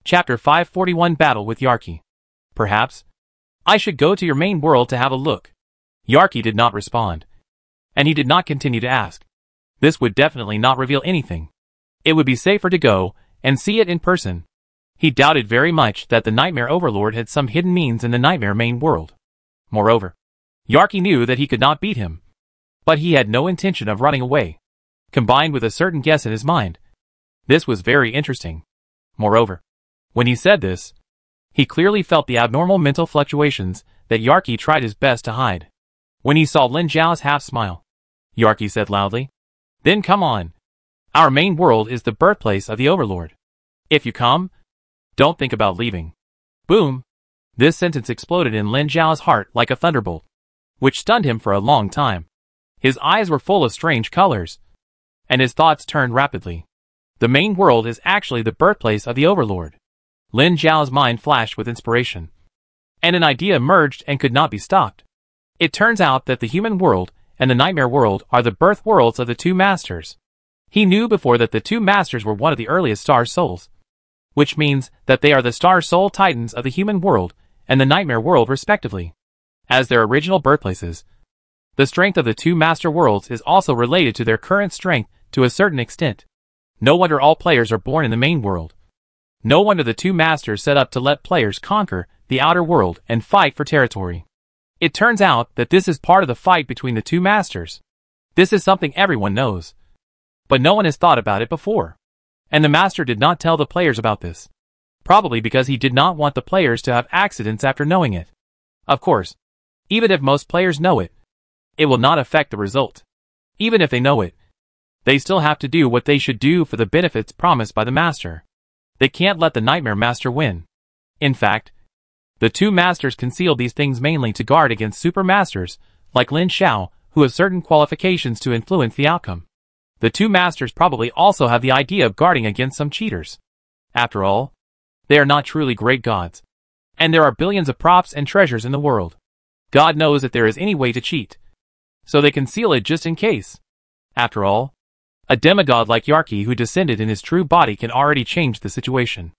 Chapter 541 Battle with Yarki. Perhaps I should go to your main world to have a look. Yarki did not respond. And he did not continue to ask. This would definitely not reveal anything. It would be safer to go and see it in person. He doubted very much that the Nightmare Overlord had some hidden means in the Nightmare main world. Moreover, Yarki knew that he could not beat him. But he had no intention of running away. Combined with a certain guess in his mind, this was very interesting. Moreover, when he said this, he clearly felt the abnormal mental fluctuations that Yarki tried his best to hide. When he saw Lin Zhao's half-smile, Yarki said loudly, "Then come on. Our main world is the birthplace of the Overlord. If you come, don't think about leaving." Boom! This sentence exploded in Lin Zhao's heart like a thunderbolt, which stunned him for a long time. His eyes were full of strange colors, and his thoughts turned rapidly. The main world is actually the birthplace of the Overlord. Lin Zhao's mind flashed with inspiration, and an idea emerged and could not be stopped. It turns out that the human world and the Nightmare world are the birth worlds of the two masters. He knew before that the two masters were one of the earliest star souls, which means that they are the star soul titans of the human world and the Nightmare world respectively. As their original birthplaces, the strength of the two master worlds is also related to their current strength to a certain extent. No wonder all players are born in the main world. No wonder the two masters set up to let players conquer the outer world and fight for territory. It turns out that this is part of the fight between the two masters. This is something everyone knows, but no one has thought about it before. And the master did not tell the players about this. Probably because he did not want the players to have accidents after knowing it. Of course, even if most players know it, it will not affect the result. Even if they know it, they still have to do what they should do for the benefits promised by the master. They can't let the Nightmare Master win. In fact, the two masters concealed these things mainly to guard against super masters, like Lin Zhao, who have certain qualifications to influence the outcome. The two masters probably also have the idea of guarding against some cheaters. After all, they are not truly great gods. And there are billions of props and treasures in the world. God knows if there is any way to cheat. So they conceal it just in case. After all, a demigod like Yarki who descended in his true body can already change the situation.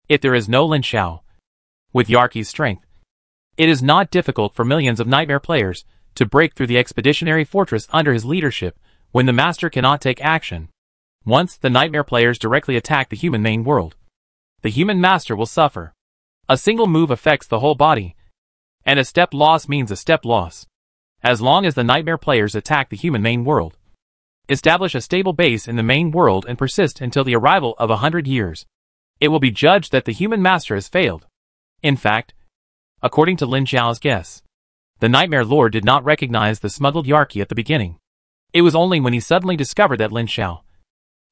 If there is no Lin Zhao, with Yarki's strength, it is not difficult for millions of Nightmare players to break through the expeditionary fortress under his leadership when the master cannot take action. Once the Nightmare players directly attack the human main world, the human master will suffer. A single move affects the whole body, and a step loss means a step loss. As long as the Nightmare players attack the human main world, establish a stable base in the main world and persist until the arrival of 100 years, it will be judged that the human master has failed. In fact, according to Lin Zhao's guess, the Nightmare Lord did not recognize the smuggled Yarki at the beginning. It was only when he suddenly discovered that Lin Zhao,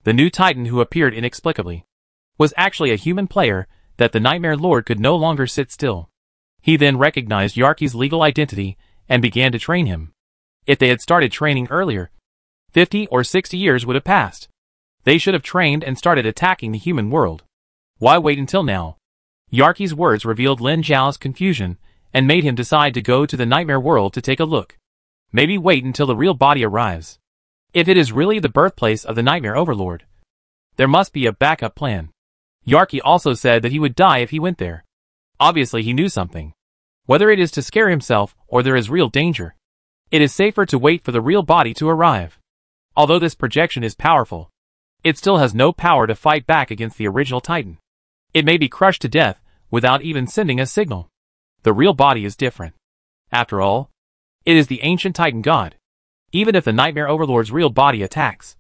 the new titan who appeared inexplicably, was actually a human player that the Nightmare Lord could no longer sit still. He then recognized Yarki's legal identity and began to train him. If they had started training earlier, 50 or 60 years would have passed. They should have trained and started attacking the human world. Why wait until now? Yarki's words revealed Lin Zhao's confusion and made him decide to go to the Nightmare world to take a look. Maybe wait until the real body arrives. If it is really the birthplace of the Nightmare Overlord, there must be a backup plan. Yarki also said that he would die if he went there. Obviously he knew something. Whether it is to scare himself or there is real danger, it is safer to wait for the real body to arrive. Although this projection is powerful, it still has no power to fight back against the original Titan. It may be crushed to death without even sending a signal. The real body is different. After all, it is the ancient Titan god. Even if the Nightmare Overlord's real body attacks,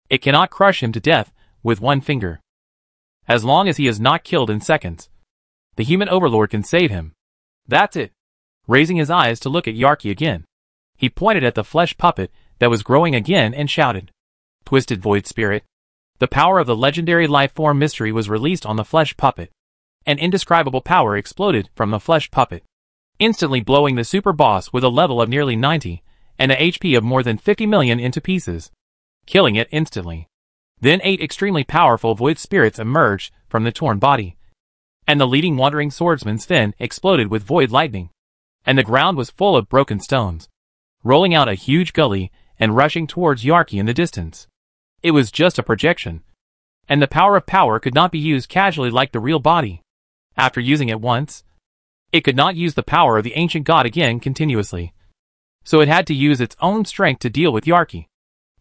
it cannot crush him to death with one finger. As long as he is not killed in seconds, the human Overlord can save him. That's it. Raising his eyes to look at Yarki again, he pointed at the flesh puppet that was growing again and shouted, "Twisted Void Spirit." The power of the legendary life form mystery was released on the flesh puppet. An indescribable power exploded from the flesh puppet, instantly blowing the super boss with a level of nearly 90 and a HP of more than 50 million into pieces, killing it instantly. Then 8 extremely powerful void spirits emerged from the torn body, and the leading wandering swordsman's fin exploded with void lightning, and the ground was full of broken stones, rolling out a huge gully and rushing towards Yarki in the distance. It was just a projection, and the power of power could not be used casually like the real body. After using it once, it could not use the power of the ancient god again continuously. So it had to use its own strength to deal with Yarki.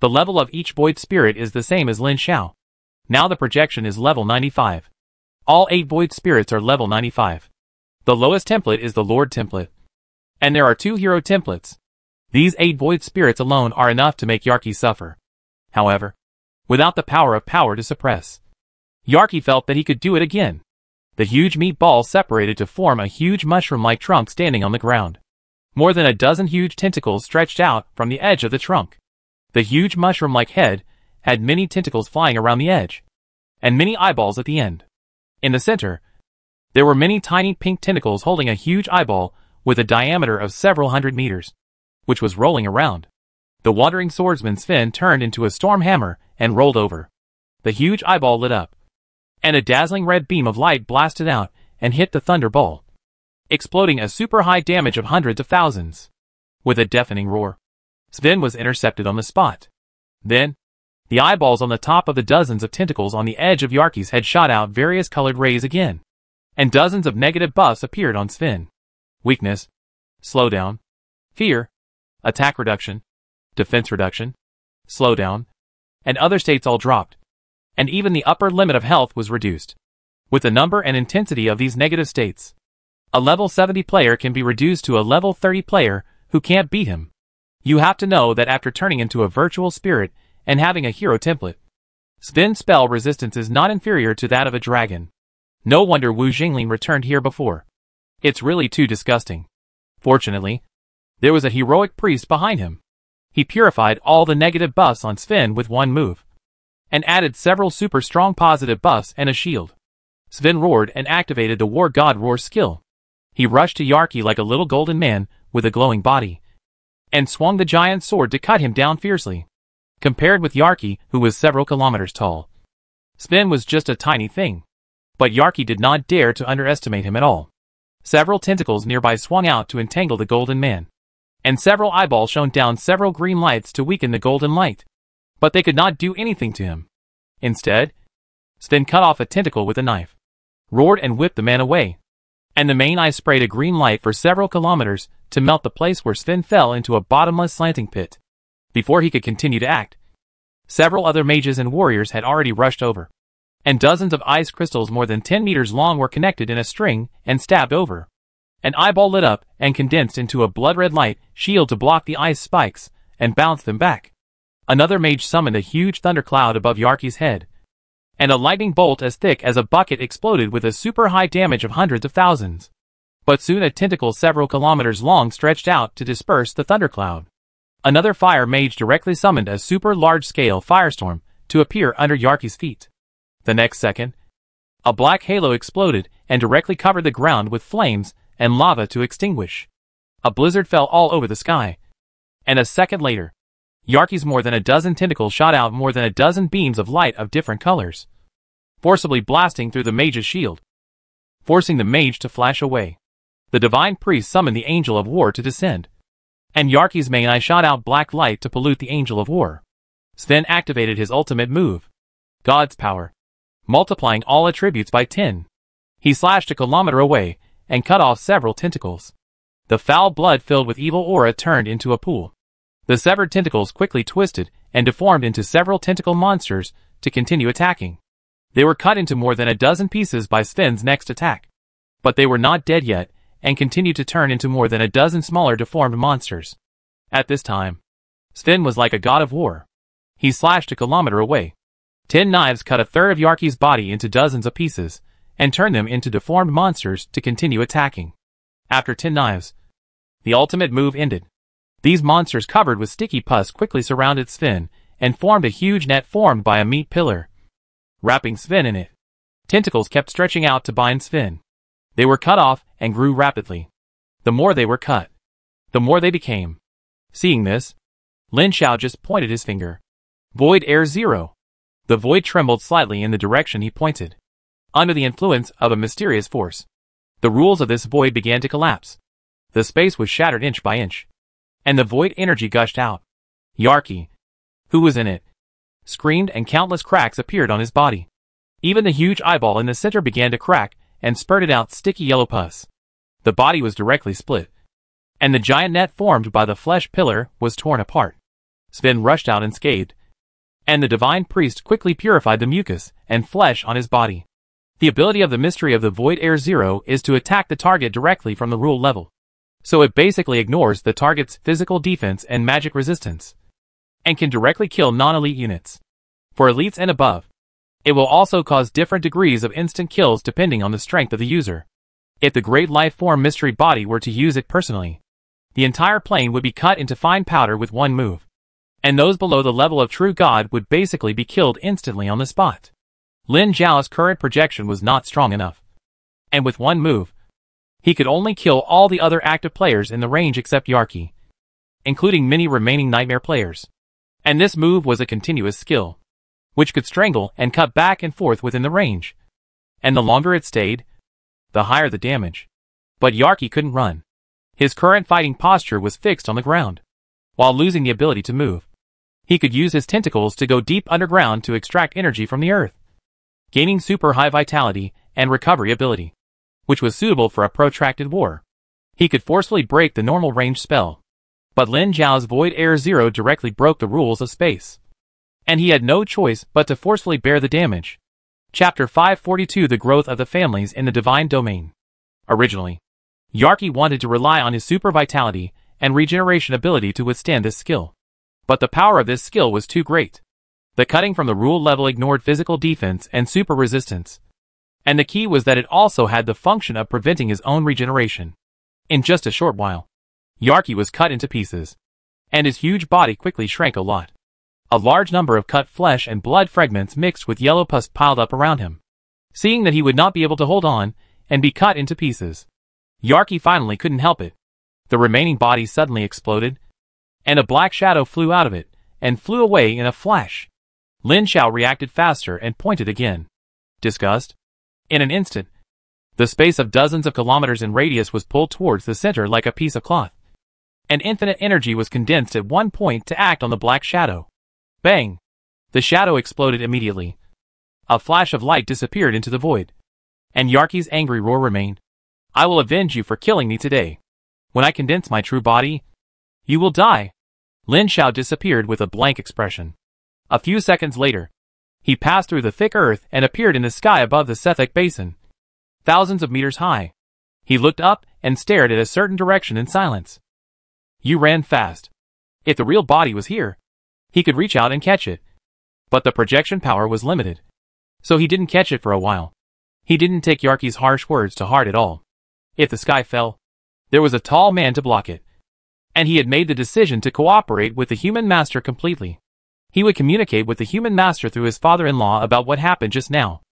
The level of each void spirit is the same as Lin Xiao. Now the projection is level 95. All 8 void spirits are level 95. The lowest template is the Lord template. And there are 2 hero templates. These 8 void spirits alone are enough to make Yarki suffer. However, without the power of power to suppress, Yarki felt that he could do it again. The huge meat ball separated to form a huge mushroom-like trunk standing on the ground. More than a dozen huge tentacles stretched out from the edge of the trunk. The huge mushroom-like head had many tentacles flying around the edge, and many eyeballs at the end. In the center, there were many tiny pink tentacles holding a huge eyeball with a diameter of several hundred meters, which was rolling around. The wandering swordsman Sven turned into a storm hammer and rolled over. The huge eyeball lit up, and a dazzling red beam of light blasted out and hit the thunder ball, exploding a super high damage of hundreds of thousands. With a deafening roar, Sven was intercepted on the spot. Then, the eyeballs on the top of the dozens of tentacles on the edge of Yarki's head shot out various colored rays again, and dozens of negative buffs appeared on Sven. Weakness, slowdown, fear, attack reduction, defense reduction, slowdown, and other states all dropped, and even the upper limit of health was reduced. With the number and intensity of these negative states, a level 70 player can be reduced to a level 30 player who can't beat him. You have to know that after turning into a virtual spirit and having a hero template, Sven's spell resistance is not inferior to that of a dragon. No wonder Wu Jingling returned here before. It's really too disgusting. Fortunately, there was a heroic priest behind him. He purified all the negative buffs on Sven with one move, and added several super strong positive buffs and a shield. Sven roared and activated the War God Roar skill. He rushed to Yarki like a little golden man with a glowing body, and swung the giant sword to cut him down fiercely. Compared with Yarki, who was several kilometers tall, Sven was just a tiny thing. But Yarki did not dare to underestimate him at all. Several tentacles nearby swung out to entangle the golden man, and several eyeballs shone down several green lights to weaken the golden light. But they could not do anything to him. Instead, Sven cut off a tentacle with a knife, roared and whipped the man away, and the main eye sprayed a green light for several kilometers to melt the place where Sven fell into a bottomless slanting pit. Before he could continue to act, several other mages and warriors had already rushed over, and dozens of ice crystals more than 10 meters long were connected in a string and stabbed over. An eyeball lit up and condensed into a blood-red light shield to block the ice spikes and bounce them back. Another mage summoned a huge thundercloud above Yarki's head, and a lightning bolt as thick as a bucket exploded with a super high damage of hundreds of thousands. But soon a tentacle several kilometers long stretched out to disperse the thundercloud. Another fire mage directly summoned a super large-scale firestorm to appear under Yarki's feet. The next second, a black halo exploded and directly covered the ground with flames and lava to extinguish. A blizzard fell all over the sky, and a second later, Yarki's more than a dozen tentacles shot out more than a dozen beams of light of different colors, forcibly blasting through the mage's shield, forcing the mage to flash away. The divine priest summoned the angel of war to descend, and Yarki's main eye shot out black light to pollute the angel of war. Sven activated his ultimate move, God's power, multiplying all attributes by 10. He slashed a kilometer away and cut off several tentacles. The foul blood filled with evil aura turned into a pool. The severed tentacles quickly twisted and deformed into several tentacle monsters to continue attacking. They were cut into more than a dozen pieces by Sven's next attack. But they were not dead yet, and continued to turn into more than a dozen smaller deformed monsters. At this time, Sven was like a god of war. He slashed a kilometer away. 10 knives cut a third of Yarki's body into dozens of pieces, and turned them into deformed monsters to continue attacking. After 10 knives, the ultimate move ended. These monsters covered with sticky pus quickly surrounded Sven, and formed a huge net formed by a meat pillar, wrapping Sven in it. Tentacles kept stretching out to bind Sven. They were cut off and grew rapidly. The more they were cut, the more they became. Seeing this, Lin Xiao just pointed his finger. Void Air 0. The void trembled slightly in the direction he pointed. Under the influence of a mysterious force, the rules of this void began to collapse. The space was shattered inch by inch, and the void energy gushed out. Yarki, who was in it, screamed and countless cracks appeared on his body. Even the huge eyeball in the center began to crack and spurted out sticky yellow pus. The body was directly split, and the giant net formed by the flesh pillar was torn apart. Sven rushed out unscathed, and the divine priest quickly purified the mucus and flesh on his body. The ability of the mystery of the Void Air Zero is to attack the target directly from the rule level. So it basically ignores the target's physical defense and magic resistance, and can directly kill non-elite units. For elites and above, it will also cause different degrees of instant kills depending on the strength of the user. If the Great Life Form Mystery Body were to use it personally, the entire plane would be cut into fine powder with one move, and those below the level of True God would basically be killed instantly on the spot. Lin Zhao's current projection was not strong enough, and with one move, he could only kill all the other active players in the range except Yarki, including many remaining nightmare players. And this move was a continuous skill, which could strangle and cut back and forth within the range. And the longer it stayed, the higher the damage. But Yarki couldn't run. His current fighting posture was fixed on the ground. While losing the ability to move, he could use his tentacles to go deep underground to extract energy from the earth, gaining super high vitality and recovery ability, which was suitable for a protracted war. He could forcefully break the normal range spell, but Lin Zhao's Void Air Zero directly broke the rules of space, and he had no choice but to forcefully bear the damage. Chapter 542: The Growth of the Families in the Divine Domain. Originally, Yarki wanted to rely on his super vitality and regeneration ability to withstand this skill, but the power of this skill was too great. The cutting from the rule level ignored physical defense and super resistance, and the key was that it also had the function of preventing his own regeneration. In just a short while, Yarki was cut into pieces, and his huge body quickly shrank a lot. A large number of cut flesh and blood fragments mixed with yellow pus piled up around him. Seeing that he would not be able to hold on and be cut into pieces, Yarki finally couldn't help it. The remaining body suddenly exploded, and a black shadow flew out of it and flew away in a flash. Lin Zhao reacted faster and pointed again. Disgust. In an instant, the space of dozens of kilometers in radius was pulled towards the center like a piece of cloth, and infinite energy was condensed at one point to act on the black shadow. Bang! The shadow exploded immediately. A flash of light disappeared into the void, and Yarki's angry roar remained. I will avenge you for killing me today. When I condense my true body, you will die. Lin Zhao disappeared with a blank expression. A few seconds later, he passed through the thick earth and appeared in the sky above the Sethek Basin, thousands of meters high. He looked up and stared at a certain direction in silence. You ran fast. If the real body was here, he could reach out and catch it. But the projection power was limited, so he didn't catch it for a while. He didn't take Yarki's harsh words to heart at all. If the sky fell, there was a tall man to block it, and he had made the decision to cooperate with the human master completely. He would communicate with the human master through his father-in-law about what happened just now.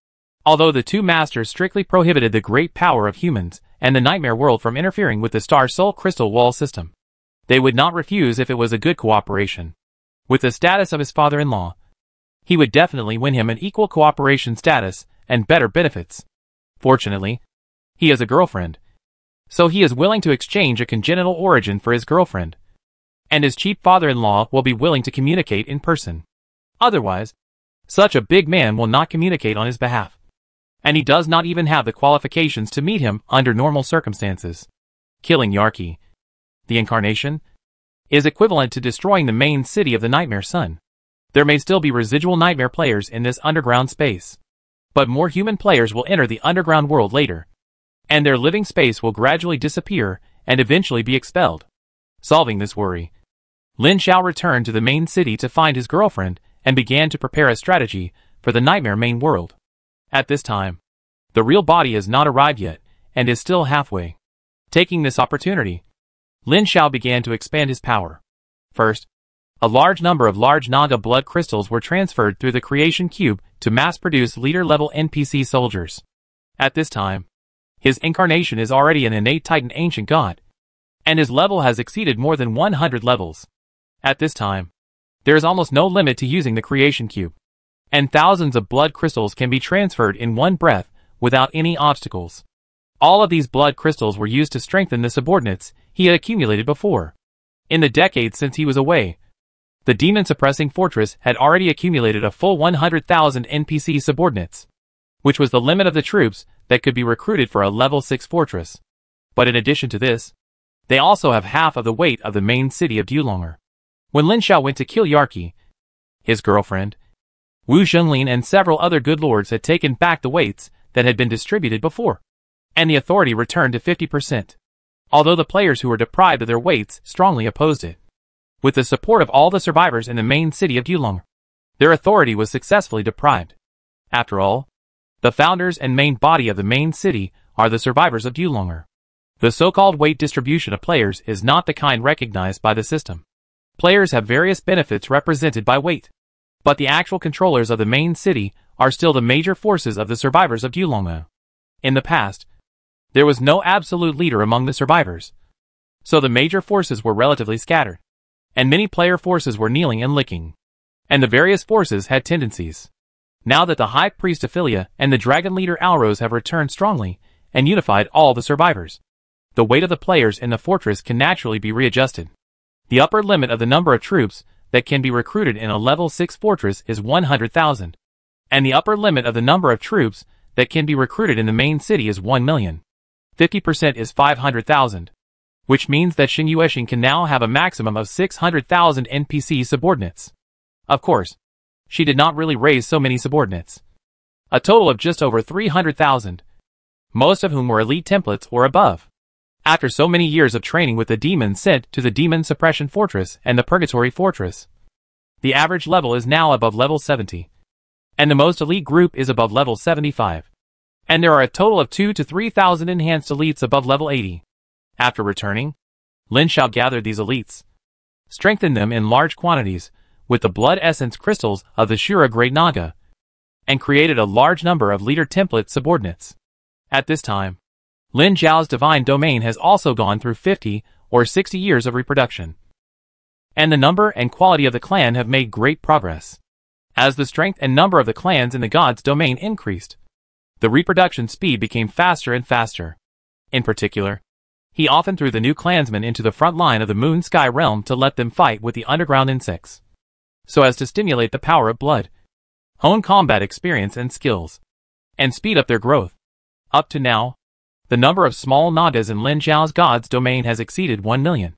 Although the two masters strictly prohibited the great power of humans and the nightmare world from interfering with the Star Soul Crystal Wall system, they would not refuse if it was a good cooperation. With the status of his father-in-law, he would definitely win him an equal cooperation status and better benefits. Fortunately, he has a girlfriend, so he is willing to exchange a congenital origin for his girlfriend, and his cheap father-in-law will be willing to communicate in person. Otherwise, such a big man will not communicate on his behalf, and he does not even have the qualifications to meet him under normal circumstances. Killing Yarki, the incarnation, is equivalent to destroying the main city of the Nightmare Sun. There may still be residual nightmare players in this underground space, but more human players will enter the underground world later, and their living space will gradually disappear and eventually be expelled. Solving this worry, Lin Zhao returned to the main city to find his girlfriend and began to prepare a strategy for the nightmare main world. At this time, the real body has not arrived yet and is still halfway. Taking this opportunity, Lin Zhao began to expand his power. First, a large number of large Naga blood crystals were transferred through the creation cube to mass-produce leader-level NPC soldiers. At this time, his incarnation is already an innate Titan ancient god, and his level has exceeded more than 100 levels. At this time, there is almost no limit to using the creation cube, and thousands of blood crystals can be transferred in one breath without any obstacles. All of these blood crystals were used to strengthen the subordinates he had accumulated before. In the decades since he was away, the demon-suppressing fortress had already accumulated a full 100,000 NPC subordinates. which was the limit of the troops that could be recruited for a level 6 fortress. But in addition to this, they also have half of the weight of the main city of Dulonger. When Lin Xiao went to kill Yarki, his girlfriend, Wu Zhenglin and several other good lords had taken back the weights that had been distributed before, and the authority returned to 50%. Although the players who were deprived of their weights strongly opposed it. With the support of all the survivors in the main city of Dulonger, their authority was successfully deprived. After all, the founders and main body of the main city are the survivors of Dulonger. The so-called weight distribution of players is not the kind recognized by the system. Players have various benefits represented by weight, but the actual controllers of the main city are still the major forces of the survivors of Dulonger. In the past, there was no absolute leader among the survivors, so the major forces were relatively scattered, and many player forces were kneeling and licking, and the various forces had tendencies. Now that the High Priest Ophelia and the Dragon Leader Alros have returned strongly and unified all the survivors, the weight of the players in the fortress can naturally be readjusted. The upper limit of the number of troops that can be recruited in a level 6 fortress is 100,000, and the upper limit of the number of troops that can be recruited in the main city is 1 million. 50% is 500,000, which means that Xing Yuexing can now have a maximum of 600,000 NPC subordinates. Of course, she did not really raise so many subordinates. A total of just over 300,000, most of whom were elite templates or above. After so many years of training with the demons sent to the Demon Suppression Fortress and the Purgatory Fortress, the average level is now above level 70, and the most elite group is above level 75, and there are a total of 2,000 to 3,000 enhanced elites above level 80. After returning, Lin Xiao gathered these elites, strengthened them in large quantities with the blood essence crystals of the Shura Great Naga, and created a large number of leader template subordinates. At this time, Lin Zhao's divine domain has also gone through 50 or 60 years of reproduction, and the number and quality of the clan have made great progress. As the strength and number of the clans in the god's domain increased, the reproduction speed became faster and faster. In particular, he often threw the new clansmen into the front line of the Moon Sky realm to let them fight with the underground insects, so as to stimulate the power of blood, hone combat experience and skills, and speed up their growth. Up to now, the number of small Nagas in Lin Zhao's god's domain has exceeded 1 million.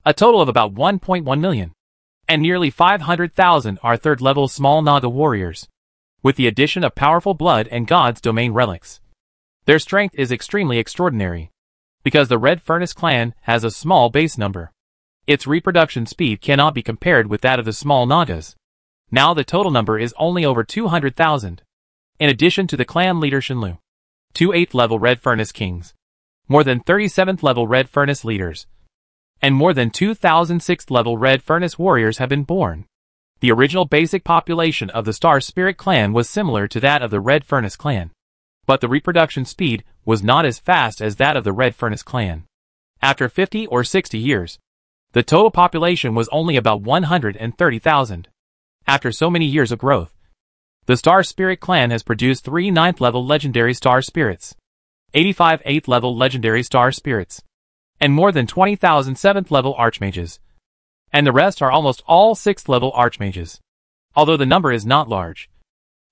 A total of about 1.1 million. And nearly 500,000 are third-level small Naga warriors, with the addition of powerful blood and god's domain relics. Their strength is extremely extraordinary, because the Red Furnace clan has a small base number. Its reproduction speed cannot be compared with that of the small Nagas. Now the total number is only over 200,000. In addition to the clan leader Shenlu, 2 8th-level Red Furnace kings, more than 37th-level Red Furnace leaders, and more than 2,000 6th-level Red Furnace warriors have been born. The original basic population of the Star Spirit clan was similar to that of the Red Furnace clan, but the reproduction speed was not as fast as that of the Red Furnace clan. After 50 or 60 years, the total population was only about 130,000. After so many years of growth, the Star Spirit clan has produced 3 9th-level legendary Star Spirits, 85 8th-level legendary Star Spirits, and more than 20,000 7th-level Archmages. And the rest are almost all 6th-level Archmages. Although the number is not large,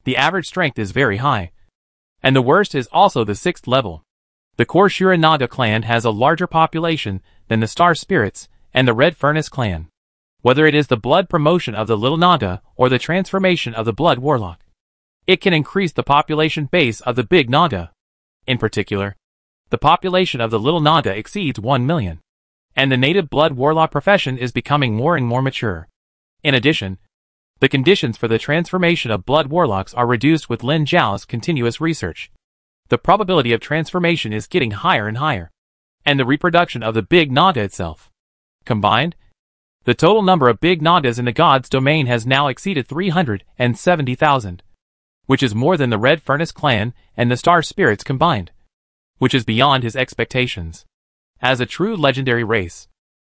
the average strength is very high, and the worst is also the 6th level. The core Shura Naga clan has a larger population than the Star Spirits and the Red Furnace clan. Whether it is the blood promotion of the Little Naga or the transformation of the Blood Warlock, it can increase the population base of the Big Naga. In particular, the population of the Little Naga exceeds 1 million, and the native Blood Warlock profession is becoming more and more mature. In addition, the conditions for the transformation of Blood Warlocks are reduced with Lin Zhao's continuous research. The probability of transformation is getting higher and higher, and the reproduction of the Big Naga itself. Combined, the total number of Big Nagas in the god's domain has now exceeded 370,000, which is more than the Red Furnace clan and the Star Spirits combined, which is beyond his expectations. As a true legendary race,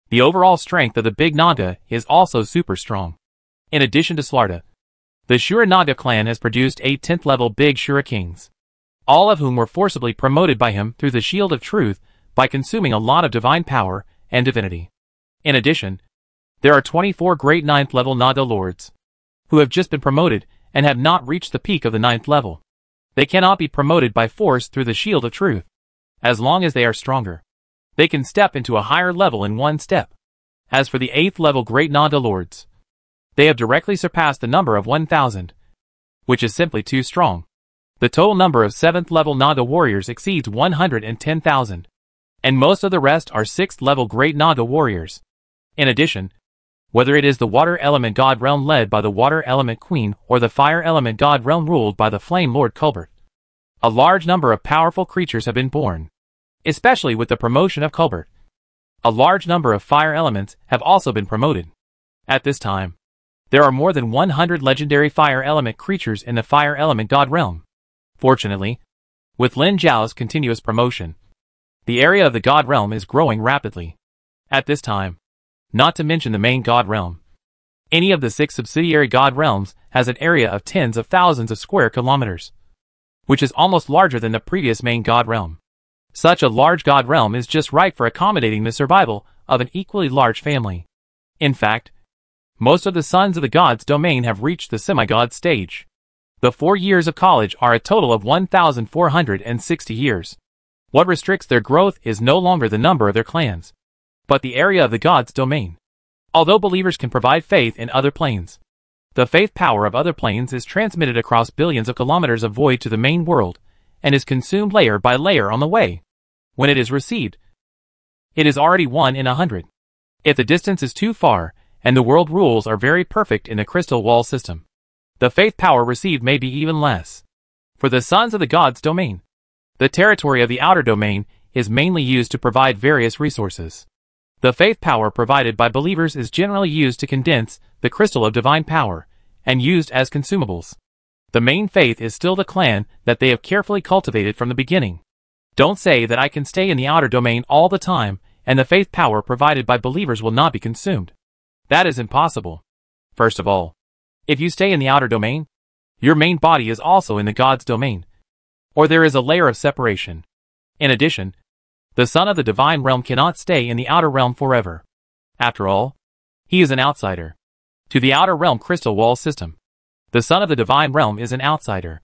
the overall strength of the Big Naga is also super strong. In addition to Slarta, the Shura Naga clan has produced 8 10th-level Big Shura Kings, all of whom were forcibly promoted by him through the Shield of Truth by consuming a lot of divine power and divinity. In addition, there are 24 great 9th-level Naga lords, who have just been promoted and have not reached the peak of the 9th level. They cannot be promoted by force through the shield of truth. As long as they are stronger, they can step into a higher level in one step. As for the 8th level Great Nanda Lords, they have directly surpassed the number of 1,000, which is simply too strong. The total number of 7th level Naga warriors exceeds 110,000, and most of the rest are 6th level Great Naga warriors. In addition, whether it is the Water Element God Realm led by the Water Element Queen or the Fire Element God Realm ruled by the Flame Lord Culbert, a large number of powerful creatures have been born. Especially with the promotion of Culbert, a large number of fire elements have also been promoted. At this time, there are more than 100 legendary fire element creatures in the Fire Element God Realm. Fortunately, with Lin Zhao's continuous promotion, the area of the God Realm is growing rapidly. At this time, not to mention the main God Realm, any of the 6 subsidiary God Realms has an area of tens of thousands of square kilometers, which is almost larger than the previous main God Realm. Such a large God Realm is just right for accommodating the survival of an equally large family. In fact, most of the sons of the God's domain have reached the semi-God stage. The 4 years of college are a total of 1,460 years. What restricts their growth is no longer the number of their clans, but the area of the God's domain. Although believers can provide faith in other planes, the faith power of other planes is transmitted across billions of kilometers of void to the main world, and is consumed layer by layer on the way. When it is received, it is already 1 in 100. If the distance is too far, and the world rules are very perfect in the crystal wall system, the faith power received may be even less. For the sons of the God's domain, the territory of the outer domain is mainly used to provide various resources. The faith power provided by believers is generally used to condense the crystal of divine power, and used as consumables. The main faith is still the clan that they have carefully cultivated from the beginning. Don't say that I can stay in the outer domain all the time, and the faith power provided by believers will not be consumed. That is impossible. First of all, if you stay in the outer domain, your main body is also in the God's domain, or there is a layer of separation. In addition, the son of the divine realm cannot stay in the outer realm forever. After all, he is an outsider to the outer realm crystal wall system. The son of the divine realm is an outsider,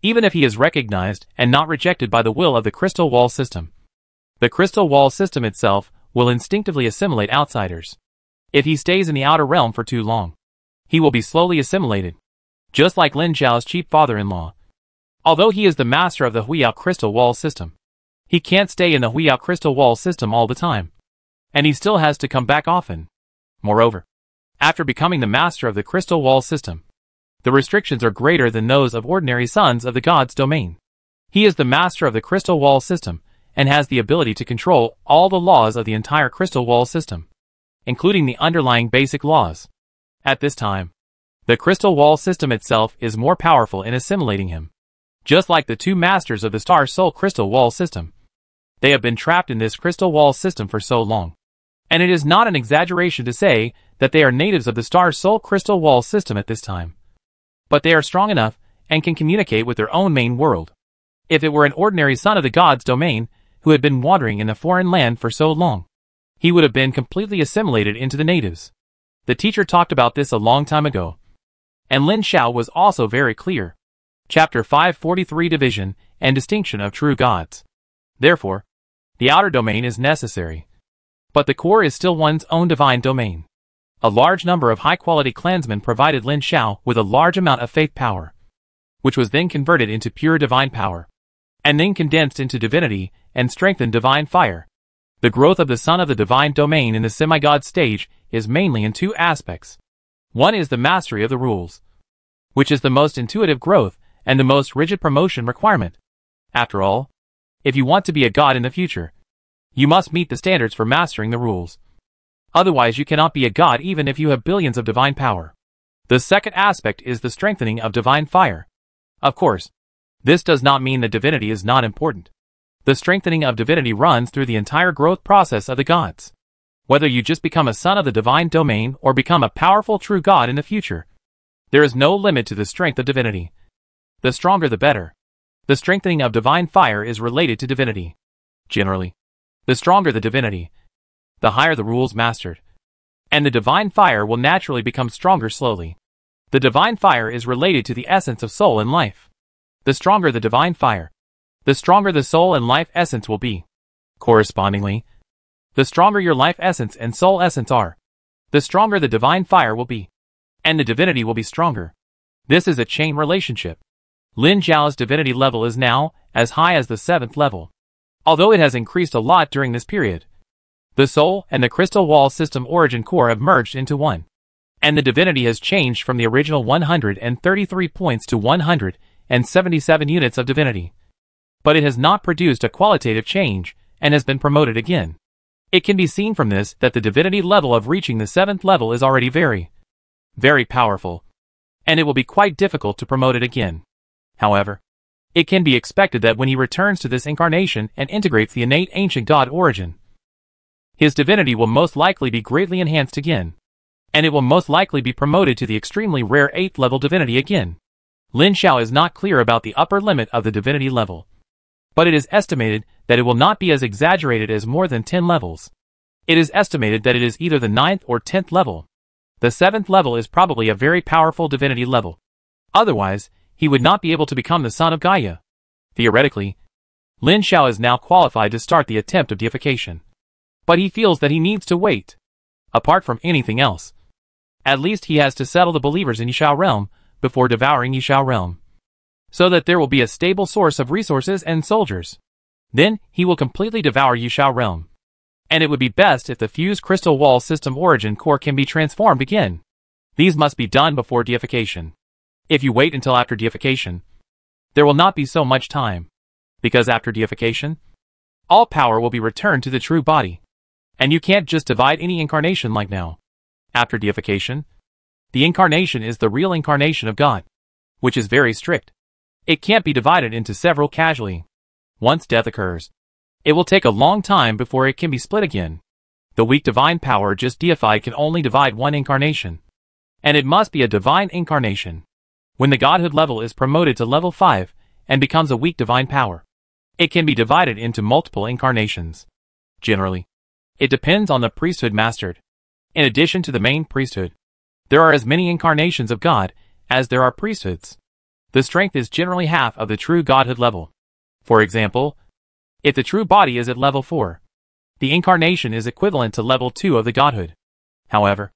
even if he is recognized and not rejected by the will of the crystal wall system. The crystal wall system itself will instinctively assimilate outsiders. If he stays in the outer realm for too long, he will be slowly assimilated, just like Lin Zhao's cheap father-in-law. Although he is the master of the Huiyao crystal wall system, he can't stay in the Huiyao crystal wall system all the time, and he still has to come back often. Moreover, after becoming the master of the crystal wall system, the restrictions are greater than those of ordinary sons of the God's domain. He is the master of the crystal wall system, and has the ability to control all the laws of the entire crystal wall system, including the underlying basic laws. At this time, the crystal wall system itself is more powerful in assimilating him. Just like the 2 masters of the Star Soul crystal wall system, they have been trapped in this crystal wall system for so long. And it is not an exaggeration to say that they are natives of the Star Soul crystal wall system at this time. But they are strong enough and can communicate with their own main world. If it were an ordinary son of the God's domain who had been wandering in a foreign land for so long, he would have been completely assimilated into the natives. The teacher talked about this a long time ago, and Lin Zhao was also very clear. Chapter 543 Division and Distinction of True Gods. Therefore, the outer domain is necessary, but the core is still one's own divine domain. A large number of high-quality clansmen provided Lin Zhao with a large amount of faith power, which was then converted into pure divine power, and then condensed into divinity and strengthened divine fire. The growth of the son of the divine domain in the semi-god stage is mainly in 2 aspects. One is the mastery of the rules, which is the most intuitive growth and the most rigid promotion requirement. After all, if you want to be a god in the future, you must meet the standards for mastering the rules. Otherwise you cannot be a god even if you have billions of divine power. The second aspect is the strengthening of divine fire. Of course, this does not mean that divinity is not important. The strengthening of divinity runs through the entire growth process of the gods. Whether you just become a son of the divine domain or become a powerful true god in the future, there is no limit to the strength of divinity. The stronger the better. The strengthening of divine fire is related to divinity. Generally, the stronger the divinity, the higher the rules mastered, and the divine fire will naturally become stronger slowly. The divine fire is related to the essence of soul and life. the stronger the divine fire, the stronger the soul and life essence will be. Correspondingly, the stronger your life essence and soul essence are, the stronger the divine fire will be, and the divinity will be stronger. This is a chain relationship. Lin Zhao's divinity level is now as high as the 7th level, although it has increased a lot during this period. The soul and the crystal wall system origin core have merged into one, and the divinity has changed from the original 133 points to 177 units of divinity. But it has not produced a qualitative change and has been promoted again. It can be seen from this that the divinity level of reaching the 7th level is already very, very powerful, and it will be quite difficult to promote it again. However, it can be expected that when he returns to this incarnation and integrates the innate ancient god origin, his divinity will most likely be greatly enhanced again, and it will most likely be promoted to the extremely rare 8th level divinity again. Lin Zhao is not clear about the upper limit of the divinity level, but it is estimated that it will not be as exaggerated as more than 10 levels. It is estimated that it is either the 9th or 10th level. The 7th level is probably a very powerful divinity level. Otherwise, he would not be able to become the son of Gaia. Theoretically, Lin Zhao is now qualified to start the attempt of deification. But he feels that he needs to wait. Apart from anything else, at least he has to settle the believers in Yishao realm before devouring Yishao realm, so that there will be a stable source of resources and soldiers. Then he will completely devour Yishao realm. And it would be best if the fused crystal wall system origin core can be transformed again. These must be done before deification. If you wait until after deification, there will not be so much time, because after deification, all power will be returned to the true body. And you can't just divide any incarnation like now. After deification, the incarnation is the real incarnation of God, which is very strict. It can't be divided into several casually. Once death occurs, it will take a long time before it can be split again. The weak divine power just deified can only divide one incarnation, and it must be a divine incarnation. When the godhood level is promoted to level 5 and becomes a weak divine power, it can be divided into multiple incarnations. Generally, it depends on the priesthood mastered. In addition to the main priesthood, there are as many incarnations of God as there are priesthoods. The strength is generally half of the true godhood level. For example, if the true body is at level 4, the incarnation is equivalent to level 2 of the godhood. However,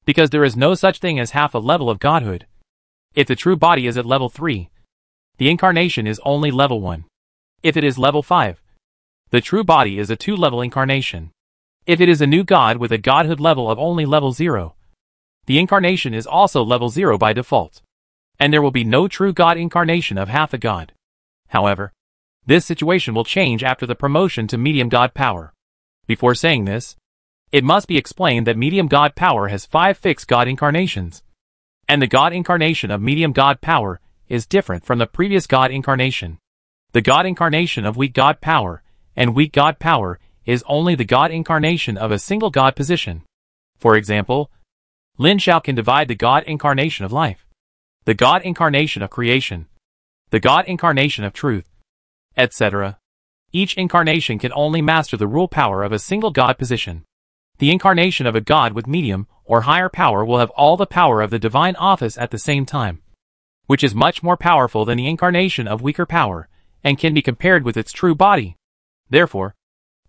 because there is no such thing as half a level of godhood, if the true body is at level 3, the incarnation is only level 1. If it is level 5, the true body is a 2-level incarnation. If it is a new god with a godhood level of only level 0, the incarnation is also level 0 by default, and there will be no true god incarnation of half a god. However, this situation will change after the promotion to medium god power. Before saying this, it must be explained that medium god power has 5 fixed god incarnations, and the god incarnation of medium god power is different from the previous god incarnation. The god incarnation of weak god power and weak god power is only the god incarnation of a single god position. For example, Lin Zhao can divide the god incarnation of life, the god incarnation of creation, the god incarnation of truth, etc. Each incarnation can only master the rule power of a single god position. The incarnation of a god with medium or higher power will have all the power of the divine office at the same time, which is much more powerful than the incarnation of weaker power and can be compared with its true body. Therefore,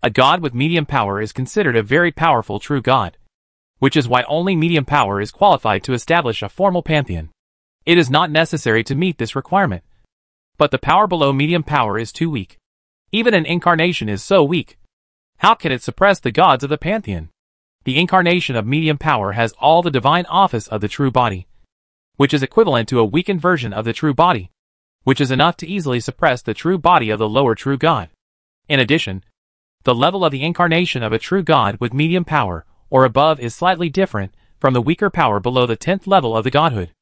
a god with medium power is considered a very powerful true god, which is why only medium power is qualified to establish a formal pantheon. It is not necessary to meet this requirement, but the power below medium power is too weak. Even an incarnation is so weak. How can it suppress the gods of the pantheon? The incarnation of medium power has all the divine office of the true body, which is equivalent to a weakened version of the true body, which is enough to easily suppress the true body of the lower true god. In addition, the level of the incarnation of a true god with medium power or above is slightly different from the weaker power below the 10th level of the godhood.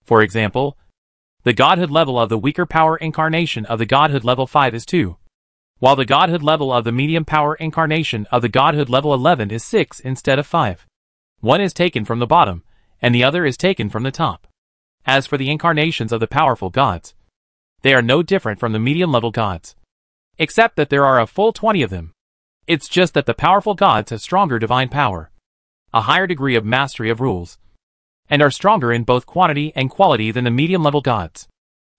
For example, the godhood level of the weaker power incarnation of the godhood level 5 is 2, while the godhood level of the medium power incarnation of the godhood level 11 is 6 instead of 5. One is taken from the bottom, and the other is taken from the top. As for the incarnations of the powerful gods, they are no different from the medium level gods, except that there are a full 20 of them. It's just that the powerful gods have stronger divine power, a higher degree of mastery of rules, and are stronger in both quantity and quality than the medium level gods.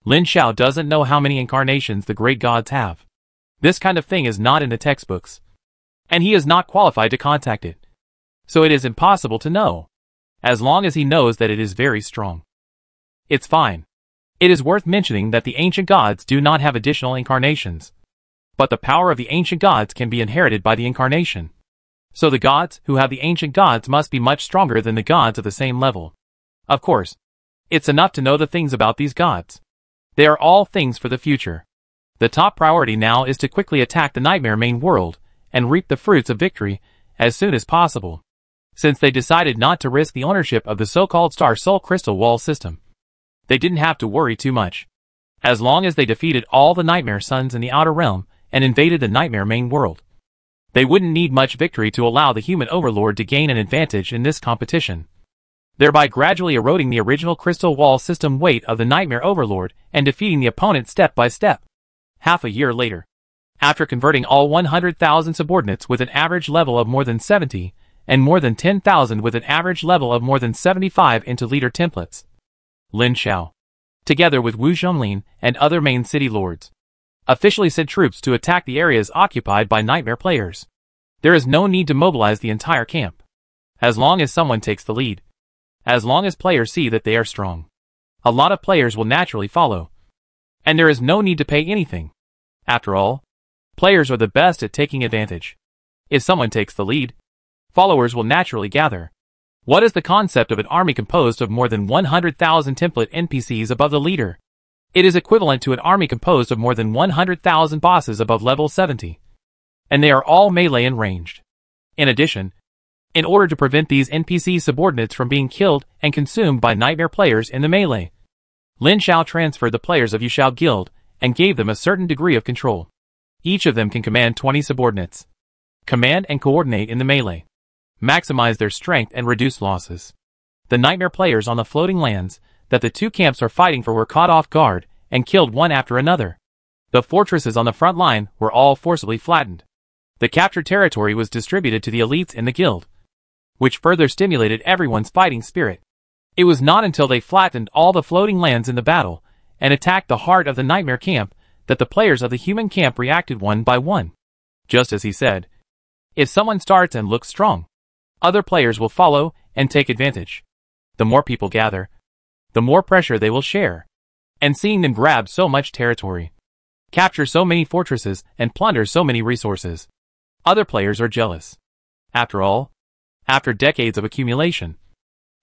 Lin Xiao doesn't know how many incarnations the great gods have. This kind of thing is not in the textbooks. And he is not qualified to contact it. So it is impossible to know. As long as he knows that it is very strong. It's fine. It is worth mentioning that the ancient gods do not have additional incarnations. But the power of the ancient gods can be inherited by the incarnation. So the gods who have the ancient gods must be much stronger than the gods of the same level. Of course, it's enough to know the things about these gods. They are all things for the future. The top priority now is to quickly attack the Nightmare main world and reap the fruits of victory as soon as possible. Since they decided not to risk the ownership of the so-called Star Soul Crystal Wall system, they didn't have to worry too much. As long as they defeated all the Nightmare Sons in the Outer Realm and invaded the Nightmare main world, they wouldn't need much victory to allow the human overlord to gain an advantage in this competition, thereby gradually eroding the original Crystal Wall system weight of the Nightmare Overlord and defeating the opponent step by step. Half a year later, after converting all 100,000 subordinates with an average level of more than 70, and more than 10,000 with an average level of more than 75 into leader templates, Lin Xiao, together with Wu Zhonglin and other main city lords, officially sent troops to attack the areas occupied by Nightmare players. There is no need to mobilize the entire camp. As long as someone takes the lead. As long as players see that they are strong, a lot of players will naturally follow. And there is no need to pay anything. After all, players are the best at taking advantage. If someone takes the lead, followers will naturally gather. What is the concept of an army composed of more than 100,000 template NPCs above the leader? It is equivalent to an army composed of more than 100,000 bosses above level 70. And they are all melee and ranged. In addition, in order to prevent these NPC subordinates from being killed and consumed by Nightmare players in the melee, Lin Xiao transferred the players of Yuxiao Guild and gave them a certain degree of control. Each of them can command 20 subordinates. Command and coordinate in the melee. Maximize their strength and reduce losses. The Nightmare players on the floating lands that the two camps are fighting for were caught off guard and killed one after another. The fortresses on the front line were all forcibly flattened. The captured territory was distributed to the elites in the guild, which further stimulated everyone's fighting spirit. It was not until they flattened all the floating lands in the battle and attacked the heart of the Nightmare camp that the players of the human camp reacted one by one. Just as he said, if someone starts and looks strong, other players will follow and take advantage. The more people gather, the more pressure they will share. And seeing them grab so much territory, capture so many fortresses, and plunder so many resources, other players are jealous. After all, after decades of accumulation,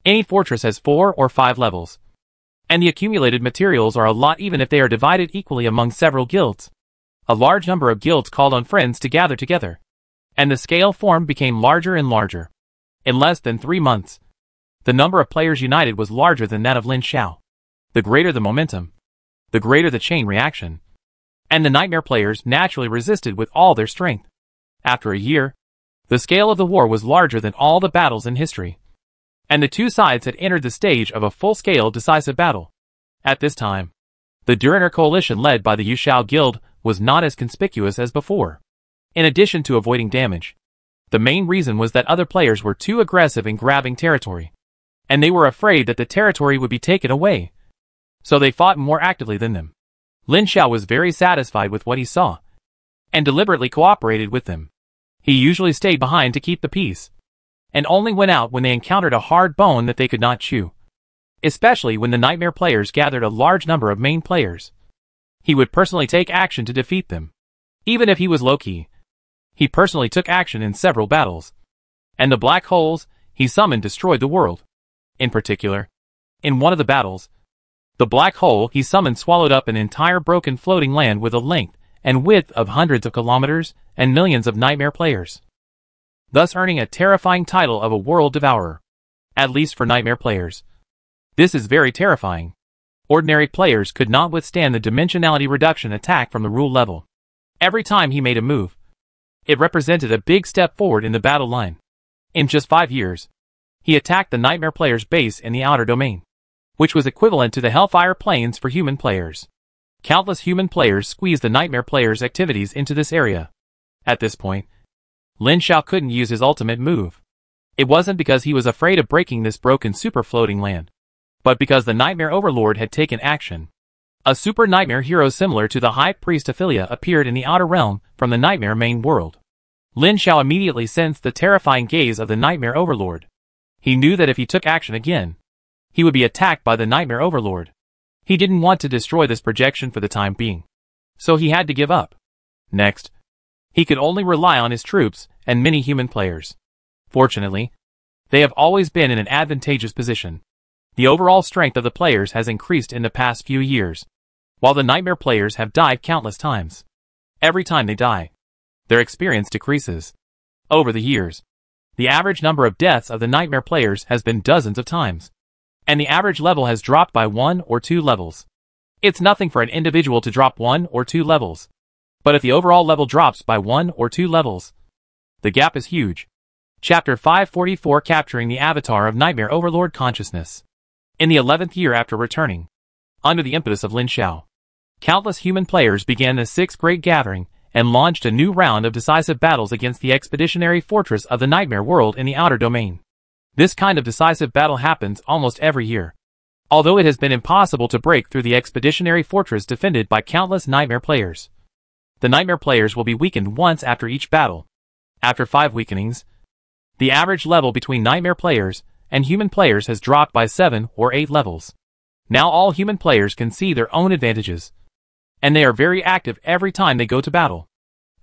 any fortress has 4 or 5 levels. And the accumulated materials are a lot even if they are divided equally among several guilds. A large number of guilds called on friends to gather together. And the scale form became larger and larger. In less than 3 months, the number of players united was larger than that of Lin Xiao. The greater the momentum, the greater the chain reaction. And the Nightmare players naturally resisted with all their strength. After a year, the scale of the war was larger than all the battles in history. And the two sides had entered the stage of a full-scale decisive battle. At this time, the Duriner coalition led by the Yuxiao Guild was not as conspicuous as before. In addition to avoiding damage, the main reason was that other players were too aggressive in grabbing territory. And they were afraid that the territory would be taken away. So they fought more actively than them. Lin Xiao was very satisfied with what he saw, and deliberately cooperated with them. He usually stayed behind to keep the peace, and only went out when they encountered a hard bone that they could not chew. Especially when the Nightmare players gathered a large number of main players. He would personally take action to defeat them. Even if he was low-key, he personally took action in several battles. And the black holes he summoned destroyed the world. In particular, in one of the battles, the black hole he summoned swallowed up an entire broken floating land with a length and width of hundreds of kilometers and millions of Nightmare players, thus earning a terrifying title of a world devourer, at least for Nightmare players. This is very terrifying. Ordinary players could not withstand the dimensionality reduction attack from the rule level. Every time he made a move, it represented a big step forward in the battle line. In just 5 years, he attacked the Nightmare players' base in the outer domain, which was equivalent to the Hellfire Plains for human players. Countless human players squeezed the Nightmare players' activities into this area. At this point, Lin Xiao couldn't use his ultimate move. It wasn't because he was afraid of breaking this broken super floating land, but because the Nightmare Overlord had taken action. A super nightmare hero similar to the High Priest Ophelia appeared in the outer realm from the nightmare main world. Lin Xiao immediately sensed the terrifying gaze of the nightmare overlord. He knew that if he took action again, he would be attacked by the nightmare overlord. He didn't want to destroy this projection for the time being, so he had to give up. Next, he could only rely on his troops and many human players. Fortunately, they have always been in an advantageous position. The overall strength of the players has increased in the past few years, while the nightmare players have died countless times. Every time they die, their experience decreases. Over the years, the average number of deaths of the nightmare players has been dozens of times, and the average level has dropped by 1 or 2 levels. It's nothing for an individual to drop 1 or 2 levels, but if the overall level drops by 1 or 2 levels, the gap is huge. Chapter 544, Capturing the Avatar of Nightmare Overlord Consciousness. In the 11th year after returning, under the impetus of Lin Xiao, countless human players began the 6th Great Gathering and launched a new round of decisive battles against the expeditionary fortress of the Nightmare World in the Outer Domain. This kind of decisive battle happens almost every year, although it has been impossible to break through the expeditionary fortress defended by countless nightmare players. The nightmare players will be weakened once after each battle. After 5 weakenings, the average level between nightmare players and human players has dropped by 7 or 8 levels. Now all human players can see their own advantages, and they are very active every time they go to battle.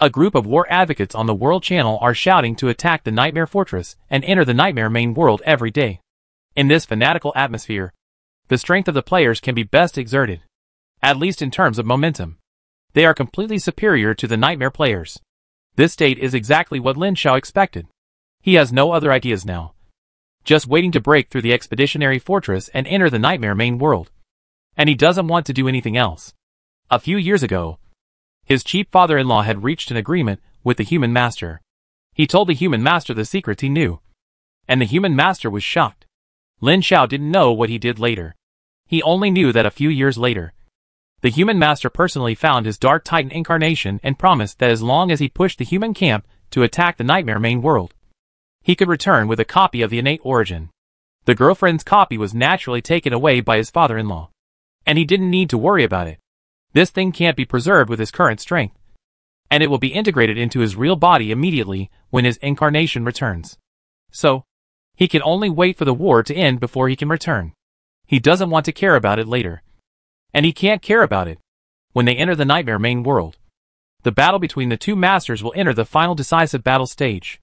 A group of war advocates on the World Channel are shouting to attack the Nightmare Fortress and enter the Nightmare main world every day. In this fanatical atmosphere, the strength of the players can be best exerted, at least in terms of momentum. They are completely superior to the Nightmare players. This state is exactly what Lin Xiao expected. He has no other ideas now, just waiting to break through the expeditionary fortress and enter the Nightmare main world. And he doesn't want to do anything else. A few years ago, his chief father-in-law had reached an agreement with the human master. He told the human master the secrets he knew, and the human master was shocked. Lin Xiao didn't know what he did later. He only knew that a few years later, the human master personally found his Dark Titan incarnation and promised that as long as he pushed the human camp to attack the Nightmare main world, he could return with a copy of the innate origin. The girlfriend's copy was naturally taken away by his father-in-law, and he didn't need to worry about it. This thing can't be preserved with his current strength, and it will be integrated into his real body immediately when his incarnation returns. So, he can only wait for the war to end before he can return. He doesn't want to care about it later, and he can't care about it when they enter the Nightmare main world. The battle between the two masters will enter the final decisive battle stage.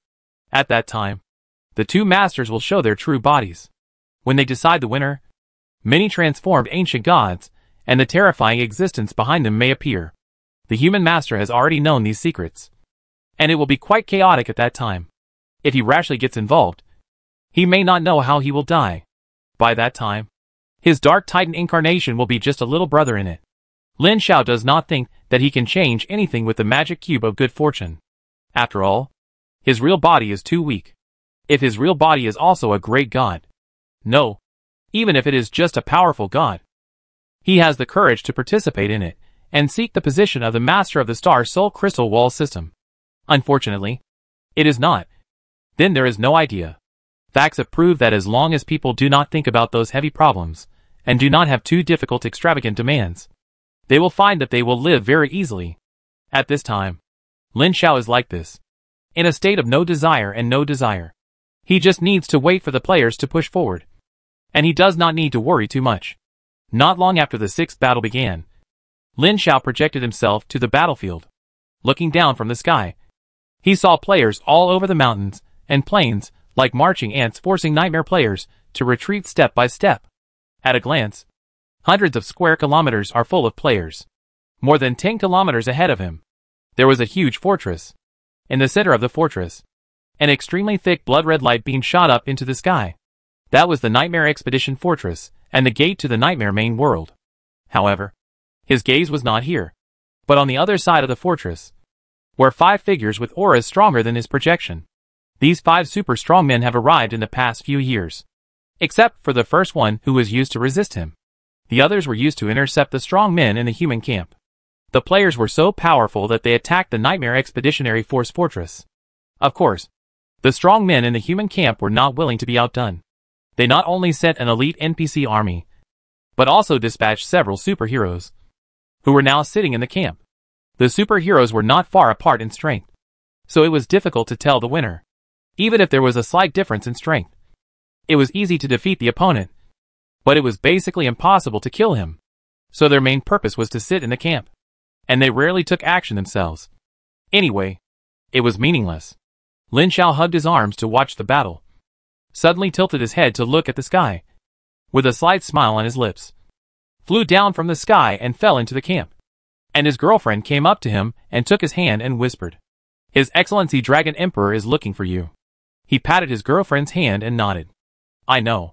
At that time, the two masters will show their true bodies. When they decide the winner, many transformed ancient gods and the terrifying existence behind them may appear. The human master has already known these secrets, and it will be quite chaotic at that time. If he rashly gets involved, he may not know how he will die. By that time, his Dark Titan incarnation will be just a little brother in it. Lin Xiao does not think that he can change anything with the magic cube of good fortune. After all, his real body is too weak. If his real body is also a great god, no, even if it is just a powerful god, he has the courage to participate in it and seek the position of the master of the Star Soul Crystal Wall system. Unfortunately, it is not. Then there is no idea. Facts have proved that as long as people do not think about those heavy problems and do not have too difficult extravagant demands, they will find that they will live very easily. At this time, Lin Xiao is like this, in a state of no desire and no desire. He just needs to wait for the players to push forward, and he does not need to worry too much. Not long after the 6th battle began, Lin Xiao projected himself to the battlefield. Looking down from the sky, he saw players all over the mountains and plains, like marching ants forcing nightmare players to retreat step by step. At a glance, hundreds of square kilometers are full of players. More than 10 kilometers ahead of him, there was a huge fortress. In the center of the fortress, an extremely thick blood-red light beam shot up into the sky. That was the Nightmare Expedition Fortress, and the gate to the Nightmare main world. However, his gaze was not here, but on the other side of the fortress, where 5 figures with auras stronger than his projection. These 5 super strong men have arrived in the past few years, except for the first one who was used to resist him. The others were used to intercept the strong men in the human camp. The players were so powerful that they attacked the Nightmare Expeditionary Force Fortress. Of course, the strong men in the human camp were not willing to be outdone. They not only sent an elite NPC army, but also dispatched several superheroes. who were now sitting in the camp. The superheroes were not far apart in strength, so it was difficult to tell the winner. Even if there was a slight difference in strength, it was easy to defeat the opponent, but it was basically impossible to kill him. So their main purpose was to sit in the camp, and they rarely took action themselves. Anyway, it was meaningless. Lin Xiao hugged his arms to watch the battle, suddenly tilted his head to look at the sky, with a slight smile on his lips, flew down from the sky and fell into the camp. And his girlfriend came up to him and took his hand and whispered, "His Excellency Dragon Emperor is looking for you." He patted his girlfriend's hand and nodded. "I know."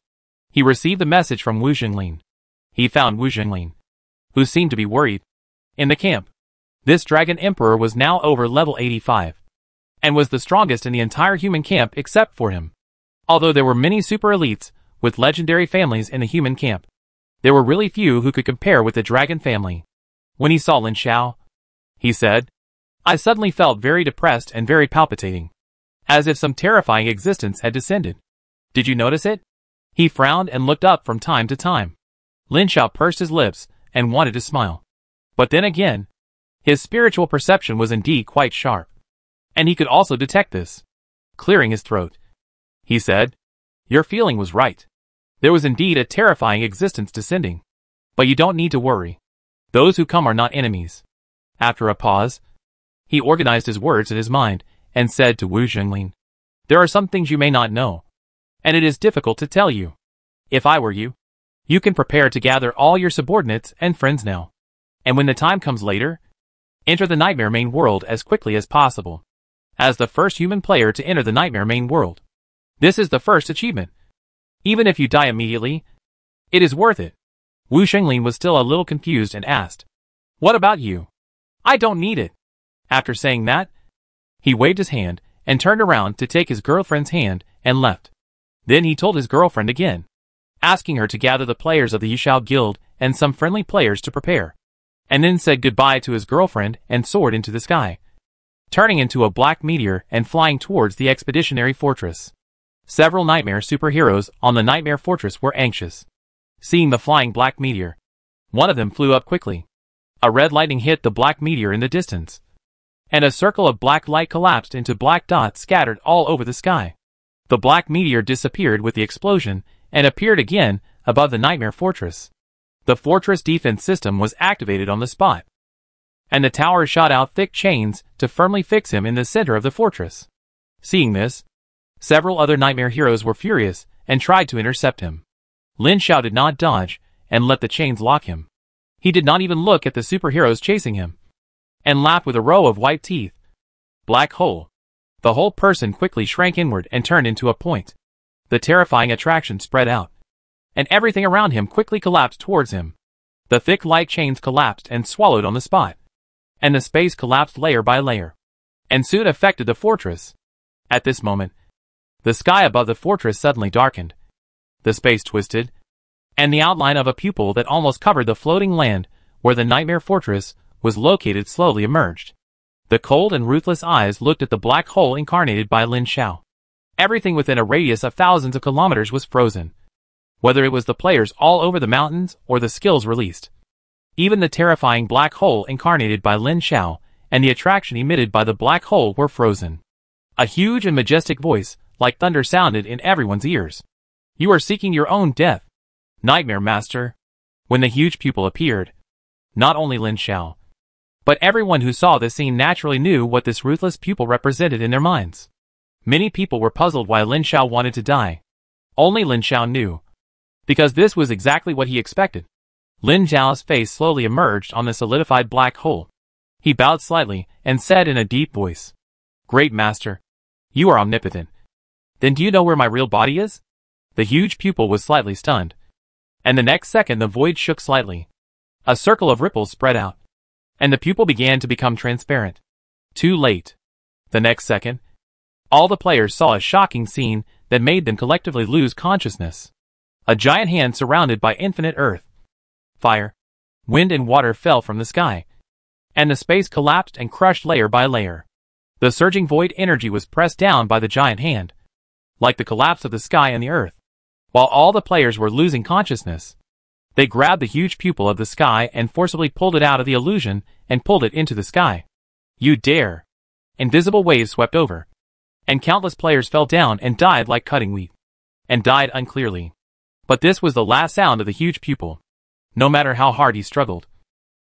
He received the message from Wu Xinglin. He found Wu Xinglin, who seemed to be worried, in the camp. This Dragon Emperor was now over level 85, and was the strongest in the entire human camp except for him. Although there were many super elites with legendary families in the human camp, there were really few who could compare with the dragon family. When he saw Lin Xiao, he said, "I suddenly felt very depressed and very palpitating, as if some terrifying existence had descended. Did you notice it?" He frowned and looked up from time to time. Lin Xiao pursed his lips and wanted to smile. But then again, his spiritual perception was indeed quite sharp, and he could also detect this. Clearing his throat, he said, "Your feeling was right. There was indeed a terrifying existence descending. But you don't need to worry. Those who come are not enemies." After a pause, he organized his words in his mind and said to Wu Xinglin, "There are some things you may not know, and it is difficult to tell you. If I were you, you can prepare to gather all your subordinates and friends now. And when the time comes later, enter the Nightmare main world as quickly as possible, as the first human player to enter the Nightmare main world. This is the first achievement. Even if you die immediately, it is worth it." Wu Xinglin was still a little confused and asked, "What about you?" "I don't need it." After saying that, he waved his hand and turned around to take his girlfriend's hand and left. Then he told his girlfriend again, asking her to gather the players of the Yishao Guild and some friendly players to prepare, and then said goodbye to his girlfriend and soared into the sky, turning into a black meteor and flying towards the expeditionary fortress. Several Nightmare superheroes on the Nightmare Fortress were anxious. Seeing the flying black meteor, one of them flew up quickly. A red lightning hit the black meteor in the distance, and a circle of black light collapsed into black dots scattered all over the sky. The black meteor disappeared with the explosion and appeared again above the Nightmare Fortress. The fortress defense system was activated on the spot, and the tower shot out thick chains to firmly fix him in the center of the fortress. Seeing this, several other Nightmare heroes were furious and tried to intercept him. Lin Xiao did not dodge and let the chains lock him. He did not even look at the superheroes chasing him, and laughed with a row of white teeth. Black hole. The whole person quickly shrank inward and turned into a point. The terrifying attraction spread out, and everything around him quickly collapsed towards him. The thick light chains collapsed and swallowed on the spot, and the space collapsed layer by layer, and soon affected the fortress. At this moment, the sky above the fortress suddenly darkened. The space twisted, and the outline of a pupil that almost covered the floating land where the Nightmare Fortress was located slowly emerged. The cold and ruthless eyes looked at the black hole incarnated by Lin Xiao. Everything within a radius of thousands of kilometers was frozen, whether it was the players all over the mountains or the skills released. Even the terrifying black hole incarnated by Lin Xiao and the attraction emitted by the black hole were frozen. A huge and majestic voice, like thunder, sounded in everyone's ears. "You are seeking your own death, Nightmare Master." When the huge pupil appeared, not only Lin Xiao, but everyone who saw this scene naturally knew what this ruthless pupil represented in their minds. Many people were puzzled why Lin Xiao wanted to die. Only Lin Xiao knew, because this was exactly what he expected. Lin Xiao's face slowly emerged on the solidified black hole. He bowed slightly and said in a deep voice, "Great Master, you are omnipotent. Then do you know where my real body is?" The huge pupil was slightly stunned, and the next second the void shook slightly. A circle of ripples spread out, and the pupil began to become transparent. Too late. The next second, all the players saw a shocking scene that made them collectively lose consciousness. A giant hand surrounded by infinite earth, fire, wind and water fell from the sky, and the space collapsed and crushed layer by layer. The surging void energy was pressed down by the giant hand, like the collapse of the sky and the earth. While all the players were losing consciousness, They grabbed the huge pupil of the sky and forcibly pulled it out of the illusion and pulled it into the sky. You dare! Invisible waves swept over, and countless players fell down and died like cutting wheat, and died unclearly. But this was the last sound of the huge pupil. No matter how hard he struggled,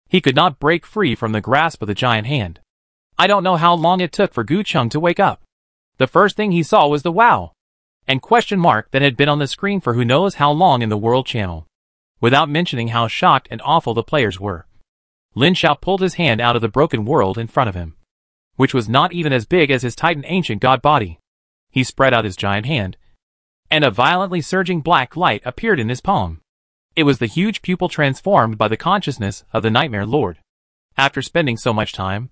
he could not break free from the grasp of the giant hand. I don't know how long it took for Gu Chung to wake up. The first thing he saw was the wow and question mark that had been on the screen for who knows how long in the World Channel, without mentioning how shocked and awful the players were. Lin Xiao pulled his hand out of the broken world in front of him, which was not even as big as his Titan ancient god body. He spread out his giant hand, and a violently surging black light appeared in his palm. It was the huge pupil transformed by the consciousness of the Nightmare Lord. After spending so much time,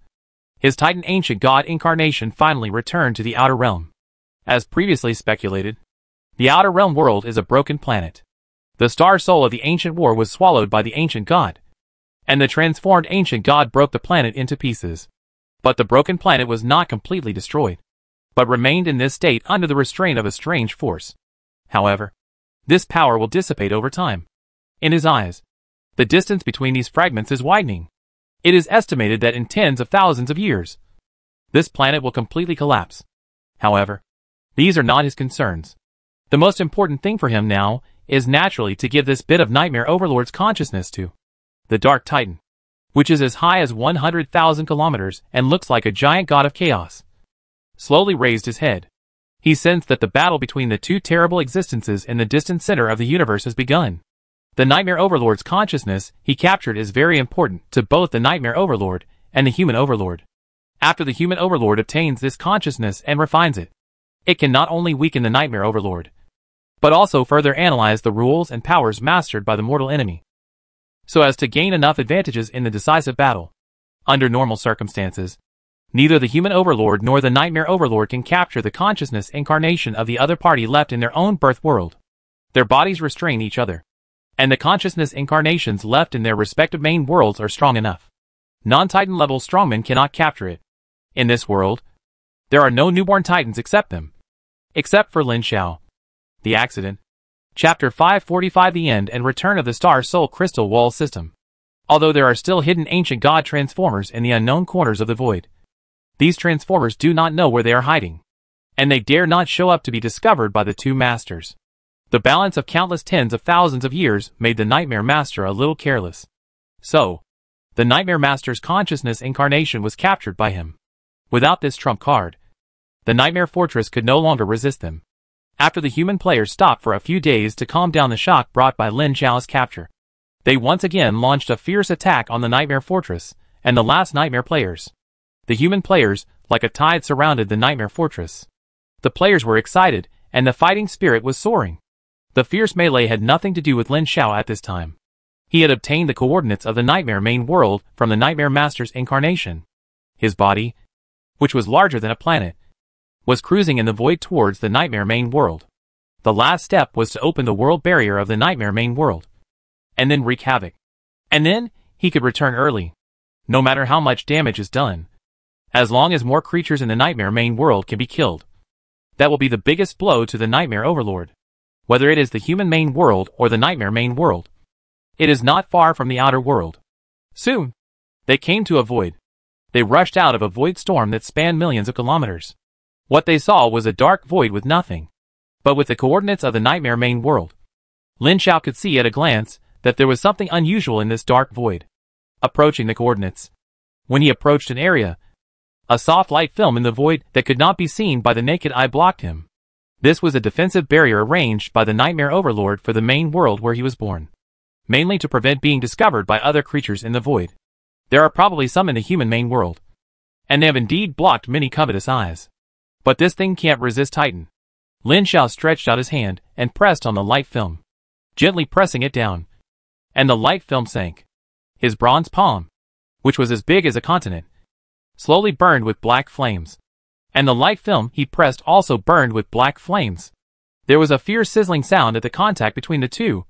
his Titan ancient god incarnation finally returned to the Outer Realm. As previously speculated, the Outer Realm world is a broken planet. The star soul of the ancient war was swallowed by the ancient god, and the transformed ancient god broke the planet into pieces. But the broken planet was not completely destroyed, but remained in this state under the restraint of a strange force. However, this power will dissipate over time. In his eyes, the distance between these fragments is widening. It is estimated that in tens of thousands of years, this planet will completely collapse. However, these are not his concerns. The most important thing for him now is naturally to give this bit of Nightmare Overlord's consciousness to the Dark Titan, which is as high as 100,000 kilometers and looks like a giant god of chaos. Slowly raised his head. He sensed that the battle between the two terrible existences in the distant center of the universe has begun. The Nightmare Overlord's consciousness he captured is very important to both the Nightmare Overlord and the Human Overlord. After the Human Overlord obtains this consciousness and refines it, it can not only weaken the Nightmare Overlord, but also further analyze the rules and powers mastered by the mortal enemy, so as to gain enough advantages in the decisive battle. Under normal circumstances, neither the Human Overlord nor the Nightmare Overlord can capture the consciousness incarnation of the other party left in their own birth world. Their bodies restrain each other, and the consciousness incarnations left in their respective main worlds are strong enough. Non-Titan level strongmen cannot capture it. In this world, there are no newborn Titans except them. Except for Lin Xiao. The Accident. Chapter 545 The End and Return of the Star Soul Crystal Wall System. Although there are still hidden ancient god transformers in the unknown corners of the void, these transformers do not know where they are hiding, and they dare not show up to be discovered by the two masters. The balance of countless tens of thousands of years made the Nightmare Master a little careless. So, the Nightmare Master's consciousness incarnation was captured by him. Without this trump card, the Nightmare Fortress could no longer resist them. After the human players stopped for a few days to calm down the shock brought by Lin Xiao's capture, they once again launched a fierce attack on the Nightmare Fortress and the last Nightmare players. The human players, like a tide, surrounded the Nightmare Fortress. The players were excited, and the fighting spirit was soaring. The fierce melee had nothing to do with Lin Xiao at this time. He had obtained the coordinates of the Nightmare main world from the Nightmare Master's incarnation. His body, which was larger than a planet, was cruising in the void towards the Nightmare main world. The last step was to open the world barrier of the Nightmare main world, and then wreak havoc. And then, he could return early. No matter how much damage is done, as long as more creatures in the Nightmare main world can be killed, that will be the biggest blow to the Nightmare Overlord. Whether it is the human main world or the Nightmare main world, it is not far from the outer world. Soon, they came to a void. They rushed out of a void storm that spanned millions of kilometers. What they saw was a dark void with nothing, but with the coordinates of the Nightmare main world. Lin Xiao could see at a glance that there was something unusual in this dark void. Approaching the coordinates, when he approached an area, a soft light film in the void that could not be seen by the naked eye blocked him. This was a defensive barrier arranged by the Nightmare Overlord for the main world where he was born, mainly to prevent being discovered by other creatures in the void. There are probably some in the human main world, and they have indeed blocked many covetous eyes. But this thing can't resist Titan. Lin Xiao stretched out his hand and pressed on the light film, gently pressing it down, and the light film sank. His bronze palm, which was as big as a continent, slowly burned with black flames, and the light film he pressed also burned with black flames. There was a fierce sizzling sound at the contact between the two,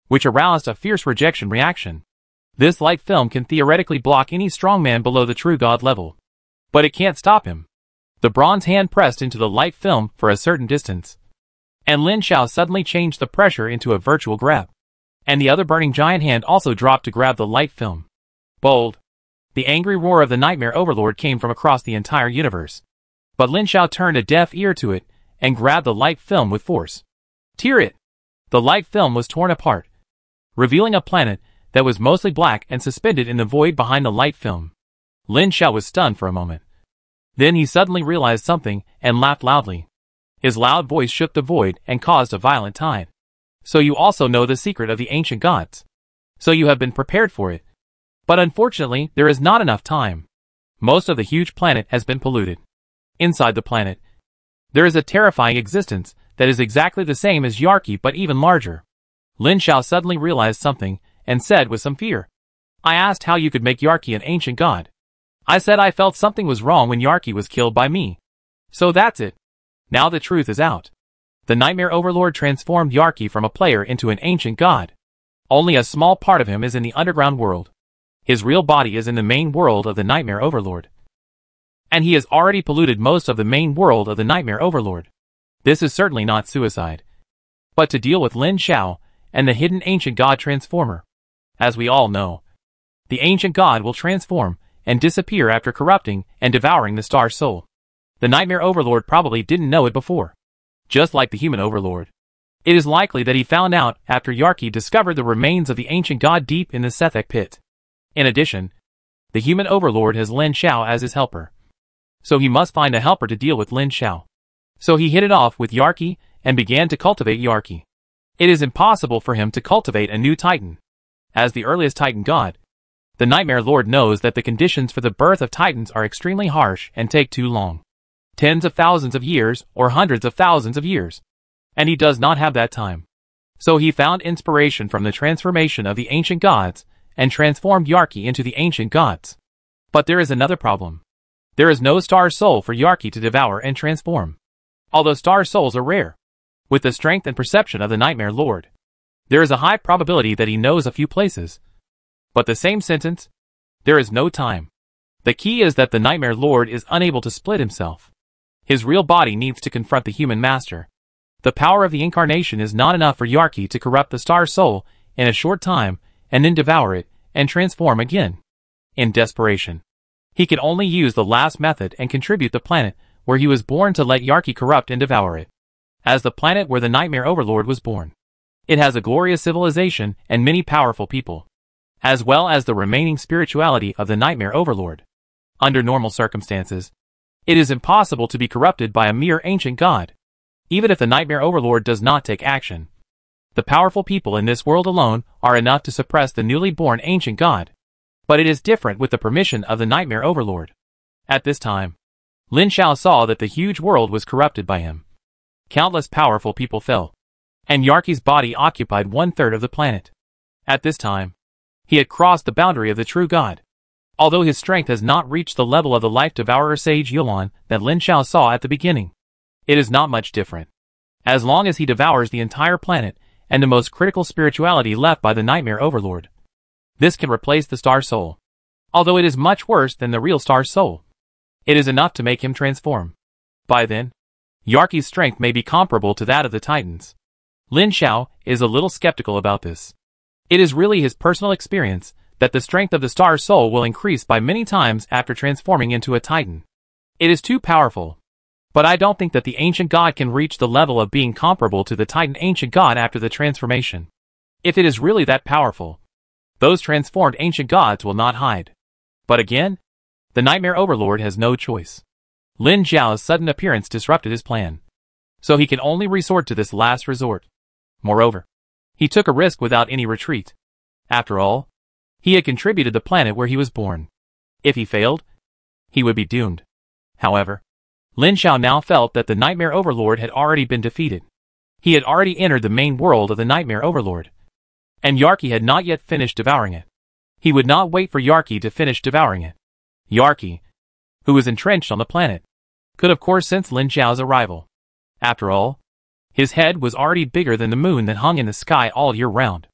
which aroused a fierce rejection reaction. This light film can theoretically block any strongman below the true god level, but it can't stop him. The bronze hand pressed into the light film for a certain distance, and Lin Xiao suddenly changed the pressure into a virtual grab. and the other burning giant hand also dropped to grab the light film. Bold. The angry roar of the Nightmare Overlord came from across the entire universe. But Lin Xiao turned a deaf ear to it and grabbed the light film with force. Tear it! The light film was torn apart, revealing a planet that was mostly black and suspended in the void behind the light film. Lin Xiao was stunned for a moment. Then he suddenly realized something and laughed loudly. His loud voice shook the void and caused a violent tide. So you also know the secret of the ancient gods. So you have been prepared for it. But unfortunately, there is not enough time. Most of the huge planet has been polluted. Inside the planet, there is a terrifying existence that is exactly the same as Yarki but even larger. Lin Xiao suddenly realized something and said with some fear, I asked how you could make Yarki an ancient god. I said I felt something was wrong when Yarki was killed by me. So that's it. Now the truth is out. The Nightmare Overlord transformed Yarki from a player into an ancient god. Only a small part of him is in the underground world. His real body is in the main world of the Nightmare Overlord. And he has already polluted most of the main world of the Nightmare Overlord. This is certainly not suicide. But to deal with Lin Xiao and the hidden ancient god transformer. As we all know, the ancient god will transform and disappear after corrupting and devouring the star soul. The Nightmare Overlord probably didn't know it before. Just like the human Overlord. It is likely that he found out after Yarki discovered the remains of the ancient god deep in the Sethek pit. In addition, the human Overlord has Lin Xiao as his helper. So he must find a helper to deal with Lin Xiao. So he hit it off with Yarki and began to cultivate Yarki. It is impossible for him to cultivate a new Titan. As the earliest Titan god, the Nightmare Lord knows that the conditions for the birth of Titans are extremely harsh and take too long. Tens of thousands of years or hundreds of thousands of years. And he does not have that time. So he found inspiration from the transformation of the ancient gods and transformed Yarki into the ancient gods. But there is another problem. There is no star soul for Yarki to devour and transform. Although star souls are rare. With the strength and perception of the Nightmare Lord, there is a high probability that he knows a few places. But the same sentence, there is no time. The key is that the Nightmare Lord is unable to split himself. His real body needs to confront the human master. The power of the incarnation is not enough for Yarki to corrupt the star soul in a short time and then devour it and transform again. In desperation, he can only use the last method and contribute the planet where he was born to let Yarki corrupt and devour it. As the planet where the Nightmare Overlord was born. It has a glorious civilization and many powerful people, as well as the remaining spirituality of the Nightmare Overlord. Under normal circumstances, it is impossible to be corrupted by a mere ancient god. Even if the Nightmare Overlord does not take action, the powerful people in this world alone are enough to suppress the newly born ancient god. But it is different with the permission of the Nightmare Overlord. At this time, Lin Xiao saw that the huge world was corrupted by him. Countless powerful people fell, and Yarki's body occupied 1/3 of the planet. At this time, he had crossed the boundary of the true god. Although his strength has not reached the level of the life-devourer sage Yulan that Lin Xiao saw at the beginning, it is not much different. As long as he devours the entire planet and the most critical spirituality left by the Nightmare Overlord, this can replace the Star Soul. Although it is much worse than the real Star Soul, it is enough to make him transform. By then, Yarki's strength may be comparable to that of the Titans. Lin Xiao is a little skeptical about this. It is really his personal experience that the strength of the Star Soul will increase by many times after transforming into a Titan. It is too powerful. But I don't think that the ancient god can reach the level of being comparable to the Titan ancient god after the transformation. If it is really that powerful, those transformed ancient gods will not hide. But again, the Nightmare Overlord has no choice. Lin Xiao's sudden appearance disrupted his plan. So he can only resort to this last resort. Moreover, he took a risk without any retreat. After all, he had contributed the planet where he was born. If he failed, he would be doomed. However, Lin Xiao now felt that the Nightmare Overlord had already been defeated. He had already entered the main world of the Nightmare Overlord. And Yarki had not yet finished devouring it. He would not wait for Yarki to finish devouring it. Yarki, who was entrenched on the planet, could of course sense Lin Xiao's arrival. After all, his head was already bigger than the moon that hung in the sky all year round.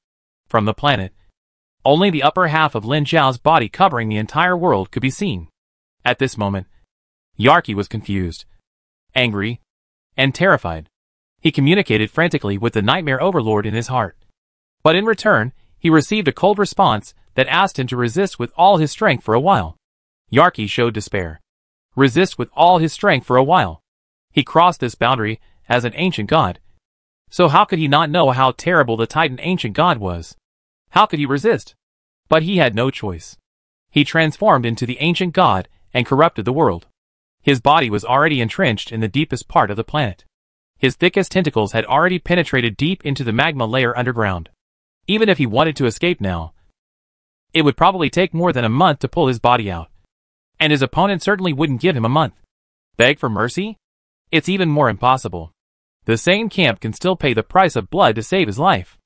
From the planet, only the upper half of Lin Xiao's body covering the entire world could be seen. At this moment, Yarki was confused, angry, and terrified. He communicated frantically with the Nightmare Overlord in his heart. But in return, he received a cold response that asked him to resist with all his strength for a while. Yarki showed despair. Resist with all his strength for a while. He crossed this boundary as an ancient god. So how could he not know how terrible the Titan ancient god was? How could he resist? But he had no choice. He transformed into the ancient god and corrupted the world. His body was already entrenched in the deepest part of the planet. His thickest tentacles had already penetrated deep into the magma layer underground. Even if he wanted to escape now, it would probably take more than a month to pull his body out. And his opponent certainly wouldn't give him a month. Beg for mercy? It's even more impossible. The sane camp can still pay the price of blood to save his life.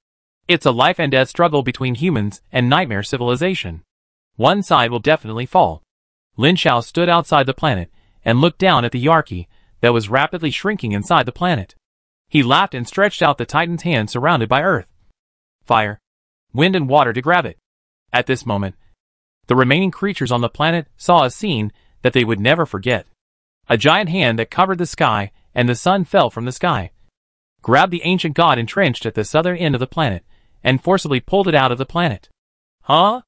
It's a life and death struggle between humans and nightmare civilization. One side will definitely fall. Lin Shao stood outside the planet and looked down at the Yarki that was rapidly shrinking inside the planet. He laughed and stretched out the Titan's hand surrounded by earth, fire, wind and water to grab it. At this moment, the remaining creatures on the planet saw a scene that they would never forget. A giant hand that covered the sky and the sun fell from the sky, grabbed the ancient god entrenched at the southern end of the planet, and forcibly pulled it out of the planet. Huh?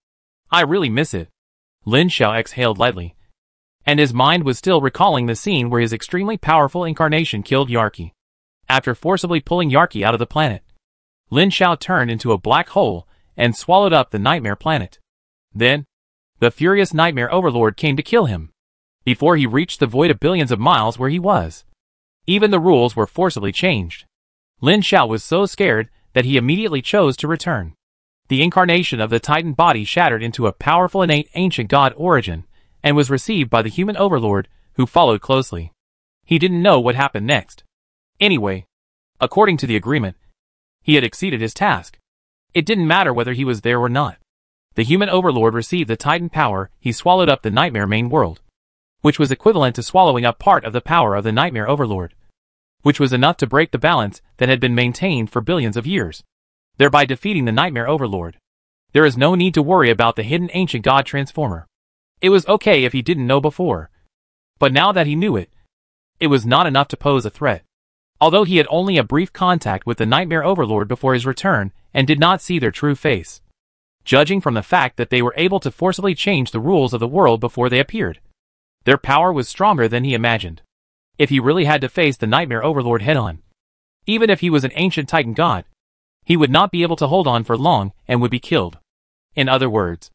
I really miss it. Lin Shao exhaled lightly, and his mind was still recalling the scene where his extremely powerful incarnation killed Yarki. After forcibly pulling Yarki out of the planet, Lin Shao turned into a black hole and swallowed up the nightmare planet. Then, the furious nightmare overlord came to kill him. Before he reached the void of billions of miles where he was, even the rules were forcibly changed. Lin Shao was so scared that he immediately chose to return. The incarnation of the Titan body shattered into a powerful innate ancient god origin, and was received by the human overlord, who followed closely. He didn't know what happened next. Anyway, according to the agreement, he had exceeded his task. It didn't matter whether he was there or not. The human overlord received the Titan power. He swallowed up the nightmare main world, which was equivalent to swallowing up part of the power of the nightmare overlord, which was enough to break the balance that had been maintained for billions of years, thereby defeating the nightmare overlord. There is no need to worry about the hidden ancient god transformer. It was okay if he didn't know before, but now that he knew it, it was not enough to pose a threat. Although he had only a brief contact with the nightmare overlord before his return and did not see their true face, judging from the fact that they were able to forcibly change the rules of the world before they appeared, their power was stronger than he imagined. If he really had to face the nightmare overlord head-on, even if he was an ancient Titan god, he would not be able to hold on for long and would be killed. In other words,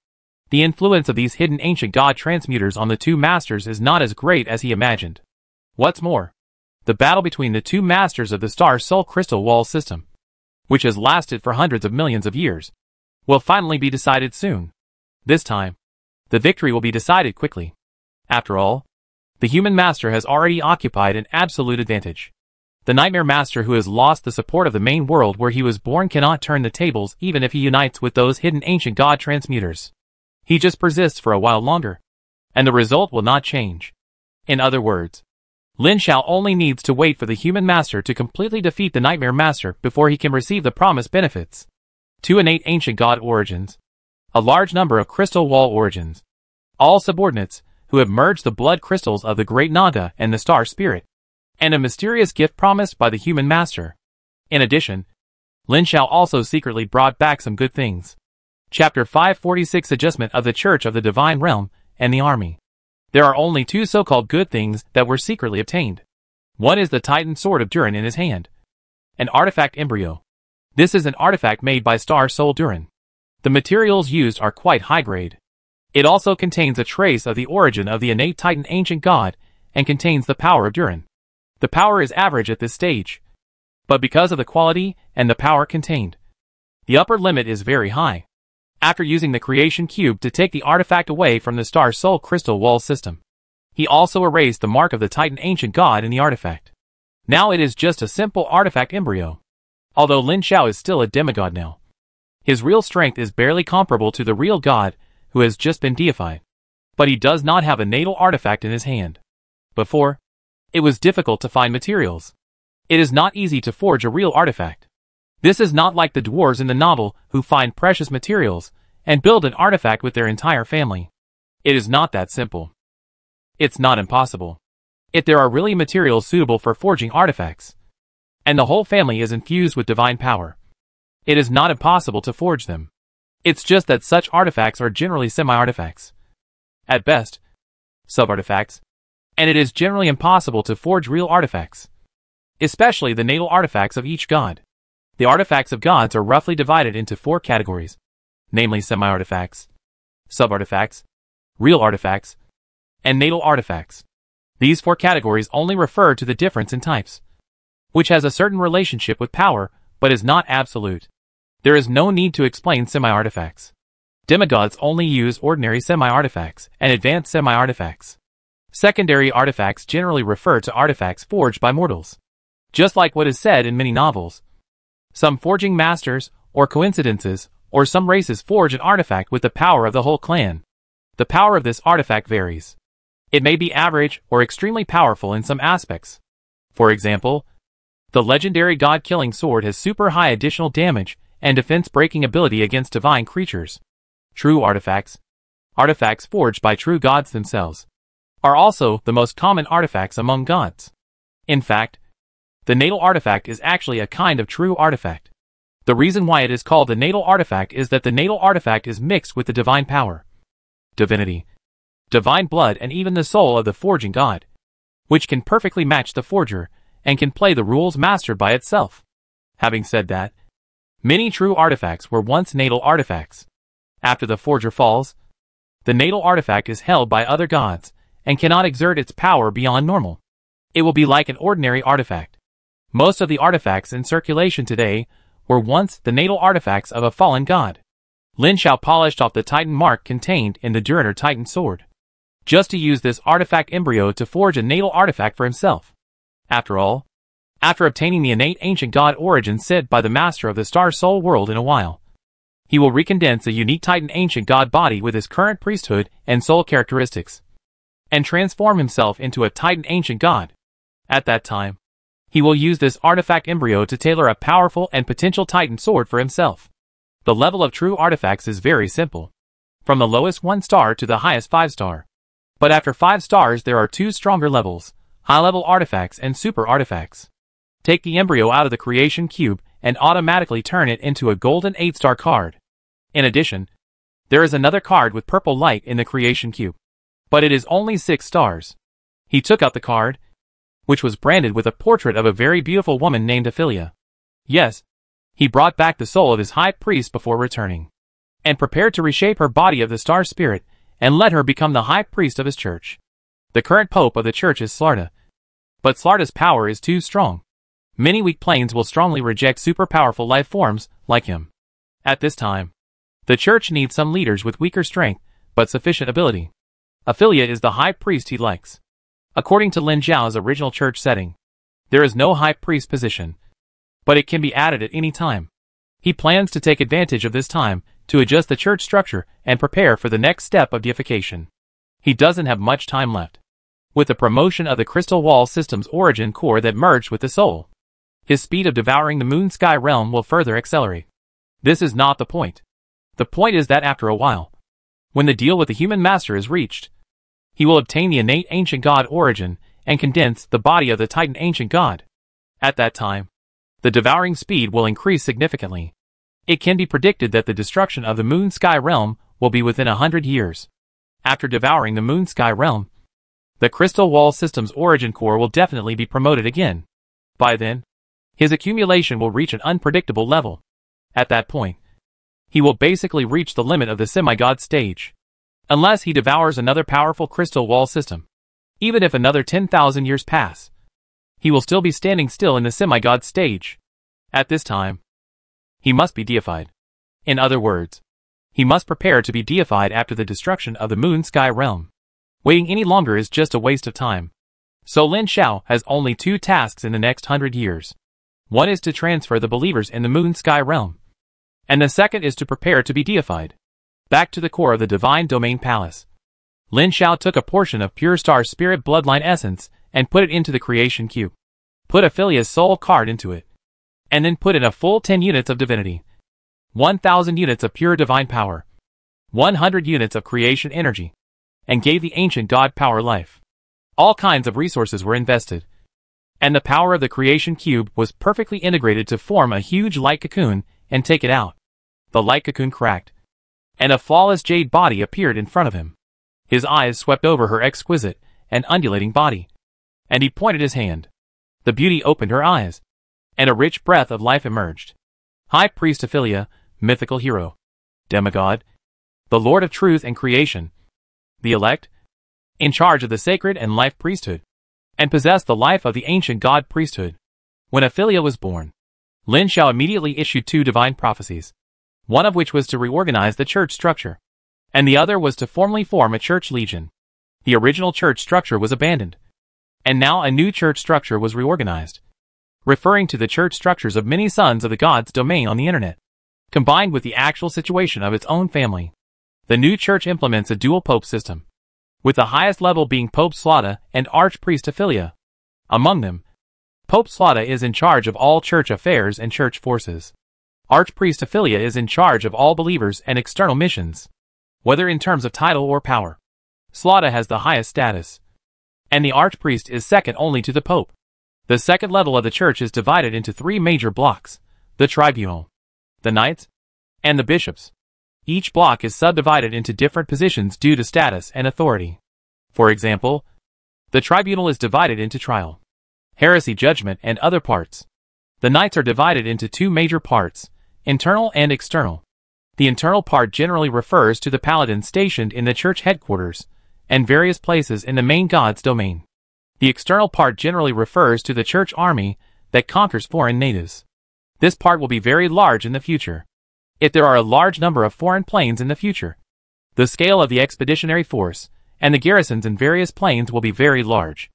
the influence of these hidden ancient god transmuters on the two masters is not as great as he imagined. What's more, the battle between the two masters of the Star Soul Crystal Wall system, which has lasted for hundreds of millions of years, will finally be decided soon. This time, the victory will be decided quickly. After all, the human master has already occupied an absolute advantage. The nightmare master who has lost the support of the main world where he was born cannot turn the tables even if he unites with those hidden ancient god transmuters. He just persists for a while longer, and the result will not change. In other words, Lin Shao only needs to wait for the human master to completely defeat the nightmare master before he can receive the promised benefits. 2 innate ancient god origins, a large number of crystal wall origins, all subordinates who have merged the blood crystals of the great Naga and the star spirit, and a mysterious gift promised by the human master. In addition, Lin Shao also secretly brought back some good things. Chapter 546 Adjustment of the Church of the Divine Realm and the Army. There are only 2 so-called good things that were secretly obtained. One is the Titan Sword of Durin in his hand, an artifact embryo. This is an artifact made by Star Soul Durin. The materials used are quite high grade. It also contains a trace of the origin of the innate Titan ancient god and contains the power of Durin. The power is average at this stage, but because of the quality and the power contained, the upper limit is very high. After using the creation cube to take the artifact away from the Star Soul Crystal Wall system, he also erased the mark of the Titan ancient god in the artifact. Now it is just a simple artifact embryo. Although Lin Shao is still a demigod now, his real strength is barely comparable to the real god who has just been deified. But he does not have a natal artifact in his hand. Before, it was difficult to find materials. It is not easy to forge a real artifact. This is not like the dwarves in the novel who find precious materials and build an artifact with their entire family. It is not that simple. It's not impossible. If there are really materials suitable for forging artifacts, and the whole family is infused with divine power, It is not impossible to forge them. It's just that such artifacts are generally semi-artifacts. At best, sub-artifacts. And it is generally impossible to forge real artifacts. Especially the natal artifacts of each god. The artifacts of gods are roughly divided into 4 categories, namely semi-artifacts, sub-artifacts, real artifacts, and natal artifacts. These 4 categories only refer to the difference in types, which has a certain relationship with power, but is not absolute. There is no need to explain semi-artifacts. Demigods only use ordinary semi-artifacts and advanced semi-artifacts. Secondary artifacts generally refer to artifacts forged by mortals. Just like what is said in many novels. Some forging masters, or coincidences, or some races forge an artifact with the power of the whole clan. The power of this artifact varies. It may be average or extremely powerful in some aspects. For example, the legendary god-killing sword has super high additional damage and defense-breaking ability against divine creatures. True artifacts, artifacts forged by true gods themselves, are also the most common artifacts among gods. In fact, the natal artifact is actually a kind of true artifact. The reason why it is called the natal artifact is that the natal artifact is mixed with the divine power, divinity, divine blood, and even the soul of the forging god, which can perfectly match the forger and can play the rules mastered by itself. Having said that, many true artifacts were once natal artifacts. After the forger falls, the natal artifact is held by other gods and cannot exert its power beyond normal. It will be like an ordinary artifact. Most of the artifacts in circulation today were once the natal artifacts of a fallen god. Lin Xiao polished off the Titan mark contained in the Duriner Titan sword, just to use this artifact embryo to forge a natal artifact for himself. After all, after obtaining the innate ancient god origin said by the master of the Star Soul world in a while, he will recondense a unique Titan ancient god body with his current priesthood and soul characteristics, and transform himself into a Titan ancient god. At that time, he will use this artifact embryo to tailor a powerful and potential Titan sword for himself. The level of true artifacts is very simple, from the lowest 1 star to the highest 5 star. But after 5 stars there are 2 stronger levels, high-level artifacts and super artifacts. Take the embryo out of the creation cube and automatically turn it into a golden 8-star card. In addition, there is another card with purple light in the creation cube, but it is only 6 stars. He took out the card, which was branded with a portrait of a very beautiful woman named Ophelia. Yes, he brought back the soul of his high priest before returning, and prepared to reshape her body of the star spirit and let her become the high priest of his church. The current pope of the church is Slarta, but Slarta's power is too strong. Many weak planes will strongly reject super powerful life forms like him. At this time, the church needs some leaders with weaker strength but sufficient ability. Ophelia is the high priest he likes. According to Lin Zhao's original church setting, there is no high priest position, but it can be added at any time. He plans to take advantage of this time to adjust the church structure and prepare for the next step of deification. He doesn't have much time left. With the promotion of the crystal wall system's origin core that merged with the soul, his speed of devouring the moon sky realm will further accelerate. This is not the point. The point is that after a while, when the deal with the human master is reached, he will obtain the innate ancient god origin and condense the body of the Titan ancient god. At that time, the devouring speed will increase significantly. It can be predicted that the destruction of the moon sky realm will be within 100 years. After devouring the moon sky realm, the crystal wall system's origin core will definitely be promoted again. By then, his accumulation will reach an unpredictable level. At that point, he will basically reach the limit of the semi-god stage. Unless he devours another powerful crystal wall system. Even if another 10,000 years pass, he will still be standing still in the semi-god stage. At this time, he must be deified. In other words, he must prepare to be deified after the destruction of the moon sky realm. Waiting any longer is just a waste of time. So Lin Xiao has only 2 tasks in the next 100 years. One is to transfer the believers in the moon sky realm, and the second is to prepare to be deified. Back to the core of the Divine Domain Palace. Lin Xiao took a portion of pure star spirit bloodline essence and put it into the creation cube. Put Ophelia's soul card into it, and then put in a full 10 units of divinity, 1,000 units of pure divine power, 100 units of creation energy, and gave the ancient god power life. All kinds of resources were invested, and the power of the creation cube was perfectly integrated to form a huge light cocoon and take it out. The light cocoon cracked, and a flawless jade body appeared in front of him. His eyes swept over her exquisite and undulating body, and he pointed his hand. The beauty opened her eyes, and a rich breath of life emerged. High Priest Ophelia, mythical hero, demigod, the Lord of truth and creation, the elect, in charge of the sacred and life priesthood, and possessed the life of the ancient god priesthood. When Ophelia was born, Lin Xiao immediately issued 2 divine prophecies, one of which was to reorganize the church structure, and the other was to formally form a church legion. The original church structure was abandoned, and now a new church structure was reorganized, referring to the church structures of many sons of the gods domain on the internet, combined with the actual situation of its own family. The new church implements a dual pope system, with the highest level being Pope Slaughter and Archpriest Ophelia. Among them, Pope Slaughter is in charge of all church affairs and church forces. Archpriest Ophelia is in charge of all believers and external missions, whether in terms of title or power. Slaughter has the highest status, and the Archpriest is second only to the Pope. The second level of the church is divided into 3 major blocks: the tribunal, the knights, and the bishops. Each block is subdivided into different positions due to status and authority. For example, the tribunal is divided into trial, heresy judgment, and other parts. The knights are divided into 2 major parts, internal and external. The internal part generally refers to the paladins stationed in the church headquarters and various places in the main god's domain. The external part generally refers to the church army that conquers foreign natives. This part will be very large in the future, if there are a large number of foreign planes in the future. The scale of the expeditionary force and the garrisons in various planes will be very large.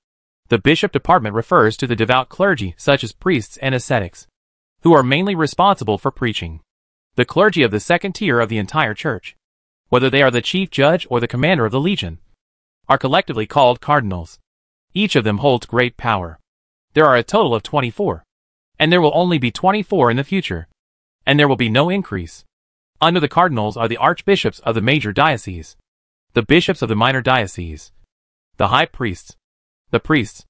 The bishop department refers to the devout clergy such as priests and ascetics, who are mainly responsible for preaching. The clergy of the second tier of the entire church, whether they are the chief judge or the commander of the legion, are collectively called cardinals. Each of them holds great power. There are a total of 24, and there will only be 24 in the future, and there will be no increase. Under the cardinals are the archbishops of the major dioceses, the bishops of the minor dioceses, the high priests, the priests,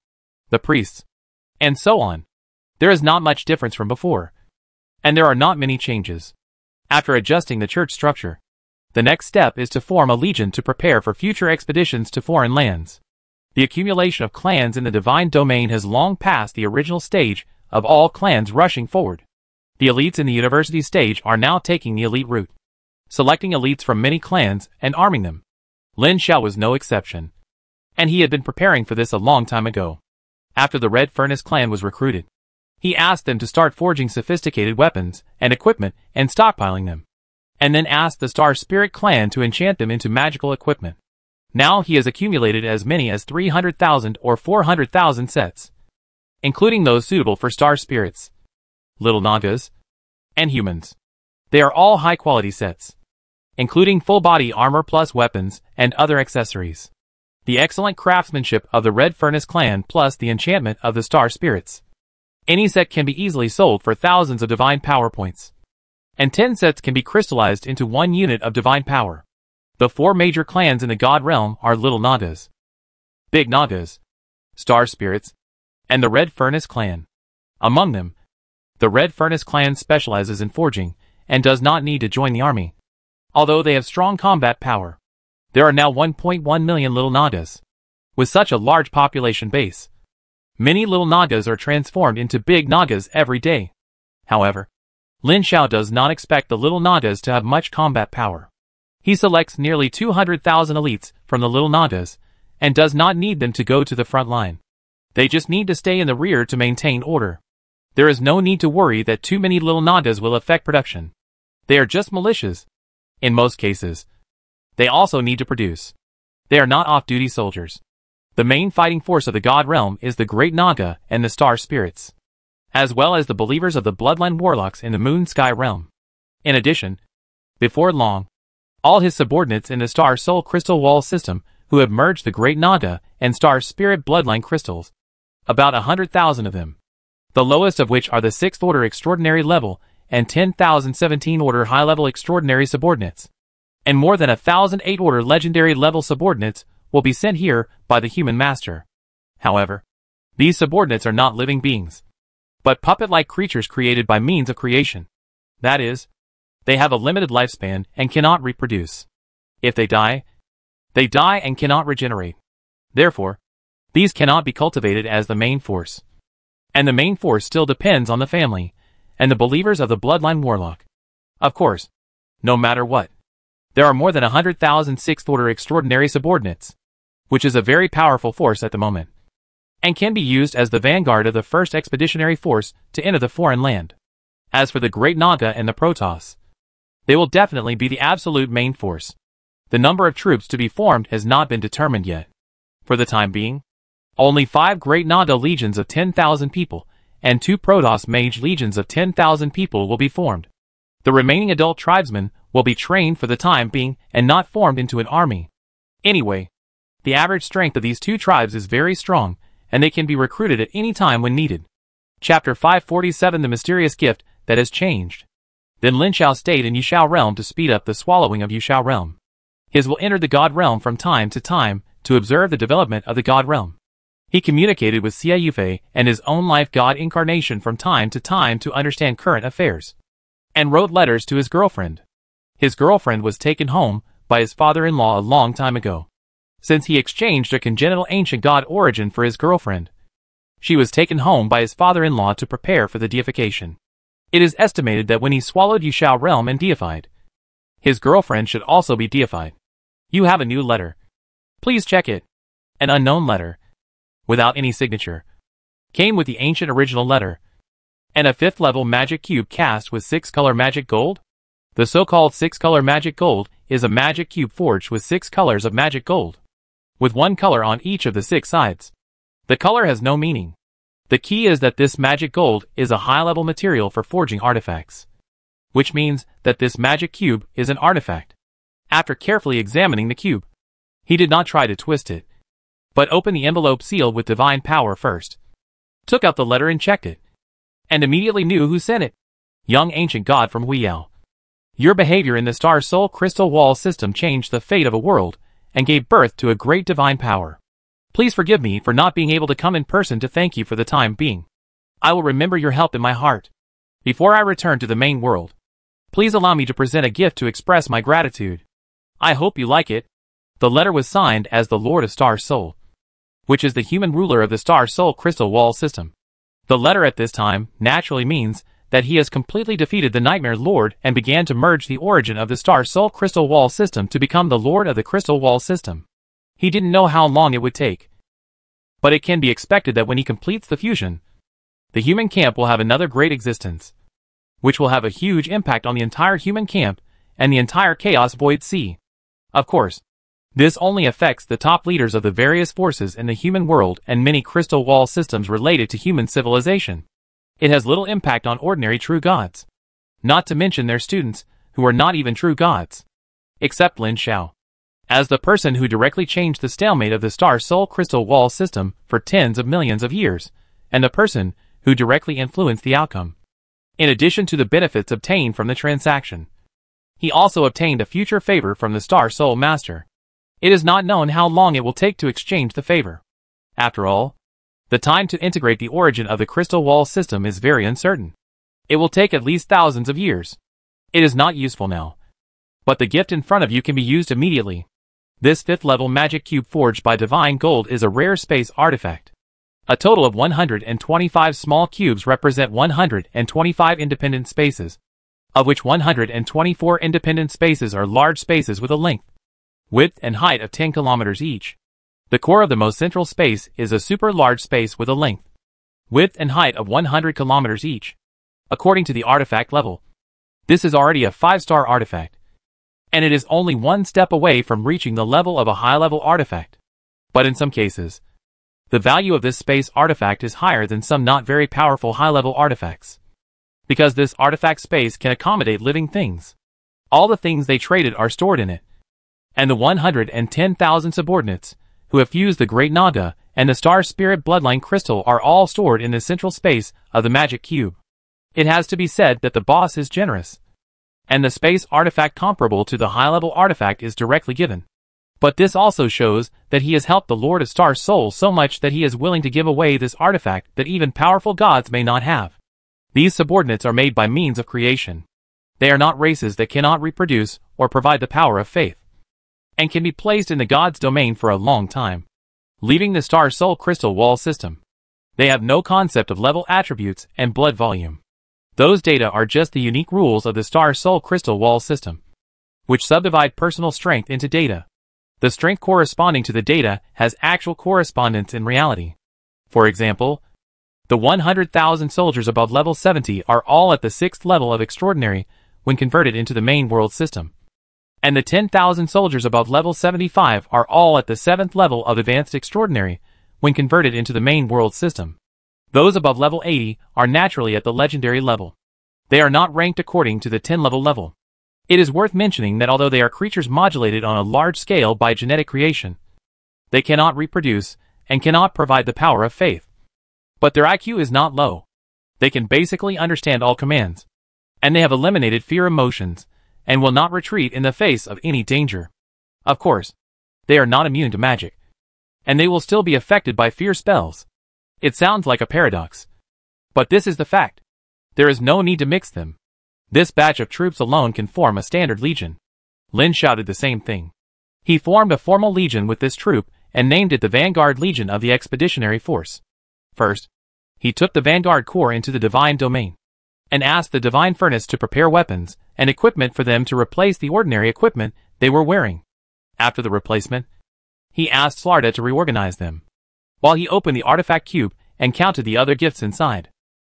and so on. There is not much difference from before, and there are not many changes. After adjusting the church structure, the next step is to form a legion to prepare for future expeditions to foreign lands. The accumulation of clans in the divine domain has long passed the original stage of all clans rushing forward. The elites in the university stage are now taking the elite route, selecting elites from many clans and arming them. Lin Xiao was no exception, and he had been preparing for this a long time ago. After the Red Furnace clan was recruited, he asked them to start forging sophisticated weapons and equipment and stockpiling them, and then asked the Star Spirit clan to enchant them into magical equipment. Now he has accumulated as many as 300,000 or 400,000 sets, including those suitable for Star Spirits, Little Nagas, and humans. They are all high-quality sets, including full-body armor plus weapons and other accessories. The excellent craftsmanship of the Red Furnace clan plus the enchantment of the Star Spirits. Any set can be easily sold for thousands of divine power points, and 10 sets can be crystallized into 1 unit of divine power. The 4 major clans in the God realm are Little Nagas, Big Nagas, Star Spirits, and the Red Furnace clan. Among them, the Red Furnace clan specializes in forging and does not need to join the army, although they have strong combat power. There are now 1.1 million Little Nagas. With such a large population base, many Little Nagas are transformed into Big Nagas every day. However, Lin Xiao does not expect the Little Nagas to have much combat power. He selects nearly 200,000 elites from the Little Nagas and does not need them to go to the front line. They just need to stay in the rear to maintain order. There is no need to worry that too many Little Nagas will affect production. They are just militias. In most cases, they also need to produce. They are not off-duty soldiers. The main fighting force of the God realm is the Great Naga and the Star Spirits, as well as the believers of the Bloodline Warlocks in the Moon Sky realm. In addition, before long, all his subordinates in the Star Soul Crystal Wall system who have merged the Great Naga and Star Spirit Bloodline Crystals, about 100,000 of them, the lowest of which are the 6th Order Extraordinary level and 10,017 Order High-level Extraordinary subordinates, and more than 1,000 8th Order Legendary level subordinates will be sent here by the Human Master. However, these subordinates are not living beings, but puppet-like creatures created by means of creation. That is, they have a limited lifespan and cannot reproduce. If they die and cannot regenerate. Therefore, these cannot be cultivated as the main force. And the main force still depends on the family and the believers of the bloodline warlock. Of course, no matter what, there are more than 100,000 sixth-order extraordinary subordinates, which is a very powerful force at the moment, and can be used as the vanguard of the first expeditionary force to enter the foreign land. As for the Great Naga and the Protoss, they will definitely be the absolute main force. The number of troops to be formed has not been determined yet. For the time being, only 5 Great Naga legions of 10,000 people and 2 Protoss mage legions of 10,000 people will be formed. The remaining adult tribesmen will be trained for the time being and not formed into an army. Anyway, the average strength of these 2 tribes is very strong, and they can be recruited at any time when needed. Chapter 547 The Mysterious Gift That Has Changed. Then Lin Shao stayed in Yishao Realm to speed up the swallowing of Yishao Realm. His will entered the God Realm from time to time to observe the development of the God Realm. He communicated with Xia Yufei and his own life God incarnation from time to understand current affairs, and wrote letters to his girlfriend. His girlfriend was taken home by his father-in-law a long time ago. Since he exchanged a congenital ancient god origin for his girlfriend, she was taken home by his father-in-law to prepare for the deification. It is estimated that when he swallowed Yishao Realm and deified, his girlfriend should also be deified. You have a new letter. Please check it. An unknown letter, without any signature, came with the ancient original letter, and a 5th level magic cube cast with 6-color magic gold. The so-called 6-color magic gold is a magic cube forged with 6 colors of magic gold, with 1 color on each of the 6 sides. The color has no meaning. The key is that this magic gold is a high-level material for forging artifacts, which means that this magic cube is an artifact. After carefully examining the cube, he did not try to twist it, but opened the envelope sealed with divine power first, took out the letter and checked it, and immediately knew who sent it. Young ancient god from Huiyao. Your behavior in the Star Soul Crystal Wall system changed the fate of a world and gave birth to a great divine power. Please forgive me for not being able to come in person to thank you for the time being. I will remember your help in my heart. Before I return to the main world, please allow me to present a gift to express my gratitude. I hope you like it. The letter was signed as the Lord of Star Soul, which is the human ruler of the Star Soul Crystal Wall system. The letter at this time naturally means that he has completely defeated the Nightmare Lord and began to merge the origin of the Star Soul Crystal Wall system to become the Lord of the Crystal Wall system. He didn't know how long it would take, but it can be expected that when he completes the fusion, the human camp will have another great existence, which will have a huge impact on the entire human camp and the entire Chaos Void Sea. Of course, this only affects the top leaders of the various forces in the human world and many crystal wall systems related to human civilization. It has little impact on ordinary true gods, not to mention their students, who are not even true gods, except Lin Shao, as the person who directly changed the stalemate of the Star Soul Crystal Wall system for tens of millions of years, and the person who directly influenced the outcome. In addition to the benefits obtained from the transaction, he also obtained a future favor from the Star Soul Master. It is not known how long it will take to exchange the favor. After all, the time to integrate the origin of the Crystal Wall system is very uncertain. It will take at least thousands of years. It is not useful now, but the gift in front of you can be used immediately. This 5th level magic cube forged by divine gold is a rare space artifact. A total of 125 small cubes represent 125 independent spaces, of which 124 independent spaces are large spaces with a length, width and height of 10 kilometers each. The core of the most central space is a super large space with a length, width and height of 100 kilometers each. According to the artifact level, this is already a 5-star artifact, and it is only one step away from reaching the level of a high-level artifact. But in some cases, the value of this space artifact is higher than some not very powerful high-level artifacts, because this artifact space can accommodate living things. All the things they traded are stored in it, and the 110,000 subordinates who have fused the Great Naga and the Star Spirit Bloodline Crystal are all stored in the central space of the Magic Cube. It has to be said that the boss is generous, and the space artifact comparable to the high-level artifact is directly given. But this also shows that he has helped the Lord of Star Soul so much that he is willing to give away this artifact that even powerful gods may not have. These subordinates are made by means of creation. They are not races that cannot reproduce or provide the power of faith, and can be placed in the God's domain for a long time. Leaving the star soul crystal wall system, they have no concept of level attributes and blood volume. Those data are just the unique rules of the star soul crystal wall system, which subdivide personal strength into data. The strength corresponding to the data has actual correspondence in reality. For example, the 100,000 soldiers above level 70 are all at the 6th level of extraordinary when converted into the main world system, and the 10,000 soldiers above level 75 are all at the 7th level of advanced extraordinary when converted into the main world system. Those above level 80 are naturally at the legendary level. They are not ranked according to the 10-level level. It is worth mentioning that although they are creatures modulated on a large scale by genetic creation, they cannot reproduce and cannot provide the power of faith. But their IQ is not low. They can basically understand all commands, and they have eliminated fear emotions and will not retreat in the face of any danger. Of course, they are not immune to magic, and they will still be affected by fear spells. It sounds like a paradox, but this is the fact. There is no need to mix them. This batch of troops alone can form a standard legion. Lin shouted the same thing. He formed a formal legion with this troop and named it the Vanguard Legion of the Expeditionary Force. First, he took the Vanguard Corps into the Divine Domain and asked the Divine Furnace to prepare weapons and equipment for them to replace the ordinary equipment they were wearing. After the replacement, he asked Slarda to reorganize them, while he opened the artifact cube and counted the other gifts inside.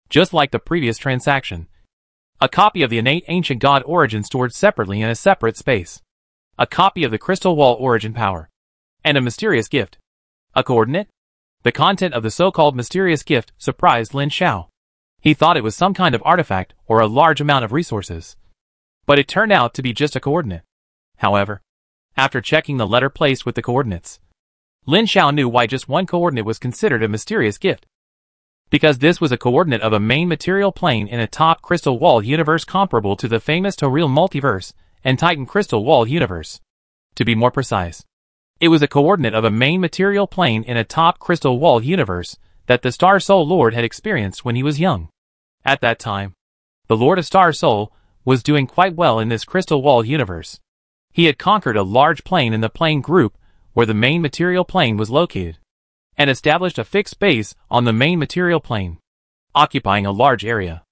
Just like the previous transaction, a copy of the innate ancient god origin stored separately in a separate space, a copy of the crystal wall origin power, and a mysterious gift. A coordinate? The content of the so-called mysterious gift surprised Lin Xiao. He thought it was some kind of artifact or a large amount of resources, but it turned out to be just a coordinate. However, after checking the letter placed with the coordinates, Lin Xiao knew why just one coordinate was considered a mysterious gift. Because this was a coordinate of a main material plane in a top crystal wall universe comparable to the famous Toril multiverse and Titan crystal wall universe. To be more precise, it was a coordinate of a main material plane in a top crystal wall universe that the Star Soul Lord had experienced when he was young. At that time, the Lord of Star Soul was doing quite well in this crystal wall universe. He had conquered a large plane in the plane group where the main material plane was located, and established a fixed base on the main material plane, occupying a large area.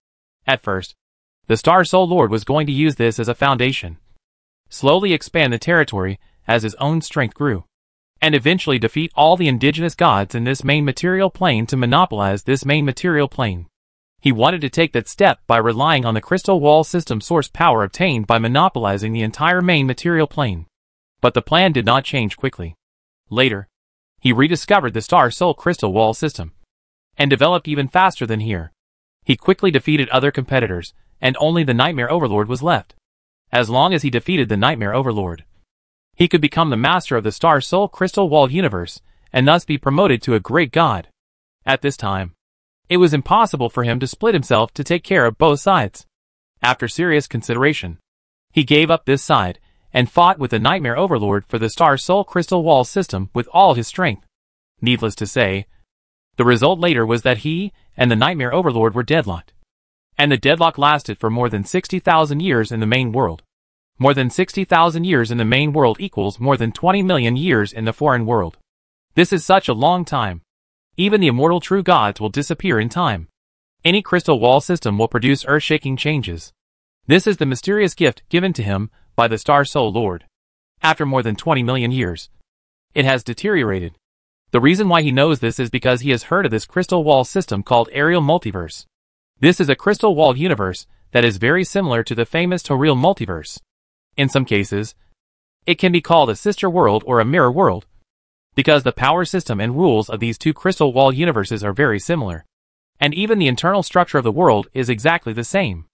At first, the Star Soul Lord was going to use this as a foundation, slowly expand the territory as his own strength grew, and eventually defeat all the indigenous gods in this main material plane to monopolize this main material plane. He wanted to take that step by relying on the crystal wall system source power obtained by monopolizing the entire main material plane. But the plan did not change quickly. Later, he rediscovered the Star Soul crystal wall system, and developed even faster than here. He quickly defeated other competitors, and only the Nightmare Overlord was left. As long as he defeated the Nightmare Overlord, he could become the master of the Star Soul crystal wall universe, and thus be promoted to a great god. At this time, it was impossible for him to split himself to take care of both sides. After serious consideration, he gave up this side, and fought with the Nightmare Overlord for the Star Soul crystal wall system with all his strength. Needless to say, the result later was that he and the Nightmare Overlord were deadlocked. And the deadlock lasted for more than 60,000 years in the main world. More than 60,000 years in the main world equals more than 20 million years in the foreign world. This is such a long time. Even the immortal true gods will disappear in time. Any crystal wall system will produce earth-shaking changes. This is the mysterious gift given to him by the Star Soul Lord. After more than 20 million years, it has deteriorated. The reason why he knows this is because he has heard of this crystal wall system called Aerial Multiverse. This is a crystal wall universe that is very similar to the famous Toril multiverse. In some cases, it can be called a sister world or a mirror world, because the power system and rules of these two crystal wall universes are very similar. And even the internal structure of the world is exactly the same.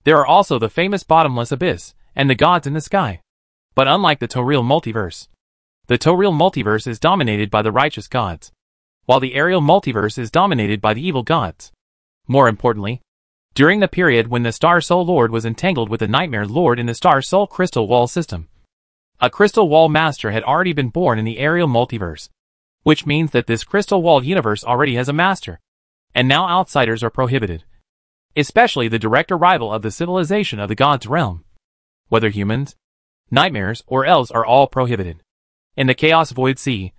There are also the famous bottomless abyss, and the gods in the sky. But unlike the Toril multiverse, the Toril multiverse is dominated by the righteous gods, while the Aerial multiverse is dominated by the evil gods. More importantly, during the period when the Star Soul Lord was entangled with the Nightmare Lord in the Star Soul crystal wall system, a crystal wall master had already been born in the Aerial multiverse, which means that this crystal wall universe already has a master, and now outsiders are prohibited. especially the direct arrival of the civilization of the gods' realm. Whether humans, nightmares, or elves are all prohibited. In the Chaos Void Sea,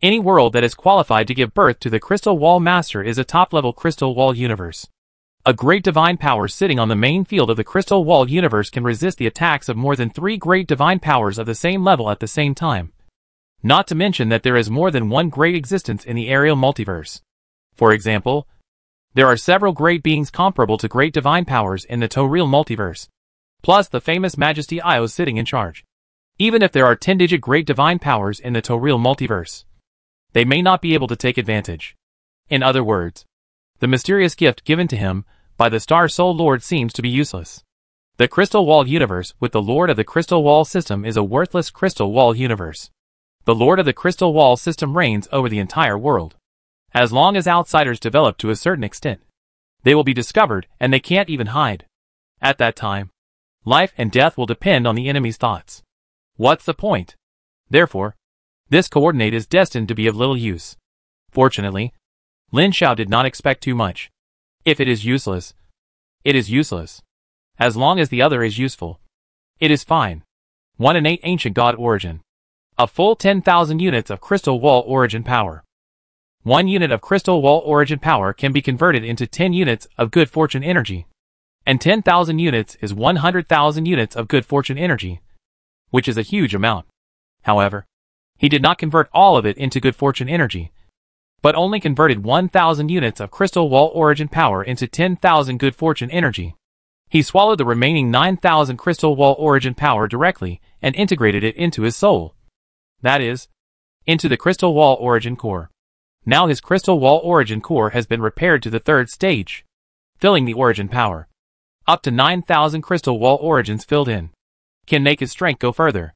any world that is qualified to give birth to the Crystal Wall Master is a top-level Crystal Wall universe. A great divine power sitting on the main field of the Crystal Wall universe can resist the attacks of more than 3 great divine powers of the same level at the same time. Not to mention that there is more than one great existence in the aerial multiverse. For example, there are several great beings comparable to great divine powers in the Torreal multiverse, plus the famous Majesty Io sitting in charge. Even if there are 10-digit great divine powers in the Torreal multiverse, they may not be able to take advantage. In other words, the mysterious gift given to him by the Star Soul Lord seems to be useless. The Crystal Wall universe with the Lord of the Crystal Wall system is a worthless Crystal Wall universe. The Lord of the Crystal Wall system reigns over the entire world. As long as outsiders develop to a certain extent, they will be discovered and they can't even hide. At that time, life and death will depend on the enemy's thoughts. What's the point? Therefore, this coordinate is destined to be of little use. Fortunately, Lin Xiao did not expect too much. If it is useless, it is useless. As long as the other is useful, it is fine. 1 innate ancient god origin. A full 10,000 units of Crystal Wall origin power. 1 unit of Crystal Wall origin power can be converted into 10 units of good fortune energy. And 10,000 units is 100,000 units of good fortune energy, which is a huge amount. However, he did not convert all of it into good fortune energy, but only converted 1,000 units of Crystal Wall origin power into 10,000 good fortune energy. He swallowed the remaining 9,000 Crystal Wall origin power directly and integrated it into his soul. That is, into the Crystal Wall origin core. Now his Crystal Wall origin core has been repaired to the 3rd stage, filling the origin power. Up to 9,000 Crystal Wall origins filled in can make his strength go further.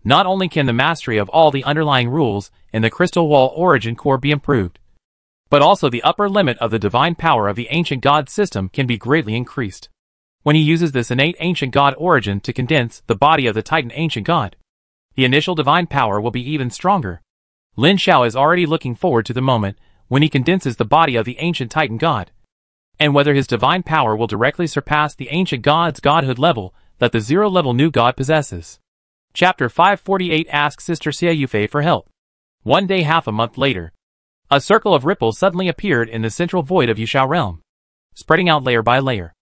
Not only can the mastery of all the underlying rules in the Crystal Wall origin core be improved, but also the upper limit of the divine power of the ancient god system can be greatly increased. When he uses this innate ancient god origin to condense the body of the Titan ancient god, the initial divine power will be even stronger. Lin Xiao is already looking forward to the moment when he condenses the body of the ancient Titan god, and whether his divine power will directly surpass the ancient god's godhood level that the 0-level new god possesses. Chapter 548 asks Sister Xie Yufei for help. One day half a month later, a circle of ripples suddenly appeared in the central void of Yushao realm, spreading out layer by layer,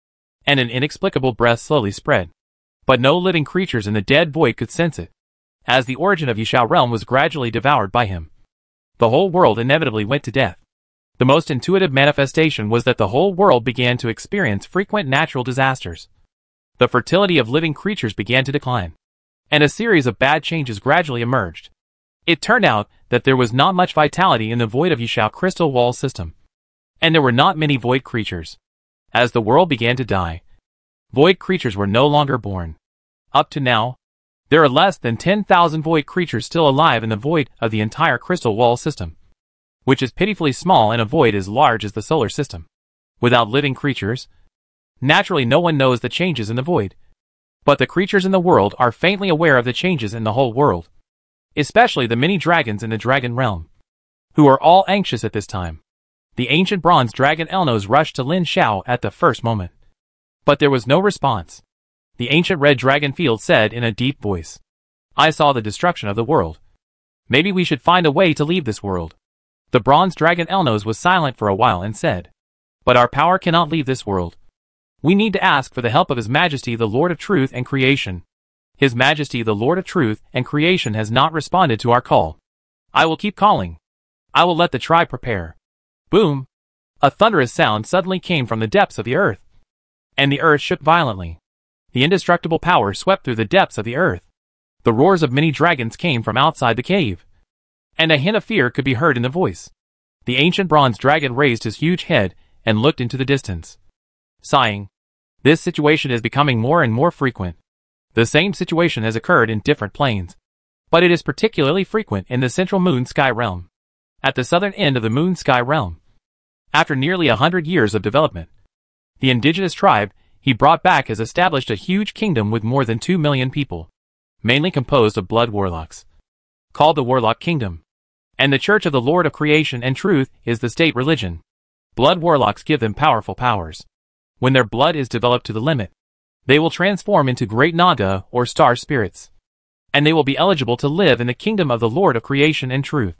and an inexplicable breath slowly spread. But no living creatures in the dead void could sense it, as the origin of Yushao realm was gradually devoured by him. The whole world inevitably went to death. The most intuitive manifestation was that the whole world began to experience frequent natural disasters. The fertility of living creatures began to decline, and a series of bad changes gradually emerged. It turned out that there was not much vitality in the void of Yushao Crystal Wall system, and there were not many void creatures. As the world began to die, void creatures were no longer born. Up to now, there are less than 10,000 void creatures still alive in the void of the entire Crystal Wall system, which is pitifully small in a void as large as the solar system. Without living creatures, naturally no one knows the changes in the void. But the creatures in the world are faintly aware of the changes in the whole world, especially the many dragons in the dragon realm, who are all anxious at this time. The ancient bronze dragon Elnos rushed to Lin Xiao at the first moment, but there was no response. The ancient red dragon field said in a deep voice, "I saw the destruction of the world. Maybe we should find a way to leave this world." The bronze dragon Elnos was silent for a while and said, "But our power cannot leave this world. We need to ask for the help of His Majesty the Lord of Truth and Creation. His Majesty the Lord of Truth and Creation has not responded to our call. I will keep calling. I will let the tribe prepare." Boom! A thunderous sound suddenly came from the depths of the earth, and the earth shook violently. The indestructible power swept through the depths of the earth. The roars of many dragons came from outside the cave, and a hint of fear could be heard in the voice. The ancient bronze dragon raised his huge head and looked into the distance, sighing. This situation is becoming more and more frequent. The same situation has occurred in different planes, but it is particularly frequent in the central moon sky realm, at the southern end of the moon sky realm. After nearly 100 years of development, the indigenous tribe he brought back has established a huge kingdom with more than 2 million people, mainly composed of blood warlocks, called the Warlock Kingdom. And the Church of the Lord of Creation and Truth is the state religion. Blood warlocks give them powerful powers. When their blood is developed to the limit, they will transform into great Naga or star spirits, and they will be eligible to live in the kingdom of the Lord of creation and truth.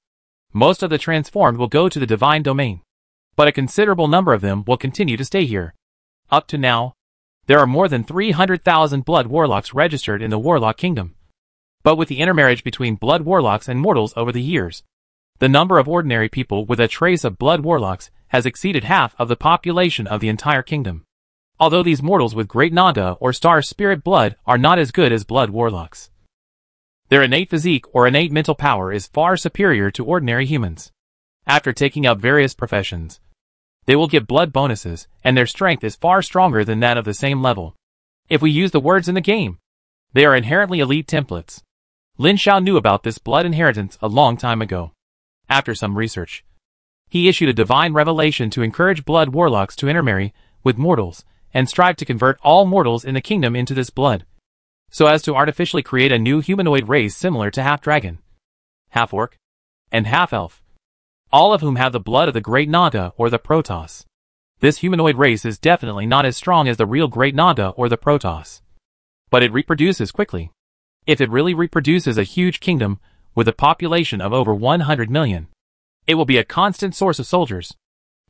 Most of the transformed will go to the divine domain, but a considerable number of them will continue to stay here. Up to now, there are more than 300,000 blood warlocks registered in the warlock kingdom. But with the intermarriage between blood warlocks and mortals over the years, the number of ordinary people with a trace of blood warlocks has exceeded half of the population of the entire kingdom. Although these mortals with great Naga or star spirit blood are not as good as blood warlocks, their innate physique or innate mental power is far superior to ordinary humans. After taking up various professions, they will get blood bonuses, and their strength is far stronger than that of the same level. If we use the words in the game, they are inherently elite templates. Lin Xiao knew about this blood inheritance a long time ago. After some research, he issued a divine revelation to encourage blood warlocks to intermarry with mortals and strive to convert all mortals in the kingdom into this blood, so as to artificially create a new humanoid race similar to half-dragon, half-orc, and half-elf, all of whom have the blood of the Great Naga or the Protoss. This humanoid race is definitely not as strong as the real Great Naga or the Protoss, but it reproduces quickly. If it really reproduces a huge kingdom with a population of over 100 million, it will be a constant source of soldiers.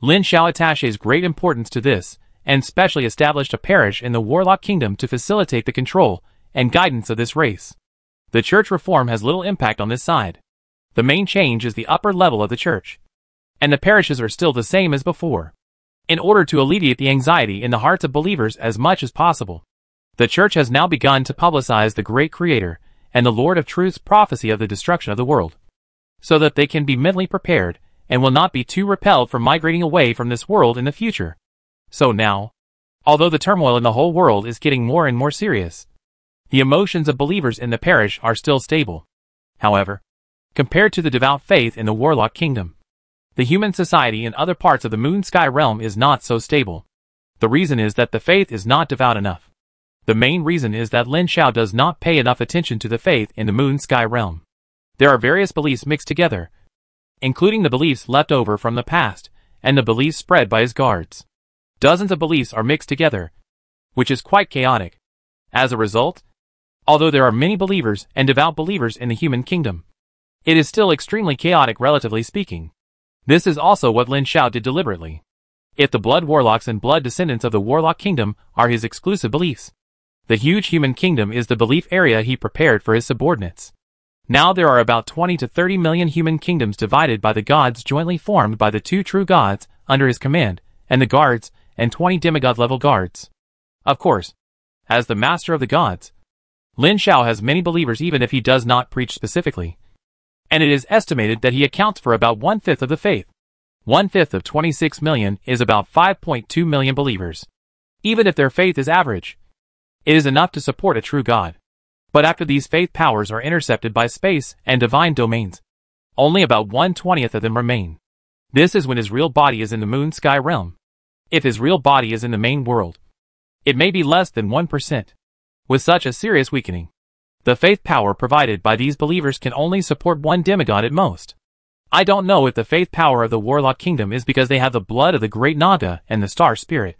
Lin Xiao attaches great importance to this, and specially established a parish in the Warlock Kingdom to facilitate the control and guidance of this race. The church reform has little impact on this side. The main change is the upper level of the church, and the parishes are still the same as before. In order to alleviate the anxiety in the hearts of believers as much as possible, the church has now begun to publicize the great Creator and the Lord of Truth's prophecy of the destruction of the world, so that they can be mentally prepared and will not be too repelled from migrating away from this world in the future. So now, although the turmoil in the whole world is getting more and more serious, the emotions of believers in the parish are still stable. However, compared to the devout faith in the Warlock Kingdom, the human society in other parts of the Moon Sky realm is not so stable. The reason is that the faith is not devout enough. The main reason is that Lin Xiao does not pay enough attention to the faith in the Moon Sky realm. There are various beliefs mixed together, including the beliefs left over from the past and the beliefs spread by his guards. Dozens of beliefs are mixed together, which is quite chaotic. As a result, although there are many believers and devout believers in the human kingdom, it is still extremely chaotic relatively speaking. This is also what Lin Xiao did deliberately. If the blood warlocks and blood descendants of the Warlock Kingdom are his exclusive beliefs, the huge human kingdom is the belief area he prepared for his subordinates. Now there are about 20 to 30 million human kingdoms divided by the gods jointly formed by the two true gods under his command, and the guards, and 20 demigod-level guards. Of course, as the master of the gods, Lin Xiao has many believers even if he does not preach specifically, and it is estimated that he accounts for about 1/5 of the faith. 1/5 of 26 million is about 5.2 million believers. Even if their faith is average, it is enough to support a true god. But after these faith powers are intercepted by space and divine domains, only about 1/20 of them remain. This is when his real body is in the Moon Sky realm. If his real body is in the main world, it may be less than 1%. With such a serious weakening, the faith power provided by these believers can only support one demigod at most. I don't know if the faith power of the Warlock Kingdom is because they have the blood of the Great Naga and the Star Spirit.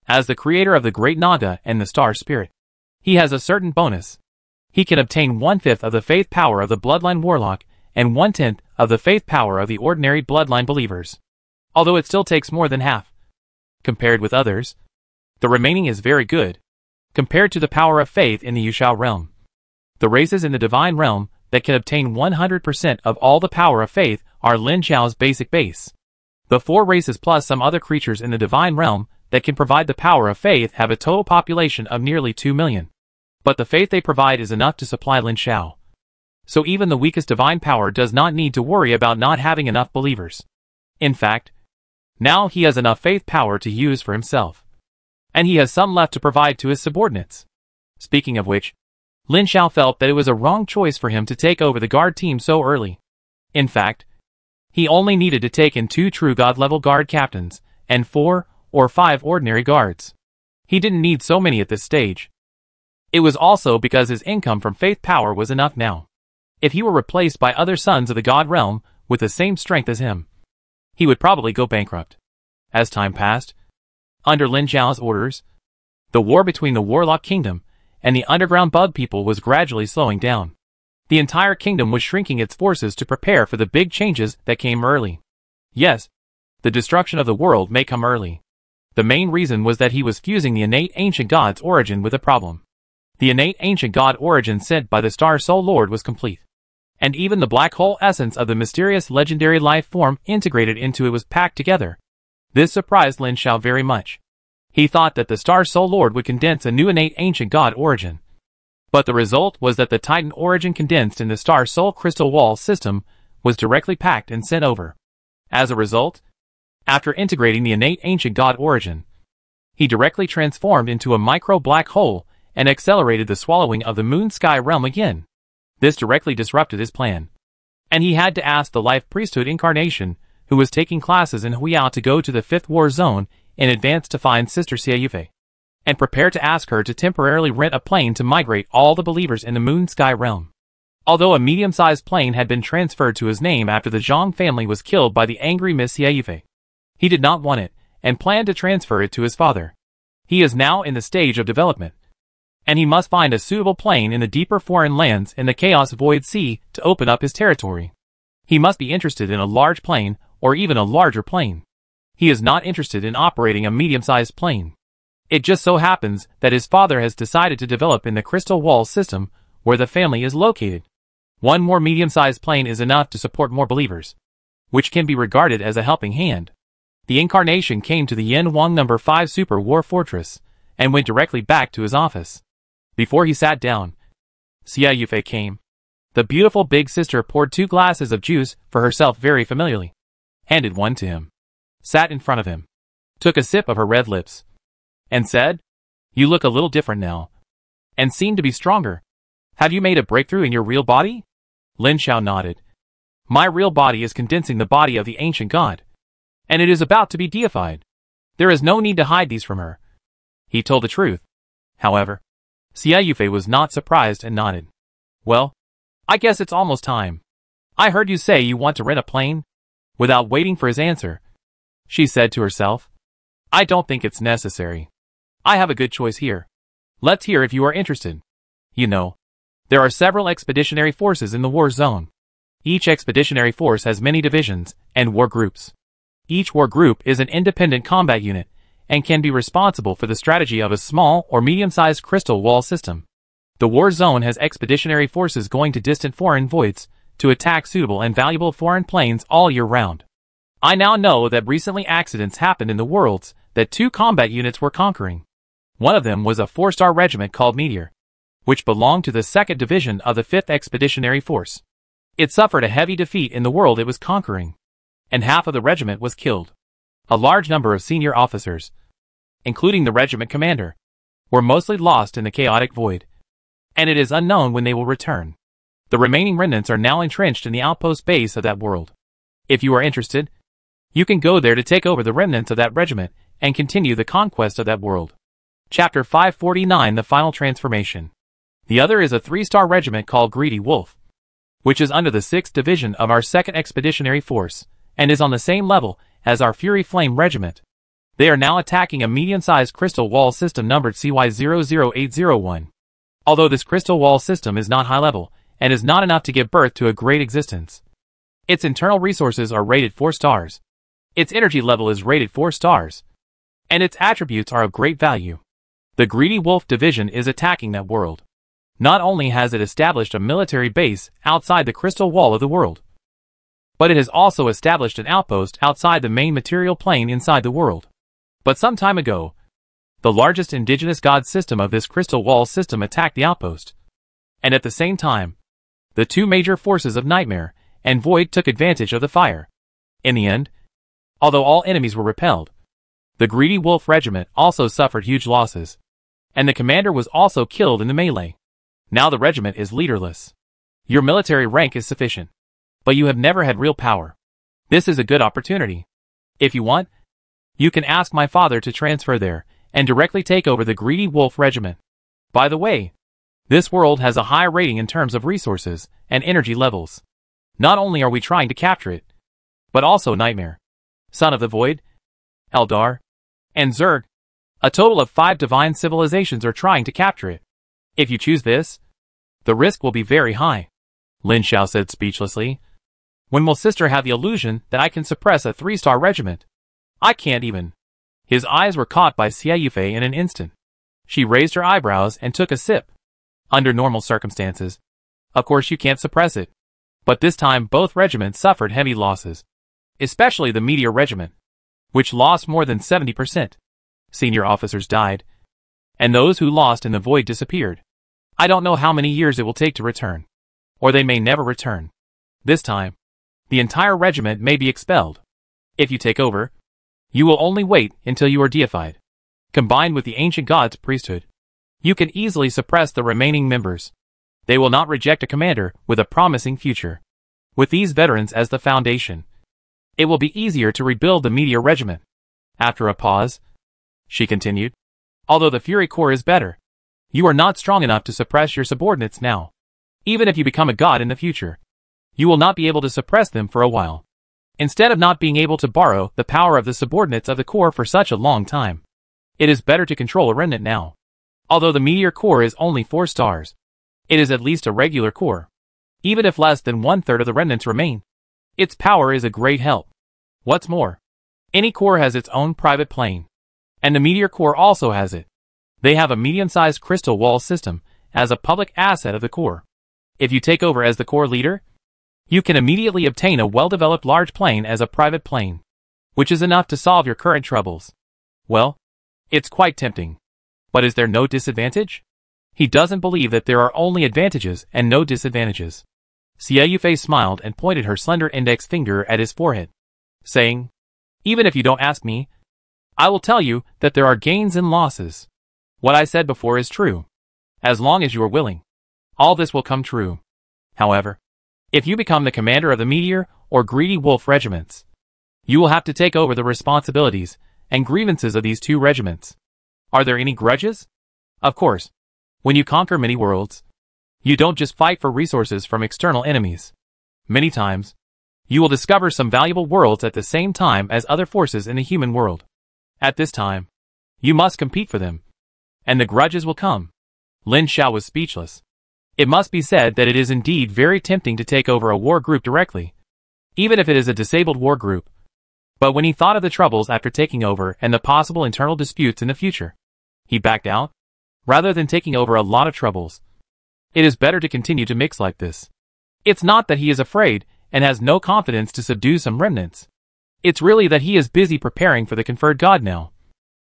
As the creator of the Great Naga and the Star Spirit, he has a certain bonus. He can obtain 1/5 of the faith power of the Bloodline Warlock and 1/10 of the faith power of the ordinary Bloodline believers. Although it still takes more than half. Compared with others, the remaining is very good, compared to the power of faith in the Yushao realm. The races in the Divine realm that can obtain 100% of all the power of faith are Lin Xiao's basic base. The 4 races plus some other creatures in the Divine realm that can provide the power of faith have a total population of nearly 2 million. But the faith they provide is enough to supply Lin Xiao. So even the weakest divine power does not need to worry about not having enough believers. In fact, now he has enough faith power to use for himself, and he has some left to provide to his subordinates. Speaking of which, Lin Xiao felt that it was a wrong choice for him to take over the guard team so early. In fact, he only needed to take in 2 true god-level guard captains, and 4 or 5 ordinary guards. He didn't need so many at this stage. It was also because his income from faith power was enough now. If he were replaced by other sons of the god realm with the same strength as him, he would probably go bankrupt. As time passed, Under Lin Zhao's orders, the war between the Warlock Kingdom and the underground bug people was gradually slowing down. The entire kingdom was shrinking its forces to prepare for the big changes that came early. Yes, the destruction of the world may come early. The main reason was that he was fusing the innate ancient god's origin with a problem. The innate ancient god origin sent by the Star Soul Lord was complete. And even the black hole essence of the mysterious legendary life form integrated into it was packed together. This surprised Lin Zhao very much. He thought that the Star Soul Lord would condense a new innate ancient god origin. But the result was that the Titan origin condensed in the Star Soul Crystal Wall system was directly packed and sent over. As a result, after integrating the innate ancient god origin, he directly transformed into a micro-black hole and accelerated the swallowing of the moon sky realm again. This directly disrupted his plan. And he had to ask the Life Priesthood incarnation, who was taking classes in Huiyao, to go to the 5th War Zone in advance to find Sister Xie Yufei, and prepare to ask her to temporarily rent a plane to migrate all the believers in the moon sky realm. Although a medium-sized plane had been transferred to his name after the Zhang family was killed by the angry Miss Xie Yufei, he did not want it, and planned to transfer it to his father. He is now in the stage of development, and he must find a suitable plane in the deeper foreign lands in the Chaos Void Sea to open up his territory. He must be interested in a large plane, or even a larger plane. He is not interested in operating a medium-sized plane. It just so happens that his father has decided to develop in the Crystal Wall system where the family is located. One more medium-sized plane is enough to support more believers, which can be regarded as a helping hand. The incarnation came to the Yin Wang No. 5 Super War Fortress and went directly back to his office. Before he sat down, Xie Yufei came. The beautiful big sister poured 2 glasses of juice for herself very familiarly, handed one to him, sat in front of him, took a sip of her red lips, and said, "You look a little different now, and seem to be stronger. Have you made a breakthrough in your real body?" Lin Zhao nodded. "My real body is condensing the body of the ancient god, and it is about to be deified. There is no need to hide these from her." He told the truth. However, Xie Yufei was not surprised and nodded. "Well, I guess it's almost time. I heard you say you want to rent a plane?" Without waiting for his answer, she said to herself, "I don't think it's necessary. I have a good choice here. Let's hear if you are interested. You know, there are several expeditionary forces in the war zone. Each expeditionary force has many divisions and war groups. Each war group is an independent combat unit and can be responsible for the strategy of a small or medium-sized crystal wall system. The war zone has expeditionary forces going to distant foreign voids to attack suitable and valuable foreign planes all year round. I now know that recently accidents happened in the worlds that 2 combat units were conquering. One of them was a 4-star regiment called Meteor, which belonged to the 2nd Division of the 5th Expeditionary Force. It suffered a heavy defeat in the world it was conquering, and half of the regiment was killed. A large number of senior officers, including the regiment commander, were mostly lost in the chaotic void, and it is unknown when they will return. The remaining remnants are now entrenched in the outpost base of that world. If you are interested, you can go there to take over the remnants of that regiment and continue the conquest of that world. Chapter 549, The Final Transformation. The other is a 3-star regiment called Greedy Wolf, which is under the 6th Division of our 2nd Expeditionary Force, and is on the same level as our Fury Flame Regiment. They are now attacking a medium-sized crystal wall system numbered CY00801. Although this crystal wall system is not high level, and is not enough to give birth to a great existence. Its internal resources are rated 4 stars. Its energy level is rated 4 stars. And its attributes are of great value. The Greedy Wolf Division is attacking that world. Not only has it established a military base outside the crystal wall of the world, but it has also established an outpost outside the main material plane inside the world. But some time ago, the largest indigenous god system of this crystal wall system attacked the outpost. And at the same time, the 2 major forces of Nightmare and Void took advantage of the fire. In the end, although all enemies were repelled, the Greedy Wolf Regiment also suffered huge losses, and the commander was also killed in the melee. Now the regiment is leaderless. Your military rank is sufficient, but you have never had real power. This is a good opportunity. If you want, you can ask my father to transfer there and directly take over the Greedy Wolf Regiment. By the way, this world has a high rating in terms of resources and energy levels. Not only are we trying to capture it, but also Nightmare, Son of the Void, Eldar, and Zerg, A total of 5 divine civilizations are trying to capture it. If you choose this, the risk will be very high. Lin Xiao said speechlessly. When will sister have the illusion that I can suppress a 3-star regiment? I can't even. His eyes were caught by Xie Yufei in an instant. She raised her eyebrows and took a sip. Under normal circumstances, of course you can't suppress it. But this time both regiments suffered heavy losses. Especially the Meteor Regiment, which lost more than 70%. Senior officers died, and those who lost in the void disappeared. I don't know how many years it will take to return. Or they may never return. This time, the entire regiment may be expelled. If you take over, you will only wait until you are deified. Combined with the ancient god's priesthood, you can easily suppress the remaining members. They will not reject a commander with a promising future. With these veterans as the foundation, it will be easier to rebuild the Meteor Regiment. After a pause, she continued, although the Fury Corps is better, you are not strong enough to suppress your subordinates now. Even if you become a god in the future, you will not be able to suppress them for a while. Instead of not being able to borrow the power of the subordinates of the Corps for such a long time, it is better to control a remnant now. Although the Meteor Corps is only 4 stars, it is at least a regular Corps. Even if less than 1/3 of the remnants remain, its power is a great help. What's more, any Corps has its own private plane, and the Meteor Corps also has it. They have a medium-sized crystal wall system as a public asset of the Corps. If you take over as the Corps leader, you can immediately obtain a well-developed large plane as a private plane, which is enough to solve your current troubles. Well, it's quite tempting. But is there no disadvantage? He doesn't believe that there are only advantages and no disadvantages. Xie Yufei smiled and pointed her slender index finger at his forehead, saying, even if you don't ask me, I will tell you that there are gains and losses. What I said before is true. As long as you are willing, all this will come true. However, if you become the commander of the Meteor or Greedy Wolf regiments, you will have to take over the responsibilities and grievances of these 2 regiments. Are there any grudges? Of course. When you conquer many worlds, you don't just fight for resources from external enemies. Many times, you will discover some valuable worlds at the same time as other forces in the human world. At this time, you must compete for them, and the grudges will come. Lin Xiao was speechless. It must be said that it is indeed very tempting to take over a war group directly, even if it is a disabled war group. But when he thought of the troubles after taking over and the possible internal disputes in the future, he backed out. Rather than taking over a lot of troubles, it is better to continue to mix like this. It's not that he is afraid and has no confidence to subdue some remnants. It's really that he is busy preparing for the conferred god now,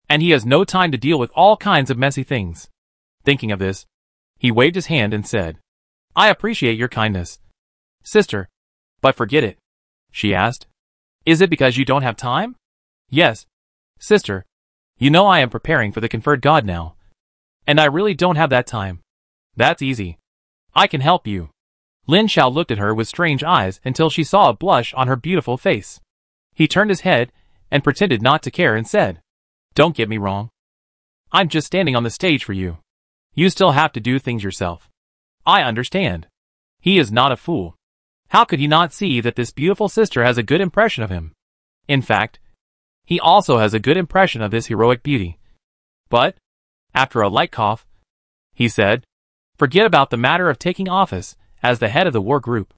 and he has no time to deal with all kinds of messy things. Thinking of this, he waved his hand and said, I appreciate your kindness, sister, but forget it. She asked, is it because you don't have time? Yes, sister. You know I am preparing for the conferred god now, and I really don't have that time. That's easy. I can help you. Lin Xiao looked at her with strange eyes until she saw a blush on her beautiful face. He turned his head and pretended not to care and said, don't get me wrong. I'm just standing on the stage for you. You still have to do things yourself. I understand. He is not a fool. How could he not see that this beautiful sister has a good impression of him? In fact, he also has a good impression of this heroic beauty. But, after a light cough, he said, forget about the matter of taking office as the head of the war group.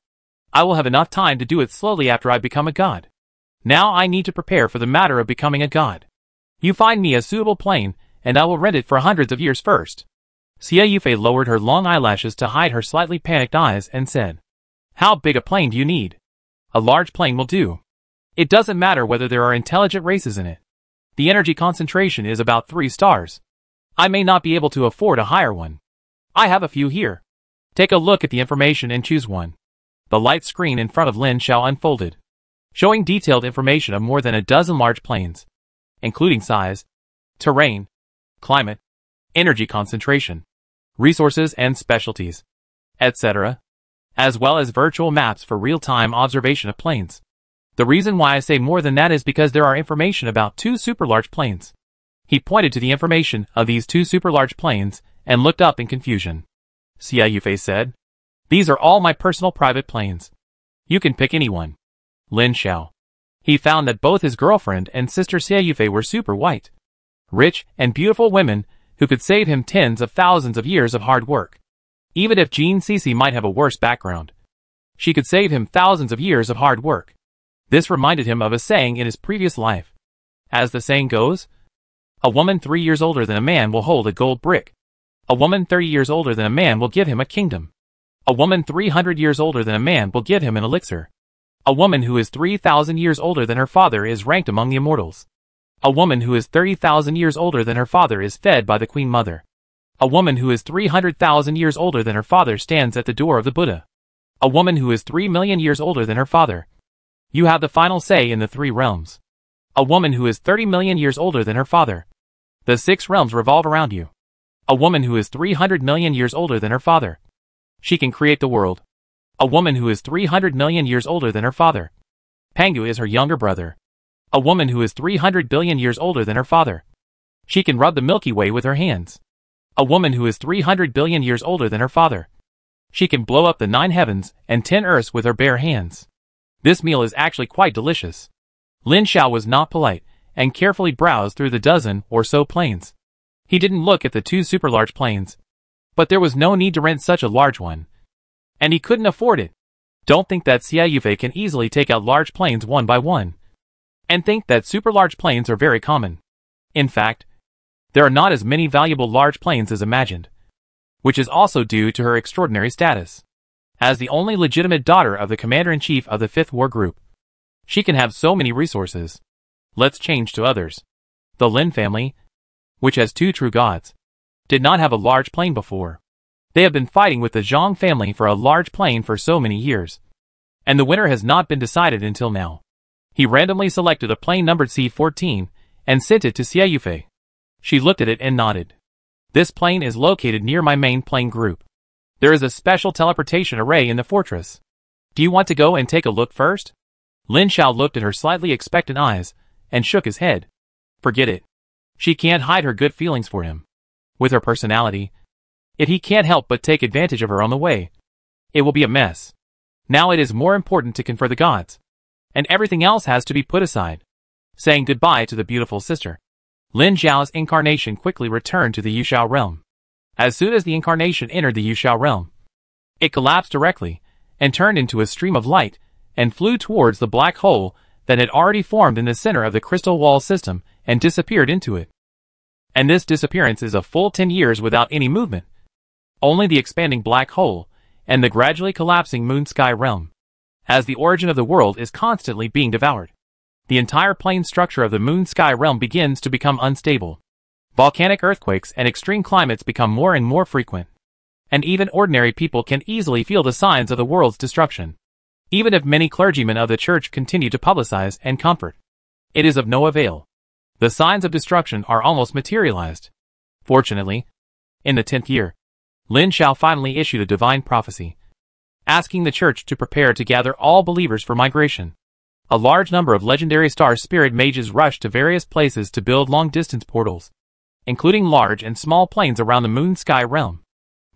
I will have enough time to do it slowly after I become a god. Now I need to prepare for the matter of becoming a god. You find me a suitable plane, and I will rent it for hundreds of years first. Xie Yufei lowered her long eyelashes to hide her slightly panicked eyes and said, how big a plane do you need? A large plane will do. It doesn't matter whether there are intelligent races in it. The energy concentration is about 3 stars. I may not be able to afford a higher one. I have a few here. Take a look at the information and choose one. The light screen in front of Lin Xiao unfolded, showing detailed information of more than a dozen large planes, including size, terrain, climate, energy concentration, resources and specialties, etc., as well as virtual maps for real-time observation of planes. The reason why I say more than that is because there are information about 2 super large planes. He pointed to the information of these 2 super large planes and looked up in confusion. Xie Yufei said, these are all my personal private planes. You can pick any one. Lin Xiao. He found that both his girlfriend and sister Xie Yufei were super white. rich and beautiful women who could save him tens of thousands of years of hard work. Even if Jean Cece might have a worse background, she could save him thousands of years of hard work. This reminded him of a saying in his previous life. As the saying goes, a woman 3 years older than a man will hold a gold brick. A woman 30 years older than a man will give him a kingdom. A woman 300 years older than a man will give him an elixir. A woman who is 3,000 years older than her father is ranked among the immortals. A woman who is 30,000 years older than her father is fed by the Queen Mother. A woman who is 300,000 years older than her father stands at the door of the Buddha. A woman who is 3 million years older than her father. You have the final say in the 3 realms. A woman who is 30 million years older than her father. The 6 realms revolve around you. A woman who is 300 million years older than her father. She can create the world. A woman who is 300 million years older than her father. Pangu is her younger brother. A woman who is 300 billion years older than her father. She can rub the Milky Way with her hands. A woman who is 300 billion years older than her father. She can blow up the 9 heavens and 10 earths with her bare hands. This meal is actually quite delicious. Lin Xiao was not polite, and carefully browsed through the dozen or so planes. He didn't look at the 2 super large planes. But there was no need to rent such a large one. And he couldn't afford it. Don't think that Xia Yufei can easily take out large planes one by one. And think that super large planes are very common. In fact, there are not as many valuable large planes as imagined. Which is also due to her extraordinary status. As the only legitimate daughter of the commander-in-chief of the 5th War Group, she can have so many resources. Let's change to others. The Lin family, which has 2 true gods, did not have a large plane before. They have been fighting with the Zhang family for a large plane for so many years. And the winner has not been decided until now. He randomly selected a plane numbered C-14 and sent it to Xia Yufei. She looked at it and nodded. This plane is located near my main plane group. There is a special teleportation array in the fortress. Do you want to go and take a look first? Lin Xiao looked at her slightly expectant eyes and shook his head. Forget it. She can't hide her good feelings for him. With her personality, if he can't help but take advantage of her on the way, it will be a mess. Now it is more important to confer the gods. And everything else has to be put aside. Saying goodbye to the beautiful sister, Lin Xiao's incarnation quickly returned to the Yuxiao realm. As soon as the incarnation entered the Yuxiao realm, it collapsed directly, and turned into a stream of light, and flew towards the black hole that had already formed in the center of the crystal wall system, and disappeared into it. And this disappearance is a full 10 years without any movement. Only the expanding black hole, and the gradually collapsing moon sky realm. As the origin of the world is constantly being devoured, the entire plane structure of the moon sky realm begins to become unstable. Volcanic earthquakes and extreme climates become more and more frequent. And even ordinary people can easily feel the signs of the world's destruction. Even if many clergymen of the church continue to publicize and comfort, it is of no avail. The signs of destruction are almost materialized. Fortunately, in the 10th year, Lin Xiao finally issued a divine prophecy, asking the church to prepare to gather all believers for migration. A large number of legendary star spirit mages rushed to various places to build long-distance portals, including large and small planes around the moon sky realm.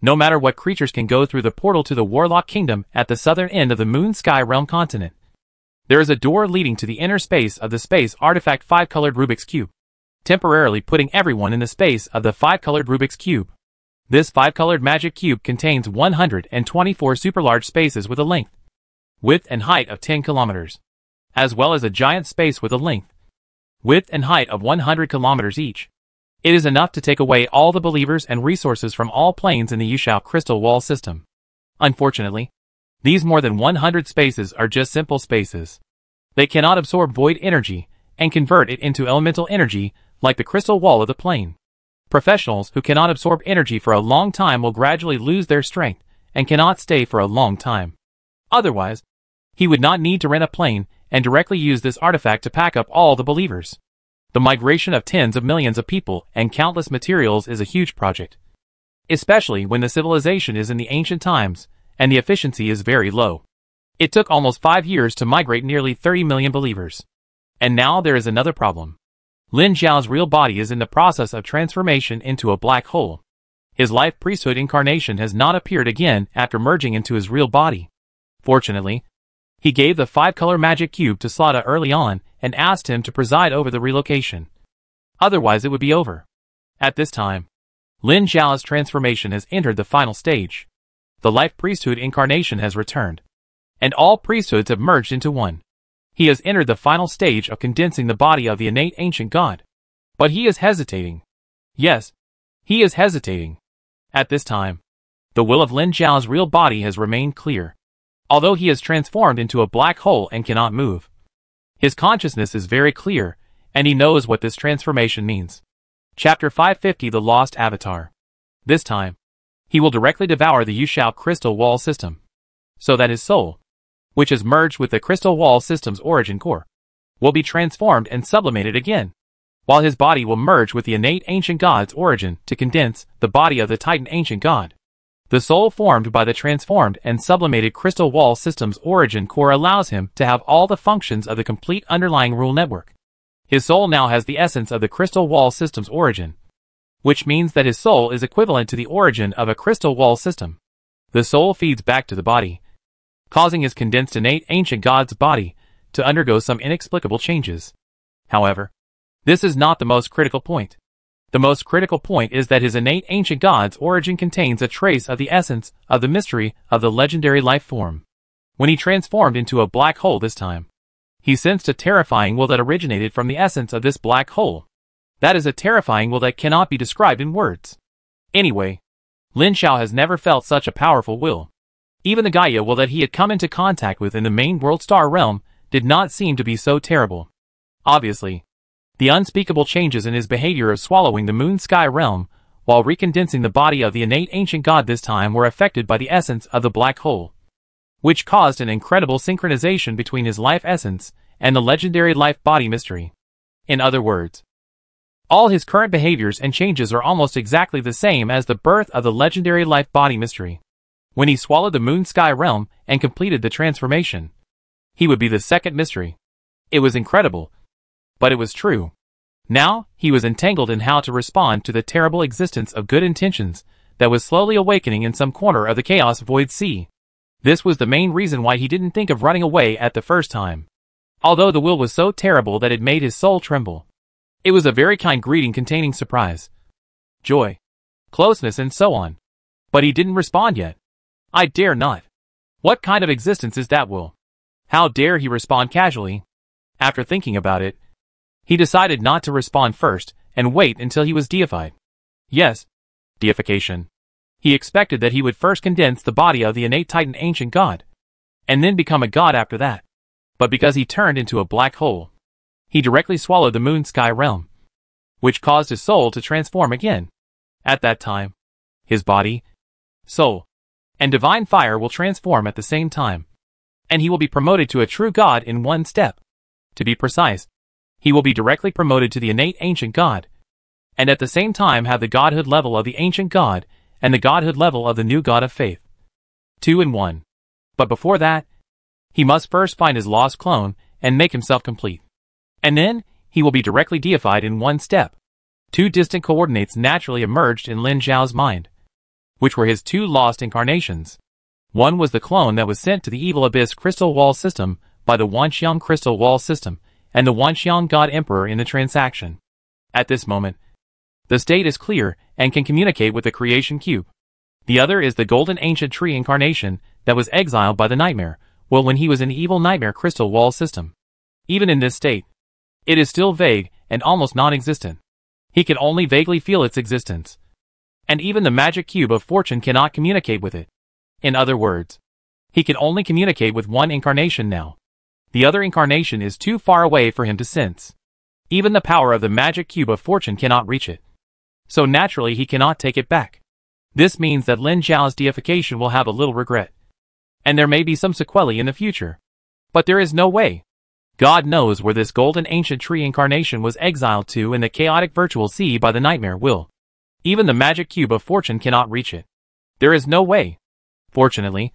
No matter what creatures can go through the portal to the Warlock Kingdom at the southern end of the moon sky realm continent. There is a door leading to the inner space of the space artifact 5-colored Rubik's Cube, temporarily putting everyone in the space of the 5-colored Rubik's Cube. This 5-colored magic cube contains 124 super large spaces with a length, width and height of 10 kilometers, as well as a giant space with a length, width and height of 100 kilometers each. It is enough to take away all the believers and resources from all planes in the Yuxiao crystal wall system. Unfortunately, these more than 100 spaces are just simple spaces. They cannot absorb void energy and convert it into elemental energy like the crystal wall of the plane. Professionals who cannot absorb energy for a long time will gradually lose their strength and cannot stay for a long time. Otherwise, he would not need to rent a plane and directly use this artifact to pack up all the believers. The migration of tens of millions of people and countless materials is a huge project, especially when the civilization is in the ancient times and the efficiency is very low. It took almost 5 years to migrate nearly 30 million believers. And now there is another problem. Lin Xiao's real body is in the process of transformation into a black hole. His life priesthood incarnation has not appeared again after merging into his real body. Fortunately, he gave the 5-color magic cube to Slada early on and asked him to preside over the relocation. Otherwise it would be over. At this time, Lin Zhao's transformation has entered the final stage. The life priesthood incarnation has returned, and all priesthoods have merged into one. He has entered the final stage of condensing the body of the innate ancient god. But he is hesitating. Yes, he is hesitating. At this time, the will of Lin Zhao's real body has remained clear. Although he has transformed into a black hole and cannot move, his consciousness is very clear, and he knows what this transformation means. Chapter 550, The Lost Avatar. This time, he will directly devour the Yushao crystal wall system, so that his soul, which is merged with the crystal wall system's origin core, will be transformed and sublimated again, while his body will merge with the innate ancient god's origin to condense the body of the Titan ancient god. The soul formed by the transformed and sublimated crystal wall system's origin core allows him to have all the functions of the complete underlying rule network. His soul now has the essence of the crystal wall system's origin, which means that his soul is equivalent to the origin of a crystal wall system. The soul feeds back to the body, causing his condensed innate ancient god's body to undergo some inexplicable changes. However, this is not the most critical point. The most critical point is that his innate ancient god's origin contains a trace of the essence of the mystery of the legendary life form. When he transformed into a black hole this time, he sensed a terrifying will that originated from the essence of this black hole. That is a terrifying will that cannot be described in words. Anyway, Lin Zhao has never felt such a powerful will. Even the Gaia will that he had come into contact with in the main world star realm did not seem to be so terrible. Obviously, the unspeakable changes in his behavior of swallowing the moon sky realm while recondensing the body of the innate ancient god this time were affected by the essence of the black hole, which caused an incredible synchronization between his life essence and the legendary life body mystery. In other words, all his current behaviors and changes are almost exactly the same as the birth of the legendary life body mystery. When he swallowed the moon sky realm and completed the transformation, he would be the second mystery. It was incredible, but it was true. Now, he was entangled in how to respond to the terrible existence of good intentions that was slowly awakening in some corner of the chaos void sea. This was the main reason why he didn't think of running away at the first time. Although the will was so terrible that it made his soul tremble. It was a very kind greeting containing surprise, joy, closeness and so on. But he didn't respond yet. I dare not. What kind of existence is that will? How dare he respond casually? After thinking about it, he decided not to respond first and wait until he was deified. Yes, deification. He expected that he would first condense the body of the innate Titan ancient god, and then become a god after that. But because he turned into a black hole, he directly swallowed the moon sky realm, which caused his soul to transform again. At that time, his body, soul, and divine fire will transform at the same time, and he will be promoted to a true god in one step. To be precise, he will be directly promoted to the innate ancient god, and at the same time have the godhood level of the ancient god and the godhood level of the new god of faith. 2 in 1. But before that, he must first find his lost clone and make himself complete. And then, he will be directly deified in one step. Two distant coordinates naturally emerged in Lin Zhao's mind, which were his two lost incarnations. One was the clone that was sent to the evil abyss crystal wall system by the Wanxiang crystal wall system, and the Wanxiang god emperor in the transaction. At this moment, the state is clear and can communicate with the creation cube. The other is the golden ancient tree incarnation that was exiled by the nightmare, well when he was in the evil nightmare crystal wall system. Even in this state, it is still vague and almost non-existent. He can only vaguely feel its existence. And even the magic cube of fortune cannot communicate with it. In other words, he can only communicate with one incarnation now. The other incarnation is too far away for him to sense. Even the power of the magic cube of fortune cannot reach it. So naturally he cannot take it back. This means that Lin Zhao's deification will have a little regret. And there may be some sequelae in the future. But there is no way. God knows where this golden ancient tree incarnation was exiled to in the chaotic virtual sea by the nightmare will. Even the magic cube of fortune cannot reach it. There is no way. Fortunately,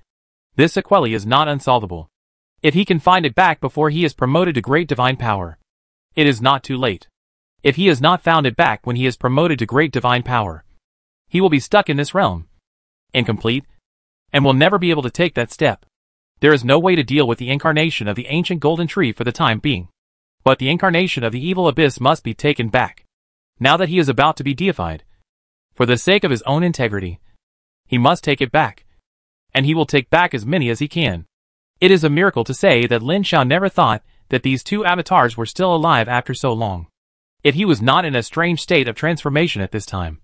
this sequelae is not unsolvable. If he can find it back before he is promoted to great divine power, it is not too late. If he has not found it back when he is promoted to great divine power, he will be stuck in this realm, incomplete, and will never be able to take that step. There is no way to deal with the incarnation of the ancient golden tree for the time being. But the incarnation of the evil abyss must be taken back. Now that he is about to be deified, for the sake of his own integrity, he must take it back. And he will take back as many as he can. It is a miracle to say that Lin Xiao never thought that these two avatars were still alive after so long. If he was not in a strange state of transformation at this time,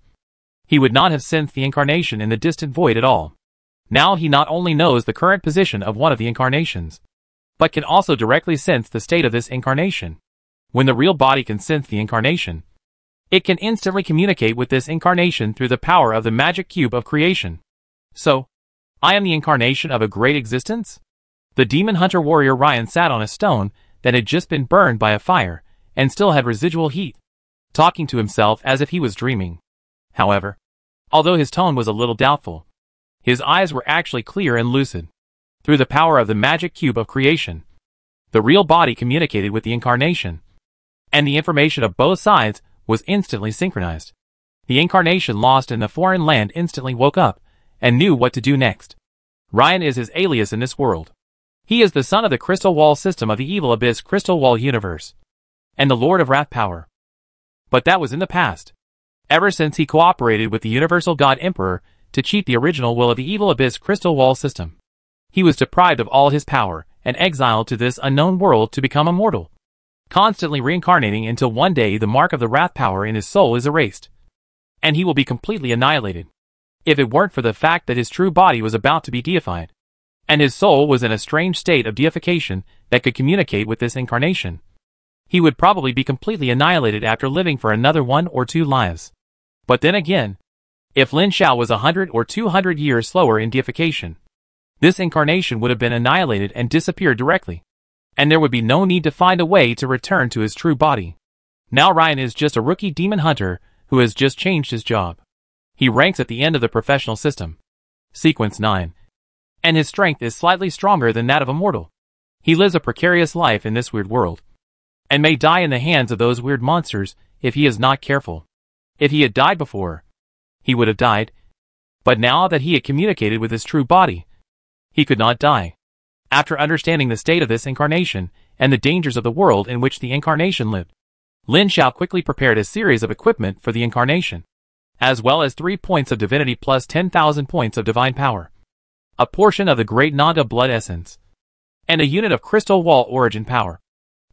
he would not have sensed the incarnation in the distant void at all. Now he not only knows the current position of one of the incarnations, but can also directly sense the state of this incarnation. When the real body can sense the incarnation, it can instantly communicate with this incarnation through the power of the magic cube of creation. So, I am the incarnation of a great existence? The demon hunter warrior Ryan sat on a stone that had just been burned by a fire and still had residual heat, talking to himself as if he was dreaming. However, although his tone was a little doubtful, his eyes were actually clear and lucid. Through the power of the magic cube of creation, the real body communicated with the incarnation, and the information of both sides was instantly synchronized. The incarnation lost in the foreign land instantly woke up and knew what to do next. Ryan is his alias in this world. He is the son of the Crystal Wall system of the Evil Abyss Crystal Wall universe, and the Lord of Wrath power. But that was in the past. Ever since he cooperated with the Universal God Emperor to cheat the original will of the Evil Abyss Crystal Wall system, he was deprived of all his power and exiled to this unknown world to become immortal, constantly reincarnating until one day the mark of the Wrath power in his soul is erased, and he will be completely annihilated. If it weren't for the fact that his true body was about to be deified, and his soul was in a strange state of deification that could communicate with this incarnation, he would probably be completely annihilated after living for another 1 or 2 lives. But then again, if Lin Xiao was 100 or 200 years slower in deification, this incarnation would have been annihilated and disappeared directly, and there would be no need to find a way to return to his true body. Now Ryan is just a rookie demon hunter who has just changed his job. He ranks at the end of the professional system, Sequence 9, and his strength is slightly stronger than that of a mortal. He lives a precarious life in this weird world, and may die in the hands of those weird monsters if he is not careful. If he had died before, he would have died, but now that he had communicated with his true body, he could not die. After understanding the state of this incarnation and the dangers of the world in which the incarnation lived, Lin Xiao quickly prepared a series of equipment for the incarnation, as well as 3 points of divinity plus 10,000 points of divine power, a portion of the great Naga blood essence, and a unit of crystal wall origin power,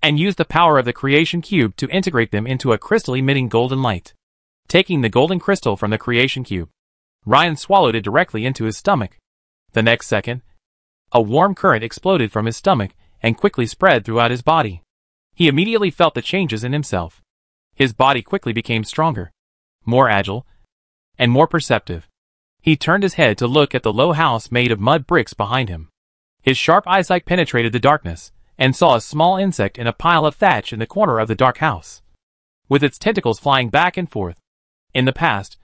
and used the power of the creation cube to integrate them into a crystal emitting golden light. Taking the golden crystal from the creation cube, Ryan swallowed it directly into his stomach. The next second, a warm current exploded from his stomach and quickly spread throughout his body. He immediately felt the changes in himself. His body quickly became stronger, more agile, and more perceptive. He turned his head to look at the low house made of mud bricks behind him. His sharp eyesight penetrated the darkness and saw a small insect in a pile of thatch in the corner of the dark house, with its tentacles flying back and forth. In the past,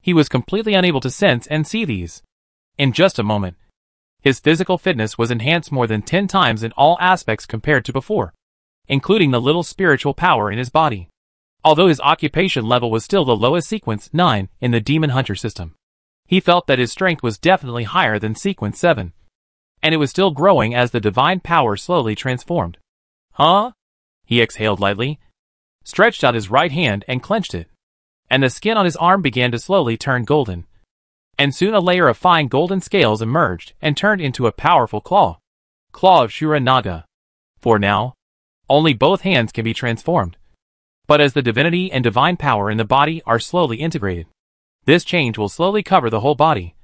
he was completely unable to sense and see these. In just a moment, his physical fitness was enhanced more than 10 times in all aspects compared to before, including the little spiritual power in his body. Although his occupation level was still the lowest Sequence 9 in the Demon Hunter system, he felt that his strength was definitely higher than Sequence 7, and it was still growing as the divine power slowly transformed. Huh? He exhaled lightly, stretched out his right hand and clenched it, and the skin on his arm began to slowly turn golden. And soon a layer of fine golden scales emerged and turned into a powerful claw. Claw of Shura Naga. For now, only both hands can be transformed. But as the divinity and divine power in the body are slowly integrated, this change will slowly cover the whole body,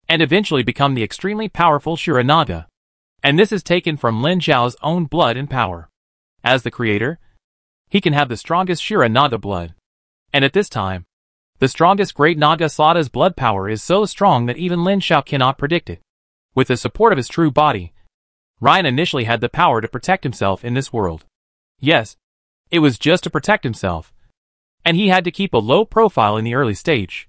and eventually become the extremely powerful Shura Naga. And this is taken from Lin Xiao's own blood and power. As the creator, he can have the strongest Shura Naga blood. And at this time, the strongest great Naga Sada's blood power is so strong that even Lin Xiao cannot predict it. With the support of his true body, Ryan initially had the power to protect himself in this world. Yes, it was just to protect himself, and he had to keep a low profile in the early stage,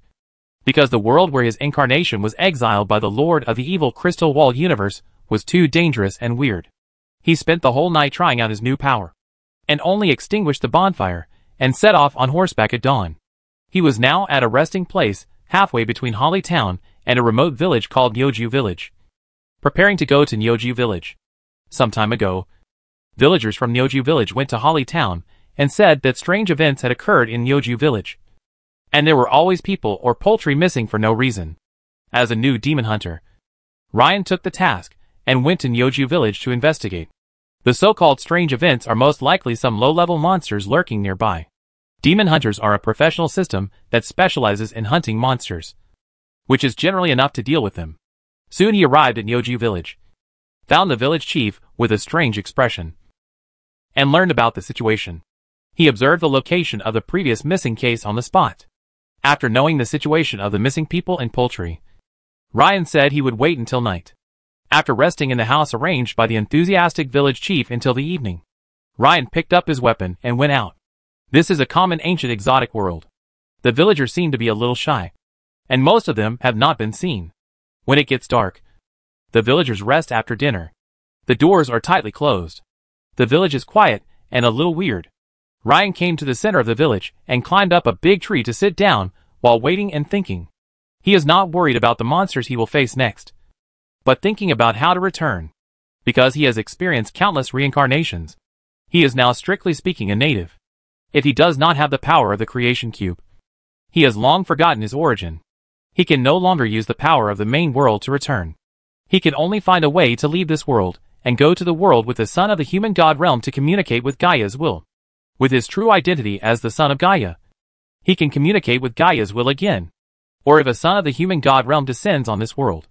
because the world where his incarnation was exiled by the Lord of the Evil Crystal Wall universe was too dangerous and weird. He spent the whole night trying out his new power, and only extinguished the bonfire and set off on horseback at dawn. He was now at a resting place halfway between Holly Town and a remote village called Nyoju Village, preparing to go to Nyoju Village. Some time ago, villagers from Nyoju Village went to Holly Town and said that strange events had occurred in Yoju village. And there were always people or poultry missing for no reason. As a new demon hunter, Ryan took the task and went to Yoju village to investigate. The so-called strange events are most likely some low-level monsters lurking nearby. Demon hunters are a professional system that specializes in hunting monsters, which is generally enough to deal with them. Soon he arrived at Yoju village, found the village chief with a strange expression, and learned about the situation. He observed the location of the previous missing case on the spot. After knowing the situation of the missing people and poultry, Ryan said he would wait until night. After resting in the house arranged by the enthusiastic village chief until the evening, Ryan picked up his weapon and went out. This is a common ancient exotic world. The villagers seem to be a little shy, and most of them have not been seen. When it gets dark, the villagers rest after dinner. The doors are tightly closed. The village is quiet and a little weird. Ryan came to the center of the village and climbed up a big tree to sit down while waiting and thinking. He is not worried about the monsters he will face next, but thinking about how to return. Because he has experienced countless reincarnations, he is now strictly speaking a native. If he does not have the power of the creation cube, he has long forgotten his origin. He can no longer use the power of the main world to return. He can only find a way to leave this world and go to the world with the son of the human god realm to communicate with Gaia's will. With his true identity as the son of Gaia, he can communicate with Gaia's will again. Or if a son of the human god realm descends on this world,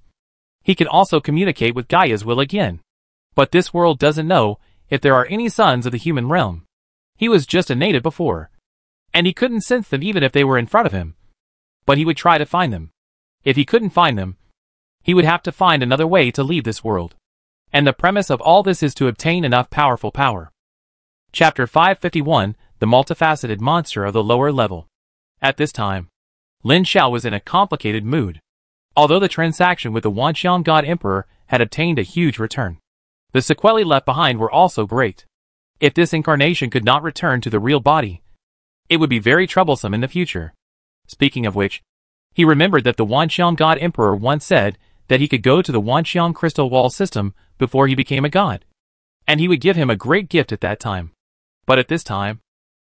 he can also communicate with Gaia's will again. But this world doesn't know if there are any sons of the human realm. He was just a native before, and he couldn't sense them even if they were in front of him. But he would try to find them. If he couldn't find them, he would have to find another way to leave this world. And the premise of all this is to obtain enough powerful power. Chapter 551, The Multifaceted Monster of the Lower Level. At this time, Lin Xiao was in a complicated mood. Although the transaction with the Wanxiang God Emperor had obtained a huge return, the sequelae left behind were also great. If this incarnation could not return to the real body, it would be very troublesome in the future. Speaking of which, he remembered that the Wanxiang God Emperor once said that he could go to the Wanxiang crystal wall system before he became a god, and he would give him a great gift at that time. But at this time,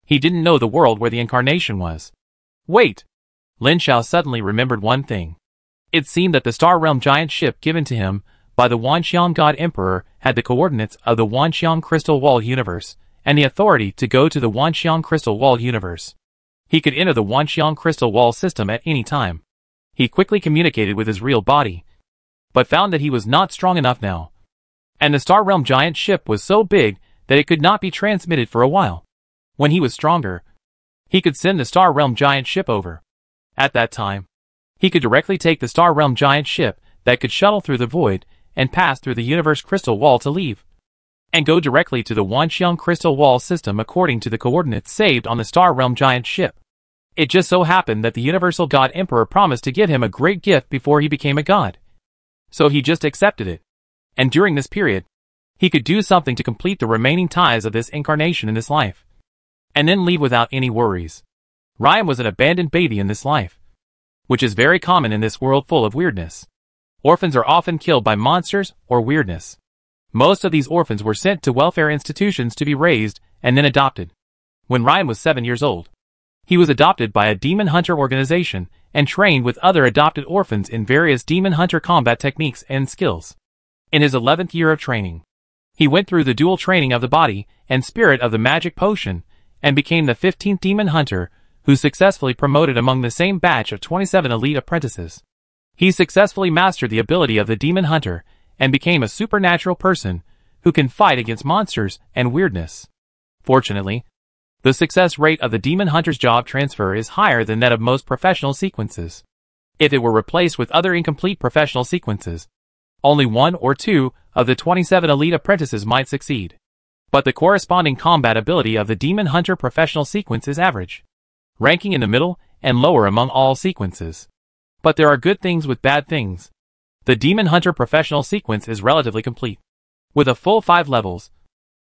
he didn't know the world where the incarnation was. Wait! Lin Xiao suddenly remembered one thing. It seemed that the Star Realm giant ship given to him by the Wanxiang God Emperor had the coordinates of the Wanxiang Crystal Wall universe, and the authority to go to the Wanxiang Crystal Wall universe. He could enter the Wanxiang Crystal Wall system at any time. He quickly communicated with his real body, but found that he was not strong enough now. And the Star Realm giant ship was so big that it could not be transmitted for a while. When he was stronger, he could send the Star Realm giant ship over. At that time, he could directly take the Star Realm giant ship that could shuttle through the void and pass through the universe crystal wall to leave, and go directly to the Wanxiang crystal wall system according to the coordinates saved on the Star Realm giant ship. It just so happened that the Universal God Emperor promised to give him a great gift before he became a god. So he just accepted it. And during this period, he could do something to complete the remaining ties of this incarnation in this life, and then leave without any worries. Ryan was an abandoned baby in this life, which is very common in this world full of weirdness. Orphans are often killed by monsters or weirdness. Most of these orphans were sent to welfare institutions to be raised and then adopted. When Ryan was 7 years old, he was adopted by a demon hunter organization and trained with other adopted orphans in various demon hunter combat techniques and skills. In his 11th year of training, he went through the dual training of the body and spirit of the magic potion and became the 15th demon hunter who successfully promoted among the same batch of 27 elite apprentices. He successfully mastered the ability of the demon hunter and became a supernatural person who can fight against monsters and weirdness. Fortunately, the success rate of the demon hunter's job transfer is higher than that of most professional sequences. If it were replaced with other incomplete professional sequences, only 1 or 2 of the 27 elite apprentices might succeed. But the corresponding combat ability of the demon hunter professional sequence is average, ranking in the middle and lower among all sequences. But there are good things with bad things. The demon hunter professional sequence is relatively complete, with a full 5 levels,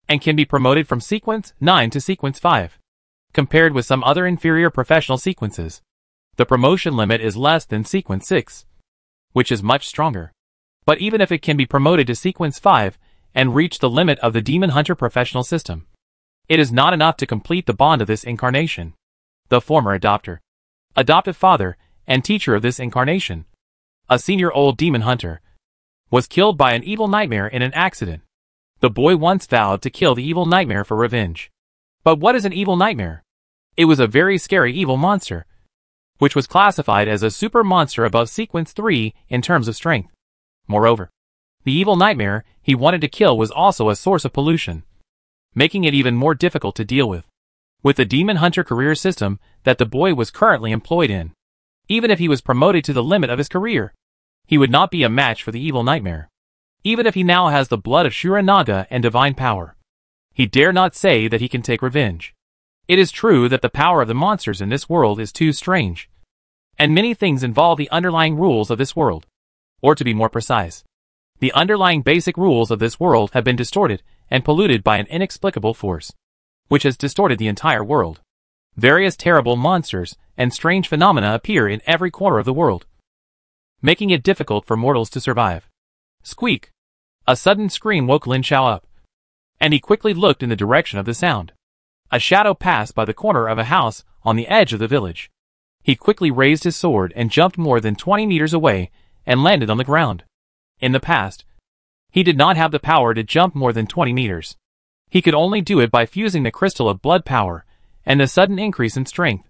and can be promoted from sequence 9 to sequence 5. Compared with some other inferior professional sequences, the promotion limit is less than sequence 6, which is much stronger. But even if it can be promoted to sequence 5 and reach the limit of the demon hunter professional system, It is not enough to complete the bond of this incarnation. The former adoptive father, and teacher of this incarnation, a senior old demon hunter, was killed by an evil nightmare in an accident. The boy once vowed to kill the evil nightmare for revenge. But what is an evil nightmare? It was a very scary evil monster, which was classified as a super monster above sequence 3 in terms of strength. Moreover, the evil nightmare he wanted to kill was also a source of pollution, making it even more difficult to deal with. With the demon hunter career system that the boy was currently employed in, even if he was promoted to the limit of his career, he would not be a match for the evil nightmare. Even if he now has the blood of Shura Naga and divine power, he dare not say that he can take revenge. It is true that the power of the monsters in this world is too strange, and many things involve the underlying rules of this world. Or to be more precise, the underlying basic rules of this world have been distorted and polluted by an inexplicable force, which has distorted the entire world. Various terrible monsters and strange phenomena appear in every corner of the world, making it difficult for mortals to survive. Squeak! A sudden scream woke Lin Xiao up, and he quickly looked in the direction of the sound. A shadow passed by the corner of a house on the edge of the village. He quickly raised his sword and jumped more than 20 meters away and landed on the ground. In the past, he did not have the power to jump more than 20 meters. He could only do it by fusing the crystal of blood power and the sudden increase in strength.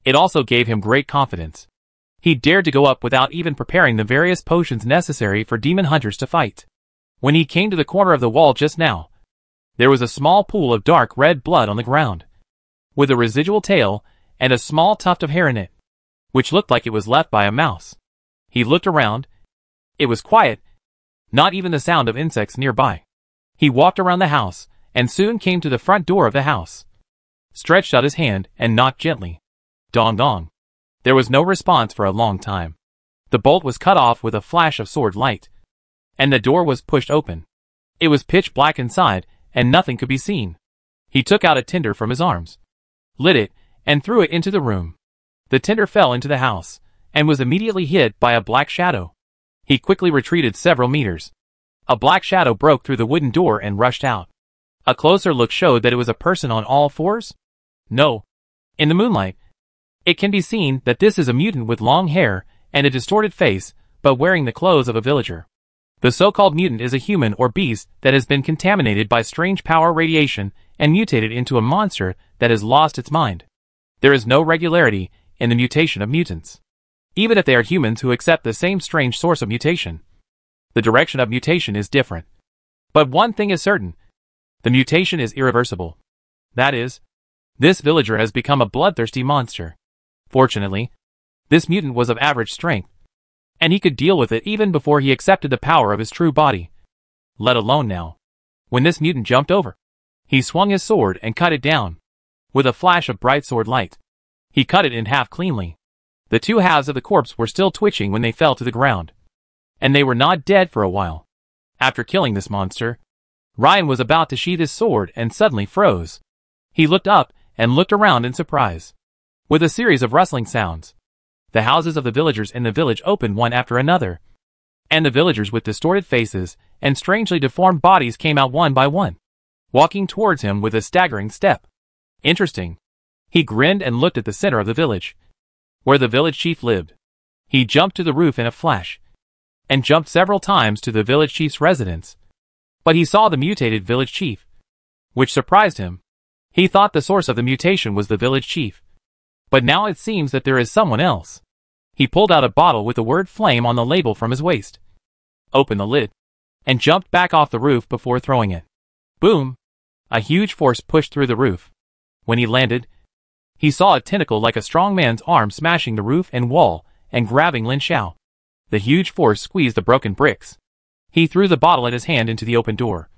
It also gave him great confidence. He dared to go up without even preparing the various potions necessary for demon hunters to fight. When he came to the corner of the wall just now, there was a small pool of dark red blood on the ground, with a residual tail and a small tuft of hair in it, which looked like it was left by a mouse. He looked around. It was quiet, not even the sound of insects nearby. He walked around the house, and soon came to the front door of the house, stretched out his hand and knocked gently. Dong dong. There was no response for a long time. The bolt was cut off with a flash of sword light, and the door was pushed open. It was pitch black inside, and nothing could be seen. He took out a tinder from his arms, lit it, and threw it into the room. The tinder fell into the house, and was immediately hit by a black shadow. He quickly retreated several meters. A black shadow broke through the wooden door and rushed out. A closer look showed that it was a person on all fours? No. In the moonlight, it can be seen that this is a mutant with long hair and a distorted face, but wearing the clothes of a villager. The so-called mutant is a human or beast that has been contaminated by strange power radiation and mutated into a monster that has lost its mind. There is no regularity in the mutation of mutants, even if they are humans who accept the same strange source of mutation. The direction of mutation is different. But one thing is certain. The mutation is irreversible. That is, this villager has become a bloodthirsty monster. Fortunately, this mutant was of average strength, and he could deal with it even before he accepted the power of his true body. Let alone now. When this mutant jumped over, he swung his sword and cut it down. With a flash of bright sword light, he cut it in half cleanly. The two halves of the corpse were still twitching when they fell to the ground, and they were not dead for a while. After killing this monster, Ryan was about to sheath his sword and suddenly froze. He looked up and looked around in surprise. With a series of rustling sounds, the houses of the villagers in the village opened one after another, and the villagers with distorted faces and strangely deformed bodies came out one by one, walking towards him with a staggering step. Interesting. He grinned and looked at the center of the village, where the village chief lived. He jumped to the roof in a flash, and jumped several times to the village chief's residence. But he saw the mutated village chief, which surprised him. He thought the source of the mutation was the village chief, but now it seems that there is someone else. He pulled out a bottle with the word flame on the label from his waist, opened the lid, and jumped back off the roof before throwing it. Boom! A huge force pushed through the roof. When he landed, he saw a tentacle like a strong man's arm smashing the roof and wall and grabbing Lin Xiao. The huge force squeezed the broken bricks. He threw the bottle in his hand into the open door,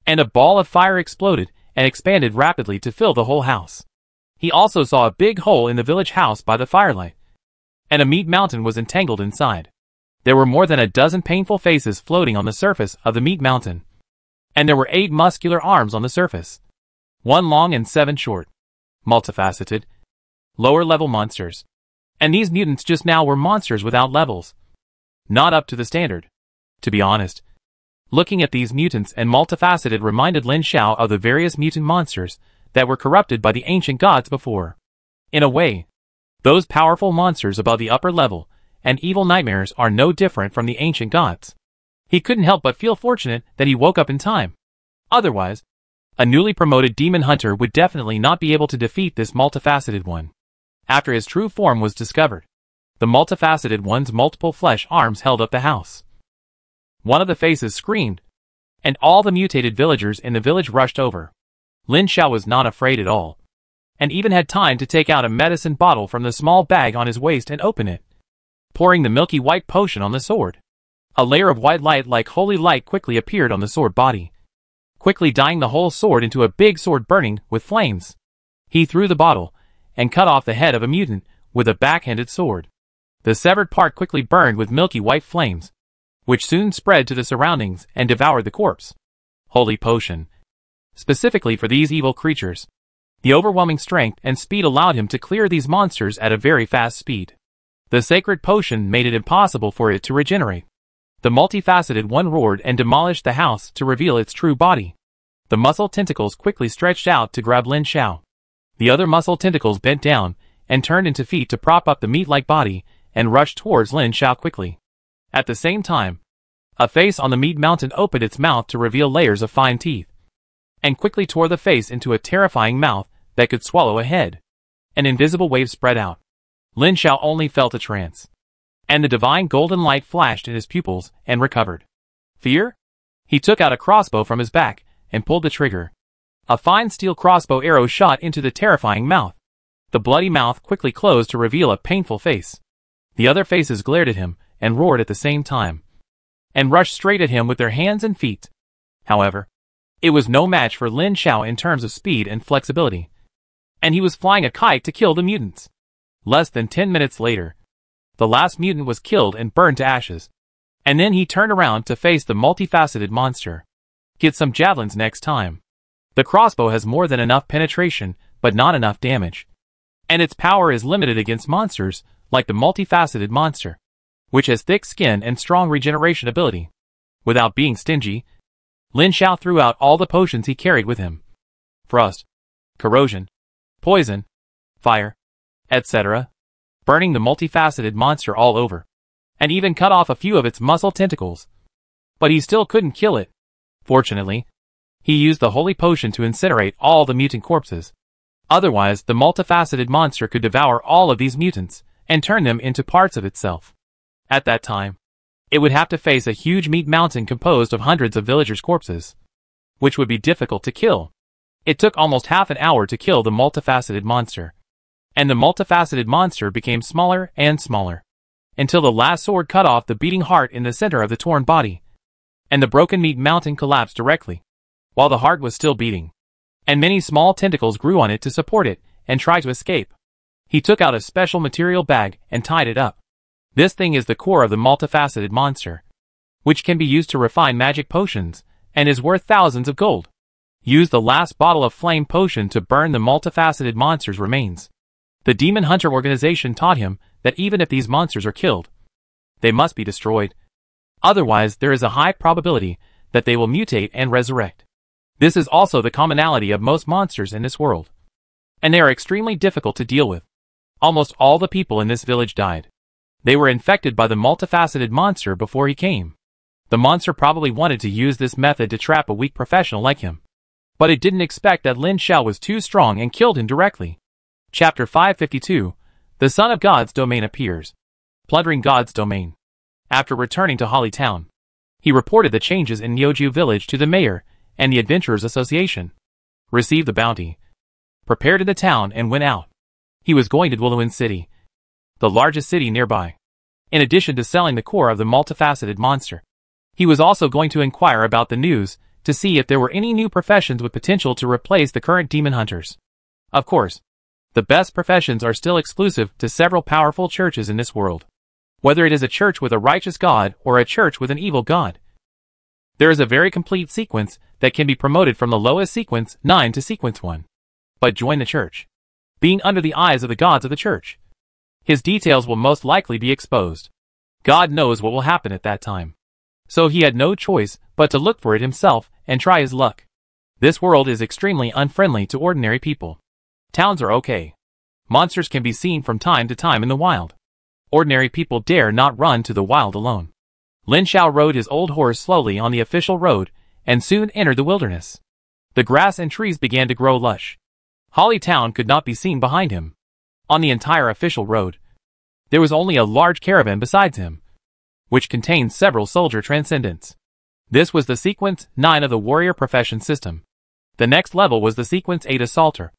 and a ball of fire exploded and expanded rapidly to fill the whole house. He also saw a big hole in the village house by the firelight, and a meat mountain was entangled inside. There were more than a dozen painful faces floating on the surface of the meat mountain, and there were 8 muscular arms on the surface, 1 long and 7 short, multifaceted, lower-level monsters. And these mutants just now were monsters without levels, not up to the standard. To be honest, looking at these mutants and multifaceted reminded Lin Xiao of the various mutant monsters that were corrupted by the ancient gods before. In a way, those powerful monsters above the upper level and evil nightmares are no different from the ancient gods. He couldn't help but feel fortunate that he woke up in time. Otherwise, a newly promoted demon hunter would definitely not be able to defeat this multifaceted one. After his true form was discovered, the multifaceted one's multiple flesh arms held up the house. One of the faces screamed, and all the mutated villagers in the village rushed over. Lin Xiao was not afraid at all, and even had time to take out a medicine bottle from the small bag on his waist and open it, pouring the milky white potion on the sword. A layer of white light like holy light quickly appeared on the sword body, quickly dyeing the whole sword into a big sword burning with flames. He threw the bottle and cut off the head of a mutant with a backhanded sword. The severed part quickly burned with milky white flames, which soon spread to the surroundings and devoured the corpse. Holy potion. Specifically for these evil creatures, the overwhelming strength and speed allowed him to clear these monsters at a very fast speed. The sacred potion made it impossible for it to regenerate. The multifaceted one roared and demolished the house to reveal its true body. The muscle tentacles quickly stretched out to grab Lin Xiao. The other muscle tentacles bent down and turned into feet to prop up the meat-like body and rushed towards Lin Xiao quickly. At the same time, a face on the meat mountain opened its mouth to reveal layers of fine teeth, and quickly tore the face into a terrifying mouth that could swallow a head. An invisible wave spread out. Lin Xiao only felt a trance, and the divine golden light flashed in his pupils and recovered. Fear? He took out a crossbow from his back and pulled the trigger. A fine steel crossbow arrow shot into the terrifying mouth. The bloody mouth quickly closed to reveal a painful face. The other faces glared at him and roared at the same time, and rushed straight at him with their hands and feet. However, it was no match for Lin Xiao in terms of speed and flexibility, and he was flying a kite to kill the mutants. Less than 10 minutes later, the last mutant was killed and burned to ashes, and then he turned around to face the multifaceted monster. Get some javelins next time. The crossbow has more than enough penetration, but not enough damage, and its power is limited against monsters like the multifaceted monster, which has thick skin and strong regeneration ability. Without being stingy, Lin Xiao threw out all the potions he carried with him. Frost, corrosion, poison, fire, etc., burning the multifaceted monster all over, and even cut off a few of its muscle tentacles. But he still couldn't kill it. Fortunately, he used the holy potion to incinerate all the mutant corpses. Otherwise, the multifaceted monster could devour all of these mutants and turn them into parts of itself. At that time, it would have to face a huge meat mountain composed of hundreds of villagers' corpses, which would be difficult to kill. It took almost half an hour to kill the multifaceted monster, and the multifaceted monster became smaller and smaller, until the last sword cut off the beating heart in the center of the torn body, and the broken meat mountain collapsed directly, while the heart was still beating, and many small tentacles grew on it to support it and try to escape. He took out a special material bag and tied it up. This thing is the core of the multifaceted monster, which can be used to refine magic potions, and is worth thousands of gold. Use the last bottle of flame potion to burn the multifaceted monster's remains. The Demon Hunter organization taught him that even if these monsters are killed, they must be destroyed. Otherwise, there is a high probability that they will mutate and resurrect. This is also the commonality of most monsters in this world, and they are extremely difficult to deal with. Almost all the people in this village died. They were infected by the multifaceted monster before he came. The monster probably wanted to use this method to trap a weak professional like him, but it didn't expect that Lin Xiao was too strong and killed him directly. Chapter 552, The Son of God's Domain appears. Plundering God's domain. After returning to Holly Town, he reported the changes in Nyoju village to the mayor and the Adventurers Association. Received the bounty, prepared in the town and went out. He was going to Dwelluin City, the largest city nearby. In addition to selling the core of the multifaceted monster, he was also going to inquire about the news to see if there were any new professions with potential to replace the current demon hunters. Of course, the best professions are still exclusive to several powerful churches in this world, whether it is a church with a righteous god or a church with an evil god. There is a very complete sequence that can be promoted from the lowest sequence 9 to sequence 1. But join the church, being under the eyes of the gods of the church. His details will most likely be exposed. God knows what will happen at that time. So he had no choice but to look for it himself and try his luck. This world is extremely unfriendly to ordinary people. Towns are okay. Monsters can be seen from time to time in the wild. Ordinary people dare not run to the wild alone. Lin Xiao rode his old horse slowly on the official road and soon entered the wilderness. The grass and trees began to grow lush. Holly Town could not be seen behind him. On the entire official road, there was only a large caravan besides him, which contained several soldier transcendents. This was the Sequence 9 of the warrior profession system. The next level was the Sequence 8 Assaulter,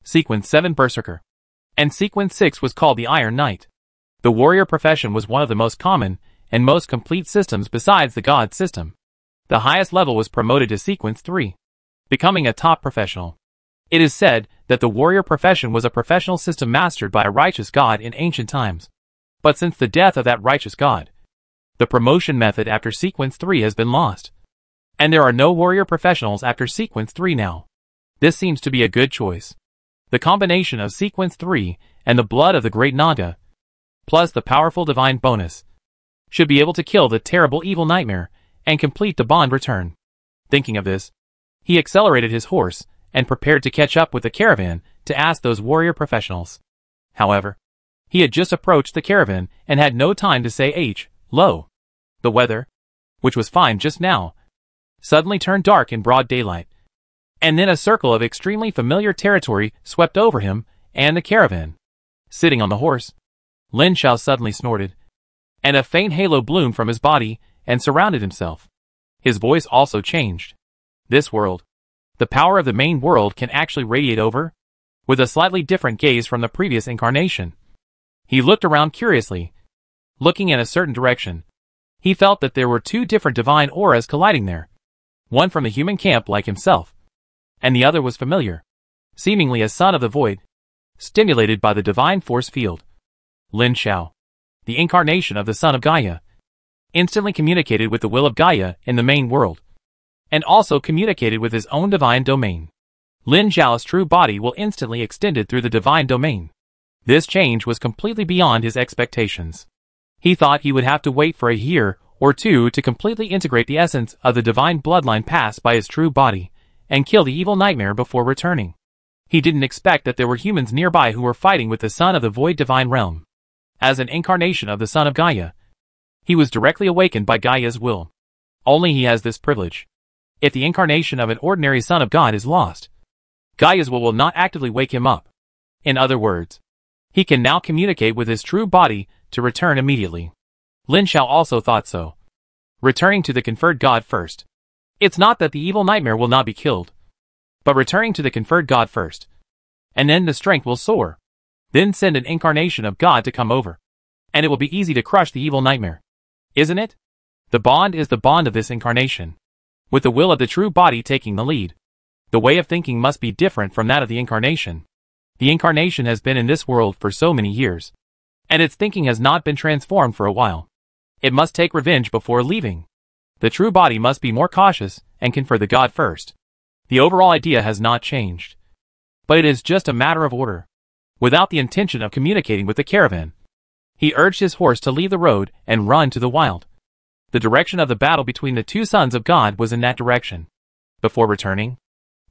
Sequence 7 Berserker, and Sequence 6 was called the Iron Knight. The warrior profession was one of the most common and most complete systems besides the God system. The highest level was promoted to Sequence 3, becoming a top professional. It is said that the warrior profession was a professional system mastered by a righteous god in ancient times. But since the death of that righteous god, the promotion method after Sequence 3 has been lost. And there are no warrior professionals after Sequence 3 now. This seems to be a good choice. The combination of Sequence 3 and the blood of the great Naga, plus the powerful divine bonus, should be able to kill the terrible evil nightmare and complete the bond return. Thinking of this, he accelerated his horse and prepared to catch up with the caravan to ask those warrior professionals. However, he had just approached the caravan and had no time to say hello. The weather, which was fine just now, suddenly turned dark in broad daylight. And then a circle of extremely familiar territory swept over him and the caravan. Sitting on the horse, Lin Xiao suddenly snorted, and a faint halo bloomed from his body and surrounded himself. His voice also changed. This world, the power of the main world can actually radiate over, with a slightly different gaze from the previous incarnation. He looked around curiously, looking in a certain direction. He felt that there were two different divine auras colliding there. One from the human camp like himself, and the other was familiar, seemingly a son of the void, stimulated by the divine force field. Lin Xiao, the incarnation of the son of Gaia, instantly communicated with the will of Gaia in the main world, and also communicated with his own divine domain. Lin Xiao's true body will instantly extended through the divine domain. This change was completely beyond his expectations. He thought he would have to wait for a year or two to completely integrate the essence of the divine bloodline passed by his true body, and kill the evil nightmare before returning. He didn't expect that there were humans nearby who were fighting with the son of the void divine realm. As an incarnation of the son of Gaia, he was directly awakened by Gaia's will. Only he has this privilege. If the incarnation of an ordinary son of God is lost, Gaia's will not actively wake him up. In other words, he can now communicate with his true body to return immediately. Lin Xiao also thought so. Returning to the conferred God first. It's not that the evil nightmare will not be killed, but returning to the conferred God first. And then the strength will soar. Then send an incarnation of God to come over. And it will be easy to crush the evil nightmare. Isn't it? The bond is the bond of this incarnation, with the will of the true body taking the lead. The way of thinking must be different from that of the incarnation. The incarnation has been in this world for so many years, and its thinking has not been transformed for a while. It must take revenge before leaving. The true body must be more cautious and confer the God first. The overall idea has not changed, but it is just a matter of order. Without the intention of communicating with the caravan, he urged his horse to leave the road and run to the wild. The direction of the battle between the two sons of God was in that direction. Before returning,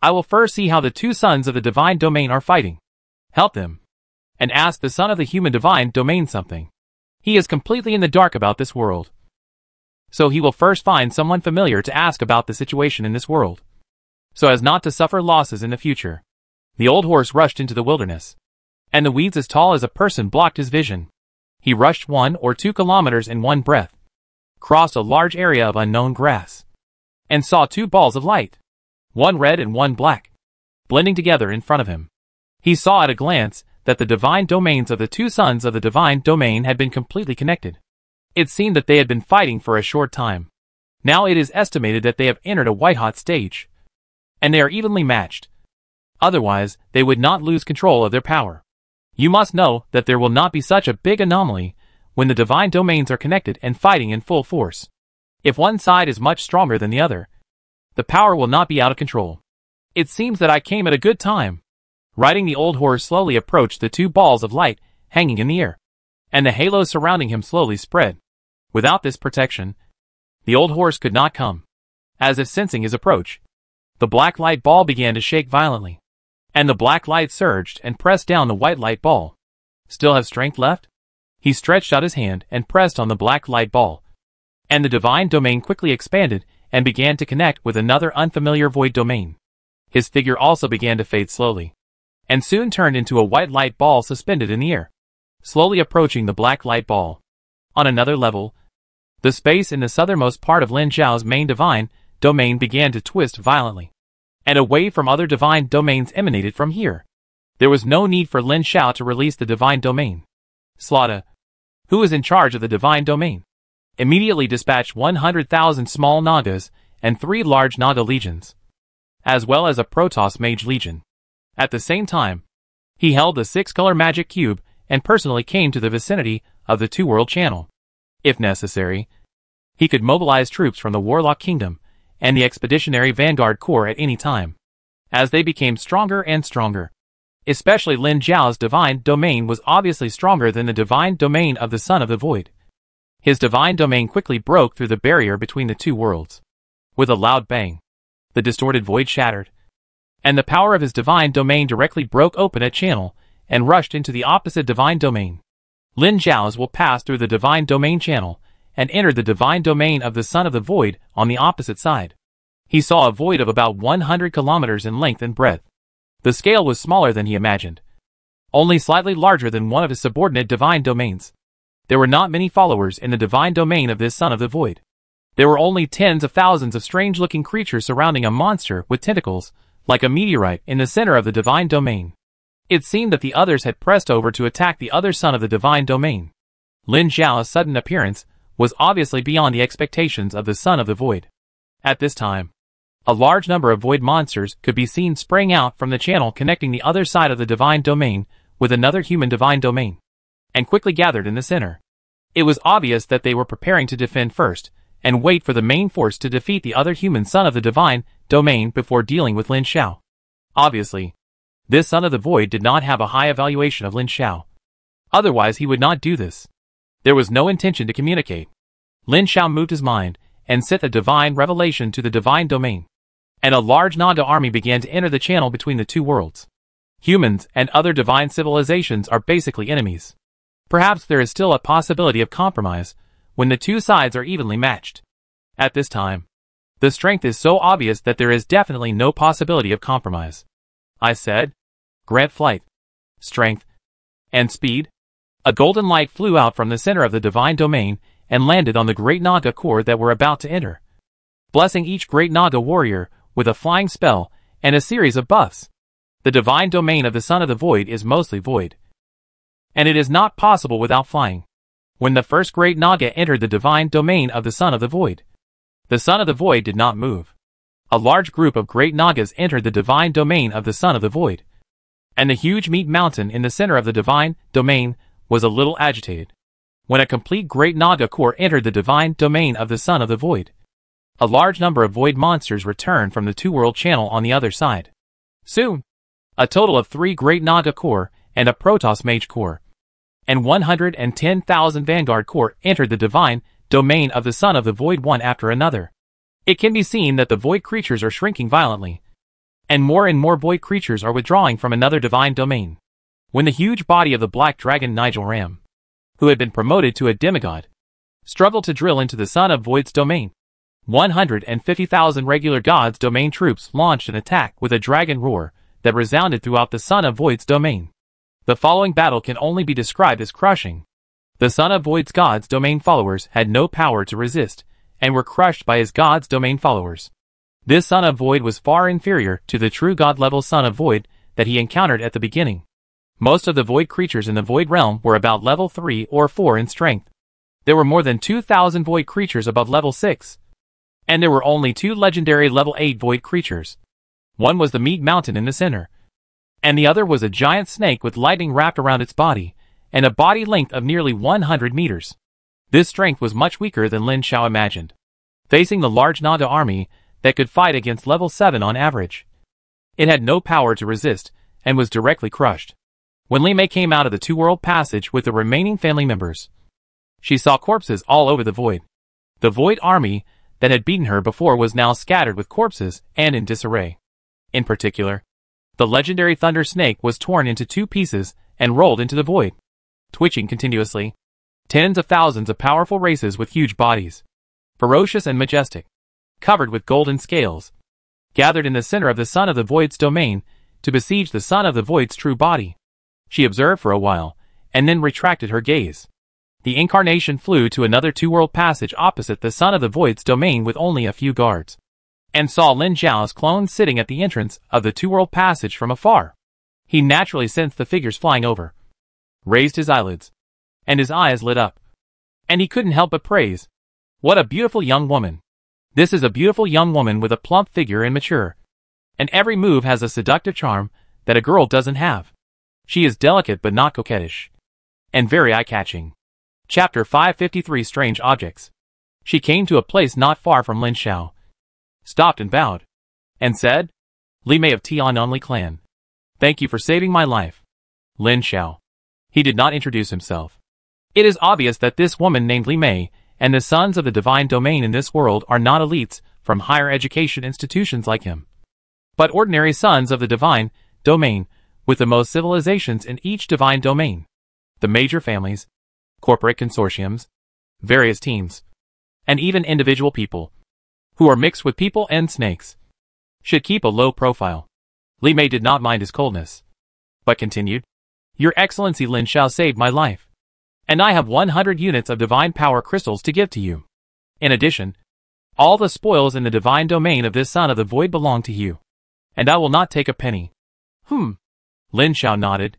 I will first see how the two sons of the divine domain are fighting. Help them, and ask the son of the human divine domain something. He is completely in the dark about this world, so he will first find someone familiar to ask about the situation in this world, so as not to suffer losses in the future. The old horse rushed into the wilderness, and the weeds as tall as a person blocked his vision. He rushed 1 or 2 kilometers in one breath, crossed a large area of unknown grass, and saw 2 balls of light, one red and one black, blending together in front of him. He saw at a glance that the divine domains of the two sons of the divine domain had been completely connected. It seemed that they had been fighting for a short time. Now it is estimated that they have entered a white-hot stage, and they are evenly matched. Otherwise, they would not lose control of their power. You must know that there will not be such a big anomaly when the divine domains are connected and fighting in full force. If one side is much stronger than the other, the power will not be out of control. It seems that I came at a good time. Riding the old horse slowly approached the 2 balls of light hanging in the air, and the halo surrounding him slowly spread. Without this protection, the old horse could not come. As if sensing his approach, The black light ball began to shake violently. And the black light surged and pressed down the white light ball. Still have strength left? He stretched out his hand and pressed on the black light ball. And the divine domain quickly expanded and began to connect with another unfamiliar void domain. His figure also began to fade slowly, and soon turned into a white light ball suspended in the air, slowly approaching the black light ball. On another level, the space in the southernmost part of Lin Zhao's main divine domain began to twist violently, and a wave from other divine domains emanated from here. There was no need for Lin Zhao to release the divine domain. Slaughter, who was in charge of the divine domain, immediately dispatched 100,000 small Nagas and 3 large Naga legions, as well as a Protoss mage legion. At the same time, he held the 6-color magic cube and personally came to the vicinity of the two-world channel. If necessary, he could mobilize troops from the Warlock Kingdom and the Expeditionary Vanguard Corps at any time, as they became stronger and stronger. Especially Lin Zhao's divine domain was obviously stronger than the divine domain of the Son of the Void. His divine domain quickly broke through the barrier between the two worlds. With a loud bang, the distorted void shattered, and the power of his divine domain directly broke open a channel and rushed into the opposite divine domain. Lin Zhao's will pass through the divine domain channel and entered the divine domain of the Son of the Void on the opposite side. He saw a void of about 100 kilometers in length and breadth. The scale was smaller than he imagined, only slightly larger than one of his subordinate divine domains. There were not many followers in the divine domain of this Son of the Void. There were only tens of thousands of strange-looking creatures surrounding a monster with tentacles, like a meteorite, in the center of the divine domain. It seemed that the others had pressed over to attack the other son of the divine domain. Lin Zhao's sudden appearance was obviously beyond the expectations of the Son of the Void. At this time, a large number of void monsters could be seen spraying out from the channel connecting the other side of the divine domain with another human divine domain, and quickly gathered in the center. It was obvious that they were preparing to defend first, and wait for the main force to defeat the other human son of the divine domain before dealing with Lin Zhao. Obviously, this Son of the Void did not have a high evaluation of Lin Zhao. Otherwise he would not do this. There was no intention to communicate. Lin Zhao moved his mind and set the divine revelation to the divine domain, and a large Naga army began to enter the channel between the two worlds. Humans and other divine civilizations are basically enemies. Perhaps there is still a possibility of compromise when the two sides are evenly matched. At this time, the strength is so obvious that there is definitely no possibility of compromise. I said, grant flight, strength, and speed. A golden light flew out from the center of the divine domain and landed on the great Naga Corps that were about to enter, blessing each great Naga warrior with a flying spell and a series of buffs. The divine domain of the Son of the Void is mostly void, and it is not possible without flying. When the first great Naga entered the divine domain of the Son of the Void, the Son of the Void did not move. A large group of great Nagas entered the divine domain of the Son of the Void, and the huge meat mountain in the center of the divine domain was a little agitated. When a complete great Naga Corps entered the divine domain of the Son of the Void, a large number of void monsters returned from the two-world channel on the other side. Soon, a total of 3 great Naga Corps and a Protoss Mage Corps, and 110,000 Vanguard Corps entered the divine domain of the Son of the Void one after another. It can be seen that the void creatures are shrinking violently, and more void creatures are withdrawing from another divine domain. When the huge body of the black dragon Nigel Ram, who had been promoted to a demigod, struggled to drill into the Son of Void's domain, 150,000 regular God's domain troops launched an attack with a dragon roar that resounded throughout the Son of Void's domain. The following battle can only be described as crushing. The Son of Void's God's domain followers had no power to resist, and were crushed by his God's domain followers. This Son of Void was far inferior to the true God-level Son of Void that he encountered at the beginning. Most of the void creatures in the Void Realm were about level 3 or 4 in strength. There were more than 2,000 void creatures above level 6. And there were only 2 legendary level 8 void creatures. One was the meat mountain in the center, and the other was a giant snake with lightning wrapped around its body, and a body length of nearly 100 meters. This strength was much weaker than Lin Zhao imagined, facing the large Naga army that could fight against level 7 on average. It had no power to resist, and was directly crushed. When Li Mei came out of the two-world passage with the remaining family members, she saw corpses all over the void. The void army that had beaten her before was now scattered with corpses and in disarray. In particular, the legendary thunder snake was torn into 2 pieces and rolled into the void, twitching continuously. Tens of thousands of powerful races with huge bodies, ferocious and majestic, covered with golden scales, gathered in the center of the Son of the Void's domain to besiege the Son of the Void's true body. She observed for a while, and then retracted her gaze. The incarnation flew to another 2-world passage opposite the Son of the Void's domain with only a few guards, and saw Lin Zhao's clone sitting at the entrance of the 2-world passage from afar. He naturally sensed the figures flying over, raised his eyelids, and his eyes lit up. And he couldn't help but praise. What a beautiful young woman. This is a beautiful young woman with a plump figure and mature. And every move has a seductive charm that a girl doesn't have. She is delicate but not coquettish. And very eye-catching. Chapter 553 Strange Objects. She came to a place not far from Lin Zhao, stopped and bowed, and said, Li Mei of Tianonli clan. Thank you for saving my life. Lin Zhao. He did not introduce himself. It is obvious that this woman named Li Mei and the sons of the divine domain in this world are not elites from higher education institutions like him, but ordinary sons of the divine domain with the most civilizations in each divine domain, the major families, corporate consortiums, various teams, and even individual people, who are mixed with people and snakes, should keep a low profile. Li Mei did not mind his coldness, but continued, Your Excellency Lin Zhao saved my life, and I have 100 units of divine power crystals to give to you. In addition, all the spoils in the divine domain of this Son of the Void belong to you, and I will not take a penny. Lin Zhao nodded,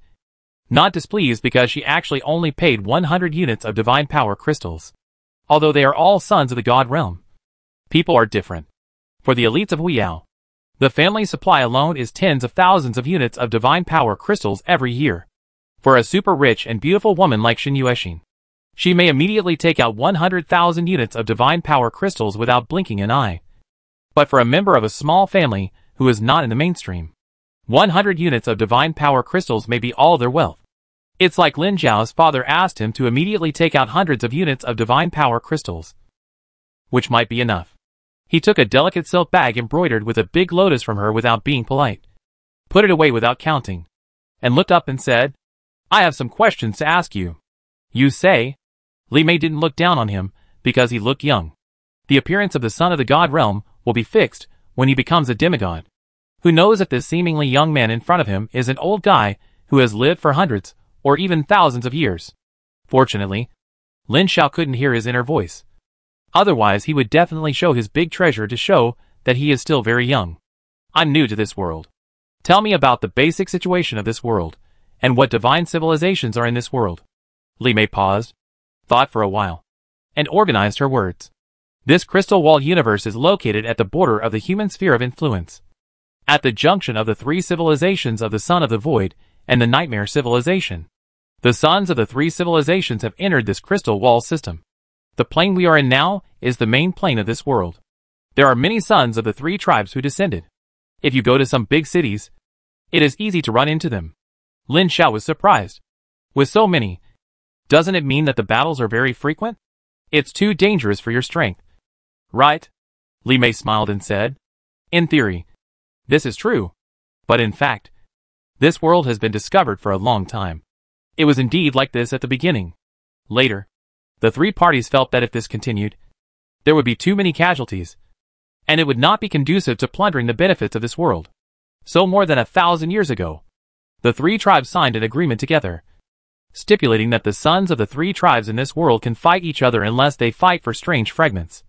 not displeased because she actually only paid 100 units of divine power crystals. Although they are all sons of the God realm, people are different. For the elites of Huiyao, the family supply alone is tens of thousands of units of divine power crystals every year. For a super rich and beautiful woman like Xin Yuexin, she may immediately take out 100,000 units of divine power crystals without blinking an eye. But for a member of a small family who is not in the mainstream, 100 units of divine power crystals may be all their wealth. It's like Lin Zhao's father asked him to immediately take out hundreds of units of divine power crystals, which might be enough. He took a delicate silk bag embroidered with a big lotus from her without being polite, put it away without counting, and looked up and said, I have some questions to ask you. You say? Li Mei didn't look down on him because he looked young. The appearance of the Son of the God realm will be fixed when he becomes a demigod. Who knows if this seemingly young man in front of him is an old guy who has lived for hundreds or even thousands of years? Fortunately, Lin Zhao couldn't hear his inner voice. Otherwise he would definitely show his big treasure to show that he is still very young. I'm new to this world. Tell me about the basic situation of this world, and what divine civilizations are in this world. Li Mei paused, thought for a while, and organized her words. This crystal wall universe is located at the border of the human sphere of influence, at the junction of the 3 civilizations of the Son of the Void and the Nightmare Civilization. The sons of the 3 civilizations have entered this crystal wall system. The plane we are in now is the main plane of this world. There are many sons of the 3 tribes who descended. If you go to some big cities, it is easy to run into them. Lin Zhao was surprised. With so many, doesn't it mean that the battles are very frequent? It's too dangerous for your strength. Right? Li Mei smiled and said, In theory, this is true. But in fact, this world has been discovered for a long time. It was indeed like this at the beginning. Later, the 3 parties felt that if this continued, there would be too many casualties, and it would not be conducive to plundering the benefits of this world. So more than 1,000 years ago, the 3 tribes signed an agreement together, stipulating that the sons of the 3 tribes in this world can fight each other unless they fight for strange fragments,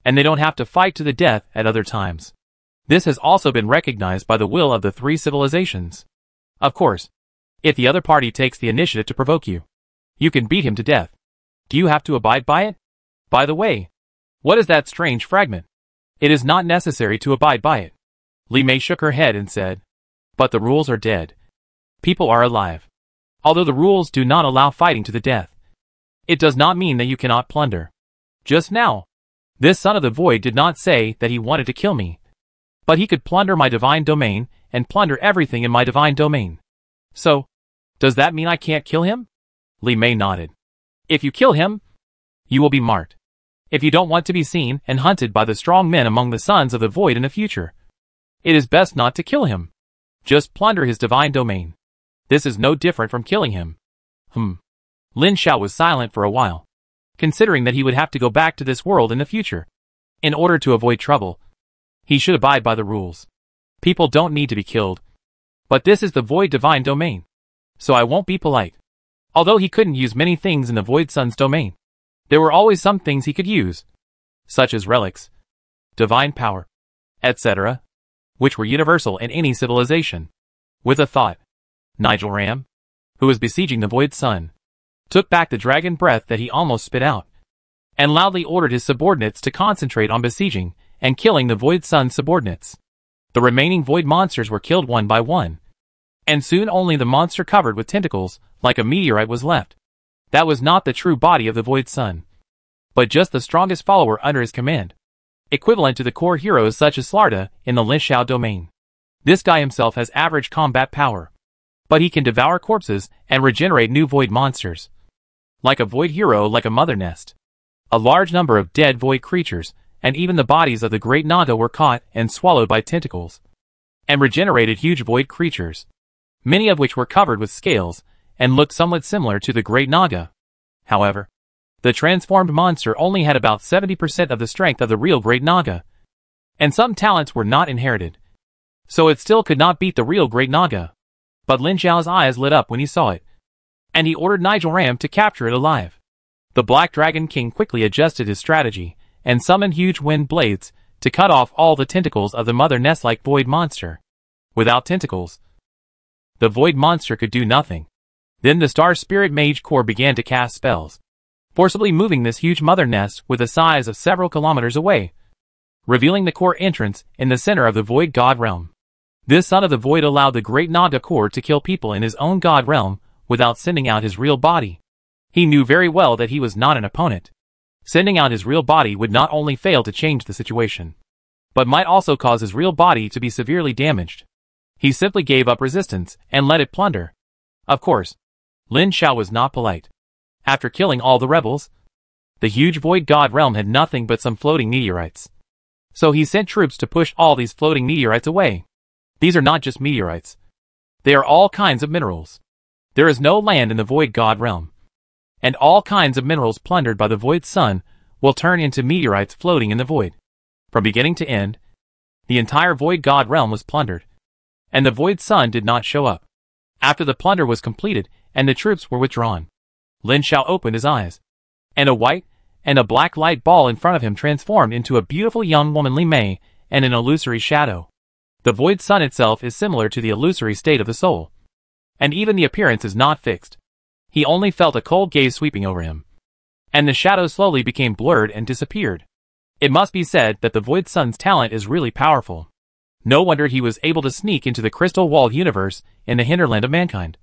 and they don't have to fight to the death at other times. This has also been recognized by the will of the 3 civilizations. Of course, if the other party takes the initiative to provoke you, you can beat him to death. Do you have to abide by it? By the way, what is that strange fragment? It is not necessary to abide by it. Li Mei shook her head and said, But the rules are dead. People are alive. Although the rules do not allow fighting to the death, it does not mean that you cannot plunder. Just now, this Son of the Void did not say that he wanted to kill me, but he could plunder my divine domain and plunder everything in my divine domain. So, does that mean I can't kill him? Li Mei nodded. If you kill him, you will be marked. If you don't want to be seen and hunted by the strong men among the sons of the void in the future, it is best not to kill him. Just plunder his divine domain. This is no different from killing him. Lin Xiao was silent for a while, considering that he would have to go back to this world in the future. In order to avoid trouble, he should abide by the rules. People don't need to be killed. But this is the void divine domain, so I won't be polite. Although he couldn't use many things in the void sun's domain, there were always some things he could use, such as relics, divine power, etc., which were universal in any civilization. With a thought, Nigel Ram, who was besieging the void sun, took back the dragon breath that he almost spit out, and loudly ordered his subordinates to concentrate on besieging and killing the void sun's subordinates. The remaining void monsters were killed one by one, and soon only the monster covered with tentacles, like a meteorite, was left. That was not the true body of the void sun, but just the strongest follower under his command, equivalent to the core heroes such as Slarda in the Lin Xiao domain. This guy himself has average combat power, but he can devour corpses and regenerate new void monsters. Like a void hero, like a mother nest. A large number of dead void creatures, and even the bodies of the great Naga were caught and swallowed by tentacles, and regenerated huge void creatures, many of which were covered with scales, and looked somewhat similar to the great Naga. However, the transformed monster only had about 70% of the strength of the real great Naga, and some talents were not inherited, so it still could not beat the real great Naga. But Lin Xiao's eyes lit up when he saw it, and he ordered Nigel Ram to capture it alive. The Black Dragon King quickly adjusted his strategy, and summoned huge wind blades to cut off all the tentacles of the mother nest-like void monster. Without tentacles, the void monster could do nothing. Then the Star Spirit Mage Core began to cast spells, forcibly moving this huge mother nest with a size of several kilometers away, revealing the core entrance in the center of the void god realm. This son of the void allowed the great Naga core to kill people in his own god realm without sending out his real body. He knew very well that he was not an opponent. Sending out his real body would not only fail to change the situation, but might also cause his real body to be severely damaged. He simply gave up resistance and let it plunder. Of course, Lin Xiao was not polite. After killing all the rebels, the huge void god realm had nothing but some floating meteorites. So he sent troops to push all these floating meteorites away. These are not just meteorites. They are all kinds of minerals. There is no land in the void god realm, and all kinds of minerals plundered by the void sun will turn into meteorites floating in the void. From beginning to end, the entire void god realm was plundered, and the void sun did not show up. After the plunder was completed and the troops were withdrawn, Lin Xiao opened his eyes, and a white and a black light ball in front of him transformed into a beautiful young woman Li Mei and an illusory shadow. The void sun itself is similar to the illusory state of the soul, and even the appearance is not fixed. He only felt a cold gaze sweeping over him, and the shadow slowly became blurred and disappeared. It must be said that the void sun's talent is really powerful. No wonder he was able to sneak into the crystal-walled universe in the hinterland of mankind,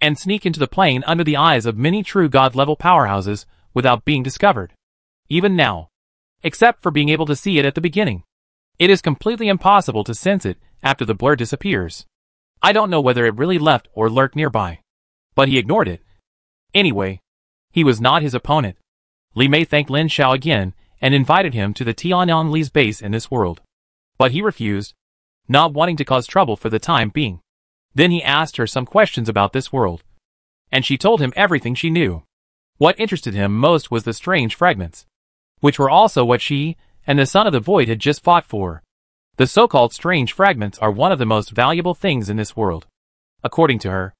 and sneak into the plane under the eyes of many true god-level powerhouses without being discovered. Even now, except for being able to see it at the beginning, it is completely impossible to sense it after the blur disappears. I don't know whether it really left or lurked nearby, but he ignored it. Anyway, he was not his opponent. Li Mei thanked Lin Xiao again and invited him to the Tianyang Li's base in this world, but he refused, not wanting to cause trouble for the time being. Then he asked her some questions about this world, and she told him everything she knew. What interested him most was the strange fragments, which were also what she and the Son of the Void had just fought for. The so-called strange fragments are one of the most valuable things in this world. According to her,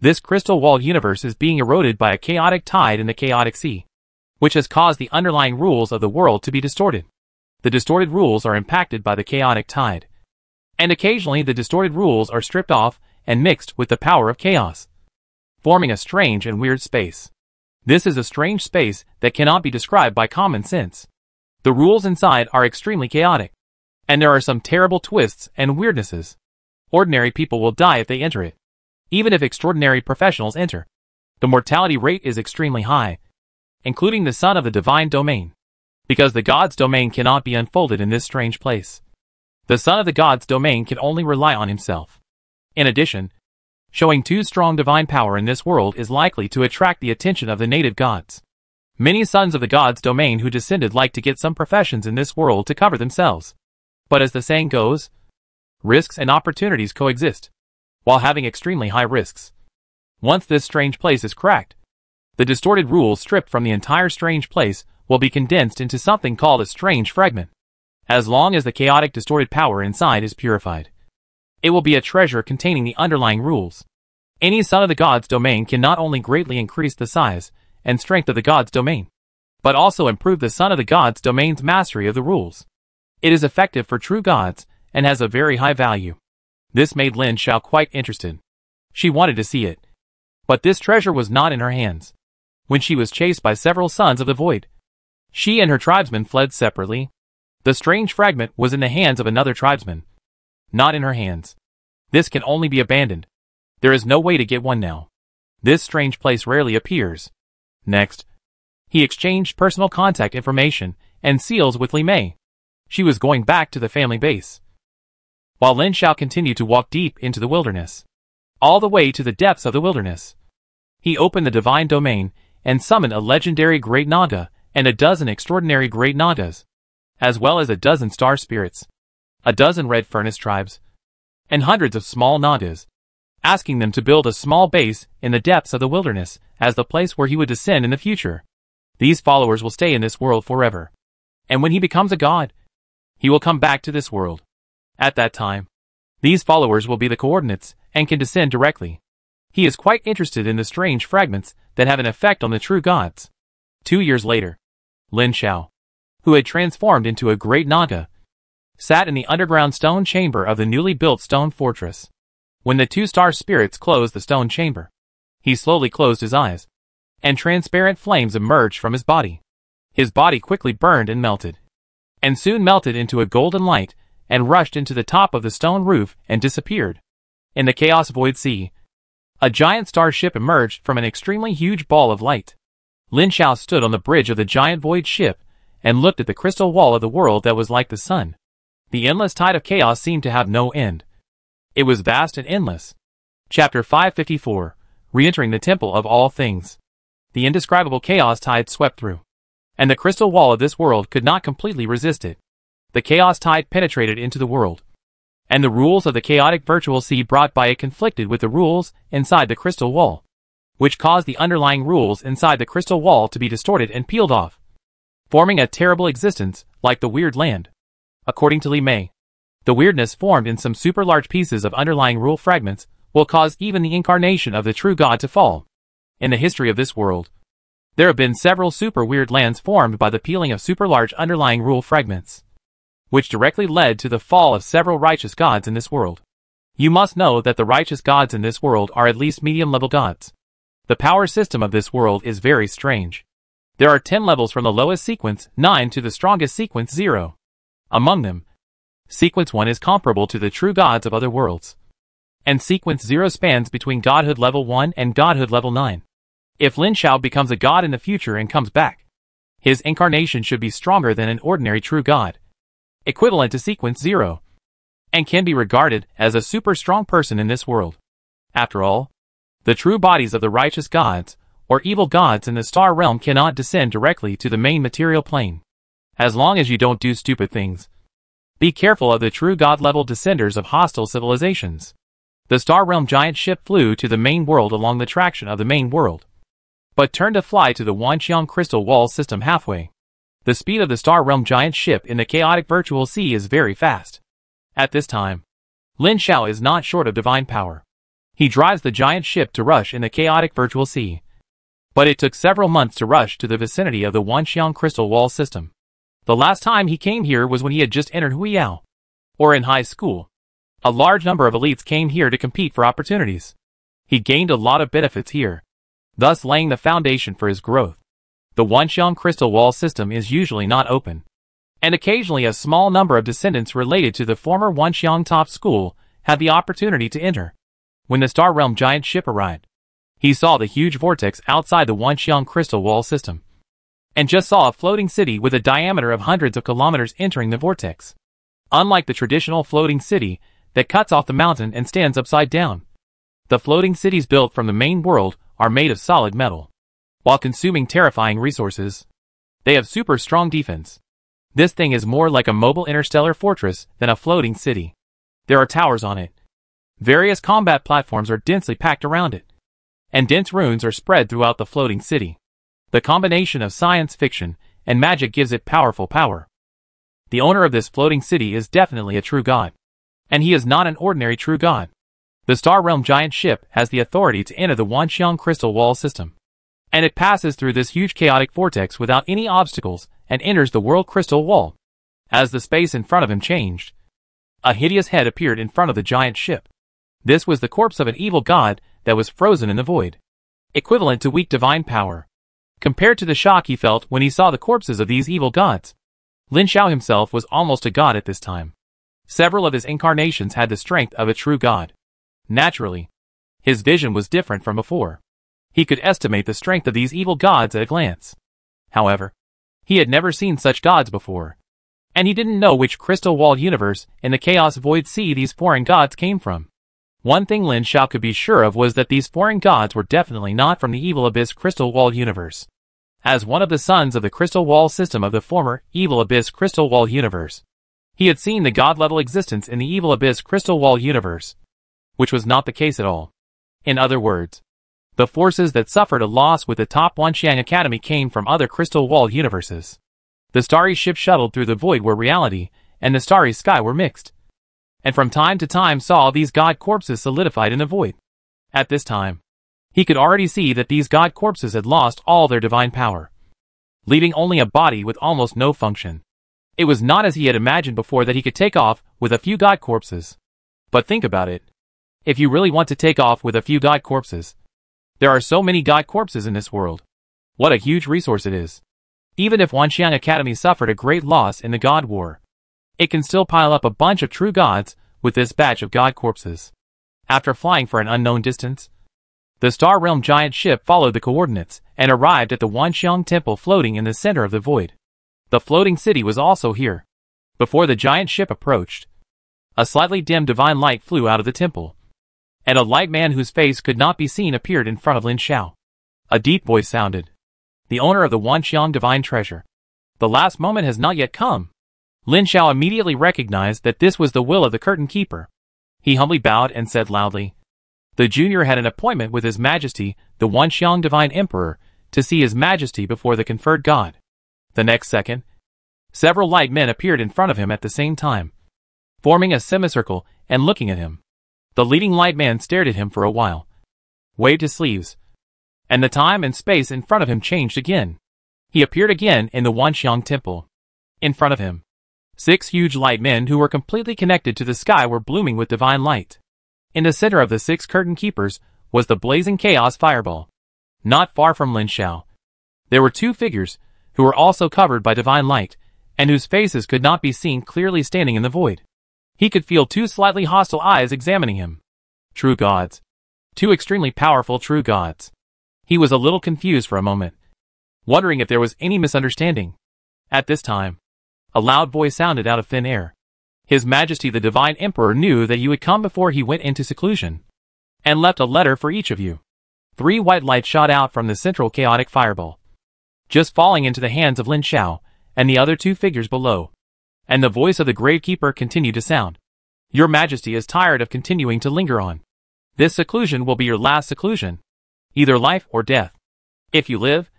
this crystal-walled universe is being eroded by a chaotic tide in the chaotic sea, which has caused the underlying rules of the world to be distorted. The distorted rules are impacted by the chaotic tide, and occasionally the distorted rules are stripped off and mixed with the power of chaos, forming a strange and weird space. This is a strange space that cannot be described by common sense. The rules inside are extremely chaotic, and there are some terrible twists and weirdnesses. Ordinary people will die if they enter it. Even if extraordinary professionals enter, the mortality rate is extremely high, including the son of the divine domain, because the god's domain cannot be unfolded in this strange place. The son of the god's domain can only rely on himself. In addition, showing too strong divine power in this world is likely to attract the attention of the native gods. Many sons of the gods' domain who descended like to get some professions in this world to cover themselves. But as the saying goes, risks and opportunities coexist, while having extremely high risks. Once this strange place is cracked, the distorted rules stripped from the entire strange place will be condensed into something called a strange fragment. As long as the chaotic distorted power inside is purified, it will be a treasure containing the underlying rules. Any son of the gods' domain can not only greatly increase the size and strength of the gods' domain, but also improve the son of the gods' domain's mastery of the rules. It is effective for true gods and has a very high value. This made Lin Xiao quite interested. She wanted to see it. But this treasure was not in her hands. When she was chased by several sons of the void, she and her tribesmen fled separately. The strange fragment was in the hands of another tribesman, not in her hands. This can only be abandoned. There is no way to get one now. This strange place rarely appears. Next, he exchanged personal contact information and seals with Li Mei. She was going back to the family base, while Lin Xiao continued to walk deep into the wilderness, all the way to the depths of the wilderness. He opened the divine domain and summoned a legendary great Naga and a dozen extraordinary great Nagas, as well as a dozen star spirits, a dozen red furnace tribes, and hundreds of small Nagas, asking them to build a small base in the depths of the wilderness as the place where he would descend in the future. These followers will stay in this world forever. And when he becomes a god, he will come back to this world. At that time, these followers will be the coordinates and can descend directly. He is quite interested in the strange fragments that have an effect on the true gods. 2 years later, Lin Xiao, who had transformed into a great Naga, sat in the underground stone chamber of the newly built stone fortress. When the 2 star spirits closed the stone chamber, he slowly closed his eyes, and transparent flames emerged from his body. His body quickly burned and melted, and soon melted into a golden light and rushed into the top of the stone roof and disappeared. In the chaos void sea, a giant starship emerged from an extremely huge ball of light. Lin Xiao stood on the bridge of the giant void ship and looked at the crystal wall of the world that was like the sun. The endless tide of chaos seemed to have no end. It was vast and endless. Chapter 554, Re-entering the Temple of All Things. The indescribable chaos tide swept through, and the crystal wall of this world could not completely resist it. The chaos tide penetrated into the world, and the rules of the chaotic virtual sea brought by it conflicted with the rules inside the crystal wall, which caused the underlying rules inside the crystal wall to be distorted and peeled off, forming a terrible existence like the Weird Land. According to Li Mei, the weirdness formed in some super large pieces of underlying rule fragments will cause even the incarnation of the true God to fall. In the history of this world, there have been several super weird lands formed by the peeling of super large underlying rule fragments, which directly led to the fall of several righteous gods in this world. You must know that the righteous gods in this world are at least medium-level gods. The power system of this world is very strange. There are 10 levels from the lowest sequence 9 to the strongest sequence 0. Among them, sequence 1 is comparable to the true gods of other worlds, and sequence 0 spans between godhood level 1 and godhood level 9. If Lin Xiao becomes a god in the future and comes back, his incarnation should be stronger than an ordinary true god, equivalent to sequence 0, and can be regarded as a super strong person in this world. After all, the true bodies of the righteous gods, or evil gods in the star realm cannot descend directly to the main material plane. As long as you don't do stupid things. Be careful of the true god-level descenders of hostile civilizations. The star realm giant ship flew to the main world along the traction of the main world, but turned to fly to the Wanxiang crystal wall system halfway. The speed of the star realm giant ship in the chaotic virtual sea is very fast. At this time, Lin Xiao is not short of divine power. He drives the giant ship to rush in the chaotic virtual sea, but it took several months to rush to the vicinity of the Wanxiang crystal wall system. The last time he came here was when he had just entered Huiyao, or in high school. A large number of elites came here to compete for opportunities. He gained a lot of benefits here, thus laying the foundation for his growth. The Wanxiang crystal wall system is usually not open, and occasionally a small number of descendants related to the former Wanxiang top school had the opportunity to enter. When the Star Realm giant ship arrived, he saw the huge vortex outside the Wanxiang crystal wall system, and just saw a floating city with a diameter of hundreds of kilometers entering the vortex. Unlike the traditional floating city that cuts off the mountain and stands upside down, the floating cities built from the main world are made of solid metal, while consuming terrifying resources. They have super strong defense. This thing is more like a mobile interstellar fortress than a floating city. There are towers on it. Various combat platforms are densely packed around it. And dense ruins are spread throughout the floating city. The combination of science fiction and magic gives it powerful power. The owner of this floating city is definitely a true god. And he is not an ordinary true god. The Star Realm giant ship has the authority to enter the Wanxiang crystal wall system. And it passes through this huge chaotic vortex without any obstacles and enters the world crystal wall. As the space in front of him changed, a hideous head appeared in front of the giant ship. This was the corpse of an evil god that was frozen in the void, equivalent to weak divine power. Compared to the shock he felt when he saw the corpses of these evil gods, Lin Xiao himself was almost a god at this time. Several of his incarnations had the strength of a true god. Naturally, his vision was different from before. He could estimate the strength of these evil gods at a glance. However, he had never seen such gods before, and he didn't know which crystal wall universe in the chaos void sea these foreign gods came from. One thing Lin Xiao could be sure of was that these foreign gods were definitely not from the Evil Abyss Crystal Wall universe. As one of the sons of the Crystal Wall system of the former Evil Abyss Crystal Wall universe, he had seen the god-level existence in the Evil Abyss Crystal Wall universe, which was not the case at all. In other words, the forces that suffered a loss with the top Wanxiang Academy came from other Crystal Wall universes. The starry ship shuttled through the void where reality and the starry sky were mixed, and from time to time saw these god corpses solidified in the void. At this time, he could already see that these god corpses had lost all their divine power, leaving only a body with almost no function. It was not as he had imagined before that he could take off with a few god corpses. But think about it. If you really want to take off with a few god corpses, there are so many god corpses in this world. What a huge resource it is. Even if Wanxiang Academy suffered a great loss in the god war, it can still pile up a bunch of true gods with this batch of god corpses. After flying for an unknown distance, the Star Realm giant ship followed the coordinates and arrived at the Wanxiang temple floating in the center of the void. The floating city was also here. Before the giant ship approached, a slightly dim divine light flew out of the temple, and a light man whose face could not be seen appeared in front of Lin Xiao. A deep voice sounded. The owner of the Wanxiang divine treasure. The last moment has not yet come. Lin Xiao immediately recognized that this was the will of the curtain keeper. He humbly bowed and said loudly, "The junior had an appointment with His Majesty, the Wanxiang Divine Emperor, to see His Majesty before the conferred god." The next second, several light men appeared in front of him at the same time, forming a semicircle and looking at him. The leading light man stared at him for a while, waved his sleeves, and the time and space in front of him changed again. He appeared again in the Wanxiang temple. In front of him, 6 huge light men who were completely connected to the sky were blooming with divine light. In the center of the 6 curtain keepers was the blazing chaos fireball. Not far from Lin Xiao, there were 2 figures who were also covered by divine light, and whose faces could not be seen clearly standing in the void. He could feel 2 slightly hostile eyes examining him. True gods. 2 extremely powerful true gods. He was a little confused for a moment, wondering if there was any misunderstanding. At this time, a loud voice sounded out of thin air. His Majesty the Divine Emperor knew that you would come before he went into seclusion, and left a letter for each of you. 3 white lights shot out from the central chaotic fireball, just falling into the hands of Lin Xiao and the other 2 figures below. And the voice of the gravekeeper continued to sound. "Your Majesty is tired of continuing to linger on. This seclusion will be your last seclusion, either life or death. If you live,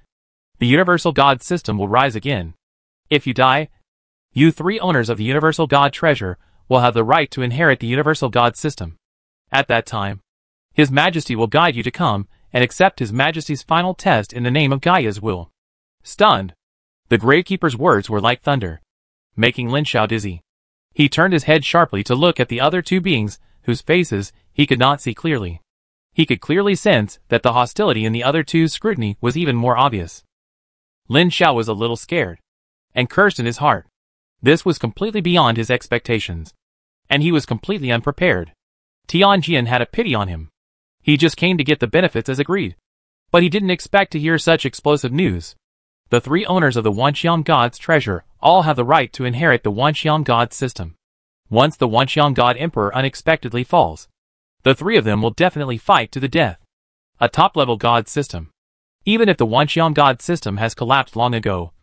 the Universal God system will rise again. If you die, you 3 owners of the Universal God treasure will have the right to inherit the Universal God system. At that time, His Majesty will guide you to come and accept His Majesty's final test in the name of Gaia's will." Stunned, the gravekeeper's words were like thunder, making Lin Xiao dizzy. He turned his head sharply to look at the other 2 beings, whose faces he could not see clearly. He could clearly sense that the hostility in the other 2's scrutiny was even more obvious. Lin Xiao was a little scared, and cursed in his heart. This was completely beyond his expectations, and he was completely unprepared. Tianjian had a pity on him. He just came to get the benefits as agreed, but he didn't expect to hear such explosive news. The 3 owners of the Wanxiang God's treasure all have the right to inherit the Wanxiang God system. Once the Wanxiang God Emperor unexpectedly falls, the 3 of them will definitely fight to the death. A top-level God system. Even if the Wanxiang God system has collapsed long ago,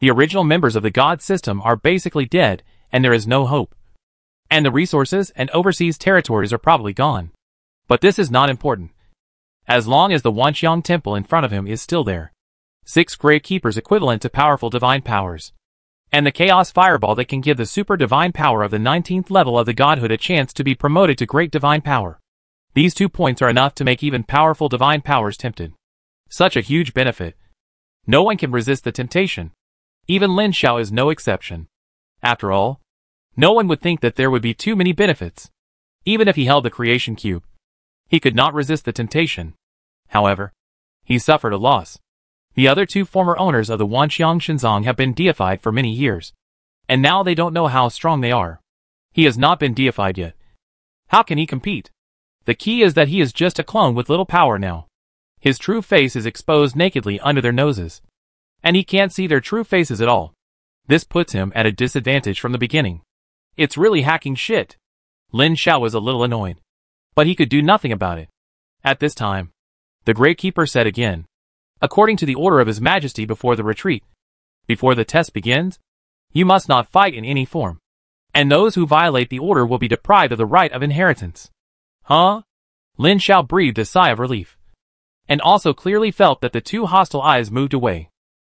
the original members of the God system are basically dead, and there is no hope. And the resources and overseas territories are probably gone. But this is not important. As long as the Wanxiang temple in front of him is still there. 6 Grave Keepers equivalent to powerful divine powers. And the Chaos Fireball that can give the super divine power of the 19th level of the godhood a chance to be promoted to great divine power. These 2 points are enough to make even powerful divine powers tempted. Such a huge benefit. No one can resist the temptation. Even Lin Xiao is no exception. After all, no one would think that there would be too many benefits. Even if he held the creation cube, he could not resist the temptation. However, he suffered a loss. The other 2 former owners of the Wanxiang Shenzong have been deified for many years. And now they don't know how strong they are. He has not been deified yet. How can he compete? The key is that he is just a clone with little power now. His true face is exposed nakedly under their noses. And he can't see their true faces at all. This puts him at a disadvantage from the beginning. It's really hacking shit. Lin Xiao was a little annoyed. But he could do nothing about it. At this time, the Great Keeper said again. According to the order of His Majesty before the retreat, before the test begins, you must not fight in any form. And those who violate the order will be deprived of the right of inheritance. Huh? Lin Xiao breathed a sigh of relief. And also clearly felt that the 2 hostile eyes moved away.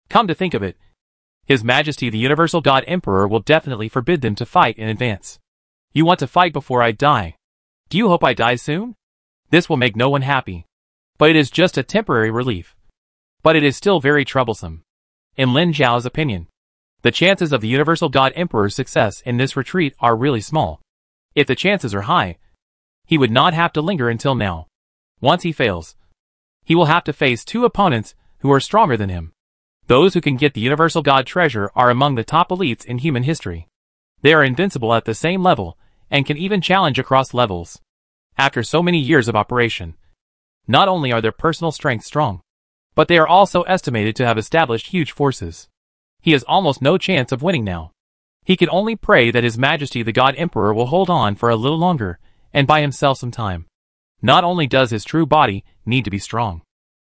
Come to think of it, His Majesty the Universal God Emperor will definitely forbid them to fight in advance. You want to fight before I die. Do you hope I die soon? This will make no one happy. But it is just a temporary relief. But it is still very troublesome. In Lin Xiao's opinion, the chances of the Universal God Emperor's success in this retreat are really small. If the chances are high, he would not have to linger until now. Once he fails, he will have to face 2 opponents who are stronger than him. Those who can get the Universal God Treasure are among the top elites in human history. They are invincible at the same level, and can even challenge across levels. After so many years of operation, not only are their personal strengths strong, but they are also estimated to have established huge forces. He has almost no chance of winning now. He can only pray that His Majesty the God Emperor will hold on for a little longer, and buy himself some time. Not only does his true body need to be strong,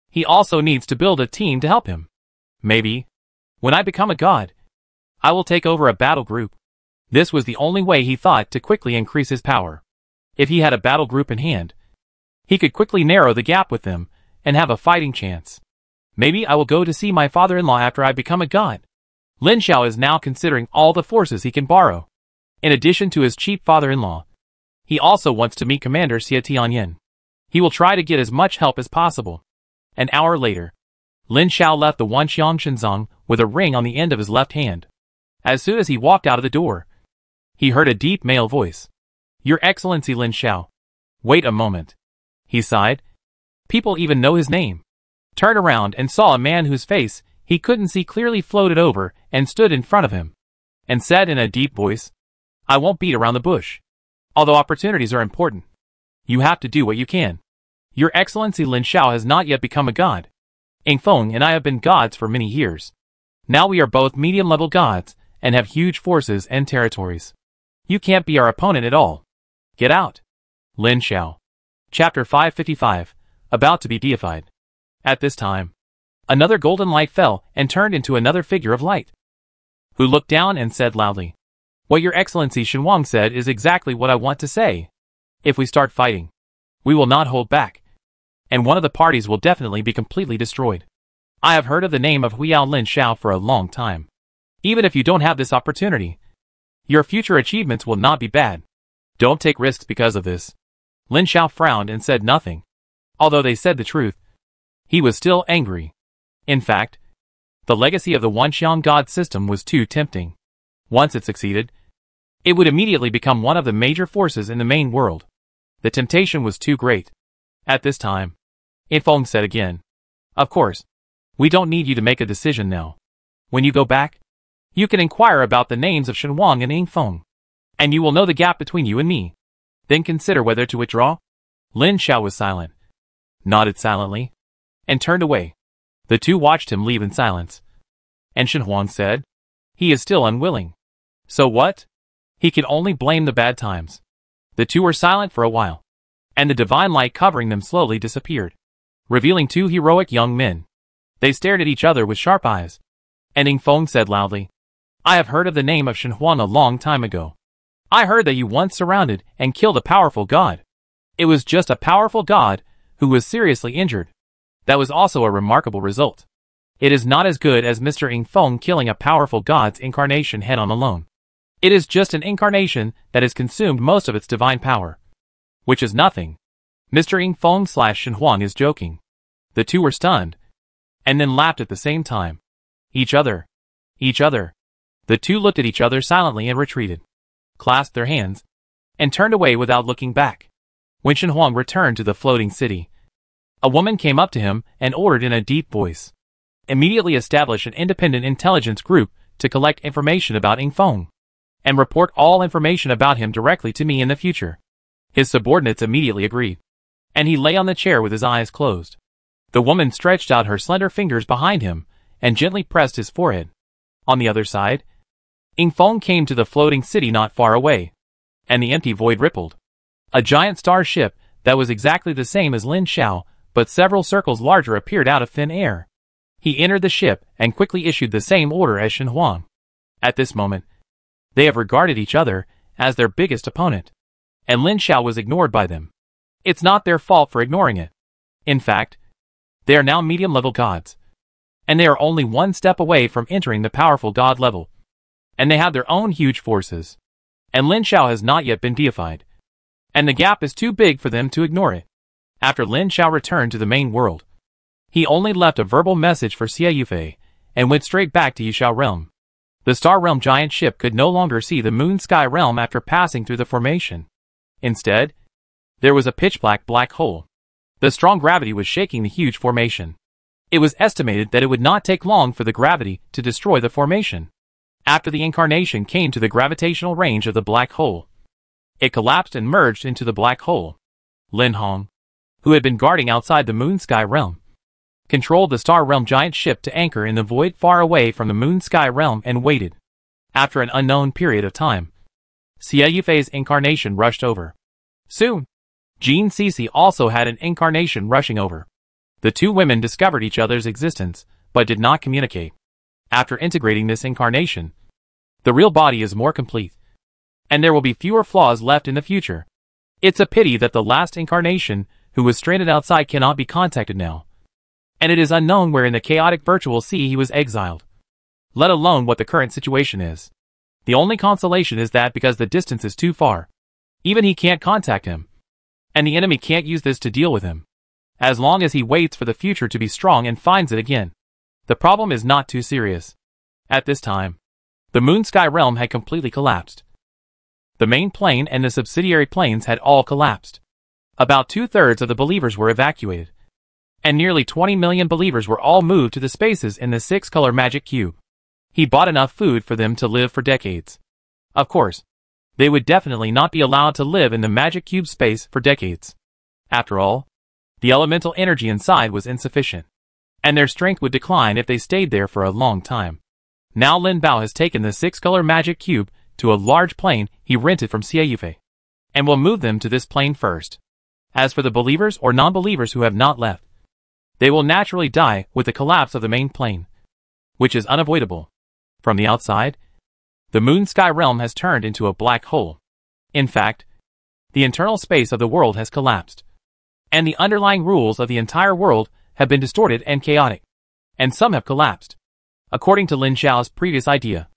he also needs to build a team to help him. Maybe, when I become a god, I will take over a battle group. This was the only way he thought to quickly increase his power. If he had a battle group in hand, he could quickly narrow the gap with them, and have a fighting chance. Maybe I will go to see my father-in-law after I become a god. Lin Xiao is now considering all the forces he can borrow. In addition to his cheap father-in-law, he also wants to meet Commander Xie Tianyan. He will try to get as much help as possible. An hour later, Lin Xiao left the Wanxiang Shenzong with a ring on the end of his left hand. As soon as he walked out of the door, he heard a deep male voice. Your Excellency Lin Xiao. Wait a moment. He sighed. People even know his name. Turned around and saw a man whose face he couldn't see clearly floated over and stood in front of him. And said in a deep voice, I won't beat around the bush. Although opportunities are important, you have to do what you can. Your Excellency Lin Xiao has not yet become a god. Ing Feng and I have been gods for many years. Now we are both medium-level gods and have huge forces and territories. You can't be our opponent at all. Get out. Lin Xiao. Chapter 555, about to be deified. At this time, another golden light fell and turned into another figure of light, who looked down and said loudly, What Your Excellency Shenhuang said is exactly what I want to say. If we start fighting, we will not hold back, and one of the parties will definitely be completely destroyed. I have heard of the name of Huiyao Lin Xiao for a long time. Even if you don't have this opportunity, your future achievements will not be bad. Don't take risks because of this. Lin Xiao frowned and said nothing. Although they said the truth, he was still angry. In fact, the legacy of the Wanxiang God system was too tempting. Once it succeeded, it would immediately become one of the major forces in the main world. The temptation was too great. At this time, Ing Feng said again, Of course, we don't need you to make a decision now. When you go back, you can inquire about the names of Shenhuang and Ing Feng, and you will know the gap between you and me. Then consider whether to withdraw. Lin Xiao was silent, nodded silently, and turned away. The 2 watched him leave in silence. And Shenhuang said, He is still unwilling. So what? He can only blame the bad times. The 2 were silent for a while, and the divine light covering them slowly disappeared, revealing 2 heroic young men. They stared at each other with sharp eyes. And Ing Feng said loudly, I have heard of the name of Shen Huan a long time ago. I heard that you once surrounded and killed a powerful god. It was just a powerful god who was seriously injured. That was also a remarkable result. It is not as good as Mr. Ing Feng killing a powerful god's incarnation head-on alone. It is just an incarnation that has consumed most of its divine power. Which is nothing. Mr. Ing Feng / Shen Huan is joking. The two were stunned, and then laughed at the same time. Each other. The two looked at each other silently and retreated, clasped their hands, and turned away without looking back. When Shen Huang returned to the floating city, a woman came up to him and ordered in a deep voice, immediately establish an independent intelligence group to collect information about Ing Feng, and report all information about him directly to me in the future. His subordinates immediately agreed, and he lay on the chair with his eyes closed. The woman stretched out her slender fingers behind him and gently pressed his forehead. On the other side, Ing Feng came to the floating city not far away, and the empty void rippled. A giant star ship that was exactly the same as Lin Xiao, but several circles larger, appeared out of thin air. He entered the ship and quickly issued the same order as Shen Huang. At this moment, they have regarded each other as their biggest opponent, and Lin Xiao was ignored by them. It's not their fault for ignoring it. In fact, they are now medium-level gods, and they are only one step away from entering the powerful god level. And they have their own huge forces, and Lin Xiao has not yet been deified, and the gap is too big for them to ignore it. After Lin Xiao returned to the main world, he only left a verbal message for Xie Yufei, and went straight back to Yishao Realm. The Star Realm giant ship could no longer see the Moon Sky Realm after passing through the formation. Instead, there was a pitch-black black hole. The strong gravity was shaking the huge formation. It was estimated that it would not take long for the gravity to destroy the formation. After the incarnation came to the gravitational range of the black hole, it collapsed and merged into the black hole. Lin Hong, who had been guarding outside the Moon Sky Realm, controlled the Star Realm giant ship to anchor in the void far away from the Moon Sky Realm and waited. After an unknown period of time, Xie Yufei's incarnation rushed over. Soon, Jean Cece also had an incarnation rushing over. The two women discovered each other's existence, but did not communicate. After integrating this incarnation, the real body is more complete, and there will be fewer flaws left in the future. It's a pity that the last incarnation, who was stranded outside, cannot be contacted now, and it is unknown where in the chaotic virtual sea he was exiled, let alone what the current situation is. The only consolation is that because the distance is too far, even he can't contact him, and the enemy can't use this to deal with him. As long as he waits for the future to be strong and finds it again, the problem is not too serious. At this time, the Moon Sky Realm had completely collapsed. The main plane and the subsidiary planes had all collapsed. About 2/3 of the believers were evacuated, and nearly 20 million believers were all moved to the spaces in the 6-color magic cube. He bought enough food for them to live for decades. Of course, they would definitely not be allowed to live in the magic cube space for decades. After all, the elemental energy inside was insufficient, and their strength would decline if they stayed there for a long time. Now Lin Bao has taken the 6-color magic cube to a large plane he rented from Xie Yufei, and will move them to this plane first. As for the believers or non-believers who have not left, they will naturally die with the collapse of the main plane, which is unavoidable. From the outside, the Moon Sky Realm has turned into a black hole. In fact, the internal space of the world has collapsed, and the underlying rules of the entire world have been distorted and chaotic, and some have collapsed. According to Lin Xiao's previous idea,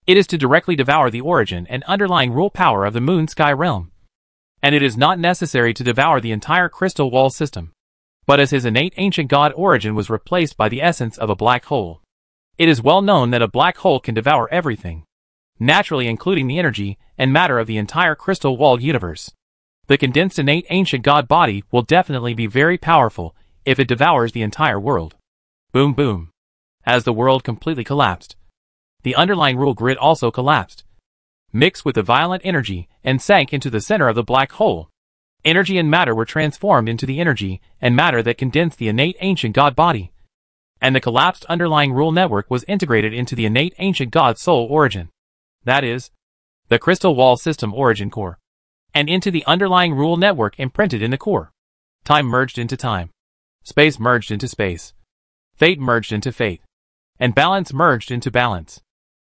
it is to directly devour the origin and underlying rule power of the Moon Sky Realm, and it is not necessary to devour the entire crystal wall system. But as his innate ancient god origin was replaced by the essence of a black hole, it is well known that a black hole can devour everything, naturally including the energy and matter of the entire crystal walled universe. The condensed innate ancient god body will definitely be very powerful if it devours the entire world. Boom boom. As the world completely collapsed, the underlying rule grid also collapsed, mixed with the violent energy, and sank into the center of the black hole. Energy and matter were transformed into the energy and matter that condensed the innate ancient god body, and the collapsed underlying rule network was integrated into the innate ancient god soul origin. That is, the crystal wall system origin core, and into the underlying rule network imprinted in the core. Time merged into time. Space merged into space. Fate merged into fate. And balance merged into balance.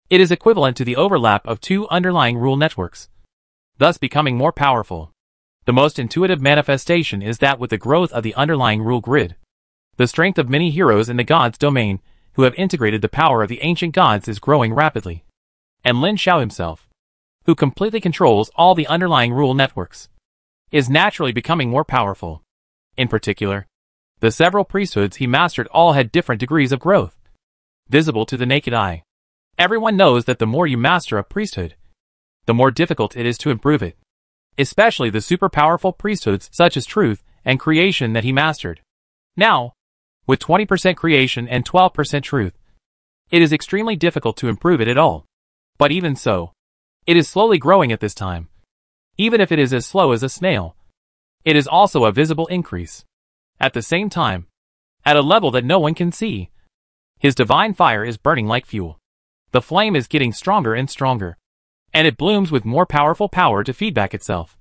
It is equivalent to the overlap of two underlying rule networks, thus becoming more powerful. The most intuitive manifestation is that with the growth of the underlying rule grid, the strength of many heroes in the gods' domain who have integrated the power of the ancient gods is growing rapidly. And Lin Xiao himself, who completely controls all the underlying rule networks, is naturally becoming more powerful. In particular, the several priesthoods he mastered all had different degrees of growth, visible to the naked eye. Everyone knows that the more you master a priesthood, the more difficult it is to improve it, especially the super powerful priesthoods such as truth and creation that he mastered. Now, with 20% creation and 12% truth, it is extremely difficult to improve it at all. But even so, it is slowly growing at this time. Even if it is as slow as a snail, it is also a visible increase. At the same time, at a level that no one can see, his divine fire is burning like fuel. The flame is getting stronger and stronger, and it blooms with more powerful power to feedback itself,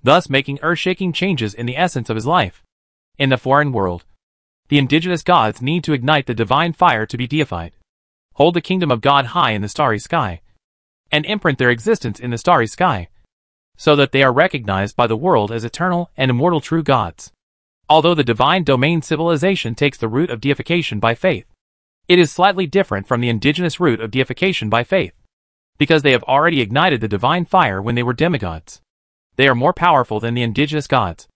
thus making earth-shaking changes in the essence of his life. In the foreign world, the indigenous gods need to ignite the divine fire to be deified, hold the kingdom of God high in the starry sky, and imprint their existence in the starry sky, so that they are recognized by the world as eternal and immortal true gods. Although the divine domain civilization takes the route of deification by faith, it is slightly different from the indigenous route of deification by faith, because they have already ignited the divine fire when they were demigods. They are more powerful than the indigenous gods,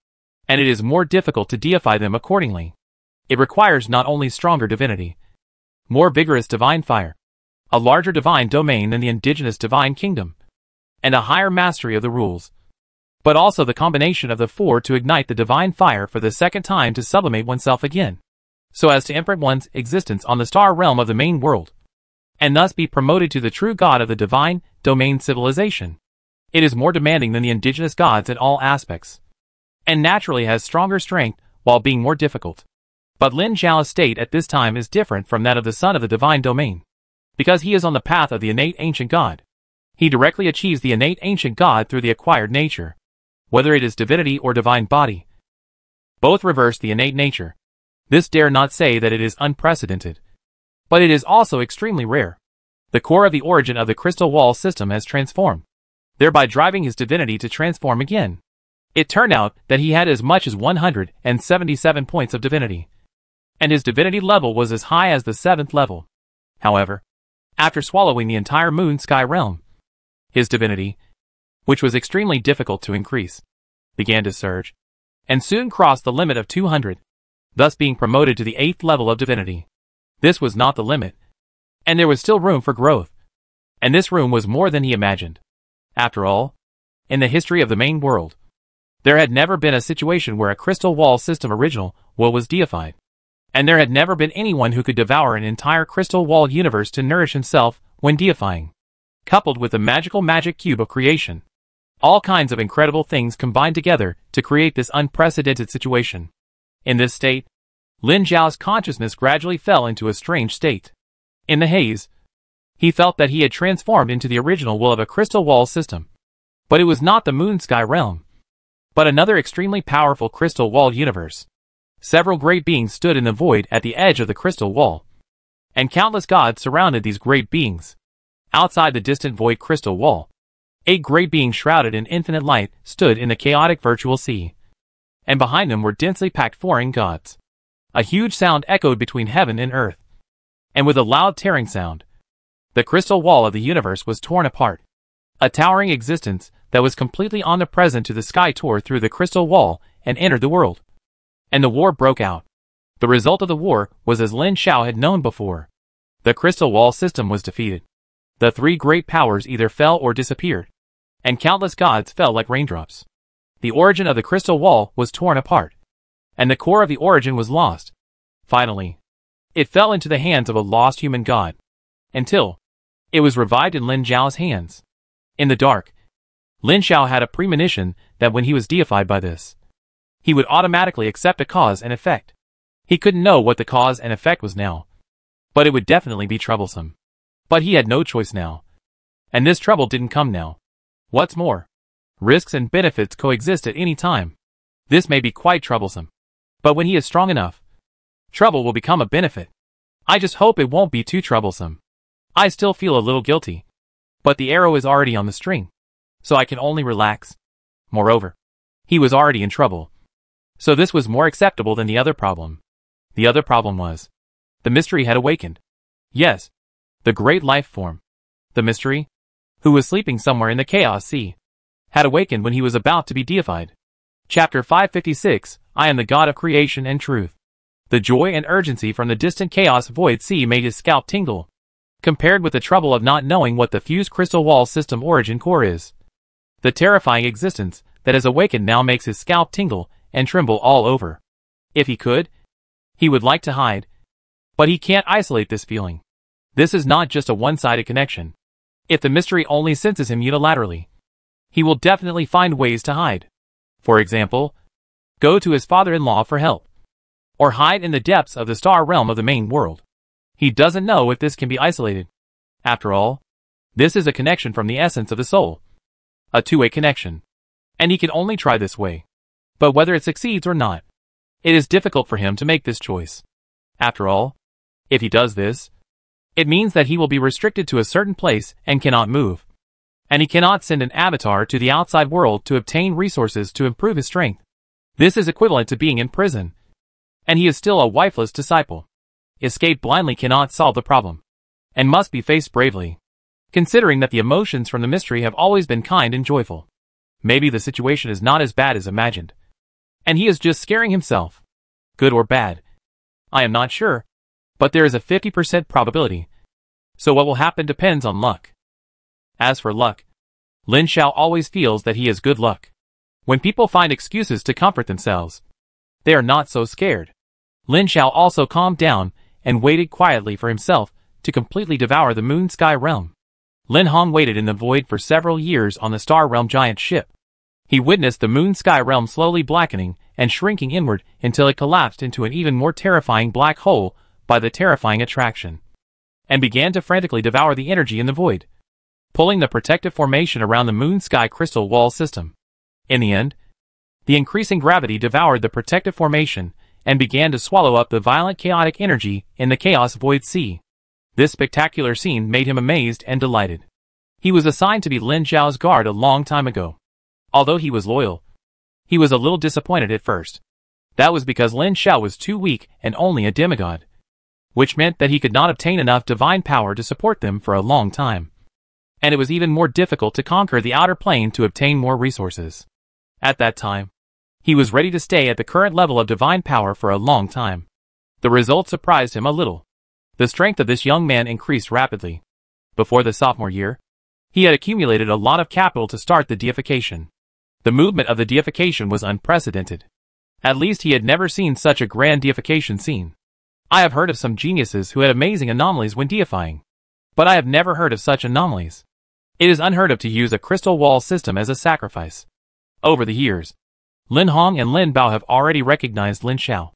and it is more difficult to deify them accordingly. It requires not only stronger divinity, more vigorous divine fire, a larger divine domain than the indigenous divine kingdom, and a higher mastery of the rules, but also the combination of the four to ignite the divine fire for the second time to sublimate oneself again, so as to imprint one's existence on the star realm of the main world, and thus be promoted to the true god of the divine domain civilization. It is more demanding than the indigenous gods in all aspects, and naturally has stronger strength while being more difficult. But Lin Xiao's state at this time is different from that of the son of the divine domain, because he is on the path of the innate ancient god. He directly achieves the innate ancient god through the acquired nature, whether it is divinity or divine body. Both reverse the innate nature. This dare not say that it is unprecedented, but it is also extremely rare. The core of the origin of the crystal wall system has transformed, thereby driving his divinity to transform again. It turned out that he had as much as 177 points of divinity, and his divinity level was as high as the 7th level. However, after swallowing the entire moon sky realm, his divinity, which was extremely difficult to increase, began to surge, and soon crossed the limit of 200, thus being promoted to the 8th level of divinity. This was not the limit, and there was still room for growth, and this room was more than he imagined. After all, in the history of the main world, there had never been a situation where a crystal wall system original was deified, and there had never been anyone who could devour an entire crystal wall universe to nourish himself when deifying, coupled with the magical magic cube of creation. All kinds of incredible things combined together to create this unprecedented situation. In this state, Lin Xiao's consciousness gradually fell into a strange state. In the haze, he felt that he had transformed into the original will of a crystal wall system. But it was not the moon sky realm, but another extremely powerful crystal wall universe. Several great beings stood in the void at the edge of the crystal wall, and countless gods surrounded these great beings. Outside the distant void crystal wall, 8 great beings shrouded in infinite light stood in the chaotic virtual sea, and behind them were densely packed foreign gods. A huge sound echoed between heaven and earth, and with a loud tearing sound, the crystal wall of the universe was torn apart. A towering existence that was completely omnipresent to the sky tore through the crystal wall and entered the world. And the war broke out. The result of the war was as Lin Xiao had known before. The crystal wall system was defeated. The 3 great powers either fell or disappeared, and countless gods fell like raindrops. The origin of the crystal wall was torn apart, and the core of the origin was lost. Finally, it fell into the hands of a lost human god, until it was revived in Lin Xiao's hands. In the dark, Lin Xiao had a premonition that when he was deified by this, he would automatically accept a cause and effect. He couldn't know what the cause and effect was now, but it would definitely be troublesome. But he had no choice now, and this trouble didn't come now. What's more, risks and benefits coexist at any time. This may be quite troublesome, but when he is strong enough, trouble will become a benefit. I just hope it won't be too troublesome. I still feel a little guilty. But the arrow is already on the string, so I can only relax. Moreover, he was already in trouble. So this was more acceptable than the other problem. The other problem was, the mystery had awakened. Yes, the great life form. The mystery, who was sleeping somewhere in the chaos sea, had awakened when he was about to be deified. Chapter 556, I am the God of creation and truth. The joy and urgency from the distant chaos void sea made his scalp tingle, compared with the trouble of not knowing what the fused crystal wall system origin core is. The terrifying existence that has awakened now makes his scalp tingle and tremble all over. If he could, he would like to hide. But he can't isolate this feeling. This is not just a one-sided connection. If the mystery only senses him unilaterally, he will definitely find ways to hide. For example, go to his father-in-law for help, or hide in the depths of the star realm of the main world. He doesn't know if this can be isolated. After all, this is a connection from the essence of the soul. A two-way connection. And he can only try this way. But whether it succeeds or not, it is difficult for him to make this choice. After all, if he does this, it means that he will be restricted to a certain place and cannot move. And he cannot send an avatar to the outside world to obtain resources to improve his strength. This is equivalent to being in prison. And he is still a wifeless disciple. Escape blindly cannot solve the problem, and must be faced bravely, considering that the emotions from the mystery have always been kind and joyful. Maybe the situation is not as bad as imagined, and he is just scaring himself. Good or bad, I am not sure, but there is a 50% probability. So what will happen depends on luck. As for luck, Lin Xiao always feels that he has good luck. When people find excuses to comfort themselves, they are not so scared. Lin Xiao also calmed down and waited quietly for himself to completely devour the moon sky realm. Lin Hong waited in the void for several years on the star realm giant ship. He witnessed the moon sky realm slowly blackening and shrinking inward until it collapsed into an even more terrifying black hole by the terrifying attraction, and began to frantically devour the energy in the void, pulling the protective formation around the moon sky crystal wall system. In the end, the increasing gravity devoured the protective formation and began to swallow up the violent chaotic energy in the chaos void sea. This spectacular scene made him amazed and delighted. He was assigned to be Lin Xiao's guard a long time ago. Although he was loyal, he was a little disappointed at first. That was because Lin Xiao was too weak and only a demigod, which meant that he could not obtain enough divine power to support them for a long time. And it was even more difficult to conquer the outer plane to obtain more resources. At that time, he was ready to stay at the current level of divine power for a long time. The result surprised him a little. The strength of this young man increased rapidly. Before the sophomore year, he had accumulated a lot of capital to start the deification. The movement of the deification was unprecedented. At least he had never seen such a grand deification scene. I have heard of some geniuses who had amazing anomalies when deifying, but I have never heard of such anomalies. It is unheard of to use a crystal wall system as a sacrifice. Over the years, Lin Hong and Lin Bao have already recognized Lin Xiao,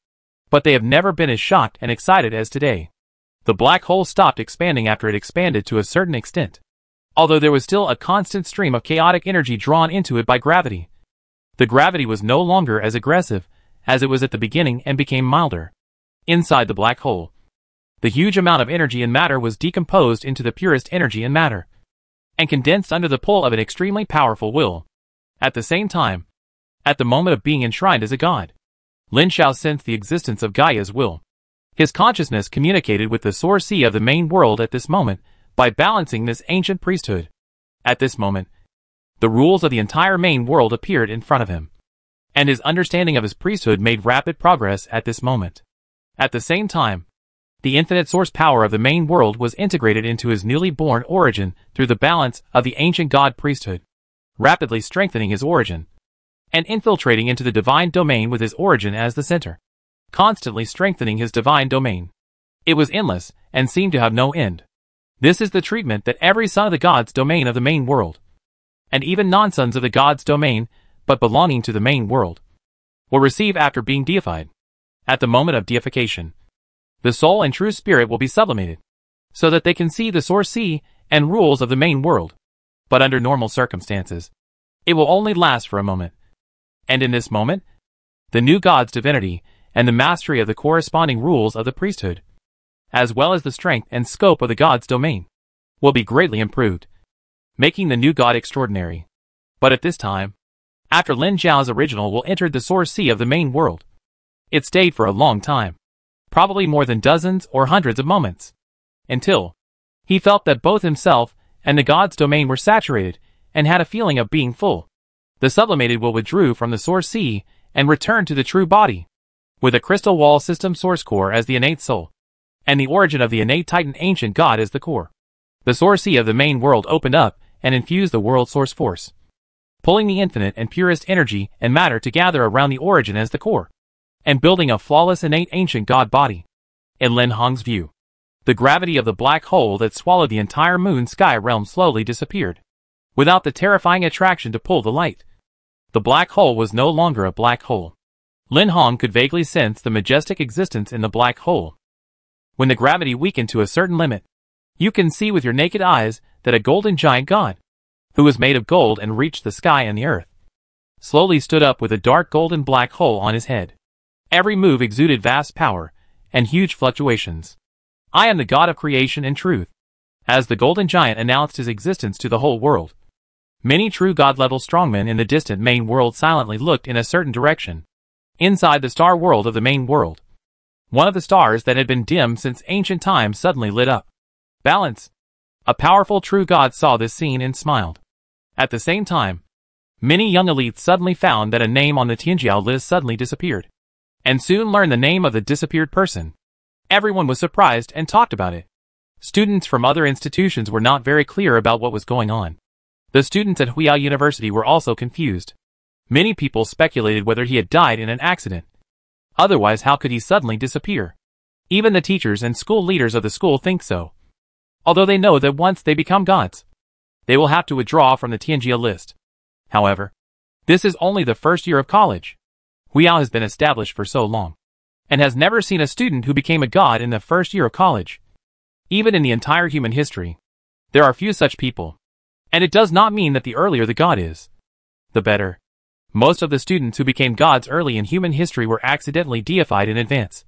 but they have never been as shocked and excited as today. The black hole stopped expanding after it expanded to a certain extent, although there was still a constant stream of chaotic energy drawn into it by gravity. The gravity was no longer as aggressive as it was at the beginning and became milder. Inside the black hole, the huge amount of energy and matter was decomposed into the purest energy and matter, and condensed under the pull of an extremely powerful will. At the same time, at the moment of being enshrined as a god, Lin Xiao sensed the existence of Gaia's will. His consciousness communicated with the source sea of the main world at this moment by balancing this ancient priesthood. At this moment, the rules of the entire main world appeared in front of him, and his understanding of his priesthood made rapid progress at this moment. At the same time, the infinite source power of the main world was integrated into his newly born origin through the balance of the ancient god priesthood, rapidly strengthening his origin, and infiltrating into the divine domain with his origin as the center, constantly strengthening his divine domain. It was endless and seemed to have no end. This is the treatment that every son of the god's domain of the main world, and even non-sons of the god's domain, but belonging to the main world, will receive after being deified. At the moment of deification, the soul and true spirit will be sublimated, so that they can see the source sea and rules of the main world. But under normal circumstances, it will only last for a moment. And in this moment, the new god's divinity and the mastery of the corresponding rules of the priesthood as well as the strength and scope of the god's domain, will be greatly improved, making the new god extraordinary. But at this time, after Lin Zhao's original will entered the source sea of the main world, it stayed for a long time, probably more than dozens or hundreds of moments, until he felt that both himself and the god's domain were saturated and had a feeling of being full. The sublimated will withdrew from the source sea and returned to the true body, with a crystal wall system source core as the innate soul, and the origin of the innate titan ancient god as the core. The source sea of the main world opened up and infused the world source force, pulling the infinite and purest energy and matter to gather around the origin as the core, and building a flawless innate ancient god body. In Lin Hong's view, the gravity of the black hole that swallowed the entire moon sky realm slowly disappeared, without the terrifying attraction to pull the light. The black hole was no longer a black hole. Lin Hong could vaguely sense the majestic existence in the black hole. When the gravity weakened to a certain limit, you can see with your naked eyes that a golden giant god, who was made of gold and reached the sky and the earth, slowly stood up with a dark golden black hole on his head. Every move exuded vast power and huge fluctuations. I am the god of creation and truth. As the golden giant announced his existence to the whole world, many true god-level strongmen in the distant main world silently looked in a certain direction. Inside the star world of the main world, one of the stars that had been dim since ancient times suddenly lit up. Balance. A powerful true god saw this scene and smiled. At the same time, many young elites suddenly found that a name on the Tianjiao list suddenly disappeared, and soon learned the name of the disappeared person. Everyone was surprised and talked about it. Students from other institutions were not very clear about what was going on. The students at Huiyao University were also confused. Many people speculated whether he had died in an accident. Otherwise, how could he suddenly disappear? Even the teachers and school leaders of the school think so, although they know that once they become gods, they will have to withdraw from the Tianjia list. However, this is only the first year of college. Huiyao has been established for so long, and has never seen a student who became a god in the first year of college. Even in the entire human history, there are few such people, and it does not mean that the earlier the god is, the better. Most of the students who became gods early in human history were accidentally deified in advance,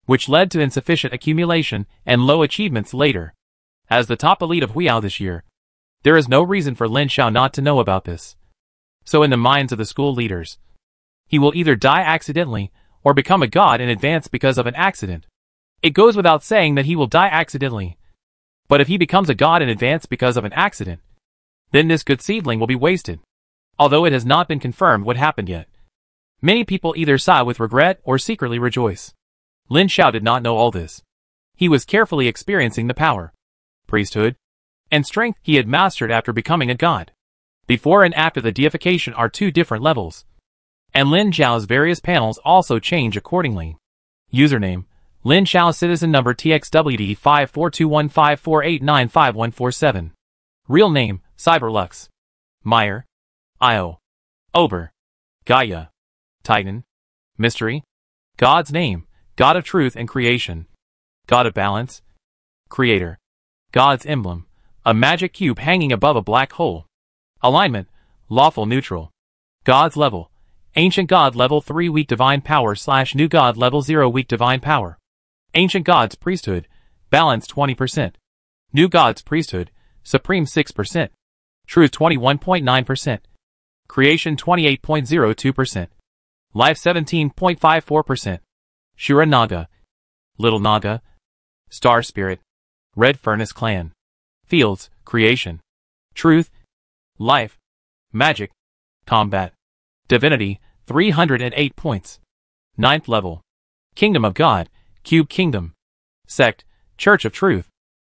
which led to insufficient accumulation and low achievements later. As the top elite of Huiyao this year, there is no reason for Lin Zhao not to know about this. So in the minds of the school leaders, he will either die accidentally or become a god in advance because of an accident. It goes without saying that he will die accidentally. But if he becomes a god in advance because of an accident, then this good seedling will be wasted. Although it has not been confirmed what happened yet, many people either sigh with regret or secretly rejoice. Lin Zhao did not know all this. He was carefully experiencing the power, priesthood, and strength he had mastered after becoming a god. Before and after the deification are two different levels, and Lin Zhao's various panels also change accordingly. Username: Lin Zhao, citizen number TXWD542154895147. Real name: Cyberlux. Meyer. Io. Ober. Gaia. Titan. Mystery. God's name: God of truth and creation. God of balance. Creator. God's emblem: a magic cube hanging above a black hole. Alignment: lawful neutral. God's level: Ancient God level 3 weak divine power / New God level 0 weak divine power. Ancient God's priesthood: balance 20%. New God's priesthood: supreme 6%. Truth 21.9%. Creation 28.02%. Life 17.54%. Shura Naga. Little Naga. Star Spirit. Red Furnace Clan. Fields: creation. Truth. Life. Magic. Combat. Divinity, 308 points. 9th level. Kingdom of God, Cube Kingdom. Sect, Church of Truth.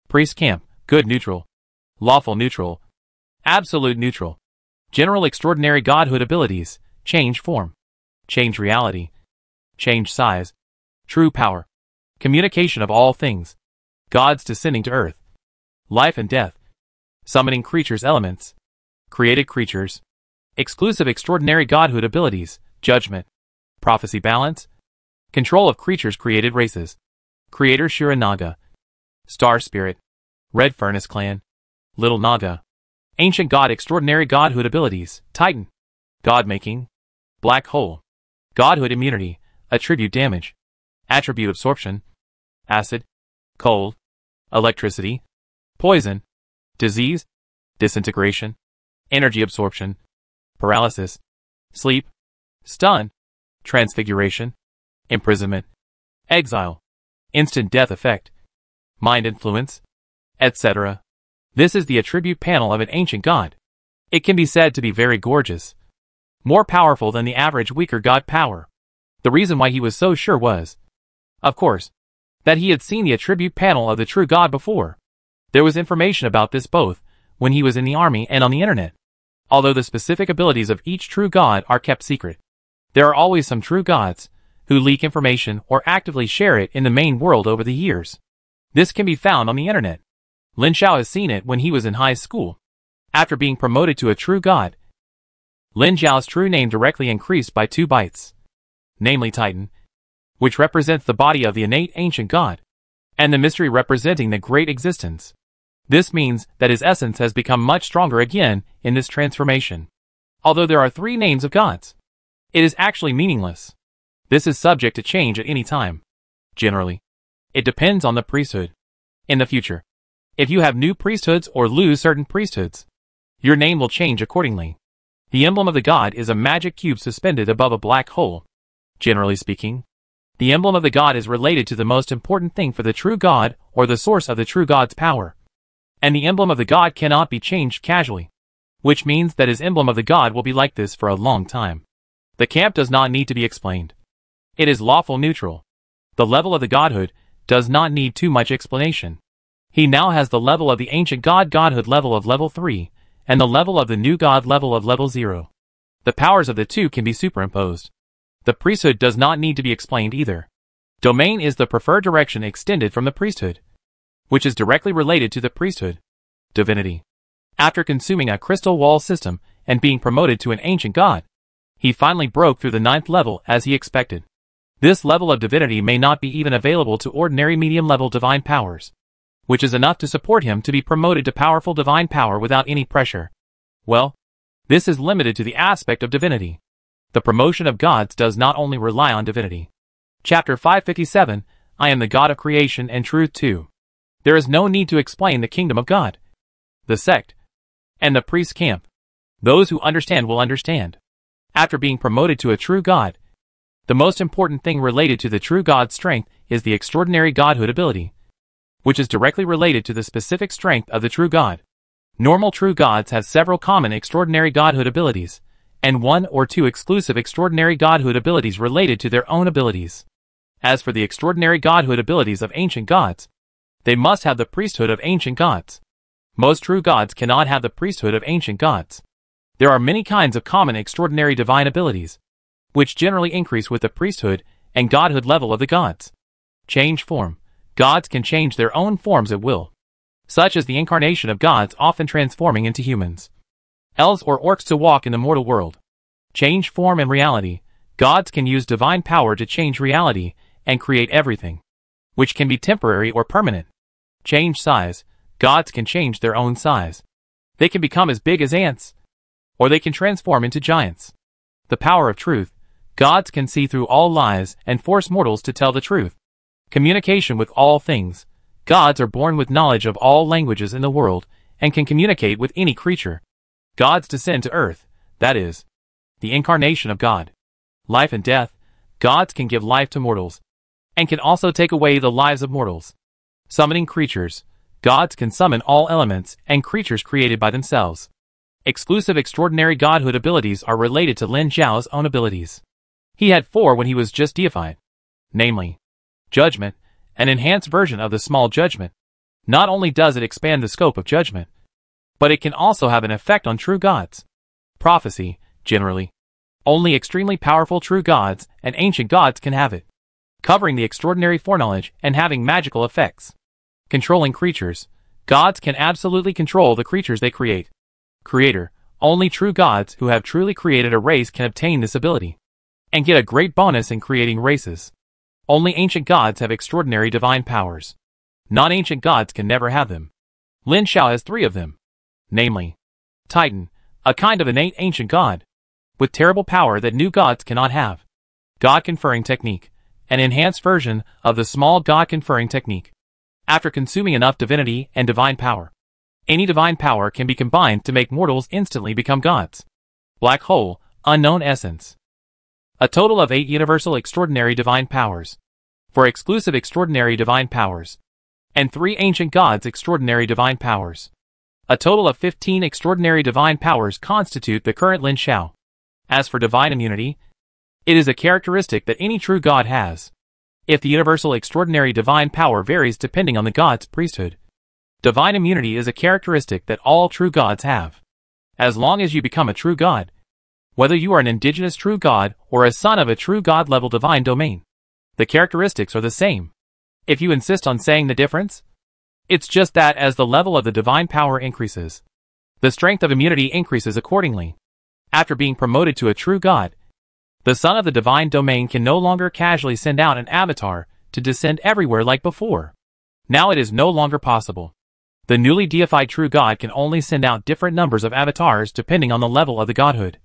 Priest Camp, Good Neutral. Lawful Neutral. Absolute Neutral. General Extraordinary Godhood abilities: change form, change reality, change size, true power, communication of all things, gods descending to earth, life and death, summoning creatures elements, created creatures, exclusive extraordinary godhood abilities: judgment, prophecy balance, control of creatures created races, creator Shura Naga, Star Spirit, Red Furnace Clan, Little Naga. Ancient God extraordinary godhood abilities: Titan, God making, Black Hole, Godhood immunity, attribute damage, attribute absorption, acid, cold, electricity, poison, disease, disintegration, energy absorption, paralysis, sleep, stun, transfiguration, imprisonment, exile, instant death effect, mind influence, etc. This is the attribute panel of an ancient god. It can be said to be very gorgeous, more powerful than the average weaker god power. The reason why he was so sure was, of course, that he had seen the attribute panel of the true god before. There was information about this both when he was in the army and on the internet. Although the specific abilities of each true god are kept secret, there are always some true gods who leak information or actively share it in the main world over the years. This can be found on the internet. Lin Xiao has seen it when he was in high school. After being promoted to a true god, Lin Xiao's true name directly increased by 2 bytes, namely Titan, which represents the body of the innate ancient god, and the mystery representing the great existence. This means that his essence has become much stronger again in this transformation. Although there are 3 names of gods, it is actually meaningless. This is subject to change at any time. Generally, it depends on the priesthood. In the future, if you have new priesthoods or lose certain priesthoods, your name will change accordingly. The emblem of the god is a magic cube suspended above a black hole. Generally speaking, the emblem of the god is related to the most important thing for the true god or the source of the true god's power. And the emblem of the god cannot be changed casually, which means that his emblem of the god will be like this for a long time. The camp does not need to be explained. It is lawful neutral. The level of the godhood does not need too much explanation. He now has the level of the ancient godhood level of level 3, and the level of the new god level of level 0. The powers of the two can be superimposed. The priesthood does not need to be explained either. Domain is the preferred direction extended from the priesthood, which is directly related to the priesthood. Divinity. After consuming a crystal wall system and being promoted to an ancient god, he finally broke through the 9th level as he expected. This level of divinity may not be even available to ordinary medium-level divine powers, which is enough to support him to be promoted to powerful divine power without any pressure. Well, this is limited to the aspect of divinity. The promotion of gods does not only rely on divinity. Chapter 557, I am the God of creation and truth too. There is no need to explain the kingdom of God, the sect, and the priest camp. Those who understand will understand. After being promoted to a true god, the most important thing related to the true god's strength is the extraordinary godhood ability, which is directly related to the specific strength of the true god. Normal true gods have several common extraordinary godhood abilities, and 1 or 2 exclusive extraordinary godhood abilities related to their own abilities. As for the extraordinary godhood abilities of ancient gods, they must have the priesthood of ancient gods. Most true gods cannot have the priesthood of ancient gods. There are many kinds of common extraordinary divine abilities, which generally increase with the priesthood and godhood level of the gods. Change form. Gods can change their own forms at will, such as the incarnation of gods often transforming into humans, elves or orcs to walk in the mortal world. Change form and reality. Gods can use divine power to change reality and create everything, which can be temporary or permanent. Change size. Gods can change their own size. They can become as big as ants, or they can transform into giants. The power of truth. Gods can see through all lies and force mortals to tell the truth. Communication with all things. Gods are born with knowledge of all languages in the world and can communicate with any creature. Gods descend to earth, that is, the incarnation of God. Life and death. Gods can give life to mortals, and can also take away the lives of mortals. Summoning creatures. Gods can summon all elements and creatures created by themselves. Exclusive extraordinary godhood abilities are related to Lin Xiao's own abilities. He had 4 when he was just deified, namely, Judgment, an enhanced version of the small judgment. Not only does it expand the scope of judgment, but it can also have an effect on true gods. Prophecy, generally, only extremely powerful true gods and ancient gods can have it, covering the extraordinary foreknowledge and having magical effects. Controlling creatures. Gods can absolutely control the creatures they create. Creator. Only true gods who have truly created a race can obtain this ability, and get a great bonus in creating races. Only ancient gods have extraordinary divine powers. Non-ancient gods can never have them. Lin Xiao has 3 of them, namely, Titan, a kind of innate ancient god, with terrible power that new gods cannot have. God conferring technique, an enhanced version of the small god conferring technique. After consuming enough divinity and divine power, any divine power can be combined to make mortals instantly become gods. Black hole, unknown essence. A total of 8 universal extraordinary divine powers. 4 exclusive extraordinary divine powers. And 3 ancient gods extraordinary divine powers. A total of 15 extraordinary divine powers constitute the current Lin Xiao. As for divine immunity, it is a characteristic that any true god has. If the universal extraordinary divine power varies depending on the god's priesthood, divine immunity is a characteristic that all true gods have. As long as you become a true god, whether you are an indigenous true god or a son of a true god-level divine domain, the characteristics are the same. If you insist on saying the difference, it's just that as the level of the divine power increases, the strength of immunity increases accordingly. After being promoted to a true god, the son of the divine domain can no longer casually send out an avatar to descend everywhere like before. Now it is no longer possible. The newly deified true god can only send out different numbers of avatars depending on the level of the godhood.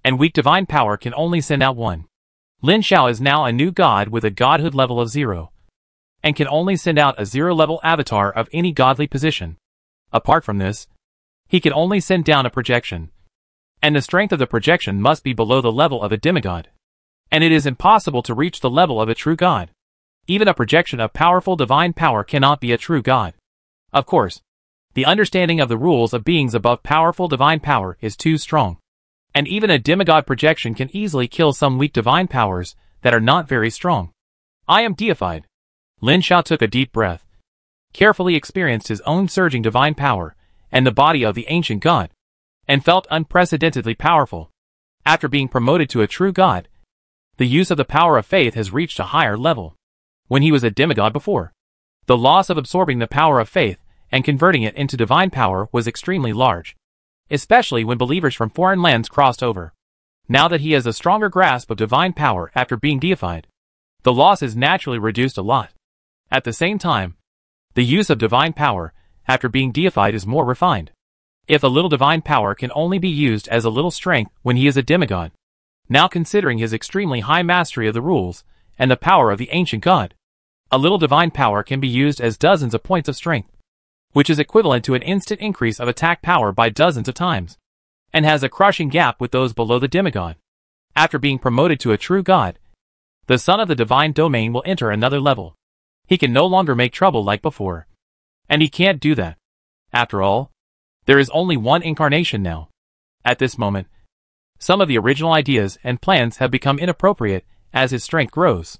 And weak divine power can only send out one. Lin Xiao is now a new god with a godhood level of 0, and can only send out a 0-level avatar of any godly position. Apart from this, he can only send down a projection, and the strength of the projection must be below the level of a demigod. And it is impossible to reach the level of a true god. Even a projection of powerful divine power cannot be a true god. Of course, the understanding of the rules of beings above powerful divine power is too strong. And even a demigod projection can easily kill some weak divine powers that are not very strong. I am deified. Lin Xiao took a deep breath, carefully experienced his own surging divine power and the body of the ancient god, and felt unprecedentedly powerful. After being promoted to a true god, the use of the power of faith has reached a higher level. When he was a demigod before, the loss of absorbing the power of faith and converting it into divine power was extremely large, especially when believers from foreign lands crossed over. Now that he has a stronger grasp of divine power after being deified, the loss is naturally reduced a lot. At the same time, the use of divine power after being deified is more refined. If a little divine power can only be used as a little strength when he is a demigod, now considering his extremely high mastery of the rules and the power of the ancient god, a little divine power can be used as dozens of points of strength, which is equivalent to an instant increase of attack power by dozens of times, and has a crushing gap with those below the demigod. After being promoted to a true god, the son of the divine domain will enter another level. He can no longer make trouble like before. And he can't do that. After all, there is only one incarnation now. At this moment, some of the original ideas and plans have become inappropriate as his strength grows.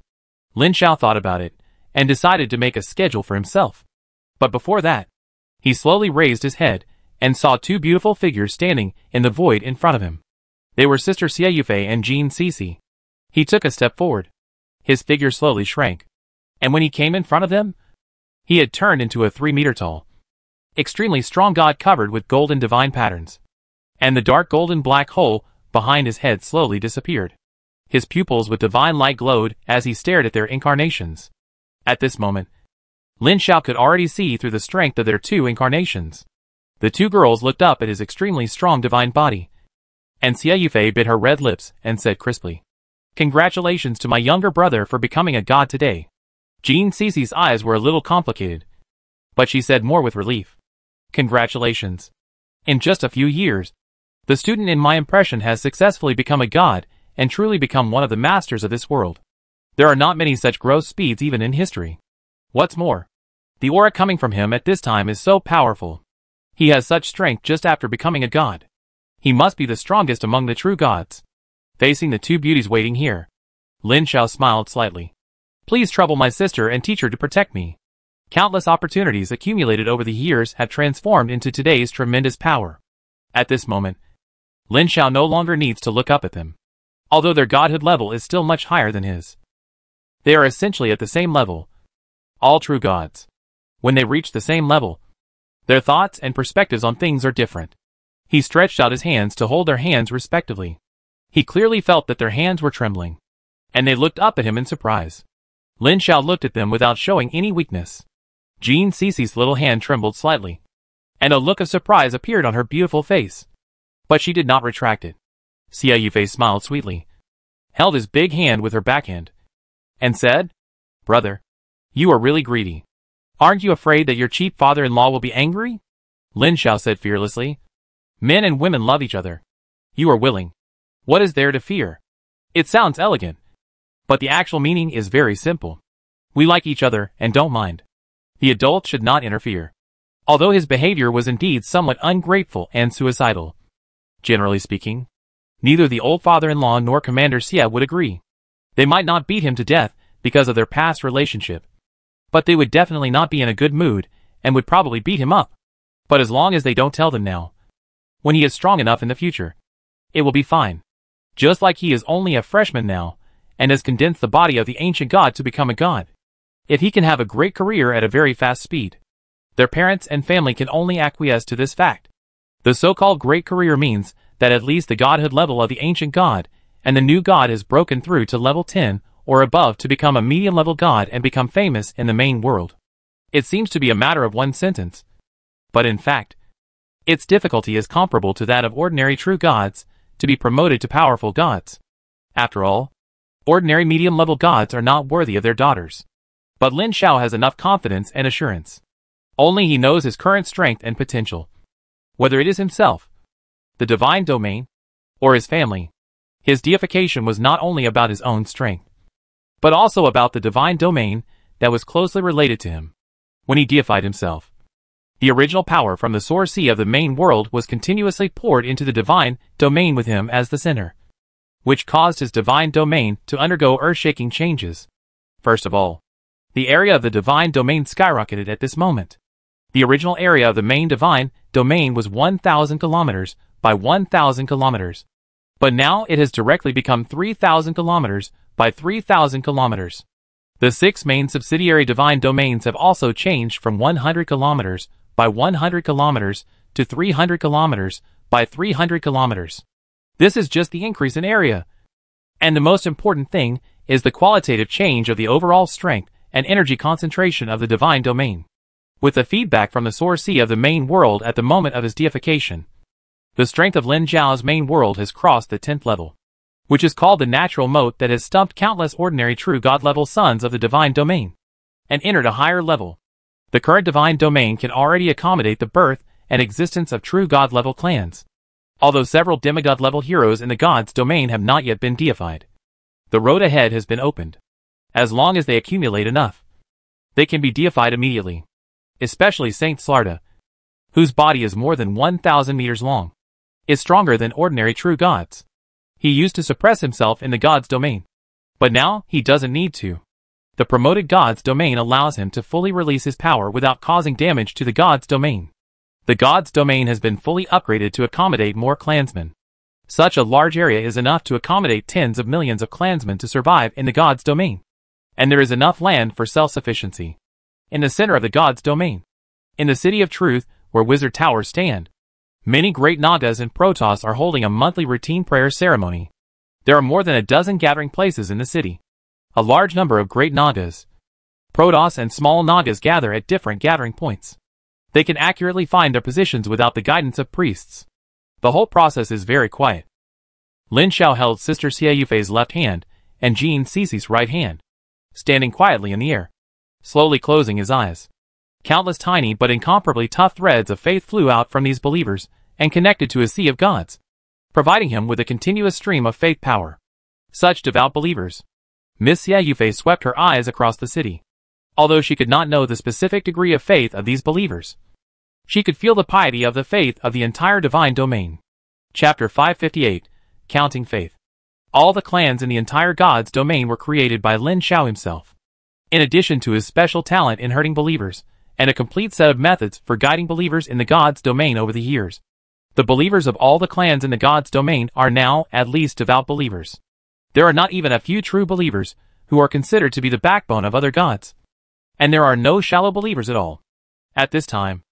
Lin Xiao thought about it and decided to make a schedule for himself. But before that, he slowly raised his head and saw 2 beautiful figures standing in the void in front of him. They were Sister Xie Yufei and Jean Cece. He took a step forward. His figure slowly shrank, and when he came in front of them, he had turned into a 3-meter-tall, extremely strong god covered with golden divine patterns. And the dark golden black hole behind his head slowly disappeared. His pupils with divine light glowed as he stared at their incarnations. At this moment, Lin Xiao could already see through the strength of their 2 incarnations. The 2 girls looked up at his extremely strong divine body, and Xie Yufei bit her red lips and said crisply, "Congratulations to my younger brother for becoming a god today." Jean Cece's eyes were a little complicated, but she said more with relief, "Congratulations. In just a few years, the student in my impression has successfully become a god and truly become one of the masters of this world. There are not many such growth speeds even in history. What's more, the aura coming from him at this time is so powerful. He has such strength just after becoming a god. He must be the strongest among the true gods." Facing the 2 beauties waiting here, Lin Xiao smiled slightly. "Please trouble my sister and teach her to protect me." Countless opportunities accumulated over the years have transformed into today's tremendous power. At this moment, Lin Xiao no longer needs to look up at them, although their godhood level is still much higher than his. They are essentially at the same level. All true gods, when they reach the same level, their thoughts and perspectives on things are different. He stretched out his hands to hold their hands respectively. He clearly felt that their hands were trembling, and they looked up at him in surprise. Lin Xiao looked at them without showing any weakness. Jean Cece's little hand trembled slightly, and a look of surprise appeared on her beautiful face. But she did not retract it. Xie Yufei smiled sweetly, held his big hand with her backhand, and said, "Brother, you are really greedy. Aren't you afraid that your cheap father-in-law will be angry? Lin Xiao said fearlessly. Men and women love each other. You are willing. What is there to fear? It sounds elegant, but the actual meaning is very simple. We like each other and don't mind. The adult should not interfere. Although his behavior was indeed somewhat ungrateful and suicidal. Generally speaking, neither the old father-in-law nor Commander Xie would agree. They might not beat him to death because of their past relationship, but they would definitely not be in a good mood and would probably beat him up. But as long as they don't tell them now, when he is strong enough in the future, it will be fine. Just like he is only a freshman now, and has condensed the body of the ancient god to become a god. If he can have a great career at a very fast speed, their parents and family can only acquiesce to this fact. The so-called great career means that at least the godhood level of the ancient god and the new god has broken through to level 10 or above to become a medium-level god and become famous in the main world. It seems to be a matter of one sentence, but in fact, its difficulty is comparable to that of ordinary true gods to be promoted to powerful gods. After all, ordinary medium-level gods are not worthy of their daughters. But Lin Xiao has enough confidence and assurance. Only he knows his current strength and potential. Whether it is himself, the divine domain, or his family, his deification was not only about his own strength, but also about the divine domain that was closely related to him. When he deified himself, the original power from the source sea of the main world was continuously poured into the divine domain with him as the center, which caused his divine domain to undergo earth-shaking changes. First of all, the area of the divine domain skyrocketed at this moment. The original area of the main divine domain was 1,000 kilometers by 1,000 kilometers. But now it has directly become 3,000 kilometers by 3,000 kilometers. The 6 main subsidiary divine domains have also changed from 100 kilometers by 100 kilometers to 300 kilometers by 300 kilometers. This is just the increase in area. And the most important thing is the qualitative change of the overall strength and energy concentration of the divine domain. With the feedback from the source sea of the main world at the moment of his deification, the strength of Lin Xiao's main world has crossed the 10th level, which is called the natural moat that has stumped countless ordinary true god-level sons of the divine domain, and entered a higher level. The current divine domain can already accommodate the birth and existence of true god-level clans, although several demigod-level heroes in the god's domain have not yet been deified. The road ahead has been opened. As long as they accumulate enough, they can be deified immediately, especially Saint Slarda, whose body is more than 1,000 meters long, is stronger than ordinary true gods. He used to suppress himself in the god's domain, but now he doesn't need to. The promoted god's domain allows him to fully release his power without causing damage to the god's domain. The god's domain has been fully upgraded to accommodate more clansmen. Such a large area is enough to accommodate tens of millions of clansmen to survive in the god's domain. And there is enough land for self-sufficiency. In the center of the god's domain, in the city of truth, where wizard towers stand, many great Nagas and Protoss are holding a monthly routine prayer ceremony. There are more than a dozen gathering places in the city. A large number of great Nagas, Protoss and small Nagas gather at different gathering points. They can accurately find their positions without the guidance of priests. The whole process is very quiet. Lin Xiao held Sister Xie Yufei's left hand and Jean Cici's right hand, standing quietly in the air, slowly closing his eyes. Countless tiny but incomparably tough threads of faith flew out from these believers and connected to a sea of gods, providing him with a continuous stream of faith power. Such devout believers. Miss Xie Yufei swept her eyes across the city. Although she could not know the specific degree of faith of these believers, she could feel the piety of the faith of the entire divine domain. Chapter 558, Counting Faith. All the clans in the entire god's domain were created by Lin Xiao himself. In addition to his special talent in hurting believers, and a complete set of methods for guiding believers in the god's domain over the years, the believers of all the clans in the god's domain are now at least devout believers. There are not even a few true believers who are considered to be the backbone of other gods. And there are no shallow believers at all. At this time,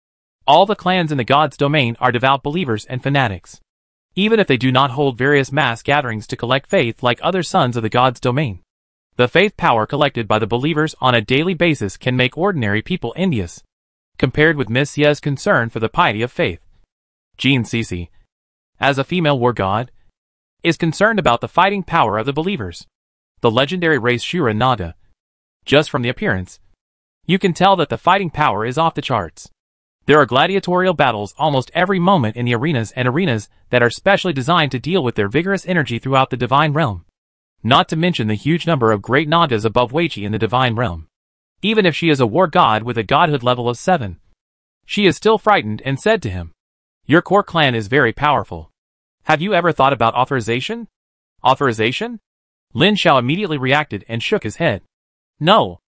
all the clans in the god's domain are devout believers and fanatics, even if they do not hold various mass gatherings to collect faith like other sons of the god's domain. The faith power collected by the believers on a daily basis can make ordinary people envious, compared with Miss Xie's concern for the piety of faith. Jean Cici, as a female war god, is concerned about the fighting power of the believers. The legendary race Shura Naga. Just from the appearance, You can tell that the fighting power is off the charts. There are gladiatorial battles almost every moment in the arenas that are specially designed to deal with their vigorous energy throughout the divine realm. Not to mention the huge number of great Nagas above Weiqi in the divine realm. Even if she is a war god with a godhood level of 7, she is still frightened and said to him, "Your core clan is very powerful. Have you ever thought about authorization?" "Authorization?" Lin Xiao immediately reacted and shook his head. "No.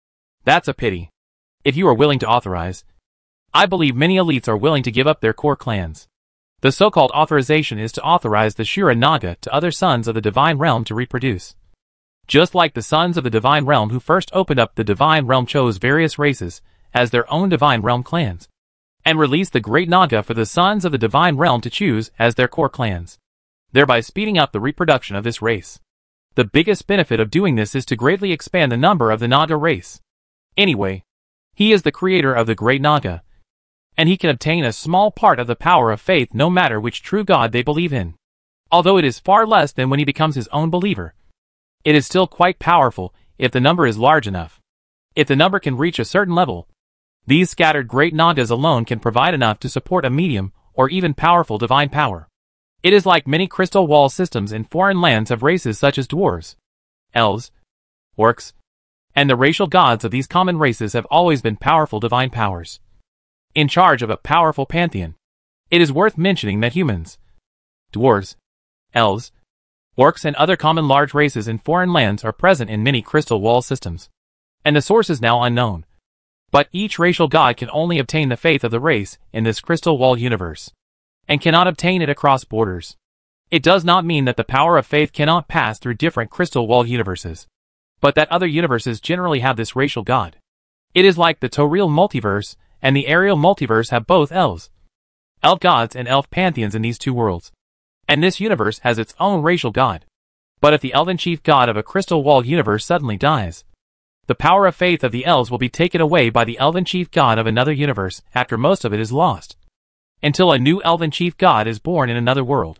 That's a pity. If you are willing to authorize, I believe many elites are willing to give up their core clans. The so-called authorization is to authorize the Shura Naga to other sons of the divine realm to reproduce. Just like the sons of the divine realm who first opened up the divine realm chose various races as their own divine realm clans, and released the great Naga for the sons of the divine realm to choose as their core clans, thereby speeding up the reproduction of this race. The biggest benefit of doing this is to greatly expand the number of the Naga race. Anyway, he is the creator of the great Naga, and he can obtain a small part of the power of faith no matter which true god they believe in. Although it is far less than when he becomes his own believer, it is still quite powerful if the number is large enough. If the number can reach a certain level, these scattered great Nagas alone can provide enough to support a medium or even powerful divine power. It is like many crystal wall systems in foreign lands have races such as dwarves, elves, orcs, and the racial gods of these common races have always been powerful divine powers, in charge of a powerful pantheon. It is worth mentioning that humans, dwarves, elves, orcs and other common large races in foreign lands are present in many crystal wall systems, and the source is now unknown. But each racial god can only obtain the faith of the race in this crystal wall universe, and cannot obtain it across borders. It does not mean that the power of faith cannot pass through different crystal wall universes, but that other universes generally have this racial god. It is like the Toriel multiverse and the Ariel multiverse have both elves, elf gods and elf pantheons in these two worlds. And this universe has its own racial god. But if the elven chief god of a crystal wall universe suddenly dies, the power of faith of the elves will be taken away by the elven chief god of another universe after most of it is lost, until a new elven chief god is born in another world.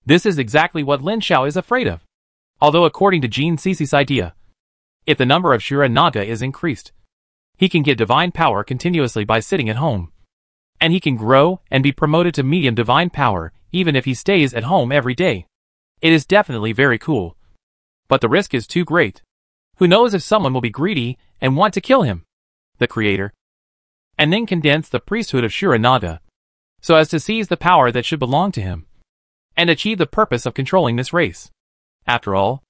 This is exactly what Lin Xiao is afraid of. Although according to Jin Cece's idea, if the number of Shura Naga is increased, he can get divine power continuously by sitting at home. And he can grow and be promoted to medium divine power even if he stays at home every day. It is definitely very cool. But the risk is too great. Who knows if someone will be greedy and want to kill him, the creator, and then condense the priesthood of Shura Naga, so as to seize the power that should belong to him, and achieve the purpose of controlling this race. After all,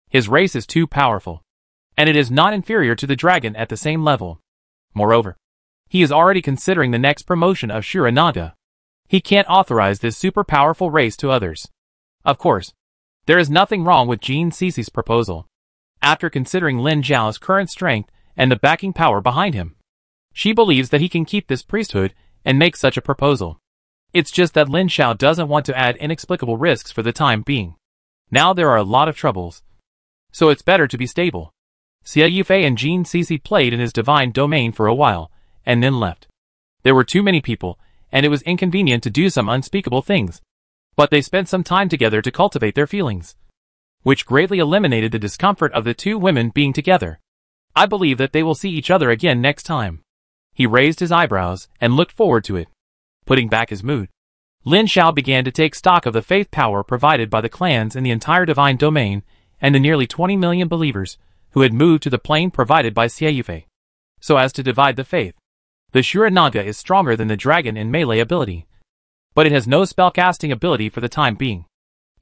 his race is too powerful, and it is not inferior to the dragon at the same level. Moreover, he is already considering the next promotion of Shura Naga. He can't authorize this super powerful race to others. Of course, there is nothing wrong with Jin Cece's proposal. After considering Lin Xiao's current strength and the backing power behind him, she believes that he can keep this priesthood and make such a proposal. It's just that Lin Xiao doesn't want to add inexplicable risks for the time being. Now there are a lot of troubles, so it's better to be stable. Xie Yufei and Jin Cece played in his divine domain for a while, and then left. There were too many people, and it was inconvenient to do some unspeakable things. But they spent some time together to cultivate their feelings, which greatly eliminated the discomfort of the two women being together. I believe that they will see each other again next time. He raised his eyebrows and looked forward to it. Putting back his mood, Lin Xiao began to take stock of the faith power provided by the clans in the entire divine domain and the nearly 20 million believers who had moved to the plane provided by Xie Yufei, so as to divide the faith. The Shura Naga is stronger than the dragon in melee ability, but it has no spellcasting ability for the time being.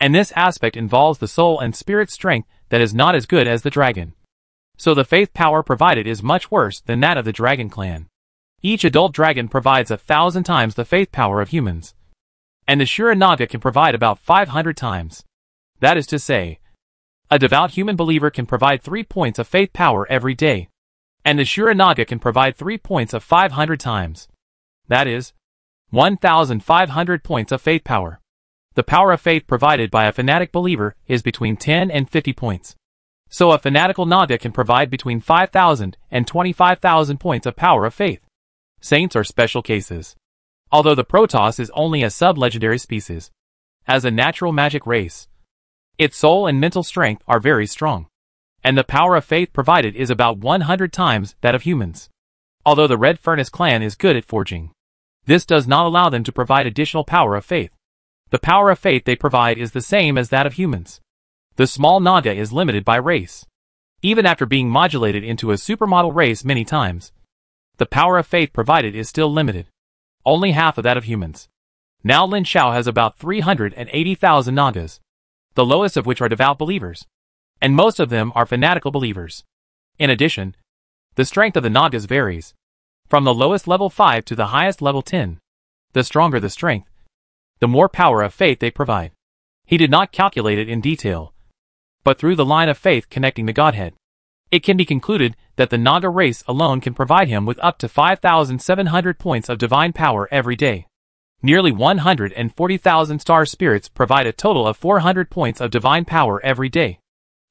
And this aspect involves the soul and spirit strength that is not as good as the dragon. So the faith power provided is much worse than that of the dragon clan. Each adult dragon provides 1,000 times the faith power of humans, and the Shura Naga can provide about 500 times. That is to say, a devout human believer can provide 3 points of faith power every day, and the Shura Naga can provide 3 points of 500 times. That is, 1,500 points of faith power. The power of faith provided by a fanatic believer is between 10 and 50 points. So a fanatical Naga can provide between 5,000 and 25,000 points of power of faith. Saints are special cases. Although the Protoss is only a sub-legendary species, as a natural magic race, its soul and mental strength are very strong, and the power of faith provided is about 100 times that of humans. Although the Red Furnace clan is good at forging, this does not allow them to provide additional power of faith. The power of faith they provide is the same as that of humans. The small Naga is limited by race. Even after being modulated into a supermodel race many times, the power of faith provided is still limited. Only half of that of humans. Now Lin Xiao has about 380,000 Nagas, the lowest of which are devout believers, and most of them are fanatical believers. In addition, the strength of the Nagas varies, from the lowest level 5 to the highest level 10. The stronger the strength, the more power of faith they provide. He did not calculate it in detail, but through the line of faith connecting the Godhead, it can be concluded that the Naga race alone can provide him with up to 5,700 points of divine power every day. Nearly 140,000 star spirits provide a total of 400 points of divine power every day.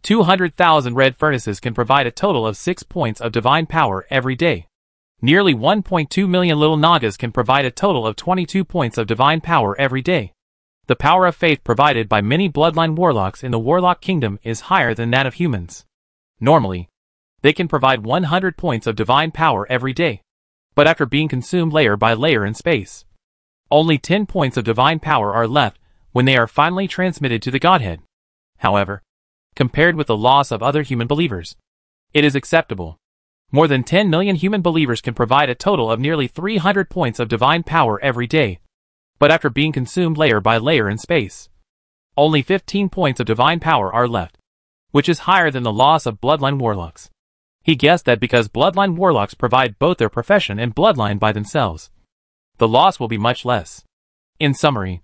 200,000 red furnaces can provide a total of 6 points of divine power every day. Nearly 1.2 million little Nagas can provide a total of 22 points of divine power every day. The power of faith provided by many bloodline warlocks in the Warlock Kingdom is higher than that of humans. Normally, they can provide 100 points of divine power every day, but after being consumed layer by layer in space, only 10 points of divine power are left when they are finally transmitted to the Godhead. However, compared with the loss of other human believers, it is acceptable. More than 10 million human believers can provide a total of nearly 300 points of divine power every day, but after being consumed layer by layer in space, only 15 points of divine power are left, which is higher than the loss of bloodline warlocks. He guessed that because bloodline warlocks provide both their profession and bloodline by themselves, the loss will be much less. In summary,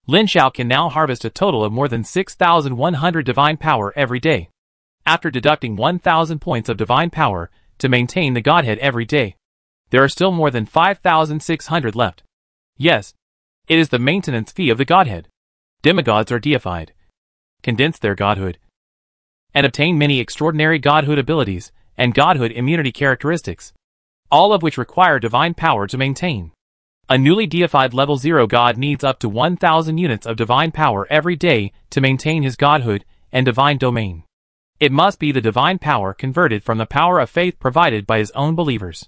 Lin Xiao can now harvest a total of more than 6,100 divine power every day. After deducting 1,000 points of divine power to maintain the Godhead every day, there are still more than 5,600 left. Yes, it is the maintenance fee of the Godhead. Demigods are deified, condense their godhood, and obtain many extraordinary godhood abilities and godhood immunity characteristics, all of which require divine power to maintain. A newly deified level 0 god needs up to 1,000 units of divine power every day to maintain his godhood and divine domain. It must be the divine power converted from the power of faith provided by his own believers.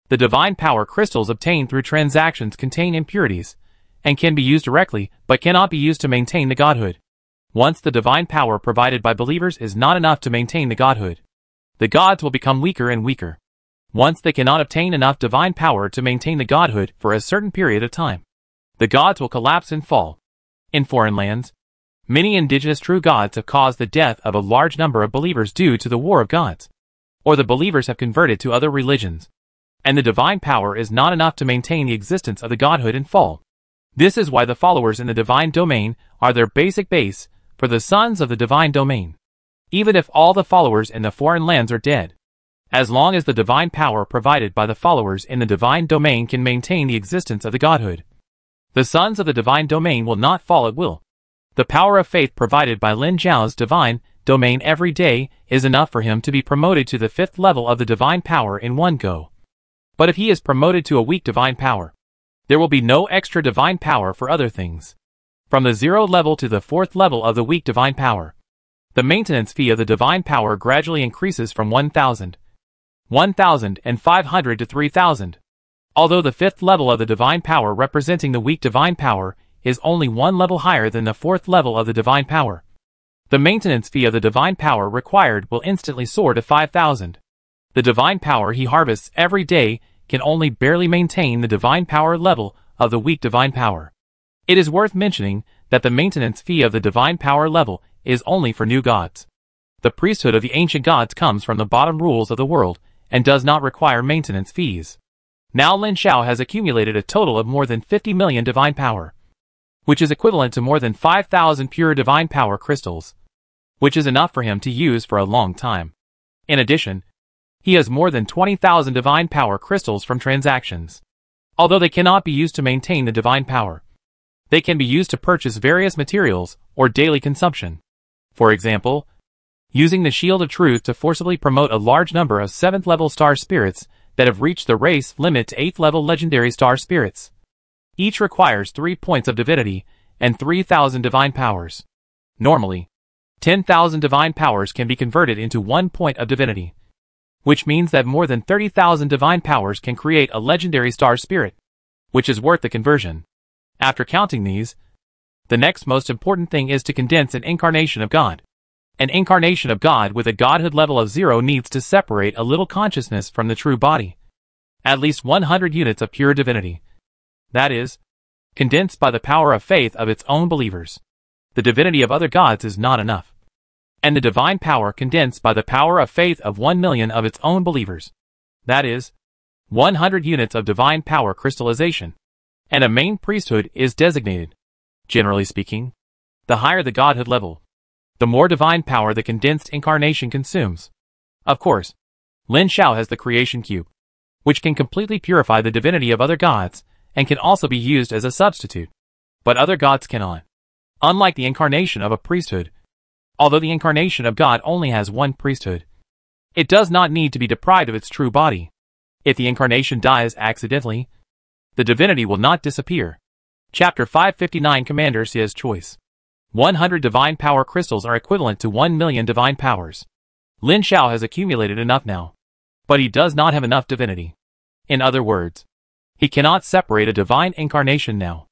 The divine power crystals obtained through transactions contain impurities, and can be used directly but cannot be used to maintain the godhood. Once the divine power provided by believers is not enough to maintain the godhood, the gods will become weaker and weaker. Once they cannot obtain enough divine power to maintain the godhood for a certain period of time, the gods will collapse and fall. In foreign lands, many indigenous true gods have caused the death of a large number of believers due to the war of gods, or the believers have converted to other religions, and the divine power is not enough to maintain the existence of the godhood and fall. This is why the followers in the divine domain are their basic base for the sons of the divine domain. Even if all the followers in the foreign lands are dead, as long as the divine power provided by the followers in the divine domain can maintain the existence of the godhood, the sons of the divine domain will not fall at will. The power of faith provided by Lin Xiao's divine domain every day is enough for him to be promoted to the 5th level of the divine power in one go. But if he is promoted to a weak divine power, there will be no extra divine power for other things. From the 0 level to the 4th level of the weak divine power, the maintenance fee of the divine power gradually increases from 1,000, 1,500 to 3,000. Although the 5th level of the divine power representing the weak divine power is only one level higher than the 4th level of the divine power, the maintenance fee of the divine power required will instantly soar to 5,000. The divine power he harvests every day can only barely maintain the divine power level of the weak divine power. It is worth mentioning that the maintenance fee of the divine power level is only for new gods. The priesthood of the ancient gods comes from the bottom rules of the world and does not require maintenance fees. Now Lin Xiao has accumulated a total of more than 50 million divine power, which is equivalent to more than 5,000 pure divine power crystals, which is enough for him to use for a long time. In addition, he has more than 20,000 divine power crystals from transactions. Although they cannot be used to maintain the divine power, they can be used to purchase various materials or daily consumption. For example, using the Shield of Truth to forcibly promote a large number of 7th level star spirits that have reached the race limit to 8th level legendary star spirits. Each requires 3 points of divinity and 3,000 divine powers. Normally, 10,000 divine powers can be converted into 1 point of divinity. which means that more than 30,000 divine powers can create a legendary star spirit, which is worth the conversion. After counting these, the next most important thing is to condense an incarnation of God. An incarnation of God with a godhood level of 0 needs to separate a little consciousness from the true body. At least 100 units of pure divinity. That is, condensed by the power of faith of its own believers. The divinity of other gods is not enough. And the divine power condensed by the power of faith of 1 million of its own believers. That is, 100 units of divine power crystallization. And a main priesthood is designated. Generally speaking, the higher the godhood level, the more divine power the condensed incarnation consumes. Of course, Lin Xiao has the creation cube, which can completely purify the divinity of other gods and can also be used as a substitute. But other gods cannot. Unlike the incarnation of a priesthood, although the incarnation of God only has one priesthood, it does not need to be deprived of its true body. If the incarnation dies accidentally, the divinity will not disappear. Chapter 559 Commander Xia's Choice. 100 divine power crystals are equivalent to 1 million divine powers. Lin Xiao has accumulated enough now, but he does not have enough divinity. In other words, he cannot separate a divine incarnation now.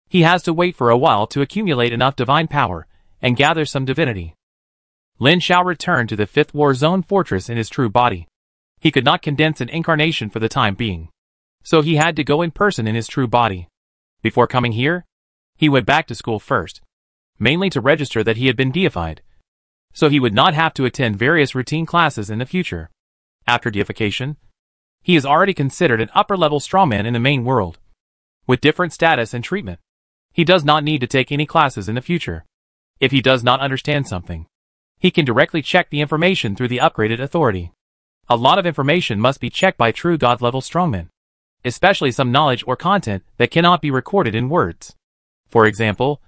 He has to wait for a while to accumulate enough divine power and gather some divinity. Lin Xiao returned to the 5th War Zone fortress in his true body. He could not condense an incarnation for the time being, so he had to go in person in his true body. Before coming here, he went back to school first, mainly to register that he had been deified, so he would not have to attend various routine classes in the future. After deification, he is already considered an upper-level strongman in the main world, with different status and treatment. He does not need to take any classes in the future. If he does not understand something, he can directly check the information through the upgraded authority. A lot of information must be checked by true God-level strongmen, especially some knowledge or content that cannot be recorded in words. For example,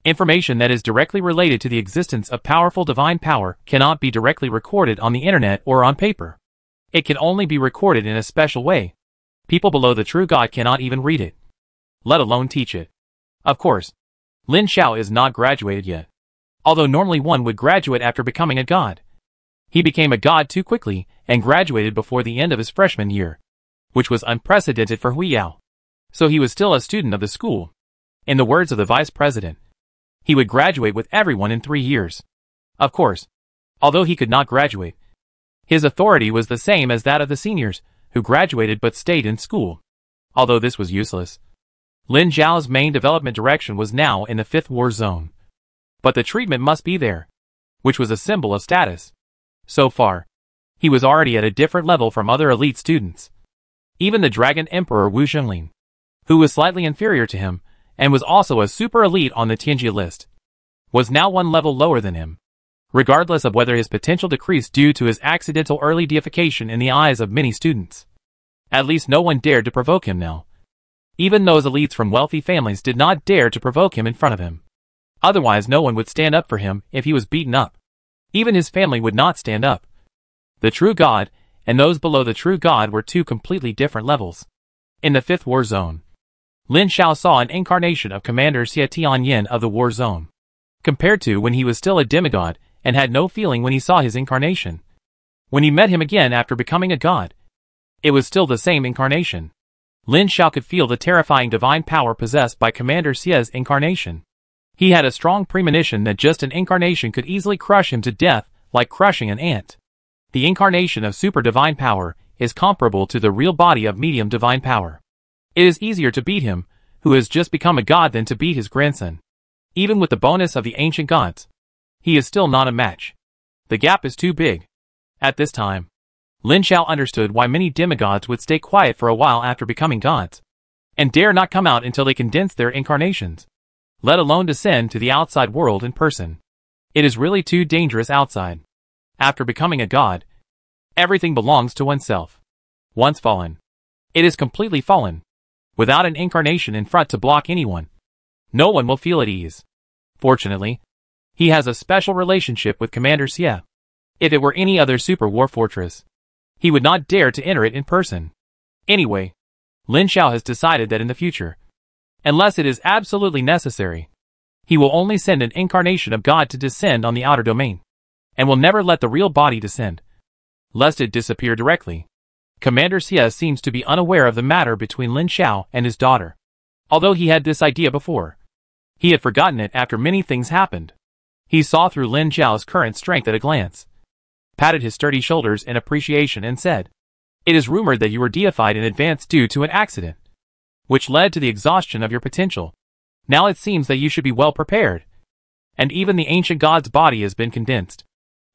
information that is directly related to the existence of powerful divine power cannot be directly recorded on the internet or on paper. It can only be recorded in a special way. People below the true God cannot even read it, let alone teach it. Of course, Lin Xiao is not graduated yet, although normally one would graduate after becoming a god. He became a god too quickly and graduated before the end of his freshman year, which was unprecedented for Huiyao. So he was still a student of the school. In the words of the vice president, he would graduate with everyone in 3 years. Of course, although he could not graduate, his authority was the same as that of the seniors, who graduated but stayed in school. Although this was useless, Lin Xiao's main development direction was now in the 5th War Zone. But the treatment must be there, which was a symbol of status. So far, he was already at a different level from other elite students. Even the Dragon Emperor Wu Zhenglin, who was slightly inferior to him, and was also a super elite on the Tianjie list, was now one level lower than him. Regardless of whether his potential decreased due to his accidental early deification in the eyes of many students, at least no one dared to provoke him now. Even those elites from wealthy families did not dare to provoke him in front of him. Otherwise no one would stand up for him if he was beaten up. Even his family would not stand up. The true God and those below the true God were two completely different levels. In the 5th War Zone, Lin Xiao saw an incarnation of Commander Xia Tianyin of the War Zone, compared to when he was still a demigod and had no feeling when he saw his incarnation. When he met him again after becoming a god, it was still the same incarnation. Lin Xiao could feel the terrifying divine power possessed by Commander Xia's incarnation. He had a strong premonition that just an incarnation could easily crush him to death, like crushing an ant. The incarnation of super divine power is comparable to the real body of medium divine power. It is easier to beat him, who has just become a god, than to beat his grandson. Even with the bonus of the ancient gods, he is still not a match. The gap is too big. At this time, Lin Xiao understood why many demigods would stay quiet for a while after becoming gods, and dare not come out until they condensed their incarnations, let alone descend to the outside world in person. It is really too dangerous outside. After becoming a god, everything belongs to oneself. Once fallen, it is completely fallen. Without an incarnation in front to block anyone, no one will feel at ease. Fortunately, he has a special relationship with Commander Xia. If it were any other super war fortress, he would not dare to enter it in person. Anyway, Lin Xiao has decided that in the future, unless it is absolutely necessary, he will only send an incarnation of God to descend on the outer domain, and will never let the real body descend. lest it disappear directly. Commander Xie seems to be unaware of the matter between Lin Xiao and his daughter. Although he had this idea before, he had forgotten it after many things happened. He saw through Lin Xiao's current strength at a glance, patted his sturdy shoulders in appreciation and said, "It is rumored that you were deified in advance due to an accident, which led to the exhaustion of your potential. Now it seems that you should be well prepared. And even the ancient god's body has been condensed.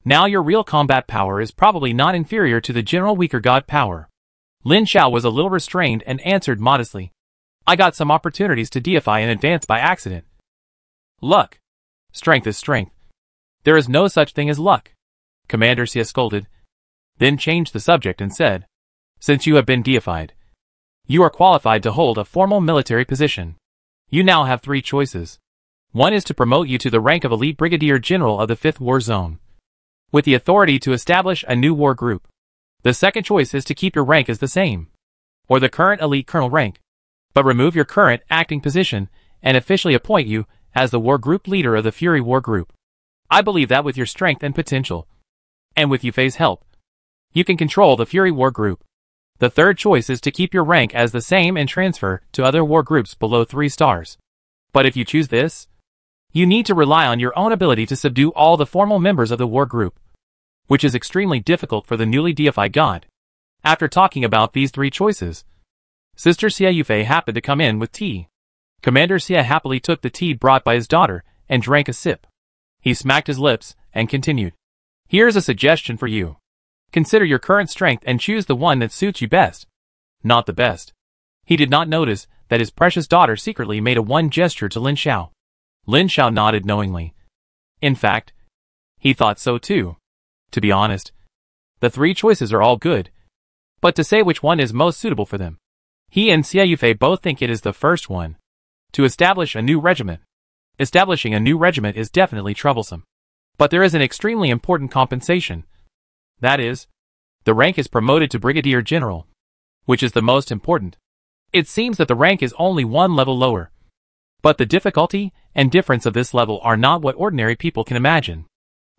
Now your real combat power is probably not inferior to the general weaker god power." Lin Xiao was a little restrained and answered modestly, "I got some opportunities to deify in advance by accident. Luck. Strength is strength. There is no such thing as luck." Commander Xie scolded, then changed the subject and said, "Since you have been deified, you are qualified to hold a formal military position. You now have 3 choices. One is to promote you to the rank of elite brigadier general of the 5th war zone, with the authority to establish a new war group. The second choice is to keep your rank as the same, or the current elite colonel rank, but remove your current acting position and officially appoint you as the war group leader of the Fury War Group. I believe that with your strength and potential, and with Yufei's help, you can control the Fury War Group. The third choice is to keep your rank as the same and transfer to other war groups below 3 stars. But if you choose this, you need to rely on your own ability to subdue all the formal members of the war group, which is extremely difficult for the newly deified god." After talking about these 3 choices, Sister Xie Yufei happened to come in with tea. Commander Xie happily took the tea brought by his daughter and drank a sip. He smacked his lips and continued, "Here's a suggestion for you. Consider your current strength and choose the one that suits you best, not the best." He did not notice that his precious daughter secretly made a one gesture to Lin Xiao. Lin Xiao nodded knowingly. In fact, he thought so too. To be honest, the 3 choices are all good, but to say which one is most suitable for them, he and Xie Yufei both think it is the first one. To establish a new regiment. Establishing a new regiment is definitely troublesome, but there is an extremely important compensation. That is, the rank is promoted to brigadier general, which is the most important. It seems that the rank is only 1 level lower, but the difficulty and difference of this level are not what ordinary people can imagine.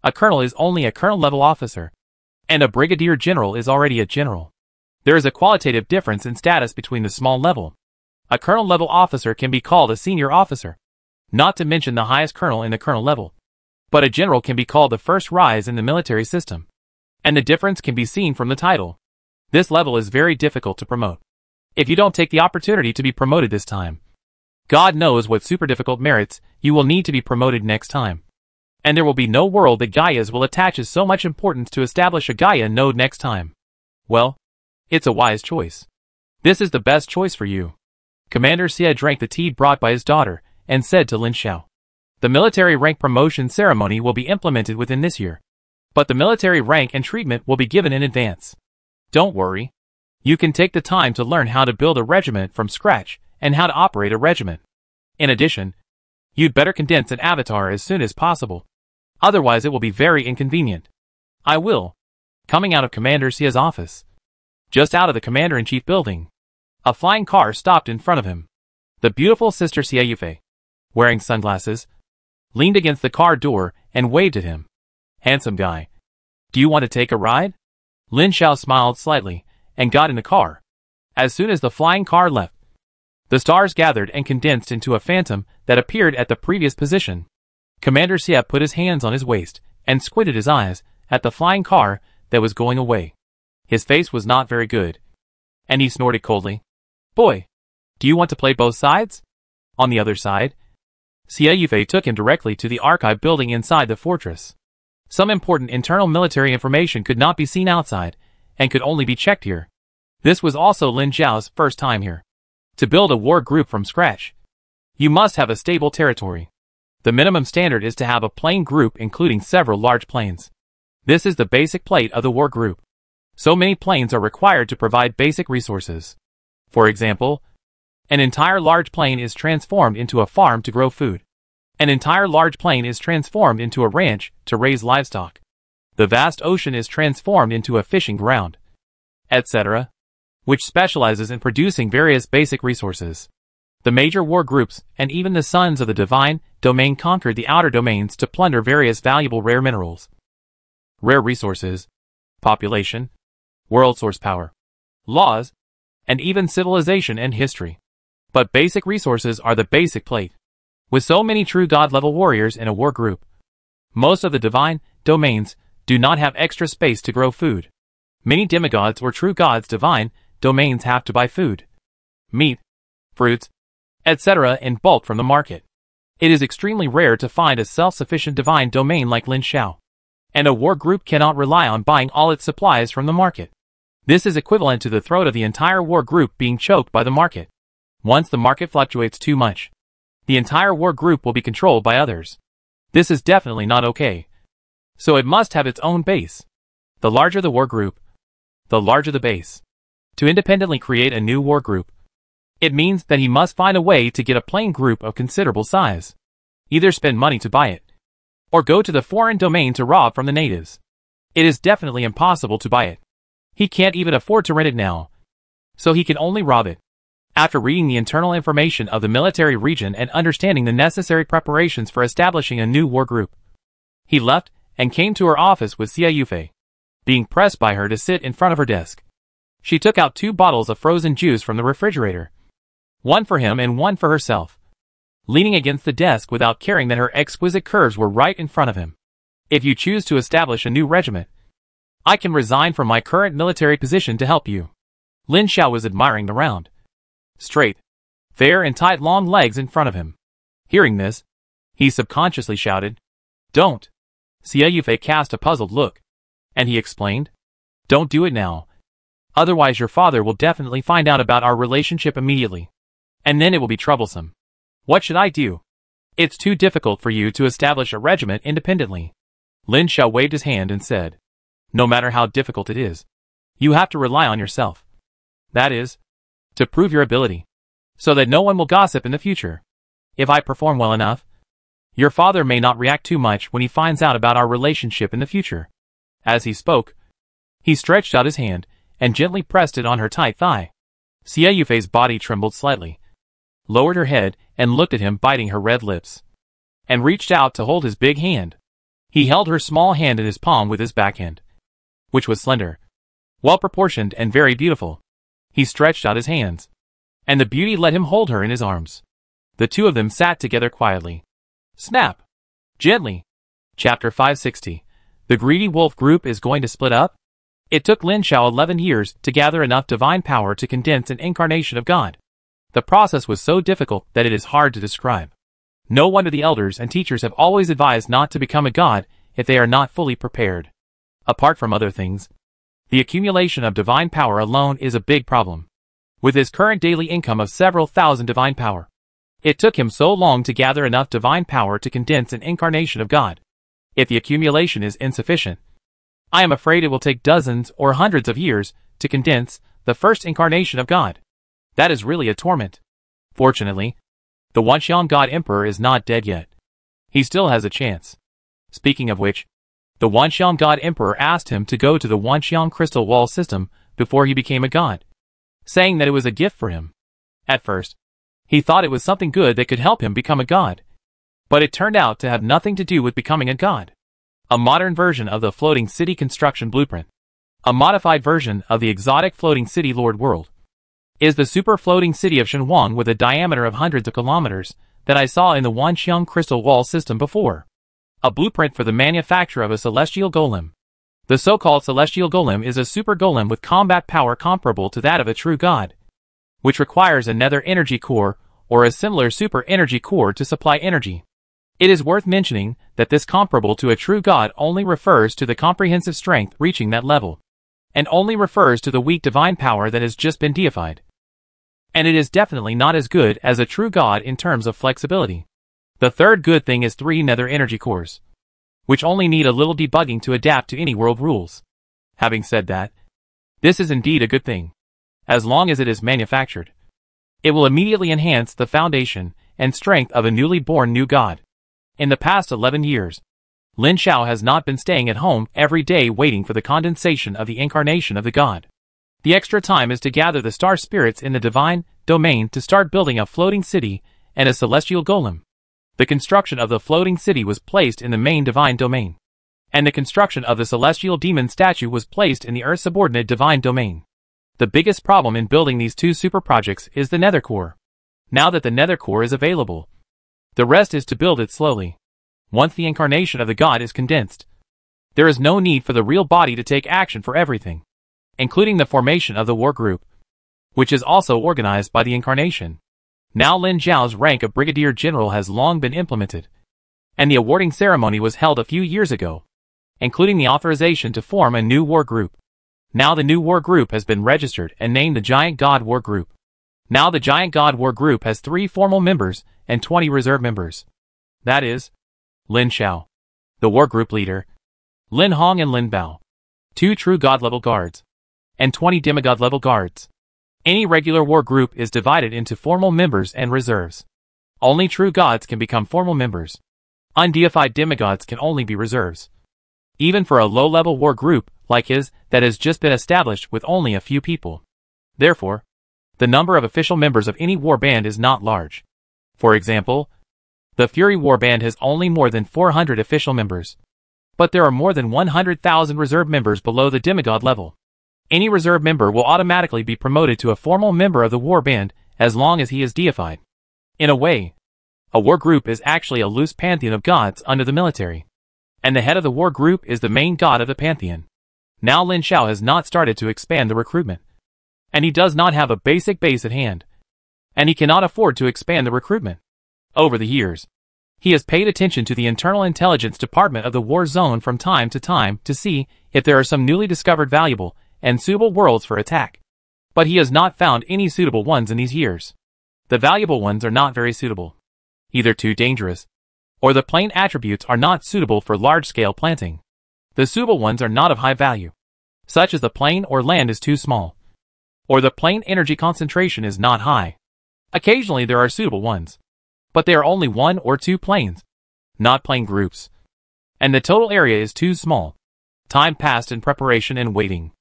A colonel is only a colonel level officer, and a brigadier general is already a general. There is a qualitative difference in status between the small level. A colonel level officer can be called a senior officer, not to mention the highest colonel in the colonel level. But a general can be called the first rise in the military system, and the difference can be seen from the title. This level is very difficult to promote. If you don't take the opportunity to be promoted this time, God knows what super difficult merits you will need to be promoted next time. And there will be no world that Gaias will attach so much importance to establish a Gaia node next time. Well, it's a wise choice. This is the best choice for you." Commander Xie drank the tea brought by his daughter and said to Lin Xiao, "The military rank promotion ceremony will be implemented within this year, but the military rank and treatment will be given in advance. Don't worry. You can take the time to learn how to build a regiment from scratch and how to operate a regiment. In addition, you'd better condense an avatar as soon as possible. Otherwise it will be very inconvenient." "I will." Coming out of Commander Xie's office, just out of the Commander-in-Chief building, a flying car stopped in front of him. The beautiful Sister Xie Yufei, wearing sunglasses, leaned against the car door and waved at him. "Handsome guy. Do you want to take a ride?" Lin Xiao smiled slightly and got in the car. As soon as the flying car left, the stars gathered and condensed into a phantom that appeared at the previous position. Commander Xie put his hands on his waist and squinted his eyes at the flying car that was going away. His face was not very good, and he snorted coldly. "Boy, do you want to play both sides?" On the other side, Xie Yufei took him directly to the archive building inside the fortress. Some important internal military information could not be seen outside, and could only be checked here. This was also Lin Xiao's first time here. To build a war group from scratch, you must have a stable territory. The minimum standard is to have a plane group including several large planes. This is the basic plate of the war group. So many planes are required to provide basic resources. For example, an entire large plain is transformed into a farm to grow food. An entire large plain is transformed into a ranch to raise livestock. The vast ocean is transformed into a fishing ground, etc., which specializes in producing various basic resources. The major war groups and even the sons of the divine domain conquered the outer domains to plunder various valuable rare minerals, rare resources, population, world source power, laws, and even civilization and history. But basic resources are the basic plate. With so many true God-level warriors in a war group, most of the divine domains do not have extra space to grow food. Many demigods or true gods' divine domains have to buy food, meat, fruits, etc. in bulk from the market. It is extremely rare to find a self-sufficient divine domain like Lin Xiao, and a war group cannot rely on buying all its supplies from the market. This is equivalent to the throat of the entire war group being choked by the market. Once the market fluctuates too much, the entire war group will be controlled by others. This is definitely not okay. So it must have its own base. The larger the war group, the larger the base. To independently create a new war group, it means that he must find a way to get a plain group of considerable size. Either spend money to buy it, or go to the foreign domain to rob from the natives. It is definitely impossible to buy it. He can't even afford to rent it now, so he can only rob it. After reading the internal information of the military region and understanding the necessary preparations for establishing a new war group, he left and came to her office with Xia Yufei, being pressed by her to sit in front of her desk. She took out 2 bottles of frozen juice from the refrigerator, one for him and one for herself, leaning against the desk without caring that her exquisite curves were right in front of him. If you choose to establish a new regiment, I can resign from my current military position to help you. Lin Xiao was admiring the round, straight, fair and tight long legs in front of him. Hearing this, he subconsciously shouted, "Don't." Xia Yufei cast a puzzled look, and he explained, "Don't do it now. Otherwise your father will definitely find out about our relationship immediately, and then it will be troublesome. What should I do? It's too difficult for you to establish a regiment independently." Lin Xiao waved his hand and said, "No matter how difficult it is, you have to rely on yourself. That is, to prove your ability, so that no one will gossip in the future. If I perform well enough, your father may not react too much when he finds out about our relationship in the future." As he spoke, he stretched out his hand and gently pressed it on her tight thigh. Xia Yufei's body trembled slightly, lowered her head and looked at him biting her red lips, and reached out to hold his big hand. He held her small hand in his palm with his backhand, which was slender, well-proportioned and very beautiful. He stretched out his hands, and the beauty let him hold her in his arms. The two of them sat together quietly. Snap! Gently. Chapter 560. The Greedy Wolf Group is going to split up? It took Lin Xiao 11 years to gather enough divine power to condense an incarnation of God. The process was so difficult that it is hard to describe. No wonder the elders and teachers have always advised not to become a god if they are not fully prepared. Apart from other things, the accumulation of divine power alone is a big problem. With his current daily income of several thousand divine power, it took him so long to gather enough divine power to condense an incarnation of God. If the accumulation is insufficient, I am afraid it will take dozens or hundreds of years to condense the first incarnation of God. That is really a torment. Fortunately, the Wanxiang God Emperor is not dead yet. He still has a chance. Speaking of which, the Wanxiang God Emperor asked him to go to the Wanxiang Crystal Wall system before he became a god, saying that it was a gift for him. At first, he thought it was something good that could help him become a god, but it turned out to have nothing to do with becoming a god. A modern version of the floating city construction blueprint, a modified version of the exotic floating city Lord World, is the super floating city of Shenhuang with a diameter of hundreds of kilometers that I saw in the Wanxiang Crystal Wall system before. A blueprint for the manufacture of a celestial golem. The so-called celestial golem is a super golem with combat power comparable to that of a true god, which requires a nether energy core or a similar super energy core to supply energy. It is worth mentioning that this comparable to a true god only refers to the comprehensive strength reaching that level, and only refers to the weak divine power that has just been deified. And it is definitely not as good as a true god in terms of flexibility. The third good thing is 3 nether energy cores, which only need a little debugging to adapt to any world rules. Having said that, this is indeed a good thing. As long as it is manufactured, it will immediately enhance the foundation and strength of a newly born new god. In the past 11 years, Lin Xiao has not been staying at home every day waiting for the condensation of the incarnation of the god. The extra time is to gather the star spirits in the divine domain to start building a floating city and a celestial golem. The construction of the floating city was placed in the main divine domain, and the construction of the celestial demon statue was placed in the Earth's subordinate divine domain. The biggest problem in building these two super projects is the nether core. Now that the nether core is available, the rest is to build it slowly. Once the incarnation of the god is condensed, there is no need for the real body to take action for everything, including the formation of the war group, which is also organized by the incarnation. Now Lin Zhao's rank of Brigadier General has long been implemented, and the awarding ceremony was held a few years ago, including the authorization to form a new war group. Now the new war group has been registered and named the Giant God War Group. Now the Giant God War Group has 3 formal members and 20 reserve members. That is, Lin Xiao, the war group leader, Lin Hong and Lin Bao, 2 true god-level guards, and 20 demigod-level guards. Any regular war group is divided into formal members and reserves. Only true gods can become formal members. Undeified demigods can only be reserves. Even for a low-level war group like his that has just been established with only a few people. Therefore, the number of official members of any war band is not large. For example, the Fury war band has only more than 400 official members. But there are more than 100,000 reserve members below the demigod level. Any reserve member will automatically be promoted to a formal member of the war band as long as he is deified. In a way, a war group is actually a loose pantheon of gods under the military, and the head of the war group is the main god of the pantheon. Now Lin Xiao has not started to expand the recruitment, and he does not have a basic base at hand, and he cannot afford to expand the recruitment. Over the years, he has paid attention to the internal intelligence department of the war zone from time to see if there are some newly discovered valuable and suitable worlds for attack. But he has not found any suitable ones in these years. The valuable ones are not very suitable, either too dangerous, or the plain attributes are not suitable for large-scale planting. The suitable ones are not of high value, such as the plain or land is too small, or the plain energy concentration is not high. Occasionally there are suitable ones, but they are only 1 or 2 planes, not plane groups, and the total area is too small. Time passed in preparation and waiting,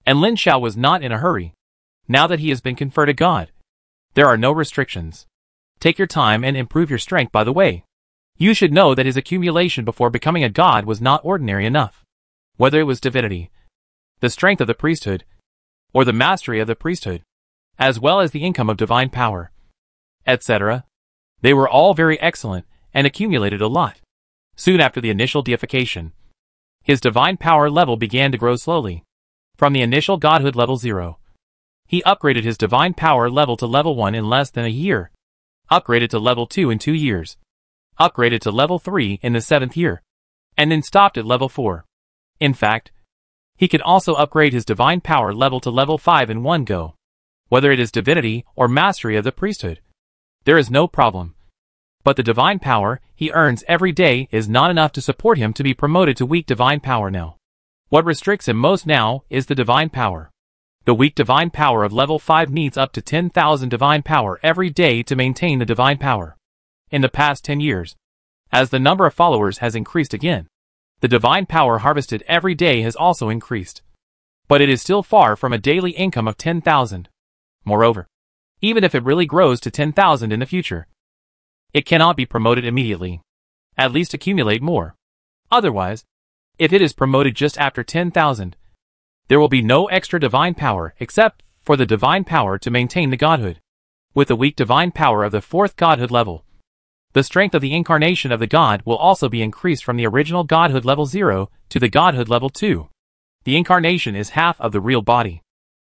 and Lin Xiao was not in a hurry. Now that he has been conferred a god, there are no restrictions. Take your time and improve your strength. By the way, you should know that his accumulation before becoming a god was not ordinary enough. Whether it was divinity, the strength of the priesthood, or the mastery of the priesthood, as well as the income of divine power, etc., they were all very excellent and accumulated a lot. Soon after the initial deification, his divine power level began to grow slowly. From the initial godhood level 0, he upgraded his divine power level to level 1 in less than a year, upgraded to level 2 in 2 years, upgraded to level 3 in the 7th year, and then stopped at level 4. In fact, he could also upgrade his divine power level to level 5 in one go. Whether it is divinity or mastery of the priesthood, there is no problem. But the divine power he earns every day is not enough to support him to be promoted to weak divine power now. What restricts him most now is the divine power. The weak divine power of level 5 needs up to 10,000 divine power every day to maintain the divine power. In the past 10 years, as the number of followers has increased again, the divine power harvested every day has also increased. But it is still far from a daily income of 10,000. Moreover, even if it really grows to 10,000 in the future, it cannot be promoted immediately. At least accumulate more. Otherwise, if it is promoted just after 10,000, there will be no extra divine power except for the divine power to maintain the godhood. With the weak divine power of the 4th godhood level, the strength of the incarnation of the god will also be increased from the original godhood level 0 to the godhood level 2. The incarnation is half of the real body.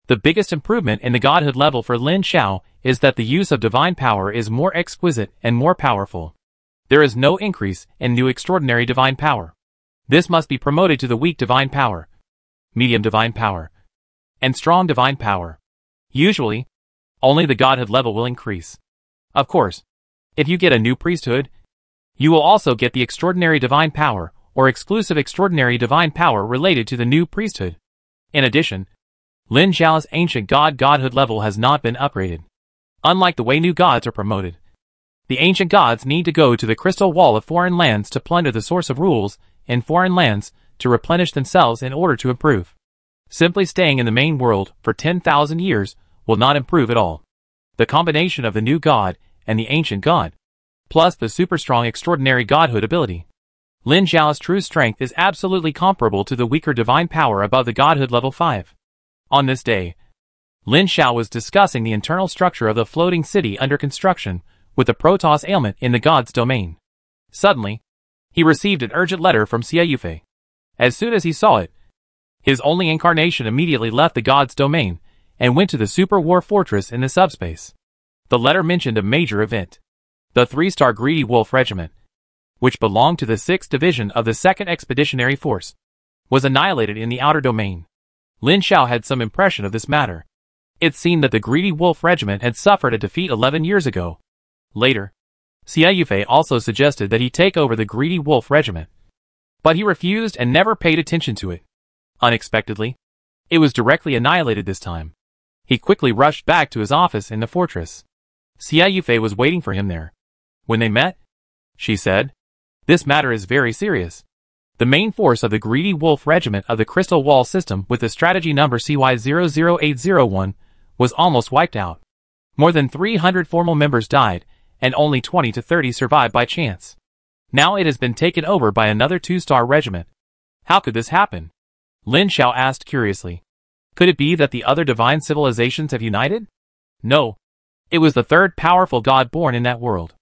The biggest improvement in the godhood level for Lin Xiao is that the use of divine power is more exquisite and more powerful. There is no increase in new extraordinary divine power. This must be promoted to the weak divine power, medium divine power, and strong divine power. Usually, only the godhood level will increase. Of course, if you get a new priesthood, you will also get the extraordinary divine power or exclusive extraordinary divine power related to the new priesthood. In addition, Lin Xiao's ancient godhood level has not been upgraded. Unlike the way new gods are promoted, the ancient gods need to go to the crystal wall of foreign lands to plunder the source of rules in foreign lands to replenish themselves in order to improve. Simply staying in the main world for 10,000 years will not improve at all. The combination of the new god and the ancient god, plus the super strong extraordinary godhood ability, Lin Xiao's true strength is absolutely comparable to the weaker divine power above the godhood level 5. On this day, Lin Xiao was discussing the internal structure of the floating city under construction with the Protoss ailment in the god's domain. Suddenly, he received an urgent letter from Xie Yufei. As soon as he saw it, his only incarnation immediately left the god's domain and went to the super war fortress in the subspace. The letter mentioned a major event. The 3-star Greedy Wolf Regiment, which belonged to the 6th Division of the 2nd Expeditionary Force, was annihilated in the outer domain. Lin Xiao had some impression of this matter. It seemed that the Greedy Wolf Regiment had suffered a defeat 11 years ago. Later, Xie Yufei also suggested that he take over the Greedy Wolf Regiment, but he refused and never paid attention to it. Unexpectedly, it was directly annihilated this time. He quickly rushed back to his office in the fortress. Xie Yufei was waiting for him there. When they met, she said, "This matter is very serious. The main force of the Greedy Wolf Regiment of the Crystal Wall system with the strategy number CY00801 was almost wiped out. More than 300 formal members died, and only 20 to 30 survived by chance. Now it has been taken over by another 2-star regiment. How could this happen?" Lin Xiao asked curiously. Could it be that the other divine civilizations have united? No. It was the third powerful god born in that world.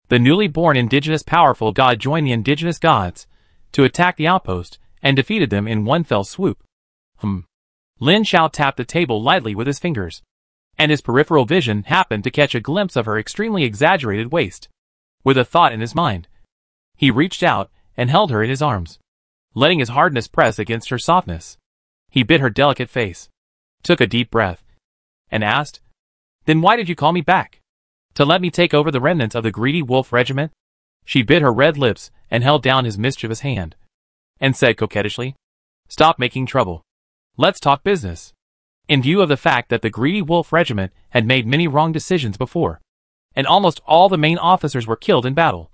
The newly born indigenous powerful god joined the indigenous gods to attack the outpost and defeated them in one fell swoop. Lin Xiao tapped the table lightly with his fingers, and his peripheral vision happened to catch a glimpse of her extremely exaggerated waist. With a thought in his mind, he reached out and held her in his arms, letting his hardness press against her softness. He bit her delicate face, took a deep breath, and asked, "Then why did you call me back? To let me take over the remnants of the Greedy Wolf Regiment?" She bit her red lips and held down his mischievous hand, and said coquettishly, "Stop making trouble. Let's talk business." In view of the fact that the Greedy Wolf Regiment had made many wrong decisions before, and almost all the main officers were killed in battle,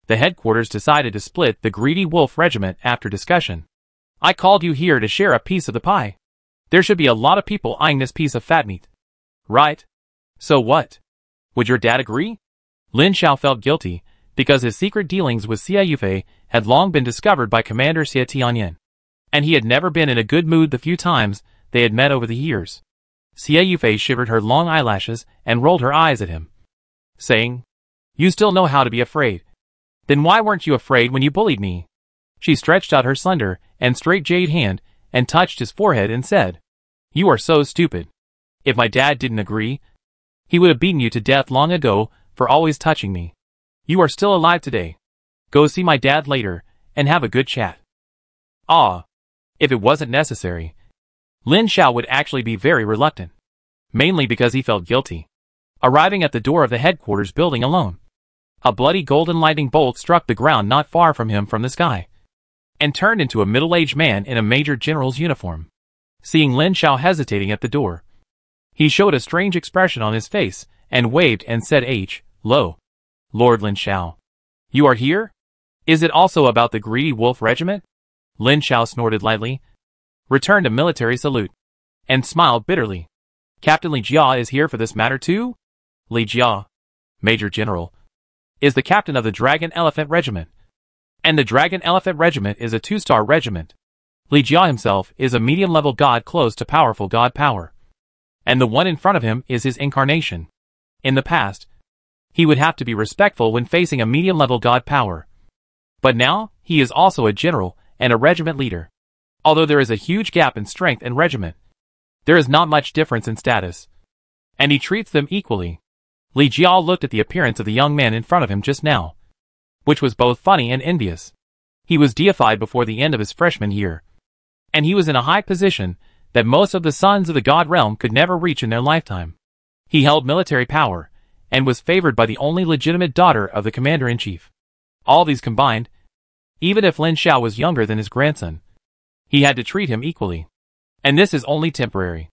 the headquarters decided to split the Greedy Wolf Regiment after discussion. "I called you here to share a piece of the pie. There should be a lot of people eyeing this piece of fat meat. Right? So what? Would your dad agree?" Lin Xiao felt guilty, because his secret dealings with Xie Yufei had long been discovered by Commander Xie Tianyan, and he had never been in a good mood the few times they had met over the years. Xie Yufei shivered her long eyelashes and rolled her eyes at him, saying, "You still know how to be afraid. Then why weren't you afraid when you bullied me?" She stretched out her slender and straight jade hand and touched his forehead and said, "You are so stupid. If my dad didn't agree, he would have beaten you to death long ago for always touching me. You are still alive today. Go see my dad later and have a good chat." Ah, if it wasn't necessary, Lin Xiao would actually be very reluctant, mainly because he felt guilty. Arriving at the door of the headquarters building alone, a bloody golden lightning bolt struck the ground not far from him from the sky, and turned into a middle-aged man in a major general's uniform. Seeing Lin Xiao hesitating at the door, he showed a strange expression on his face and waved and said, "Lo, Lord Lin Xiao. You are here? Is it also about the Greedy Wolf Regiment?" Lin Xiao snorted lightly, returned a military salute, and smiled bitterly. "Captain Li Jia is here for this matter too?" Li Jia, Major General, is the captain of the Dragon Elephant Regiment, and the Dragon Elephant Regiment is a 2-star regiment. Li Jia himself is a medium-level god close to powerful god power, and the one in front of him is his incarnation. In the past, he would have to be respectful when facing a medium-level god power, but now he is also a general and a regiment leader. Although there is a huge gap in strength and regiment, there is not much difference in status, and he treats them equally. Li Jia looked at the appearance of the young man in front of him just now, which was both funny and envious. He was deified before the end of his freshman year, and he was in a high position that most of the sons of the god realm could never reach in their lifetime. He held military power, and was favored by the only legitimate daughter of the commander-in-chief. All these combined, even if Lin Xiao was younger than his grandson, he had to treat him equally. And this is only temporary.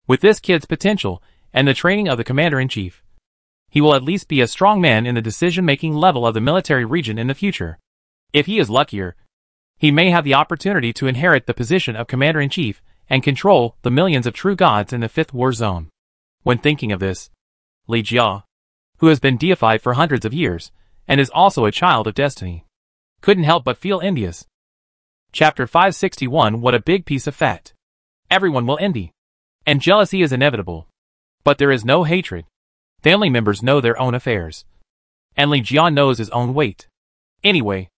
With this kid's potential and the training of the commander-in-chief, he will at least be a strong man in the decision-making level of the military region in the future. If he is luckier, he may have the opportunity to inherit the position of commander-in-chief and control the millions of true gods in the 5th war zone. When thinking of this, Li Jia, who has been deified for hundreds of years, and is also a child of destiny, couldn't help but feel envious. Chapter 561. What a big piece of fat. Everyone will envy. And jealousy is inevitable. But there is no hatred. Family members know their own affairs. And Li Jian knows his own weight. Anyway,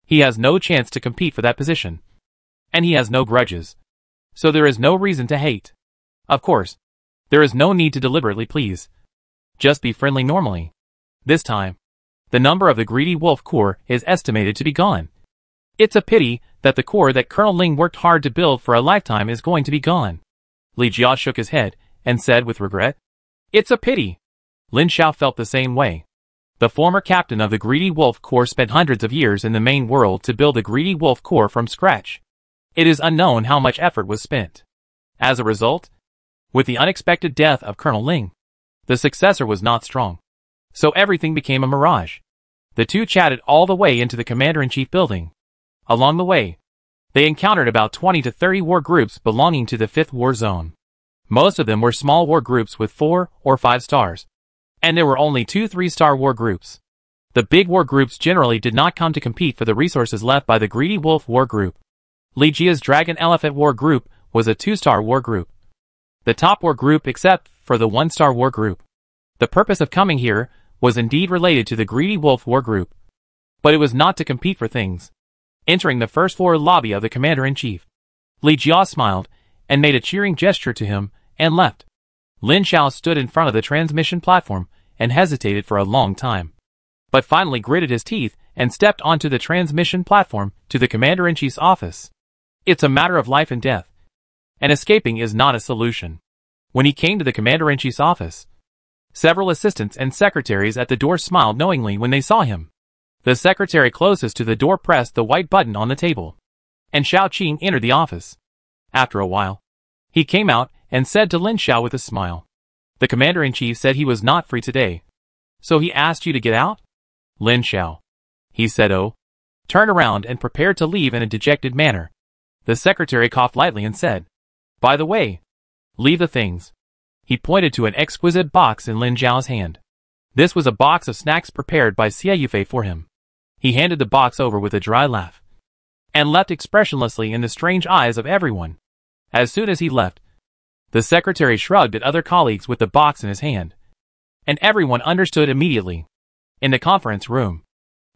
he has no chance to compete for that position. And he has no grudges. So there is no reason to hate. Of course, there is no need to deliberately please. Just be friendly normally. This time, the number of the greedy wolf core is estimated to be gone. It's a pity that the core that Colonel Ling worked hard to build for a lifetime is going to be gone. Li Jia shook his head and said with regret, "It's a pity." Lin Xiao felt the same way. The former captain of the greedy wolf core spent hundreds of years in the main world to build the greedy wolf core from scratch. It is unknown how much effort was spent. As a result, with the unexpected death of Colonel Ling, the successor was not strong. So everything became a mirage. The two chatted all the way into the Commander-in-Chief building. Along the way, they encountered about 20 to 30 war groups belonging to the 5th War Zone. Most of them were small war groups with 4 or 5 stars. And there were only 2 3-star war groups. The big war groups generally did not come to compete for the resources left by the Greedy Wolf War Group. Li Jia's Dragon Elephant War Group was a 2-star war group. The top war group except for the 1-star war group. The purpose of coming here was indeed related to the Greedy Wolf War Group. But it was not to compete for things. Entering the first floor lobby of the Commander-in-Chief, Li Jia smiled and made a cheering gesture to him and left. Lin Xiao stood in front of the transmission platform and hesitated for a long time, but finally gritted his teeth and stepped onto the transmission platform to the Commander-in-Chief's office. It's a matter of life and death, and escaping is not a solution. When he came to the Commander-in-Chief's office, several assistants and secretaries at the door smiled knowingly when they saw him. The secretary closest to the door pressed the white button on the table, and Xiao Qing entered the office. After a while, he came out and said to Lin Xiao with a smile, "The Commander-in-Chief said he was not free today. So he asked you to get out?" "Lin Xiao," he said, turned around and prepared to leave in a dejected manner. The secretary coughed lightly and said, "By the way, leave the things." He pointed to an exquisite box in Lin Xiao's hand. This was a box of snacks prepared by Xie Yufei for him. He handed the box over with a dry laugh, and left expressionlessly in the strange eyes of everyone. As soon as he left, the secretary shrugged at other colleagues with the box in his hand, and everyone understood immediately. In the conference room,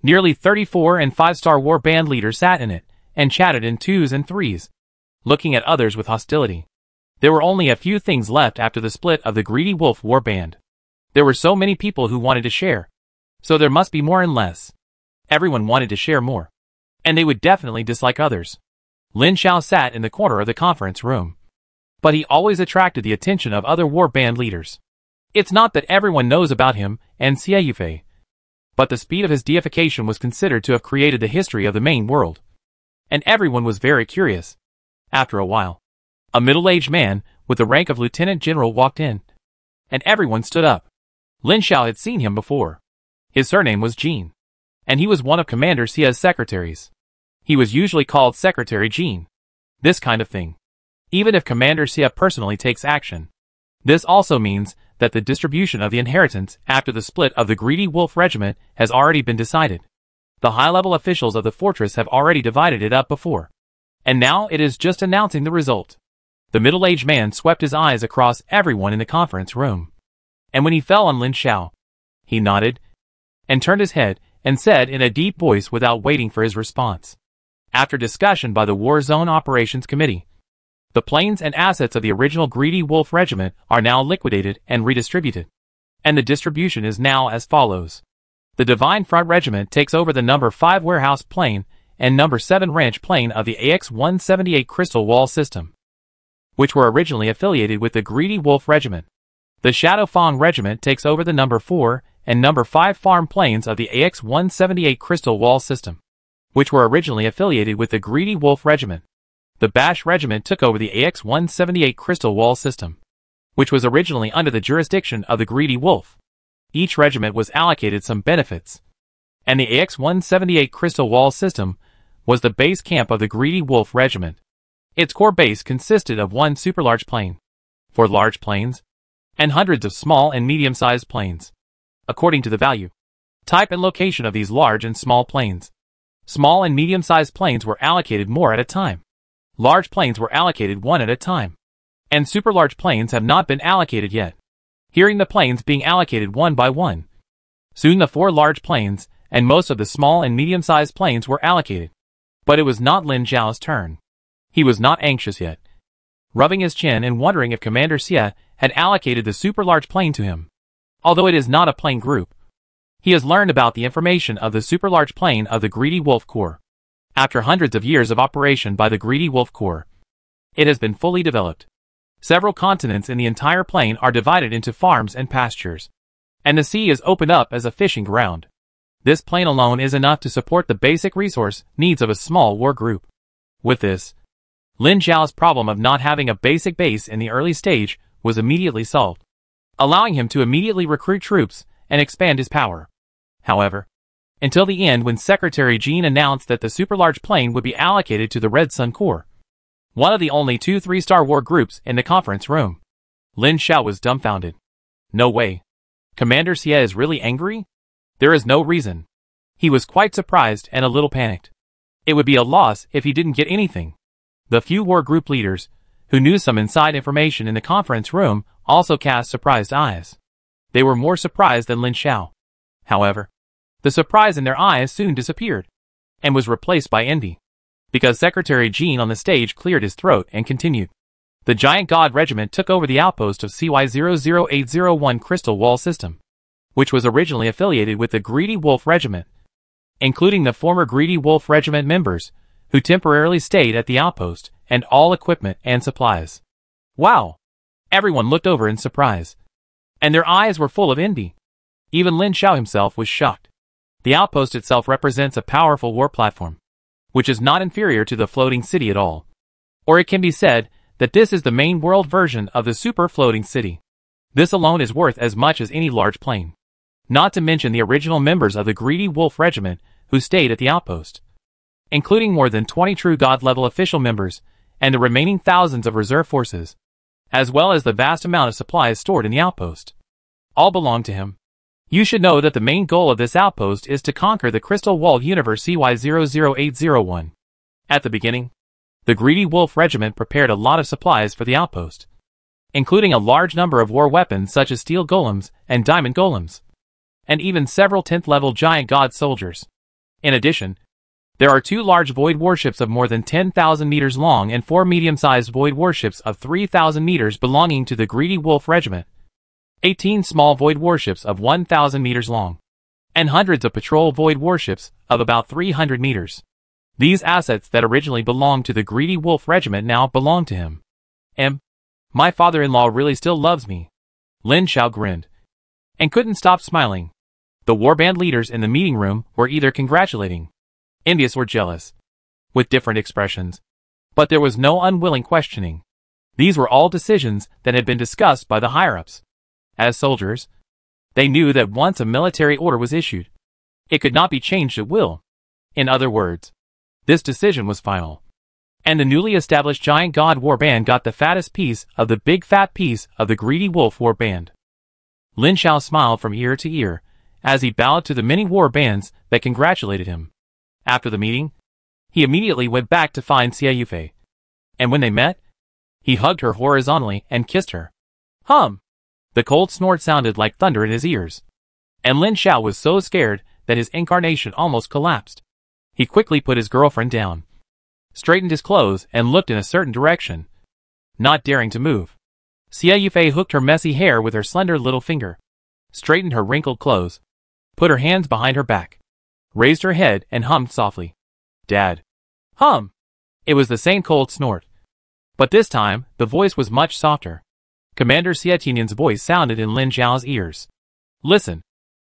nearly 34 and 5-star war band leaders sat in it, and chatted in 2s and 3s, looking at others with hostility. There were only a few things left after the split of the Greedy Wolf War Band. There were so many people who wanted to share, so there must be more and less. Everyone wanted to share more, and they would definitely dislike others. Lin Xiao sat in the corner of the conference room, but he always attracted the attention of other war band leaders. It's not that everyone knows about him and Xie Yufei, but the speed of his deification was considered to have created the history of the main world, and everyone was very curious. After a while, a middle-aged man with the rank of lieutenant general walked in, and everyone stood up. Lin Xiao had seen him before. His surname was Jean, and he was one of Commander Xia's secretaries. He was usually called Secretary Jean. This kind of thing, even if Commander Xia personally takes action. This also means that the distribution of the inheritance after the split of the Greedy Wolf Regiment has already been decided. The high-level officials of the fortress have already divided it up before, and now it is just announcing the result. The middle-aged man swept his eyes across everyone in the conference room, and when he fell on Lin Xiao, he nodded and turned his head and said in a deep voice without waiting for his response, "After discussion by the War Zone Operations Committee, the planes and assets of the original Greedy Wolf Regiment are now liquidated and redistributed, and the distribution is now as follows. The Divine Front Regiment takes over the number 5 warehouse plane and number 7 ranch plane of the AX-178 Crystal Wall system, which were originally affiliated with the Greedy Wolf Regiment. The Shadow Fang Regiment takes over the number 4 and number 5 farm planes of the AX-178 Crystal Wall system, which were originally affiliated with the Greedy Wolf Regiment. The Bash Regiment took over the AX-178 Crystal Wall system, which was originally under the jurisdiction of the Greedy Wolf. Each regiment was allocated some benefits, and the AX-178 Crystal Wall system was the base camp of the Greedy Wolf Regiment. Its core base consisted of 1 super-large plane, 4 large planes, and hundreds of small and medium-sized planes, according to the value, type and location of these large and small planes. Small and medium-sized planes were allocated more at a time. Large planes were allocated one at a time. And super-large planes have not been allocated yet. Hearing the planes being allocated one by one. Soon the 4 large planes, and most of the small and medium-sized planes were allocated. But it was not Lin Zhao's turn. He was not anxious yet, rubbing his chin and wondering if Commander Xie had allocated the super-large plane to him. Although it is not a plane group, he has learned about the information of the super-large plane of the Greedy Wolf Corps. After hundreds of years of operation by the Greedy Wolf Corps, it has been fully developed. Several continents in the entire plain are divided into farms and pastures, and the sea is opened up as a fishing ground. This plain alone is enough to support the basic resource needs of a small war group. With this, Lin Zhao's problem of not having a basic base in the early stage was immediately solved, allowing him to immediately recruit troops and expand his power. However, until the end when Secretary Jean announced that the super-large plane would be allocated to the Red Sun Corps, one of the only 2 3-star war groups in the conference room, Lin Zhao was dumbfounded. No way. Commander Xie is really angry? There is no reason. He was quite surprised and a little panicked. It would be a loss if he didn't get anything. The few war group leaders, who knew some inside information in the conference room, also cast surprised eyes. They were more surprised than Lin Zhao. However, the surprise in their eyes soon disappeared, and was replaced by envy, because Secretary Jean on the stage cleared his throat and continued. The Giant God Regiment took over the outpost of CY00801 Crystal Wall System, which was originally affiliated with the Greedy Wolf Regiment, including the former Greedy Wolf Regiment members, who temporarily stayed at the outpost, and all equipment and supplies. Wow! Everyone looked over in surprise, and their eyes were full of envy. Even Lin Zhao himself was shocked. The outpost itself represents a powerful war platform, which is not inferior to the floating city at all. Or it can be said that this is the main world version of the super floating city. This alone is worth as much as any large plane. Not to mention the original members of the Greedy Wolf Regiment who stayed at the outpost, including more than 20 true God-level official members and the remaining thousands of reserve forces, as well as the vast amount of supplies stored in the outpost. All belong to him. You should know that the main goal of this outpost is to conquer the Crystal Wall Universe CY00801. At the beginning, the Greedy Wolf Regiment prepared a lot of supplies for the outpost, including a large number of war weapons such as steel golems and diamond golems, and even several 10th level giant god soldiers. In addition, there are 2 large void warships of more than 10,000 meters long and 4 medium-sized void warships of 3,000 meters belonging to the Greedy Wolf Regiment, 18 small void warships of 1,000 meters long, and hundreds of patrol void warships of about 300 meters. These assets that originally belonged to the Greedy Wolf Regiment now belong to him. My father-in-law really still loves me. Lin Zhao grinned, and couldn't stop smiling. The warband leaders in the meeting room were either congratulating, envious or jealous, with different expressions. But there was no unwilling questioning. These were all decisions that had been discussed by the higher-ups. As soldiers, they knew that once a military order was issued, it could not be changed at will. In other words, this decision was final. And the newly established Giant God Warband got the fattest piece of the big fat piece of the Greedy Wolf Warband. Lin Zhao smiled from ear to ear as he bowed to the many warbands that congratulated him. After the meeting, he immediately went back to find Xie Yufei, and when they met, he hugged her horizontally and kissed her. The cold snort sounded like thunder in his ears, and Lin Zhao was so scared that his incarnation almost collapsed. He quickly put his girlfriend down, straightened his clothes, and looked in a certain direction, not daring to move. Xie Yufei hooked her messy hair with her slender little finger, straightened her wrinkled clothes, put her hands behind her back, raised her head, and hummed softly. Dad. It was the same cold snort, but this time the voice was much softer. Commander Xie Tianyan's voice sounded in Lin Zhao's ears. Listen,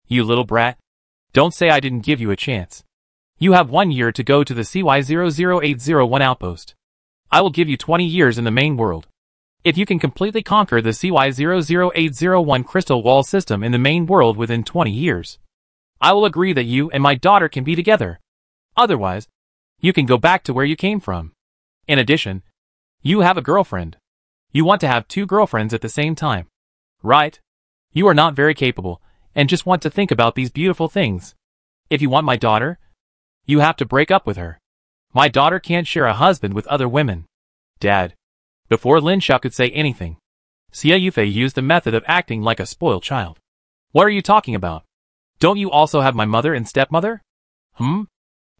you little brat. Don't say I didn't give you a chance. You have 1 year to go to the CY00801 outpost. I will give you 20 years in the main world. If you can completely conquer the CY00801 Crystal Wall System in the main world within 20 years, I will agree that you and my daughter can be together. Otherwise, you can go back to where you came from. In addition, you have a girlfriend. You want to have 2 girlfriends at the same time, right? You are not very capable, and just want to think about these beautiful things. If you want my daughter, You have to break up with her. My daughter can't share a husband with other women. Dad. Before Lin Xiao could say anything, Xia Yufei used the method of acting like a spoiled child. What are you talking about? Don't you also have my mother and stepmother?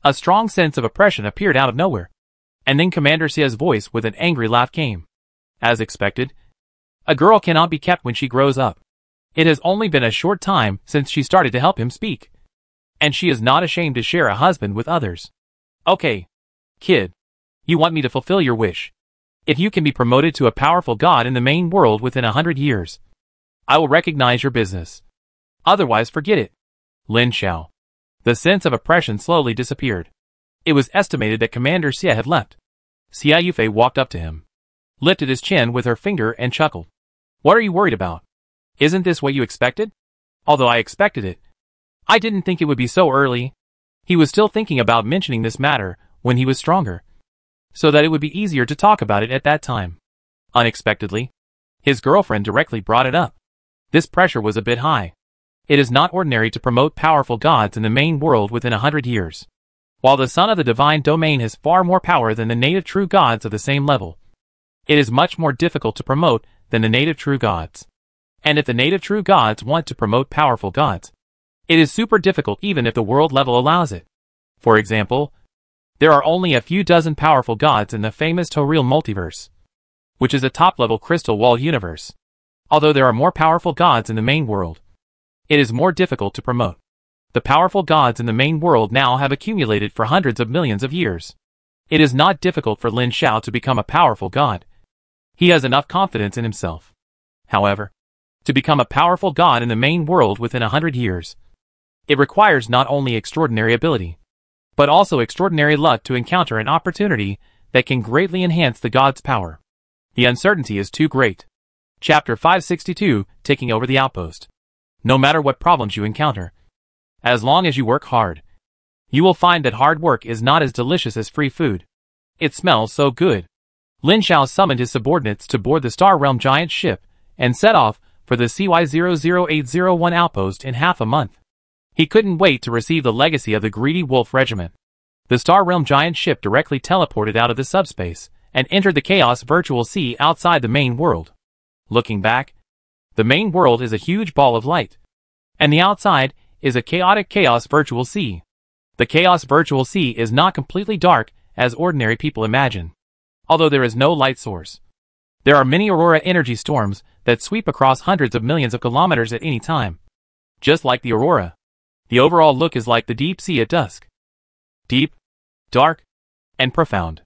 A strong sense of oppression appeared out of nowhere. And then Commander Xia's voice with an angry laugh came. As expected, a girl cannot be kept when she grows up. It has only been a short time since she started to help him speak. And she is not ashamed to share a husband with others. Okay, kid. You want me to fulfill your wish. If you can be promoted to a powerful god in the main world within 100 years, I will recognize your business. Otherwise forget it. Lin Xiao. The sense of oppression slowly disappeared. It was estimated that Commander Xia had left. Xia Yufei walked up to him, lifted his chin with her finger and chuckled. What are you worried about? Isn't this what you expected? Although I expected it, I didn't think it would be so early. He was still thinking about mentioning this matter when he was stronger, so that it would be easier to talk about it at that time. Unexpectedly, his girlfriend directly brought it up. This pressure was a bit high. It is not ordinary to promote powerful gods in the main world within 100 years. While the son of the divine domain has far more power than the native true gods of the same level, it is much more difficult to promote than the native true gods. And if the native true gods want to promote powerful gods, it is super difficult even if the world level allows it. For example, there are only a few dozen powerful gods in the famous Toriel multiverse, which is a top-level crystal wall universe. Although there are more powerful gods in the main world, it is more difficult to promote. The powerful gods in the main world now have accumulated for hundreds of millions of years. It is not difficult for Lin Xiao to become a powerful god. He has enough confidence in himself. However, to become a powerful god in the main world within 100 years, it requires not only extraordinary ability, but also extraordinary luck to encounter an opportunity that can greatly enhance the god's power. The uncertainty is too great. Chapter 562, Taking Over the Outpost. No matter what problems you encounter, as long as you work hard, you will find that hard work is not as delicious as free food. It smells so good. Lin Xiao summoned his subordinates to board the Star Realm giant ship and set off for the CY00801 outpost in half a month. He couldn't wait to receive the legacy of the Greedy Wolf Regiment. The Star Realm giant ship directly teleported out of the subspace and entered the Chaos Virtual Sea outside the main world. Looking back, the main world is a huge ball of light, and the outside is a chaotic Chaos Virtual Sea. The Chaos Virtual Sea is not completely dark as ordinary people imagine, although there is no light source. There are many aurora energy storms that sweep across hundreds of millions of kilometers at any time. Just like the aurora, the overall look is like the deep sea at dusk. Deep, dark, and profound.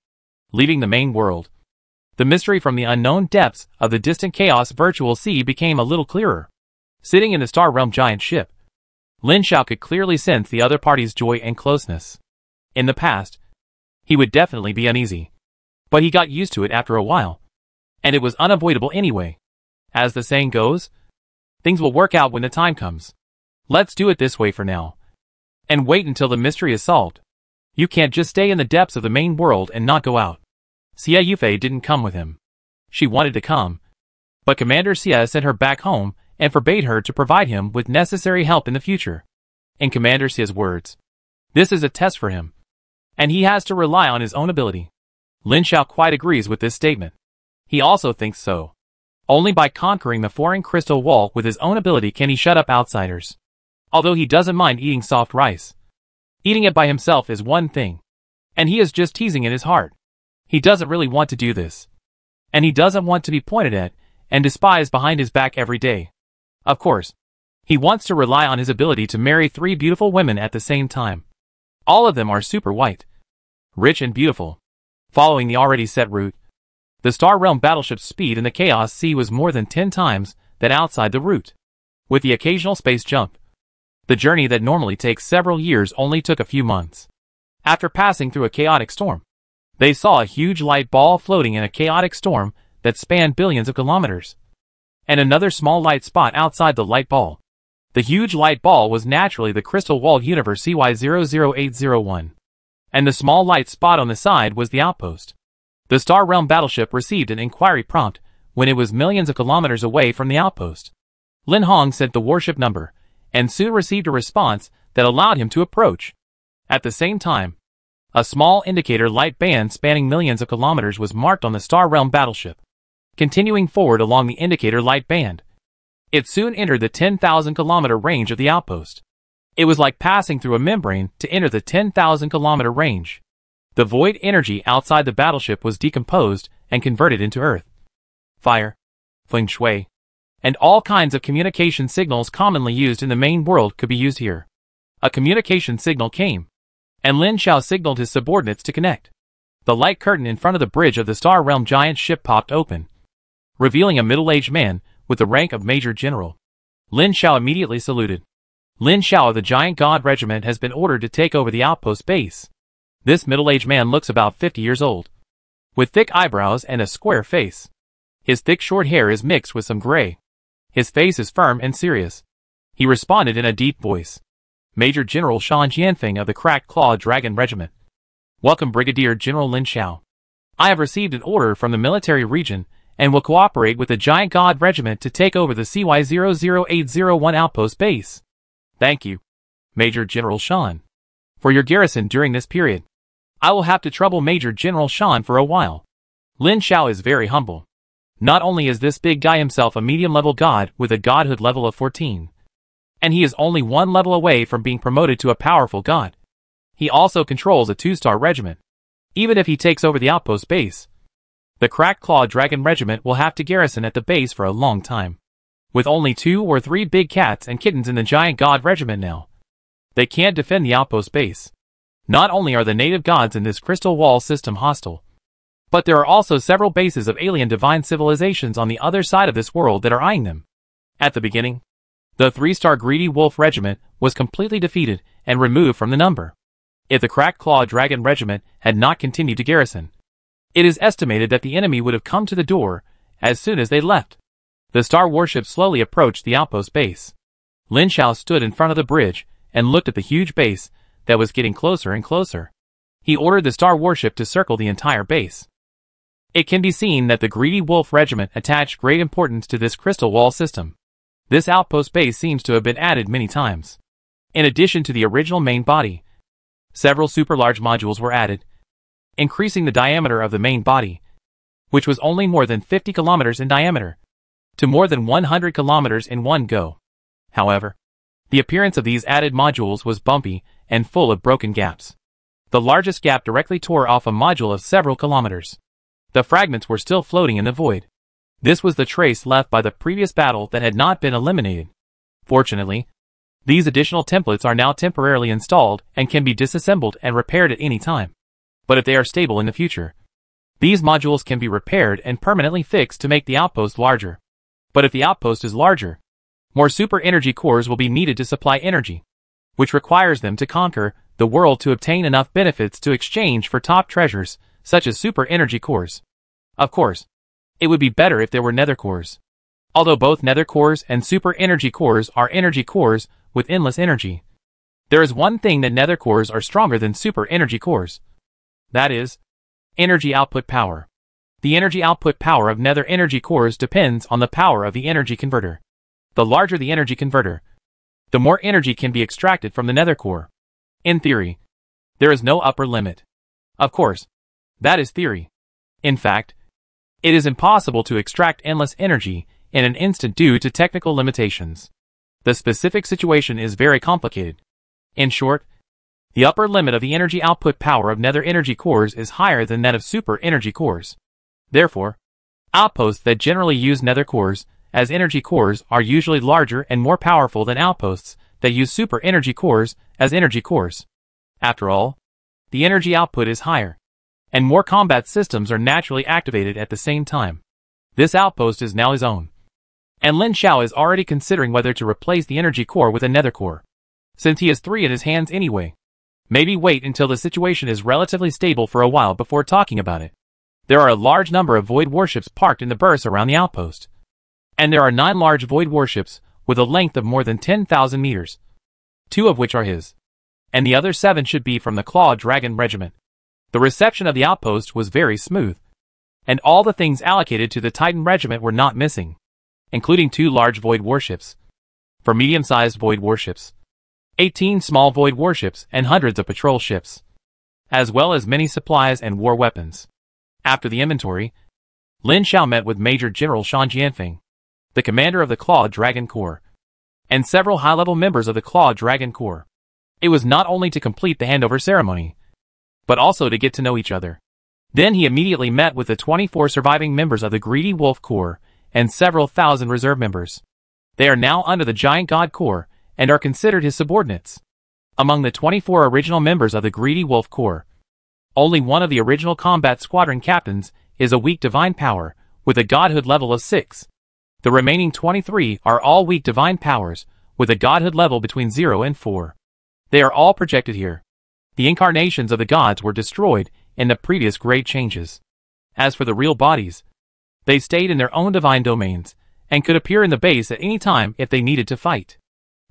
Leaving the main world, the mystery from the unknown depths of the distant Chaos Virtual Sea became a little clearer. Sitting in the Star Realm giant ship, Lin Xiao could clearly sense the other party's joy and closeness. In the past, he would definitely be uneasy, but he got used to it after a while, and it was unavoidable anyway. As the saying goes, things will work out when the time comes. Let's do it this way for now, and wait until the mystery is solved. You can't just stay in the depths of the main world and not go out. Xia Yufei didn't come with him. She wanted to come, but Commander Xia sent her back home and forbade her to provide him with necessary help in the future. In Commander Xia's words, this is a test for him, and he has to rely on his own ability. Lin Xiao quite agrees with this statement. He also thinks so. Only by conquering the foreign crystal wall with his own ability can he shut up outsiders. Although he doesn't mind eating soft rice, eating it by himself is one thing, and he is just teasing in his heart. He doesn't really want to do this, and he doesn't want to be pointed at and despised behind his back every day. Of course, he wants to rely on his ability to marry 3 beautiful women at the same time. All of them are super white, rich and beautiful. Following the already set route, the Star Realm battleship's speed in the Chaos Sea was more than 10 times that outside the route. With the occasional space jump, the journey that normally takes several years only took a few months. After passing through a chaotic storm, they saw a huge light ball floating in a chaotic storm that spanned billions of kilometers, and another small light spot outside the light ball. The huge light ball was naturally the Crystal Wall Universe CY00801, and the small light spot on the side was the outpost. The Star Realm battleship received an inquiry prompt when it was millions of kilometers away from the outpost. Lin Hong sent the warship number, and soon received a response that allowed him to approach. At the same time, a small indicator light band spanning millions of kilometers was marked on the Star Realm battleship. Continuing forward along the indicator light band, it soon entered the 10,000-kilometer range of the outpost. It was like passing through a membrane to enter the 10,000-kilometer range. The void energy outside the battleship was decomposed and converted into earth, fire, feng shui, and all kinds of communication signals commonly used in the main world could be used here. A communication signal came, and Lin Xiao signaled his subordinates to connect. The light curtain in front of the bridge of the Star Realm giant ship popped open, revealing a middle-aged man with the rank of Major General. Lin Xiao immediately saluted. Lin Xiao of the Giant God Regiment has been ordered to take over the outpost base. This middle-aged man looks about 50 years old, with thick eyebrows and a square face. His thick short hair is mixed with some gray. His face is firm and serious. He responded in a deep voice. Major General Shan Jianfeng of the Cracked Claw Dragon Regiment. Welcome, Brigadier General Lin Xiao. I have received an order from the military region and will cooperate with the Giant God Regiment to take over the CY-00801 outpost base. Thank you, Major General Shan, for your garrison during this period. I will have to trouble Major General Shan for a while. Lin Xiao is very humble. Not only is this big guy himself a medium-level god with a godhood level of 14, and he is only one level away from being promoted to a powerful god, he also controls a 2-star regiment. Even if he takes over the outpost base, the Cracked Claw Dragon Regiment will have to garrison at the base for a long time. With only 2 or 3 big cats and kittens in the Giant God Regiment now, they can't defend the outpost base. Not only are the native gods in this crystal wall system hostile, but there are also several bases of alien divine civilizations on the other side of this world that are eyeing them. At the beginning, the 3-star Greedy Wolf Regiment was completely defeated and removed from the number. If the Cracked Claw Dragon Regiment had not continued to garrison, it is estimated that the enemy would have come to the door as soon as they left. The star warship slowly approached the outpost base. Lin Xiao stood in front of the bridge and looked at the huge base that was getting closer and closer. He ordered the star warship to circle the entire base. It can be seen that the Greedy Wolf Regiment attached great importance to this crystal wall system. This outpost base seems to have been added many times. In addition to the original main body, several super large modules were added, increasing the diameter of the main body, which was only more than 50 kilometers in diameter, to more than 100 kilometers in one go. However, the appearance of these added modules was bumpy and full of broken gaps. The largest gap directly tore off a module of several kilometers. The fragments were still floating in the void. This was the trace left by the previous battle that had not been eliminated. Fortunately, these additional templates are now temporarily installed and can be disassembled and repaired at any time. But if they are stable in the future, these modules can be repaired and permanently fixed to make the outpost larger. But if the outpost is larger, more super energy cores will be needed to supply energy, which requires them to conquer the world to obtain enough benefits to exchange for top treasures, such as super energy cores. Of course, it would be better if there were nether cores. Although both nether cores and super energy cores are energy cores with endless energy, there is one thing that nether cores are stronger than super energy cores. That is, energy output power. The energy output power of nether energy cores depends on the power of the energy converter. The larger the energy converter, the more energy can be extracted from the nether core. In theory, there is no upper limit. Of course, that is theory. In fact, it is impossible to extract endless energy in an instant due to technical limitations. The specific situation is very complicated. In short, the upper limit of the energy output power of nether energy cores is higher than that of super energy cores. Therefore, outposts that generally use nether cores as energy cores are usually larger and more powerful than outposts that use super energy cores as energy cores. After all, the energy output is higher, and more combat systems are naturally activated at the same time. This outpost is now his own, and Lin Xiao is already considering whether to replace the energy core with a nether core, since he has 3 in his hands anyway. Maybe wait until the situation is relatively stable for a while before talking about it. There are a large number of void warships parked in the berths around the outpost, and there are 9 large void warships with a length of more than 10,000 meters, 2 of which are his, and the other 7 should be from the Claw Dragon Regiment. The reception of the outpost was very smooth, and all the things allocated to the Titan Regiment were not missing, including 2 large void warships. For medium-sized void warships, 18 small void warships and hundreds of patrol ships, as well as many supplies and war weapons. After the inventory, Lin Xiao met with Major General Shan Jianfeng, the commander of the Claw Dragon Corps, and several high-level members of the Claw Dragon Corps. It was not only to complete the handover ceremony, but also to get to know each other. Then he immediately met with the 24 surviving members of the Greedy Wolf Corps and several thousand reserve members. They are now under the Giant God Corps and are considered his subordinates. Among the 24 original members of the Greedy Wolf Corps, only one of the original combat squadron captains is a weak divine power with a godhood level of 6. The remaining 23 are all weak divine powers with a godhood level between 0 and 4. They are all projected here. The incarnations of the gods were destroyed in the previous great changes. As for the real bodies, they stayed in their own divine domains and could appear in the base at any time if they needed to fight.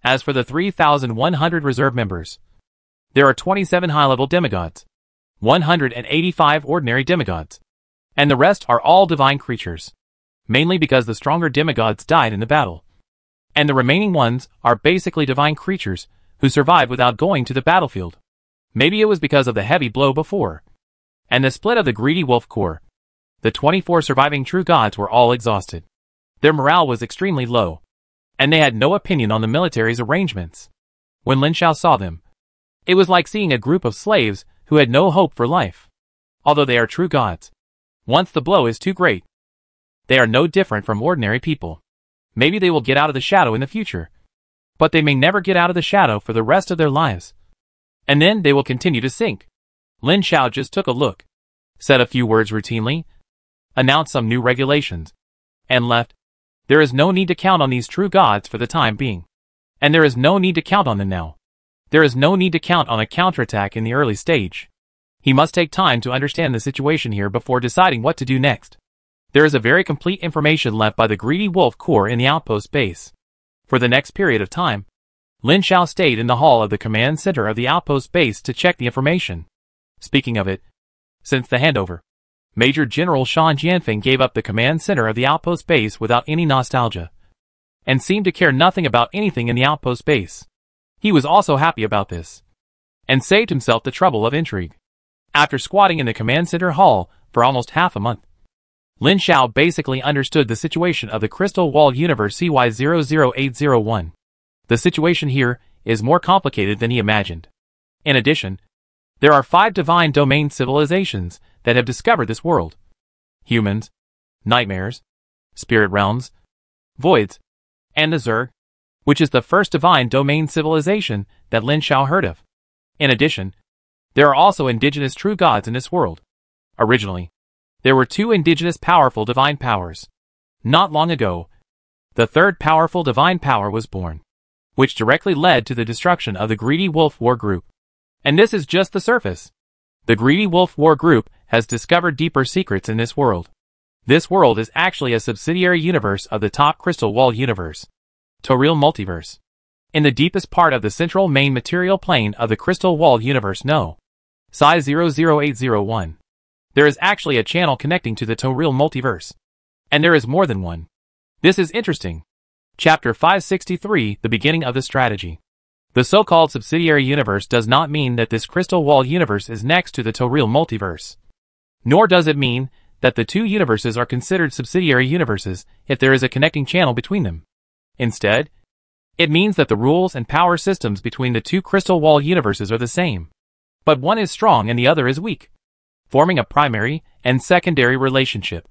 As for the 3,100 reserve members, there are 27 high-level demigods, 185 ordinary demigods, and the rest are all divine creatures, mainly because the stronger demigods died in the battle. And the remaining ones are basically divine creatures who survived without going to the battlefield. Maybe it was because of the heavy blow before, and the split of the Greedy Wolf Corps. The 24 surviving true gods were all exhausted. Their morale was extremely low, and they had no opinion on the military's arrangements. When Lin Xiao saw them, it was like seeing a group of slaves who had no hope for life. Although they are true gods, once the blow is too great, they are no different from ordinary people. Maybe they will get out of the shadow in the future, but they may never get out of the shadow for the rest of their lives. And then they will continue to sink. Lin Xiao just took a look, said a few words routinely, announced some new regulations, and left. There is no need to count on these true gods for the time being. And there is no need to count on them now. There is no need to count on a counterattack in the early stage. He must take time to understand the situation here before deciding what to do next. There is a very complete information left by the Greedy Wolf Corps in the outpost base. For the next period of time, Lin Xiao stayed in the hall of the command center of the outpost base to check the information. Speaking of it, since the handover, Major General Shan Jianfeng gave up the command center of the outpost base without any nostalgia, and seemed to care nothing about anything in the outpost base. He was also happy about this, and saved himself the trouble of intrigue. After squatting in the command center hall for almost half a month, Lin Xiao basically understood the situation of the Crystal Wall Universe CY00801. The situation here is more complicated than he imagined. In addition, there are 5 divine domain civilizations that have discovered this world: humans, nightmares, spirit realms, voids, and the Zerg, which is the first divine domain civilization that Lin Xiao heard of. In addition, there are also indigenous true gods in this world. Originally, there were 2 indigenous powerful divine powers. Not long ago, the third powerful divine power was born, which directly led to the destruction of the Greedy Wolf War Group. And this is just the surface. The Greedy Wolf War Group has discovered deeper secrets in this world. This world is actually a subsidiary universe of the top Crystal Wall universe, Toril Multiverse. In the deepest part of the central main material plane of the Crystal Wall universe No. Psi 00801. There is actually a channel connecting to the Toril Multiverse. And there is more than one. This is interesting. Chapter 563, the beginning of the strategy. The so-called subsidiary universe does not mean that this Crystal Wall universe is next to the Toril Multiverse. Nor does it mean that the 2 universes are considered subsidiary universes if there is a connecting channel between them. Instead, it means that the rules and power systems between the 2 Crystal Wall universes are the same. But one is strong and the other is weak, forming a primary and secondary relationship.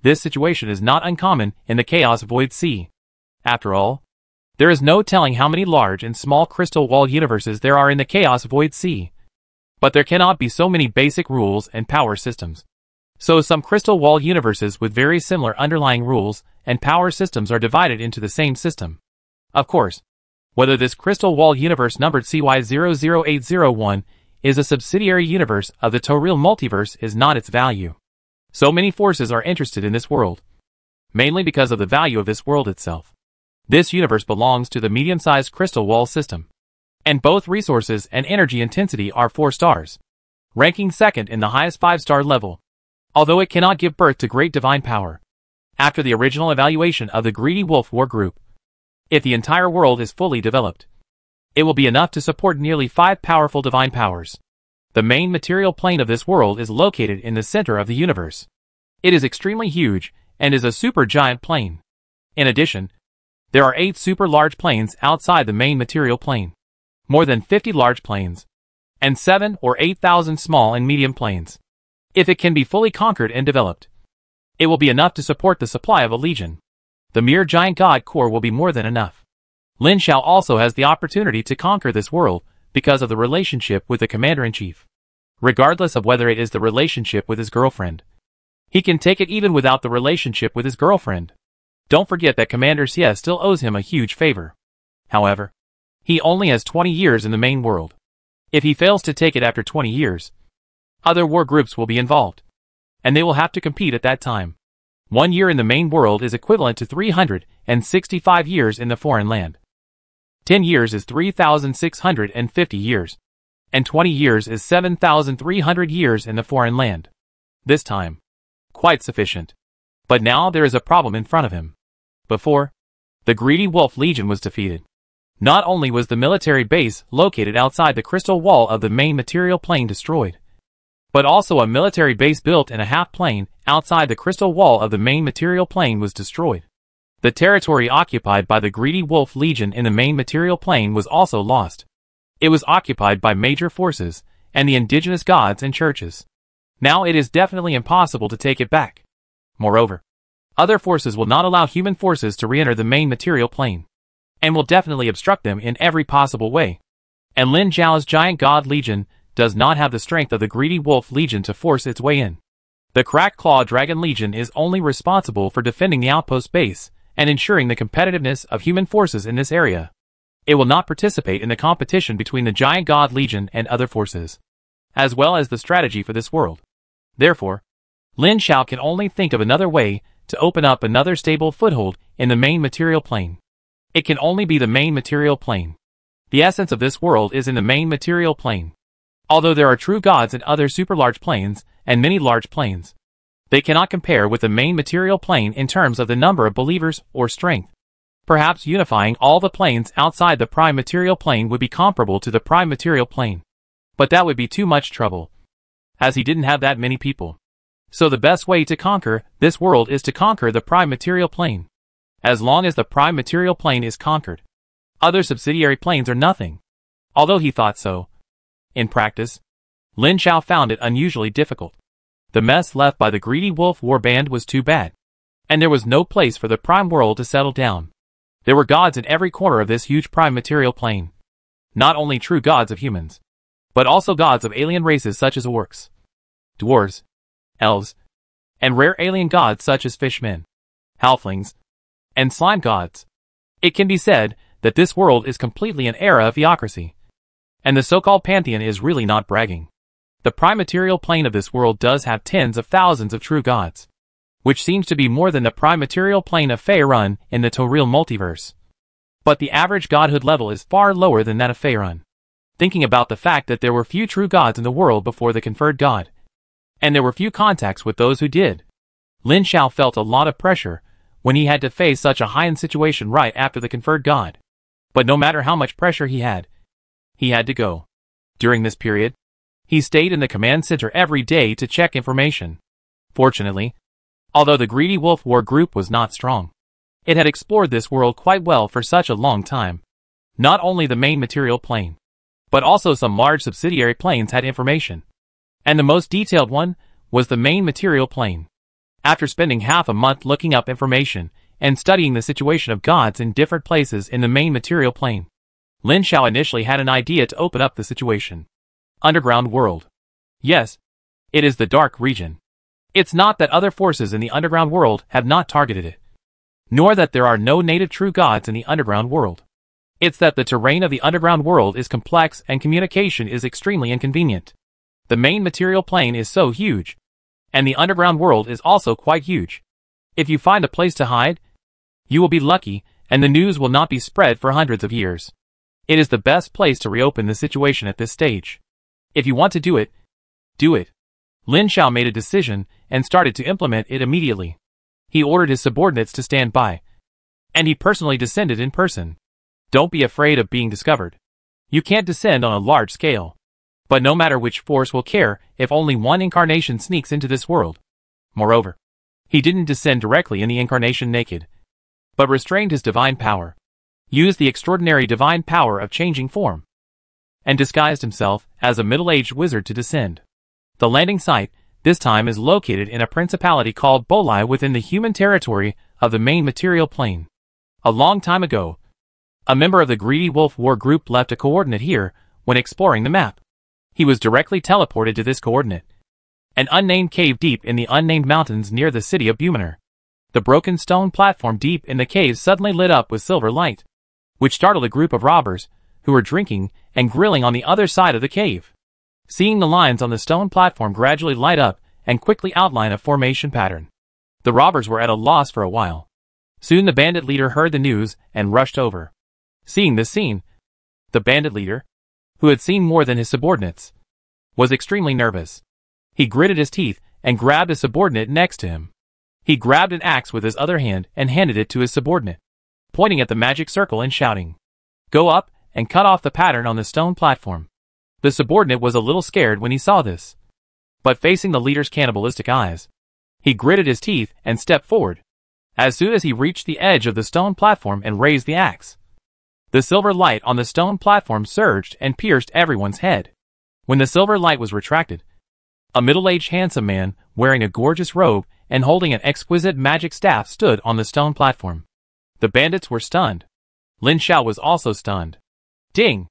This situation is not uncommon in the Chaos Void Sea. After all, there is no telling how many large and small Crystal Wall universes there are in the Chaos Void Sea. But there cannot be so many basic rules and power systems. So some Crystal Wall universes with very similar underlying rules and power systems are divided into the same system. Of course, whether this Crystal Wall universe numbered CY00801 is a subsidiary universe of the Toril Multiverse is not its value. So many forces are interested in this world, mainly because of the value of this world itself. This universe belongs to the medium-sized Crystal Wall system, and both resources and energy intensity are 4 stars, ranking second in the highest 5-star level, although it cannot give birth to great divine power. After the original evaluation of the Greedy Wolf War Group, if the entire world is fully developed, It will be enough to support nearly 5 powerful divine powers. The main material plane of this world is located in the center of the universe. It is extremely huge and is a supergiant plane. In addition, there are 8 super large planes outside the main material plane, more than 50 large planes, and 7 or 8,000 small and medium planes. If it can be fully conquered and developed, it will be enough to support the supply of a legion. The mere giant god core will be more than enough. Lin Xiao also has the opportunity to conquer this world because of the relationship with the commander-in-chief. Regardless of whether it is the relationship with his girlfriend, he can take it even without the relationship with his girlfriend. Don't forget that Commander Xie still owes him a huge favor. However, he only has 20 years in the main world. If he fails to take it after 20 years, other war groups will be involved, and they will have to compete at that time. 1 year in the main world is equivalent to 365 years in the foreign land. 10 years is 3,650 years, and 20 years is 7,300 years in the foreign land. This time, quite sufficient. But now there is a problem in front of him. Before, the Greedy Wolf Legion was defeated. Not only was the military base located outside the crystal wall of the main material plane destroyed, but also a military base built in a half plane outside the crystal wall of the main material plane was destroyed. The territory occupied by the Greedy Wolf Legion in the main material plane was also lost. It was occupied by major forces and the indigenous gods and churches. Now it is definitely impossible to take it back. Moreover, other forces will not allow human forces to re-enter the main material plane, and will definitely obstruct them in every possible way. And Lin Zhao's Giant God Legion does not have the strength of the Greedy Wolf Legion to force its way in. The Crack Claw Dragon Legion is only responsible for defending the outpost base and ensuring the competitiveness of human forces in this area. It will not participate in the competition between the Giant God Legion and other forces, as well as the strategy for this world. Therefore, Lin Xiao can only think of another way to open up another stable foothold in the main material plane. It can only be the main material plane. The essence of this world is in the main material plane. Although there are true gods in other super large planes and many large planes, they cannot compare with the main material plane in terms of the number of believers or strength. Perhaps unifying all the planes outside the prime material plane would be comparable to the prime material plane. But that would be too much trouble, as he didn't have that many people. So the best way to conquer this world is to conquer the prime material plane. As long as the prime material plane is conquered, other subsidiary planes are nothing. Although he thought so, in practice, Lin Xiao found it unusually difficult. The mess left by the Greedy Wolf Warband was too bad, and there was no place for the prime world to settle down. There were gods in every corner of this huge prime material plane. Not only true gods of humans, but also gods of alien races such as orcs, dwarves, elves, and rare alien gods such as fishmen, halflings, and slime gods. It can be said that this world is completely an era of theocracy, and the so-called pantheon is really not bragging. The prime material plane of this world does have tens of thousands of true gods, which seems to be more than the prime material plane of Faerun in the Toril multiverse. But the average godhood level is far lower than that of Faerun. Thinking about the fact that there were few true gods in the world before the conferred god, and there were few contacts with those who did, Lin Xiao felt a lot of pressure when he had to face such a high-end situation right after the conferred god. But no matter how much pressure he had to go. During this period, he stayed in the command center every day to check information. Fortunately, although the Greedy Wolf War Group was not strong, it had explored this world quite well for such a long time. Not only the main material plane, but also some large subsidiary planes had information. And the most detailed one was the main material plane. After spending half a month looking up information and studying the situation of gods in different places in the main material plane, Lin Xiao initially had an idea to open up the situation. Underground world. Yes, it is the dark region. It's not that other forces in the underground world have not targeted it, nor that there are no native true gods in the underground world. It's that the terrain of the underground world is complex and communication is extremely inconvenient. The main material plane is so huge, and the underground world is also quite huge. If you find a place to hide, you will be lucky, and the news will not be spread for hundreds of years. It is the best place to reopen the situation at this stage. If you want to do it, do it. Lin Xiao made a decision and started to implement it immediately. He ordered his subordinates to stand by, and he personally descended in person. Don't be afraid of being discovered. You can't descend on a large scale. But no matter which force will care if only one incarnation sneaks into this world. Moreover, he didn't descend directly in the incarnation naked, but restrained his divine power, used the extraordinary divine power of changing form, and disguised himself as a middle-aged wizard to descend. The landing site, this time, is located in a principality called Bolai within the human territory of the main material plane. A long time ago, a member of the Greedy Wolf War group left a coordinate here when exploring the map. He was directly teleported to this coordinate, an unnamed cave deep in the unnamed mountains near the city of Bumaner. The broken stone platform deep in the cave suddenly lit up with silver light, which startled a group of robbers who were drinking and grilling on the other side of the cave. Seeing the lines on the stone platform gradually light up and quickly outline a formation pattern, the robbers were at a loss for a while. Soon the bandit leader heard the news and rushed over. Seeing this scene, the bandit leader, who had seen more than his subordinates, was extremely nervous. He gritted his teeth and grabbed a subordinate next to him. He grabbed an axe with his other hand and handed it to his subordinate, pointing at the magic circle and shouting, "Go up and cut off the pattern on the stone platform." The subordinate was a little scared when he saw this, but facing the leader's cannibalistic eyes, he gritted his teeth and stepped forward. As soon as he reached the edge of the stone platform and raised the axe, the silver light on the stone platform surged and pierced everyone's head. When the silver light was retracted, a middle-aged handsome man, wearing a gorgeous robe and holding an exquisite magic staff, stood on the stone platform. The bandits were stunned. Lin Xiao was also stunned. Ding!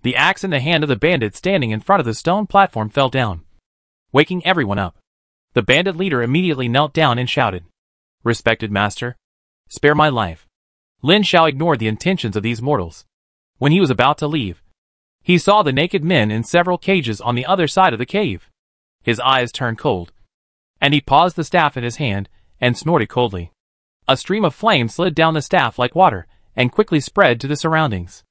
The axe in the hand of the bandit standing in front of the stone platform fell down, waking everyone up. The bandit leader immediately knelt down and shouted, "Respected master, spare my life." Lin Xiao ignored the intentions of these mortals. When he was about to leave, he saw the naked men in several cages on the other side of the cave. His eyes turned cold, and he paused the staff in his hand and snorted coldly. A stream of flame slid down the staff like water and quickly spread to the surroundings.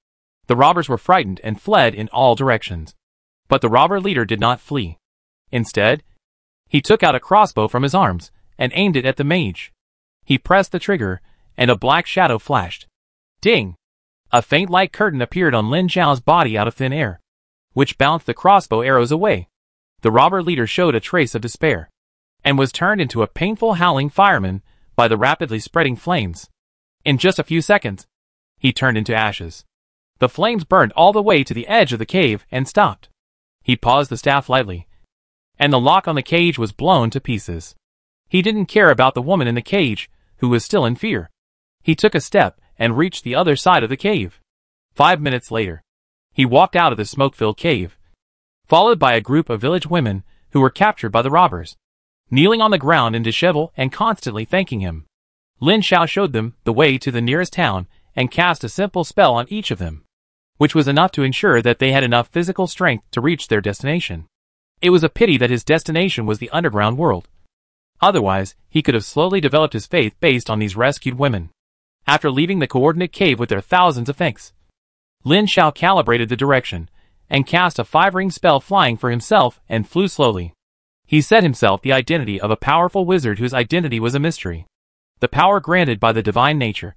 The robbers were frightened and fled in all directions. But the robber leader did not flee. Instead, he took out a crossbow from his arms and aimed it at the mage. He pressed the trigger, and a black shadow flashed. Ding! A faint light curtain appeared on Lin Xiao's body out of thin air, which bounced the crossbow arrows away. The robber leader showed a trace of despair, and was turned into a painful howling fireman by the rapidly spreading flames. In just a few seconds, he turned into ashes. The flames burned all the way to the edge of the cave and stopped. He paused the staff lightly, and the lock on the cage was blown to pieces. He didn't care about the woman in the cage, who was still in fear. He took a step and reached the other side of the cave. 5 minutes later, he walked out of the smoke-filled cave, followed by a group of village women who were captured by the robbers, kneeling on the ground in dishevel and constantly thanking him. Lin Xiao showed them the way to the nearest town and cast a simple spell on each of them, which was enough to ensure that they had enough physical strength to reach their destination. It was a pity that his destination was the underground world. Otherwise, he could have slowly developed his faith based on these rescued women. After leaving the coordinate cave with their thousands of thanks, Lin Xiao calibrated the direction and cast a 5-ring spell flying for himself and flew slowly. He set himself the identity of a powerful wizard whose identity was a mystery. The power granted by the divine nature.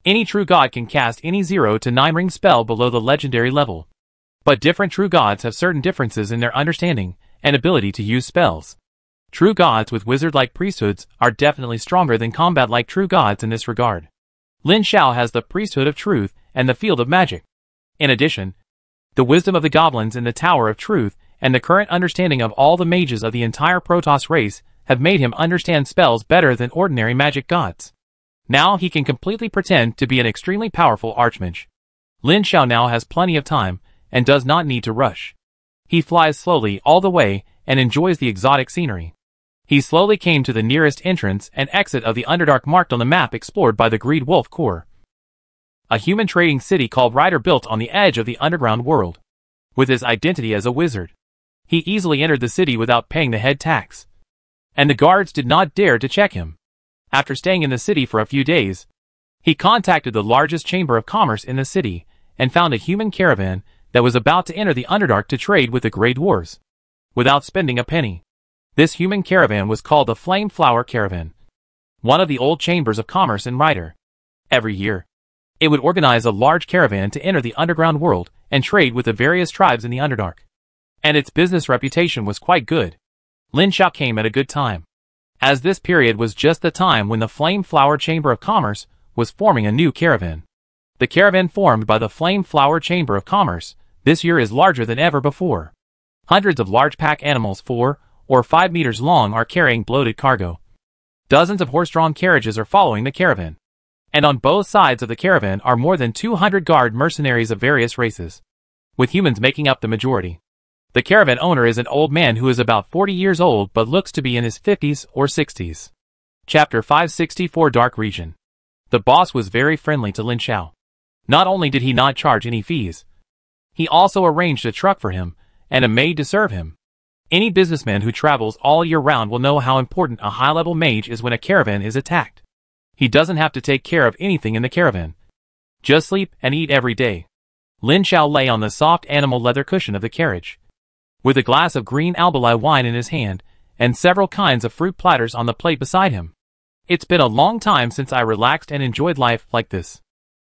Any true god can cast any 0 to 9-ring spell below the legendary level. But different true gods have certain differences in their understanding and ability to use spells. True gods with wizard-like priesthoods are definitely stronger than combat-like true gods in this regard. Lin Xiao has the priesthood of truth and the field of magic. In addition, the wisdom of the goblins in the Tower of Truth and the current understanding of all the mages of the entire Protoss race have made him understand spells better than ordinary magic gods. Now he can completely pretend to be an extremely powerful archmage. Lin Xiao now has plenty of time and does not need to rush. He flies slowly all the way and enjoys the exotic scenery. He slowly came to the nearest entrance and exit of the Underdark marked on the map explored by the Greed Wolf Corps. A human trading city called Ryder built on the edge of the underground world. With his identity as a wizard, he easily entered the city without paying the head tax, and the guards did not dare to check him. After staying in the city for a few days, he contacted the largest chamber of commerce in the city and found a human caravan that was about to enter the Underdark to trade with the Grey Dwarves, without spending a penny. This human caravan was called the Flame Flower Caravan, one of the old chambers of commerce in Ryder. Every year, it would organize a large caravan to enter the underground world and trade with the various tribes in the Underdark. And its business reputation was quite good. Lin Xiao came at a good time, as this period was just the time when the Flame Flower Chamber of Commerce was forming a new caravan. The caravan formed by the Flame Flower Chamber of Commerce this year is larger than ever before. Hundreds of large pack animals 4 or 5 meters long are carrying bloated cargo. Dozens of horse-drawn carriages are following the caravan. And on both sides of the caravan are more than 200 guard mercenaries of various races, with humans making up the majority. The caravan owner is an old man who is about 40 years old but looks to be in his 50s or 60s. Chapter 564 Dark Region. The boss was very friendly to Lin Xiao. Not only did he not charge any fees, he also arranged a truck for him and a maid to serve him. Any businessman who travels all year round will know how important a high-level mage is when a caravan is attacked. He doesn't have to take care of anything in the caravan. Just sleep and eat every day. Lin Xiao lay on the soft animal leather cushion of the carriage, with a glass of green alkali wine in his hand and several kinds of fruit platters on the plate beside him. It's been a long time since I relaxed and enjoyed life like this.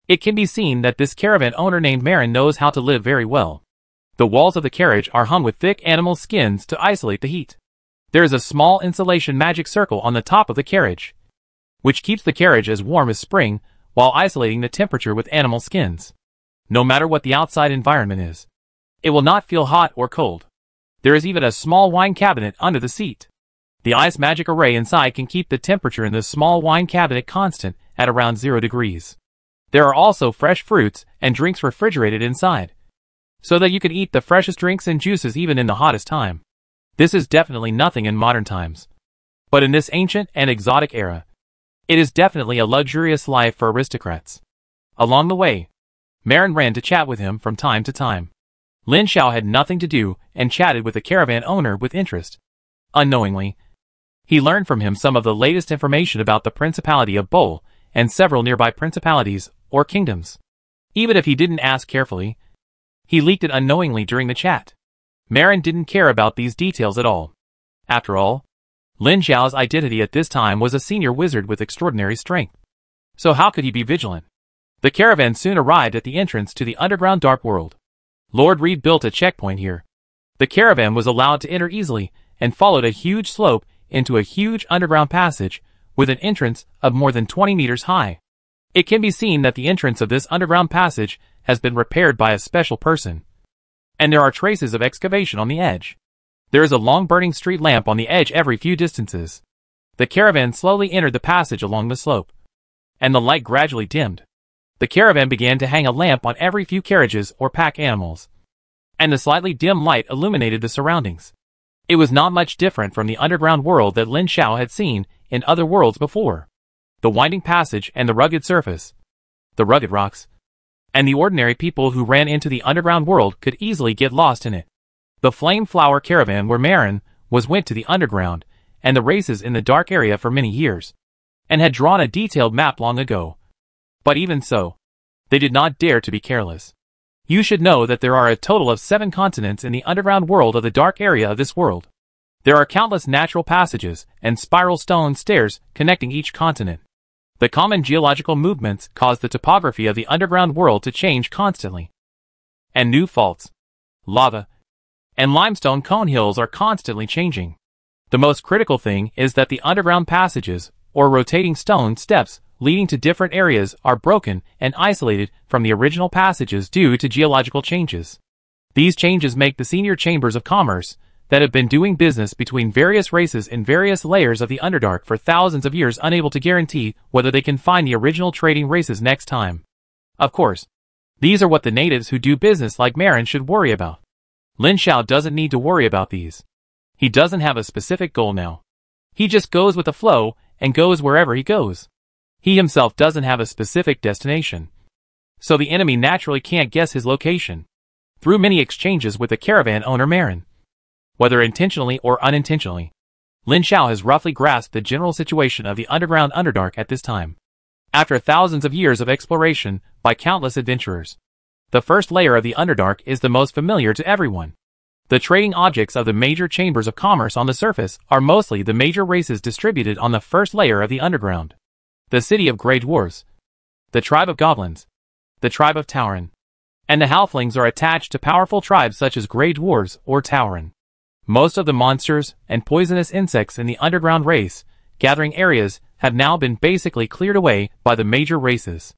It can be seen that this caravan owner named Marin knows how to live very well. The walls of the carriage are hung with thick animal skins to isolate the heat. There is a small insulation magic circle on the top of the carriage, which keeps the carriage as warm as spring while isolating the temperature with animal skins. No matter what the outside environment is, it will not feel hot or cold. There is even a small wine cabinet under the seat. The ice magic array inside can keep the temperature in the small wine cabinet constant at around 0 degrees. There are also fresh fruits and drinks refrigerated inside, so that you can eat the freshest drinks and juices even in the hottest time. This is definitely nothing in modern times, but in this ancient and exotic era, it is definitely a luxurious life for aristocrats. Along the way, Marin ran to chat with him from time to time. Lin Xiao had nothing to do and chatted with the caravan owner with interest. Unknowingly, he learned from him some of the latest information about the Principality of Bol and several nearby principalities or kingdoms. Even if he didn't ask carefully, he leaked it unknowingly during the chat. Marin didn't care about these details at all. After all, Lin Xiao's identity at this time was a senior wizard with extraordinary strength. So how could he be vigilant? The caravan soon arrived at the entrance to the underground dark world. Lord Reed built a checkpoint here. The caravan was allowed to enter easily and followed a huge slope into a huge underground passage with an entrance of more than 20 meters high. It can be seen that the entrance of this underground passage has been repaired by a special person, and there are traces of excavation on the edge. There is a long burning street lamp on the edge every few distances. The caravan slowly entered the passage along the slope, and the light gradually dimmed. The caravan began to hang a lamp on every few carriages or pack animals, and the slightly dim light illuminated the surroundings. It was not much different from the underground world that Lin Xiao had seen in other worlds before. The winding passage and the rugged surface, the rugged rocks, and the ordinary people who ran into the underground world could easily get lost in it. The Flame Flower Caravan where Marin went to the underground and the races in the dark area for many years, and had drawn a detailed map long ago. But even so, they did not dare to be careless. You should know that there are a total of 7 continents in the underground world of the dark area of this world. There are countless natural passages and spiral stone stairs connecting each continent. The common geological movements cause the topography of the underground world to change constantly, and new faults, lava, and limestone cone hills are constantly changing. The most critical thing is that the underground passages, or rotating stone steps, leading to different areas are broken and isolated from the original passages due to geological changes. These changes make the senior chambers of commerce that have been doing business between various races in various layers of the Underdark for thousands of years unable to guarantee whether they can find the original trading races next time. Of course, these are what the natives who do business like Marin should worry about. Lin Xiao doesn't need to worry about these. He doesn't have a specific goal now. He just goes with the flow and goes wherever he goes. He himself doesn't have a specific destination, so the enemy naturally can't guess his location. Through many exchanges with the caravan owner Marin, whether intentionally or unintentionally, Lin Xiao has roughly grasped the general situation of the underground Underdark at this time. After thousands of years of exploration by countless adventurers, the first layer of the Underdark is the most familiar to everyone. The trading objects of the major chambers of commerce on the surface are mostly the major races distributed on the first layer of the underground. The city of Grey Dwarves, the tribe of Goblins, the tribe of Tauren, and the halflings are attached to powerful tribes such as Grey Dwarves or Tauren. Most of the monsters and poisonous insects in the underground race gathering areas have now been basically cleared away by the major races.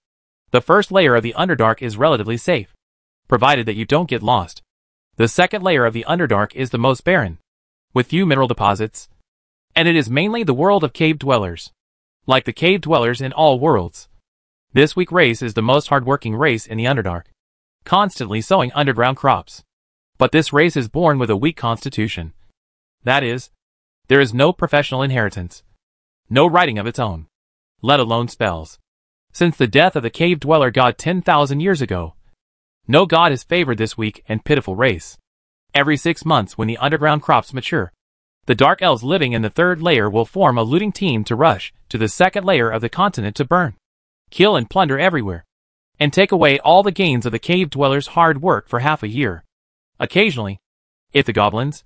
The first layer of the Underdark is relatively safe, provided that you don't get lost. The second layer of the Underdark is the most barren, with few mineral deposits, and it is mainly the world of cave dwellers. Like the cave dwellers in all worlds, this weak race is the most hardworking race in the Underdark, constantly sowing underground crops. But this race is born with a weak constitution. That is, there is no professional inheritance, no writing of its own, let alone spells. Since the death of the cave dweller god 10,000 years ago, no god has favored this weak and pitiful race. Every 6 months when the underground crops mature, the dark elves living in the third layer will form a looting team to rush to the second layer of the continent to burn, kill and plunder everywhere, and take away all the gains of the cave dwellers' hard work for half a year. Occasionally, if the goblins,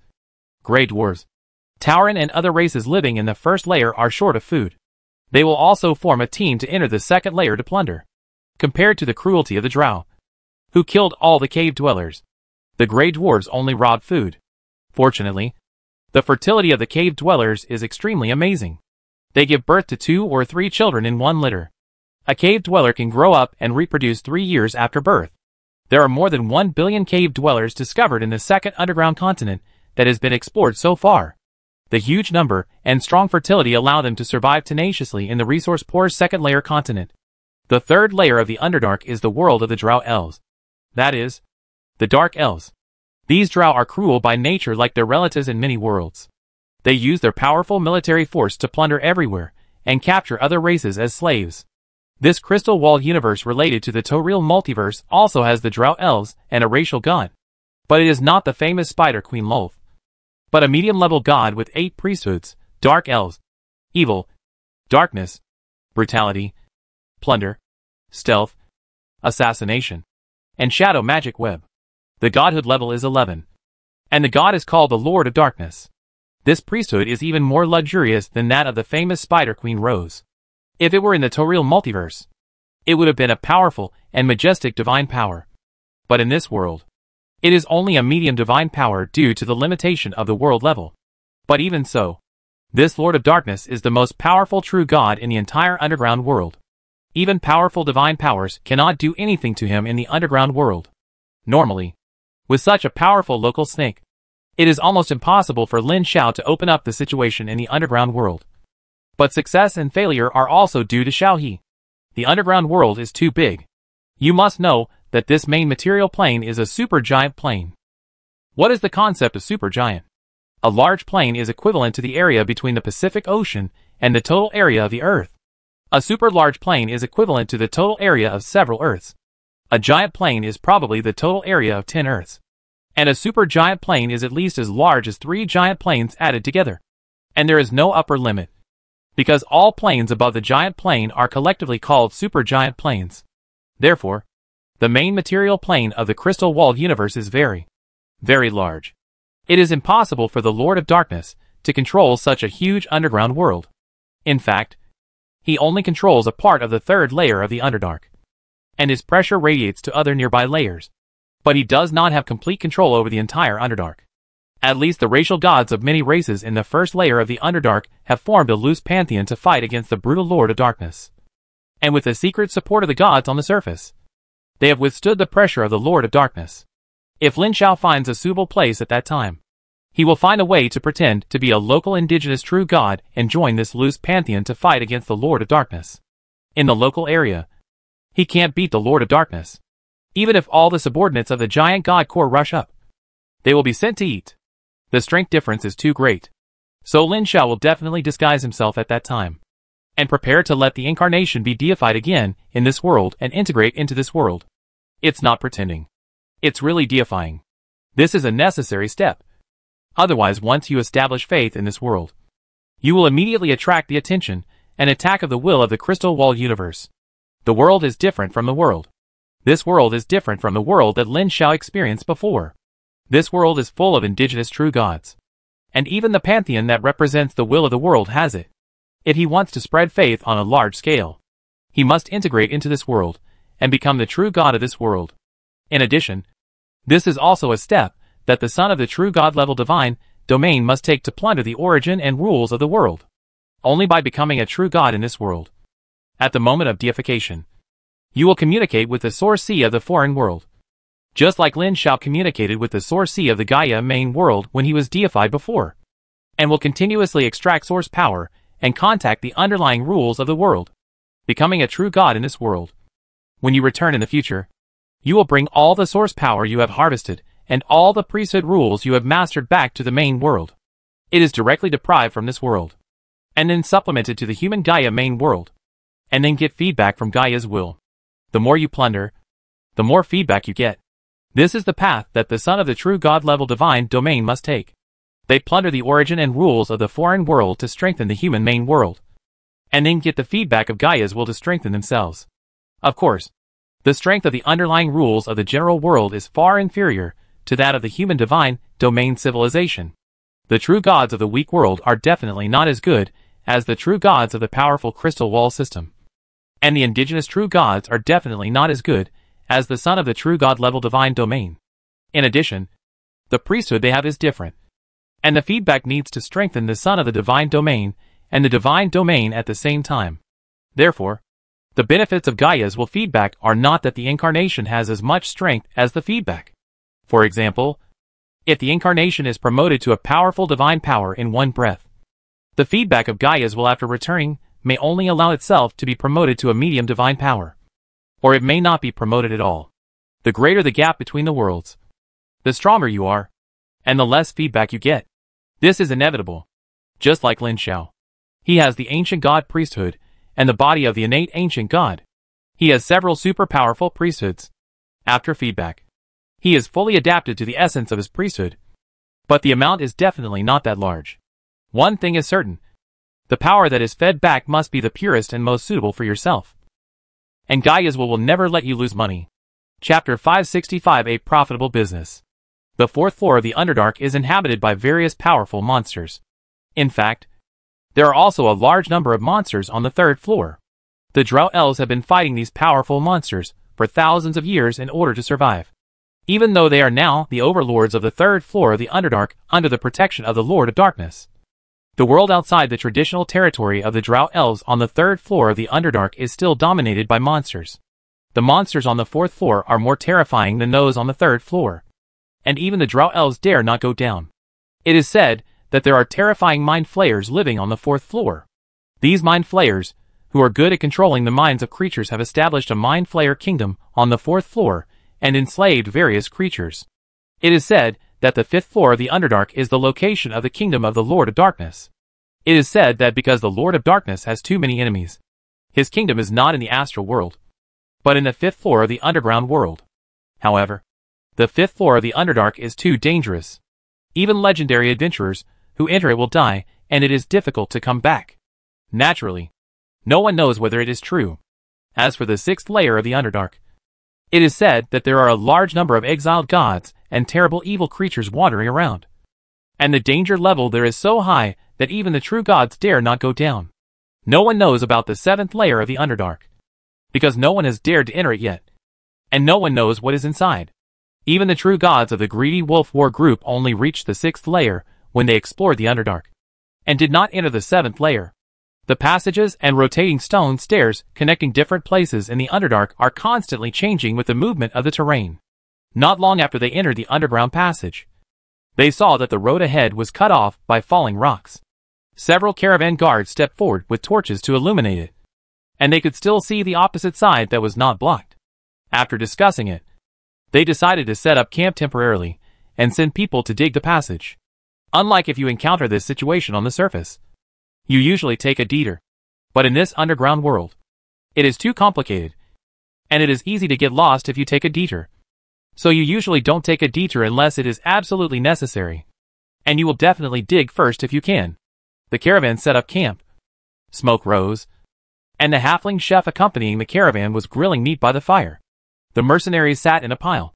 Grey Dwarves, Tauren and other races living in the first layer are short of food, they will also form a team to enter the second layer to plunder. Compared to the cruelty of the Drow, who killed all the cave dwellers, the Grey Dwarves only robbed food. Fortunately, the fertility of the cave dwellers is extremely amazing. They give birth to 2 or 3 children in one litter. A cave dweller can grow up and reproduce 3 years after birth. There are more than 1 billion cave dwellers discovered in the second underground continent that has been explored so far. The huge number and strong fertility allow them to survive tenaciously in the resource-poor second layer continent. The third layer of the Underdark is the world of the Drow elves. That is, the Dark Elves. These Drow are cruel by nature like their relatives in many worlds. They use their powerful military force to plunder everywhere and capture other races as slaves. This crystal wall universe related to the Toril multiverse also has the Drow elves and a racial god. But it is not the famous Spider Queen Lolth, but a medium-level god with 8 priesthoods: dark elves, evil, darkness, brutality, plunder, stealth, assassination, and shadow magic web. The godhood level is 11, and the god is called the Lord of Darkness. This priesthood is even more luxurious than that of the famous Spider Queen Rose. If it were in the Toril multiverse, it would have been a powerful and majestic divine power. But in this world, it is only a medium divine power due to the limitation of the world level. But even so, this Lord of Darkness is the most powerful true god in the entire underground world. Even powerful divine powers cannot do anything to him in the underground world. Normally, with such a powerful local snake, it is almost impossible for Lin Xiao to open up the situation in the underground world. But success and failure are also due to Xiao He. The underground world is too big. You must know that this main material plane is a supergiant plane. What is the concept of supergiant? A large plane is equivalent to the area between the Pacific Ocean and the total area of the Earth. A super large plane is equivalent to the total area of several Earths. A giant plane is probably the total area of 10 Earths. And a supergiant plane is at least as large as 3 giant planes added together. And there is no upper limit, because all planes above the giant plane are collectively called supergiant planes. Therefore, the main material plane of the crystal walled universe is very, very large. It is impossible for the Lord of Darkness to control such a huge underground world. In fact, he only controls a part of the third layer of the Underdark, and his pressure radiates to other nearby layers. But he does not have complete control over the entire Underdark. At least the racial gods of many races in the first layer of the Underdark have formed a loose pantheon to fight against the brutal Lord of Darkness. And with the secret support of the gods on the surface, they have withstood the pressure of the Lord of Darkness. If Lin Xiao finds a suitable place at that time, he will find a way to pretend to be a local indigenous true god and join this loose pantheon to fight against the Lord of Darkness. In the local area, he can't beat the Lord of Darkness. Even if all the subordinates of the giant god core rush up, they will be sent to eat. The strength difference is too great. So Lin Xiao will definitely disguise himself at that time, and prepare to let the incarnation be deified again in this world and integrate into this world. It's not pretending. It's really deifying. This is a necessary step. Otherwise, once you establish faith in this world, you will immediately attract the attention and attack of the will of the crystal wall universe. The world is different from the world. This world is different from the world that Lin Xiao experienced before. This world is full of indigenous true gods. And even the pantheon that represents the will of the world has it. If he wants to spread faith on a large scale, he must integrate into this world and become the true god of this world. In addition, this is also a step that the son of the true God-level divine domain must take to plunder the origin and rules of the world. Only by becoming a true God in this world, at the moment of deification, you will communicate with the source C of the foreign world. Just like Lin Xiao communicated with the source C of the Gaia main world when he was deified before, and will continuously extract source power and contact the underlying rules of the world, becoming a true God in this world. When you return in the future, you will bring all the source power you have harvested and all the priesthood rules you have mastered back to the main world. It is directly deprived from this world, and then supplemented to the human Gaia main world, and then get feedback from Gaia's will. The more you plunder, the more feedback you get. This is the path that the son of the true God-level divine domain must take. They plunder the origin and rules of the foreign world to strengthen the human main world, and then get the feedback of Gaia's will to strengthen themselves. Of course, the strength of the underlying rules of the general world is far inferior to that of the human divine domain civilization. The true gods of the weak world are definitely not as good as the true gods of the powerful crystal wall system. And the indigenous true gods are definitely not as good as the son of the true God-level divine domain. In addition, the priesthood they have is different, and the feedback needs to strengthen the son of the divine domain and the divine domain at the same time. Therefore, the benefits of Gaia's will feedback are not that the incarnation has as much strength as the feedback. For example, if the incarnation is promoted to a powerful divine power in one breath, the feedback of Gaia's will after returning may only allow itself to be promoted to a medium divine power, or it may not be promoted at all. The greater the gap between the worlds, the stronger you are, and the less feedback you get. This is inevitable. Just like Lin Xiao, he has the ancient god priesthood and the body of the innate ancient god. He has several super powerful priesthoods. After feedback, he is fully adapted to the essence of his priesthood, but the amount is definitely not that large. One thing is certain: the power that is fed back must be the purest and most suitable for yourself. And Gaia's will never let you lose money. Chapter 565: A Profitable Business. The fourth floor of the Underdark is inhabited by various powerful monsters. In fact, there are also a large number of monsters on the third floor. The Drow elves have been fighting these powerful monsters for thousands of years in order to survive, even though they are now the overlords of the third floor of the Underdark under the protection of the Lord of Darkness. The world outside the traditional territory of the Drow elves on the third floor of the Underdark is still dominated by monsters. The monsters on the fourth floor are more terrifying than those on the third floor, and even the Drow elves dare not go down. It is said that there are terrifying mind flayers living on the fourth floor. These mind flayers, who are good at controlling the minds of creatures, have established a mind flayer kingdom on the fourth floor and enslaved various creatures. It is said that the fifth floor of the Underdark is the location of the kingdom of the Lord of Darkness. It is said that because the Lord of Darkness has too many enemies, his kingdom is not in the astral world, but in the fifth floor of the underground world. However, the fifth floor of the Underdark is too dangerous. Even legendary adventurers who enter it will die, and it is difficult to come back. Naturally, no one knows whether it is true. As for the sixth layer of the Underdark, it is said that there are a large number of exiled gods and terrible evil creatures wandering around, and the danger level there is so high that even the true gods dare not go down. No one knows about the seventh layer of the Underdark, because no one has dared to enter it yet, and no one knows what is inside. Even the true gods of the Greedy Wolf War group only reached the sixth layer when they explored the Underdark, and did not enter the seventh layer. The passages and rotating stone stairs connecting different places in the Underdark are constantly changing with the movement of the terrain. Not long after they entered the underground passage, they saw that the road ahead was cut off by falling rocks. Several caravan guards stepped forward with torches to illuminate it, and they could still see the opposite side that was not blocked. After discussing it, they decided to set up camp temporarily and send people to dig the passage. Unlike if you encounter this situation on the surface, you usually take a detour. But in this underground world, it is too complicated, and it is easy to get lost if you take a detour. So you usually don't take a detour unless it is absolutely necessary, and you will definitely dig first if you can. The caravan set up camp. Smoke rose, and the halfling chef accompanying the caravan was grilling meat by the fire. The mercenaries sat in a pile,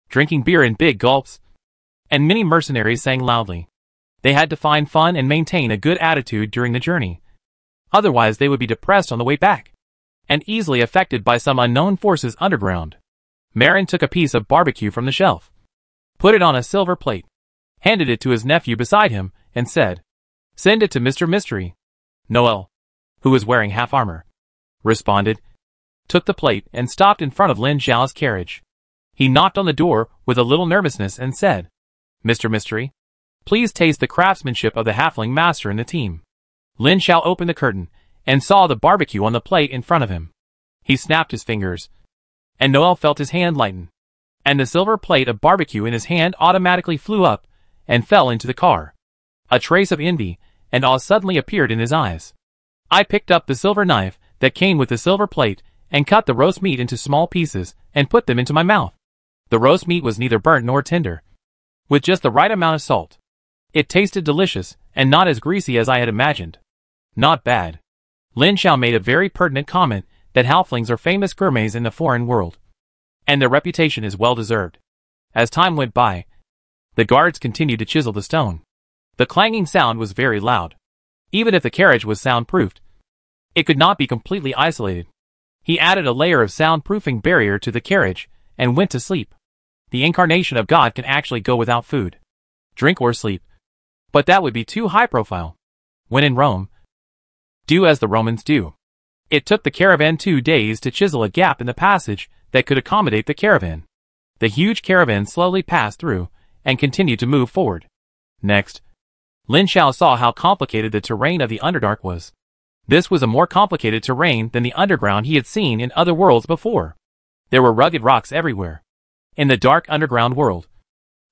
drinking beer in big gulps, and many mercenaries sang loudly. They had to find fun and maintain a good attitude during the journey. Otherwise they would be depressed on the way back, and easily affected by some unknown forces underground. Marin took a piece of barbecue from the shelf, put it on a silver plate, handed it to his nephew beside him, and said, "Send it to Mr. Mystery." Noel, who was wearing half armor, responded, took the plate, and stopped in front of Lin Xiao's carriage. He knocked on the door with a little nervousness and said, "Mr. Mystery, please taste the craftsmanship of the halfling master in the team." Lin Xiao opened the curtain and saw the barbecue on the plate in front of him. He snapped his fingers, and Noel felt his hand lighten, and the silver plate of barbecue in his hand automatically flew up and fell into the car. A trace of envy and awe suddenly appeared in his eyes. I picked up the silver knife that came with the silver plate and cut the roast meat into small pieces and put them into my mouth. The roast meat was neither burnt nor tender, with just the right amount of salt. It tasted delicious and not as greasy as I had imagined. Not bad. Lin Xiao made a very pertinent comment that halflings are famous gourmets in the foreign world, and their reputation is well deserved. As time went by, the guards continued to chisel the stone. The clanging sound was very loud. Even if the carriage was soundproofed, it could not be completely isolated. He added a layer of soundproofing barrier to the carriage and went to sleep. The incarnation of God can actually go without food, drink or sleep, but that would be too high profile. When in Rome, do as the Romans do. It took the caravan 2 days to chisel a gap in the passage that could accommodate the caravan. The huge caravan slowly passed through and continued to move forward. Next, Lin Xiao saw how complicated the terrain of the Underdark was. This was a more complicated terrain than the underground he had seen in other worlds before. There were rugged rocks everywhere. In the dark underground world,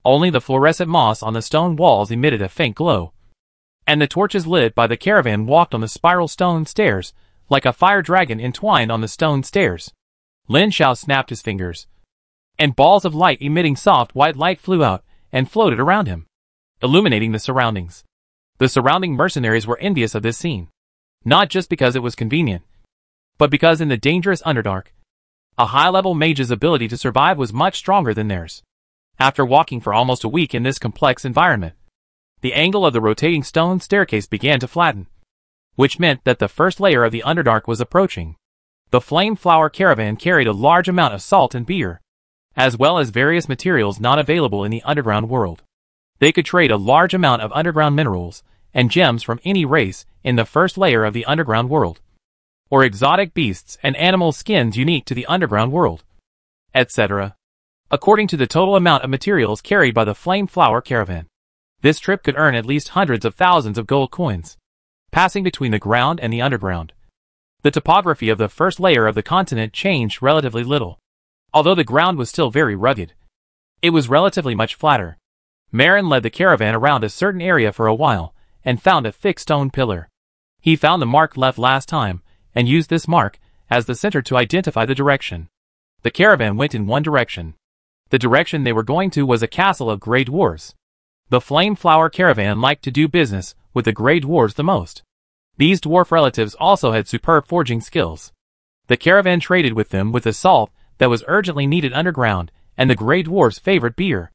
only the fluorescent moss on the stone walls emitted a faint glow, and the torches lit by the caravan walked on the spiral stone stairs like a fire dragon entwined on the stone stairs. Lin Xiao snapped his fingers, and balls of light emitting soft white light flew out and floated around him, illuminating the surroundings. The surrounding mercenaries were envious of this scene, not just because it was convenient, but because in the dangerous Underdark, a high-level mage's ability to survive was much stronger than theirs. After walking for almost a week in this complex environment, the angle of the rotating stone staircase began to flatten, which meant that the first layer of the Underdark was approaching. The Flame Flower caravan carried a large amount of salt and beer, as well as various materials not available in the underground world. They could trade a large amount of underground minerals and gems from any race in the first layer of the underground world, or exotic beasts and animal skins unique to the underground world, etc., according to the total amount of materials carried by the Flame Flower caravan. This trip could earn at least hundreds of thousands of gold coins, passing between the ground and the underground. The topography of the first layer of the continent changed relatively little. Although the ground was still very rugged, it was relatively much flatter. Marin led the caravan around a certain area for a while and found a thick stone pillar. He found the mark left last time and used this mark as the center to identify the direction. The caravan went in one direction. The direction they were going to was a castle of Grey Dwarves. The Flame Flower caravan liked to do business with the Grey Dwarves the most. These dwarf relatives also had superb forging skills. The caravan traded with them with the salt that was urgently needed underground and the Grey Dwarves' favorite beer.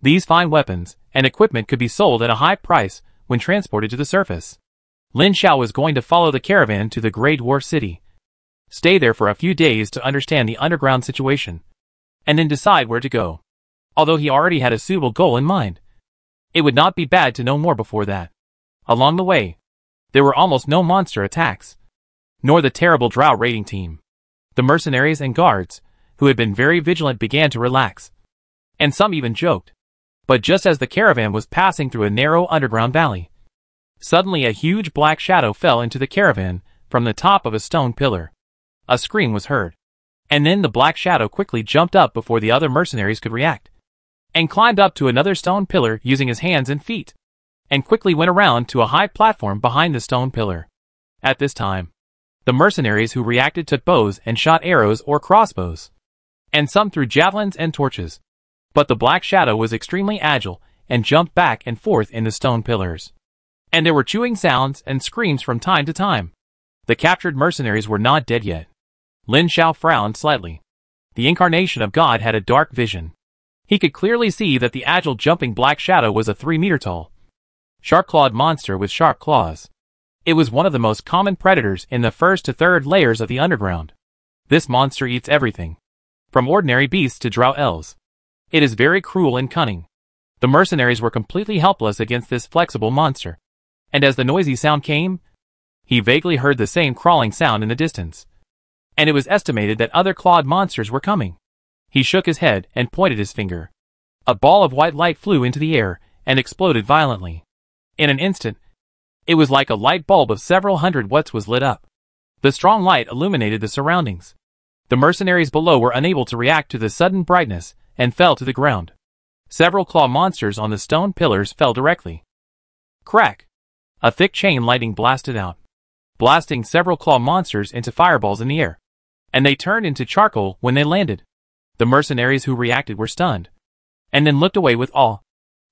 These fine weapons and equipment could be sold at a high price when transported to the surface. Lin Xiao was going to follow the caravan to the Grey Dwarf city, stay there for a few days to understand the underground situation, and then decide where to go. Although he already had a suitable goal in mind, it would not be bad to know more before that. Along the way, there were almost no monster attacks, nor the terrible drow raiding team. The mercenaries and guards, who had been very vigilant, began to relax, and some even joked. But just as the caravan was passing through a narrow underground valley, suddenly a huge black shadow fell into the caravan from the top of a stone pillar. A scream was heard, and then the black shadow quickly jumped up before the other mercenaries could react, and climbed up to another stone pillar using his hands and feet, and quickly went around to a high platform behind the stone pillar. At this time, the mercenaries who reacted took bows and shot arrows or crossbows, and some threw javelins and torches. But the black shadow was extremely agile and jumped back and forth in the stone pillars. And there were chewing sounds and screams from time to time. The captured mercenaries were not dead yet. Lin Xiao frowned slightly. The incarnation of God had a dark vision. He could clearly see that the agile jumping black shadow was a 3-meter-tall, sharp-clawed monster with sharp claws. It was one of the most common predators in the first to third layers of the underground. This monster eats everything. from ordinary beasts to drow elves. It is very cruel and cunning. The mercenaries were completely helpless against this flexible monster. And as the noisy sound came, he vaguely heard the same crawling sound in the distance. And it was estimated that other clawed monsters were coming. He shook his head and pointed his finger. A ball of white light flew into the air and exploded violently. In an instant, it was like a light bulb of several hundred watts was lit up. The strong light illuminated the surroundings. The mercenaries below were unable to react to the sudden brightness and fell to the ground. Several claw monsters on the stone pillars fell directly. Crack! A thick chain lightning blasted out, blasting several claw monsters into fireballs in the air. And they turned into charcoal when they landed. The mercenaries who reacted were stunned, and then looked away with awe.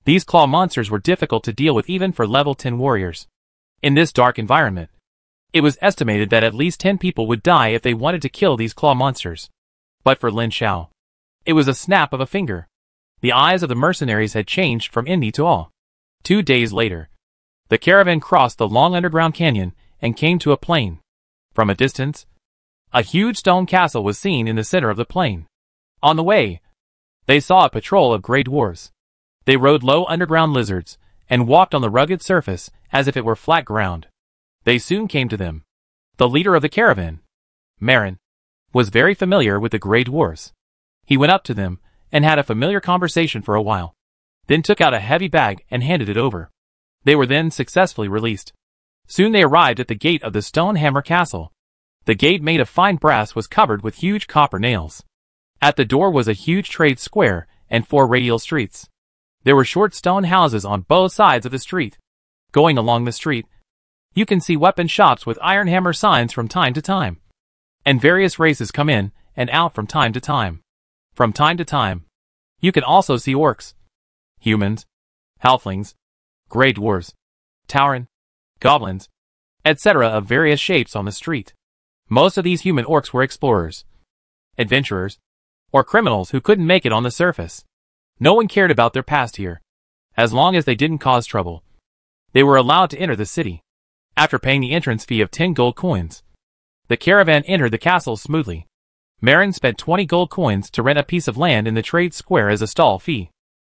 These claw monsters were difficult to deal with even for level 10 warriors. In this dark environment, it was estimated that at least 10 people would die if they wanted to kill these claw monsters. But for Lin Xiao, it was a snap of a finger. The eyes of the mercenaries had changed from envy to awe. 2 days later, the caravan crossed the long underground canyon and came to a plain. From a distance, a huge stone castle was seen in the center of the plain. On the way, they saw a patrol of grey dwarves. They rode low underground lizards and walked on the rugged surface as if it were flat ground. They soon came to them. The leader of the caravan, Marin, was very familiar with the grey dwarves. He went up to them and had a familiar conversation for a while, then took out a heavy bag and handed it over. They were then successfully released. Soon they arrived at the gate of the stone hammer castle. The gate made of fine brass was covered with huge copper nails. At the door was a huge trade square and 4 radial streets. There were short stone houses on both sides of the street. Going along the street, you can see weapon shops with iron hammer signs from time to time. And various races come in and out from time to time. From time to time, you can also see orcs, humans, halflings, grey dwarves, tauren, goblins, etc. of various shapes on the street. Most of these human orcs were explorers, adventurers, or criminals who couldn't make it on the surface. No one cared about their past here. As long as they didn't cause trouble, they were allowed to enter the city. After paying the entrance fee of 10 gold coins, the caravan entered the castle smoothly. Marin spent 20 gold coins to rent a piece of land in the trade square as a stall fee.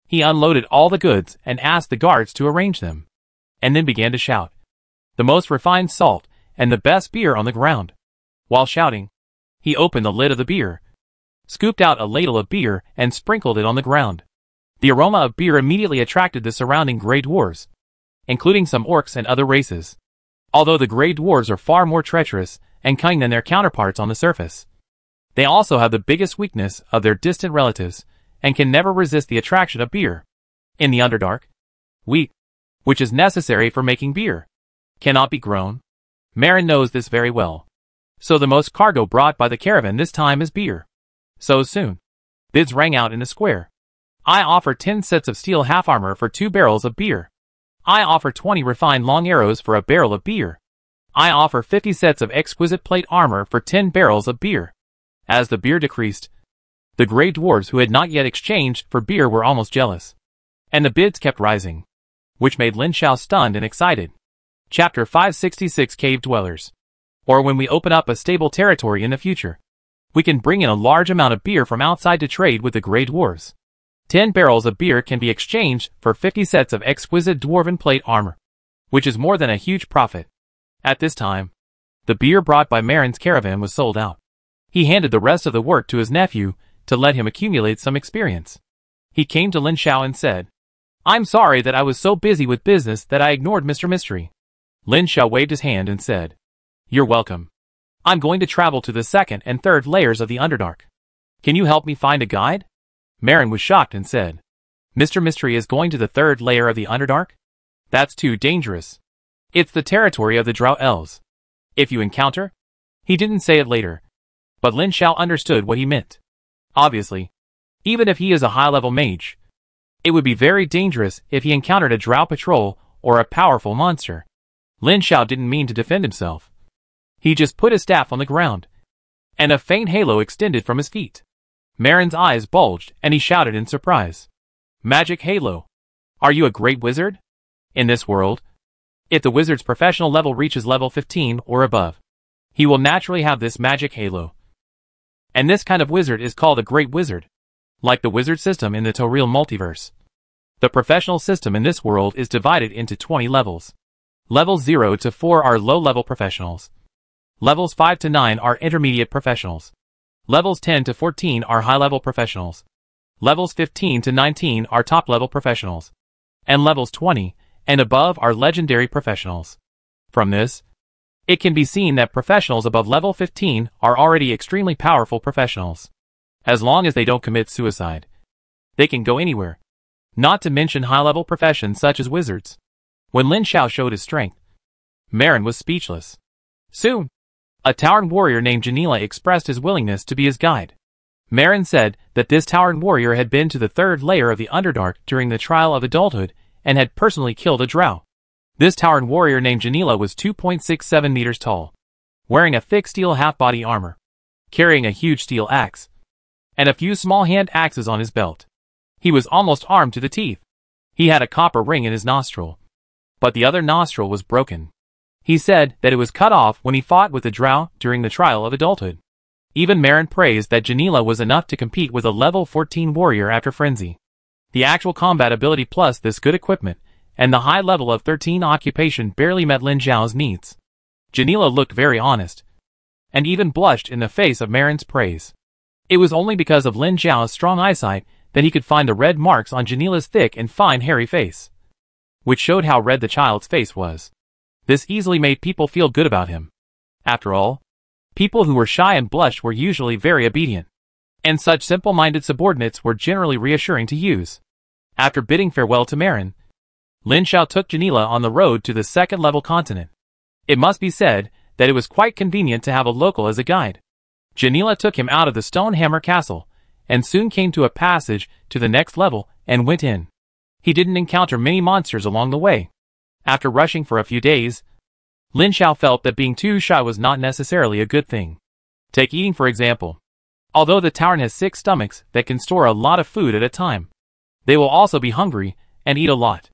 He unloaded all the goods and asked the guards to arrange them, and then began to shout the most refined salt and the best beer on the ground. While shouting, he opened the lid of the beer, scooped out a ladle of beer and sprinkled it on the ground. The aroma of beer immediately attracted the surrounding grey dwarves, including some orcs and other races. Although the grey dwarves are far more treacherous and cunning than their counterparts on the surface, they also have the biggest weakness of their distant relatives and can never resist the attraction of beer. In the Underdark, wheat, which is necessary for making beer, cannot be grown. Marin knows this very well. So the most cargo brought by the caravan this time is beer. So soon, bids rang out in the square. I offer 10 sets of steel half armor for 2 barrels of beer. I offer 20 refined long arrows for a barrel of beer. I offer 50 sets of exquisite plate armor for 10 barrels of beer. As the beer decreased, the grey dwarves who had not yet exchanged for beer were almost jealous. And the bids kept rising, which made Lin Xiao stunned and excited. Chapter 566 Cave Dwellers. Or when we open up a stable territory in the future, we can bring in a large amount of beer from outside to trade with the grey dwarves. 10 barrels of beer can be exchanged for 50 sets of exquisite dwarven plate armor, which is more than a huge profit. At this time, the beer brought by Marin's caravan was sold out. He handed the rest of the work to his nephew to let him accumulate some experience. He came to Lin Xiao and said, "I'm sorry that I was so busy with business that I ignored Mr. Mystery." Lin Xiao waved his hand and said, "You're welcome. I'm going to travel to the 2nd and 3rd layers of the Underdark. Can you help me find a guide?" Marin was shocked and said, "Mr. Mystery is going to the 3rd layer of the Underdark? That's too dangerous. It's the territory of the drow elves. If you encounter..." He didn't say it later, but Lin Xiao understood what he meant. Obviously, even if he is a high-level mage, it would be very dangerous if he encountered a drow patrol or a powerful monster. Lin Xiao didn't mean to defend himself. He just put his staff on the ground, and a faint halo extended from his feet. Marin's eyes bulged and he shouted in surprise, "Magic halo! Are you a great wizard?" In this world, if the wizard's professional level reaches level 15 or above, he will naturally have this magic halo. And this kind of wizard is called a Great Wizard, like the wizard system in the Torreal multiverse. The professional system in this world is divided into 20 levels. Levels 0 to 4 are low-level professionals. Levels 5 to 9 are intermediate professionals. Levels 10 to 14 are high-level professionals. Levels 15 to 19 are top-level professionals. And levels 20 and above are legendary professionals. From this, it can be seen that professionals above level 15 are already extremely powerful professionals. As long as they don't commit suicide, they can go anywhere. Not to mention high-level professions such as wizards. When Lin Xiao showed his strength, Marin was speechless. Soon, a Tauren warrior named Janila expressed his willingness to be his guide. Marin said that this Tauren warrior had been to the third layer of the Underdark during the trial of adulthood and had personally killed a drow. This Tauren warrior named Janila was 2.67 meters tall, wearing a thick steel half-body armor, carrying a huge steel axe, and a few small hand axes on his belt. He was almost armed to the teeth. He had a copper ring in his nostril, but the other nostril was broken. He said that it was cut off when he fought with the drow during the trial of adulthood. Even Marin praised that Janila was enough to compete with a level 14 warrior after Frenzy. The actual combat ability plus this good equipment and the high level of 13 occupation barely met Lin Xiao's needs. Janila looked very honest, and even blushed in the face of Marin's praise. It was only because of Lin Xiao's strong eyesight that he could find the red marks on Janila's thick and fine hairy face, which showed how red the child's face was. This easily made people feel good about him. After all, people who were shy and blushed were usually very obedient, and such simple-minded subordinates were generally reassuring to use. After bidding farewell to Marin, Lin Xiao took Janila on the road to the second-level continent. It must be said that it was quite convenient to have a local as a guide. Janila took him out of the Stonehammer Castle, and soon came to a passage to the next level and went in. He didn't encounter many monsters along the way. After rushing for a few days, Lin Xiao felt that being too shy was not necessarily a good thing. Take eating for example. Although the Tauren has 6 stomachs that can store a lot of food at a time, they will also be hungry and eat a lot.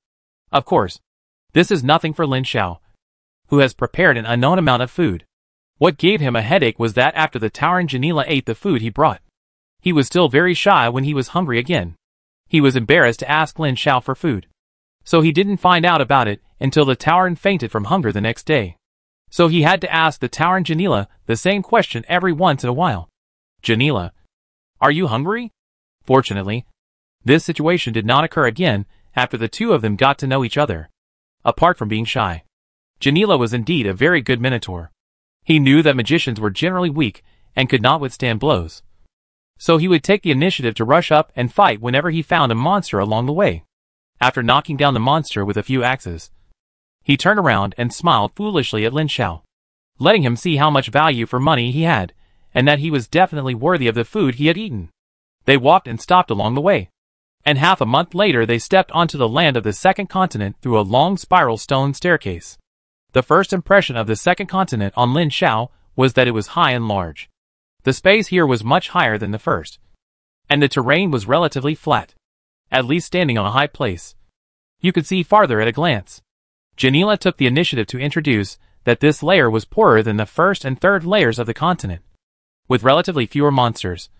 Of course, this is nothing for Lin Xiao, who has prepared an unknown amount of food. What gave him a headache was that after the Tauren Janila ate the food he brought, he was still very shy when he was hungry again. He was embarrassed to ask Lin Xiao for food, so he didn't find out about it until the Tauren fainted from hunger the next day. So he had to ask the Tauren Janila the same question every once in a while. Janila, are you hungry? Fortunately, this situation did not occur again after the two of them got to know each other. Apart from being shy, Janila was indeed a very good minotaur. He knew that magicians were generally weak and could not withstand blows, so he would take the initiative to rush up and fight whenever he found a monster along the way. After knocking down the monster with a few axes, he turned around and smiled foolishly at Lin Xiao, letting him see how much value for money he had, and that he was definitely worthy of the food he had eaten. They walked and stopped along the way, and half a month later they stepped onto the land of the second continent through a long spiral stone staircase. The first impression of the second continent on Lin Xiao was that it was high and large. The space here was much higher than the first, and the terrain was relatively flat, at least standing on a high place. You could see farther at a glance. Janila took the initiative to introduce that this layer was poorer than the first and third layers of the continent, with relatively fewer monsters,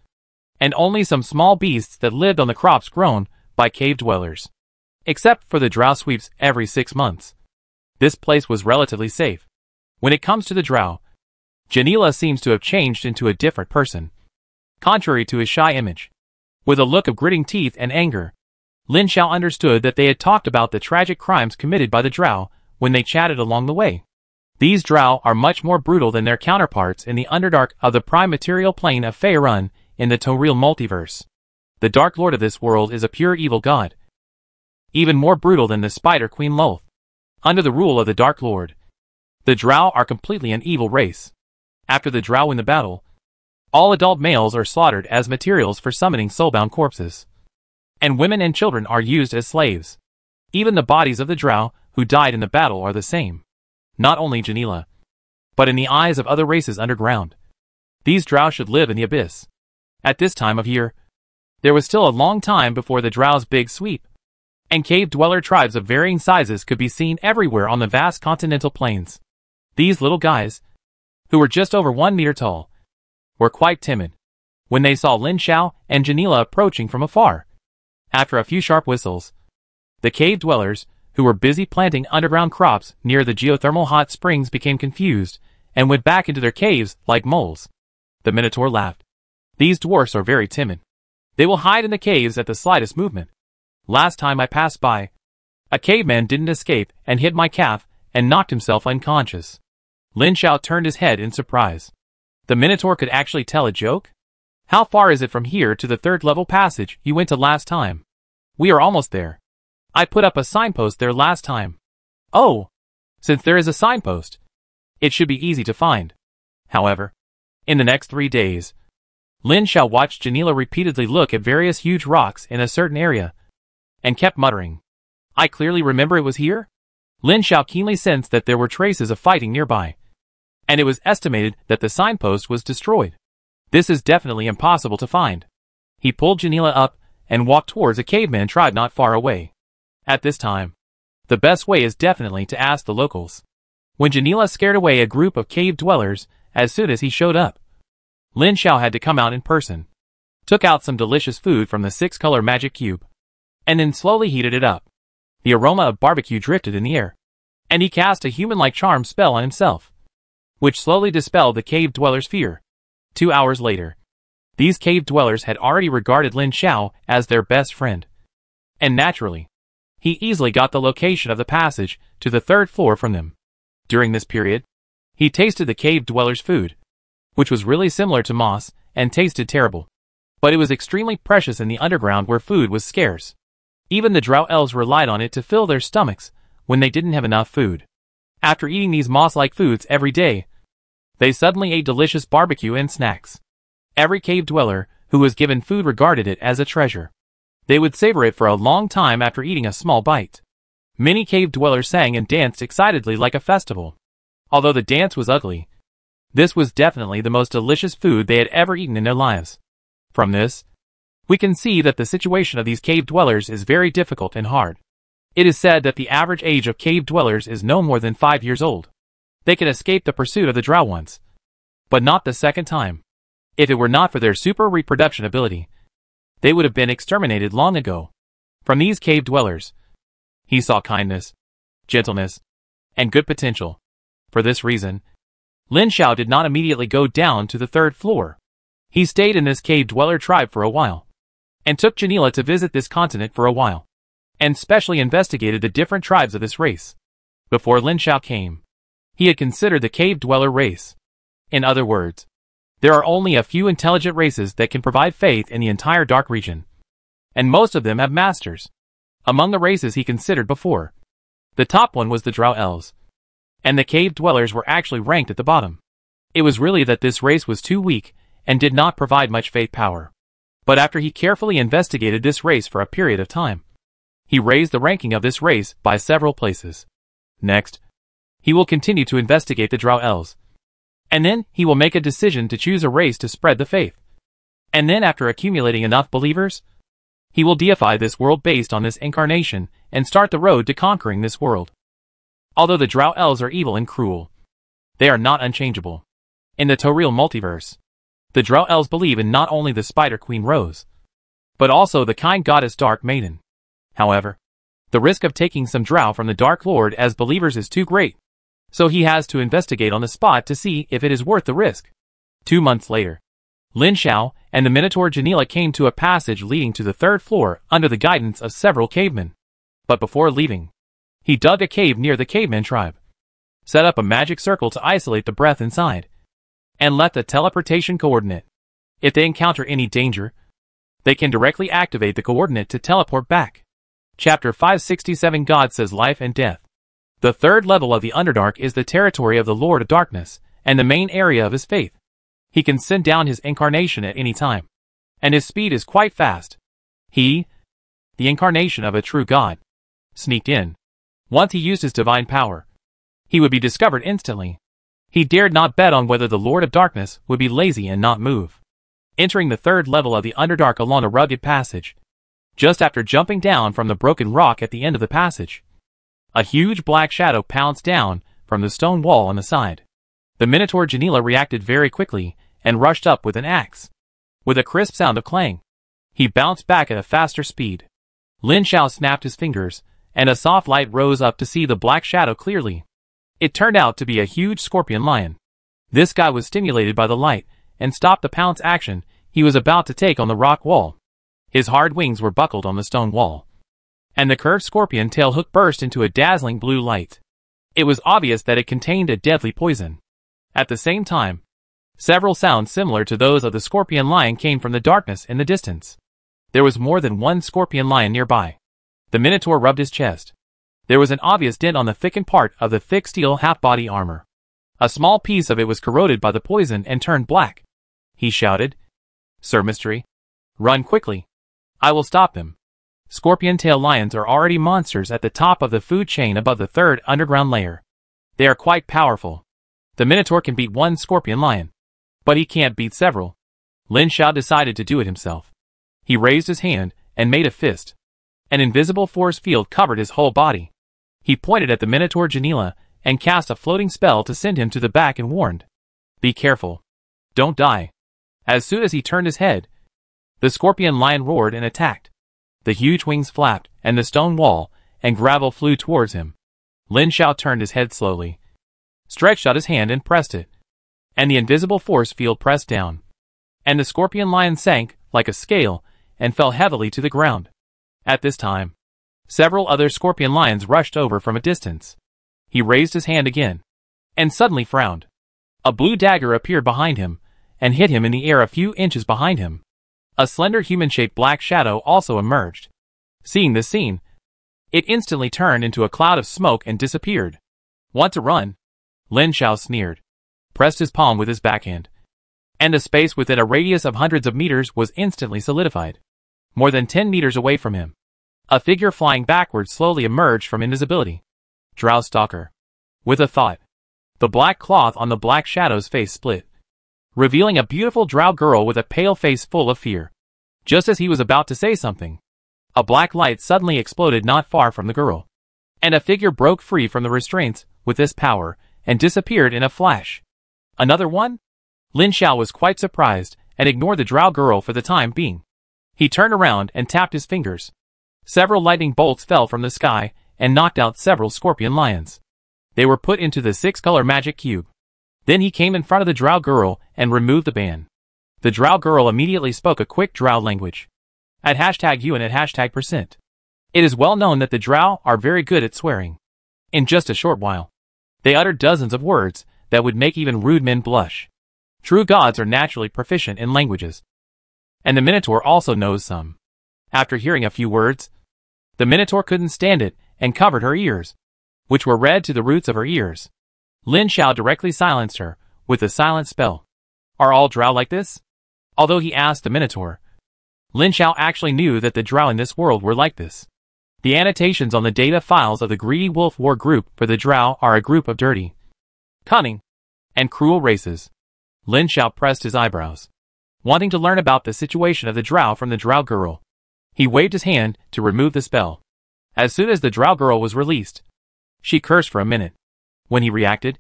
and only some small beasts that lived on the crops grown by cave dwellers. Except for the drow sweeps every 6 months, this place was relatively safe. When it comes to the drow, Janila seems to have changed into a different person, contrary to his shy image. With a look of gritting teeth and anger, Lin Xiao understood that they had talked about the tragic crimes committed by the drow when they chatted along the way. These drow are much more brutal than their counterparts in the Underdark of the prime material plane of Faerun in the Torreal multiverse. The Dark Lord of this world is a pure evil god, even more brutal than the Spider Queen Lolth. Under the rule of the Dark Lord, the drow are completely an evil race. After the drow win the battle, all adult males are slaughtered as materials for summoning soulbound corpses, and women and children are used as slaves. Even the bodies of the drow who died in the battle are the same. Not only Janila, but in the eyes of other races underground, these drow should live in the abyss. At this time of year, there was still a long time before the drow's big sweep, and cave-dweller tribes of varying sizes could be seen everywhere on the vast continental plains. These little guys, who were just over 1 meter tall, were quite timid. when they saw Lin Xiao and Janila approaching from afar. After a few sharp whistles, the cave dwellers, who were busy planting underground crops near the geothermal hot springs, became confused and went back into their caves like moles. The Minotaur laughed. These dwarfs are very timid. They will hide in the caves at the slightest movement. Last time I passed by, a caveman didn't escape and hit my calf and knocked himself unconscious. Lin Xiao turned his head in surprise. The Minotaur could actually tell a joke? How far is it from here to the third-level passage you went to last time? We are almost there. I put up a signpost there last time. Oh, since there is a signpost, it should be easy to find. However, in the next 3 days, Lin Xiao watched Janila repeatedly look at various huge rocks in a certain area, and kept muttering, I clearly remember it was here? Lin Xiao keenly sensed that there were traces of fighting nearby, and it was estimated that the signpost was destroyed. This is definitely impossible to find. He pulled Janila up and walked towards a caveman tribe not far away. At this time, the best way is definitely to ask the locals. When Janila scared away a group of cave dwellers as soon as he showed up, Lin Xiao had to come out in person, took out some delicious food from the 6-color magic cube, and then slowly heated it up. The aroma of barbecue drifted in the air, and he cast a human-like charm spell on himself, which slowly dispelled the cave dwellers' fear. 2 hours later, these cave dwellers had already regarded Lin Xiao as their best friend, and naturally, he easily got the location of the passage to the 3rd floor from them. During this period, he tasted the cave dwellers' food, which was really similar to moss and tasted terrible, but it was extremely precious in the underground where food was scarce. Even the Drow elves relied on it to fill their stomachs when they didn't have enough food. After eating these moss-like foods every day, they suddenly ate delicious barbecue and snacks. Every cave dweller who was given food regarded it as a treasure. They would savor it for a long time after eating a small bite. Many cave dwellers sang and danced excitedly like a festival. Although the dance was ugly, this was definitely the most delicious food they had ever eaten in their lives. From this, we can see that the situation of these cave dwellers is very difficult and hard. It is said that the average age of cave dwellers is no more than 5 years old. They can escape the pursuit of the Drow once, but not the second time. If it were not for their super reproduction ability, they would have been exterminated long ago. From these cave dwellers, he saw kindness, gentleness, and good potential. For this reason, Lin Xiao did not immediately go down to the 3rd floor. He stayed in this cave dweller tribe for a while, and took Janila to visit this continent for a while, and specially investigated the different tribes of this race. Before Lin Xiao came, he had considered the cave dweller race. In other words, there are only a few intelligent races that can provide faith in the entire dark region, and most of them have masters. Among the races he considered before, the top one was the Drow elves, and the cave dwellers were actually ranked at the bottom. It was really that this race was too weak and did not provide much faith power. But after he carefully investigated this race for a period of time, he raised the ranking of this race by several places. Next, he will continue to investigate the Drow elves, and then he will make a decision to choose a race to spread the faith. And then after accumulating enough believers, he will deify this world based on this incarnation and start the road to conquering this world. Although the Drow elves are evil and cruel, they are not unchangeable. In the Toriel multiverse, the Drow elves believe in not only the Spider Queen Rose, but also the kind goddess Dark Maiden. However, the risk of taking some Drow from the Dark Lord as believers is too great, so he has to investigate on the spot to see if it is worth the risk. 2 months later, Lin Xiao and the Minotaur Janila came to a passage leading to the 3rd floor under the guidance of several cavemen. But before leaving, he dug a cave near the caveman tribe, set up a magic circle to isolate the breath inside, and left a teleportation coordinate. If they encounter any danger, they can directly activate the coordinate to teleport back. Chapter 567 God Says Life and Death. The 3rd level of the Underdark is the territory of the Lord of Darkness, and the main area of his faith. He can send down his incarnation at any time, and his speed is quite fast. He, the incarnation of a true god, sneaked in. Once he used his divine power, he would be discovered instantly. He dared not bet on whether the Lord of Darkness would be lazy and not move. Entering the 3rd level of the Underdark along a rugged passage, just after jumping down from the broken rock at the end of the passage, a huge black shadow pounced down from the stone wall on the side. The Minotaur Janila reacted very quickly and rushed up with an axe. With a crisp sound of clang, he bounced back at a faster speed. Lin Xiao snapped his fingers, and a soft light rose up to see the black shadow clearly. It turned out to be a huge scorpion lion. This guy was stimulated by the light, and stopped the pounce action he was about to take on the rock wall. His hard wings were buckled on the stone wall, and the curved scorpion tail hook burst into a dazzling blue light. It was obvious that it contained a deadly poison. At the same time, several sounds similar to those of the scorpion lion came from the darkness in the distance. There was more than one scorpion lion nearby. The Minotaur rubbed his chest. There was an obvious dent on the thickened part of the thick steel half-body armor. A small piece of it was corroded by the poison and turned black. He shouted, "Sir Mystery, run quickly. I will stop them." Scorpion tail lions are already monsters at the top of the food chain above the third underground layer. They are quite powerful. The Minotaur can beat one scorpion lion, but he can't beat several. Lin Xiao decided to do it himself. He raised his hand and made a fist. An invisible force field covered his whole body. He pointed at the Minotaur Janila and cast a floating spell to send him to the back and warned, "Be careful. Don't die." As soon as he turned his head, the scorpion lion roared and attacked. The huge wings flapped, and the stone wall and gravel flew towards him. Lin Xiao turned his head slowly, stretched out his hand and pressed it, and the invisible force field pressed down, and the scorpion lion sank like a scale and fell heavily to the ground. At this time, several other scorpion lions rushed over from a distance. He raised his hand again, and suddenly frowned. A blue dagger appeared behind him, and hit him in the air a few inches behind him. A slender human-shaped black shadow also emerged. Seeing this scene, it instantly turned into a cloud of smoke and disappeared. "Want to run?" Lin Xiao sneered, pressed his palm with his backhand, and the space within a radius of hundreds of meters was instantly solidified. More than 10 meters away from him, a figure flying backwards slowly emerged from invisibility. Drow Stalker. With a thought, the black cloth on the black shadow's face split, revealing a beautiful drow girl with a pale face full of fear. Just as he was about to say something, a black light suddenly exploded not far from the girl, and a figure broke free from the restraints with this power and disappeared in a flash. Another one? Lin Xiao was quite surprised and ignored the drow girl for the time being. He turned around and tapped his fingers. Several lightning bolts fell from the sky and knocked out several scorpion lions. They were put into the 6-color magic cube. Then he came in front of the drow girl and removed the ban. The drow girl immediately spoke a quick drow language. At #U and at #%. It is well known that the drow are very good at swearing. In just a short while, they uttered dozens of words that would make even rude men blush. True gods are naturally proficient in languages, and the Minotaur also knows some. After hearing a few words, the Minotaur couldn't stand it and covered her ears, which were red to the roots of her ears. Lin Xiao directly silenced her with the silent spell. Are all drow like this? Although he asked the Minotaur, Lin Xiao actually knew that the drow in this world were like this. The annotations on the data files of the Greedy Wolf War group for the drow are a group of dirty, cunning, and cruel races. Lin Xiao pressed his eyebrows, wanting to learn about the situation of the drow from the drow girl. He waved his hand to remove the spell. As soon as the drow girl was released, she cursed for a minute. When he reacted,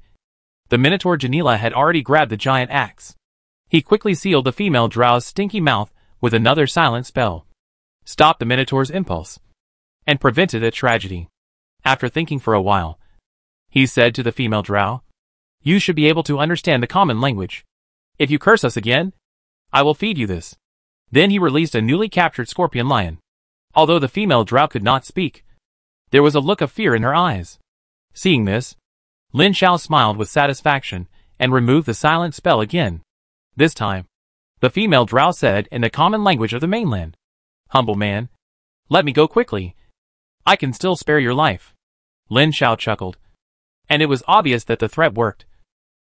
the Minotaur Janila had already grabbed the giant axe. He quickly sealed the female drow's stinky mouth with another silent spell, stopped the Minotaur's impulse, and prevented a tragedy. After thinking for a while, he said to the female drow, "You should be able to understand the common language. If you curse us again, I will feed you this." Then he released a newly captured scorpion lion. Although the female drow could not speak, there was a look of fear in her eyes. Seeing this, Lin Xiao smiled with satisfaction and removed the silent spell again. This time, the female drow said in the common language of the mainland, "Humble man, let me go quickly. I can still spare your life." Lin Xiao chuckled, and it was obvious that the threat worked,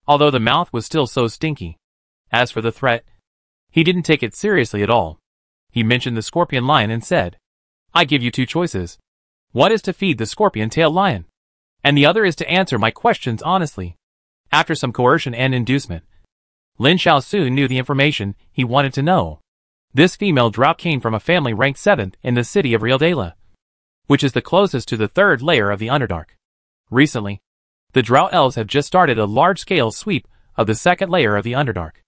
although the mouth was still so stinky. As for the threat, he didn't take it seriously at all. He mentioned the scorpion lion and said, "I give you two choices. One is to feed the scorpion tail lion, and the other is to answer my questions honestly." After some coercion and inducement, Lin Xiao soon knew the information he wanted to know. This female drow came from a family ranked 7th in the city of Realdela, which is the closest to the 3rd layer of the Underdark. Recently, the drow elves have just started a large-scale sweep of the 2nd layer of the Underdark.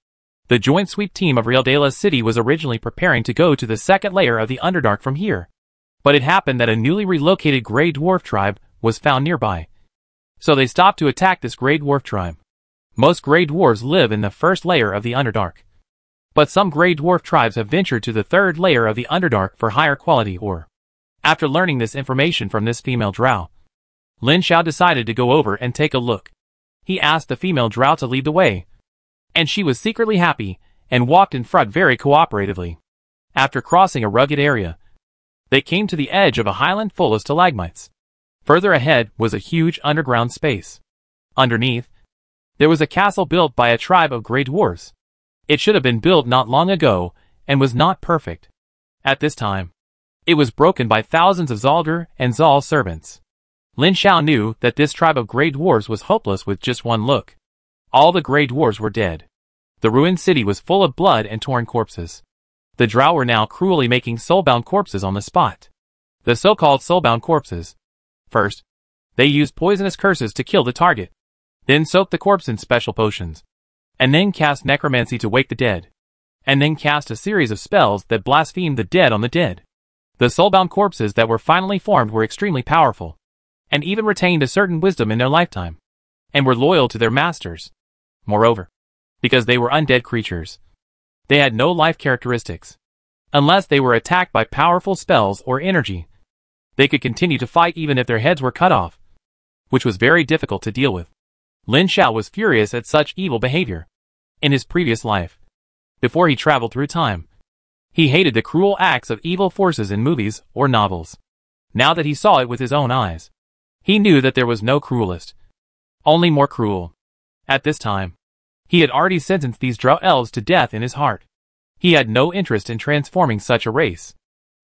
The joint sweep team of Realdela City was originally preparing to go to the second layer of the Underdark from here. But it happened that a newly relocated Grey Dwarf tribe was found nearby. So they stopped to attack this Grey Dwarf tribe. Most Grey Dwarves live in the first layer of the Underdark. But some Grey Dwarf tribes have ventured to the third layer of the Underdark for higher quality ore. After learning this information from this female drow, Lin Xiao decided to go over and take a look. He asked the female drow to lead the way, and she was secretly happy and walked in front very cooperatively. After crossing a rugged area, they came to the edge of a highland full of stalagmites. Further ahead was a huge underground space. Underneath, there was a castle built by a tribe of Grey Dwarves. It should have been built not long ago and was not perfect. At this time, it was broken by thousands of Zaldir and Zal servants. Lin Xiao knew that this tribe of Grey Dwarves was hopeless with just one look. All the Grey Dwarves were dead. The ruined city was full of blood and torn corpses. The drow were now cruelly making soulbound corpses on the spot. The so-called soulbound corpses. First, they used poisonous curses to kill the target. Then soaked the corpse in special potions. And then cast necromancy to wake the dead. And then cast a series of spells that blasphemed the dead on the dead. The soulbound corpses that were finally formed were extremely powerful, and even retained a certain wisdom in their lifetime, and were loyal to their masters. Moreover, because they were undead creatures, they had no life characteristics. Unless they were attacked by powerful spells or energy, they could continue to fight even if their heads were cut off, which was very difficult to deal with. Lin Xiao was furious at such evil behavior. In his previous life, before he traveled through time, he hated the cruel acts of evil forces in movies or novels. Now that he saw it with his own eyes, he knew that there was no cruelest, only more cruel. At this time, he had already sentenced these drow elves to death in his heart. He had no interest in transforming such a race.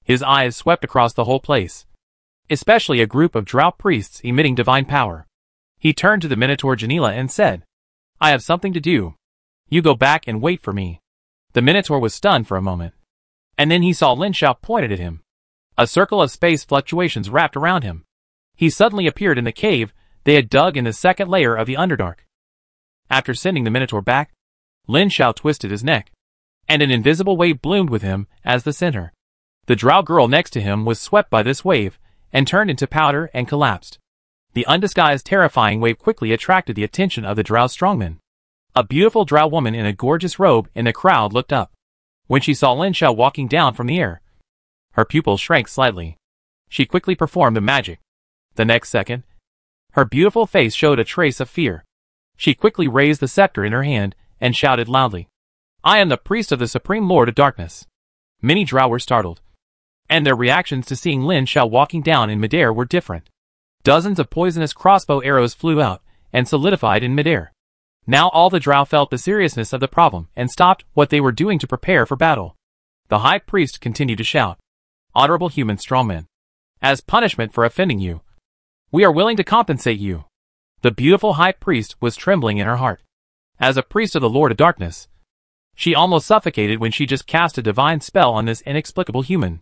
His eyes swept across the whole place, especially a group of drow priests emitting divine power. He turned to the Minotaur Janila and said, "I have something to do. You go back and wait for me." The Minotaur was stunned for a moment, and then he saw Lin Xiao pointed at him. A circle of space fluctuations wrapped around him. He suddenly appeared in the cave they had dug in the second layer of the Underdark. After sending the Minotaur back, Lin Xiao twisted his neck, and an invisible wave bloomed with him as the center. The drow girl next to him was swept by this wave and turned into powder and collapsed. The undisguised terrifying wave quickly attracted the attention of the drow strongman. A beautiful drow woman in a gorgeous robe in the crowd looked up. When she saw Lin Xiao walking down from the air, her pupils shrank slightly. She quickly performed the magic. The next second, her beautiful face showed a trace of fear. She quickly raised the scepter in her hand and shouted loudly, "I am the priest of the Supreme Lord of Darkness." Many drow were startled, and their reactions to seeing Lin Xiao walking down in midair were different. Dozens of poisonous crossbow arrows flew out and solidified in midair. Now all the drow felt the seriousness of the problem and stopped what they were doing to prepare for battle. The high priest continued to shout, "Honorable human strongman, as punishment for offending you, we are willing to compensate you." The beautiful high priest was trembling in her heart. As a priest of the Lord of Darkness, she almost suffocated when she just cast a divine spell on this inexplicable human.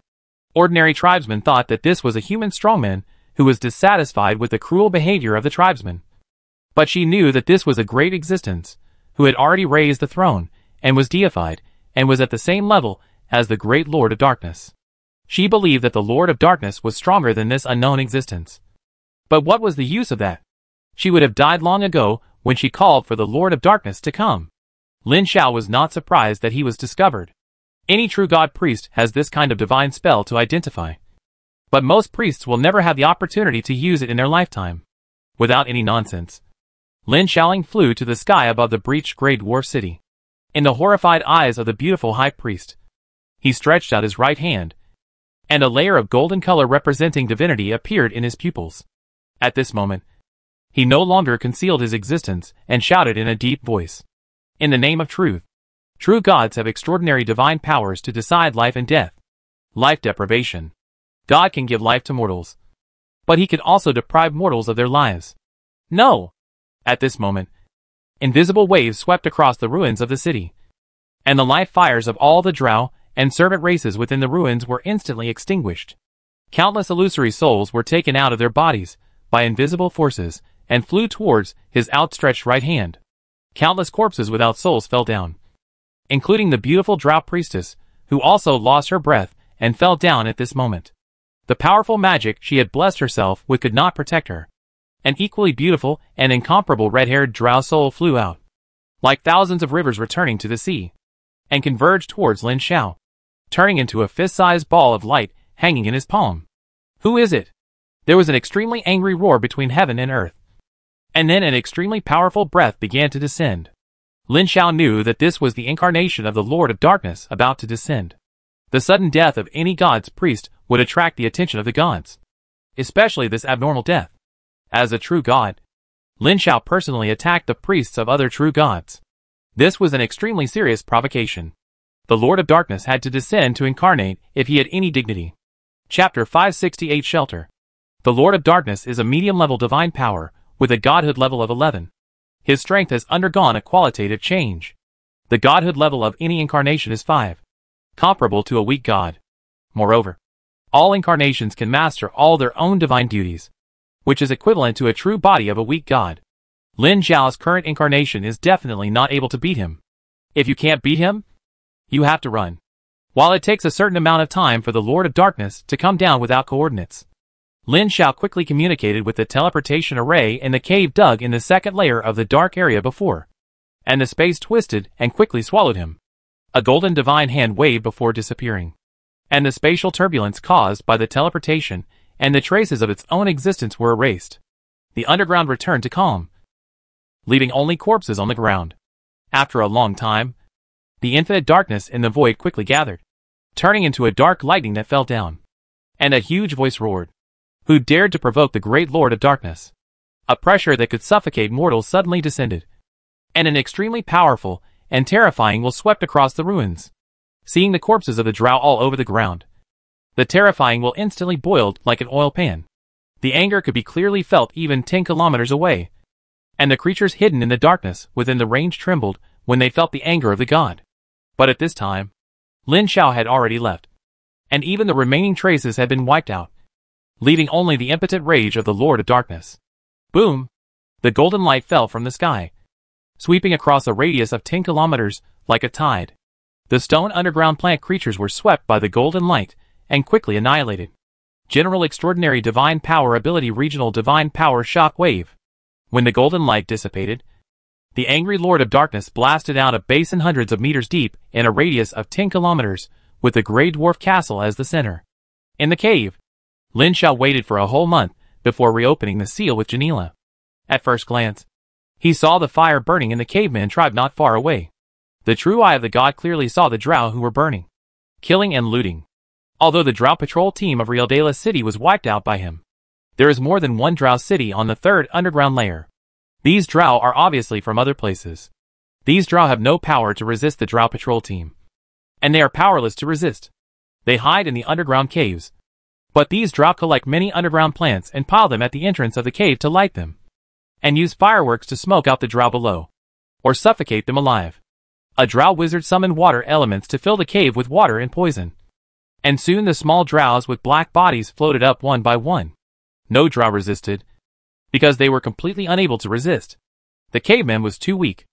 Ordinary tribesmen thought that this was a human strongman who was dissatisfied with the cruel behavior of the tribesmen. But she knew that this was a great existence, who had already raised the throne, and was deified, and was at the same level as the great Lord of Darkness. She believed that the Lord of Darkness was stronger than this unknown existence. But what was the use of that? She would have died long ago when she called for the Lord of Darkness to come. Lin Xiao was not surprised that he was discovered. Any true god priest has this kind of divine spell to identify. But most priests will never have the opportunity to use it in their lifetime. Without any nonsense, Lin Xiaoling flew to the sky above the breached Grey Dwarf city. In the horrified eyes of the beautiful high priest, he stretched out his right hand, and a layer of golden color representing divinity appeared in his pupils. At this moment, he no longer concealed his existence and shouted in a deep voice, "In the name of truth, true gods have extraordinary divine powers to decide life and death. Life deprivation. God can give life to mortals, but he can also deprive mortals of their lives. No!" At this moment, invisible waves swept across the ruins of the city, and the life fires of all the drow and servant races within the ruins were instantly extinguished. Countless illusory souls were taken out of their bodies by invisible forces and flew towards his outstretched right hand. Countless corpses without souls fell down. including the beautiful Drow priestess, who also lost her breath and fell down at this moment. The powerful magic she had blessed herself with could not protect her. An equally beautiful and incomparable red-haired Drow soul flew out, like thousands of rivers returning to the sea, and converged towards Lin Xiao, turning into a fist-sized ball of light hanging in his palm. Who is it? There was an extremely angry roar between heaven and earth. And then an extremely powerful breath began to descend. Lin Xiao knew that this was the incarnation of the Lord of Darkness about to descend. The sudden death of any god's priest would attract the attention of the gods, especially this abnormal death. As a true god, Lin Xiao personally attacked the priests of other true gods. This was an extremely serious provocation. The Lord of Darkness had to descend to incarnate if he had any dignity. Chapter 568 Shelter. The Lord of Darkness is a medium-level divine power with a godhood level of 11. His strength has undergone a qualitative change. The godhood level of any incarnation is 5, comparable to a weak god. Moreover, all incarnations can master all their own divine duties, which is equivalent to a true body of a weak god. Lin Xiao's current incarnation is definitely not able to beat him. If you can't beat him, you have to run. While it takes a certain amount of time for the Lord of Darkness to come down without coordinates, Lin Xiao quickly communicated with the teleportation array in the cave dug in the second layer of the dark area before, and the space twisted and quickly swallowed him. A golden divine hand waved before disappearing, and the spatial turbulence caused by the teleportation and the traces of its own existence were erased. The underground returned to calm, leaving only corpses on the ground. After a long time, the infinite darkness in the void quickly gathered, turning into a dark lightning that fell down, and a huge voice roared. Who dared to provoke the great Lord of Darkness? A pressure that could suffocate mortals suddenly descended, and an extremely powerful and terrifying will swept across the ruins. Seeing the corpses of the Drow all over the ground, the terrifying will instantly boiled like an oil pan. The anger could be clearly felt even 10 kilometers away, and the creatures hidden in the darkness within the range trembled when they felt the anger of the god. But at this time, Lin Xiao had already left, and even the remaining traces had been wiped out, leaving only the impotent rage of the Lord of Darkness. Boom! The golden light fell from the sky, sweeping across a radius of 10 kilometers like a tide. The stone underground plant creatures were swept by the golden light and quickly annihilated. General Extraordinary Divine Power Ability Regional Divine Power Shock Wave. When the golden light dissipated, the angry Lord of Darkness blasted out a basin hundreds of meters deep in a radius of 10 kilometers, with the Grey Dwarf Castle as the center. In the cave, Lin Xiao waited for a whole month before reopening the seal with Janila. At first glance, he saw the fire burning in the caveman tribe not far away. The true eye of the god clearly saw the Drow who were burning, killing and looting. Although the Drow patrol team of Rieldala City was wiped out by him, there is more than one Drow city on the third underground layer. These Drow are obviously from other places. These Drow have no power to resist the Drow patrol team, and they are powerless to resist. They hide in the underground caves. But these Drow collect many underground plants and pile them at the entrance of the cave to light them, and use fireworks to smoke out the Drow below, or suffocate them alive. A Drow wizard summoned water elements to fill the cave with water and poison, and soon the small Drows with black bodies floated up one by one. No Drow resisted, because they were completely unable to resist. The caveman was too weak,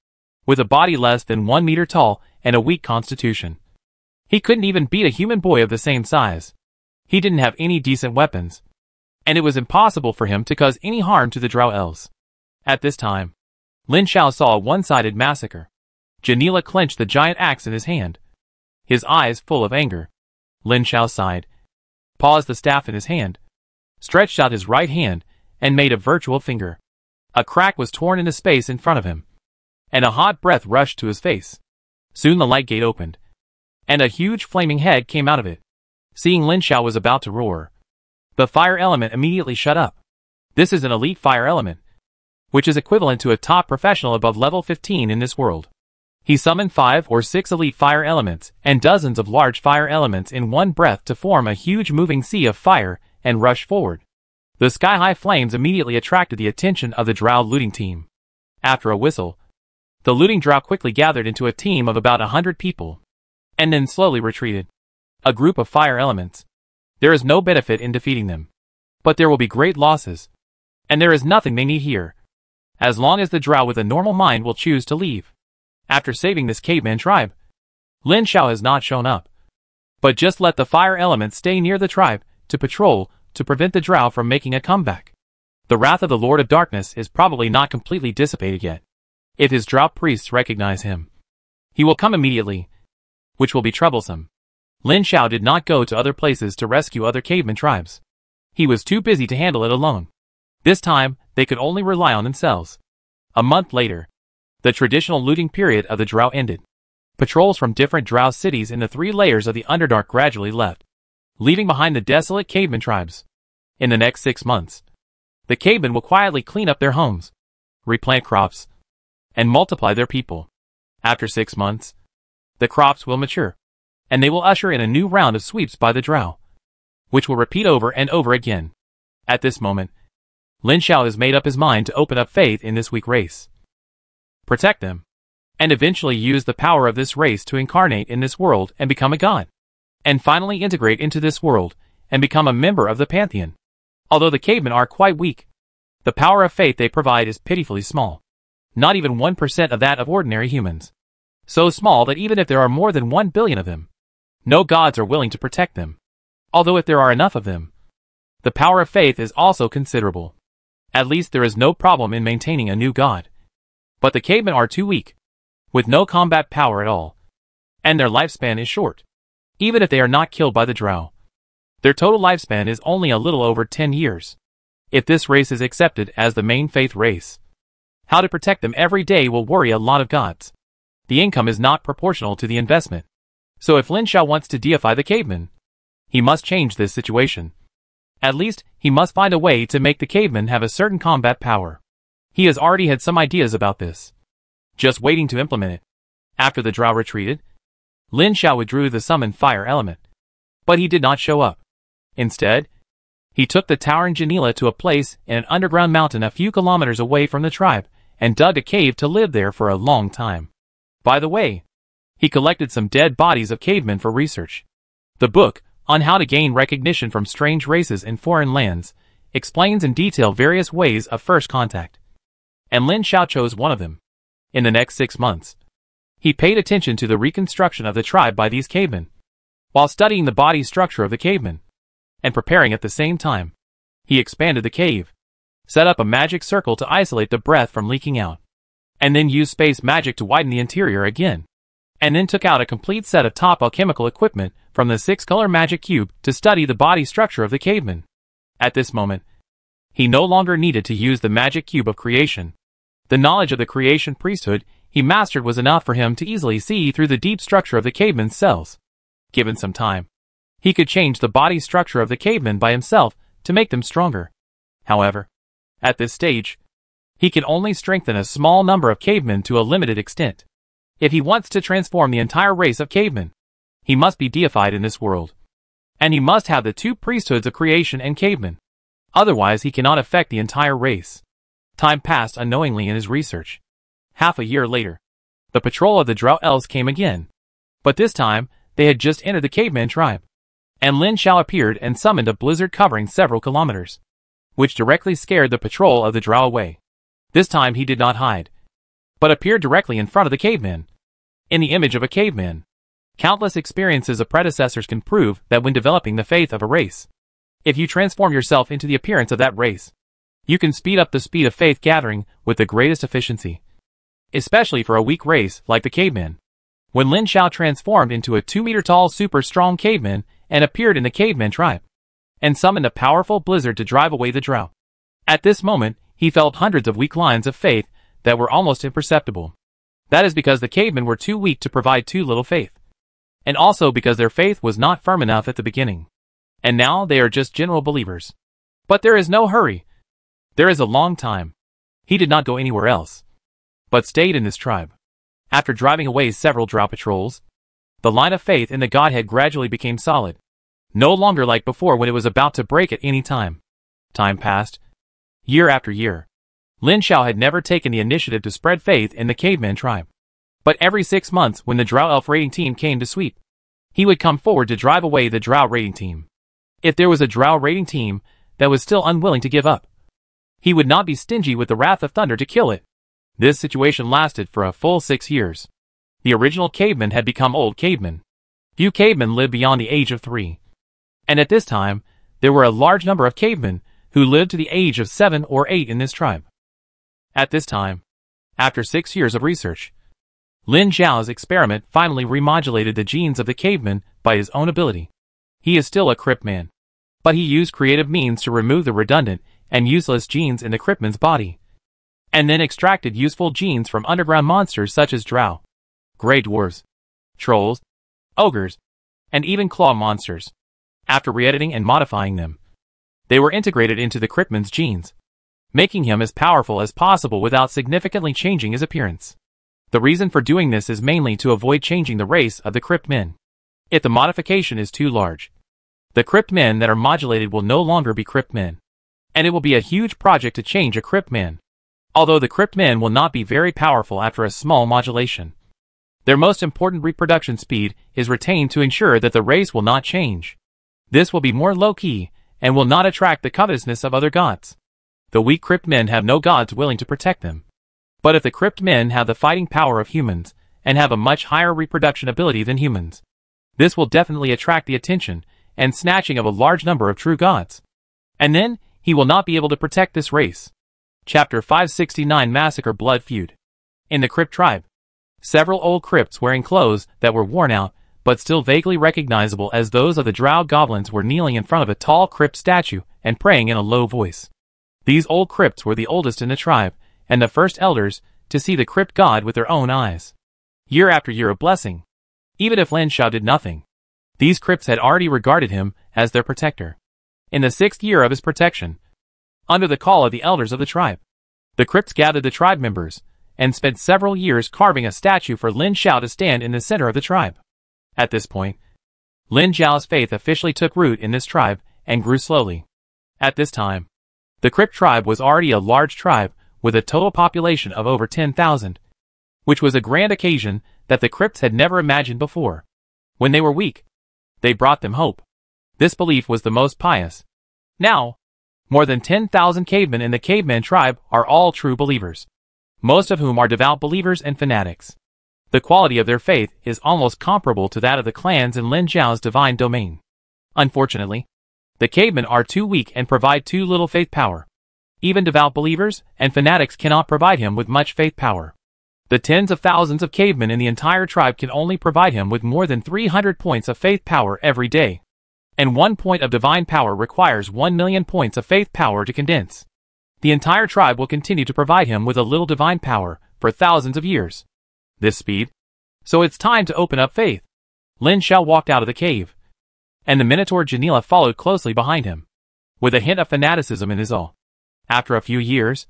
with a body less than 1 meter tall and a weak constitution. He couldn't even beat a human boy of the same size. He didn't have any decent weapons, and it was impossible for him to cause any harm to the Drow elves. At this time, Lin Xiao saw a one-sided massacre. Janila clenched the giant axe in his hand, his eyes full of anger. Lin Xiao sighed, paused the staff in his hand, stretched out his right hand, and made a virtual finger. A crack was torn into space in front of him, and a hot breath rushed to his face. Soon the light gate opened, and a huge flaming head came out of it. Seeing Lin Xiao was about to roar, the fire element immediately shut up. This is an elite fire element, which is equivalent to a top professional above level 15 in this world. He summoned 5 or 6 elite fire elements and dozens of large fire elements in one breath to form a huge moving sea of fire and rush forward. The sky-high flames immediately attracted the attention of the Drow looting team. After a whistle, the looting Drow quickly gathered into a team of about 100 people, and then slowly retreated. A group of fire elements. There is no benefit in defeating them, but there will be great losses, and there is nothing they need here, as long as the Drow with a normal mind will choose to leave. After saving this caveman tribe, Lin Xiao has not shown up. But just let the fire element stay near the tribe, to patrol, to prevent the drow from making a comeback. The wrath of the Lord of Darkness is probably not completely dissipated yet. If his drow priests recognize him, he will come immediately, which will be troublesome. Lin Xiao did not go to other places to rescue other caveman tribes. He was too busy to handle it alone. This time, they could only rely on themselves. A month later, the traditional looting period of the drow ended. Patrols from different drow cities in the 3 layers of the Underdark gradually left, leaving behind the desolate caveman tribes. In the next 6 months, the cavemen will quietly clean up their homes, replant crops, and multiply their people. After 6 months, the crops will mature, and they will usher in a new round of sweeps by the drow, which will repeat over and over again. At this moment, Lin Xiao has made up his mind to open up faith in this weak race, protect them, and eventually use the power of this race to incarnate in this world and become a god, and finally integrate into this world and become a member of the pantheon. Although the cavemen are quite weak, the power of faith they provide is pitifully small. Not even 1% of that of ordinary humans. So small that even if there are more than 1 billion of them, no gods are willing to protect them. Although if there are enough of them, the power of faith is also considerable. At least there is no problem in maintaining a new god. But the cavemen are too weak, with no combat power at all, and their lifespan is short. Even if they are not killed by the drow, their total lifespan is only a little over 10 years. If this race is accepted as the main faith race, how to protect them every day will worry a lot of gods. The income is not proportional to the investment. So if Lin Xiao wants to deify the cavemen, he must change this situation. At least, he must find a way to make the cavemen have a certain combat power. He has already had some ideas about this, just waiting to implement it. After the drow retreated, Lin Xiao withdrew the summoned fire element, but he did not show up. Instead, he took the towering Janila to a place in an underground mountain a few kilometers away from the tribe, and dug a cave to live there for a long time. By the way, he collected some dead bodies of cavemen for research. The book, on how to gain recognition from strange races in foreign lands, explains in detail various ways of first contact. And Lin Xiao chose one of them. In the next 6 months, he paid attention to the reconstruction of the tribe by these cavemen, while studying the body structure of the cavemen, and preparing at the same time. He expanded the cave, set up a magic circle to isolate the breath from leaking out, and then used space magic to widen the interior again, and then took out a complete set of top alchemical equipment from the 6-color magic cube to study the body structure of the caveman. At this moment, he no longer needed to use the magic cube of creation. The knowledge of the creation priesthood he mastered was enough for him to easily see through the deep structure of the caveman's cells. Given some time, he could change the body structure of the caveman by himself to make them stronger. However, at this stage, he can only strengthen a small number of cavemen to a limited extent. If he wants to transform the entire race of cavemen, he must be deified in this world. And he must have the 2 priesthoods of creation and cavemen. Otherwise he cannot affect the entire race. Time passed unknowingly in his research. Half a year later, the patrol of the drow elves came again. But this time, they had just entered the caveman tribe. And Lin Xiao appeared and summoned a blizzard covering several kilometers, which directly scared the patrol of the drow away. This time he did not hide, but appeared directly in front of the caveman, in the image of a caveman. Countless experiences of predecessors can prove that when developing the faith of a race, if you transform yourself into the appearance of that race, you can speed up the speed of faith gathering with the greatest efficiency. Especially for a weak race like the caveman. When Lin Xiao transformed into a 2-meter-tall super-strong caveman and appeared in the caveman tribe, and summoned a powerful blizzard to drive away the drow. At this moment, he felt hundreds of weak lines of faith that were almost imperceptible. That is because the cavemen were too weak to provide too little faith. And also because their faith was not firm enough at the beginning. And now they are just general believers. But there is no hurry. There is a long time. He did not go anywhere else, but stayed in this tribe. After driving away several drow patrols, the line of faith in the Godhead gradually became solid. No longer like before when it was about to break at any time. Time passed. Year after year. Lin Xiao had never taken the initiative to spread faith in the caveman tribe. But every 6 months when the drow elf raiding team came to sweep, he would come forward to drive away the drow raiding team. If there was a drow raiding team that was still unwilling to give up, he would not be stingy with the wrath of thunder to kill it. This situation lasted for a full 6 years. The original cavemen had become old cavemen. Few cavemen lived beyond the age of 3. And at this time, there were a large number of cavemen who lived to the age of 7 or 8 in this tribe. At this time, after 6 years of research, Lin Zhao's experiment finally remodulated the genes of the caveman by his own ability. He is still a crypt man, but he used creative means to remove the redundant and useless genes in the cryptman's body, and then extracted useful genes from underground monsters such as drow, grey dwarves, trolls, ogres, and even claw monsters. After re-editing and modifying them, they were integrated into the cryptman's genes, making him as powerful as possible without significantly changing his appearance. The reason for doing this is mainly to avoid changing the race of the crypt men. If the modification is too large, the crypt men that are modulated will no longer be crypt men, and it will be a huge project to change a crypt man. Although the crypt men will not be very powerful after a small modulation, their most important reproduction speed is retained to ensure that the race will not change. This will be more low-key and will not attract the covetousness of other gods. The weak crypt men have no gods willing to protect them. But if the crypt men have the fighting power of humans and have a much higher reproduction ability than humans, this will definitely attract the attention and snatching of a large number of true gods. And then, he will not be able to protect this race. Chapter 569 Massacre Blood Feud. In the crypt tribe, several old crypts wearing clothes that were worn out but still vaguely recognizable as those of the drow goblins were kneeling in front of a tall crypt statue and praying in a low voice. These old crypts were the oldest in the tribe, and the first elders to see the crypt god with their own eyes. Year after year of blessing. Even if Lin Zhao did nothing, these crypts had already regarded him as their protector. In the 6th year of his protection, under the call of the elders of the tribe, the crypts gathered the tribe members and spent several years carving a statue for Lin Zhao to stand in the center of the tribe. At this point, Lin Zhao's faith officially took root in this tribe and grew slowly. At this time, the crypt tribe was already a large tribe with a total population of over 10,000, which was a grand occasion that the crypts had never imagined before. When they were weak, they brought them hope. This belief was the most pious. Now, more than 10,000 cavemen in the caveman tribe are all true believers, most of whom are devout believers and fanatics. The quality of their faith is almost comparable to that of the clans in Lin Zhao's divine domain. Unfortunately, the cavemen are too weak and provide too little faith power. Even devout believers and fanatics cannot provide him with much faith power. The tens of thousands of cavemen in the entire tribe can only provide him with more than 300 points of faith power every day. And 1 point of divine power requires 1 million points of faith power to condense. The entire tribe will continue to provide him with a little divine power for thousands of years. This speed. So it's time to open up faith. Lin Zhao walked out of the cave, and the Minotaur Janila followed closely behind him, with a hint of fanaticism in his eye. After a few years,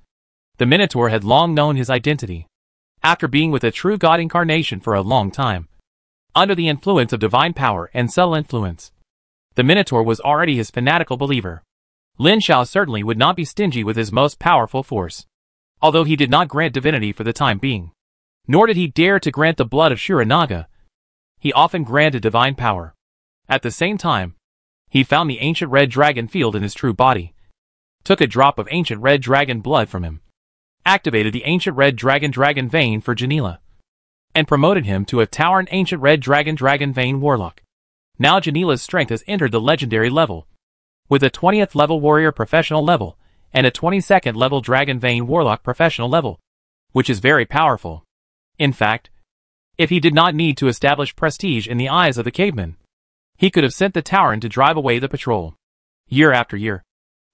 the Minotaur had long known his identity. After being with a true god incarnation for a long time, under the influence of divine power and subtle influence, the Minotaur was already his fanatical believer. Lin Zhao certainly would not be stingy with his most powerful force, although he did not grant divinity for the time being, nor did he dare to grant the blood of Shuranaga. He often granted divine power. At the same time, he found the ancient red dragon field in his true body, took a drop of ancient red dragon blood from him, activated the ancient red dragon vein for Janila, and promoted him to a towering ancient red dragon vein warlock. Now Janila's strength has entered the legendary level, with a 20th level warrior professional level, and a 22nd level dragon vein warlock professional level, which is very powerful. In fact, if he did not need to establish prestige in the eyes of the cavemen, he could have sent the Tauren to drive away the patrol. Year after year,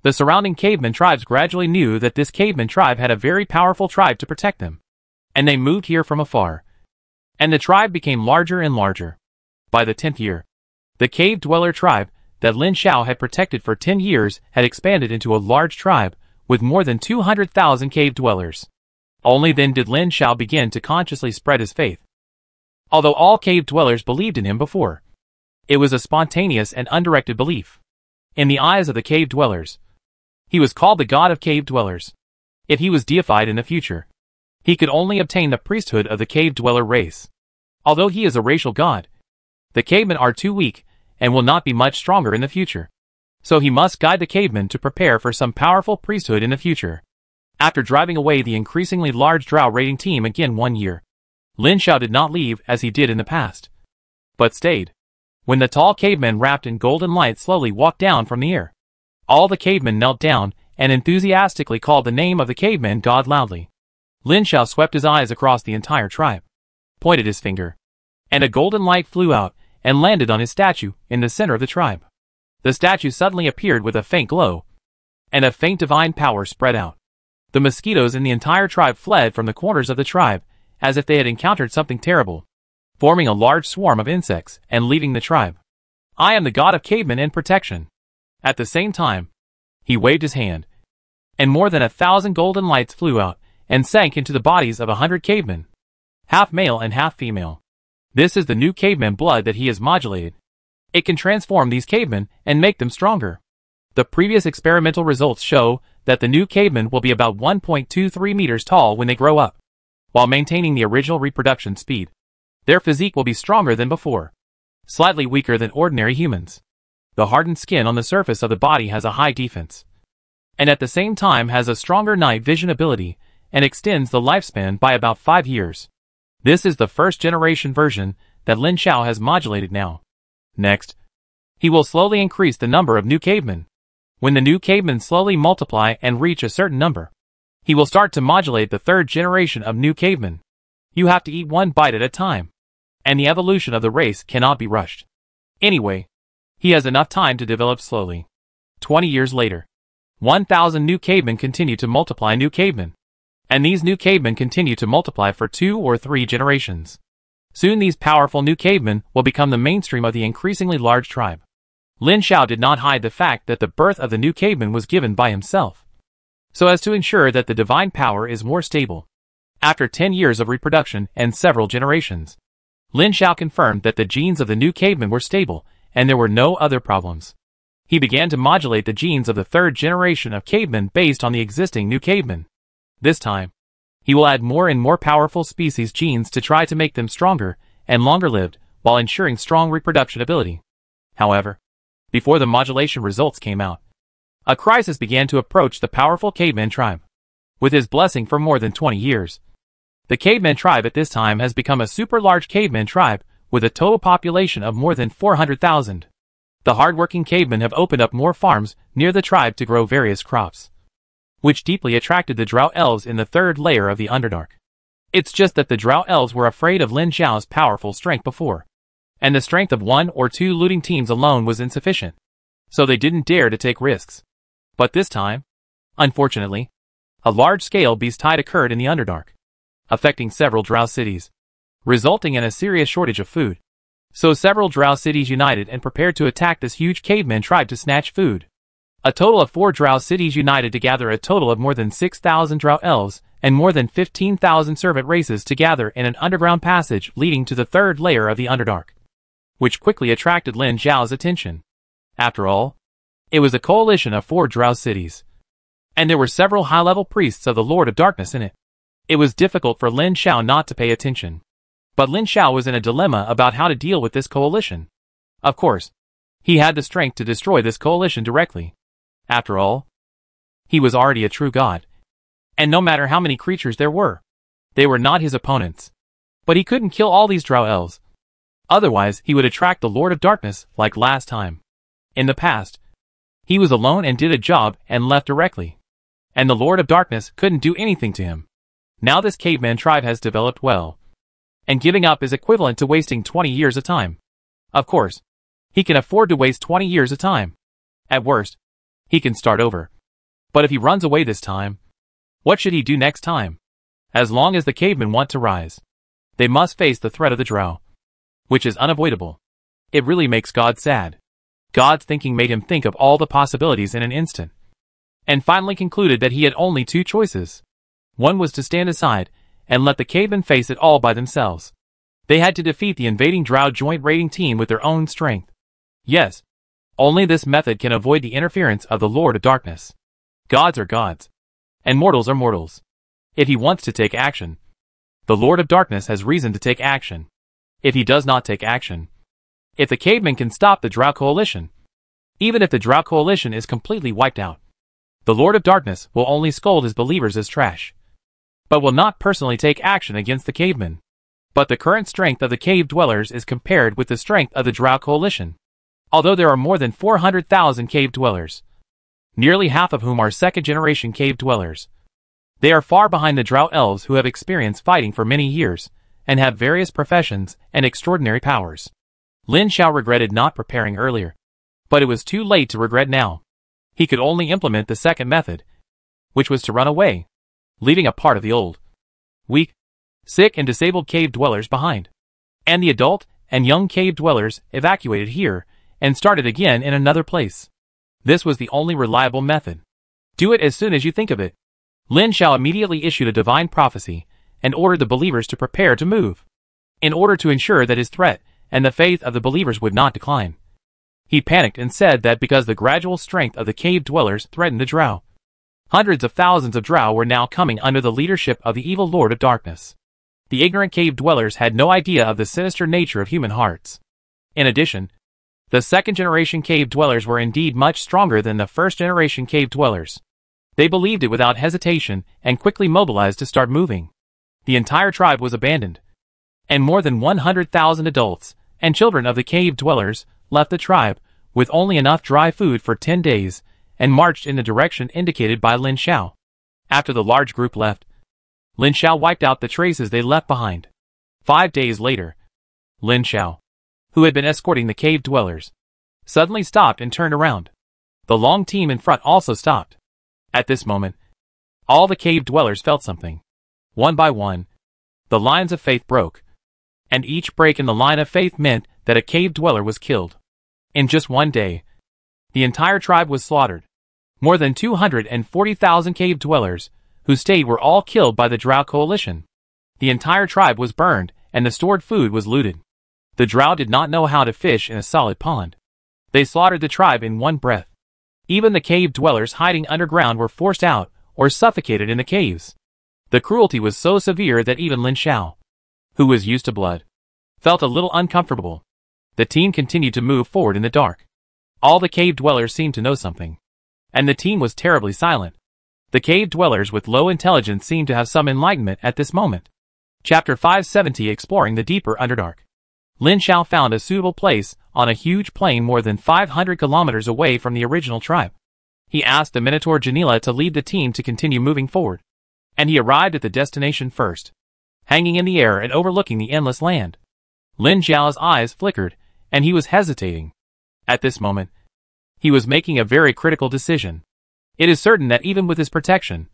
the surrounding caveman tribes gradually knew that this caveman tribe had a very powerful tribe to protect them, and they moved here from afar, and the tribe became larger and larger. By the 10th year, the cave dweller tribe that Lin Zhao had protected for 10 years had expanded into a large tribe with more than 200,000 cave dwellers. Only then did Lin Zhao begin to consciously spread his faith. Although all cave dwellers believed in him before, it was a spontaneous and undirected belief. In the eyes of the cave dwellers, he was called the god of cave dwellers. If he was deified in the future, he could only obtain the priesthood of the cave dweller race. Although he is a racial god, the cavemen are too weak and will not be much stronger in the future. So he must guide the cavemen to prepare for some powerful priesthood in the future. After driving away the increasingly large drow raiding team again one year, Lin Xiao did not leave as he did in the past, but stayed. When the tall caveman wrapped in golden light slowly walked down from the air, all the cavemen knelt down and enthusiastically called the name of the caveman god loudly. Lin Xiao swept his eyes across the entire tribe, pointed his finger, and a golden light flew out and landed on his statue in the center of the tribe. The statue suddenly appeared with a faint glow, and a faint divine power spread out. The mosquitoes in the entire tribe fled from the corners of the tribe as if they had encountered something terrible, forming a large swarm of insects and leaving the tribe. I am the god of cavemen and protection. At the same time, he waved his hand, and more than 1,000 golden lights flew out and sank into the bodies of 100 cavemen, half male and half female. This is the new caveman blood that he has modulated. It can transform these cavemen and make them stronger. The previous experimental results show that the new cavemen will be about 1.23 meters tall when they grow up, while maintaining the original reproduction speed. Their physique will be stronger than before, slightly weaker than ordinary humans. The hardened skin on the surface of the body has a high defense, and at the same time has a stronger night vision ability and extends the lifespan by about 5 years. This is the first generation version that Lin Xiao has modulated now. Next, he will slowly increase the number of new cavemen. When the new cavemen slowly multiply and reach a certain number, he will start to modulate the third generation of new cavemen. You have to eat one bite at a time, and the evolution of the race cannot be rushed. Anyway, he has enough time to develop slowly. 20 years later, 1,000 new cavemen continue to multiply new cavemen, and these new cavemen continue to multiply for 2 or 3 generations. Soon these powerful new cavemen will become the mainstream of the increasingly large tribe. Lin Xiao did not hide the fact that the birth of the new caveman was given by himself, so as to ensure that the divine power is more stable. After 10 years of reproduction and several generations, Lin Xiao confirmed that the genes of the new caveman were stable and there were no other problems. He began to modulate the genes of the third generation of cavemen based on the existing new cavemen. This time, he will add more and more powerful species genes to try to make them stronger and longer lived while ensuring strong reproduction ability. However, before the modulation results came out, a crisis began to approach the powerful caveman tribe. With his blessing for more than 20 years, the caveman tribe at this time has become a super large caveman tribe with a total population of more than 400,000. The hardworking cavemen have opened up more farms near the tribe to grow various crops, which deeply attracted the Drow elves in the third layer of the Underdark. It's just that the Drow elves were afraid of Lin Xiao's powerful strength before, and the strength of 1 or 2 looting teams alone was insufficient, so they didn't dare to take risks. But this time, unfortunately, a large-scale beast tide occurred in the Underdark, affecting several Drow cities, resulting in a serious shortage of food. So several Drow cities united and prepared to attack this huge caveman tribe to snatch food. A total of 4 Drow cities united to gather a total of more than 6,000 Drow elves and more than 15,000 servant races to gather in an underground passage leading to the third layer of the Underdark, which quickly attracted Lin Xiao's attention. After all, it was a coalition of 4 Drow cities, and there were several high-level priests of the Lord of Darkness in it. It was difficult for Lin Xiao not to pay attention. But Lin Xiao was in a dilemma about how to deal with this coalition. Of course, he had the strength to destroy this coalition directly. After all, he was already a true god, and no matter how many creatures there were, they were not his opponents. But he couldn't kill all these Drow elves. Otherwise, he would attract the Lord of Darkness like last time. In the past, he was alone and did a job and left directly, and the Lord of Darkness couldn't do anything to him. Now this caveman tribe has developed well, and giving up is equivalent to wasting 20 years of time. Of course, he can afford to waste 20 years of time. At worst, he can start over. But if he runs away this time, what should he do next time? As long as the cavemen want to rise, they must face the threat of the Drow, which is unavoidable. It really makes God sad. God's thinking made him think of all the possibilities in an instant, and finally concluded that he had only 2 choices. One was to stand aside and let the cavemen face it all by themselves. They had to defeat the invading Drow joint raiding team with their own strength. Yes, only this method can avoid the interference of the Lord of Darkness. Gods are gods, and mortals are mortals. If he wants to take action, the Lord of Darkness has reason to take action. If he does not take action, if the cavemen can stop the Drow coalition, even if the Drow coalition is completely wiped out, the Lord of Darkness will only scold his believers as trash, but will not personally take action against the cavemen. But the current strength of the cave dwellers is compared with the strength of the Drow coalition. Although there are more than 400,000 cave dwellers, nearly half of whom are second-generation cave dwellers, they are far behind the Drow elves who have experienced fighting for many years and have various professions and extraordinary powers. Lin Xiao regretted not preparing earlier, but it was too late to regret now. He could only implement the second method, which was to run away, leaving a part of the old, weak, sick and disabled cave dwellers behind. And the adult and young cave dwellers evacuated here and started again in another place. This was the only reliable method. Do it as soon as you think of it. Lin Xiao immediately issued a divine prophecy and ordered the believers to prepare to move, in order to ensure that his threat and the faith of the believers would not decline. He panicked and said that because the gradual strength of the cave dwellers threatened the Drow, hundreds of thousands of Drow were now coming under the leadership of the evil Lord of Darkness. The ignorant cave dwellers had no idea of the sinister nature of human hearts. In addition, the second-generation cave dwellers were indeed much stronger than the first-generation cave dwellers. They believed it without hesitation and quickly mobilized to start moving. The entire tribe was abandoned, and more than 100,000 adults and children of the cave dwellers left the tribe with only enough dry food for 10 days and marched in the direction indicated by Lin Xiao. After the large group left, Lin Xiao wiped out the traces they left behind. 5 days later, Lin Xiao, who had been escorting the cave dwellers, suddenly stopped and turned around. The long team in front also stopped. At this moment, all the cave dwellers felt something. One by one, the lines of faith broke, and each break in the line of faith meant that a cave dweller was killed. In just one day, the entire tribe was slaughtered. More than 240,000 cave dwellers who stayed were all killed by the Drow coalition. The entire tribe was burned, and the stored food was looted. The Drow did not know how to fish in a solid pond. They slaughtered the tribe in one breath. Even the cave dwellers hiding underground were forced out or suffocated in the caves. The cruelty was so severe that even Lin Xiao, who was used to blood, felt a little uncomfortable. The team continued to move forward in the dark. All the cave dwellers seemed to know something, and the team was terribly silent. The cave dwellers with low intelligence seemed to have some enlightenment at this moment. Chapter 570 Exploring the Deeper Underdark. Lin Xiao found a suitable place on a huge plain more than 500 kilometers away from the original tribe. He asked the Minotaur Janila to lead the team to continue moving forward, and he arrived at the destination first, hanging in the air and overlooking the endless land. Lin Xiao's eyes flickered, and he was hesitating. At this moment, he was making a very critical decision. It is certain that even with his protection,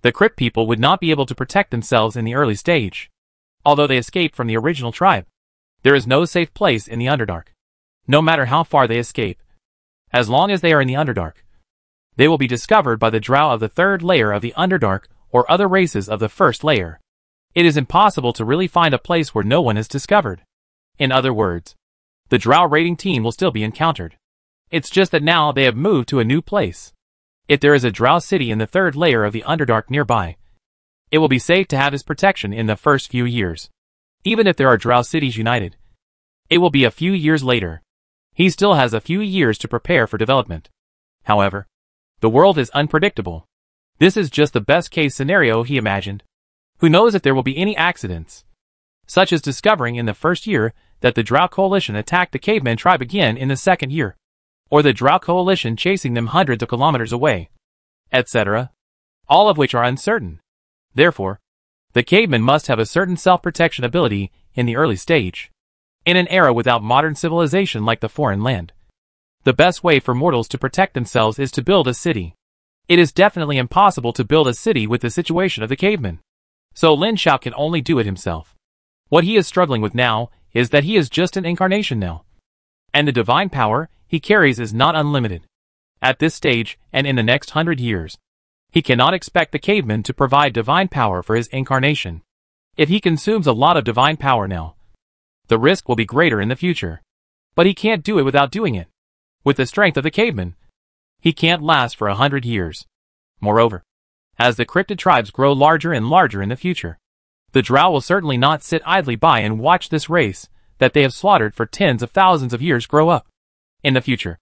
the crypt people would not be able to protect themselves in the early stage. Although they escaped from the original tribe, there is no safe place in the Underdark. No matter how far they escape, as long as they are in the Underdark, they will be discovered by the Drow of the third layer of the Underdark or other races of the first layer. It is impossible to really find a place where no one is discovered. In other words, the Drow raiding team will still be encountered. It's just that now they have moved to a new place. If there is a Drow city in the third layer of the Underdark nearby, it will be safe to have his protection in the first few years. Even if there are Drow cities united, it will be a few years later. He still has a few years to prepare for development. However, the world is unpredictable. This is just the best-case scenario he imagined. Who knows if there will be any accidents, such as discovering in the first year that the Drow coalition attacked the caveman tribe again in the second year, or the Drow coalition chasing them hundreds of kilometers away, etc., all of which are uncertain. Therefore, the cavemen must have a certain self-protection ability in the early stage. In an era without modern civilization like the foreign land, the best way for mortals to protect themselves is to build a city. It is definitely impossible to build a city with the situation of the cavemen. So Lin Xiao can only do it himself. What he is struggling with now is that he is just an incarnation now, and the divine power he carries is not unlimited. At this stage, and in the next 100 years, he cannot expect the caveman to provide divine power for his incarnation. If he consumes a lot of divine power now, the risk will be greater in the future. But he can't do it without doing it. With the strength of the caveman, he can't last for 100 years. Moreover, as the cryptid tribes grow larger and larger in the future, the Drow will certainly not sit idly by and watch this race that they have slaughtered for tens of thousands of years grow up. In the future,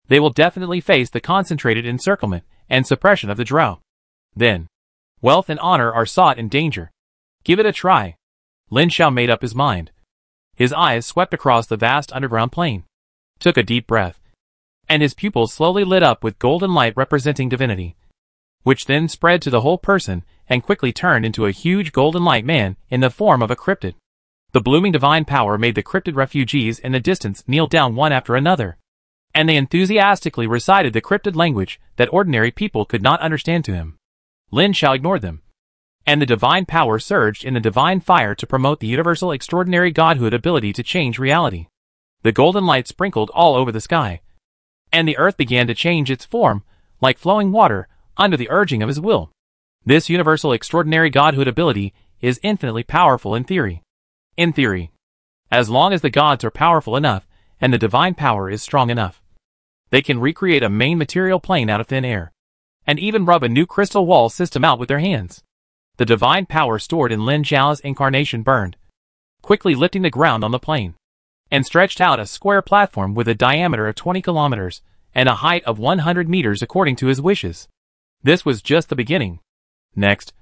they will definitely face the concentrated encirclement and suppression of the Drow. Then, wealth and honor are sought in danger. Give it a try. Lin Xiao made up his mind. His eyes swept across the vast underground plain, took a deep breath, and his pupils slowly lit up with golden light representing divinity, which then spread to the whole person and quickly turned into a huge golden light man in the form of a cryptid. The blooming divine power made the cryptid refugees in the distance kneel down one after another, and they enthusiastically recited the cryptid language that ordinary people could not understand to him. Lin Xiao ignored them, and the divine power surged in the divine fire to promote the universal extraordinary godhood ability to change reality. The golden light sprinkled all over the sky, and the earth began to change its form, like flowing water, under the urging of his will. This universal extraordinary godhood ability is infinitely powerful in theory. In theory, as long as the gods are powerful enough, and the divine power is strong enough, they can recreate a main material plane out of thin air, and even rub a new crystal wall system out with their hands. The divine power stored in Lin Xiao's incarnation burned, quickly lifting the ground on the plain, and stretched out a square platform with a diameter of 20 kilometers, and a height of 100 meters according to his wishes. This was just the beginning. Next,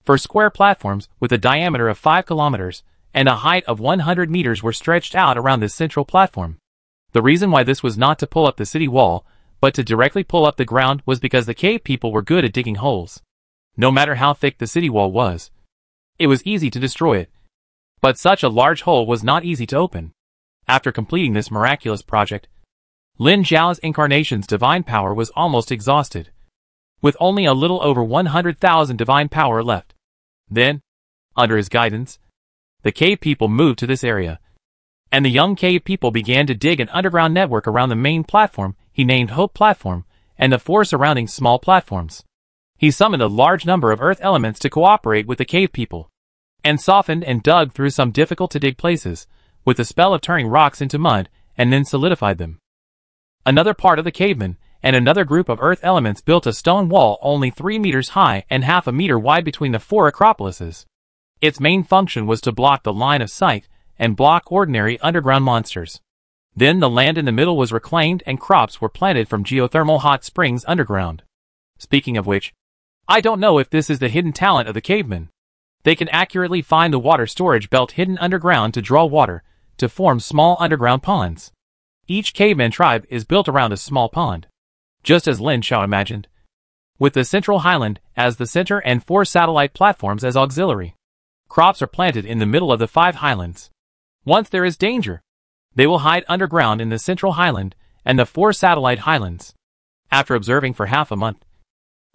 for square platforms with a diameter of 5 kilometers, and a height of 100 meters were stretched out around this central platform. The reason why this was not to pull up the city wall, but to directly pull up the ground was because the cave people were good at digging holes. No matter how thick the city wall was, it was easy to destroy it. But such a large hole was not easy to open. After completing this miraculous project, Lin Xiao's incarnation's divine power was almost exhausted, with only a little over 100,000 divine power left. Then, under his guidance, the cave people moved to this area, and the young cave people began to dig an underground network around the main platform he named Hope Platform, and the four surrounding small platforms. He summoned a large number of earth elements to cooperate with the cave people, and softened and dug through some difficult-to-dig places, with the spell of turning rocks into mud, and then solidified them. Another part of the cavemen and another group of earth elements built a stone wall only 3 meters high and half a meter wide between the four acropolises. Its main function was to block the line of sight and block ordinary underground monsters. Then the land in the middle was reclaimed and crops were planted from geothermal hot springs underground. Speaking of which, I don't know if this is the hidden talent of the cavemen. They can accurately find the water storage belt hidden underground to draw water, to form small underground ponds. Each caveman tribe is built around a small pond, just as Lin Xiao imagined, with the central highland as the center and 4 satellite platforms as auxiliary. Crops are planted in the middle of the 5 highlands. Once there is danger, they will hide underground in the central highland and the 4 satellite highlands. After observing for half a month,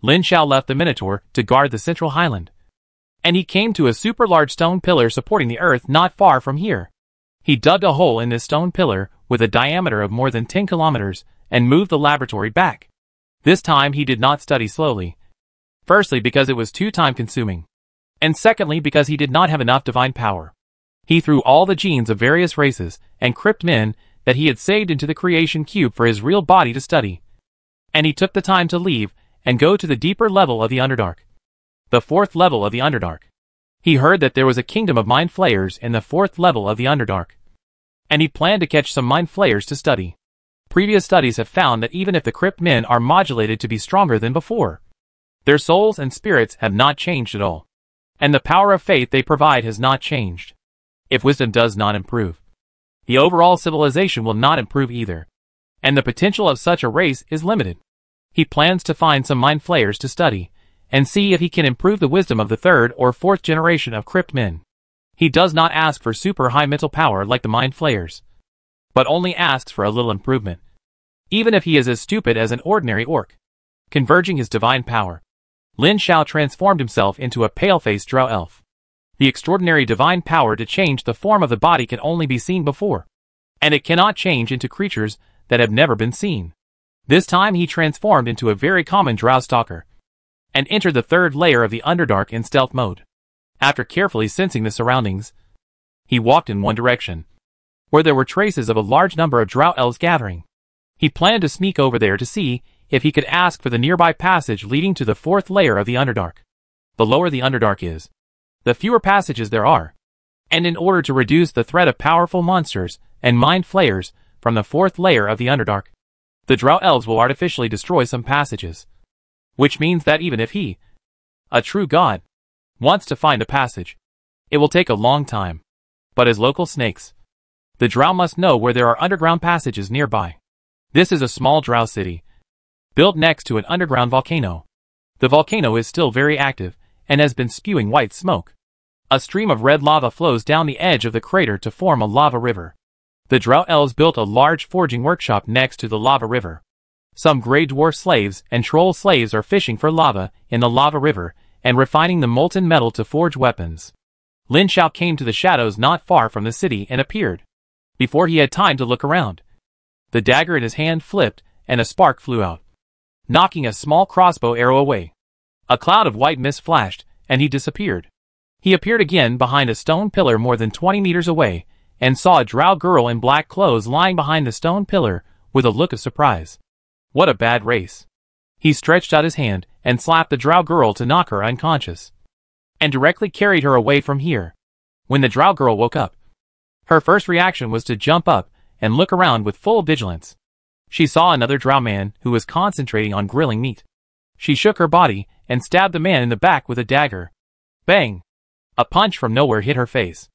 Lin Xiao left the Minotaur to guard the central highland, and he came to a super large stone pillar supporting the earth not far from here. He dug a hole in this stone pillar with a diameter of more than 10 kilometers and moved the laboratory back. This time he did not study slowly. Firstly, because it was too time-consuming, and secondly, because he did not have enough divine power. He threw all the genes of various races and crypt men that he had saved into the creation cube for his real body to study, and he took the time to leave and go to the deeper level of the Underdark, the 4th level of the Underdark. He heard that there was a kingdom of mind flayers in the 4th level of the Underdark, and he planned to catch some mind flayers to study. Previous studies have found that even if the crypt men are modulated to be stronger than before, their souls and spirits have not changed at all, and the power of faith they provide has not changed. If wisdom does not improve, the overall civilization will not improve either, and the potential of such a race is limited. He plans to find some mind flayers to study, and see if he can improve the wisdom of the 3rd or 4th generation of crypt men. He does not ask for super high mental power like the mind flayers, but only asks for a little improvement, even if he is as stupid as an ordinary orc. Converging his divine power, Lin Xiao transformed himself into a pale-faced drow elf. The extraordinary divine power to change the form of the body can only be seen before, and it cannot change into creatures that have never been seen. This time he transformed into a very common drow stalker, and entered the 3rd layer of the Underdark in stealth mode. After carefully sensing the surroundings, he walked in one direction, where there were traces of a large number of drow elves gathering. He planned to sneak over there to see if he could ask for the nearby passage leading to the 4th layer of the Underdark. The lower the Underdark is, the fewer passages there are, and in order to reduce the threat of powerful monsters and mind flayers from the 4th layer of the Underdark, the drow elves will artificially destroy some passages, which means that even if he, a true god, wants to find a passage, It will take a long time. But as local snakes, the drow must know where there are underground passages nearby. This is a small drow city, built next to an underground volcano. The volcano is still very active, and has been spewing white smoke. A stream of red lava flows down the edge of the crater to form a lava river. The drow elves built a large forging workshop next to the lava river. Some grey dwarf slaves and troll slaves are fishing for lava in the lava river, and refining the molten metal to forge weapons. Lin Xiao came to the shadows not far from the city and appeared. Before he had time to look around, the dagger in his hand flipped, and a spark flew out, knocking a small crossbow arrow away. A cloud of white mist flashed, and he disappeared. He appeared again behind a stone pillar more than 20 meters away, and saw a drow girl in black clothes lying behind the stone pillar with a look of surprise. What a bad race. He stretched out his hand and slapped the drow girl to knock her unconscious, and directly carried her away from here. When the drow girl woke up, her first reaction was to jump up and look around with full vigilance. She saw another drow man who was concentrating on grilling meat. She shook her body and stabbed the man in the back with a dagger. Bang! A punch from nowhere hit her face,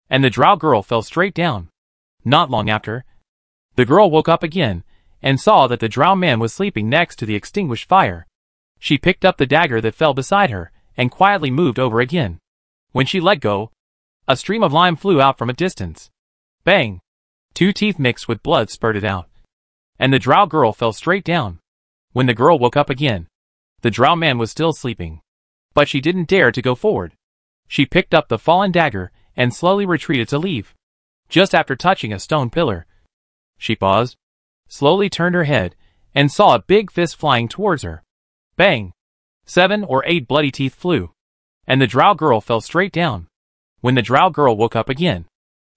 and the drow girl fell straight down. Not long after, the girl woke up again and saw that the drow man was sleeping next to the extinguished fire. She picked up the dagger that fell beside her and quietly moved over again. When she let go, a stream of lime flew out from a distance. Bang! 2 teeth mixed with blood spurted out, and the drow girl fell straight down. When the girl woke up again, the drow man was still sleeping, but she didn't dare to go forward. She picked up the fallen dagger and slowly retreated to leave. Just after touching a stone pillar, she paused, slowly turned her head, and saw a big fist flying towards her. Bang! 7 or 8 bloody teeth flew, and the drow girl fell straight down. When the drow girl woke up again,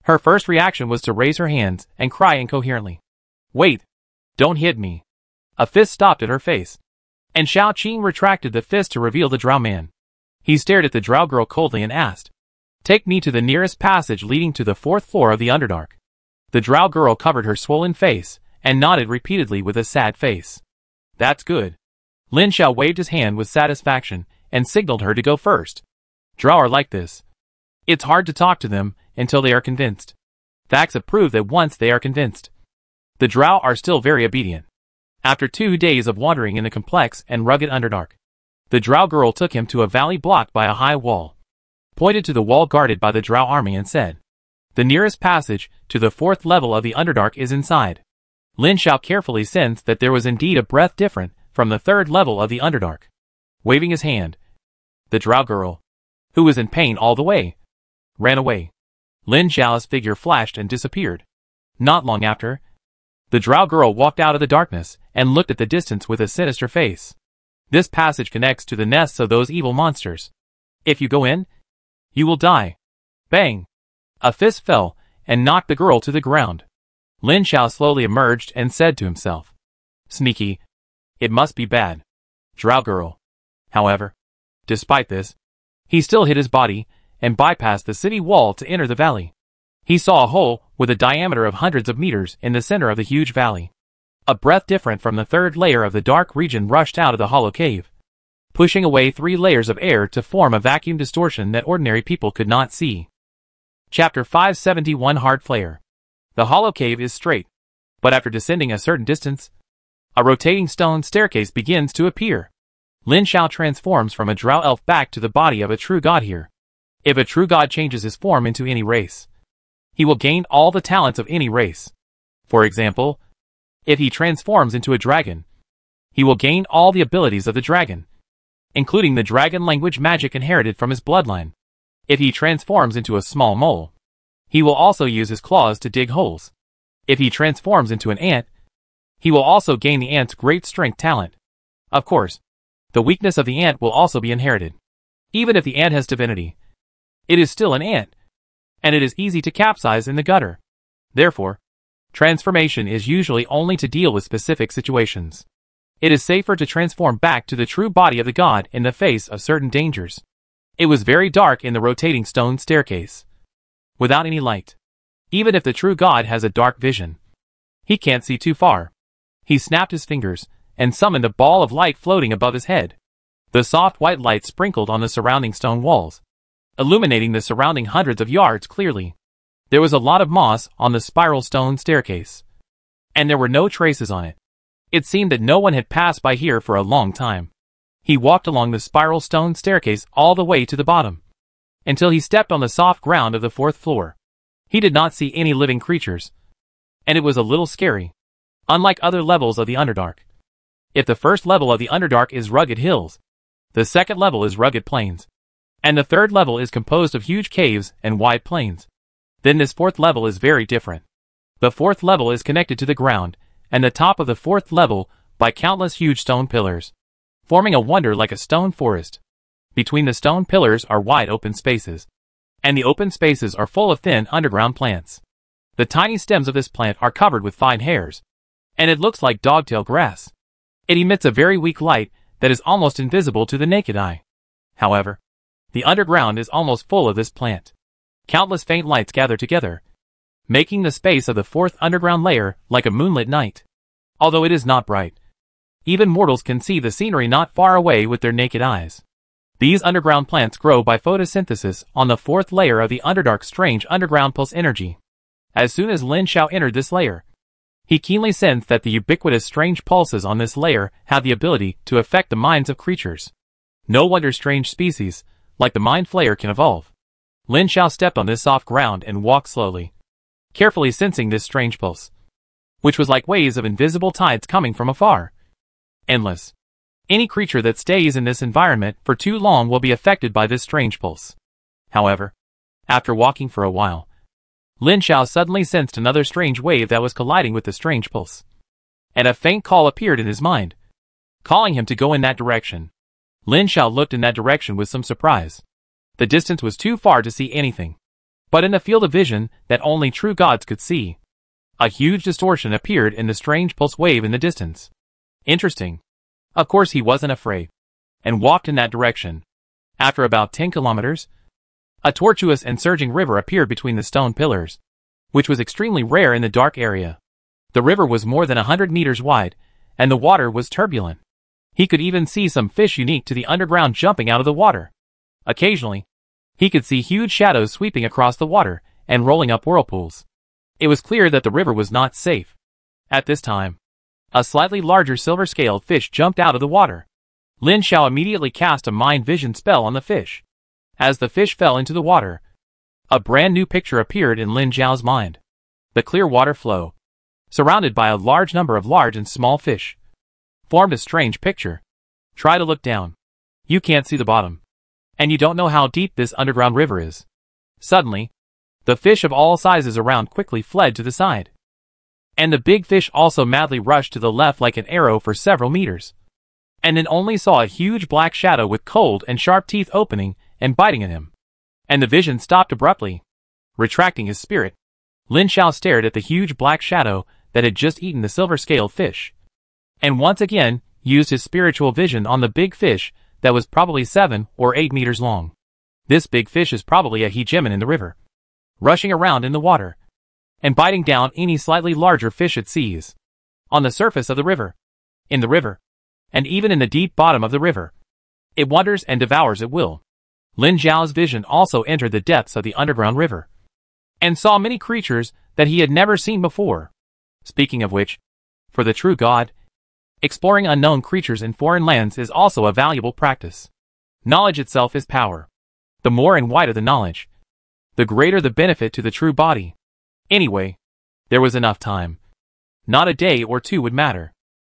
her first reaction was to raise her hands and cry incoherently. Wait! Don't hit me! A fist stopped at her face, and Xiao Qing retracted the fist to reveal the drow man. He stared at the drow girl coldly and asked, Take me to the nearest passage leading to the 4th floor of the Underdark. The drow girl covered her swollen face and nodded repeatedly with a sad face. That's good. Lin Xiao waved his hand with satisfaction and signaled her to go first. Drow are like this. It's hard to talk to them until they are convinced. Facts have proved that once they are convinced, the drow are still very obedient. After 2 days of wandering in the complex and rugged Underdark, the drow girl took him to a valley blocked by a high wall, pointed to the wall guarded by the drow army and said, The nearest passage to the 4th level of the Underdark is inside. Lin Xiao carefully sensed that there was indeed a breath different from the 3rd level of the Underdark. Waving his hand, the drow girl, who was in pain all the way, ran away. Lin Xiao's figure flashed and disappeared. Not long after, the drow girl walked out of the darkness and looked at the distance with a sinister face. This passage connects to the nests of those evil monsters. If you go in, you will die. Bang! A fist fell and knocked the girl to the ground. Lin Xiao slowly emerged and said to himself, Sneaky. It must be bad. Drow girl. However, despite this, he still hid his body and bypassed the city wall to enter the valley. He saw a hole with a diameter of hundreds of meters in the center of the huge valley. A breath different from the 3rd layer of the dark region rushed out of the hollow cave, pushing away 3 layers of air to form a vacuum distortion that ordinary people could not see. Chapter 571 Hard Flare. The hollow cave is straight, but after descending a certain distance, a rotating stone staircase begins to appear. Lin Xiao transforms from a drow elf back to the body of a true god here. If a true god changes his form into any race, he will gain all the talents of any race. For example, if he transforms into a dragon, he will gain all the abilities of the dragon, including the dragon language magic inherited from his bloodline. If he transforms into a small mole, he will also use his claws to dig holes. If he transforms into an ant, he will also gain the ant's great strength talent. Of course, the weakness of the ant will also be inherited. Even if the ant has divinity, it is still an ant, and it is easy to capsize in the gutter. Therefore, transformation is usually only to deal with specific situations. It is safer to transform back to the true body of the god in the face of certain dangers. It was very dark in the rotating stone staircase, without any light. Even if the true god has a dark vision, he can't see too far. He snapped his fingers and summoned a ball of light floating above his head. The soft white light sprinkled on the surrounding stone walls, illuminating the surrounding hundreds of yards clearly. There was a lot of moss on the spiral stone staircase, and there were no traces on it. It seemed that no one had passed by here for a long time. He walked along the spiral stone staircase all the way to the bottom, until he stepped on the soft ground of the 4th floor. He did not see any living creatures, and it was a little scary. Unlike other levels of the Underdark, if the first level of the Underdark is rugged hills, the second level is rugged plains, and the third level is composed of huge caves and wide plains, then this 4th level is very different. The 4th level is connected to the ground, and the top of the 4th level by countless huge stone pillars, forming a wonder like a stone forest. Between the stone pillars are wide open spaces, and the open spaces are full of thin underground plants. The tiny stems of this plant are covered with fine hairs, and it looks like dogtail grass. It emits a very weak light that is almost invisible to the naked eye. However, the underground is almost full of this plant. Countless faint lights gather together, making the space of the 4th underground layer like a moonlit night. Although it is not bright, even mortals can see the scenery not far away with their naked eyes. These underground plants grow by photosynthesis on the 4th layer of the Underdark's strange underground pulse energy. As soon as Lin Xiao entered this layer, he keenly sensed that the ubiquitous strange pulses on this layer have the ability to affect the minds of creatures. No wonder strange species, like the Mind Flayer, can evolve. Lin Xiao stepped on this soft ground and walked slowly, carefully sensing this strange pulse, which was like waves of invisible tides coming from afar. Endless. Any creature that stays in this environment for too long will be affected by this strange pulse. However, after walking for a while, Lin Xiao suddenly sensed another strange wave that was colliding with the strange pulse, and a faint call appeared in his mind, calling him to go in that direction. Lin Xiao looked in that direction with some surprise. The distance was too far to see anything, but in the field of vision that only true gods could see, a huge distortion appeared in the strange pulse wave in the distance. Interesting. Of course he wasn't afraid, and walked in that direction. After about 10 kilometers, a tortuous and surging river appeared between the stone pillars, which was extremely rare in the dark area. The river was more than 100 meters wide, and the water was turbulent. He could even see some fish unique to the underground jumping out of the water. Occasionally, he could see huge shadows sweeping across the water and rolling up whirlpools. It was clear that the river was not safe. At this time, a slightly larger silver-scaled fish jumped out of the water. Lin Xiao immediately cast a mind vision spell on the fish. As the fish fell into the water, a brand new picture appeared in Lin Xiao's mind. The clear water flow, surrounded by a large number of large and small fish, formed a strange picture. Try to look down. You can't see the bottom, and you don't know how deep this underground river is. Suddenly, the fish of all sizes around quickly fled to the side, and the big fish also madly rushed to the left like an arrow for several meters, and then only saw a huge black shadow with cold and sharp teeth opening and biting at him. And the vision stopped abruptly. Retracting his spirit, Lin Xiao stared at the huge black shadow that had just eaten the silver-scaled fish, and once again used his spiritual vision on the big fish that was probably 7 or 8 meters long. This big fish is probably a hegemon in the river, rushing around in the water, and biting down any slightly larger fish it sees. On the surface of the river, in the river, and even in the deep bottom of the river, it wanders and devours at will. Lin Xiao's vision also entered the depths of the underground river, and saw many creatures that he had never seen before. Speaking of which, for the true god, exploring unknown creatures in foreign lands is also a valuable practice. Knowledge itself is power. The more and wider the knowledge, the greater the benefit to the true body. Anyway, there was enough time. Not a day or two would matter.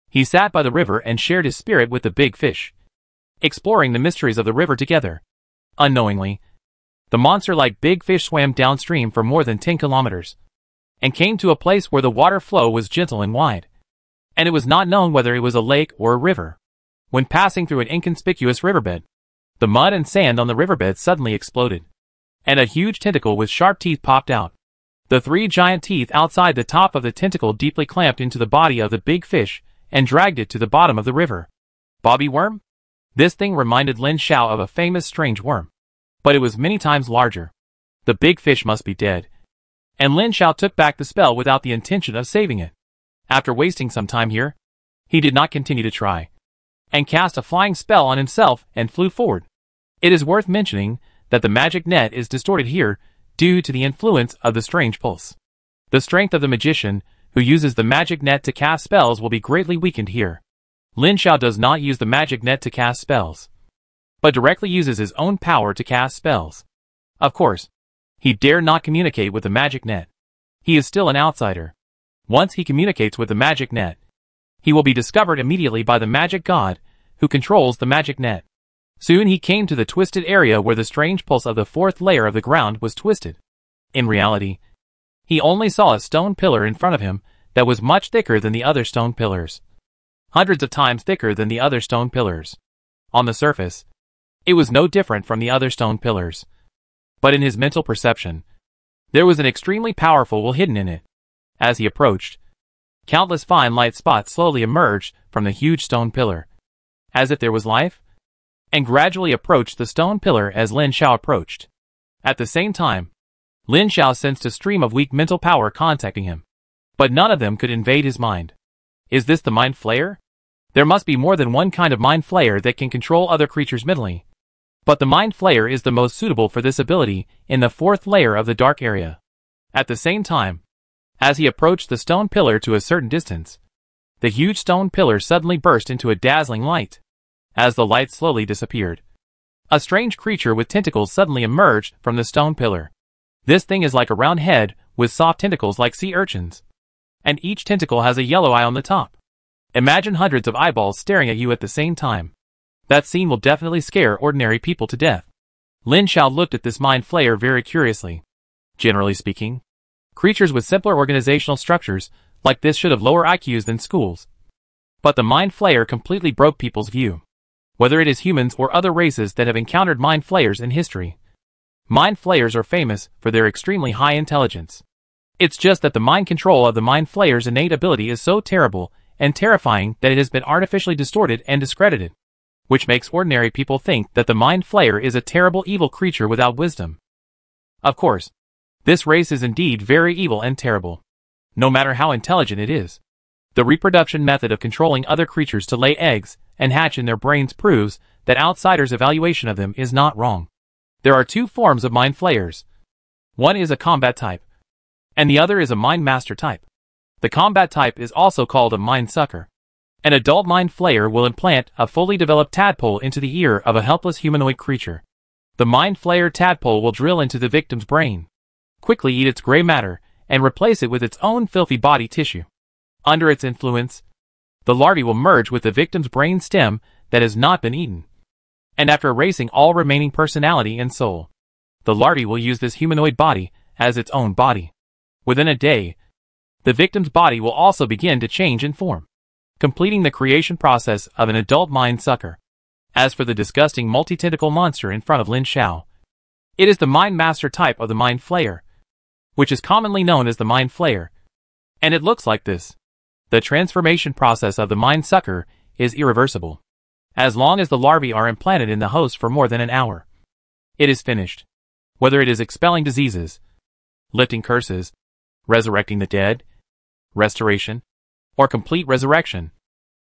He sat by the river and shared his spirit with the big fish, exploring the mysteries of the river together. Unknowingly, the monster-like big fish swam downstream for more than 10 kilometers, and came to a place where the water flow was gentle and wide, and it was not known whether it was a lake or a river. When passing through an inconspicuous riverbed, the mud and sand on the riverbed suddenly exploded, and a huge tentacle with sharp teeth popped out. The 3 giant teeth outside the top of the tentacle deeply clamped into the body of the big fish and dragged it to the bottom of the river. Bobby worm? This thing reminded Lin Xiao of a famous strange worm, but it was many times larger. The big fish must be dead, and Lin Xiao took back the spell without the intention of saving it. After wasting some time here, he did not continue to try, and cast a flying spell on himself and flew forward. It is worth mentioning that the magic net is distorted here due to the influence of the strange pulse. The strength of the magician who uses the magic net to cast spells will be greatly weakened here. Lin Xiao does not use the magic net to cast spells, but directly uses his own power to cast spells. Of course, he dare not communicate with the magic net. He is still an outsider. Once he communicates with the magic net, he will be discovered immediately by the magic god who controls the magic net. Soon he came to the twisted area where the strange pulse of the fourth layer of the ground was twisted. In reality, he only saw a stone pillar in front of him that was much thicker than the other stone pillars. Hundreds of times thicker than the other stone pillars. On the surface, it was no different from the other stone pillars. But in his mental perception, there was an extremely powerful will hidden in it. As he approached, countless fine light spots slowly emerged from the huge stone pillar, as if there was life, and gradually approached the stone pillar as Lin Xiao approached. At the same time, Lin Xiao sensed a stream of weak mental power contacting him, but none of them could invade his mind. Is this the mind flayer? There must be more than one kind of mind flayer that can control other creatures mentally. But the mind flayer is the most suitable for this ability in the fourth layer of the dark area. At the same time, as he approached the stone pillar to a certain distance, the huge stone pillar suddenly burst into a dazzling light. As the light slowly disappeared, a strange creature with tentacles suddenly emerged from the stone pillar. This thing is like a round head with soft tentacles like sea urchins, and each tentacle has a yellow eye on the top. Imagine hundreds of eyeballs staring at you at the same time. That scene will definitely scare ordinary people to death. Lin Xiao looked at this mind flayer very curiously. Generally speaking, creatures with simpler organizational structures like this should have lower IQs than schools. But the mind flayer completely broke people's view. Whether it is humans or other races that have encountered mind flayers in history, mind flayers are famous for their extremely high intelligence. It's just that the mind control of the mind flayer's innate ability is so terrible and terrifying that it has been artificially distorted and discredited, which makes ordinary people think that the mind flayer is a terrible evil creature without wisdom. Of course, this race is indeed very evil and terrible, no matter how intelligent it is. The reproduction method of controlling other creatures to lay eggs and hatch in their brains proves that outsiders' evaluation of them is not wrong. There are two forms of mind flayers. One is a combat type, and the other is a mind master type. The combat type is also called a mind sucker. An adult mind flayer will implant a fully developed tadpole into the ear of a helpless humanoid creature. The mind flayer tadpole will drill into the victim's brain, quickly eat its gray matter, and replace it with its own filthy body tissue. Under its influence, the larvae will merge with the victim's brain stem that has not been eaten. And after erasing all remaining personality and soul, the larvae will use this humanoid body as its own body. Within a day, the victim's body will also begin to change in form, completing the creation process of an adult mind sucker. As for the disgusting multi-tentacle monster in front of Lin Xiao, it is the mind master type of the mind flayer, which is commonly known as the mind flayer, and it looks like this. The transformation process of the mind sucker is irreversible. As long as the larvae are implanted in the host for more than an hour, it is finished. Whether it is expelling diseases, lifting curses, resurrecting the dead, restoration, or complete resurrection,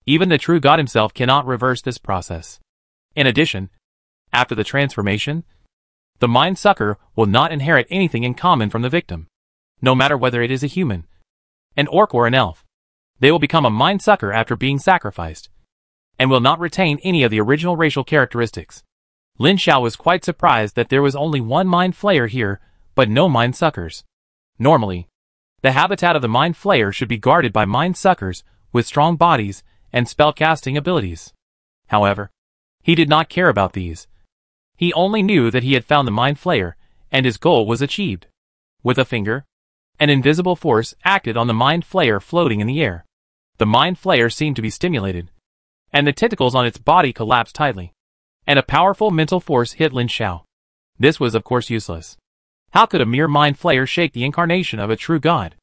even the true God himself cannot reverse this process. In addition, after the transformation, the mind sucker will not inherit anything in common from the victim, no matter whether it is a human, an orc or an elf. They will become a mind sucker after being sacrificed, and will not retain any of the original racial characteristics. Lin Xiao was quite surprised that there was only one mind flayer here, but no mind suckers. Normally, the habitat of the mind flayer should be guarded by mind suckers with strong bodies and spellcasting abilities. However, he did not care about these. He only knew that he had found the mind flayer, and his goal was achieved. With a finger, an invisible force acted on the mind flayer floating in the air. The mind flayer seemed to be stimulated, and the tentacles on its body collapsed tightly, and a powerful mental force hit Lin Xiao. This was of course useless. How could a mere mind flayer shake the incarnation of a true god?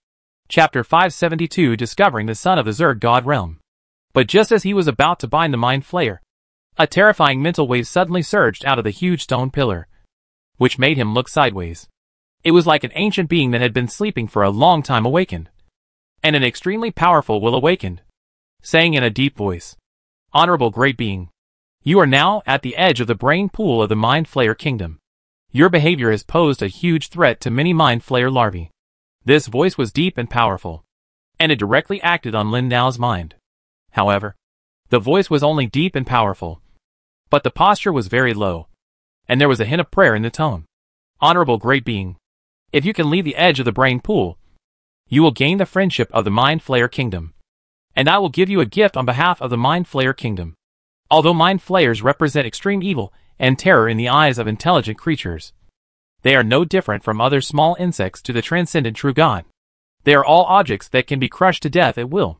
Chapter 572 Discovering the Son of the Zerg God Realm. But just as he was about to bind the mind flayer, a terrifying mental wave suddenly surged out of the huge stone pillar, which made him look sideways. It was like an ancient being that had been sleeping for a long time awakened. And an extremely powerful will awakened, saying in a deep voice, "Honorable great being, you are now at the edge of the brain pool of the mind flayer kingdom. Your behavior has posed a huge threat to many Mind Flayer larvae. This voice was deep and powerful, and it directly acted on Lin Nao's mind. However, the voice was only deep and powerful, but the posture was very low, and there was a hint of prayer in the tone. Honorable Great Being, if you can leave the edge of the brain pool, you will gain the friendship of the Mind Flayer Kingdom, and I will give you a gift on behalf of the Mind Flayer Kingdom. Although Mind Flayers represent extreme evil and terror in the eyes of intelligent creatures, they are no different from other small insects to the transcendent true God. They are all objects that can be crushed to death at will.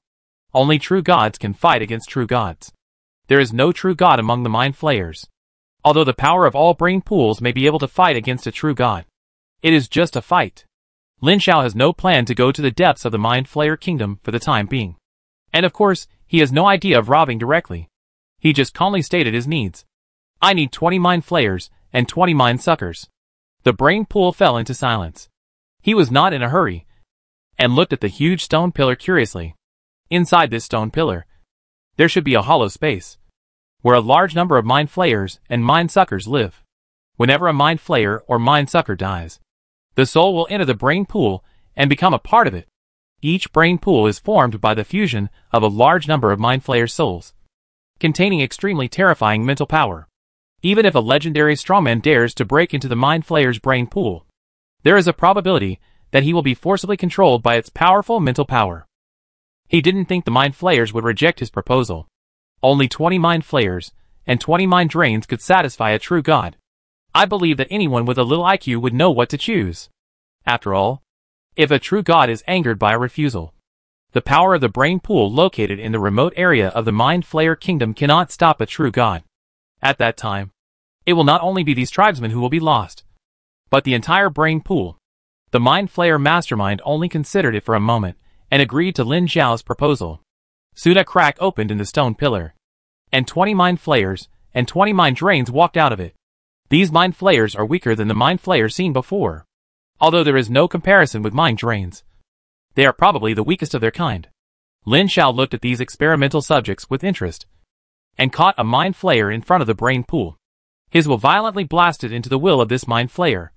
Only true gods can fight against true gods. There is no true god among the Mind Flayers. Although the power of all brain pools may be able to fight against a true god, it is just a fight. Lin Xiao has no plan to go to the depths of the Mind Flayer Kingdom for the time being. And of course, he has no idea of robbing directly. He just calmly stated his needs. I need 20 Mind Flayers and 20 Mind Suckers. The brain pool fell into silence. He was not in a hurry, and looked at the huge stone pillar curiously. Inside this stone pillar, there should be a hollow space, where a large number of Mind Flayers and Mind Suckers live. Whenever a Mind Flayer or Mind Sucker dies, the soul will enter the brain pool and become a part of it. Each brain pool is formed by the fusion of a large number of Mind Flayer souls, containing extremely terrifying mental power. Even if a legendary strongman dares to break into the Mind Flayer's brain pool, there is a probability that he will be forcibly controlled by its powerful mental power. He didn't think the Mind Flayers would reject his proposal. Only 20 Mind Flayers and 20 Mind Drains could satisfy a true god. I believe that anyone with a little IQ would know what to choose. After all, if a true god is angered by a refusal, the power of the brain pool located in the remote area of the Mind Flayer Kingdom cannot stop a true god. At that time, it will not only be these tribesmen who will be lost, but the entire brain pool. The Mind Flayer mastermind only considered it for a moment, and agreed to Lin Xiao's proposal. Soon a crack opened in the stone pillar, and 20 Mind Flayers and 20 Mind Drains walked out of it. These Mind Flayers are weaker than the Mind Flayers seen before. Although there is no comparison with Mind Drains, they are probably the weakest of their kind. Lin Xiao looked at these experimental subjects with interest, and caught a Mind Flayer in front of the brain pool. His will violently blasted into the will of this Mind Flayer,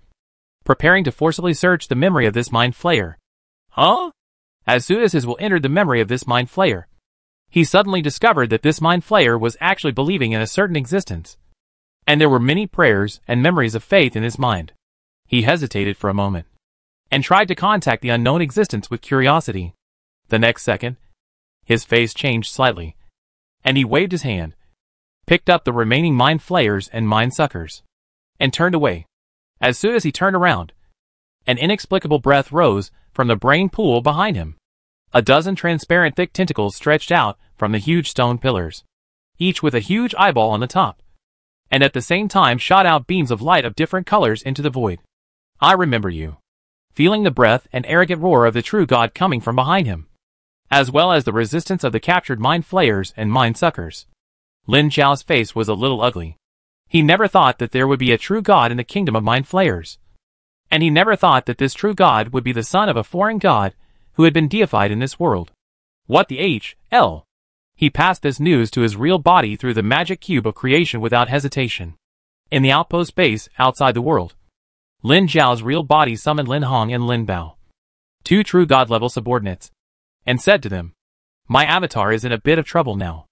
preparing to forcibly search the memory of this Mind Flayer. Huh? As soon as his will entered the memory of this Mind Flayer, he suddenly discovered that this Mind Flayer was actually believing in a certain existence, and there were many prayers and memories of faith in his mind. He hesitated for a moment, and tried to contact the unknown existence with curiosity. The next second, his face changed slightly, and he waved his hand, picked up the remaining Mind Flayers and Mind Suckers, and turned away. As soon as he turned around, an inexplicable breath rose from the brain pool behind him. A dozen transparent thick tentacles stretched out from the huge stone pillars, each with a huge eyeball on the top, and at the same time shot out beams of light of different colors into the void. I remember you. Feeling the breath and arrogant roar of the true god coming from behind him, as well as the resistance of the captured Mind Flayers and Mind Suckers, Lin Xiao's face was a little ugly. He never thought that there would be a true god in the kingdom of Mind Flayers, and he never thought that this true god would be the son of a foreign god who had been deified in this world. What the hell? He passed this news to his real body through the magic cube of creation without hesitation. In the outpost base outside the world, Lin Xiao's real body summoned Lin Hong and Lin Bao, two true god-level subordinates, and said to them, "My avatar is in a bit of trouble now.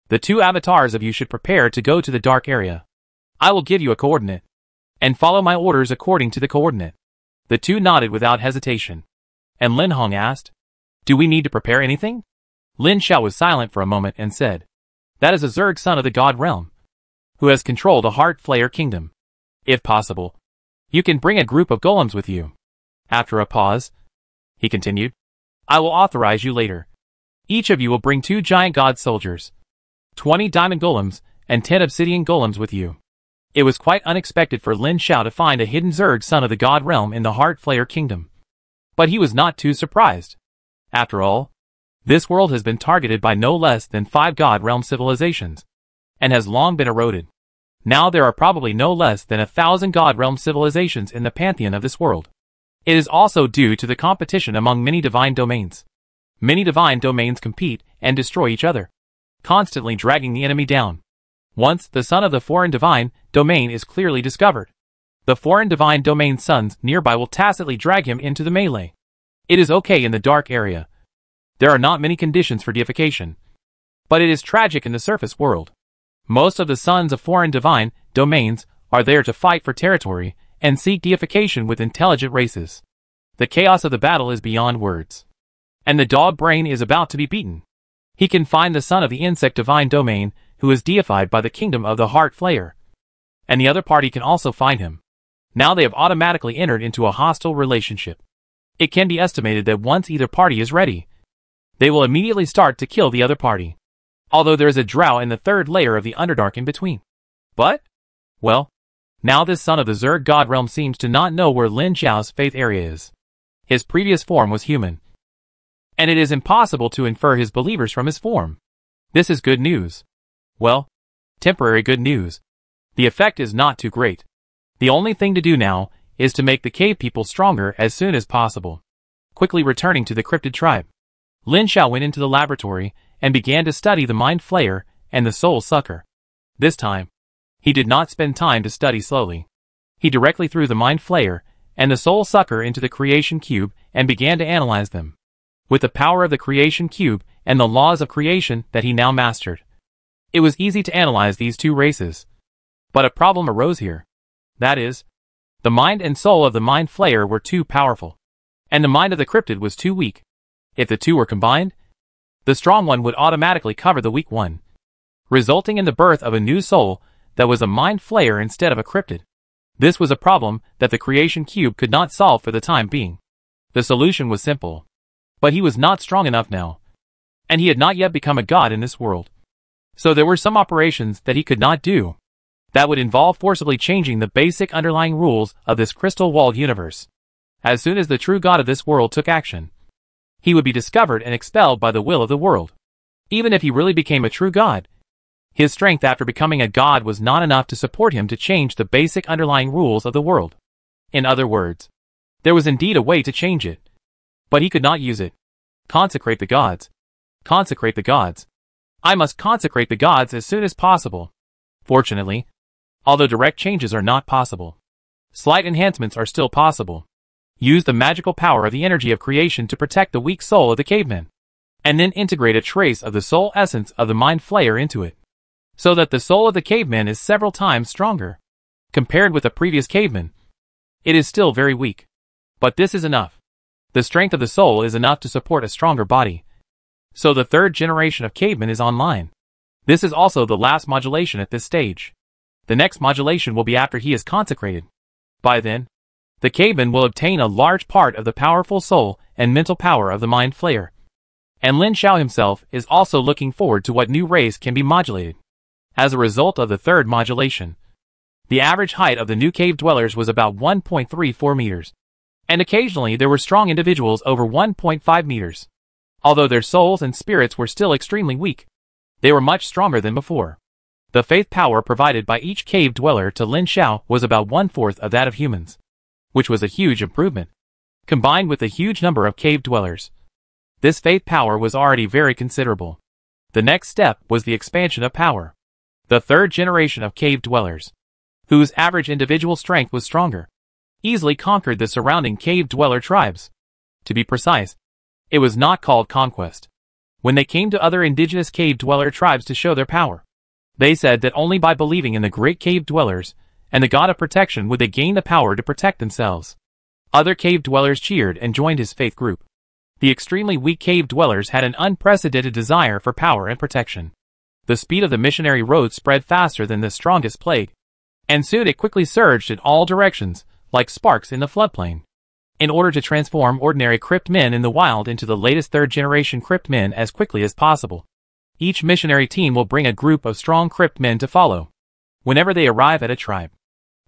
The two avatars of you should prepare to go to the dark area. I will give you a coordinate, and follow my orders according to the coordinate." The two nodded without hesitation, and Lin Hong asked, "Do we need to prepare anything?" Lin Xiao was silent for a moment and said, "That is a Zerg son of the God Realm, who has controlled a Heart Flayer kingdom. If possible, you can bring a group of golems with you." After a pause, he continued, "I will authorize you later. Each of you will bring 2 giant god soldiers, 20 diamond golems, and 10 obsidian golems with you." It was quite unexpected for Lin Xiao to find a hidden Zerg son of the God Realm in the Heart Flayer kingdom. But he was not too surprised. After all, this world has been targeted by no less than 5 God Realm civilizations, and has long been eroded. Now there are probably no less than 1,000 God Realm civilizations in the pantheon of this world. It is also due to the competition among many divine domains. Many divine domains compete and destroy each other, constantly dragging the enemy down. Once the son of the foreign divine domain is clearly discovered, The foreign divine domain sons nearby will tacitly drag him into the melee. It is okay in the dark area. There are not many conditions for deification. But it is tragic in the surface world. Most of the sons of foreign divine domains are there to fight for territory and seek deification with intelligent races. The chaos of the battle is beyond words. And the dog brain is about to be beaten. He can find the son of the insect divine domain who is deified by the kingdom of the heart flayer. And the other party can also find him. Now they have automatically entered into a hostile relationship. It can be estimated that once either party is ready, they will immediately start to kill the other party. Although there is a drought in the third layer of the Underdark in between. But, well, now this son of the Zerg god realm seems to not know where Lin Xiao's faith area is. His previous form was human. And it is impossible to infer his believers from his form. This is good news. Well, temporary good news. The effect is not too great. The only thing to do now is to make the cave people stronger as soon as possible. Quickly returning to the cryptid tribe, Lin Xiao went into the laboratory and began to study the Mind Flayer and the Soul Sucker. This time, he did not spend time to study slowly. He directly threw the Mind Flayer and the Soul Sucker into the Creation Cube and began to analyze them. With the power of the Creation Cube and the laws of creation that he now mastered, it was easy to analyze these two races. But a problem arose here. That is, the mind and soul of the Mind Flayer were too powerful, and the mind of the cryptid was too weak. If the two were combined, the strong one would automatically cover the weak one, resulting in the birth of a new soul that was a Mind Flayer instead of a cryptid. This was a problem that the Creation Cube could not solve for the time being. The solution was simple. But he was not strong enough now, and he had not yet become a god in this world. So there were some operations that he could not do. That would involve forcibly changing the basic underlying rules of this crystal-walled universe. As soon as the true god of this world took action, he would be discovered and expelled by the will of the world. Even if he really became a true god, his strength after becoming a god was not enough to support him to change the basic underlying rules of the world. In other words, there was indeed a way to change it, but he could not use it. Consecrate the gods. Consecrate the gods. I must consecrate the gods as soon as possible. Fortunately, although direct changes are not possible, slight enhancements are still possible. Use the magical power of the energy of creation to protect the weak soul of the caveman, and then integrate a trace of the soul essence of the Mind Flayer into it, so that the soul of the caveman is several times stronger. Compared with the previous caveman, it is still very weak. But this is enough. The strength of the soul is enough to support a stronger body. So the third generation of caveman is online. This is also the last modulation at this stage. The next modulation will be after he is consecrated. By then, the caveman will obtain a large part of the powerful soul and mental power of the Mind Flayer. And Lin Xiao himself is also looking forward to what new race can be modulated. As a result of the third modulation, the average height of the new cave dwellers was about 1.34 meters. And occasionally there were strong individuals over 1.5 meters. Although their souls and spirits were still extremely weak, they were much stronger than before. The faith power provided by each cave dweller to Lin Xiao was about 1/4 of that of humans, which was a huge improvement. Combined with the huge number of cave dwellers, this faith power was already very considerable. The next step was the expansion of power. The third generation of cave dwellers, whose average individual strength was stronger, easily conquered the surrounding cave dweller tribes. To be precise, it was not called conquest. When they came to other indigenous cave dweller tribes to show their power, they said that only by believing in the great cave dwellers and the god of protection would they gain the power to protect themselves. Other cave dwellers cheered and joined his faith group. The extremely weak cave dwellers had an unprecedented desire for power and protection. The speed of the missionary road spread faster than the strongest plague, and soon it quickly surged in all directions, like sparks in the floodplain. In order to transform ordinary crypt men in the wild into the latest third-generation crypt men as quickly as possible, each missionary team will bring a group of strong crypt men to follow. Whenever they arrive at a tribe,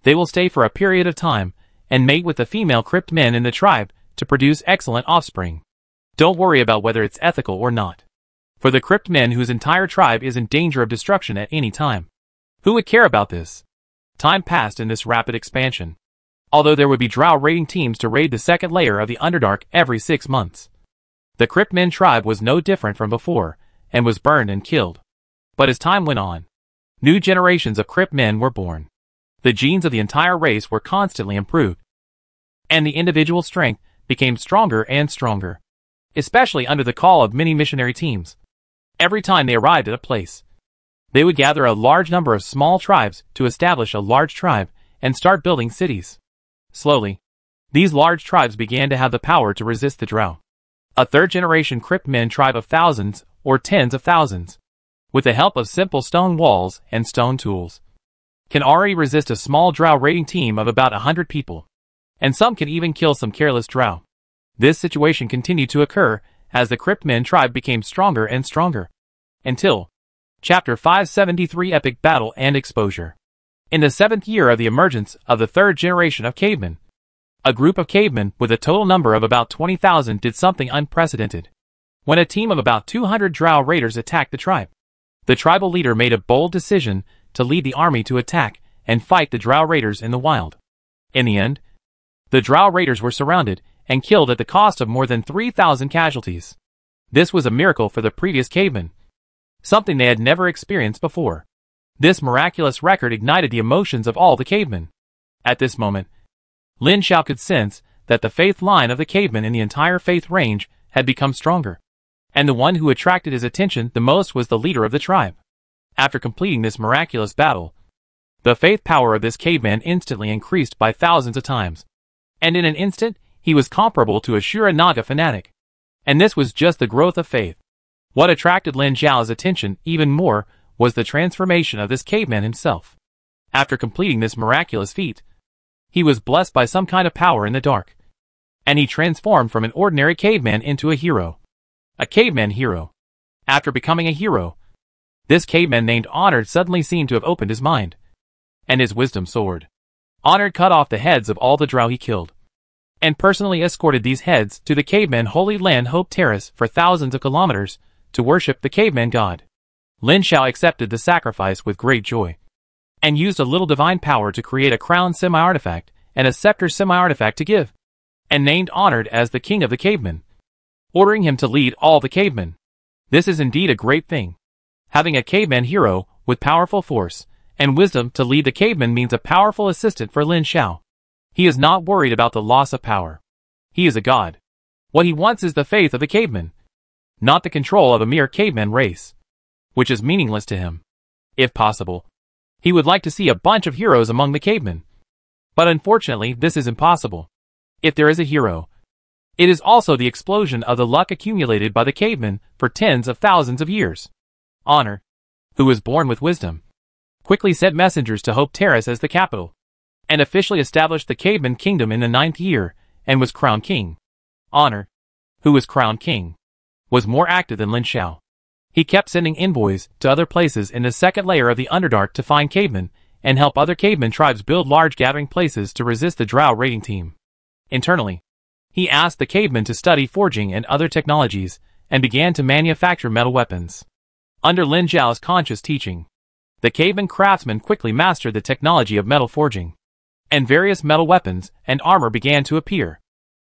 they will stay for a period of time and mate with the female crypt men in the tribe to produce excellent offspring. Don't worry about whether it's ethical or not, for the crypt men whose entire tribe is in danger of destruction at any time. Who would care about this? Time passed in this rapid expansion. Although there would be drow raiding teams to raid the second layer of the Underdark every 6 months. The Cryptmen tribe was no different from before, and was burned and killed. But as time went on, new generations of Cryptmen were born. The genes of the entire race were constantly improved, and the individual strength became stronger and stronger, especially under the call of many missionary teams. Every time they arrived at a place, they would gather a large number of small tribes to establish a large tribe and start building cities. Slowly, these large tribes began to have the power to resist the drought. A third-generation crypt men tribe of thousands or tens of thousands, with the help of simple stone walls and stone tools, can already resist a small drow raiding team of about 100 people, and some can even kill some careless drow. This situation continued to occur as the Cryptmen tribe became stronger and stronger, until Chapter 573 Epic Battle and Exposure. In the 7th year of the emergence of the third generation of cavemen, a group of cavemen with a total number of about 20,000 did something unprecedented. When a team of about 200 drow raiders attacked the tribe, the tribal leader made a bold decision to lead the army to attack and fight the drow raiders in the wild. In the end, the drow raiders were surrounded and killed at the cost of more than 3,000 casualties. This was a miracle for the previous cavemen, something they had never experienced before. This miraculous record ignited the emotions of all the cavemen. At this moment, Lin Xiao could sense that the faith line of the cavemen in the entire faith range had become stronger, and the one who attracted his attention the most was the leader of the tribe. After completing this miraculous battle, the faith power of this caveman instantly increased by thousands of times, and in an instant, he was comparable to a Shura Naga fanatic. And this was just the growth of faith. What attracted Lin Xiao's attention even more was the transformation of this caveman himself. After completing this miraculous feat, he was blessed by some kind of power in the dark, and he transformed from an ordinary caveman into a hero. A caveman hero. After becoming a hero, this caveman named Honored suddenly seemed to have opened his mind, and his wisdom soared. Honored cut off the heads of all the drow he killed, and personally escorted these heads to the caveman Holy Land Hope Terrace for thousands of kilometers to worship the caveman god. Lin Xiao accepted the sacrifice with great joy, and used a little divine power to create a crown semi-artifact and a scepter semi-artifact to give, and named Honored as the king of the cavemen, ordering him to lead all the cavemen. This is indeed a great thing. Having a caveman hero with powerful force and wisdom to lead the cavemen means a powerful assistant for Lin Xiao. He is not worried about the loss of power. He is a god. What he wants is the faith of the cavemen, not the control of a mere caveman race, which is meaningless to him. If possible, he would like to see a bunch of heroes among the cavemen. But unfortunately, this is impossible. If there is a hero, it is also the explosion of the luck accumulated by the cavemen for tens of thousands of years. Honor, who was born with wisdom, quickly sent messengers to Hope Terrace as the capital, and officially established the caveman kingdom in the 9th year, and was crowned king. Honor, who was crowned king, was more active than Lin Xiao. He kept sending envoys to other places in the 2nd layer of the Underdark to find cavemen, and help other caveman tribes build large gathering places to resist the drow raiding team. Internally, he asked the cavemen to study forging and other technologies, and began to manufacture metal weapons. Under Lin Xiao's conscious teaching, the caveman craftsmen quickly mastered the technology of metal forging, and various metal weapons and armor began to appear.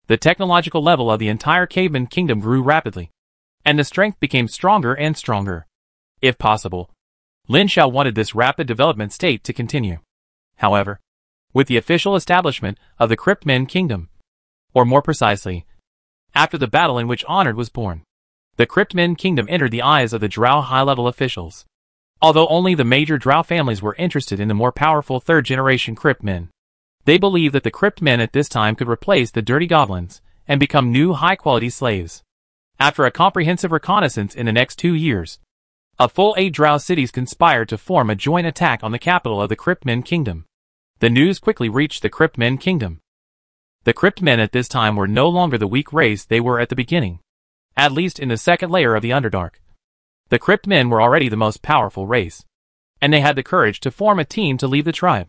The technological level of the entire caveman kingdom grew rapidly, and the strength became stronger and stronger. If possible, Lin Xiao wanted this rapid development state to continue. However, with the official establishment of the Cryptmen kingdom, or more precisely, after the battle in which Honored was born, the Cryptmen kingdom entered the eyes of the drow high-level officials. Although only the major drow families were interested in the more powerful third-generation Cryptmen, they believed that the Cryptmen at this time could replace the dirty goblins and become new high-quality slaves. After a comprehensive reconnaissance in the next 2 years, a full 8 drow cities conspired to form a joint attack on the capital of the Cryptmen kingdom. The news quickly reached the Cryptmen kingdom. The Cryptmen at this time were no longer the weak race they were at the beginning, at least in the 2nd layer of the Underdark. The Cryptmen were already the most powerful race, and they had the courage to form a team to lead the tribe.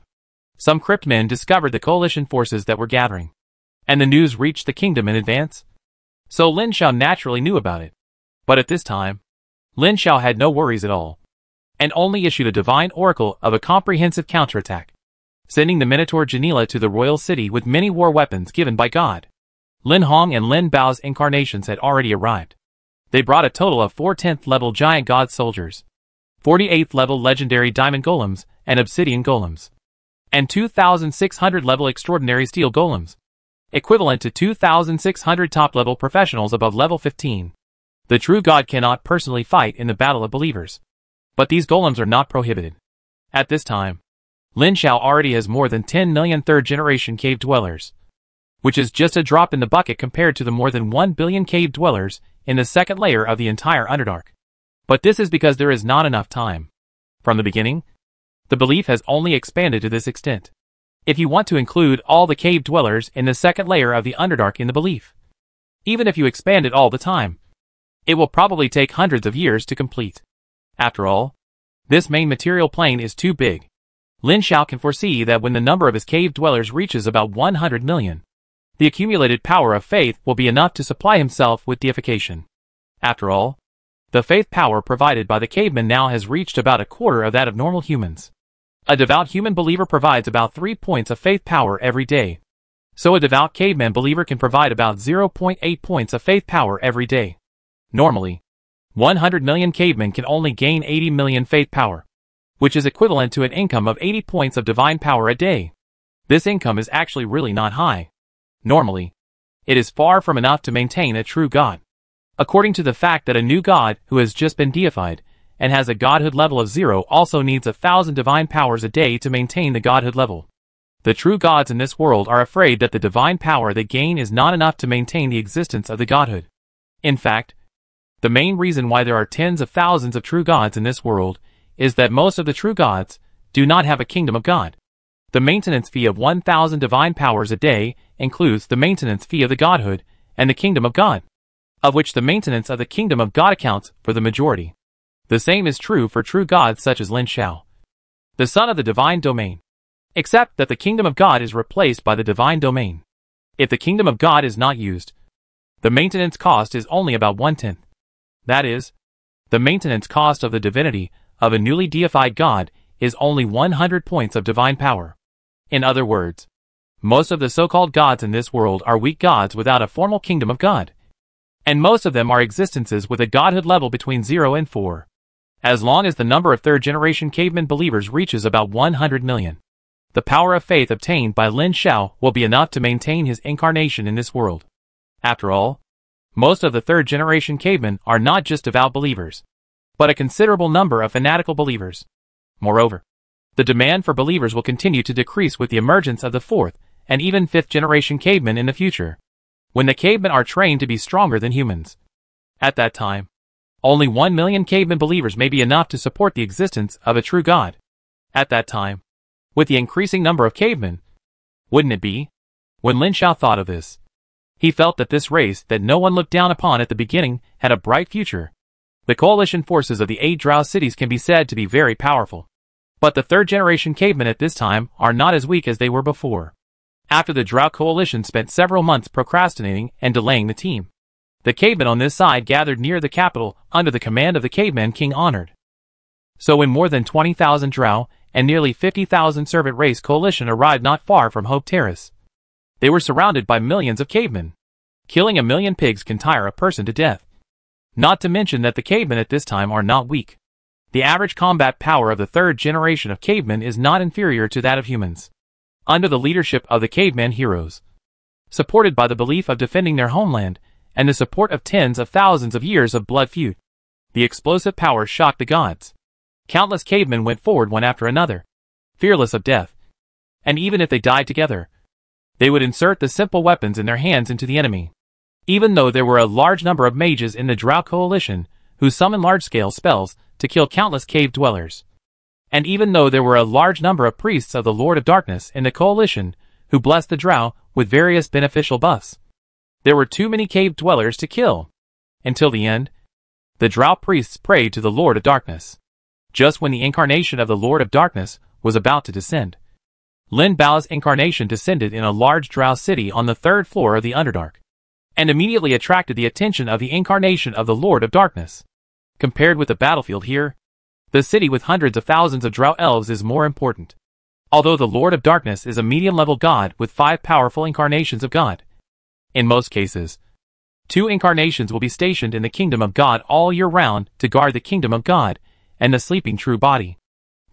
Some Cryptmen discovered the coalition forces that were gathering, and the news reached the kingdom in advance. So Lin Xiao naturally knew about it. But at this time, Lin Xiao had no worries at all, and only issued a divine oracle of a comprehensive counterattack, sending the Minotaur Janila to the royal city with many war weapons given by God. Lin Hong and Lin Bao's incarnations had already arrived. They brought a total of 4 10th level giant god soldiers, 48th level legendary diamond golems, and obsidian golems. and 2,600 level extraordinary steel golems, equivalent to 2,600 top-level professionals above level 15. The true God cannot personally fight in the battle of believers. But these golems are not prohibited. At this time, Lin Shao already has more than 10 million third-generation cave dwellers, which is just a drop in the bucket compared to the more than 1 billion cave dwellers in the second layer of the entire Underdark. But this is because there is not enough time. From the beginning, the belief has only expanded to this extent. If you want to include all the cave dwellers in the second layer of the Underdark in the belief, even if you expand it all the time, it will probably take hundreds of years to complete. After all, this main material plane is too big. Lin Shao can foresee that when the number of his cave dwellers reaches about 100 million, the accumulated power of faith will be enough to supply himself with deification. After all, the faith power provided by the caveman now has reached about a quarter of that of normal humans. A devout human believer provides about 3 points of faith power every day. So a devout caveman believer can provide about 0.8 points of faith power every day. Normally, 100 million cavemen can only gain 80 million faith power, which is equivalent to an income of 80 points of divine power a day. This income is actually really not high. Normally, it is far from enough to maintain a true God. According to the fact that a new God who has just been deified and has a godhood level of 0 also needs 1,000 divine powers a day to maintain the godhood level. The true gods in this world are afraid that the divine power they gain is not enough to maintain the existence of the godhood. In fact, the main reason why there are tens of thousands of true gods in this world is that most of the true gods do not have a kingdom of God. The maintenance fee of 1,000 divine powers a day includes the maintenance fee of the godhood and the kingdom of God, of which the maintenance of the kingdom of God accounts for the majority. The same is true for true gods such as Lin Shao, the son of the divine domain, except that the kingdom of God is replaced by the divine domain. If the kingdom of God is not used, the maintenance cost is only about 1/10. That is, the maintenance cost of the divinity of a newly deified God is only 100 points of divine power. In other words, most of the so-called gods in this world are weak gods without a formal kingdom of God, and most of them are existences with a godhood level between 0 and 4. As long as the number of third-generation caveman believers reaches about 100 million, the power of faith obtained by Lin Shao will be enough to maintain his incarnation in this world. After all, most of the third-generation cavemen are not just devout believers, but a considerable number of fanatical believers. Moreover, the demand for believers will continue to decrease with the emergence of the fourth and even fifth-generation cavemen in the future, when the cavemen are trained to be stronger than humans. At that time, only 1 million caveman believers may be enough to support the existence of a true God. At that time, with the increasing number of cavemen, wouldn't it be? When Lin Shao thought of this, he felt that this race that no one looked down upon at the beginning had a bright future. The coalition forces of the 8 Drow cities can be said to be very powerful. But the third-generation cavemen at this time are not as weak as they were before. After the Drow coalition spent several months procrastinating and delaying the team, the cavemen on this side gathered near the capital under the command of the caveman King Honored. So when more than 20,000 Drow and nearly 50,000 servant race coalition arrived not far from Hope Terrace, they were surrounded by millions of cavemen. Killing 1 million pigs can tire a person to death. Not to mention that the cavemen at this time are not weak. The average combat power of the third generation of cavemen is not inferior to that of humans. Under the leadership of the caveman heroes, supported by the belief of defending their homeland and the support of tens of thousands of years of blood feud, the explosive power shocked the gods. Countless cavemen went forward one after another, fearless of death. And even if they died together, they would insert the simple weapons in their hands into the enemy. Even though there were a large number of mages in the Drow coalition who summoned large-scale spells to kill countless cave dwellers, and even though there were a large number of priests of the Lord of Darkness in the coalition who blessed the Drow with various beneficial buffs, there were too many cave dwellers to kill. Until the end, the Drow priests prayed to the Lord of Darkness. Just when the incarnation of the Lord of Darkness was about to descend, Lin Bao's incarnation descended in a large Drow city on the 3rd floor of the Underdark, and immediately attracted the attention of the incarnation of the Lord of Darkness. Compared with the battlefield here, the city with hundreds of thousands of Drow elves is more important. Although the Lord of Darkness is a medium-level god with 5 powerful incarnations of God, in most cases, 2 incarnations will be stationed in the Kingdom of God all year round to guard the Kingdom of God and the sleeping true body.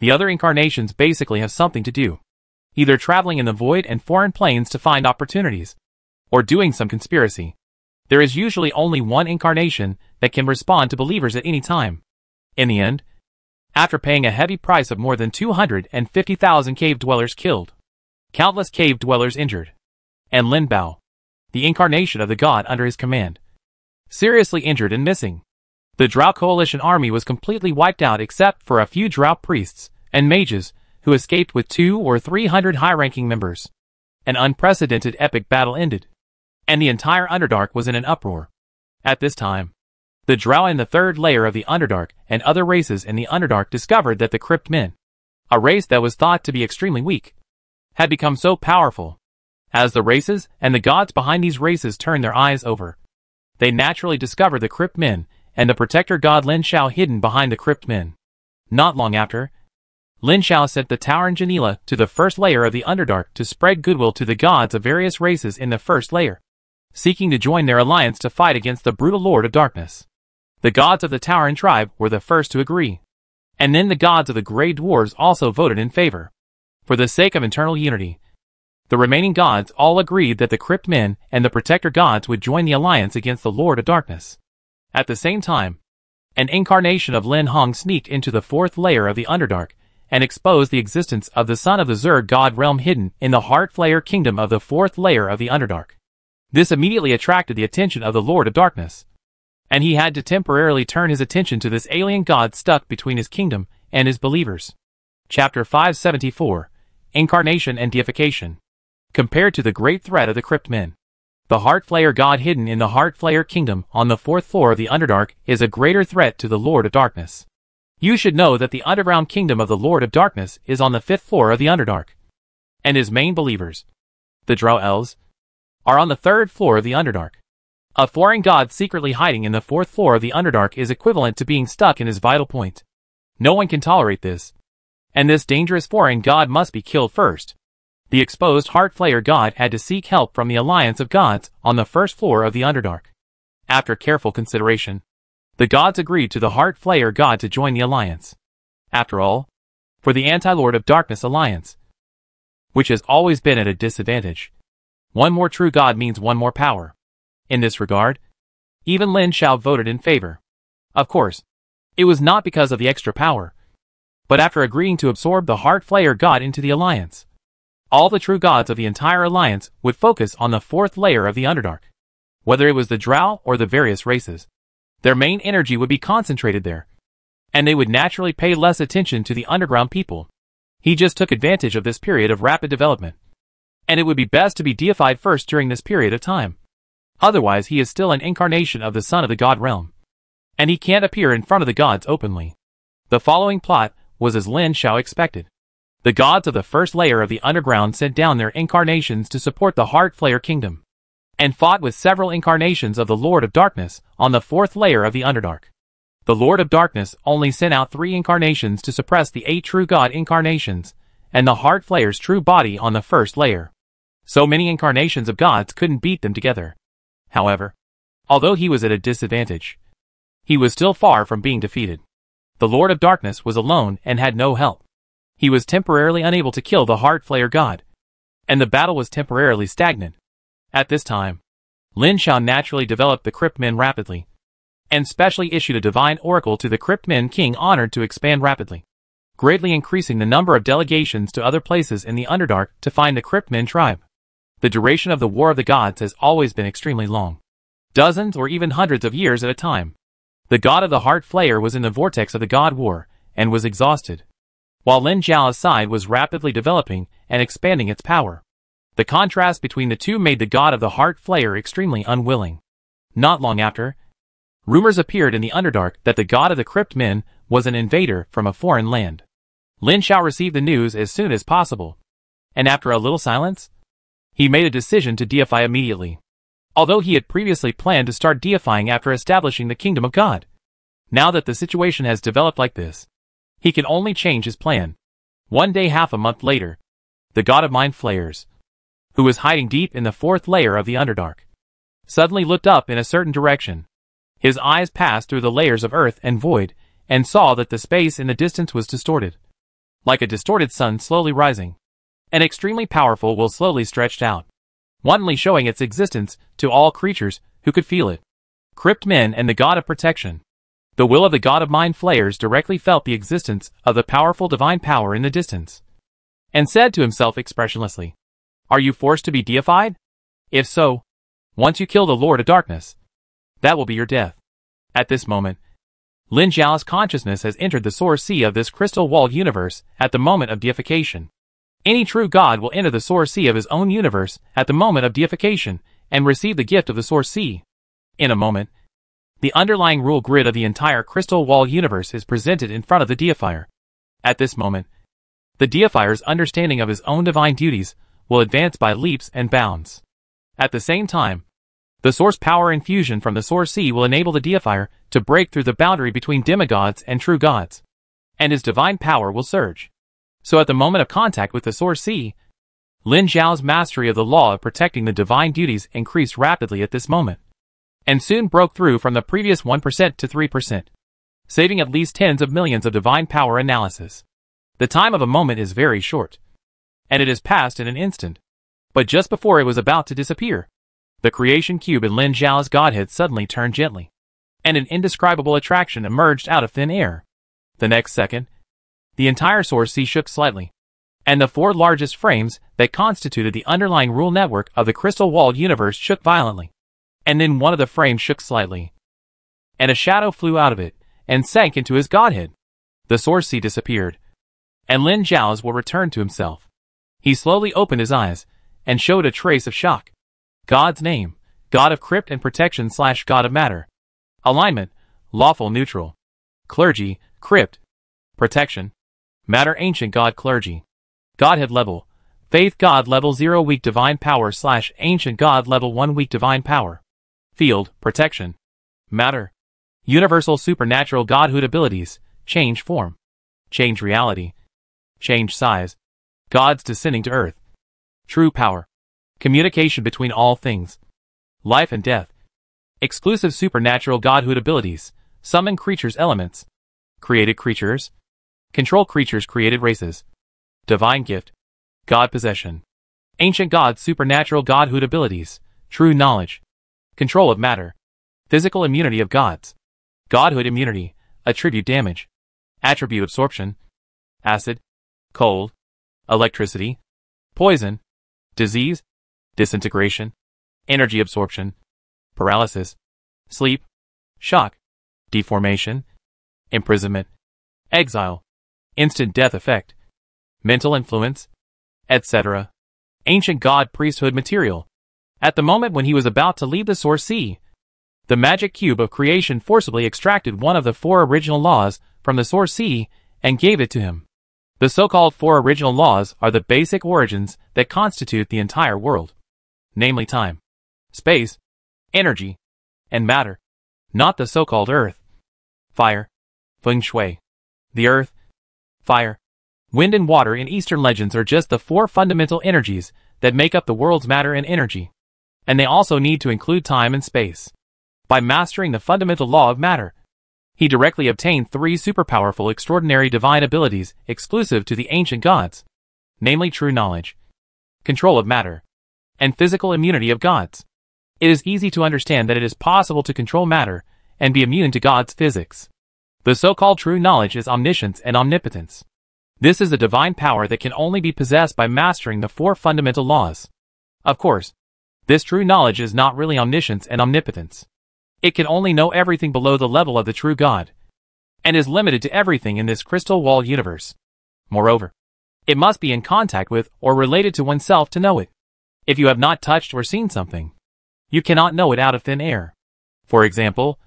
The other incarnations basically have something to do either traveling in the void and foreign planes to find opportunities, or doing some conspiracy. There is usually only one incarnation that can respond to believers at any time. In the end, after paying a heavy price of more than 250,000 cave dwellers killed, countless cave dwellers injured, and Lin Bao, the incarnation of the god under his command, seriously injured and missing, the Drow coalition army was completely wiped out except for a few Drow priests and mages who escaped with 200 or 300 high-ranking members. An unprecedented epic battle ended, and the entire Underdark was in an uproar. At this time, the Drow in the third layer of the Underdark and other races in the Underdark discovered that the Crypt Men, a race that was thought to be extremely weak, had become so powerful. As the races and the gods behind these races turned their eyes over, they naturally discovered the Crypt Men and the protector god Lin Shao hidden behind the Crypt Men. Not long after, Lin Shao sent the Tauren Janila to the first layer of the Underdark to spread goodwill to the gods of various races in the first layer, seeking to join their alliance to fight against the brutal Lord of Darkness. The gods of the Tauren tribe were the first to agree, and then the gods of the Grey Dwarves also voted in favor. For the sake of internal unity, the remaining gods all agreed that the Crypt Men and the Protector gods would join the alliance against the Lord of Darkness. At the same time, an incarnation of Lin Hong sneaked into the fourth layer of the Underdark and exposed the existence of the son of the Zerg god realm hidden in the Heartflayer kingdom of the fourth layer of the Underdark. This immediately attracted the attention of the Lord of Darkness, and he had to temporarily turn his attention to this alien god stuck between his kingdom and his believers. Chapter 574, Incarnation and Deification. Compared to the great threat of the Crypt Men, the Heartflayer god hidden in the Heartflayer kingdom on the fourth floor of the Underdark is a greater threat to the Lord of Darkness. You should know that the underground kingdom of the Lord of Darkness is on the fifth floor of the Underdark, and his main believers, the Drow Elves, are on the third floor of the Underdark. A foreign god secretly hiding in the fourth floor of the Underdark is equivalent to being stuck in his vital point. No one can tolerate this, and this dangerous foreign god must be killed first. The exposed Heartflayer god had to seek help from the alliance of gods on the first floor of the Underdark. After careful consideration, the gods agreed to the Heartflayer god to join the alliance. After all, for the Anti-Lord of Darkness alliance, which has always been at a disadvantage, one more true god means one more power. In this regard, even Lin Shao voted in favor. Of course, it was not because of the extra power, but after agreeing to absorb the Heartflayer god into the alliance. All the true gods of the entire alliance would focus on the fourth layer of the Underdark. Whether it was the Drow or the various races, their main energy would be concentrated there, and they would naturally pay less attention to the underground people. He just took advantage of this period of rapid development, and it would be best to be deified first during this period of time. Otherwise he is still an incarnation of the son of the god realm, and he can't appear in front of the gods openly. The following plot was as Lin Shao expected. The gods of the first layer of the underground sent down their incarnations to support the Heartflayer kingdom, and fought with several incarnations of the Lord of Darkness on the fourth layer of the Underdark. The Lord of Darkness only sent out 3 incarnations to suppress the 8 true god incarnations, and the Heartflayer's true body on the first layer. So many incarnations of gods couldn't beat them together. However, although he was at a disadvantage, he was still far from being defeated. The Lord of Darkness was alone and had no help. He was temporarily unable to kill the Heartflayer god, and the battle was temporarily stagnant. At this time, Lin Shao naturally developed the Crypt Men rapidly, and specially issued a divine oracle to the Crypt Men king honored to expand rapidly, greatly increasing the number of delegations to other places in the Underdark to find the Crypt Men tribe. The duration of the War of the Gods has always been extremely long, dozens or even hundreds of years at a time. The god of the Heartflayer was in the vortex of the God War, and was exhausted, while Lin Zhao's side was rapidly developing and expanding its power. The contrast between the two made the god of the Heartflayer extremely unwilling. Not long after, rumors appeared in the Underdark that the god of the Crypt Men was an invader from a foreign land. Lin Zhao received the news as soon as possible, and after a little silence, he made a decision to deify immediately. Although he had previously planned to start deifying after establishing the Kingdom of God, now that the situation has developed like this, he can only change his plan. One day half a month later, the god of Mind Flayers, who was hiding deep in the fourth layer of the Underdark, suddenly looked up in a certain direction. His eyes passed through the layers of earth and void, and saw that the space in the distance was distorted, like a distorted sun slowly rising. and extremely powerful, will slowly stretched out, wantonly showing its existence to all creatures who could feel it. Crypt men and the god of protection. The will of the god of mind flayers directly felt the existence of the powerful divine power in the distance, and said to himself expressionlessly, "Are you forced to be deified? If so, once you kill the Lord of Darkness, that will be your death." At this moment, Lin Zhao's consciousness has entered the source sea of this crystal-walled universe at the moment of deification. Any true god will enter the source sea of his own universe at the moment of deification and receive the gift of the source sea. In a moment, the underlying rule grid of the entire crystal wall universe is presented in front of the deifier. At this moment, the deifier's understanding of his own divine duties will advance by leaps and bounds. At the same time, the source power infusion from the source sea will enable the deifier to break through the boundary between demigods and true gods, and his divine power will surge. So at the moment of contact with the source sea, Lin Zhao's mastery of the law of protecting the divine duties increased rapidly at this moment, and soon broke through from the previous 1% to 3%, saving at least tens of millions of divine power analysis. The time of a moment is very short, and it has passed in an instant. But just before it was about to disappear, the creation cube in Lin Zhao's godhead suddenly turned gently, and an indescribable attraction emerged out of thin air. The next second, the entire source sea shook slightly, and the four largest frames that constituted the underlying rule network of the crystal-walled universe shook violently. And then one of the frames shook slightly, and a shadow flew out of it and sank into his godhead. The source sea disappeared, and Lin Zhao's will returned to himself. He slowly opened his eyes and showed a trace of shock. God's name: God of Crypt and Protection / God of Matter. Alignment: Lawful Neutral. Clergy: Crypt. Protection: Matter Ancient God Clergy. Godhead level: Faith God level 0 weak divine power / Ancient God level 1 weak divine power. Field: Protection. Matter: Universal supernatural godhood abilities: Change form, change reality, change size. Gods descending to earth. True power: Communication between all things. Life and death. Exclusive supernatural godhood abilities: Summon creatures elements. Created creatures. Control creatures created races. Divine gift: God possession. Ancient gods supernatural godhood abilities: True knowledge. Control of matter. Physical immunity of gods. Godhood immunity. Attribute damage. Attribute absorption. Acid. Cold. Electricity. Poison. Disease. Disintegration. Energy absorption. Paralysis. Sleep. Shock. Deformation. Imprisonment. Exile. Instant death effect. Mental influence. Etc. Ancient god priesthood material. At the moment when he was about to leave the source sea, the magic cube of creation forcibly extracted one of the 4 original laws from the source sea and gave it to him. The so-called 4 original laws are the basic origins that constitute the entire world, namely time, space, energy, and matter, not the so-called earth, fire, feng shui. The earth, fire, wind and water in Eastern legends are just the 4 fundamental energies that make up the world's matter and energy, and they also need to include time and space. By mastering the fundamental law of matter, he directly obtained 3 superpowerful extraordinary divine abilities exclusive to the ancient gods, namely true knowledge, control of matter, and physical immunity of gods. It is easy to understand that it is possible to control matter and be immune to God's physics. The so-called true knowledge is omniscience and omnipotence. This is a divine power that can only be possessed by mastering the 4 fundamental laws. Of course, this true knowledge is not really omniscience and omnipotence. It can only know everything below the level of the true God, and is limited to everything in this crystal wall universe. Moreover, it must be in contact with or related to oneself to know it. If you have not touched or seen something, you cannot know it out of thin air. For example,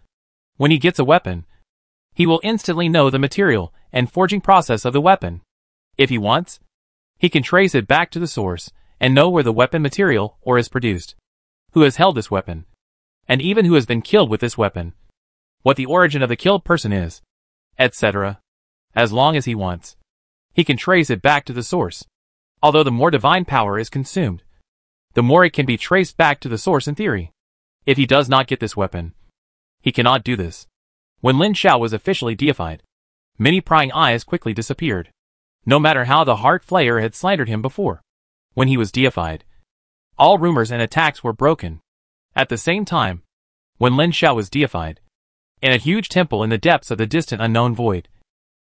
when he gets a weapon, he will instantly know the material and forging process of the weapon. If he wants, he can trace it back to the source and know where the weapon material or is produced, who has held this weapon, and even who has been killed with this weapon, what the origin of the killed person is, etc. As long as he wants, he can trace it back to the source. Although the more divine power is consumed, the more it can be traced back to the source in theory. If he does not get this weapon, he cannot do this. When Lin Zhao was officially deified, many prying eyes quickly disappeared. No matter how the heart flayer had slandered him before, when he was deified. All rumors and attacks were broken. At the same time, when Lin Xiao was deified, in a huge temple in the depths of the distant unknown void,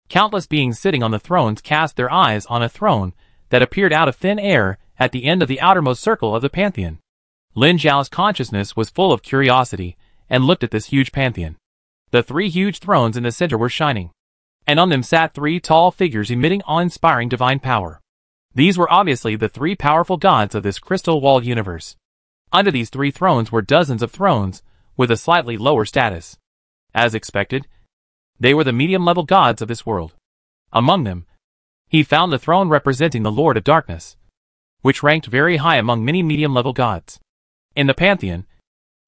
countless beings sitting on the thrones cast their eyes on a throne that appeared out of thin air at the end of the outermost circle of the pantheon. Lin Xiao's consciousness was full of curiosity and looked at this huge pantheon. The three huge thrones in the center were shining, and on them sat three tall figures emitting awe-inspiring divine power. These were obviously the three powerful gods of this crystal-walled universe. Under these three thrones were dozens of thrones with a slightly lower status. As expected, they were the medium-level gods of this world. Among them, he found the throne representing the Lord of Darkness, which ranked very high among many medium-level gods. In the pantheon,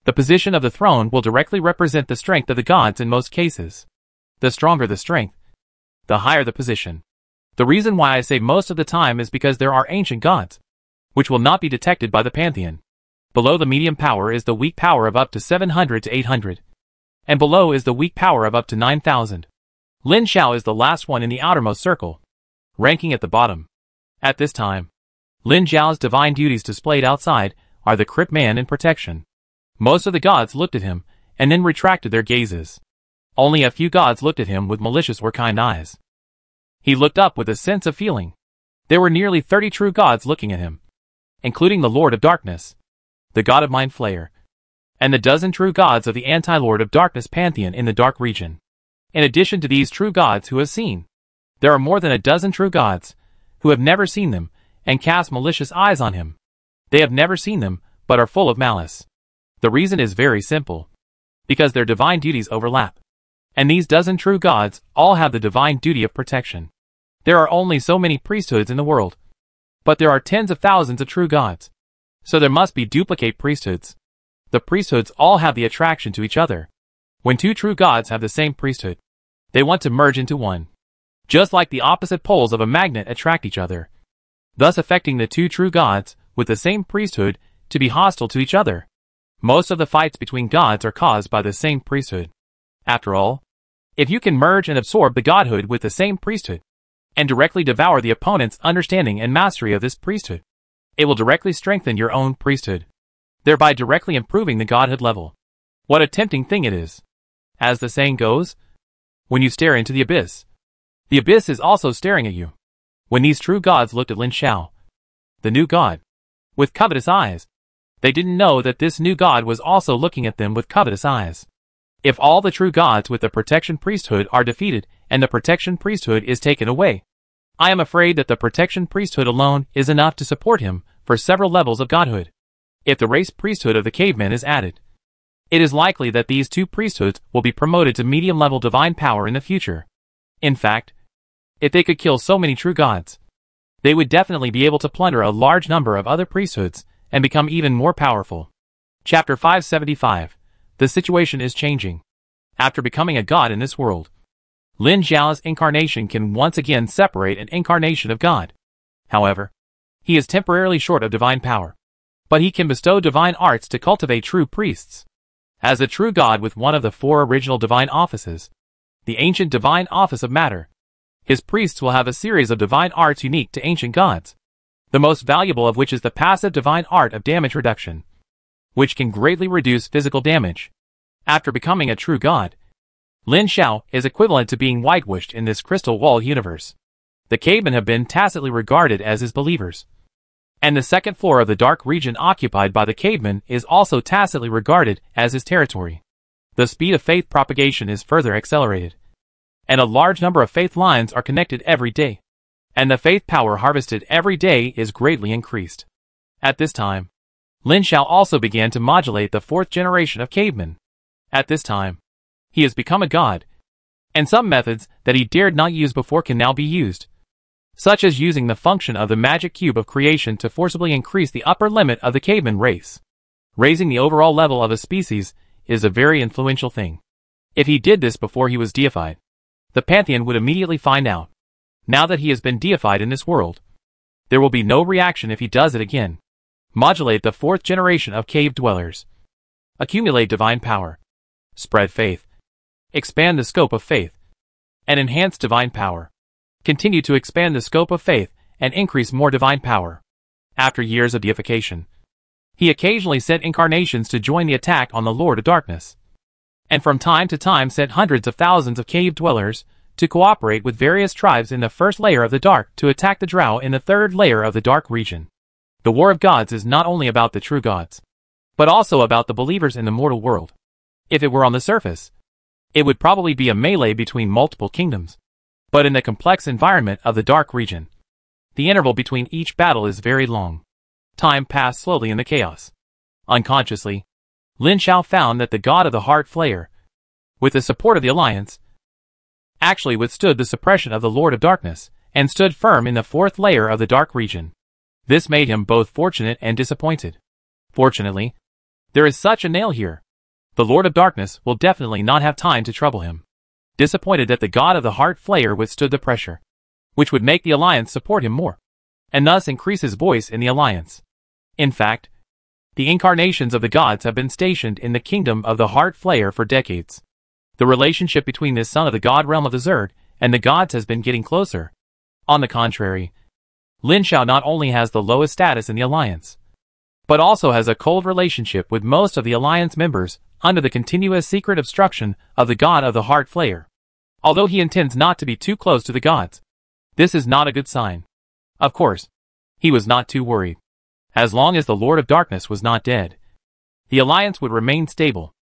the position of the throne will directly represent the strength of the gods in most cases. The stronger the strength, the higher the position. The reason why I say most of the time is because there are ancient gods, which will not be detected by the pantheon. Below the medium power is the weak power of up to 700 to 800. And below is the weak power of up to 9,000. Lin Xiao is the last one in the outermost circle, ranking at the bottom. At this time, Lin Xiao's divine duties displayed outside are the crypt man and protection. Most of the gods looked at him, and then retracted their gazes. Only a few gods looked at him with malicious or kind eyes. He looked up with a sense of feeling. There were nearly 30 true gods looking at him, including the Lord of Darkness, the god of Mind Flayer, and the dozen true gods of the anti-Lord of Darkness pantheon in the dark region. In addition to these true gods who have seen, there are more than a dozen true gods who have never seen them and cast malicious eyes on him. They have never seen them, but are full of malice. The reason is very simple. Because their divine duties overlap. And these dozen true gods all have the divine duty of protection. There are only so many priesthoods in the world. But there are tens of thousands of true gods. So there must be duplicate priesthoods. The priesthoods all have the attraction to each other. When two true gods have the same priesthood, they want to merge into one. Just like the opposite poles of a magnet attract each other, thus affecting the two true gods with the same priesthood to be hostile to each other. Most of the fights between gods are caused by the same priesthood. After all, if you can merge and absorb the godhood with the same priesthood, and directly devour the opponent's understanding and mastery of this priesthood, it will directly strengthen your own priesthood, thereby directly improving the godhood level. What a tempting thing it is. As the saying goes, when you stare into the abyss is also staring at you. When these true gods looked at Lin Xiao, the new god, with covetous eyes, they didn't know that this new god was also looking at them with covetous eyes. If all the true gods with the protection priesthood are defeated and the protection priesthood is taken away, I am afraid that the protection priesthood alone is enough to support him for several levels of godhood. If the race priesthood of the cavemen is added, it is likely that these two priesthoods will be promoted to medium-level divine power in the future. In fact, if they could kill so many true gods, they would definitely be able to plunder a large number of other priesthoods and become even more powerful. Chapter 575. The situation is changing. After becoming a god in this world, Lin Xiao's incarnation can once again separate an incarnation of God. However, he is temporarily short of divine power, but he can bestow divine arts to cultivate true priests. As a true god with one of the four original divine offices, the ancient divine office of matter, his priests will have a series of divine arts unique to ancient gods, the most valuable of which is the passive divine art of damage reduction, which can greatly reduce physical damage. After becoming a true god, Lin Xiao is equivalent to being whitewashed in this crystal wall universe. The cavemen have been tacitly regarded as his believers, and the second floor of the dark region occupied by the cavemen is also tacitly regarded as his territory. The speed of faith propagation is further accelerated, and a large number of faith lines are connected every day, and the faith power harvested every day is greatly increased. At this time, Lin Xiao also began to modulate the fourth generation of cavemen. At this time, he has become a god, and some methods that he dared not use before can now be used, such as using the function of the magic cube of creation to forcibly increase the upper limit of the caveman race. Raising the overall level of a species is a very influential thing. If he did this before he was deified, the pantheon would immediately find out. Now that he has been deified in this world, there will be no reaction if he does it again. Modulate the fourth generation of cave dwellers. Accumulate divine power. Spread faith. Expand the scope of faith, and enhance divine power. Continue to expand the scope of faith, and increase more divine power. After years of deification, he occasionally sent incarnations to join the attack on the Lord of Darkness, and from time to time sent hundreds of thousands of cave dwellers to cooperate with various tribes in the first layer of the Dark to attack the Drow in the third layer of the Dark region. The War of Gods is not only about the true gods, but also about the believers in the mortal world. If it were on the surface, it would probably be a melee between multiple kingdoms. But in the complex environment of the Dark region, the interval between each battle is very long. Time passed slowly in the chaos. Unconsciously, Lin Xiao found that the god of the Heart Flayer, with the support of the Alliance, actually withstood the suppression of the Lord of Darkness, and stood firm in the fourth layer of the Dark region. This made him both fortunate and disappointed. Fortunately, there is such a nail here. The Lord of Darkness will definitely not have time to trouble him. Disappointed that the god of the Heart Flayer withstood the pressure, which would make the Alliance support him more, and thus increase his voice in the Alliance. In fact, the incarnations of the gods have been stationed in the kingdom of the Heart Flayer for decades. The relationship between this son of the god realm of the Zerg and the gods has been getting closer. On the contrary, Lin Xiao not only has the lowest status in the Alliance, but also has a cold relationship with most of the Alliance members under the continuous secret obstruction of the god of the Heart Flayer. Although he intends not to be too close to the gods, this is not a good sign. Of course, he was not too worried. As long as the Lord of Darkness was not dead, the Alliance would remain stable.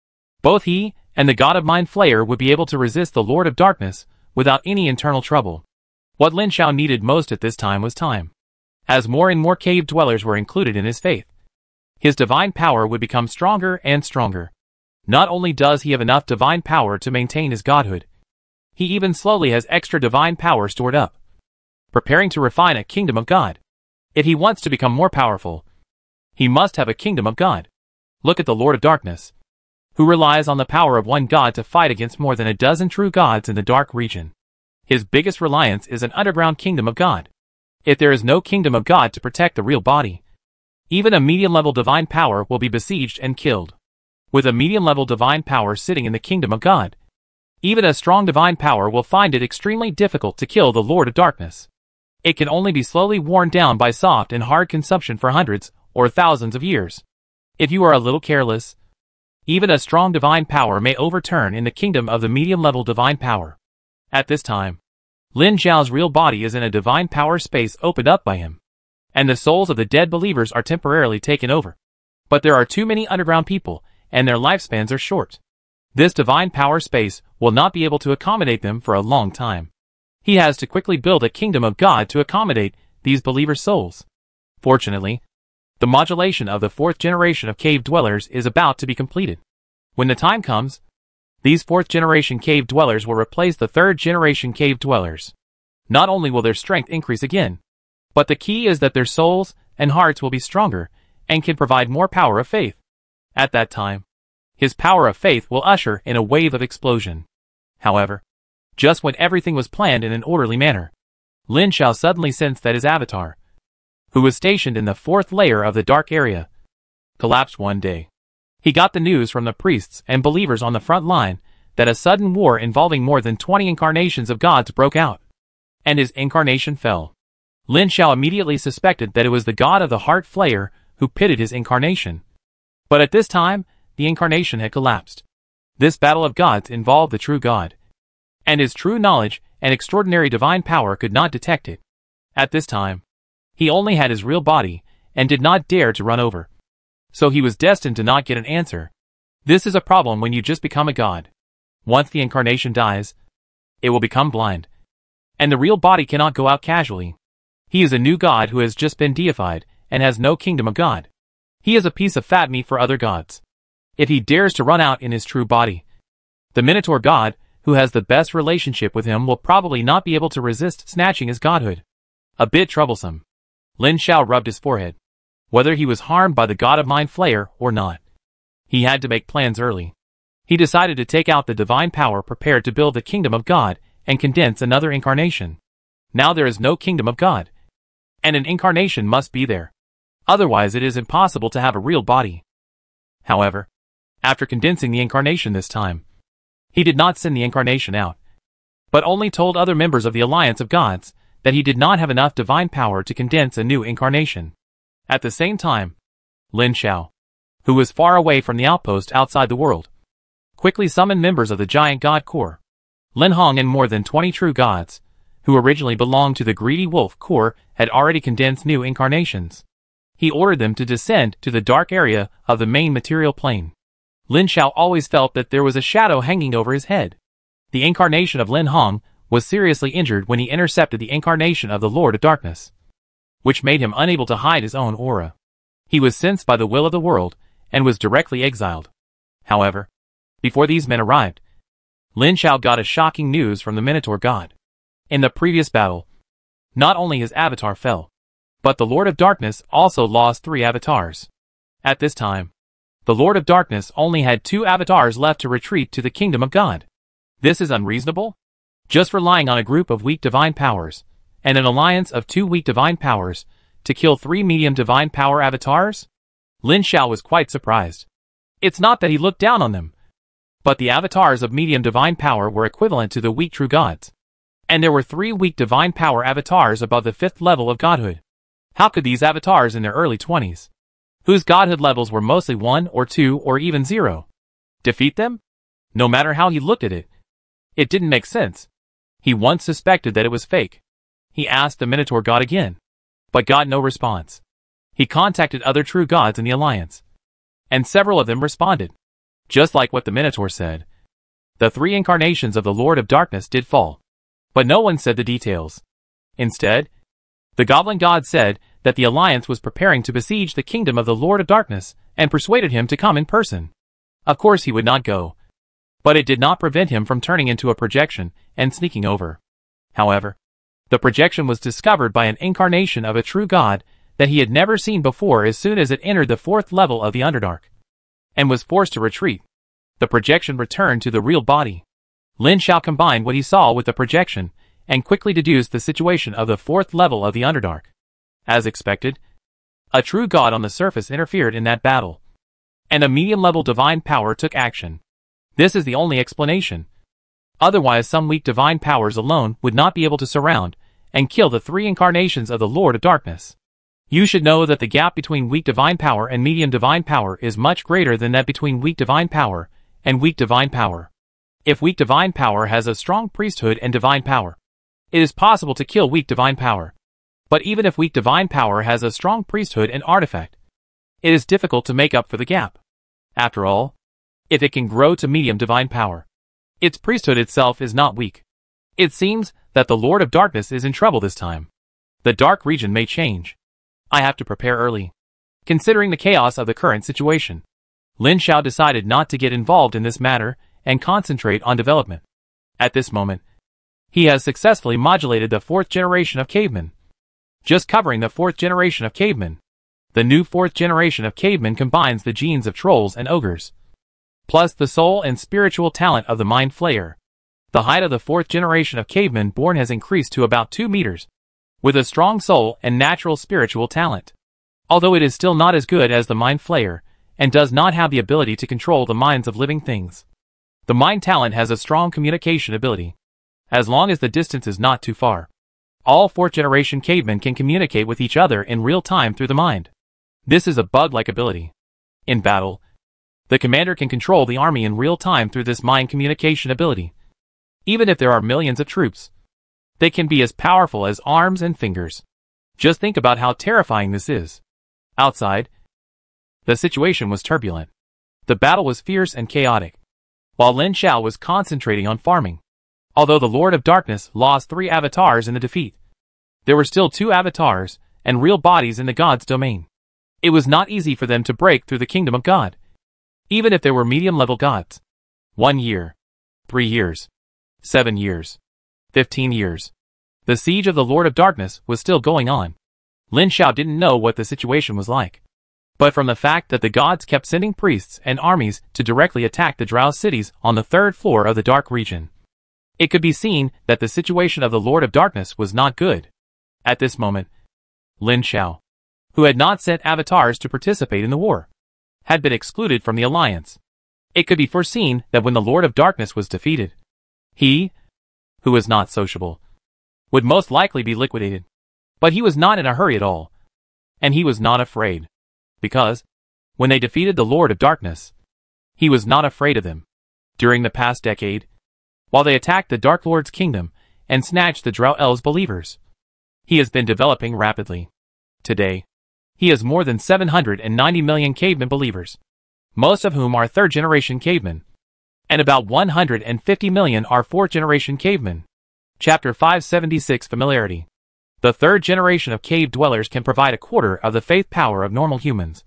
Both he and the god of Mind Flayer would be able to resist the Lord of Darkness without any internal trouble. What Lin Xiao needed most at this time was time. As more and more cave dwellers were included in his faith, his divine power would become stronger and stronger. Not only does he have enough divine power to maintain his godhood, he even slowly has extra divine power stored up, preparing to refine a kingdom of God. If he wants to become more powerful, he must have a kingdom of God. Look at the Lord of Darkness, who relies on the power of one god to fight against more than a dozen true gods in the Dark region. His biggest reliance is an underground kingdom of God. If there is no kingdom of God to protect the real body, even a medium-level divine power will be besieged and killed. With a medium-level divine power sitting in the kingdom of God, even a strong divine power will find it extremely difficult to kill the Lord of Darkness. It can only be slowly worn down by soft and hard consumption for hundreds or thousands of years. If you are a little careless, even a strong divine power may overturn in the kingdom of the medium-level divine power. At this time, Lin Xiao's real body is in a divine power space opened up by him, and the souls of the dead believers are temporarily taken over. But there are too many underground people, and their lifespans are short. This divine power space will not be able to accommodate them for a long time. He has to quickly build a kingdom of God to accommodate these believers' souls. Fortunately, the modulation of the fourth generation of cave dwellers is about to be completed. When the time comes, these fourth generation cave dwellers will replace the third generation cave dwellers. Not only will their strength increase again, but the key is that their souls and hearts will be stronger and can provide more power of faith. At that time, his power of faith will usher in a wave of explosion. However, just when everything was planned in an orderly manner, Lin Xiao suddenly sensed that his avatar, who was stationed in the fourth layer of the dark area, collapsed one day. He got the news from the priests and believers on the front line that a sudden war involving more than 20 incarnations of gods broke out, and his incarnation fell. Lin Xiao immediately suspected that it was the god of the Heart Flayer who pitted his incarnation. But at this time, the incarnation had collapsed. This battle of gods involved the true god, and his true knowledge and extraordinary divine power could not detect it. At this time, he only had his real body and did not dare to run over. So he was destined to not get an answer. This is a problem when you just become a god. Once the incarnation dies, it will become blind, and the real body cannot go out casually. He is a new god who has just been deified and has no kingdom of God. He is a piece of fat meat for other gods. If he dares to run out in his true body, the Minotaur god, who has the best relationship with him, will probably not be able to resist snatching his godhood. A bit troublesome. Lin Xiao rubbed his forehead. Whether he was harmed by the god of Mind Flayer or not, he had to make plans early. He decided to take out the divine power prepared to build the kingdom of God and condense another incarnation. Now there is no kingdom of God, and an incarnation must be there. Otherwise it is impossible to have a real body. However, after condensing the incarnation this time, he did not send the incarnation out, but only told other members of the Alliance of Gods that he did not have enough divine power to condense a new incarnation. At the same time, Lin Xiao, who was far away from the outpost outside the world, quickly summoned members of the giant god corps. Lin Hong and more than 20 true gods, who originally belonged to the greedy wolf corps, had already condensed new incarnations. He ordered them to descend to the dark area of the main material plane. Lin Xiao always felt that there was a shadow hanging over his head. The incarnation of Lin Hong was seriously injured when he intercepted the incarnation of the Lord of Darkness, which made him unable to hide his own aura. He was sensed by the will of the world and was directly exiled. However, before these men arrived, Lin Xiao got a shocking news from the Minotaur god. In the previous battle, not only his avatar fell, but the Lord of Darkness also lost 3 avatars. At this time, the Lord of Darkness only had 2 avatars left to retreat to the kingdom of God. This is unreasonable? Just relying on a group of weak divine powers, and an alliance of 2 weak divine powers, to kill 3 medium divine power avatars? Lin Xiao was quite surprised. It's not that he looked down on them, but the avatars of medium divine power were equivalent to the weak true gods. And there were 3 weak divine power avatars above the 5th level of godhood. How could these avatars in their early 20s, whose godhood levels were mostly 1 or 2 or even 0, defeat them? No matter how he looked at it, it didn't make sense. He once suspected that it was fake. He asked the Minotaur god again, but got no response. He contacted other true gods in the alliance, and several of them responded. Just like what the Minotaur said, the 3 incarnations of the Lord of Darkness did fall, but no one said the details. Instead, the Goblin god said that the alliance was preparing to besiege the kingdom of the Lord of Darkness and persuaded him to come in person. Of course he would not go, but it did not prevent him from turning into a projection and sneaking over. However, the projection was discovered by an incarnation of a true god that he had never seen before as soon as it entered the 4th level of the Underdark, and was forced to retreat. The projection returned to the real body. Lin Xiao combined what he saw with the projection, and quickly deduced the situation of the 4th level of the Underdark. As expected, a true god on the surface interfered in that battle, and a medium-level divine power took action. This is the only explanation. Otherwise, some weak divine powers alone would not be able to surround and kill the 3 incarnations of the Lord of Darkness. You should know that the gap between weak divine power and medium divine power is much greater than that between weak divine power and weak divine power. If weak divine power has a strong priesthood and divine power, it is possible to kill weak divine power. But even if weak divine power has a strong priesthood and artifact, it is difficult to make up for the gap. After all, if it can grow to medium divine power, its priesthood itself is not weak. It seems that the Lord of Darkness is in trouble this time. The dark region may change. I have to prepare early. Considering the chaos of the current situation, Lin Xiao decided not to get involved in this matter and concentrate on development. At this moment, he has successfully modulated the 4th generation of cavemen. Just covering the 4th generation of cavemen. The new 4th generation of cavemen combines the genes of trolls and ogres, plus the soul and spiritual talent of the mind flayer. The height of the 4th generation of cavemen born has increased to about 2 meters, with a strong soul and natural spiritual talent. Although it is still not as good as the mind flayer, and does not have the ability to control the minds of living things, the mind talent has a strong communication ability. As long as the distance is not too far, all 4th generation cavemen can communicate with each other in real time through the mind. This is a bug-like ability. In battle, the commander can control the army in real time through this mind communication ability. Even if there are millions of troops, they can be as powerful as arms and fingers. Just think about how terrifying this is. Outside, the situation was turbulent. The battle was fierce and chaotic, while Lin Xiao was concentrating on farming. Although the Lord of Darkness lost 3 avatars in the defeat, there were still 2 avatars and real bodies in the god's domain. It was not easy for them to break through the kingdom of God, even if they were medium-level gods. 1 year, 3 years, 7 years, 15 years. The siege of the Lord of Darkness was still going on. Lin Xiao didn't know what the situation was like, but from the fact that the gods kept sending priests and armies to directly attack the drow cities on the 3rd floor of the dark region, it could be seen that the situation of the Lord of Darkness was not good. At this moment, Lin Xiao, who had not sent avatars to participate in the war, had been excluded from the alliance. It could be foreseen that when the Lord of Darkness was defeated, he, who was not sociable, would most likely be liquidated. But he was not in a hurry at all. And he was not afraid. Because, when they defeated the Lord of Darkness, he was not afraid of them. During the past decade, while they attacked the Dark Lord's kingdom and snatched the Drow Elves believers, he has been developing rapidly. Today, he has more than 790 million caveman believers, most of whom are third-generation cavemen, and about 150 million are fourth-generation cavemen. Chapter 576 Familiarity. The third generation of cave dwellers can provide a quarter of the faith power of normal humans,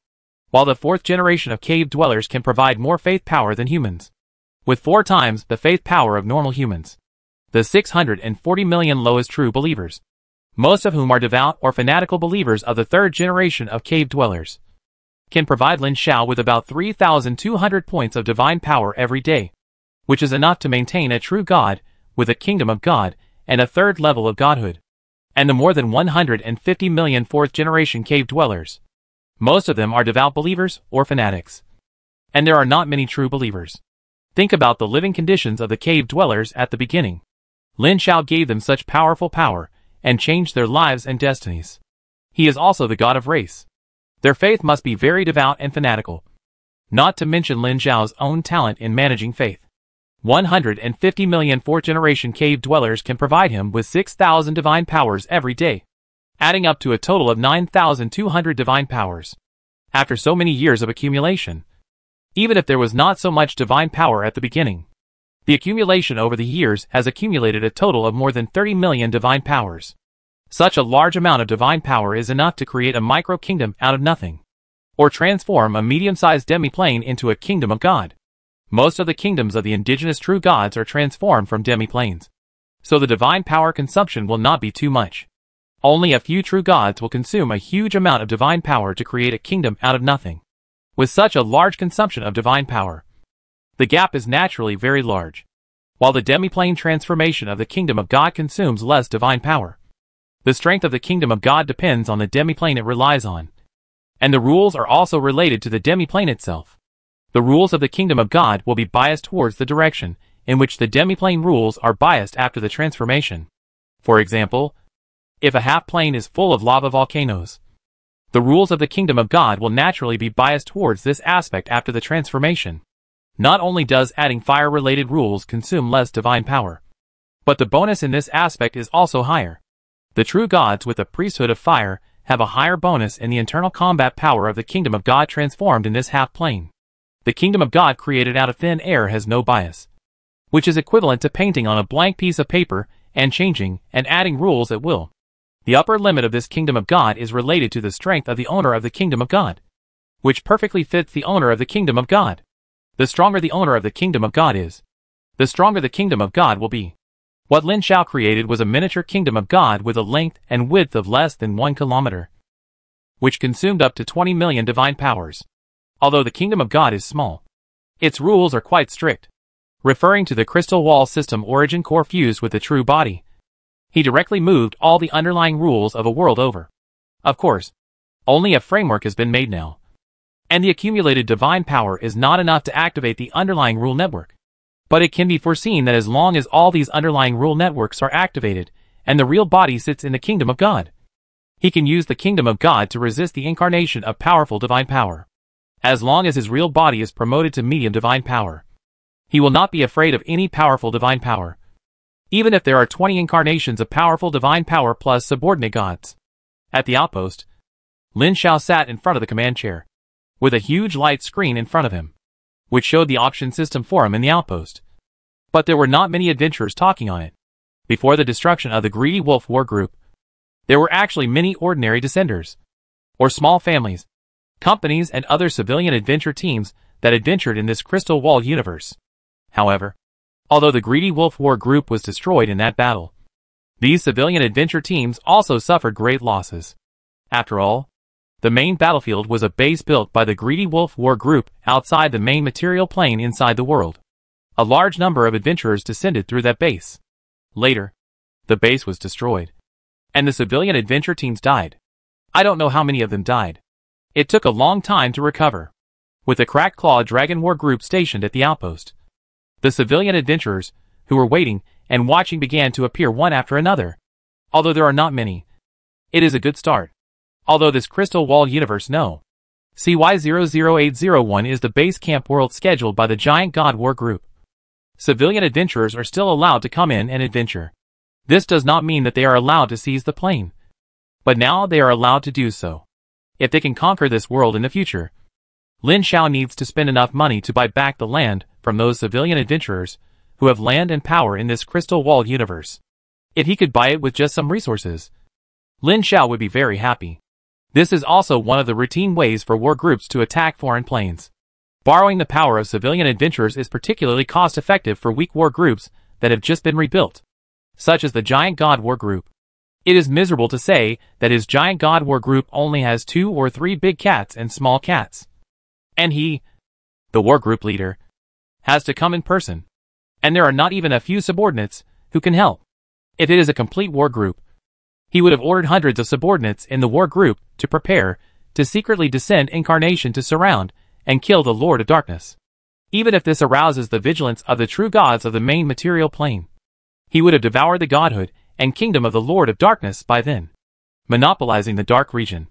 while the fourth generation of cave dwellers can provide more faith power than humans, with 4 times the faith power of normal humans. The 640 million lowest true believers, most of whom are devout or fanatical believers of the third generation of cave dwellers, can provide Lin Xiao with about 3,200 points of divine power every day, which is enough to maintain a true God with a kingdom of God and a third level of godhood. And the more than 150 million fourth-generation cave dwellers, most of them are devout believers or fanatics. And there are not many true believers. Think about the living conditions of the cave dwellers at the beginning. Lin Xiao gave them such powerful power and changed their lives and destinies. He is also the god of race. Their faith must be very devout and fanatical. Not to mention Lin Xiao's own talent in managing faith. 150 million fourth-generation cave dwellers can provide him with 6,000 divine powers every day, adding up to a total of 9,200 divine powers. After so many years of accumulation, even if there was not so much divine power at the beginning, the accumulation over the years has accumulated a total of more than 30 million divine powers. Such a large amount of divine power is enough to create a micro-kingdom out of nothing, or transform a medium-sized demi-plane into a kingdom of God. Most of the kingdoms of the indigenous true gods are transformed from demi-planes, so the divine power consumption will not be too much. Only a few true gods will consume a huge amount of divine power to create a kingdom out of nothing. With such a large consumption of divine power, the gap is naturally very large. While the demi-plane transformation of the kingdom of God consumes less divine power, the strength of the kingdom of God depends on the demi-plane it relies on, and the rules are also related to the demi-plane itself. The rules of the kingdom of God will be biased towards the direction in which the demi-plane rules are biased after the transformation. For example, if a half-plane is full of lava volcanoes, the rules of the kingdom of God will naturally be biased towards this aspect after the transformation. Not only does adding fire-related rules consume less divine power, but the bonus in this aspect is also higher. The true gods with the priesthood of fire have a higher bonus in the internal combat power of the kingdom of God transformed in this half-plane. The kingdom of God created out of thin air has no bias, which is equivalent to painting on a blank piece of paper and changing and adding rules at will. The upper limit of this kingdom of God is related to the strength of the owner of the kingdom of God, which perfectly fits the owner of the kingdom of God. The stronger the owner of the kingdom of God is, the stronger the kingdom of God will be. What Lin Xiao created was a miniature kingdom of God with a length and width of less than 1 kilometer, which consumed up to 20 million divine powers. Although the kingdom of God is small, its rules are quite strict. Referring to the crystal wall system origin core fused with the true body, he directly moved all the underlying rules of a world over. Of course, only a framework has been made now, and the accumulated divine power is not enough to activate the underlying rule network. But it can be foreseen that as long as all these underlying rule networks are activated, and the real body sits in the kingdom of God, he can use the kingdom of God to resist the incarnation of powerful divine power. As long as his real body is promoted to medium divine power, he will not be afraid of any powerful divine power, even if there are 20 incarnations of powerful divine power plus subordinate gods. At the outpost, Lin Xiao sat in front of the command chair, with a huge light screen in front of him, which showed the option system for him in the outpost. But there were not many adventurers talking on it. Before the destruction of the Greedy Wolf War Group, there were actually many ordinary descenders, or small families, companies and other civilian adventure teams that adventured in this crystal wall universe. However, although the Greedy Wolf War Group was destroyed in that battle, these civilian adventure teams also suffered great losses. After all, the main battlefield was a base built by the Greedy Wolf War Group outside the main material plane inside the world. A large number of adventurers descended through that base. Later, the base was destroyed, and the civilian adventure teams died. I don't know how many of them died. It took a long time to recover. With the Cracked Claw Dragon War Group stationed at the outpost, the civilian adventurers, who were waiting and watching, began to appear one after another. Although there are not many, it is a good start. Although this crystal wall universe no. CY00801 is the base camp world scheduled by the Giant God War Group. Civilian adventurers are still allowed to come in and adventure. This does not mean that they are allowed to seize the plane. But now they are allowed to do so. If they can conquer this world in the future, Lin Xiao needs to spend enough money to buy back the land from those civilian adventurers who have land and power in this crystal wall universe. If he could buy it with just some resources, Lin Xiao would be very happy. This is also one of the routine ways for war groups to attack foreign planes. Borrowing the power of civilian adventurers is particularly cost-effective for weak war groups that have just been rebuilt, such as the Giant God War Group. It is miserable to say that his Giant God War Group only has 2 or 3 big cats and small cats. And he, the war group leader, has to come in person. And there are not even a few subordinates who can help. If it is a complete war group, he would have ordered hundreds of subordinates in the war group to prepare to secretly descend incarnation to surround and kill the Lord of Darkness. Even if this arouses the vigilance of the true gods of the main material plane, he would have devoured the godhood and kingdom of the Lord of Darkness by then, monopolizing the dark region.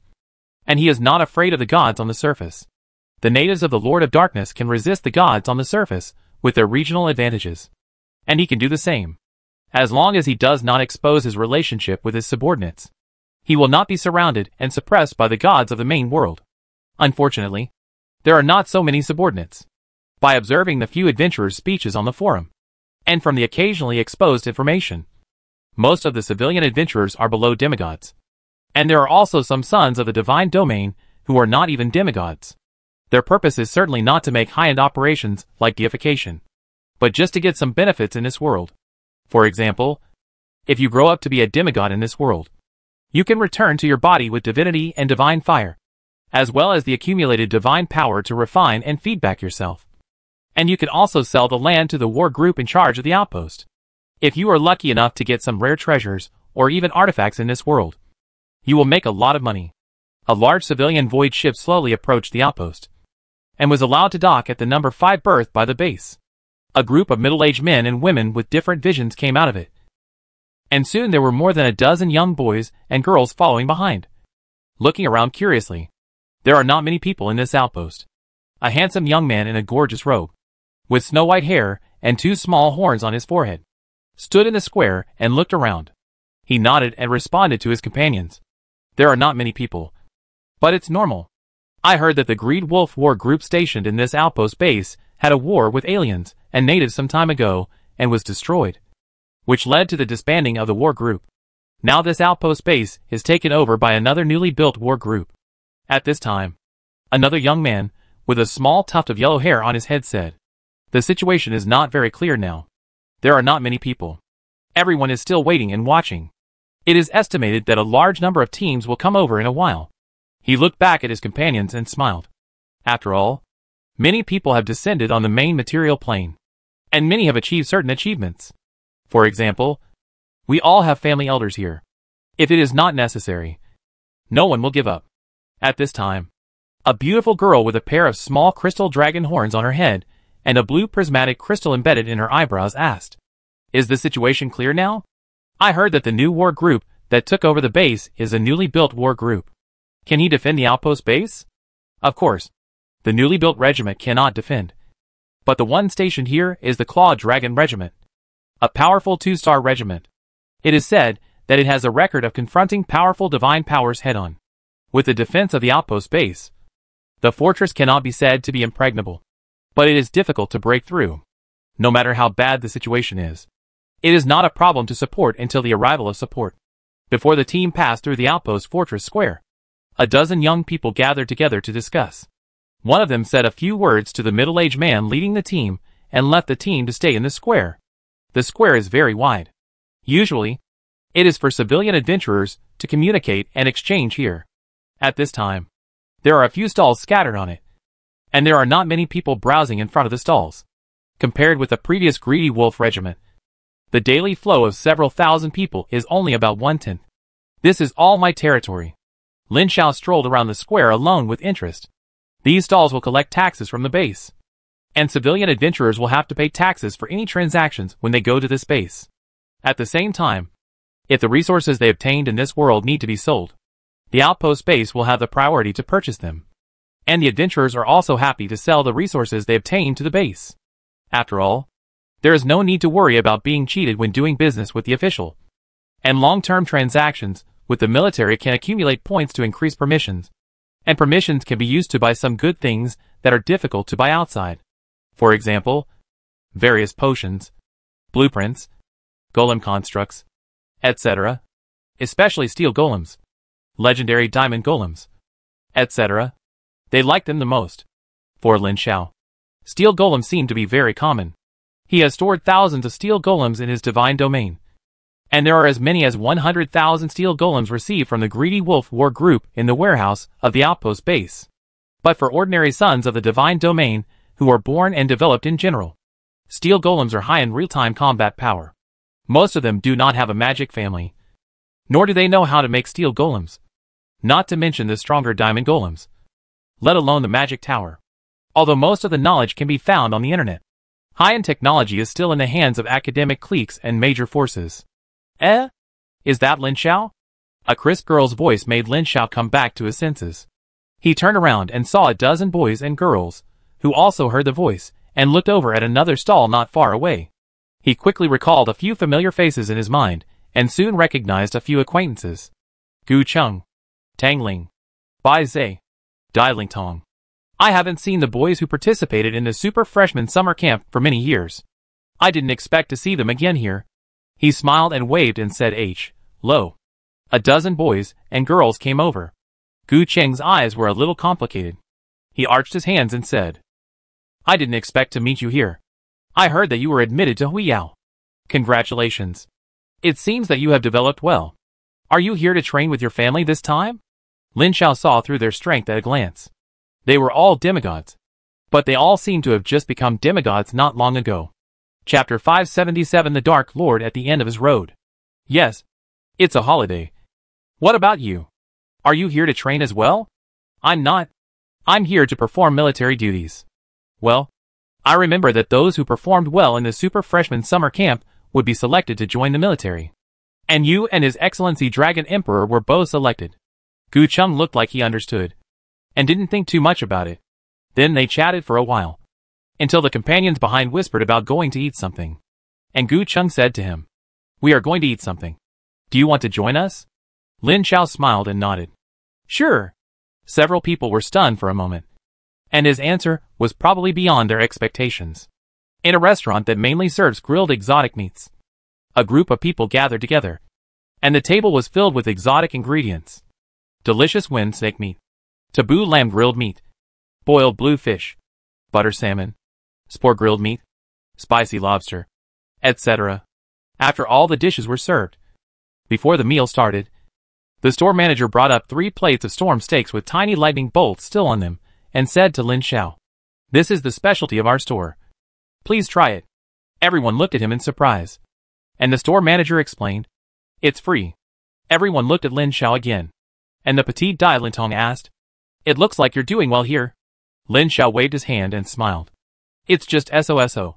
And he is not afraid of the gods on the surface. The natives of the Lord of Darkness can resist the gods on the surface with their regional advantages. And he can do the same. As long as he does not expose his relationship with his subordinates, he will not be surrounded and suppressed by the gods of the main world. Unfortunately, there are not so many subordinates. By observing the few adventurers' speeches on the forum, and from the occasionally exposed information, most of the civilian adventurers are below demigods. And there are also some sons of the divine domain who are not even demigods. Their purpose is certainly not to make high-end operations like deification, but just to get some benefits in this world. For example, if you grow up to be a demigod in this world, you can return to your body with divinity and divine fire, as well as the accumulated divine power to refine and feedback yourself. And you can also sell the land to the war group in charge of the outpost. If you are lucky enough to get some rare treasures or even artifacts in this world, you will make a lot of money. A large civilian void ship slowly approached the outpost and was allowed to dock at the number 5 berth by the base. A group of middle-aged men and women with different visions came out of it. And soon there were more than a dozen young boys and girls following behind, looking around curiously. There are not many people in this outpost. A handsome young man in a gorgeous robe, with snow-white hair and 2 small horns on his forehead, stood in the square and looked around. He nodded and responded to his companions. There are not many people, but it's normal. I heard that the Greed Wolf War Group stationed in this outpost base had a war with aliens and natives some time ago and was destroyed, which led to the disbanding of the war group. Now this outpost base is taken over by another newly built war group. At this time, another young man with a small tuft of yellow hair on his head said, "The situation is not very clear now. There are not many people. Everyone is still waiting and watching. It is estimated that a large number of teams will come over in a while." He looked back at his companions and smiled. After all, many people have descended on the main material plane, and many have achieved certain achievements. For example, we all have family elders here. If it is not necessary, no one will give up. At this time, a beautiful girl with a pair of small crystal dragon horns on her head and a blue prismatic crystal embedded in her eyebrows asked, "Is the situation clear now? I heard that the new war group that took over the base is a newly built war group. Can he defend the outpost base?" Of course, the newly built regiment cannot defend. But the one stationed here is the Claw Dragon Regiment, a powerful 2-star regiment. It is said that it has a record of confronting powerful divine powers head-on. With the defense of the outpost base, the fortress cannot be said to be impregnable, but it is difficult to break through, no matter how bad the situation is. It is not a problem to support until the arrival of support. Before the team passed through the outpost fortress square, a dozen young people gathered together to discuss. One of them said a few words to the middle-aged man leading the team and left the team to stay in the square. The square is very wide. Usually, it is for civilian adventurers to communicate and exchange here. At this time, there are a few stalls scattered on it, and there are not many people browsing in front of the stalls. Compared with the previous Greedy Wolf Regiment, the daily flow of several thousand people is only about 1/10. This is all my territory. Lin Xiao strolled around the square alone with interest. These stalls will collect taxes from the base, and civilian adventurers will have to pay taxes for any transactions when they go to this base. At the same time, if the resources they obtained in this world need to be sold, the outpost base will have the priority to purchase them. And the adventurers are also happy to sell the resources they obtain to the base. After all, there is no need to worry about being cheated when doing business with the official. And long-term transactions with the military can accumulate points to increase permissions. And permissions can be used to buy some good things that are difficult to buy outside. For example, various potions, blueprints, golem constructs, etc. Especially steel golems, legendary diamond golems, etc. They liked them the most. For Lin Xiao, steel golems seem to be very common. He has stored thousands of steel golems in his divine domain. And there are as many as 100,000 steel golems received from the Greedy Wolf War Group in the warehouse of the outpost base. But for ordinary sons of the divine domain, who are born and developed in general, steel golems are high in real-time combat power. Most of them do not have a magic family, nor do they know how to make steel golems, not to mention the stronger diamond golems, let alone the magic tower. Although most of the knowledge can be found on the internet, high-end technology is still in the hands of academic cliques and major forces. Is that Lin Xiao? A crisp girl's voice made Lin Xiao come back to his senses. He turned around and saw a dozen boys and girls, who also heard the voice, and looked over at another stall not far away. He quickly recalled a few familiar faces in his mind, and soon recognized a few acquaintances. Gu Cheng, Tang Ling, Bai Zhe, Dai Ling Tong. I haven't seen the boys who participated in the Super Freshman Summer Camp for many years. I didn't expect to see them again here. He smiled and waved and said Lo. A dozen boys and girls came over. Gu Cheng's eyes were a little complicated. He arched his hands and said, I didn't expect to meet you here. I heard that you were admitted to Huiyao. Congratulations. It seems that you have developed well. Are you here to train with your family this time? Lin Xiao saw through their strength at a glance. They were all demigods. But they all seemed to have just become demigods not long ago. Chapter 577 The Dark Lord at the end of his road. Yes. It's a holiday. What about you? Are you here to train as well? I'm not. I'm here to perform military duties. Well, I remember that those who performed well in the Super Freshman Summer Camp would be selected to join the military. And you and His Excellency Dragon Emperor were both selected. Gu Cheng looked like he understood, and didn't think too much about it. Then they chatted for a while, until the companions behind whispered about going to eat something. And Gu Cheng said to him, We are going to eat something. Do you want to join us? Lin Xiao smiled and nodded. Sure. Several people were stunned for a moment, and his answer was probably beyond their expectations. In a restaurant that mainly serves grilled exotic meats, a group of people gathered together, and the table was filled with exotic ingredients. Delicious wind snake meat, taboo lamb grilled meat, boiled blue fish, butter salmon, spore grilled meat, spicy lobster, etc. After all the dishes were served, before the meal started, the store manager brought up 3 plates of storm steaks with tiny lightning bolts still on them, and said to Lin Xiao, This is the specialty of our store. Please try it. Everyone looked at him in surprise. And the store manager explained, It's free. Everyone looked at Lin Xiao again. And the petite Dai Lintong asked, It looks like you're doing well here. Lin Xiao waved his hand and smiled. It's just SOSO.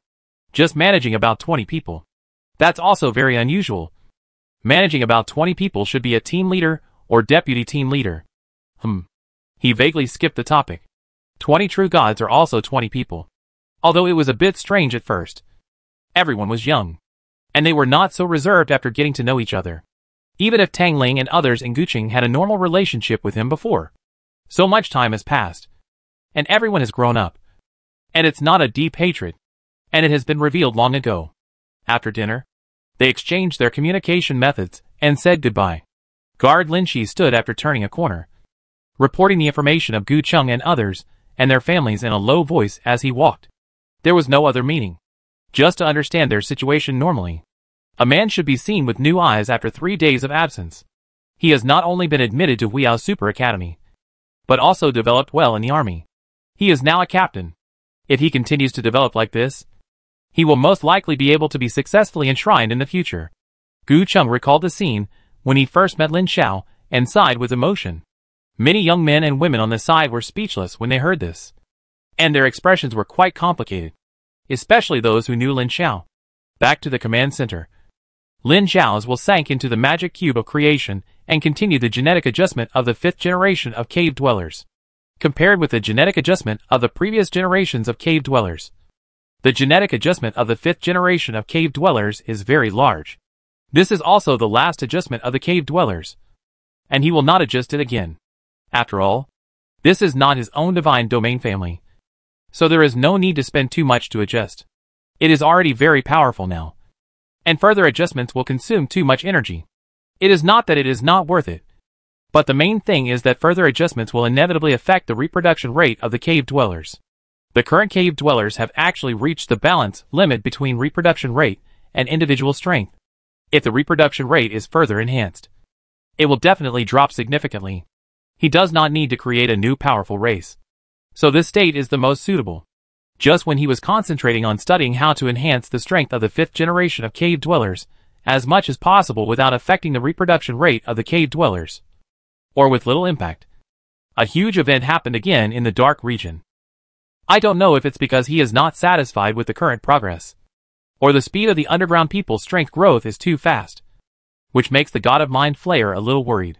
Just managing about 20 people. That's also very unusual. Managing about 20 people should be a team leader or deputy team leader. He vaguely skipped the topic. 20 true gods are also 20 people. Although it was a bit strange at first. Everyone was young, and they were not so reserved after getting to know each other. Even if Tang Ling and others in Guqing had a normal relationship with him before. So much time has passed, and everyone has grown up. And it's not a deep hatred, and it has been revealed long ago. After dinner, they exchanged their communication methods and said goodbye. Guard Lin Shi stood after turning a corner, reporting the information of Gu Cheng and others and their families in a low voice as he walked. There was no other meaning. Just to understand their situation normally. A man should be seen with new eyes after 3 days of absence. He has not only been admitted to Huiyao Super Academy, but also developed well in the army. He is now a captain. If he continues to develop like this, he will most likely be able to be successfully enshrined in the future. Gu Cheng recalled the scene when he first met Lin Xiao and sighed with emotion. Many young men and women on the side were speechless when they heard this, and their expressions were quite complicated, especially those who knew Lin Xiao. Back to the command center. Lin Xiao's will sank into the magic cube of creation and continue the genetic adjustment of the 5th generation of cave dwellers. Compared with the genetic adjustment of the previous generations of cave dwellers, the genetic adjustment of the 5th generation of cave dwellers is very large. This is also the last adjustment of the cave dwellers, and he will not adjust it again. After all, this is not his own divine domain family, so there is no need to spend too much to adjust. It is already very powerful now, and further adjustments will consume too much energy. It is not that it is not worth it, but the main thing is that further adjustments will inevitably affect the reproduction rate of the cave dwellers. The current cave dwellers have actually reached the balance limit between reproduction rate and individual strength. If the reproduction rate is further enhanced, it will definitely drop significantly. He does not need to create a new powerful race, so this state is the most suitable. Just when he was concentrating on studying how to enhance the strength of the 5th generation of cave dwellers as much as possible without affecting the reproduction rate of the cave dwellers, or with little impact, a huge event happened again in the dark region. I don't know if it's because he is not satisfied with the current progress, or the speed of the underground people's strength growth is too fast, which makes the God of Mind Flayer a little worried.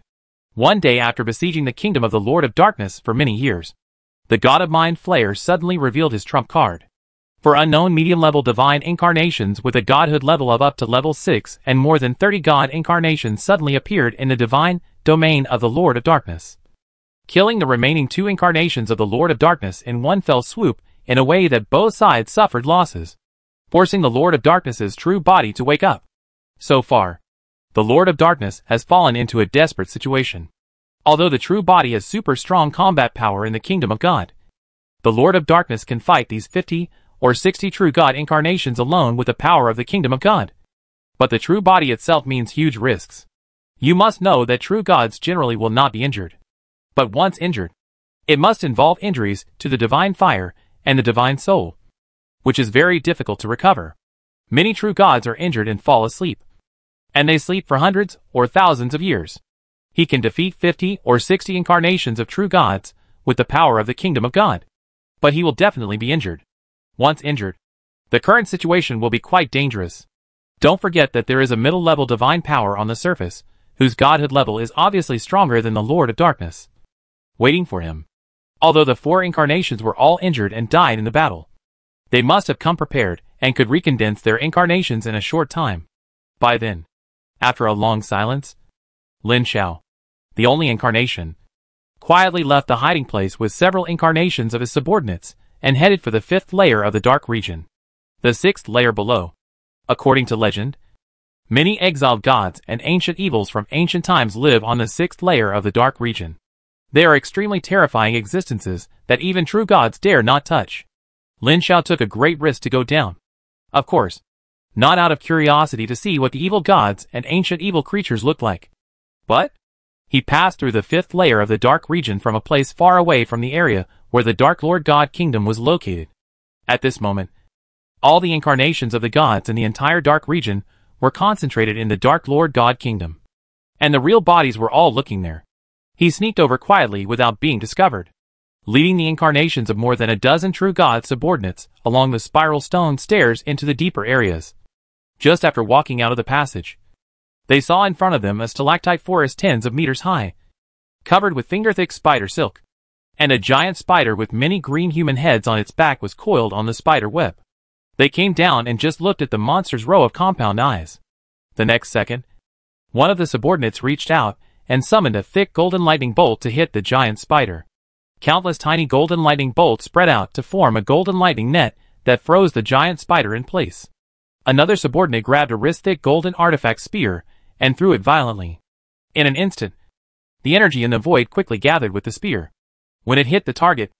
One day after besieging the kingdom of the Lord of Darkness for many years, the God of Mind Flayer suddenly revealed his trump card. For unknown medium-level divine incarnations with a godhood level of up to level 6 and more than 30 god incarnations suddenly appeared in the divine domain of the Lord of Darkness, killing the remaining 2 incarnations of the Lord of Darkness in one fell swoop in a way that both sides suffered losses, forcing the Lord of Darkness's true body to wake up. So far, the Lord of Darkness has fallen into a desperate situation. Although the true body has super strong combat power in the kingdom of God, the Lord of Darkness can fight these 50 or 60 true god incarnations alone with the power of the kingdom of God. But the true body itself means huge risks. You must know that true gods generally will not be injured. But once injured, it must involve injuries to the divine fire and the divine soul, which is very difficult to recover. Many true gods are injured and fall asleep, and they sleep for hundreds or thousands of years. He can defeat 50 or 60 incarnations of true gods with the power of the kingdom of God, but he will definitely be injured. Once injured, the current situation will be quite dangerous. Don't forget that there is a middle-level divine power on the surface, whose godhood level is obviously stronger than the Lord of Darkness, waiting for him. Although the 4 incarnations were all injured and died in the battle, they must have come prepared and could recondense their incarnations in a short time. By then, after a long silence, Lin Xiao, the only incarnation, quietly left the hiding place with several incarnations of his subordinates and headed for the 5th layer of the dark region, the 6th layer below. According to legend, many exiled gods and ancient evils from ancient times live on the 6th layer of the dark region. They are extremely terrifying existences that even true gods dare not touch. Lin Xiao took a great risk to go down. Of course, not out of curiosity to see what the evil gods and ancient evil creatures looked like, but he passed through the 5th layer of the dark region from a place far away from the area where the Dark Lord God Kingdom was located. At this moment, all the incarnations of the gods in the entire dark region were concentrated in the Dark Lord God Kingdom, and the real bodies were all looking there. He sneaked over quietly without being discovered, leading the incarnations of more than a dozen true god subordinates along the spiral stone stairs into the deeper areas. Just after walking out of the passage, they saw in front of them a stalactite forest tens of meters high, covered with finger-thick spider silk, and a giant spider with many green human heads on its back was coiled on the spider web. They came down and just looked at the monster's row of compound eyes. The next second, one of the subordinates reached out and summoned a thick golden lightning bolt to hit the giant spider. Countless tiny golden lightning bolts spread out to form a golden lightning net that froze the giant spider in place. Another subordinate grabbed a wrist-thick golden artifact spear and threw it violently. In an instant, the energy in the void quickly gathered with the spear. When it hit the target,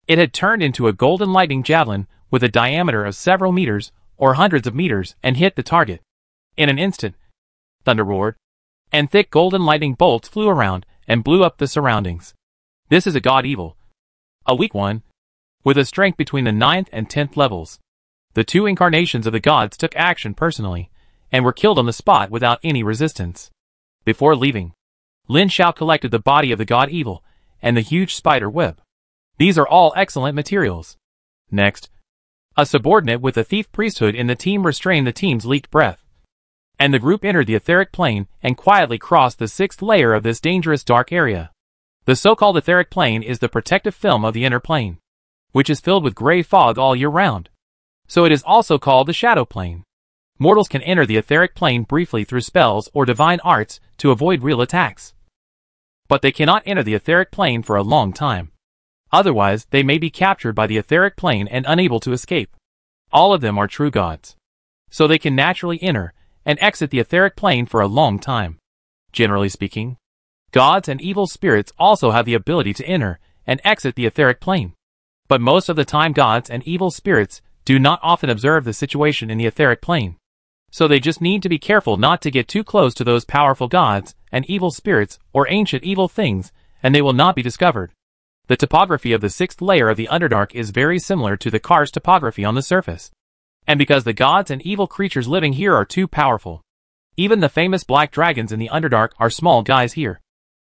it had turned into a golden lightning javelin with a diameter of several meters or hundreds of meters and hit the target. In an instant, thunder roared, and thick golden lightning bolts flew around and blew up the surroundings. This is a god evil, a weak one, with a strength between the 9th and 10th levels. The 2 incarnations of the gods took action personally, and were killed on the spot without any resistance. Before leaving, Lin Xiao collected the body of the god evil and the huge spider web. These are all excellent materials. Next, a subordinate with a thief priesthood in the team restrained the team's leaked breath. and the group entered the etheric plane and quietly crossed the sixth layer of this dangerous dark area. The so-called etheric plane is the protective film of the inner plane, which is filled with gray fog all year round. So it is also called the shadow plane. Mortals can enter the etheric plane briefly through spells or divine arts to avoid real attacks. But they cannot enter the etheric plane for a long time. Otherwise, they may be captured by the etheric plane and unable to escape. All of them are true gods. So they can naturally enter and exit the etheric plane for a long time. Generally speaking, gods and evil spirits also have the ability to enter and exit the etheric plane. But most of the time gods and evil spirits do not often observe the situation in the etheric plane. So they just need to be careful not to get too close to those powerful gods and evil spirits or ancient evil things, and they will not be discovered. The topography of the sixth layer of the Underdark is very similar to the Karst topography on the surface. And because the gods and evil creatures living here are too powerful, even the famous black dragons in the Underdark are small guys here.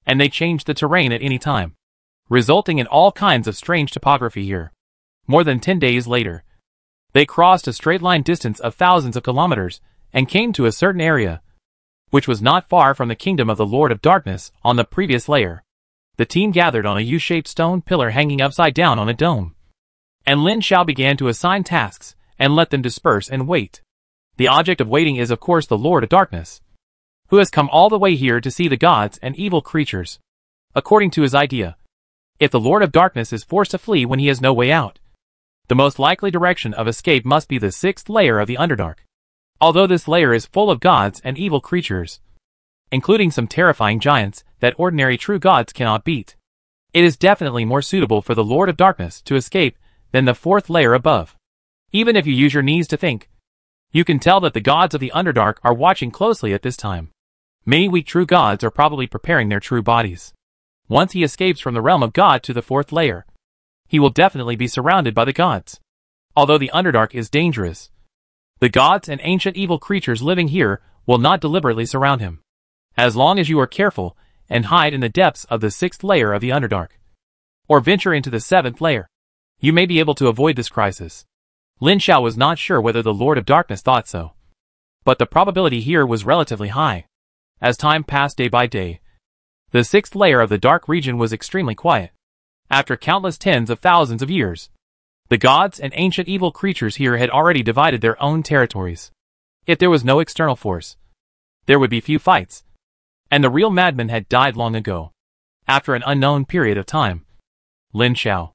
And they change the terrain at any time, resulting in all kinds of strange topography here. More than 10 days later, they crossed a straight line distance of thousands of kilometers and came to a certain area, which was not far from the kingdom of the Lord of Darkness on the previous layer. The team gathered on a U-shaped stone pillar hanging upside down on a dome. And Lin Xiao began to assign tasks and let them disperse and wait. The object of waiting is of course the Lord of Darkness, who has come all the way here to see the gods and evil creatures. According to his idea, if the Lord of Darkness is forced to flee when he has no way out, the most likely direction of escape must be the sixth layer of the Underdark. Although this layer is full of gods and evil creatures, including some terrifying giants that ordinary true gods cannot beat, it is definitely more suitable for the Lord of Darkness to escape than the fourth layer above. Even if you use your knees to think, you can tell that the gods of the Underdark are watching closely at this time. Many weak true gods are probably preparing their true bodies. Once he escapes from the realm of God to the fourth layer, he will definitely be surrounded by the gods. Although the Underdark is dangerous, the gods and ancient evil creatures living here will not deliberately surround him. As long as you are careful and hide in the depths of the sixth layer of the Underdark, or venture into the seventh layer, you may be able to avoid this crisis. Lin Xiao was not sure whether the Lord of Darkness thought so, but the probability here was relatively high. As time passed day by day, the sixth layer of the dark region was extremely quiet. After countless tens of thousands of years, the gods and ancient evil creatures here had already divided their own territories. If there was no external force, there would be few fights, and the real madman had died long ago. After an unknown period of time, Lin Xiao,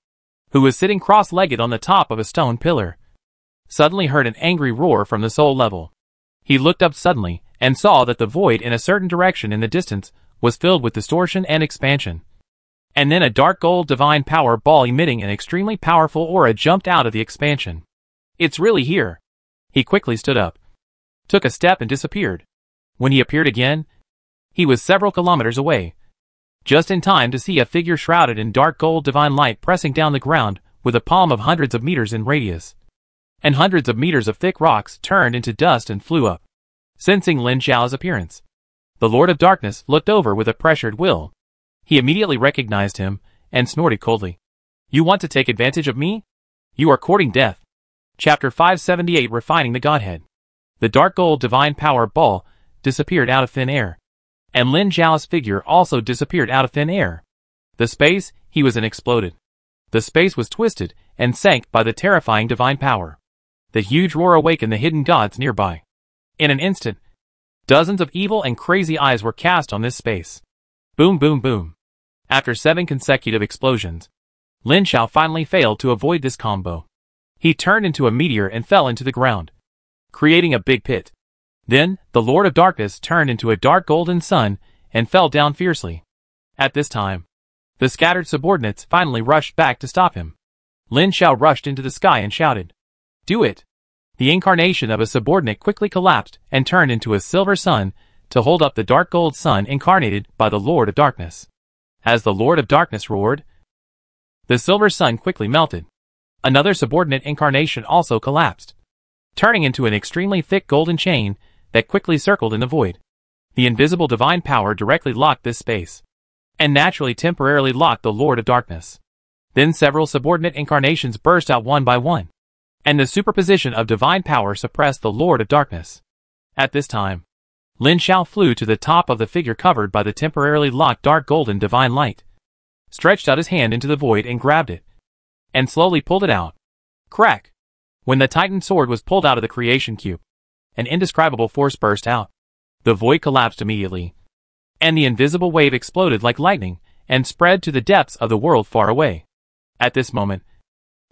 who was sitting cross-legged on the top of a stone pillar, suddenly heard an angry roar from the soul level. He looked up suddenly and saw that the void in a certain direction in the distance was filled with distortion and expansion. And then a dark gold divine power ball emitting an extremely powerful aura jumped out of the expansion. It's really here. He quickly stood up, took a step and disappeared. When he appeared again, he was several kilometers away, just in time to see a figure shrouded in dark gold divine light pressing down the ground with a palm of hundreds of meters in radius. And hundreds of meters of thick rocks turned into dust and flew up. Sensing Lin Xiao's appearance, the Lord of Darkness looked over with a pressured will. He immediately recognized him and snorted coldly. You want to take advantage of me? You are courting death. Chapter 578 Refining the Godhead. The dark gold divine power ball disappeared out of thin air, and Lin Xiao's figure also disappeared out of thin air. The space he was in exploded. The space was twisted and sank by the terrifying divine power. The huge roar awakened the hidden gods nearby. In an instant, dozens of evil and crazy eyes were cast on this space. Boom, boom, boom. After 7 consecutive explosions, Lin Xiao finally failed to avoid this combo. He turned into a meteor and fell into the ground, creating a big pit. Then, the Lord of Darkness turned into a dark golden sun and fell down fiercely. At this time, the scattered subordinates finally rushed back to stop him. Lin Xiao rushed into the sky and shouted, "Do it!" The incarnation of a subordinate quickly collapsed and turned into a silver sun to hold up the dark gold sun incarnated by the Lord of Darkness. As the Lord of Darkness roared, the silver sun quickly melted. Another subordinate incarnation also collapsed, turning into an extremely thick golden chain that quickly circled in the void. The invisible divine power directly locked this space, and naturally temporarily locked the Lord of Darkness. Then several subordinate incarnations burst out one by one, and the superposition of divine power suppressed the Lord of Darkness. At this time, Lin Xiao flew to the top of the figure covered by the temporarily locked dark golden divine light, stretched out his hand into the void and grabbed it, and slowly pulled it out. Crack! When the Titan sword was pulled out of the creation cube, an indescribable force burst out. The void collapsed immediately, and the invisible wave exploded like lightning and spread to the depths of the world far away. At this moment,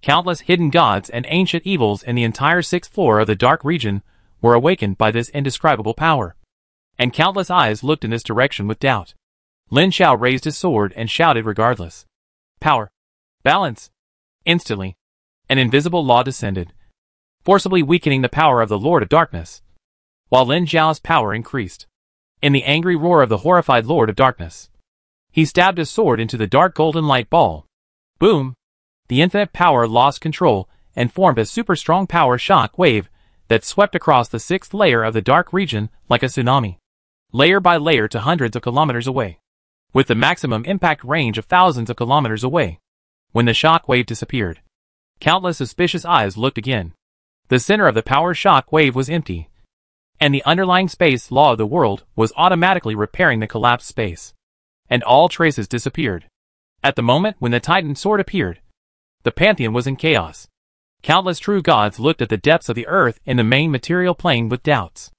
countless hidden gods and ancient evils in the entire sixth floor of the dark region were awakened by this indescribable power, and countless eyes looked in this direction with doubt. Lin Xiao raised his sword and shouted regardless. Power! Balance! Instantly, an invisible law descended, forcibly weakening the power of the Lord of Darkness, while Lin Xiao's power increased. In the angry roar of the horrified Lord of Darkness, he stabbed his sword into the dark golden light ball. Boom! The infinite power lost control and formed a super strong power shock wave that swept across the sixth layer of the dark region like a tsunami, layer by layer to hundreds of kilometers away, with the maximum impact range of thousands of kilometers away. When the shock wave disappeared, countless suspicious eyes looked again. The center of the power shock wave was empty, and the underlying space law of the world was automatically repairing the collapsed space, and all traces disappeared. At the moment when the Titan sword appeared, the Pantheon was in chaos. Countless true gods looked at the depths of the earth in the main material plane with doubts.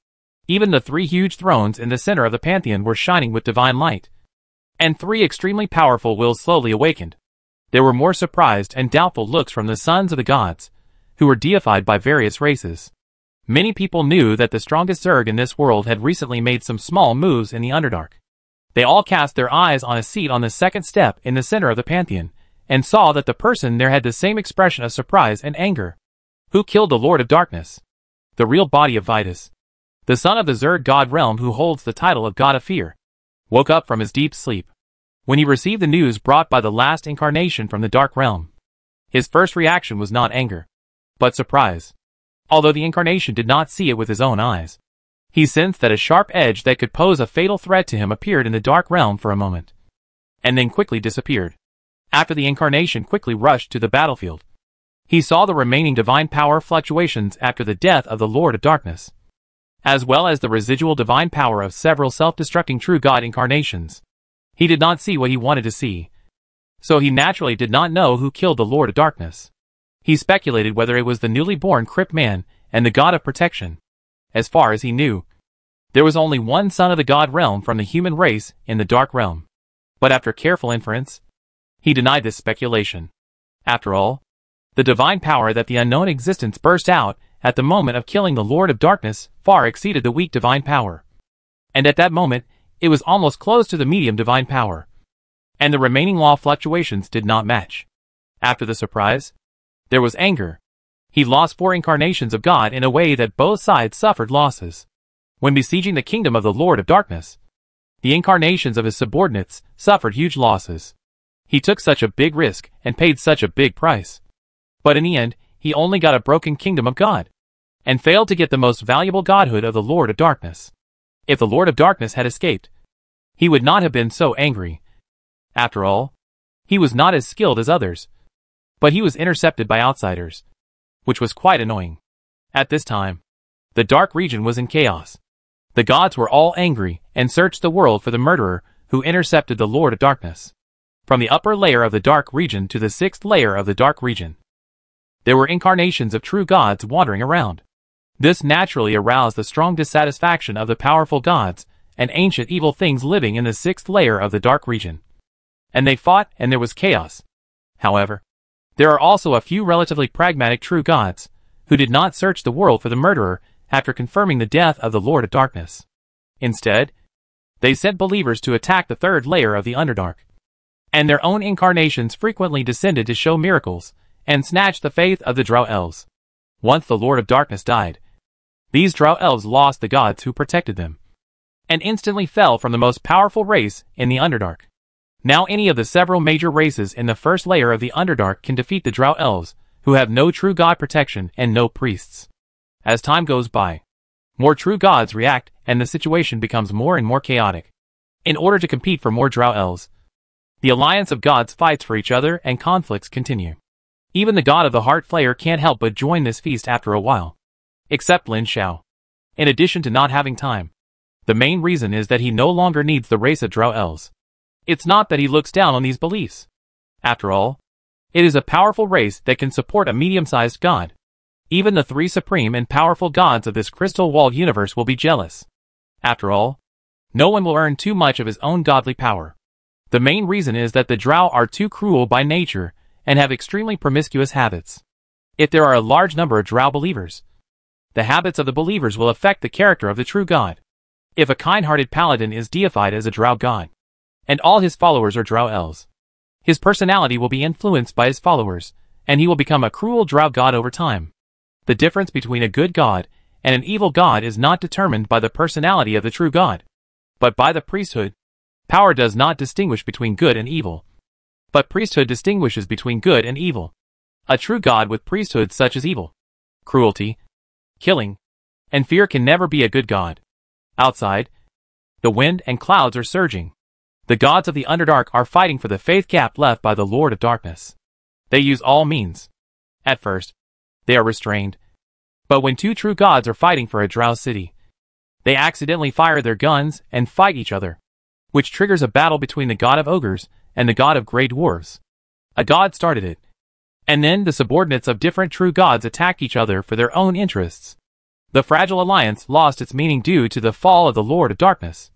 Even the three huge thrones in the center of the Pantheon were shining with divine light, and three extremely powerful wills slowly awakened. There were more surprised and doubtful looks from the sons of the gods, who were deified by various races. Many people knew that the strongest Zerg in this world had recently made some small moves in the Underdark. They all cast their eyes on a seat on the second step in the center of the Pantheon, and saw that the person there had the same expression of surprise and anger. Who killed the Lord of Darkness? The real body of Vitus, the son of the Zerg god realm who holds the title of God of Fear, woke up from his deep sleep when he received the news brought by the last incarnation from the Dark Realm. His first reaction was not anger, but surprise. Although the incarnation did not see it with his own eyes, he sensed that a sharp edge that could pose a fatal threat to him appeared in the Dark Realm for a moment, and then quickly disappeared. After the incarnation quickly rushed to the battlefield, he saw the remaining divine power fluctuations after the death of the Lord of Darkness, as well as the residual divine power of several self-destructing true god incarnations. He did not see what he wanted to see, so he naturally did not know who killed the Lord of Darkness. He speculated whether it was the newly born Crypt Man and the god of protection. As far as he knew, there was only one son of the god realm from the human race in the Dark Realm. But after careful inference, he denied this speculation. After all, the divine power that the unknown existence burst out at the moment of killing the Lord of Darkness far exceeded the weak divine power. And at that moment, it was almost close to the medium divine power. And the remaining law fluctuations did not match. After the surprise, there was anger. He lost 4 incarnations of God in a way that both sides suffered losses. When besieging the kingdom of the Lord of Darkness, the incarnations of his subordinates suffered huge losses. He took such a big risk and paid such a big price. But in the end, he only got a broken kingdom of God, and failed to get the most valuable godhood of the Lord of Darkness. If the Lord of Darkness had escaped, he would not have been so angry. After all, he was not as skilled as others, but he was intercepted by outsiders, which was quite annoying. At this time, the dark region was in chaos. The gods were all angry and searched the world for the murderer who intercepted the Lord of Darkness. From the upper layer of the dark region to the 6th layer of the dark region, there were incarnations of true gods wandering around. This naturally aroused the strong dissatisfaction of the powerful gods and ancient evil things living in the 6th layer of the dark region. And they fought, and there was chaos. However, there are also a few relatively pragmatic true gods who did not search the world for the murderer after confirming the death of the Lord of Darkness. Instead, they sent believers to attack the 3rd layer of the Underdark, and their own incarnations frequently descended to show miracles and snatch the faith of the Drow Elves. Once the Lord of Darkness died, these Drow Elves lost the gods who protected them, and instantly fell from the most powerful race in the Underdark. Now any of the several major races in the 1st layer of the Underdark can defeat the Drow Elves, who have no true god protection and no priests. As time goes by, more true gods react and the situation becomes more and more chaotic. In order to compete for more Drow Elves, the alliance of gods fights for each other and conflicts continue. Even the god of the Heart Flayer can't help but join this feast after a while. Except Lin Xiao. In addition to not having time, The main reason is that he no longer needs the race of drow elves. It's not that he looks down on these beliefs. After all, it is a powerful race that can support a medium-sized god. Even the three supreme and powerful gods of this crystal-walled universe will be jealous. After all, no one will earn too much of his own godly power. The main reason is that the drow are too cruel by nature and have extremely promiscuous habits. If there are a large number of drow believers, the habits of the believers will affect the character of the true god. If a kind-hearted paladin is deified as a drow god, and all his followers are drow elves, his personality will be influenced by his followers, and he will become a cruel drow god over time. The difference between a good god and an evil god is not determined by the personality of the true god, but by the priesthood. Power does not distinguish between good and evil, but priesthood distinguishes between good and evil. A true god with priesthood such as evil, cruelty, killing, and fear can never be a good god. Outside, the wind and clouds are surging. The gods of the Underdark are fighting for the faith gap left by the Lord of Darkness. They use all means. At first, they are restrained. But when two true gods are fighting for a drow city, they accidentally fire their guns and fight each other, which triggers a battle between the god of ogres and the god of grey dwarves. A god started it. And then the subordinates of different true gods attacked each other for their own interests. The fragile alliance lost its meaning due to the fall of the Lord of Darkness,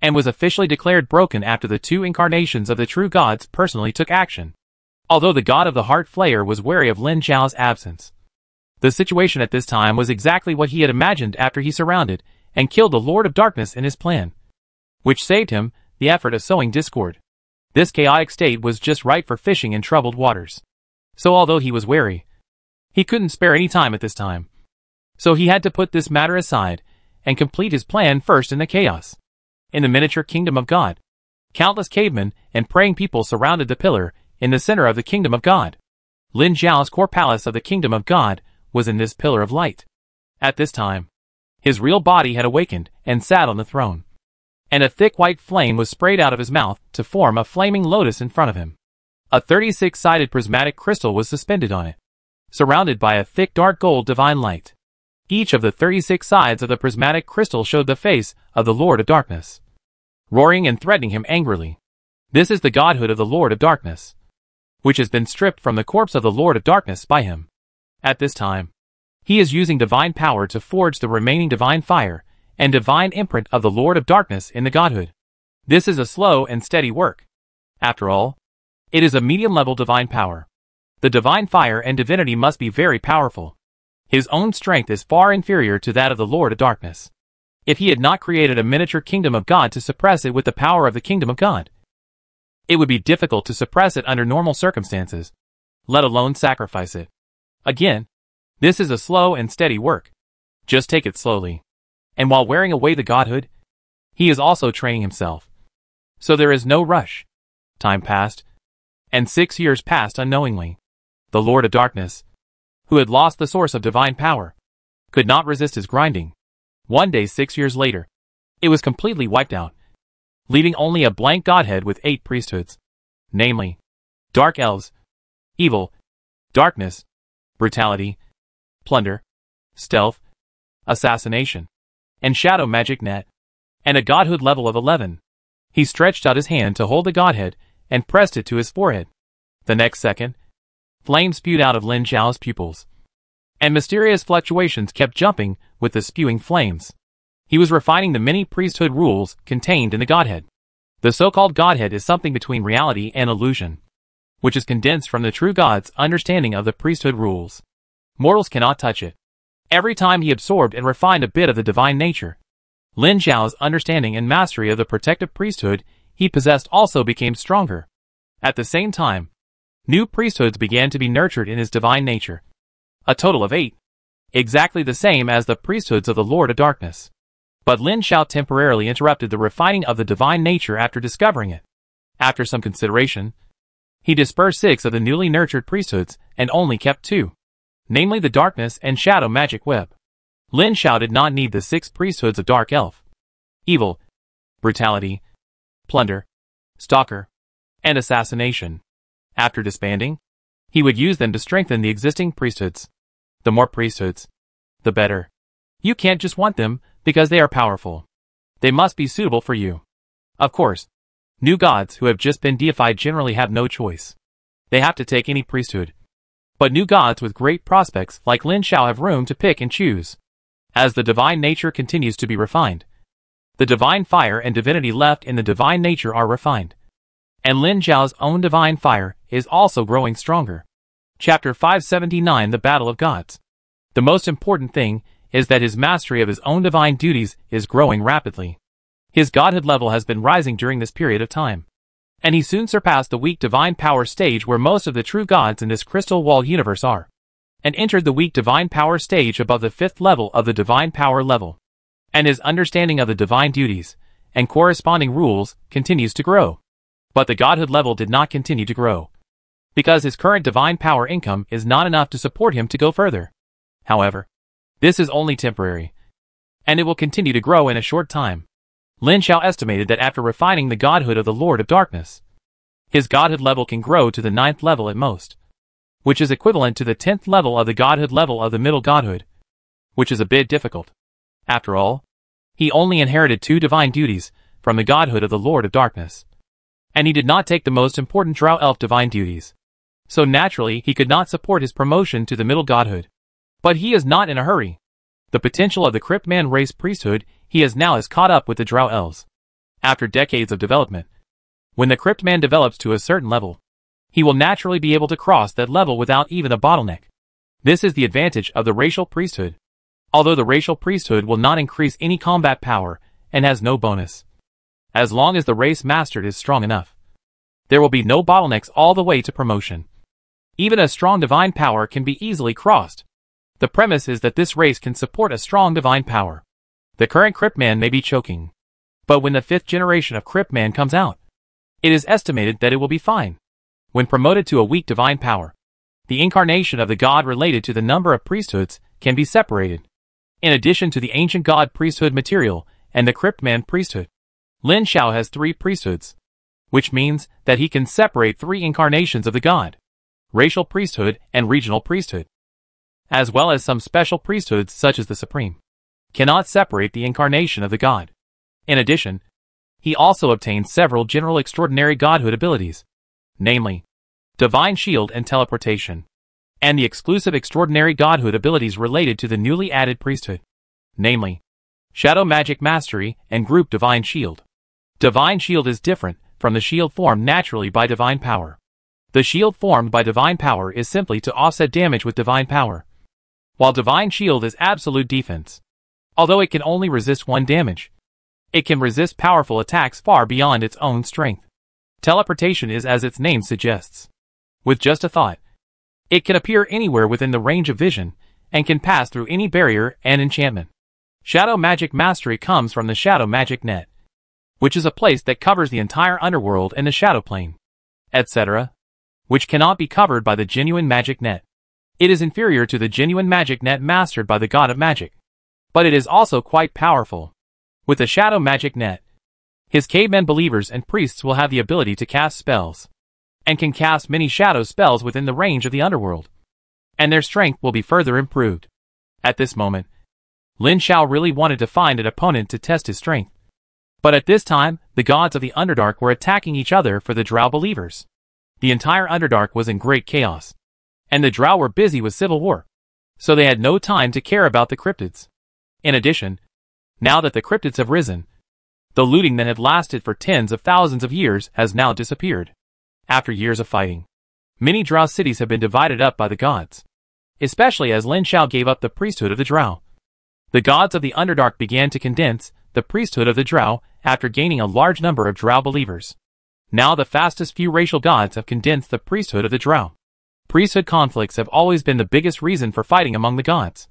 and was officially declared broken after the two incarnations of the true gods personally took action. Although the god of the Heart Flayer was wary of Lin Zhao's absence, the situation at this time was exactly what he had imagined after he surrounded and killed the Lord of Darkness in his plan, which saved him the effort of sowing discord. This chaotic state was just right for fishing in troubled waters. So although he was wary, he couldn't spare any time at this time. So he had to put this matter aside and complete his plan first in the chaos. In the miniature kingdom of God, countless cavemen and praying people surrounded the pillar in the center of the kingdom of God. Lin Zhao's core palace of the kingdom of God was in this pillar of light. At this time, his real body had awakened and sat on the throne, and a thick white flame was sprayed out of his mouth to form a flaming lotus in front of him. A 36-sided prismatic crystal was suspended on it, surrounded by a thick dark gold divine light. Each of the 36 sides of the prismatic crystal showed the face of the Lord of Darkness, roaring and threatening him angrily. This is the godhood of the Lord of Darkness, which has been stripped from the corpse of the Lord of Darkness by him. At this time, he is using divine power to forge the remaining divine fire and divine imprint of the Lord of Darkness in the godhood. This is a slow and steady work. After all, it is a medium-level divine power. The divine fire and divinity must be very powerful. His own strength is far inferior to that of the Lord of Darkness. If he had not created a miniature kingdom of God to suppress it with the power of the kingdom of God, it would be difficult to suppress it under normal circumstances, let alone sacrifice it. Again, this is a slow and steady work. Just take it slowly. And while wearing away the godhood, he is also training himself. So there is no rush. Time passed, and 6 years passed unknowingly. The Lord of Darkness, who had lost the source of divine power, could not resist his grinding. One day 6 years later, it was completely wiped out, leaving only a blank godhead with 8 priesthoods, namely, Dark Elves, Evil, Darkness, Brutality, Plunder, Stealth, Assassination, and Shadow Magic Net, and a godhood level of 11. He stretched out his hand to hold the godhead and pressed it to his forehead. The next second, flames spewed out of Lin Zhao's pupils, and mysterious fluctuations kept jumping with the spewing flames. He was refining the many priesthood rules contained in the godhead. The so-called godhead is something between reality and illusion, which is condensed from the true God's understanding of the priesthood rules. Mortals cannot touch it. Every time he absorbed and refined a bit of the divine nature, Lin Zhao's understanding and mastery of the protective priesthood he possessed also became stronger. At the same time, new priesthoods began to be nurtured in his divine nature. A total of 8. Exactly the same as the priesthoods of the Lord of Darkness. But Lin Zhao temporarily interrupted the refining of the divine nature after discovering it. After some consideration, he dispersed 6 of the newly nurtured priesthoods and only kept 2, namely the Darkness and Shadow Magic Web. Lin Zhao did not need the 6 priesthoods of Dark Elf, Evil, Brutality, Plunder, Stalker, and Assassination. After disbanding, he would use them to strengthen the existing priesthoods. The more priesthoods, the better. You can't just want them because they are powerful. They must be suitable for you. Of course, new gods who have just been deified generally have no choice. They have to take any priesthood. But new gods with great prospects like Lin Xiao have room to pick and choose. As the divine nature continues to be refined, the divine fire and divinity left in the divine nature are refined. And Lin Xiao's own divine fire is also growing stronger. Chapter 579 The Battle of Gods. The most important thing is that his mastery of his own divine duties is growing rapidly. His godhood level has been rising during this period of time. And he soon surpassed the weak divine power stage where most of the true gods in this crystal wall universe are, and entered the weak divine power stage above the 5th level of the divine power level. And his understanding of the divine duties and corresponding rules continues to grow. But the godhood level did not continue to grow, because his current divine power income is not enough to support him to go further. However, this is only temporary, and it will continue to grow in a short time. Lin Xiao estimated that after refining the godhood of the Lord of Darkness, his godhood level can grow to the 9th level at most, which is equivalent to the 10th level of the godhood level of the middle godhood, which is a bit difficult. After all, he only inherited 2 divine duties from the godhood of the Lord of Darkness, and he did not take the most important Drow Elf divine duties, so naturally he could not support his promotion to the middle godhood. But he is not in a hurry. The potential of the Cryptman race priesthood he has now is caught up with the Drow Elves. After decades of development, when the Cryptman develops to a certain level, he will naturally be able to cross that level without even a bottleneck. This is the advantage of the racial priesthood. Although the racial priesthood will not increase any combat power and has no bonus, as long as the race mastered is strong enough, there will be no bottlenecks all the way to promotion. Even a strong divine power can be easily crossed. The premise is that this race can support a strong divine power. The current Cryptman may be choking, but when the 5th generation of Cryptman comes out, it is estimated that it will be fine. When promoted to a weak divine power, the incarnation of the god related to the number of priesthoods can be separated. In addition to the ancient god priesthood material and the Cryptman priesthood, Lin Xiao has 3 priesthoods, which means that he can separate 3 incarnations of the god, racial priesthood and regional priesthood, as well as some special priesthoods such as the supreme, cannot separate the incarnation of the god. In addition, he also obtained several general extraordinary godhood abilities, namely, divine shield and teleportation, and the exclusive extraordinary godhood abilities related to the newly added priesthood, namely, shadow magic mastery and group divine shield. Divine shield is different from the shield formed naturally by divine power. The shield formed by divine power is simply to offset damage with divine power, while divine shield is absolute defense. Although it can only resist 1 damage, it can resist powerful attacks far beyond its own strength. Teleportation is as its name suggests. With just a thought, it can appear anywhere within the range of vision, and can pass through any barrier and enchantment. Shadow magic mastery comes from the shadow magic net, which is a place that covers the entire underworld and the shadow plane, etc., which cannot be covered by the genuine magic net. It is inferior to the genuine magic net mastered by the god of magic, but it is also quite powerful. With the shadow magic net, his cavemen believers and priests will have the ability to cast spells, and can cast many shadow spells within the range of the underworld, and their strength will be further improved. At this moment, Lin Xiao really wanted to find an opponent to test his strength. But at this time, the gods of the Underdark were attacking each other for the Drow believers. The entire Underdark was in great chaos, and the Drow were busy with civil war, so they had no time to care about the cryptids. In addition, now that the cryptids have risen, the looting that had lasted for tens of thousands of years has now disappeared. After years of fighting, many Drow cities have been divided up by the gods, especially as Lin Xiao gave up the priesthood of the Drow. The gods of the Underdark began to condense the priesthood of the Drow after gaining a large number of Drow believers. Now the fastest few racial gods have condensed the priesthood of the Drow. Priesthood conflicts have always been the biggest reason for fighting among the gods,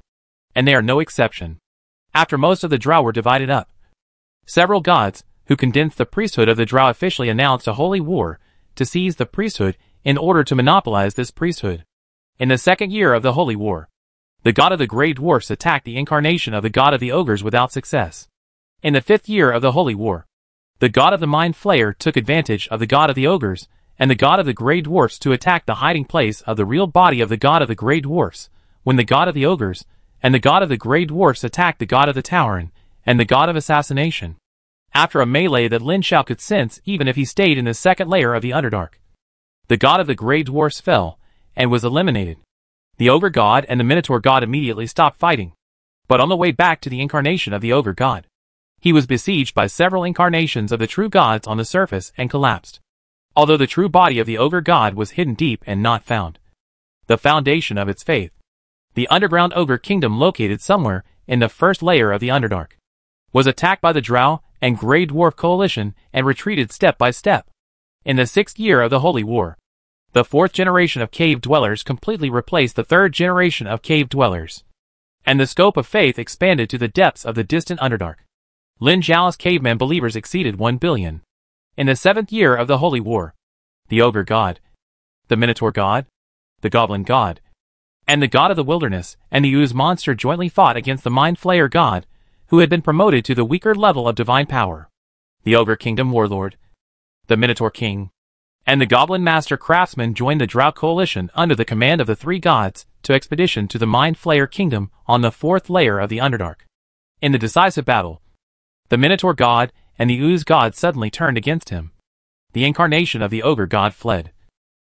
and they are no exception. After most of the Drow were divided up, several gods, who condensed the priesthood of the Drow, officially announced a holy war to seize the priesthood in order to monopolize this priesthood. In the 2nd year of the holy war, the god of the Grey Dwarfs attacked the incarnation of the god of the Ogres without success. In the 5th year of the holy war, the god of the Mind Flayer took advantage of the god of the Ogres and the god of the Grey Dwarfs to attack the hiding place of the real body of the god of the Grey Dwarfs, when the god of the Ogres and the god of the Grey Dwarfs attacked the god of the Tauren and the god of assassination. after a melee that Lin Xiao could sense even if he stayed in the second layer of the Underdark. The god of the Grey Dwarfs fell, and was eliminated. The Ogre God and the Minotaur God immediately stopped fighting. But on the way back to the incarnation of the Ogre God, he was besieged by several incarnations of the true gods on the surface and collapsed. Although the true body of the Ogre God was hidden deep and not found. The foundation of its faith. The underground Ogre Kingdom located somewhere in the first layer of the Underdark, was attacked by the Drow and Grey Dwarf coalition and retreated step by step. In the 6th year of the Holy War, the 4th generation of cave dwellers completely replaced the 3rd generation of cave dwellers. And the scope of faith expanded to the depths of the distant Underdark. Lin Xiao's caveman believers exceeded 1 billion. In the 7th year of the Holy War, the Ogre God, the Minotaur God, the Goblin God, and the God of the Wilderness and the Ooze monster jointly fought against the Mind Flayer God, who had been promoted to the weaker level of divine power. The Ogre Kingdom Warlord, the Minotaur King, and the Goblin Master Craftsman joined the Drow coalition under the command of the 3 gods to expedition to the Mind Flayer Kingdom on the 4th layer of the Underdark. In the decisive battle, the Minotaur God and the Ooze God suddenly turned against him. The incarnation of the Ogre God fled.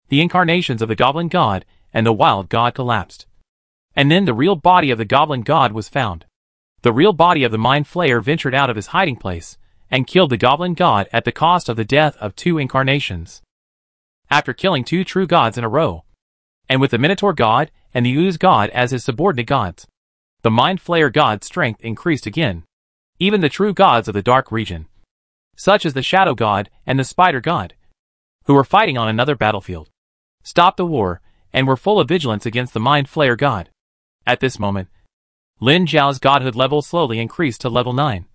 The incarnations of the Goblin God and the Wild God collapsed. And then the real body of the Goblin God was found. The real body of the Mind Flayer ventured out of his hiding place and killed the Goblin God at the cost of the death of 2 incarnations. After killing 2 true gods in a row, and with the Minotaur God and the Ooze God as his subordinate gods, the Mind Flayer God's strength increased again. Even the true gods of the Dark region, such as the Shadow God and the Spider God, who were fighting on another battlefield, stopped the war and were full of vigilance against the Mind Flayer God. At this moment, Lin Xiao's godhood level slowly increased to level 9.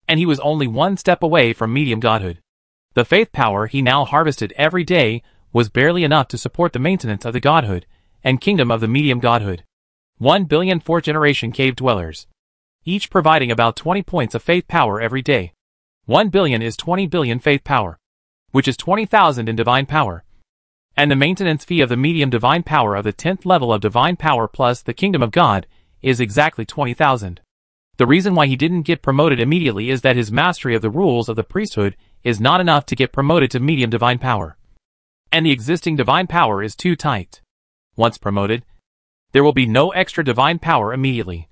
And he was only 1 step away from medium godhood. The faith power he now harvested every day was barely enough to support the maintenance of the godhood and kingdom of the medium godhood. 1 billion 4th generation cave dwellers, each providing about 20 points of faith power every day. 1 billion is 20 billion faith power, which is 20,000 in divine power. And the maintenance fee of the medium divine power of the 10th level of divine power plus the kingdom of God is exactly 20,000. The reason why he didn't get promoted immediately is that his mastery of the rules of the priesthood is not enough to get promoted to medium divine power. And the existing divine power is too tight. Once promoted, there will be no extra divine power immediately.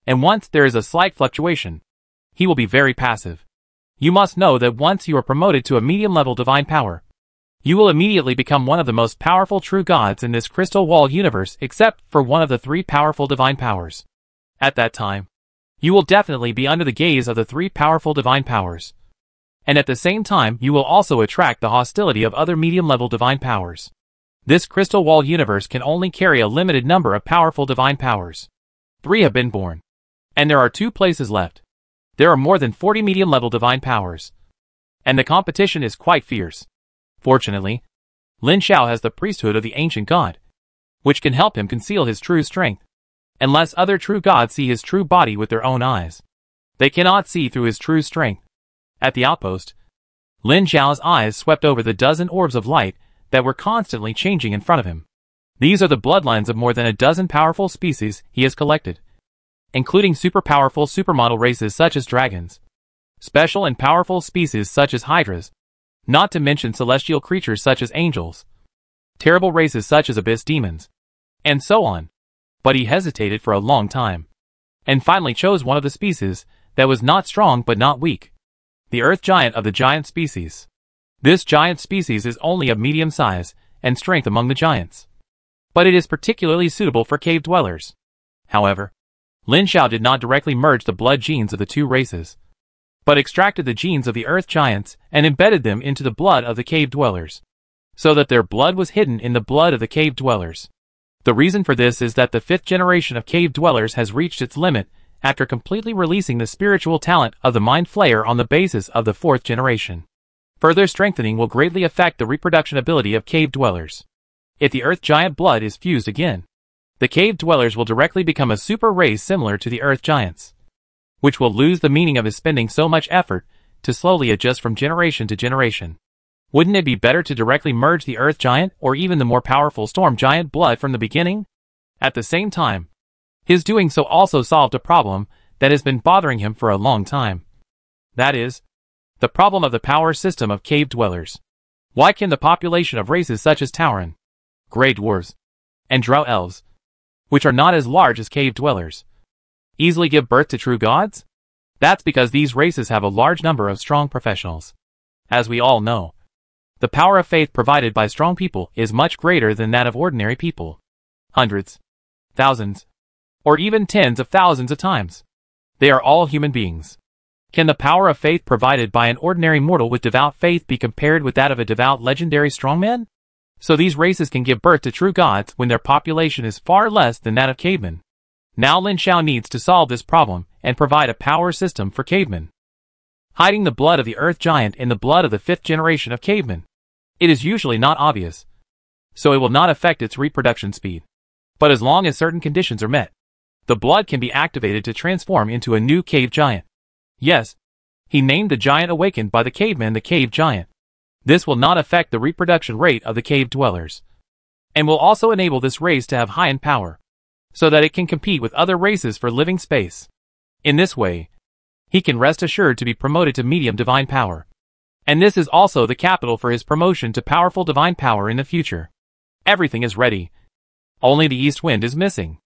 And once there is a slight fluctuation, he will be very passive. You must know that once you are promoted to a medium level divine power, you will immediately become one of the most powerful true gods in this crystal wall universe except for one of the 3 powerful divine powers. At that time, you will definitely be under the gaze of the 3 powerful divine powers. And at the same time you will also attract the hostility of other medium-level divine powers. This crystal wall universe can only carry a limited number of powerful divine powers. 3 have been born. And there are 2 places left. There are more than 40 medium-level divine powers. And the competition is quite fierce. Fortunately, Lin Xiao has the priesthood of the ancient god, which can help him conceal his true strength. Unless other true gods see his true body with their own eyes, they cannot see through his true strength. At the outpost, Lin Xiao's eyes swept over the dozen orbs of light that were constantly changing in front of him. These are the bloodlines of more than a dozen powerful species he has collected, including super powerful supermodel races such as dragons, special and powerful species such as hydras, not to mention celestial creatures such as angels, terrible races such as abyss demons, and so on. But he hesitated for a long time, and finally chose one of the species that was not strong but not weak, the earth giant of the giant species. This giant species is only of medium size and strength among the giants, but it is particularly suitable for cave dwellers. However, Lin Xiao did not directly merge the blood genes of the 2 races, but extracted the genes of the earth giants and embedded them into the blood of the cave dwellers, so that their blood was hidden in the blood of the cave dwellers. The reason for this is that the 5th generation of cave dwellers has reached its limit after completely releasing the spiritual talent of the Mind Flayer on the basis of the 4th generation. Further strengthening will greatly affect the reproduction ability of cave dwellers. If the earth giant blood is fused again, the cave dwellers will directly become a super race similar to the earth giants, which will lose the meaning of his spending so much effort to slowly adjust from generation to generation. Wouldn't it be better to directly merge the earth giant or even the more powerful storm giant blood from the beginning? At the same time, his doing so also solved a problem that has been bothering him for a long time. That is, The problem of the power system of cave dwellers. Why can the population of races such as Tauren, Grey Dwarves, and Drow Elves, which are not as large as cave dwellers, easily give birth to true gods? That's because these races have a large number of strong professionals. As we all know, the power of faith provided by strong people is much greater than that of ordinary people. Hundreds, thousands, or even tens of thousands of times. They are all human beings. Can the power of faith provided by an ordinary mortal with devout faith be compared with that of a devout legendary strongman? So these races can give birth to true gods when their population is far less than that of cavemen. Now Lin Xiao needs to solve this problem and provide a power system for cavemen. Hiding the blood of the Earth Giant in the blood of the 5th generation of cavemen. It is usually not obvious, so it will not affect its reproduction speed. But as long as certain conditions are met, the blood can be activated to transform into a new cave giant. Yes, he named the giant awakened by the caveman the cave giant. This will not affect the reproduction rate of the cave dwellers, and will also enable this race to have high in power, so that it can compete with other races for living space. In this way, he can rest assured to be promoted to medium divine power. And this is also the capital for his promotion to powerful divine power in the future. Everything is ready. Only the east wind is missing.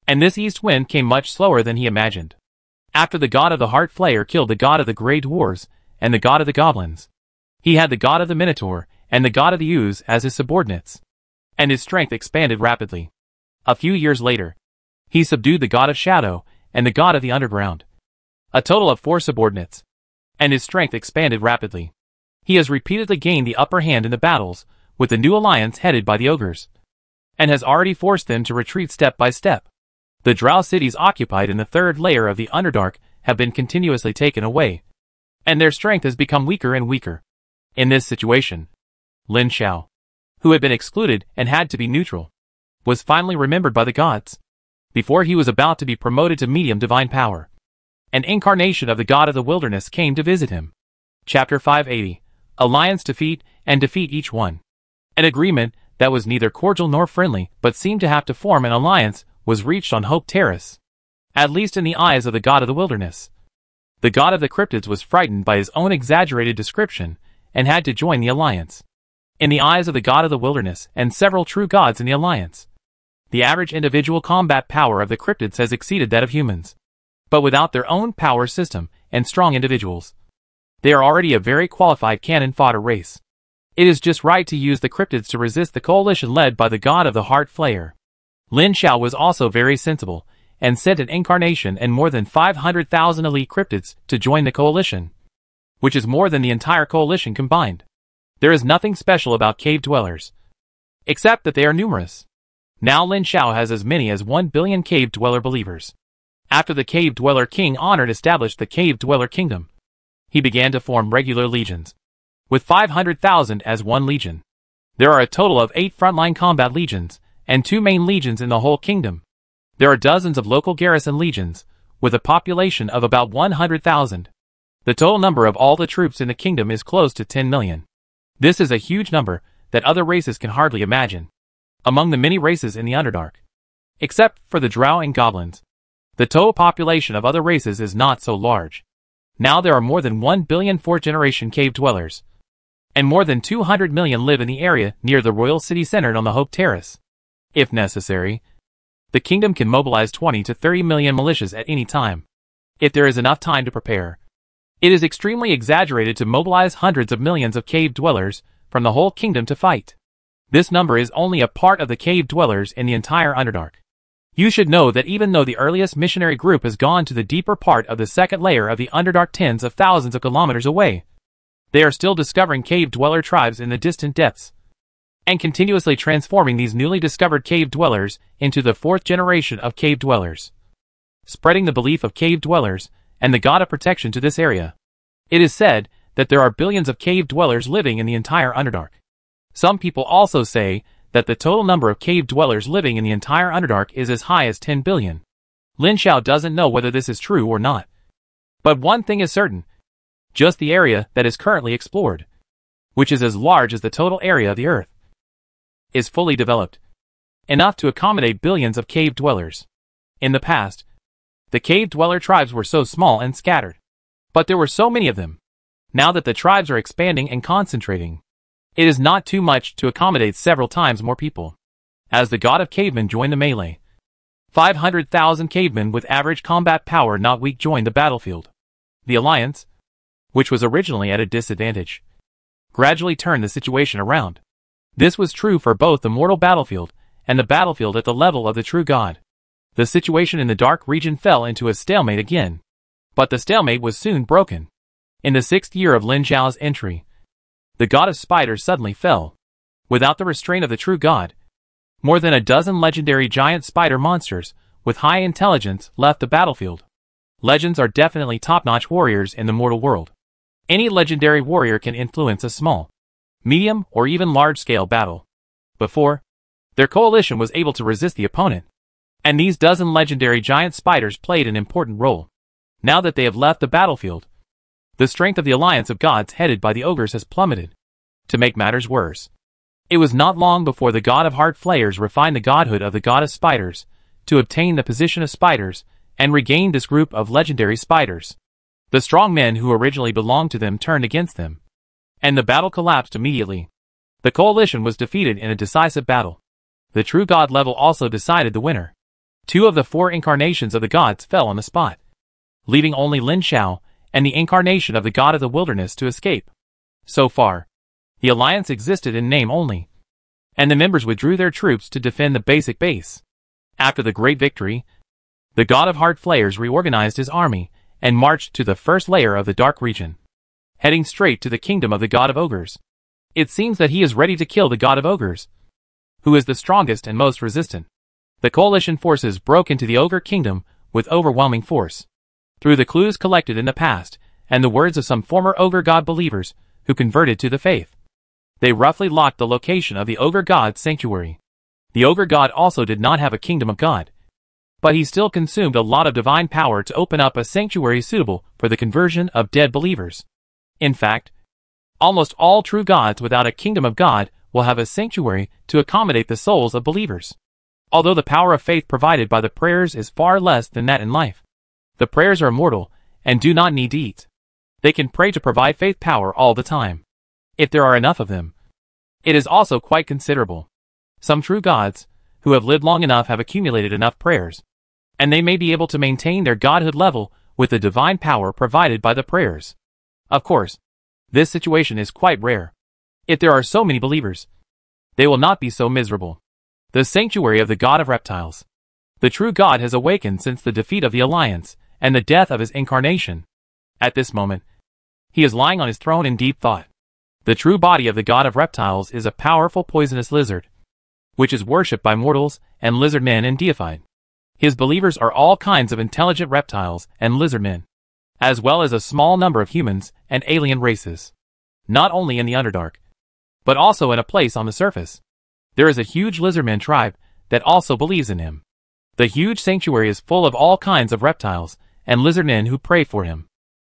And this east wind came much slower than he imagined. After the god of the Heart Flayer killed the god of the Grey Dwarves and the god of the Goblins, he had the god of the Minotaur and the god of the Ooze as his subordinates. And his strength expanded rapidly. A few years later, he subdued the god of Shadow and the god of the Underground. A total of 4 subordinates. And his strength expanded rapidly. He has repeatedly gained the upper hand in the battles with the new alliance headed by the ogres, and has already forced them to retreat step by step. The Drow cities occupied in the 3rd layer of the Underdark have been continuously taken away, and their strength has become weaker and weaker. In this situation, Lin Xiao, who had been excluded and had to be neutral, was finally remembered by the gods. Before he was about to be promoted to medium divine power, an incarnation of the god of the wilderness came to visit him. Chapter 580. Alliance defeat and defeat each one. An agreement that was neither cordial nor friendly but seemed to have to form an alliance was reached on Hope Terrace. At least in the eyes of the god of the wilderness. The god of the cryptids was frightened by his own exaggerated description and had to join the alliance. In the eyes of the god of the wilderness and several true gods in the alliance, the average individual combat power of the cryptids has exceeded that of humans. But without their own power system and strong individuals, they are already a very qualified cannon fodder race. It is just right to use the cryptids to resist the coalition led by the god of the Heart Flayer. Lin Xiao was also very sensible, and sent an incarnation and more than 500,000 elite cryptids to join the coalition, which is more than the entire coalition combined. There is nothing special about cave dwellers, except that they are numerous. Now Lin Xiao has as many as 1 billion cave dweller believers. After the cave dweller king honored established the cave dweller kingdom, he began to form regular legions, with 500,000 as one legion. There are a total of 8 frontline combat legions, and 2 main legions in the whole kingdom. There are dozens of local garrison legions, with a population of about 100,000. The total number of all the troops in the kingdom is close to 10 million. This is a huge number that other races can hardly imagine. Among the many races in the Underdark, except for the Drow and Goblins, the total population of other races is not so large. Now there are more than 1 billion 4th generation cave dwellers, and more than 200 million live in the area near the royal city centered on the Hope Terrace. If necessary, the kingdom can mobilize 20 to 30 million militias at any time, if there is enough time to prepare. It is extremely exaggerated to mobilize hundreds of millions of cave dwellers from the whole kingdom to fight. This number is only a part of the cave dwellers in the entire Underdark. You should know that even though the earliest missionary group has gone to the deeper part of the 2nd layer of the Underdark tens of thousands of kilometers away, they are still discovering cave dweller tribes in the distant depths, and continuously transforming these newly discovered cave dwellers into the 4th generation of cave dwellers, spreading the belief of cave dwellers and the god of protection to this area. It is said that there are billions of cave dwellers living in the entire Underdark. Some people also say that the total number of cave dwellers living in the entire Underdark is as high as 10 billion. Lin Xiao doesn't know whether this is true or not. But one thing is certain. Just the area that is currently explored, which is as large as the total area of the Earth, is fully developed, enough to accommodate billions of cave dwellers. In the past, the cave dweller tribes were so small and scattered, but there were so many of them, Now that the tribes are expanding and concentrating, it is not too much to accommodate several times more people. As the god of cavemen joined the melee, 500,000 cavemen with average combat power not weak joined the battlefield. The alliance, which was originally at a disadvantage, gradually turned the situation around. This was true for both the mortal battlefield and the battlefield at the level of the true god. The situation in the dark region fell into a stalemate again. But the stalemate was soon broken. In the 6th year of Lin Zhao's entry, the god of spiders suddenly fell. Without the restraint of the true god, more than a dozen legendary giant spider monsters with high intelligence left the battlefield. Legends are definitely top-notch warriors in the mortal world. Any legendary warrior can influence a small, medium, or even large-scale battle. Before, their coalition was able to resist the opponent, and these dozen legendary giant spiders played an important role. Now that they have left the battlefield, the strength of the alliance of gods headed by the ogres has plummeted. To make matters worse, it was not long before the god of heart flayers refined the godhood of the god of spiders to obtain the position of spiders and regained this group of legendary spiders. The strong men who originally belonged to them turned against them, and the battle collapsed immediately. The coalition was defeated in a decisive battle. The true god level also decided the winner. 2 of the 4 incarnations of the gods fell on the spot, leaving only Lin Zhao and the incarnation of the god of the wilderness to escape. So far, the alliance existed in name only, and the members withdrew their troops to defend the basic base. After the great victory, the god of heart flayers reorganized his army and marched to the first layer of the dark region, heading straight to the kingdom of the god of ogres. It seems that he is ready to kill the god of ogres, who is the strongest and most resistant. The coalition forces broke into the ogre kingdom with overwhelming force. Through the clues collected in the past and the words of some former ogre god believers who converted to the faith, they roughly locked the location of the ogre god's sanctuary. The ogre god also did not have a kingdom of god, but he still consumed a lot of divine power to open up a sanctuary suitable for the conversion of dead believers. In fact, almost all true gods without a kingdom of god will have a sanctuary to accommodate the souls of believers. Although the power of faith provided by the prayers is far less than that in life, the prayers are immortal and do not need to eat. They can pray to provide faith power all the time, if there are enough of them. It is also quite considerable. Some true gods, who have lived long enough, have accumulated enough prayers, and they may be able to maintain their godhood level with the divine power provided by the prayers. Of course, this situation is quite rare. If there are so many believers, they will not be so miserable. The sanctuary of the god of reptiles. The true god has awakened since the defeat of the alliance and the death of his incarnation. At this moment, he is lying on his throne in deep thought. The true body of the god of reptiles is a powerful poisonous lizard, which is worshipped by mortals and lizard men and deified. His believers are all kinds of intelligent reptiles and lizard men, as well as a small number of humans and alien races. Not only in the Underdark, but also in a place on the surface, there is a huge lizardman tribe that also believes in him. The huge sanctuary is full of all kinds of reptiles and lizardmen who pray for him.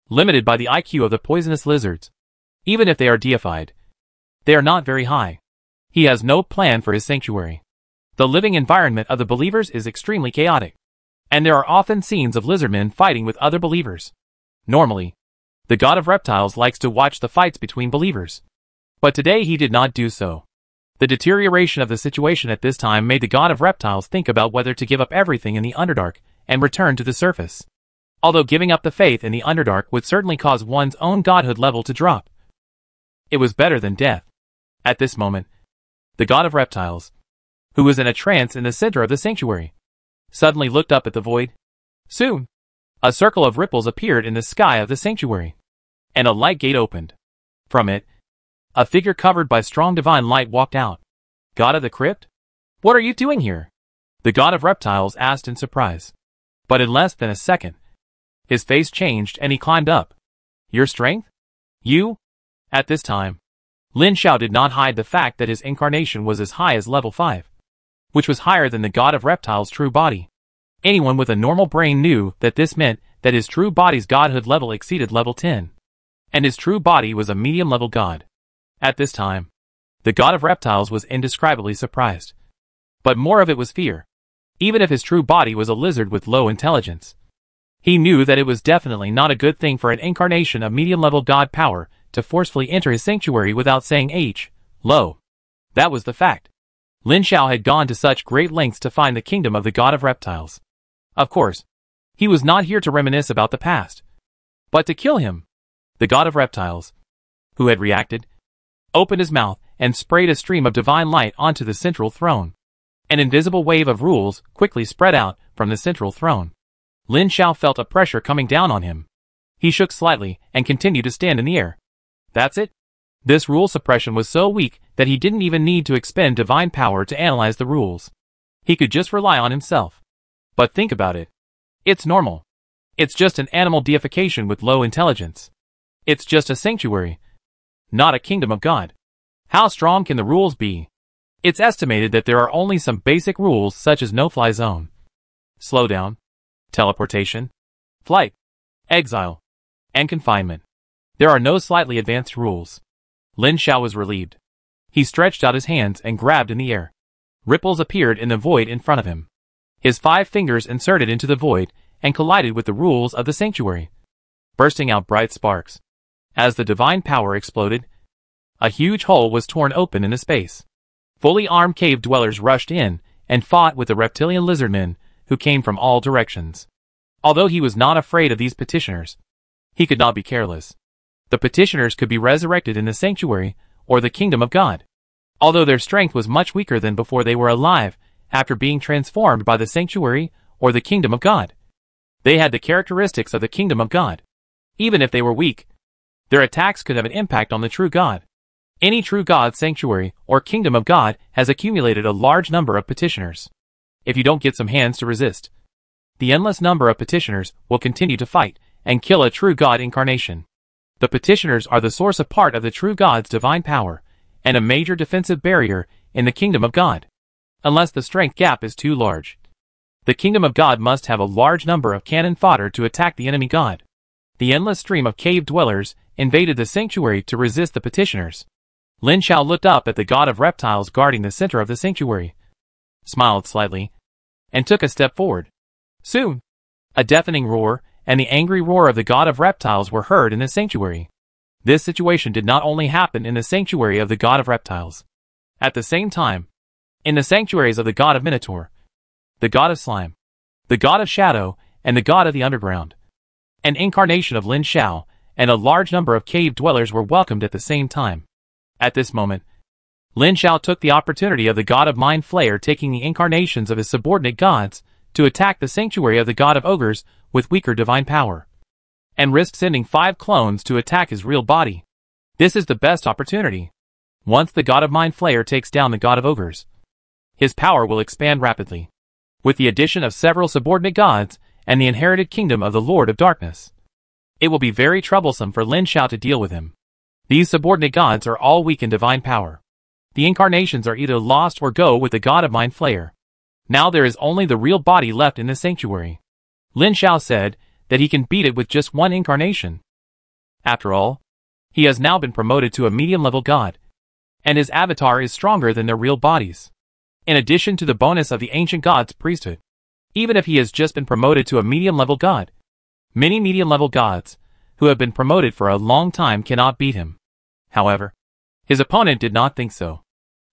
Limited by the IQ of the poisonous lizards, even if they are deified, they are not very high. He has no plan for his sanctuary. The living environment of the believers is extremely chaotic, and there are often scenes of lizardmen fighting with other believers. Normally, the god of reptiles likes to watch the fights between believers, but today he did not do so. The deterioration of the situation at this time made the god of reptiles think about whether to give up everything in the Underdark and return to the surface. Although giving up the faith in the Underdark would certainly cause one's own godhood level to drop, it was better than death. At this moment, the god of reptiles, who was in a trance in the center of the sanctuary, suddenly looked up at the void. Soon, a circle of ripples appeared in the sky of the sanctuary, and a light gate opened. From it, a figure covered by strong divine light walked out. God of the crypt? What are you doing here? The god of reptiles asked in surprise. But in less than a second, his face changed and he climbed up. Your strength? You? At this time, Lin Zhao did not hide the fact that his incarnation was as high as level 5, which was higher than the god of reptiles' true body. Anyone with a normal brain knew that this meant that his true body's godhood level exceeded level 10, and his true body was a medium-level god. At this time, the god of reptiles was indescribably surprised. But more of it was fear. Even if his true body was a lizard with low intelligence, He knew that it was definitely not a good thing for an incarnation of medium-level god power to forcefully enter his sanctuary without saying hello. That was the fact. Lin Xiao had gone to such great lengths to find the kingdom of the god of reptiles. Of course, he was not here to reminisce about the past, but to kill him. The god of reptiles, who had reacted, opened his mouth and sprayed a stream of divine light onto the central throne. An invisible wave of rules quickly spread out from the central throne. Lin Xiao felt a pressure coming down on him. He shook slightly and continued to stand in the air. That's it. This rule suppression was so weak that he didn't even need to expend divine power to analyze the rules. He could just rely on himself. But think about it. It's normal. It's just an animal deification with low intelligence. It's just a sanctuary, not a kingdom of God. How strong can the rules be? It's estimated that there are only some basic rules such as no-fly zone, slow down, teleportation, flight, exile, and confinement. There are no slightly advanced rules. Lin Xiao was relieved. He stretched out his hands and grabbed in the air. Ripples appeared in the void in front of him. His 5 fingers inserted into the void and collided with the rules of the sanctuary, bursting out bright sparks. As the divine power exploded, a huge hole was torn open in the space. Fully armed cave dwellers rushed in and fought with the reptilian lizardmen who came from all directions. Although he was not afraid of these petitioners, he could not be careless. The petitioners could be resurrected in the sanctuary or the kingdom of God. Although their strength was much weaker than before they were alive after being transformed by the sanctuary or the kingdom of God. They had the characteristics of the kingdom of God. Even if they were weak, their attacks could have an impact on the true God. Any true God sanctuary or kingdom of God has accumulated a large number of petitioners. If you don't get some hands to resist, the endless number of petitioners will continue to fight and kill a true God incarnation. The petitioners are the source of part of the true God's divine power and a major defensive barrier in the kingdom of God. Unless the strength gap is too large, the kingdom of God must have a large number of cannon fodder to attack the enemy God. The endless stream of cave dwellers invaded the sanctuary to resist the petitioners. Lin Xiao looked up at the god of reptiles guarding the center of the sanctuary, smiled slightly, and took a step forward. Soon, a deafening roar and the angry roar of the god of reptiles were heard in the sanctuary. This situation did not only happen in the sanctuary of the god of reptiles. At the same time, in the sanctuaries of the god of Minotaur, the god of slime, the god of shadow, and the god of the underground. An incarnation of Lin Xiao and a large number of cave dwellers were welcomed at the same time. At this moment, Lin Xiao took the opportunity of the god of Mind Flayer taking the incarnations of his subordinate gods to attack the sanctuary of the god of ogres with weaker divine power, and risked sending 5 clones to attack his real body. This is the best opportunity. Once the god of Mind Flayer takes down the god of ogres, his power will expand rapidly, with the addition of several subordinate gods and the inherited kingdom of the Lord of Darkness. It will be very troublesome for Lin Xiao to deal with him. These subordinate gods are all weak in divine power. The incarnations are either lost or go with the god of Mind Flayer. Now there is only the real body left in the sanctuary. Lin Xiao said that he can beat it with just one incarnation. After all, he has now been promoted to a medium-level god, and his avatar is stronger than their real bodies. In addition to the bonus of the ancient god's priesthood, even if he has just been promoted to a medium-level god, many medium-level gods who have been promoted for a long time cannot beat him. However, his opponent did not think so.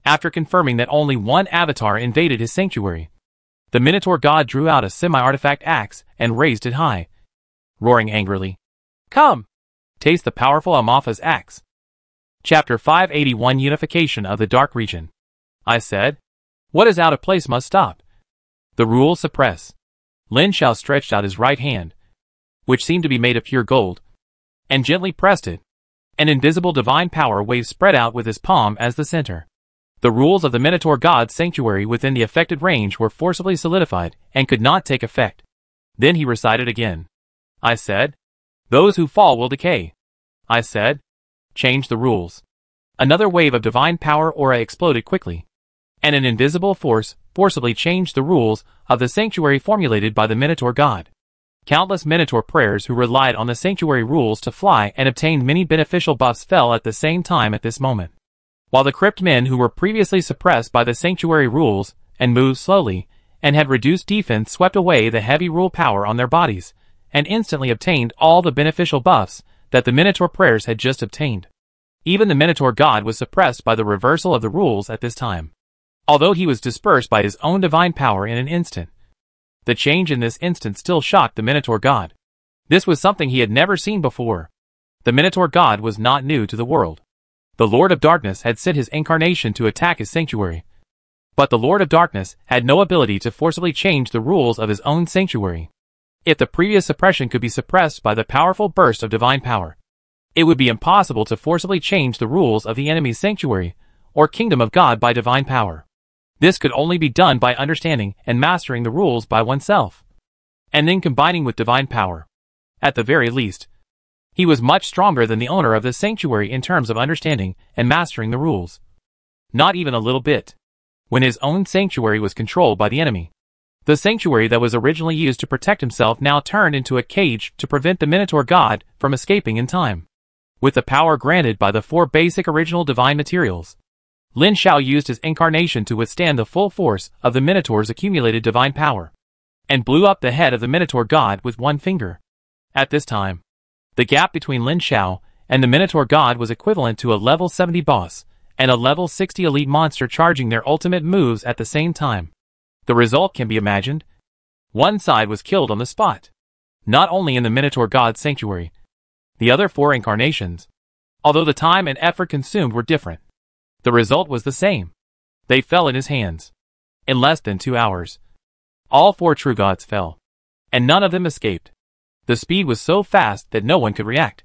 After confirming that only one avatar invaded his sanctuary, the Minotaur god drew out a semi-artifact axe and raised it high, roaring angrily, "Come! Taste the powerful Amalfa's axe." Chapter 581 Unification of the Dark Region. I said, "What is out of place must stop. The rules suppress." Lin Xiao stretched out his right hand, which seemed to be made of pure gold, and gently pressed it. An invisible divine power wave spread out with his palm as the center. The rules of the Minotaur god's sanctuary within the affected range were forcibly solidified and could not take effect. Then he recited again. I said, "Those who fall will decay." I said, "Change the rules." Another wave of divine power aura exploded quickly, and an invisible force forcibly changed the rules of the sanctuary formulated by the Minotaur god. Countless Minotaur prayers who relied on the sanctuary rules to fly and obtained many beneficial buffs fell at the same time at this moment. While the crypt men who were previously suppressed by the sanctuary rules and moved slowly and had reduced defense swept away the heavy rule power on their bodies and instantly obtained all the beneficial buffs that the Minotaur prayers had just obtained. Even the Minotaur god was suppressed by the reversal of the rules at this time, although he was dispersed by his own divine power in an instant. The change in this instant still shocked the Minotaur god. This was something he had never seen before. The Minotaur god was not new to the world. The Lord of Darkness had sent his incarnation to attack his sanctuary. But the Lord of Darkness had no ability to forcibly change the rules of his own sanctuary. If the previous suppression could be suppressed by the powerful burst of divine power, it would be impossible to forcibly change the rules of the enemy's sanctuary or kingdom of God by divine power. This could only be done by understanding and mastering the rules by oneself, and then combining with divine power. At the very least, he was much stronger than the owner of the sanctuary in terms of understanding and mastering the rules. Not even a little bit. When his own sanctuary was controlled by the enemy, the sanctuary that was originally used to protect himself now turned into a cage to prevent the Minotaur god from escaping in time. With the power granted by the 4 basic original divine materials, Lin Shao used his incarnation to withstand the full force of the Minotaur's accumulated divine power, and blew up the head of the Minotaur god with one finger. At this time, the gap between Lin Shao and the Minotaur god was equivalent to a level 70 boss and a level 60 elite monster charging their ultimate moves at the same time. The result can be imagined. One side was killed on the spot, not only in the Minotaur god's sanctuary, the other 4 incarnations, although the time and effort consumed were different, the result was the same. They fell in his hands. In less than 2 hours, all 4 true gods fell, and none of them escaped. The speed was so fast that no one could react.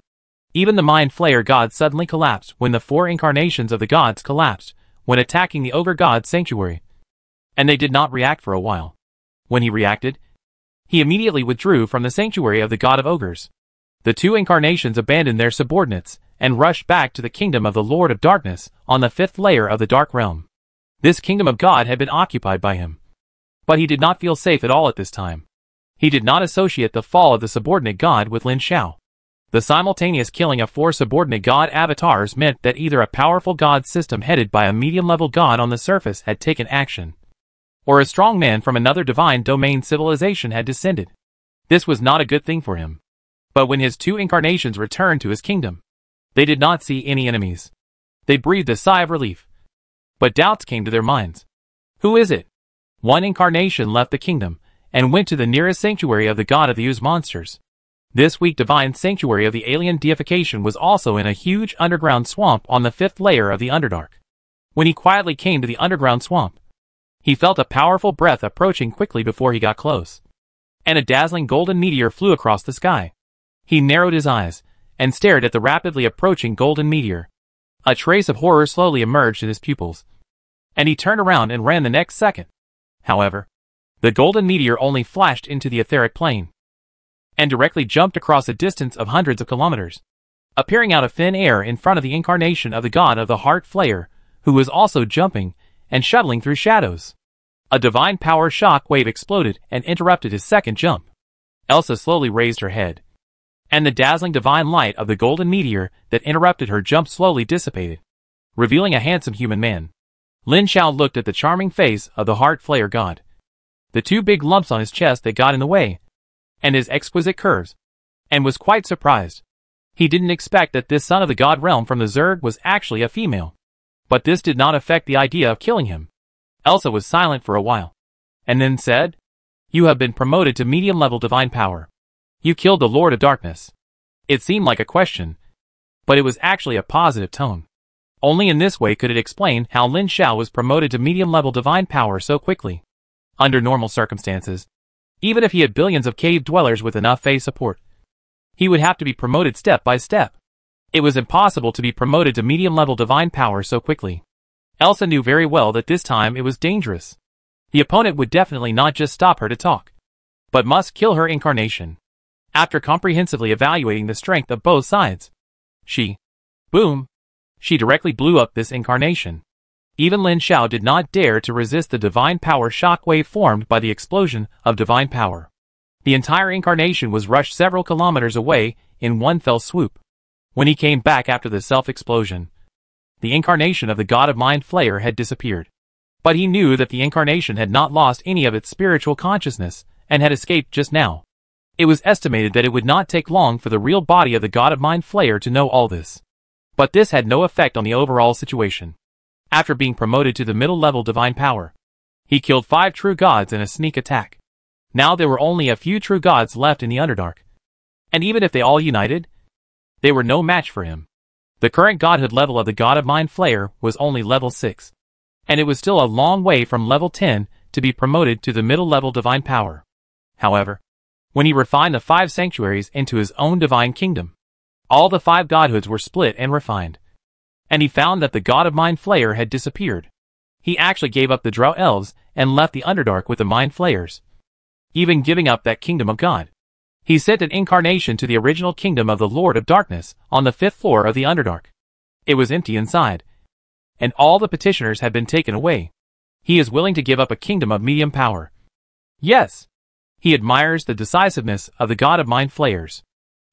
Even the Mind Flayer god suddenly collapsed when the 4 incarnations of the gods collapsed when attacking the Ogre god's sanctuary, and they did not react for a while. When he reacted, he immediately withdrew from the sanctuary of the god of ogres. The 2 incarnations abandoned their subordinates and rushed back to the kingdom of the Lord of Darkness on the 5th layer of the Dark Realm. This kingdom of God had been occupied by him, but he did not feel safe at all at this time. He did not associate the fall of the subordinate god with Lin Shao. The simultaneous killing of 4 subordinate god avatars meant that either a powerful god system headed by a medium-level god on the surface had taken action, or a strong man from another divine domain civilization had descended. This was not a good thing for him. But when his 2 incarnations returned to his kingdom, they did not see any enemies. They breathed a sigh of relief. But doubts came to their minds. Who is it? One incarnation left the kingdom and went to the nearest sanctuary of the god of the ooze monsters. This weak divine sanctuary of the alien deification was also in a huge underground swamp on the 5th layer of the Underdark. When he quietly came to the underground swamp, he felt a powerful breath approaching quickly before he got close, and a dazzling golden meteor flew across the sky. He narrowed his eyes and stared at the rapidly approaching golden meteor. A trace of horror slowly emerged in his pupils, and he turned around and ran the next second. However, the golden meteor only flashed into the etheric plane and directly jumped across a distance of hundreds of kilometers, appearing out of thin air in front of the incarnation of the god of the Heart Flayer, who was also jumping and shuttling through shadows. A divine power shock wave exploded and interrupted his second jump. Elsa slowly raised her head, and the dazzling divine light of the golden meteor that interrupted her jump slowly dissipated, revealing a handsome human man. Lin Shao looked at the charming face of the Heart Flayer god, the 2 big lumps on his chest that got in the way, and his exquisite curves, and was quite surprised. He didn't expect that this son of the god realm from the Zerg was actually a female. But this did not affect the idea of killing him. Elsa was silent for a while, and then said, "You have been promoted to medium-level divine power. You killed the Lord of Darkness." It seemed like a question, but it was actually a positive tone. Only in this way could it explain how Lin Shao was promoted to medium-level divine power so quickly. Under normal circumstances, even if he had billions of cave dwellers with enough phase support, he would have to be promoted step by step. It was impossible to be promoted to medium-level divine power so quickly. Elsa knew very well that this time it was dangerous. The opponent would definitely not just stop her to talk, but must kill her incarnation. After comprehensively evaluating the strength of both sides, she directly blew up this incarnation. Even Lin Shao did not dare to resist the divine power shockwave formed by the explosion of divine power. The entire incarnation was rushed several kilometers away in one fell swoop. When he came back after the self-explosion, the incarnation of the god of Mind Flayer had disappeared. But he knew that the incarnation had not lost any of its spiritual consciousness and had escaped just now. It was estimated that it would not take long for the real body of the god of Mind Flayer to know all this. But this had no effect on the overall situation. After being promoted to the middle-level divine power, he killed 5 true gods in a sneak attack. Now there were only a few true gods left in the Underdark. And even if they all united, they were no match for him. The current godhood level of the god of Mind Flayer was only level 6. And it was still a long way from level 10 to be promoted to the middle-level divine power. However, when he refined the 5 sanctuaries into his own divine kingdom, all the 5 godhoods were split and refined. And he found that the god of Mind Flayer had disappeared. He actually gave up the Drow Elves and left the Underdark with the Mind Flayers, even giving up that kingdom of God. He sent an incarnation to the original kingdom of the Lord of Darkness on the 5th floor of the Underdark. It was empty inside, and all the petitioners had been taken away. He is willing to give up a kingdom of medium power. Yes, he admires the decisiveness of the god of Mind Flayers.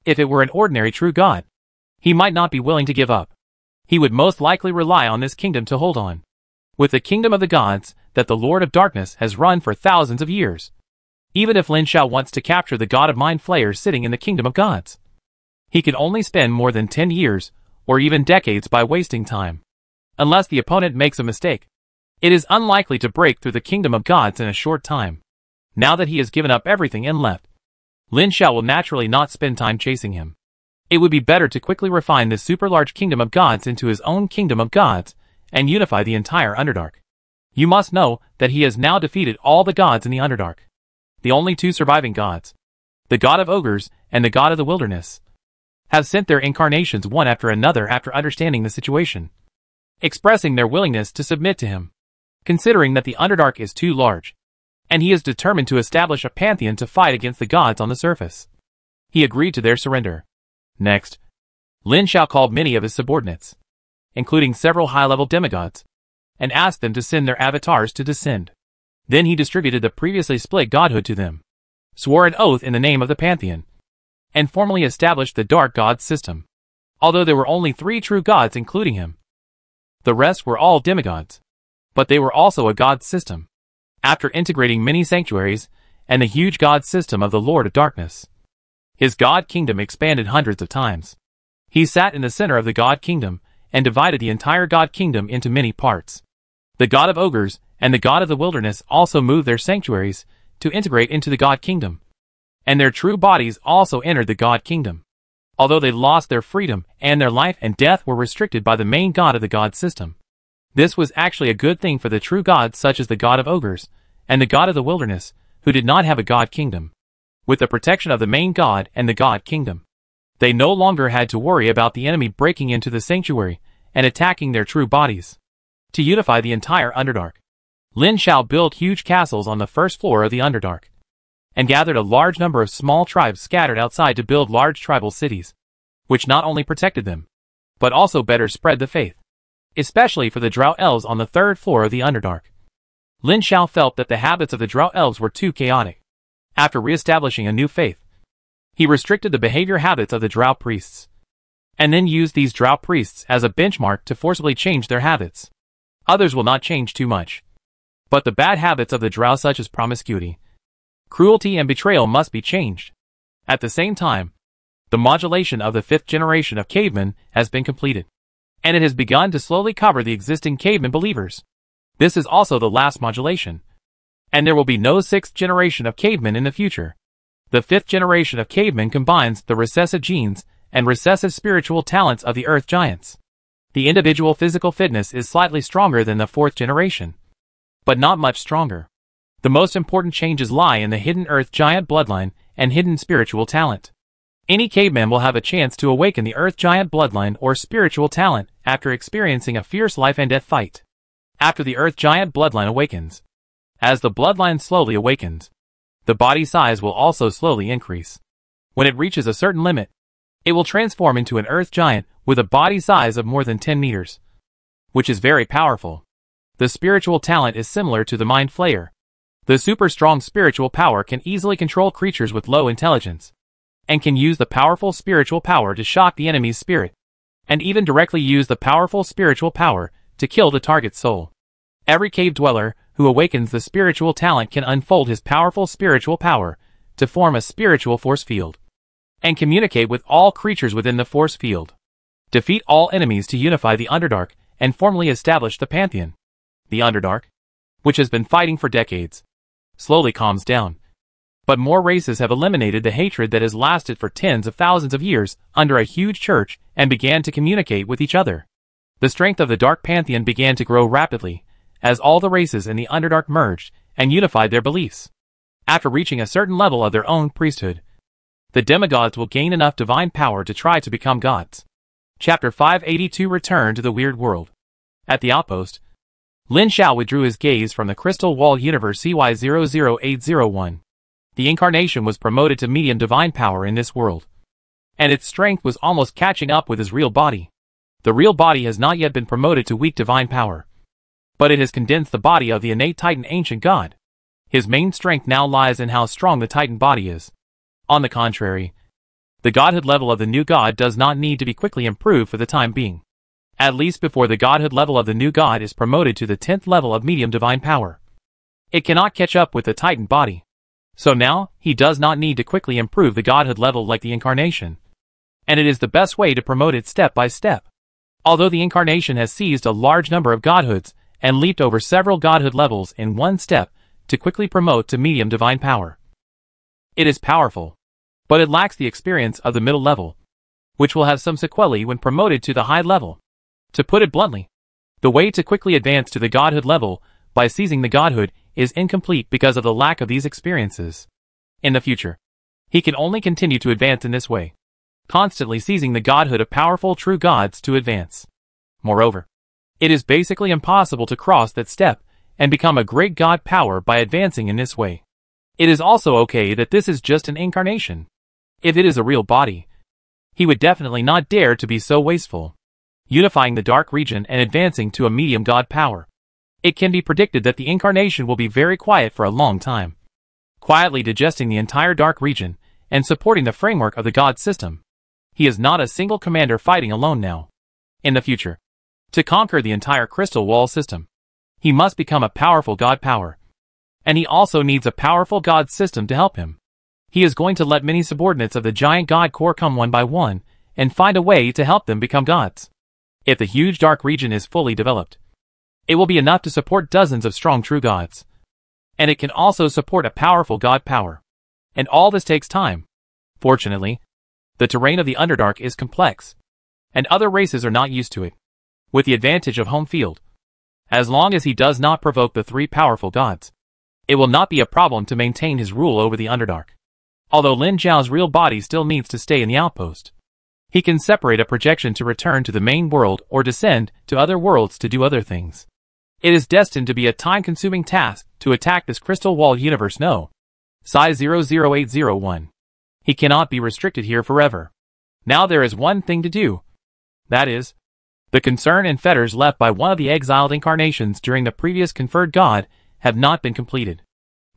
If it were an ordinary true god, he might not be willing to give up. He would most likely rely on this kingdom to hold on. With the kingdom of the gods that the Lord of Darkness has run for thousands of years. Even if Lin Xiao wants to capture the god of Mind Flayer sitting in the kingdom of gods, he could only spend more than 10 years, or even decades by wasting time. Unless the opponent makes a mistake, it is unlikely to break through the kingdom of gods in a short time. Now that he has given up everything and left, Lin Xiao will naturally not spend time chasing him. It would be better to quickly refine this super large kingdom of gods into his own kingdom of gods, and unify the entire Underdark. You must know that he has now defeated all the gods in the Underdark. The only 2 surviving gods, the god of ogres and the god of the wilderness, have sent their incarnations one after another after understanding the situation, expressing their willingness to submit to him, considering that the Underdark is too large, and he is determined to establish a pantheon to fight against the gods on the surface. He agreed to their surrender. Next, Lin Xiao called many of his subordinates, including several high-level demigods, and asked them to send their avatars to descend. Then he distributed the previously split godhood to them, swore an oath in the name of the pantheon, and formally established the Dark God system. Although there were only 3 true gods including him, the rest were all demigods. But they were also a god system. After integrating many sanctuaries and the huge god system of the Lord of Darkness, his god kingdom expanded hundreds of times. He sat in the center of the god kingdom and divided the entire god kingdom into many parts. The god of ogres and the god of the wilderness also moved their sanctuaries to integrate into the god kingdom, and their true bodies also entered the god kingdom. Although they lost their freedom and their life and death were restricted by the main god of the god system, this was actually a good thing for the true gods such as the god of ogres and the god of the wilderness, who did not have a god kingdom. With the protection of the main god and the god kingdom, they no longer had to worry about the enemy breaking into the sanctuary and attacking their true bodies. To unify the entire Underdark, Lin Xiao built huge castles on the 1st floor of the Underdark, and gathered a large number of small tribes scattered outside to build large tribal cities, which not only protected them, but also better spread the faith, especially for the Drow Elves on the 3rd floor of the Underdark. Lin Xiao felt that the habits of the Drow Elves were too chaotic. After re-establishing a new faith, he restricted the behavior habits of the Drow priests, and then used these Drow priests as a benchmark to forcibly change their habits. Others will not change too much, but the bad habits of the Drow such as promiscuity, cruelty and betrayal must be changed. At the same time, the modulation of the 5th generation of cavemen has been completed, and it has begun to slowly cover the existing caveman believers. This is also the last modulation, and there will be no 6th generation of cavemen in the future. The 5th generation of cavemen combines the recessive genes and recessive spiritual talents of the Earth Giants. The individual physical fitness is slightly stronger than the 4th generation, but not much stronger. The most important changes lie in the hidden Earth Giant bloodline and hidden spiritual talent. Any caveman will have a chance to awaken the Earth Giant bloodline or spiritual talent after experiencing a fierce life and death fight. After the Earth Giant bloodline awakens, as the bloodline slowly awakens, the body size will also slowly increase. When it reaches a certain limit, it will transform into an Earth Giant with a body size of more than 10 meters, which is very powerful. The spiritual talent is similar to the Mind Flayer. The super strong spiritual power can easily control creatures with low intelligence, and can use the powerful spiritual power to shock the enemy's spirit, and even directly use the powerful spiritual power to kill the target's soul. Every cave dweller who awakens the spiritual talent can unfold his powerful spiritual power to form a spiritual force field and communicate with all creatures within the force field. Defeat all enemies to unify the Underdark and formally establish the Pantheon. The Underdark, which has been fighting for decades, slowly calms down. But more races have eliminated the hatred that has lasted for tens of thousands of years under a huge church and began to communicate with each other. The strength of the Dark Pantheon began to grow rapidly as all the races in the Underdark merged and unified their beliefs. After reaching a certain level of their own priesthood, the demigods will gain enough divine power to try to become gods. Chapter 582 Return to the Weird World. At the outpost, Lin Xiao withdrew his gaze from the Crystal Wall Universe CY00801. The incarnation was promoted to medium divine power in this world, and its strength was almost catching up with his real body. The real body has not yet been promoted to weak divine power, but it has condensed the body of the innate Titan ancient god. His main strength now lies in how strong the Titan body is. On the contrary, the godhood level of the new god does not need to be quickly improved for the time being, at least before the godhood level of the new god is promoted to the 10th level of medium divine power. It cannot catch up with the Titan body. So now, he does not need to quickly improve the godhood level like the incarnation, and it is the best way to promote it step by step. Although the incarnation has seized a large number of godhoods and leaped over several godhood levels in one step to quickly promote to medium divine power. It is powerful, but it lacks the experience of the middle level, which will have some sequelae when promoted to the high level. To put it bluntly, the way to quickly advance to the godhood level by seizing the godhood is incomplete because of the lack of these experiences. In the future, he can only continue to advance in this way, constantly seizing the godhood of powerful true gods to advance. Moreover, it is basically impossible to cross that step and become a great god power by advancing in this way. It is also okay that this is just an incarnation. If it is a real body, he would definitely not dare to be so wasteful, unifying the dark region and advancing to a medium god power. It can be predicted that the incarnation will be very quiet for a long time, quietly digesting the entire dark region and supporting the framework of the god system. He is not a single commander fighting alone now. In the future, to conquer the entire crystal wall system, he must become a powerful god power. And he also needs a powerful god system to help him. He is going to let many subordinates of the giant god core come one by one and find a way to help them become gods. If the huge dark region is fully developed, it will be enough to support dozens of strong true gods. And it can also support a powerful god power. And all this takes time. Fortunately, the terrain of the Underdark is complex, and other races are not used to it, with the advantage of home field. As long as he does not provoke the three powerful gods, it will not be a problem to maintain his rule over the Underdark. Although Lin Zhao's real body still needs to stay in the outpost, he can separate a projection to return to the main world or descend to other worlds to do other things. It is destined to be a time-consuming task to attack this crystal wall universe. No. Size 00801. He cannot be restricted here forever. Now there is one thing to do. That is, the concern and fetters left by one of the exiled incarnations during the previous conferred god have not been completed.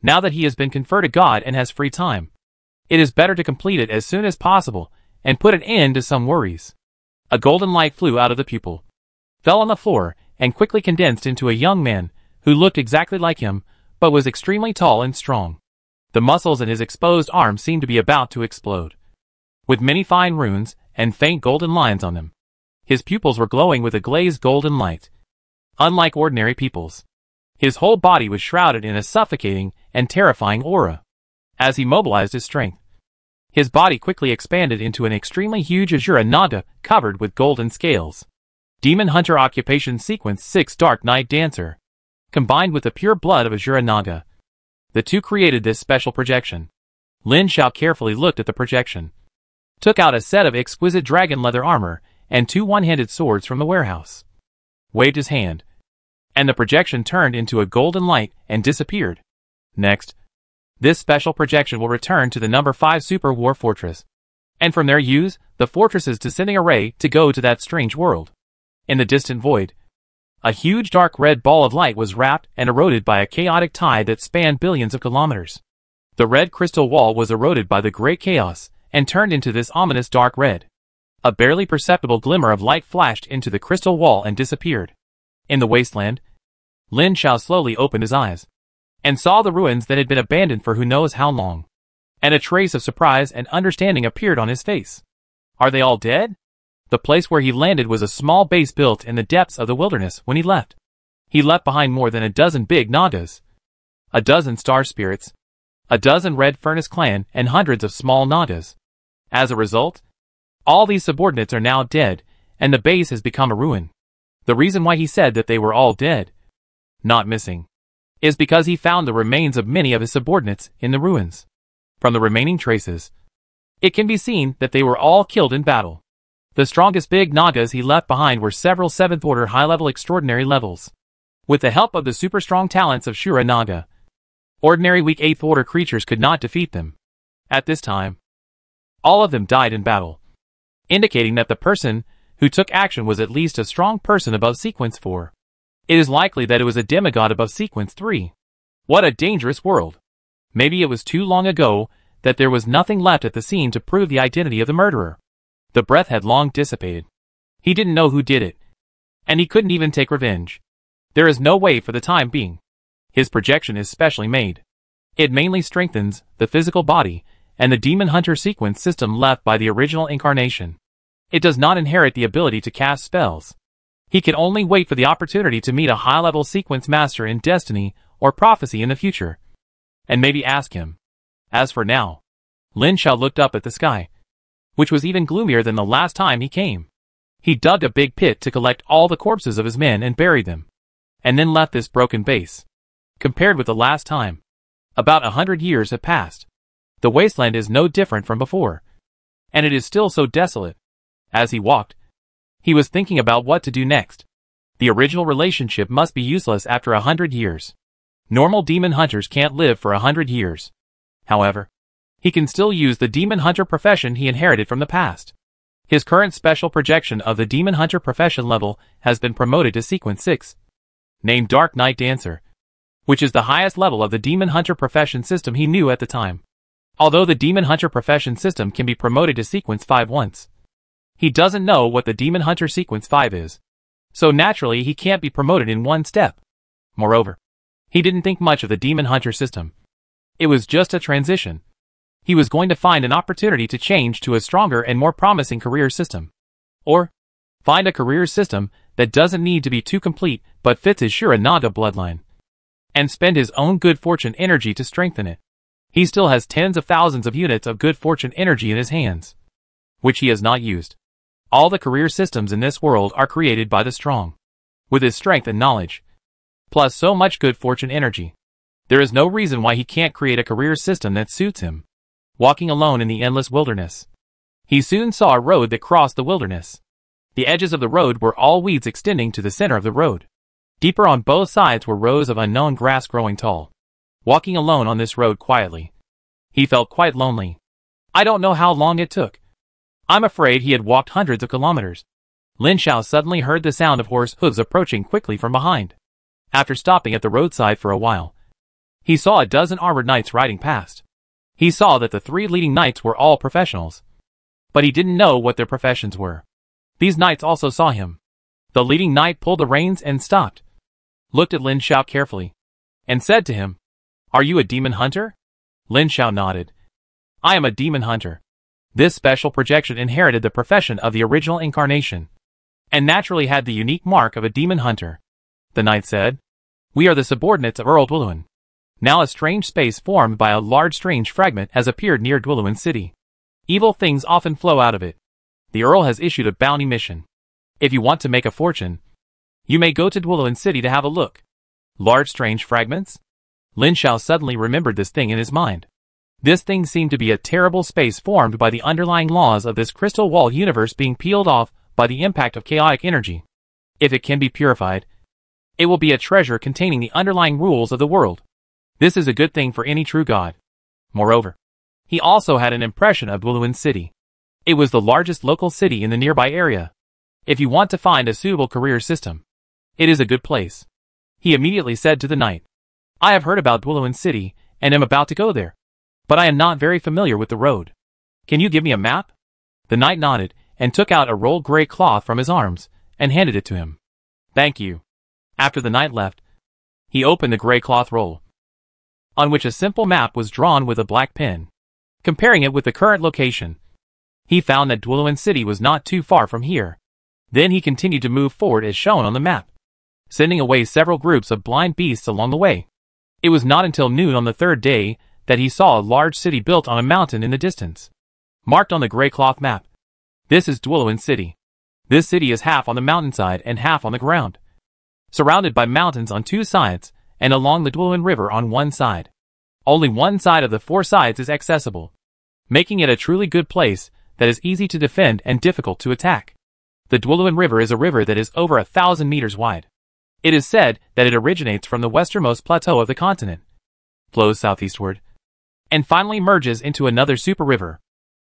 Now that he has been conferred a god and has free time, it is better to complete it as soon as possible and put an end to some worries. A golden light flew out of the pupil, fell on the floor, and quickly condensed into a young man who looked exactly like him, but was extremely tall and strong. The muscles in his exposed arms seemed to be about to explode, with many fine runes and faint golden lines on them. His pupils were glowing with a glazed golden light. Unlike ordinary pupils, his whole body was shrouded in a suffocating and terrifying aura. As he mobilized his strength, his body quickly expanded into an extremely huge azure naga covered with golden scales. Demon Hunter Occupation Sequence 6 Dark Knight Dancer, combined with the pure blood of Azura Naga. The two created this special projection. Lin Xiao carefully looked at the projection, took out a set of exquisite dragon leather armor and two one-handed swords from the warehouse, waved his hand, and the projection turned into a golden light and disappeared. Next, this special projection will return to the number 5 Super War Fortress, and from there use the fortress's descending array to go to that strange world. In the distant void, a huge dark red ball of light was wrapped and eroded by a chaotic tide that spanned billions of kilometers. The red crystal wall was eroded by the great chaos and turned into this ominous dark red. A barely perceptible glimmer of light flashed into the crystal wall and disappeared. In the wasteland, Lin Xiao slowly opened his eyes and saw the ruins that had been abandoned for who knows how long. and a trace of surprise and understanding appeared on his face. Are they all dead? The place where he landed was a small base built in the depths of the wilderness when he left. He left behind more than a dozen big Nagas, a dozen star spirits, a dozen red furnace clan, and hundreds of small Nagas. As a result, all these subordinates are now dead, and the base has become a ruin. The reason why he said that they were all dead, not missing, is because he found the remains of many of his subordinates in the ruins. From the remaining traces, it can be seen that they were all killed in battle. The strongest big Nagas he left behind were several 7th order high-level extraordinary levels. With the help of the super strong talents of Shura Naga, ordinary weak 8th order creatures could not defeat them. At this time, all of them died in battle, indicating that the person who took action was at least a strong person above sequence 4. It is likely that it was a demigod above sequence 3. What a dangerous world. Maybe it was too long ago that there was nothing left at the scene to prove the identity of the murderer. The breath had long dissipated. He didn't know who did it, and he couldn't even take revenge. There is no way for the time being. His projection is specially made. It mainly strengthens the physical body and the demon hunter sequence system left by the original incarnation. It does not inherit the ability to cast spells. He can only wait for the opportunity to meet a high-level sequence master in Destiny or Prophecy in the future, and maybe ask him. As for now, Lin Shao looked up at the sky, which was even gloomier than the last time he came. He dug a big pit to collect all the corpses of his men and buried them, and then left this broken base. Compared with the last time, about 100 years have passed. The wasteland is no different from before, and it is still so desolate. As he walked, he was thinking about what to do next. The original relationship must be useless after 100 years. Normal demon hunters can't live for 100 years. However, he can still use the demon hunter profession he inherited from the past. His current special projection of the demon hunter profession level has been promoted to sequence 6, named Dark Knight Dancer, which is the highest level of the demon hunter profession system he knew at the time. Although the demon hunter profession system can be promoted to sequence 5 once, he doesn't know what the demon hunter sequence 5 is, so naturally he can't be promoted in one step. Moreover, he didn't think much of the demon hunter system. It was just a transition. He was going to find an opportunity to change to a stronger and more promising career system. Or, find a career system that doesn't need to be too complete but fits his Shura Naga bloodline, and spend his own good fortune energy to strengthen it. He still has tens of thousands of units of good fortune energy in his hands, which he has not used. All the career systems in this world are created by the strong. With his strength and knowledge, plus so much good fortune energy, there is no reason why he can't create a career system that suits him. Walking alone in the endless wilderness, he soon saw a road that crossed the wilderness. The edges of the road were all weeds extending to the center of the road. Deeper on both sides were rows of unknown grass growing tall. Walking alone on this road quietly, he felt quite lonely. I don't know how long it took. I'm afraid he had walked hundreds of kilometers. Lin Shao suddenly heard the sound of horse hooves approaching quickly from behind. After stopping at the roadside for a while, he saw a dozen armored knights riding past. He saw that the 3 leading knights were all professionals, but he didn't know what their professions were. These knights also saw him. The leading knight pulled the reins and stopped, looked at Lin Shao carefully, and said to him, "Are you a demon hunter?" Lin Shao nodded. "I am a demon hunter." This special projection inherited the profession of the original incarnation, and naturally had the unique mark of a demon hunter. The knight said, "We are the subordinates of Earl Dwuluan. Now a strange space formed by a large strange fragment has appeared near Dwuluan City. Evil things often flow out of it. The Earl has issued a bounty mission. If you want to make a fortune, you may go to Dwuluan City to have a look." Large strange fragments? Lin Shao suddenly remembered this thing in his mind. This thing seemed to be a terrible space formed by the underlying laws of this crystal wall universe being peeled off by the impact of chaotic energy. If it can be purified, it will be a treasure containing the underlying rules of the world. This is a good thing for any true god. Moreover, he also had an impression of Dwuluan City. It was the largest local city in the nearby area. If you want to find a suitable career system, it is a good place. He immediately said to the knight, "I have heard about Dwuluan City and am about to go there, but I am not very familiar with the road. Can you give me a map?" The knight nodded and took out a rolled gray cloth from his arms and handed it to him. "Thank you." After the knight left, he opened the gray cloth roll, on which a simple map was drawn with a black pen. Comparing it with the current location, he found that Dwelluin City was not too far from here. Then he continued to move forward as shown on the map, sending away several groups of blind beasts along the way. It was not until noon on the third day that he saw a large city built on a mountain in the distance, marked on the gray cloth map. This is Dwelluin City. This city is half on the mountainside and half on the ground, surrounded by mountains on two sides and along the Dwelluin River on one side. Only one side of the four sides is accessible, making it a truly good place that is easy to defend and difficult to attack. The Dwelluin River is a river that is over 1,000 meters wide. It is said that it originates from the westernmost plateau of the continent, flows southeastward, and finally merges into another super river.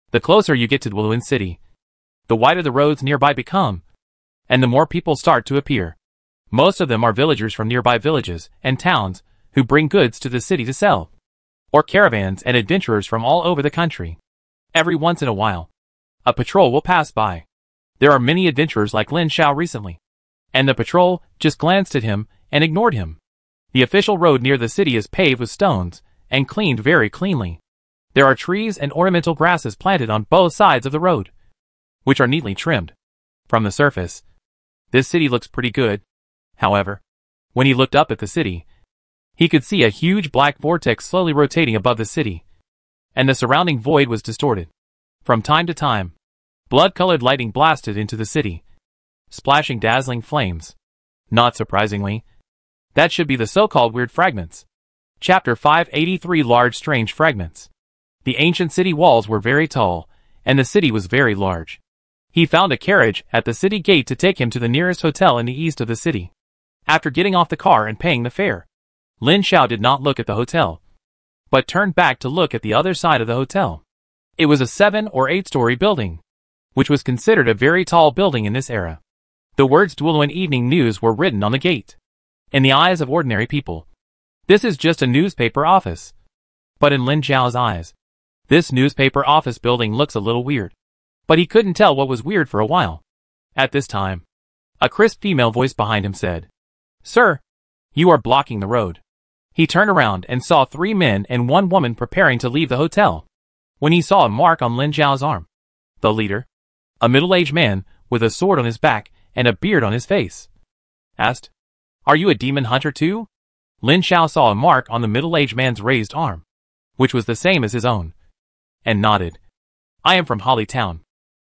The closer you get to Dwelluin City, the wider the roads nearby become, and the more people start to appear. Most of them are villagers from nearby villages and towns who bring goods to the city to sell, or caravans and adventurers from all over the country. Every once in a while, a patrol will pass by. There are many adventurers like Lin Xiao recently, and the patrol just glanced at him and ignored him. The official road near the city is paved with stones and cleaned very cleanly. There are trees and ornamental grasses planted on both sides of the road, which are neatly trimmed. From the surface, this city looks pretty good. However, when he looked up at the city, he could see a huge black vortex slowly rotating above the city, and the surrounding void was distorted. From time to time, blood-colored lighting blasted into the city, splashing dazzling flames. Not surprisingly, that should be the so-called weird fragments. Chapter 583 Large Strange Fragments. The ancient city walls were very tall, and the city was very large. He found a carriage at the city gate to take him to the nearest hotel in the east of the city. After getting off the car and paying the fare, Lin Xiao did not look at the hotel, but turned back to look at the other side of the hotel. It was a 7- or 8-story building, which was considered a very tall building in this era. The words Dwelluin Evening News were written on the gate. In the eyes of ordinary people, this is just a newspaper office. But in Lin Xiao's eyes, this newspaper office building looks a little weird. But he couldn't tell what was weird for a while. At this time, a crisp female voice behind him said, "Sir, you are blocking the road." He turned around and saw 3 men and 1 woman preparing to leave the hotel, when he saw a mark on Lin Xiao's arm. The leader, a middle-aged man with a sword on his back and a beard on his face, asked, "Are you a demon hunter too?" Lin Xiao saw a mark on the middle-aged man's raised arm, which was the same as his own, and nodded. "I am from Holly Town."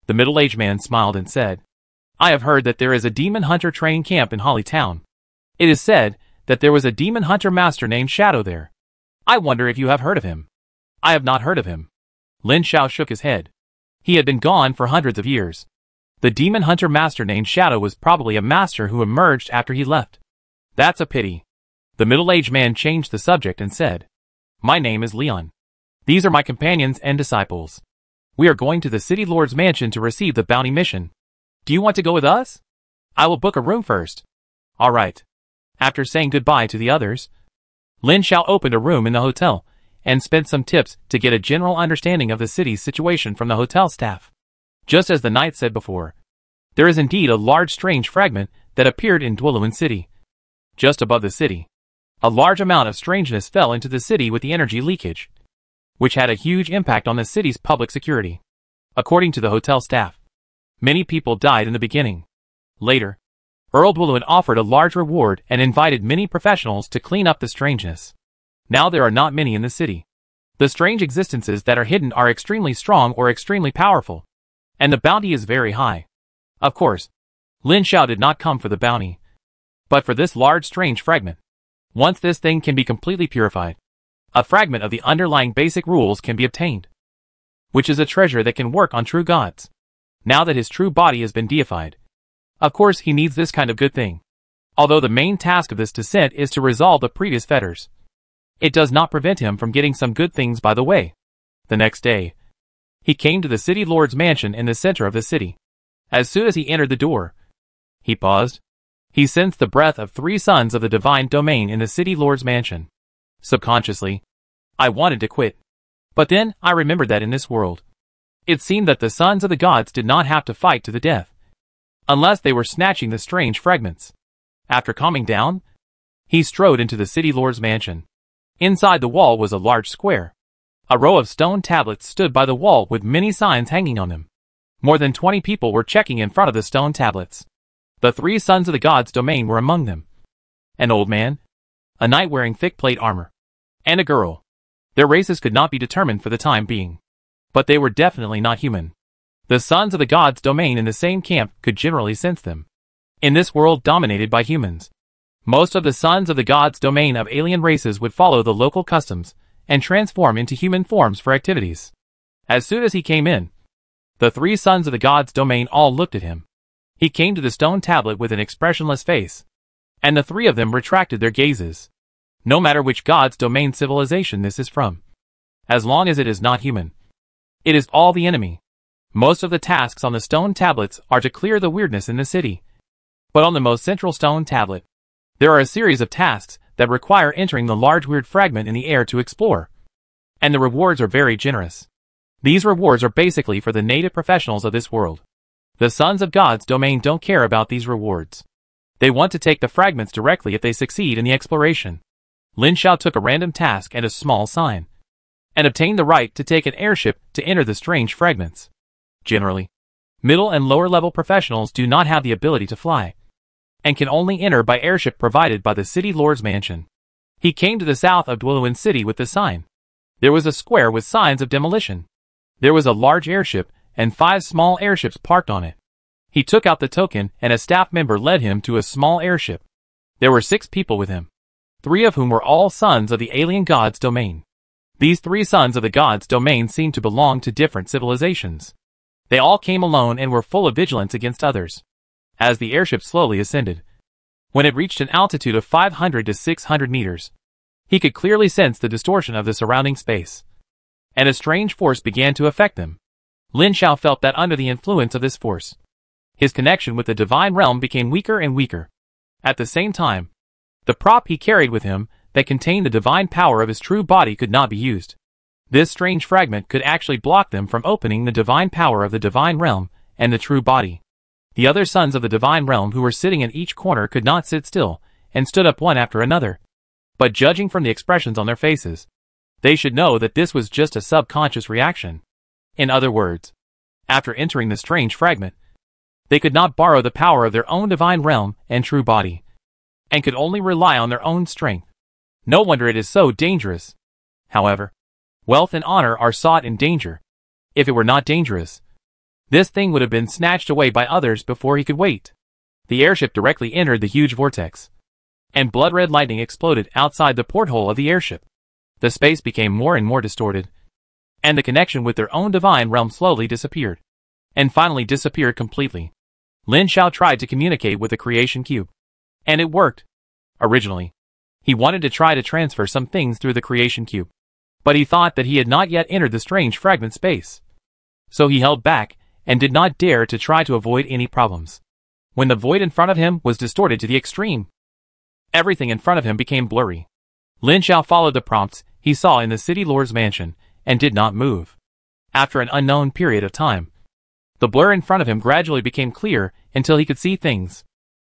The middle-aged man smiled and said, "I have heard that there is a demon hunter training camp in Holly Town. It is said that there was a demon hunter master named Shadow there. I wonder if you have heard of him." "I have not heard of him." Lin Xiao shook his head. He had been gone for hundreds of years. The demon hunter master named Shadow was probably a master who emerged after he left. "That's a pity." The middle-aged man changed the subject and said, "My name is Leon. These are my companions and disciples. We are going to the city lord's mansion to receive the bounty mission. Do you want to go with us? I will book a room first." "All right." After saying goodbye to the others, Lin Xiao opened a room in the hotel and spent some tips to get a general understanding of the city's situation from the hotel staff. Just as the knight said before, there is indeed a large strange fragment that appeared in Dwelluin City. Just above the city, a large amount of strangeness fell into the city with the energy leakage, which had a huge impact on the city's public security. According to the hotel staff, many people died in the beginning. Later, Earl Dwelluin offered a large reward and invited many professionals to clean up the strangeness. Now there are not many in the city. The strange existences that are hidden are extremely strong or extremely powerful, and the bounty is very high. Of course, Lin Xiao did not come for the bounty, but for this large strange fragment. Once this thing can be completely purified, a fragment of the underlying basic rules can be obtained, which is a treasure that can work on true gods. Now that his true body has been deified, of course he needs this kind of good thing. Although the main task of this descent is to resolve the previous fetters, it does not prevent him from getting some good things by the way. The next day, he came to the city lord's mansion in the center of the city. As soon as he entered the door, he paused. He sensed the breath of 3 sons of the divine domain in the city lord's mansion. Subconsciously, I wanted to quit. But then I remembered that in this world, it seemed that the sons of the gods did not have to fight to the death, unless they were snatching the strange fragments. After calming down, he strode into the city lord's mansion. Inside the wall was a large square, A row of stone tablets stood by the wall with many signs hanging on them. More than 20 people were checking in front of the stone tablets. The 3 sons of the gods' domain were among them. An old man, a knight wearing thick plate armor, and a girl. Their races could not be determined for the time being. But they were definitely not human. The sons of the gods' domain in the same camp could generally sense them. In this world dominated by humans, most of the sons of the gods' domain of alien races would follow the local customs and transform into human forms for activities. As soon as he came in, the 3 sons of the gods' domain all looked at him. He came to the stone tablet with an expressionless face, and the 3 of them retracted their gazes. No matter which god's domain civilization this is from, as long as it is not human, it is all the enemy. Most of the tasks on the stone tablets are to clear the weirdness in the city. But on the most central stone tablet, there are a series of tasks that require entering the large weird fragment in the air to explore. And the rewards are very generous. These rewards are basically for the native professionals of this world. The sons of God's domain don't care about these rewards. They want to take the fragments directly if they succeed in the exploration. Lin Xiao took a random task and a small sign, and obtained the right to take an airship to enter the strange fragments. Generally, middle and lower level professionals do not have the ability to fly, and can only enter by airship provided by the city lord's mansion. He came to the south of Dwelluin City with the sign. There was a square with signs of demolition. There was a large airship and 5 small airships parked on it. He took out the token and a staff member led him to a small airship. There were 6 people with him, 3 of whom were all sons of the alien god's domain. These 3 sons of the god's domain seemed to belong to different civilizations. They all came alone and were full of vigilance against others. As the airship slowly ascended, when it reached an altitude of 500 to 600 meters, he could clearly sense the distortion of the surrounding space, and a strange force began to affect them. Lin Xiao felt that under the influence of this force, his connection with the divine realm became weaker and weaker. At the same time, the prop he carried with him that contained the divine power of his true body could not be used. This strange fragment could actually block them from opening the divine power of the divine realm and the true body. The other sons of the divine realm who were sitting in each corner could not sit still, and stood up one after another. But judging from the expressions on their faces, they should know that this was just a subconscious reaction. In other words, after entering the strange fragment, they could not borrow the power of their own divine realm and true body, and could only rely on their own strength. No wonder it is so dangerous. However, wealth and honor are sought in danger. If it were not dangerous, this thing would have been snatched away by others before he could wait. The airship directly entered the huge vortex, and blood-red lightning exploded outside the porthole of the airship. The space became more and more distorted, and the connection with their own divine realm slowly disappeared, and finally disappeared completely. Lin Xiao tried to communicate with the creation cube, and it worked. Originally, he wanted to try to transfer some things through the creation cube, but he thought that he had not yet entered the strange fragment space. So he held back, and did not dare to try to avoid any problems. When the void in front of him was distorted to the extreme, everything in front of him became blurry. Lin Xiao followed the prompts he saw in the city lord's mansion, and did not move. After an unknown period of time, the blur in front of him gradually became clear until he could see things.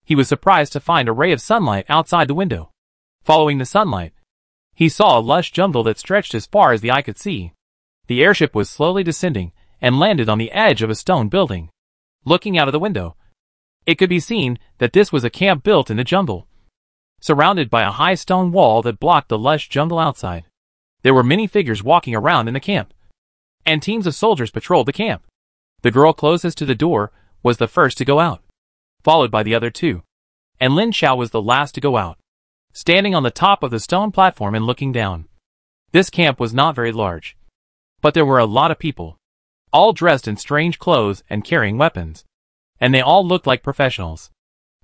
He was surprised to find a ray of sunlight outside the window. Following the sunlight, he saw a lush jungle that stretched as far as the eye could see. The airship was slowly descending, and landed on the edge of a stone building. Looking out of the window, it could be seen that this was a camp built in the jungle, surrounded by a high stone wall that blocked the lush jungle outside. There were many figures walking around in the camp, and teams of soldiers patrolled the camp. The girl closest to the door was the first to go out, followed by the other 2, and Lin Xiao was the last to go out, standing on the top of the stone platform and looking down. This camp was not very large, but there were a lot of people, all dressed in strange clothes and carrying weapons, and they all looked like professionals.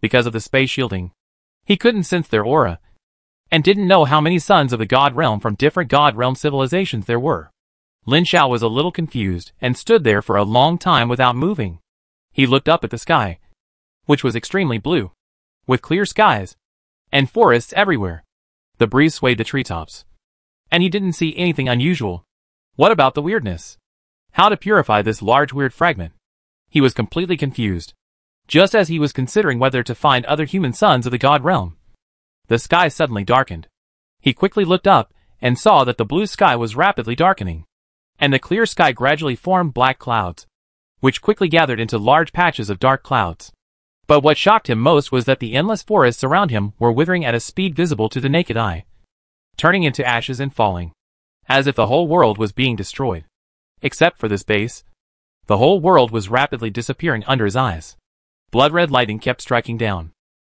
Because of the space shielding, he couldn't sense their aura, and didn't know how many sons of the God Realm from different God Realm civilizations there were. Lin Xiao was a little confused and stood there for a long time without moving. He looked up at the sky, which was extremely blue, with clear skies, and forests everywhere. The breeze swayed the treetops, and he didn't see anything unusual. What about the weirdness? How to purify this large weird fragment? He was completely confused, just as he was considering whether to find other human sons of the God Realm. The sky suddenly darkened. He quickly looked up and saw that the blue sky was rapidly darkening, and the clear sky gradually formed black clouds, which quickly gathered into large patches of dark clouds. But what shocked him most was that the endless forests around him were withering at a speed visible to the naked eye, turning into ashes and falling, as if the whole world was being destroyed. Except for this base, the whole world was rapidly disappearing under his eyes. Blood-red lightning kept striking down.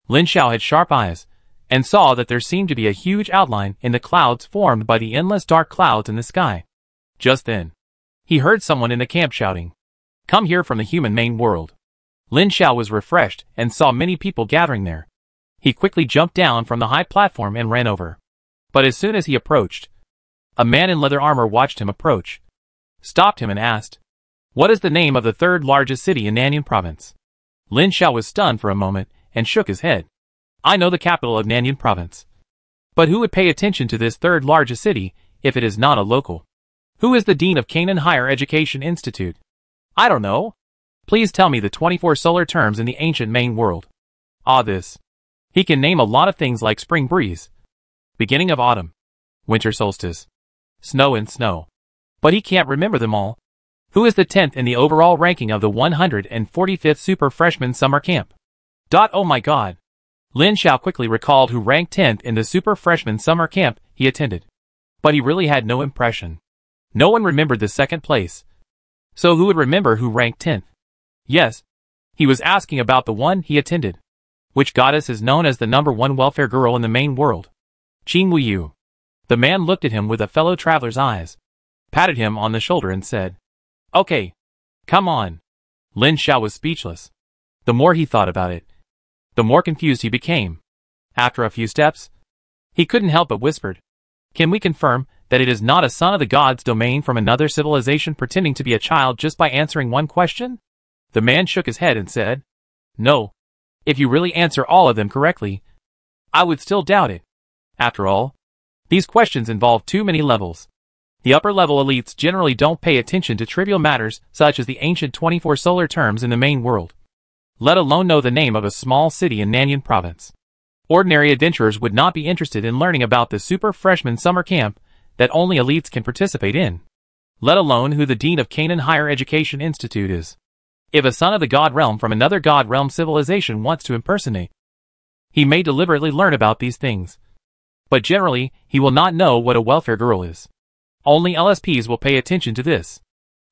Lin Xiao had sharp eyes, and saw that there seemed to be a huge outline in the clouds formed by the endless dark clouds in the sky. Just then, he heard someone in the camp shouting, "Come here from the human main world." Lin Xiao was refreshed and saw many people gathering there. He quickly jumped down from the high platform and ran over. But as soon as he approached, a man in leather armor watched him approach, stopped him and asked, "What is the name of the third largest city in Nanyan province?" Lin Xiao was stunned for a moment and shook his head. "I know the capital of Nanyan province. But who would pay attention to this third largest city if it is not a local? Who is the dean of Canaan Higher Education Institute?" "I don't know. Please tell me the 24 solar terms in the ancient main world." "Ah, this. He can name a lot of things like spring breeze, beginning of autumn, winter solstice, snow and snow. But he can't remember them all. Who is the 10th in the overall ranking of the 145th Super Freshman Summer Camp?" Oh my god. Lin Xiao quickly recalled who ranked 10th in the Super Freshman Summer Camp he attended. But he really had no impression. No one remembered the second place. So who would remember who ranked 10th? Yes, he was asking about the one he attended. Which goddess is known as the #1 welfare girl in the main world? Qing Wu Yu. The man looked at him with a fellow traveler's eyes, patted him on the shoulder and said, "Okay, come on." Lin Xiao was speechless. The more he thought about it, the more confused he became. After a few steps, he couldn't help but whispered, "Can we confirm that it is not a son of the gods domain from another civilization pretending to be a child just by answering one question?" The man shook his head and said, "No. If you really answer all of them correctly, I would still doubt it. After all, these questions involve too many levels. The upper-level elites generally don't pay attention to trivial matters such as the ancient 24 solar terms in the main world, let alone know the name of a small city in Nanyan province. Ordinary adventurers would not be interested in learning about the Super Freshman Summer Camp that only elites can participate in, let alone who the Dean of Canaan Higher Education Institute is. If a son of the God Realm from another God Realm civilization wants to impersonate, he may deliberately learn about these things. But generally, he will not know what a welfare girl is. Only LSPs will pay attention to this."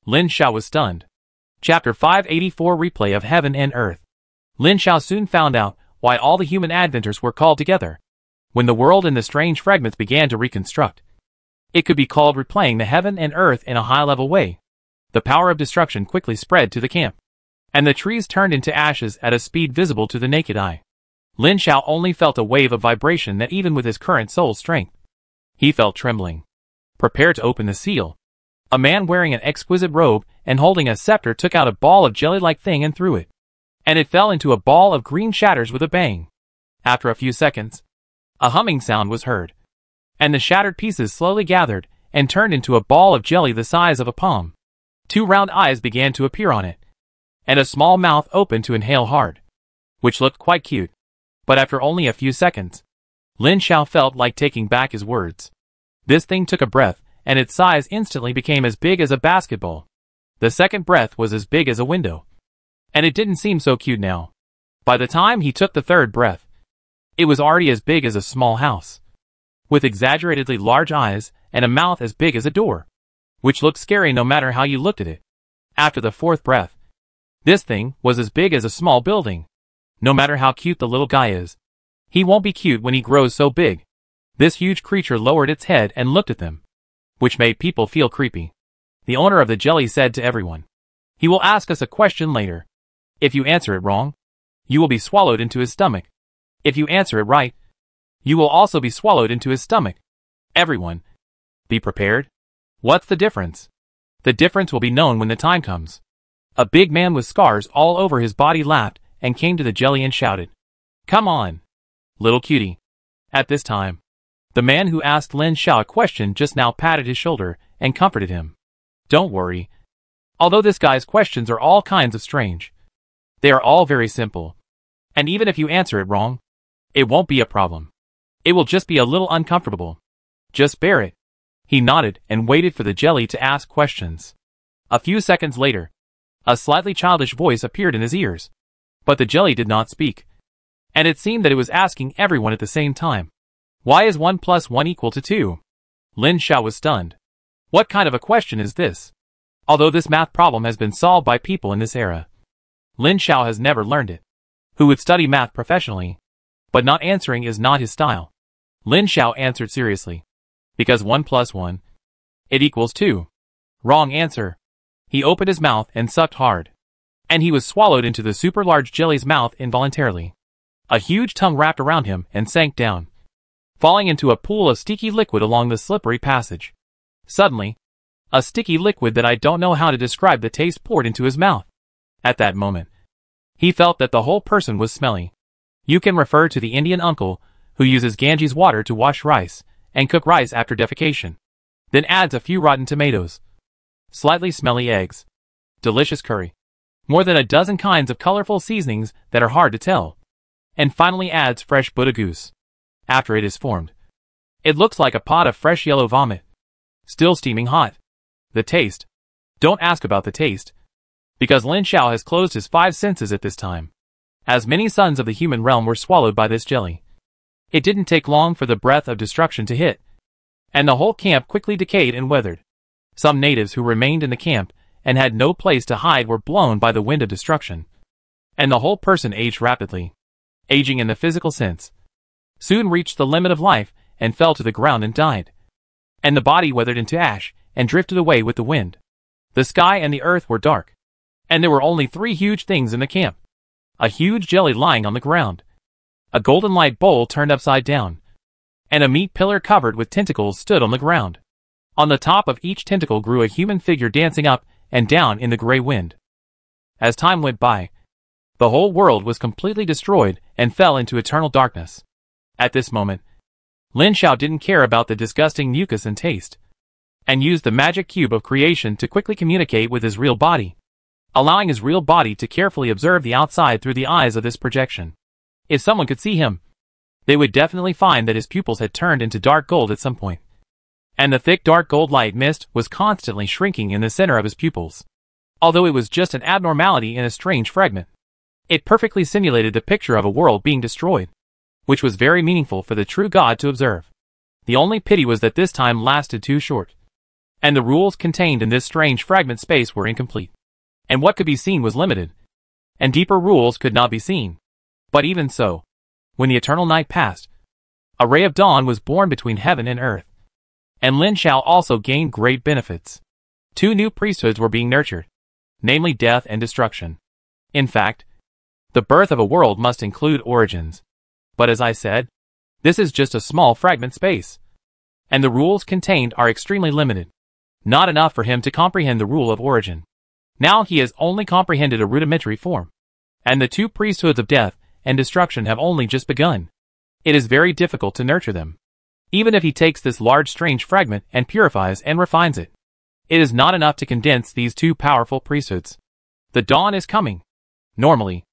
Lin Xiao was stunned. Chapter 584 Replay of Heaven and Earth. Lin Xiao soon found out why all the human adventures were called together. When the world and the strange fragments began to reconstruct, it could be called replaying the heaven and earth in a high-level way. The power of destruction quickly spread to the camp, and the trees turned into ashes at a speed visible to the naked eye. Lin Xiao only felt a wave of vibration that even with his current soul strength, he felt trembling. Prepare to open the seal. A man wearing an exquisite robe and holding a scepter took out a ball of jelly-like thing and threw it, and it fell into a ball of green shatters with a bang. After a few seconds, a humming sound was heard, and the shattered pieces slowly gathered and turned into a ball of jelly the size of a palm. 2 round eyes began to appear on it, and a small mouth opened to inhale hard, which looked quite cute. But after only a few seconds, Lin Xiao felt like taking back his words. This thing took a breath, and its size instantly became as big as a basketball. The second breath was as big as a window, and it didn't seem so cute now. By the time he took the third breath, it was already as big as a small house, with exaggeratedly large eyes and a mouth as big as a door, which looked scary no matter how you looked at it. After the fourth breath, this thing was as big as a small building. No matter how cute the little guy is, he won't be cute when he grows so big. This huge creature lowered its head and looked at them, which made people feel creepy. The owner of the jelly said to everyone, "He will ask us a question later. If you answer it wrong, you will be swallowed into his stomach. If you answer it right, you will also be swallowed into his stomach. Everyone, be prepared." What's the difference? The difference will be known when the time comes. A big man with scars all over his body laughed and came to the jelly and shouted, "Come on, little cutie." At this time, the man who asked Lin Xiao a question just now patted his shoulder and comforted him. "Don't worry. Although this guy's questions are all kinds of strange, they are all very simple. And even if you answer it wrong, it won't be a problem. It will just be a little uncomfortable. Just bear it." He nodded and waited for the jelly to ask questions. A few seconds later, a slightly childish voice appeared in his ears. But the jelly did not speak. And it seemed that it was asking everyone at the same time. Why is 1 plus 1 equal to 2? Lin Xiao was stunned. What kind of a question is this? Although this math problem has been solved by people in this era, Lin Xiao has never learned it. Who would study math professionally? But not answering is not his style. Lin Xiao answered seriously. Because 1 plus 1, it equals 2. Wrong answer. He opened his mouth and sucked hard. And he was swallowed into the super large jelly's mouth involuntarily. A huge tongue wrapped around him and sank down, falling into a pool of sticky liquid along the slippery passage. Suddenly, a sticky liquid that I don't know how to describe the taste poured into his mouth. At that moment, he felt that the whole person was smelly. You can refer to the Indian uncle who uses Ganges water to wash rice and cook rice after defecation. Then adds a few rotten tomatoes, slightly smelly eggs, delicious curry, more than a dozen kinds of colorful seasonings that are hard to tell, and finally adds fresh Buddha goose. After it is formed, it looks like a pot of fresh yellow vomit, still steaming hot. The taste. Don't ask about the taste, because Lin Xiao has closed his 5 senses at this time, as many sons of the human realm were swallowed by this jelly. It didn't take long for the breath of destruction to hit, and the whole camp quickly decayed and weathered. Some natives who remained in the camp and had no place to hide were blown by the wind of destruction, and the whole person aged rapidly. Aging in the physical sense, soon reached the limit of life and fell to the ground and died. And the body weathered into ash and drifted away with the wind. The sky and the earth were dark, and there were only 3 huge things in the camp. A huge jelly lying on the ground, a golden light bowl turned upside down, and a meat pillar covered with tentacles stood on the ground. On the top of each tentacle grew a human figure dancing up and down in the gray wind. As time went by, the whole world was completely destroyed and fell into eternal darkness. At this moment, Lin Xiao didn't care about the disgusting mucus and taste, and used the magic cube of creation to quickly communicate with his real body, allowing his real body to carefully observe the outside through the eyes of this projection. If someone could see him, they would definitely find that his pupils had turned into dark gold at some point, and the thick dark gold light mist was constantly shrinking in the center of his pupils. Although it was just an abnormality in a strange fragment, it perfectly simulated the picture of a world being destroyed, which was very meaningful for the true God to observe. The only pity was that this time lasted too short, and the rules contained in this strange fragment space were incomplete, and what could be seen was limited, and deeper rules could not be seen. But even so, when the eternal night passed, a ray of dawn was born between heaven and earth, and Lin Xiao also gained great benefits. 2 new priesthoods were being nurtured, namely death and destruction. In fact, the birth of a world must include origins. But as I said, this is just a small fragment space, and the rules contained are extremely limited. Not enough for him to comprehend the rule of origin. Now he has only comprehended a rudimentary form, and the 2 priesthoods of death and destruction have only just begun. It is very difficult to nurture them. Even if he takes this large strange fragment and purifies and refines it, it is not enough to condense these 2 powerful priesthoods. The dawn is coming. Normally,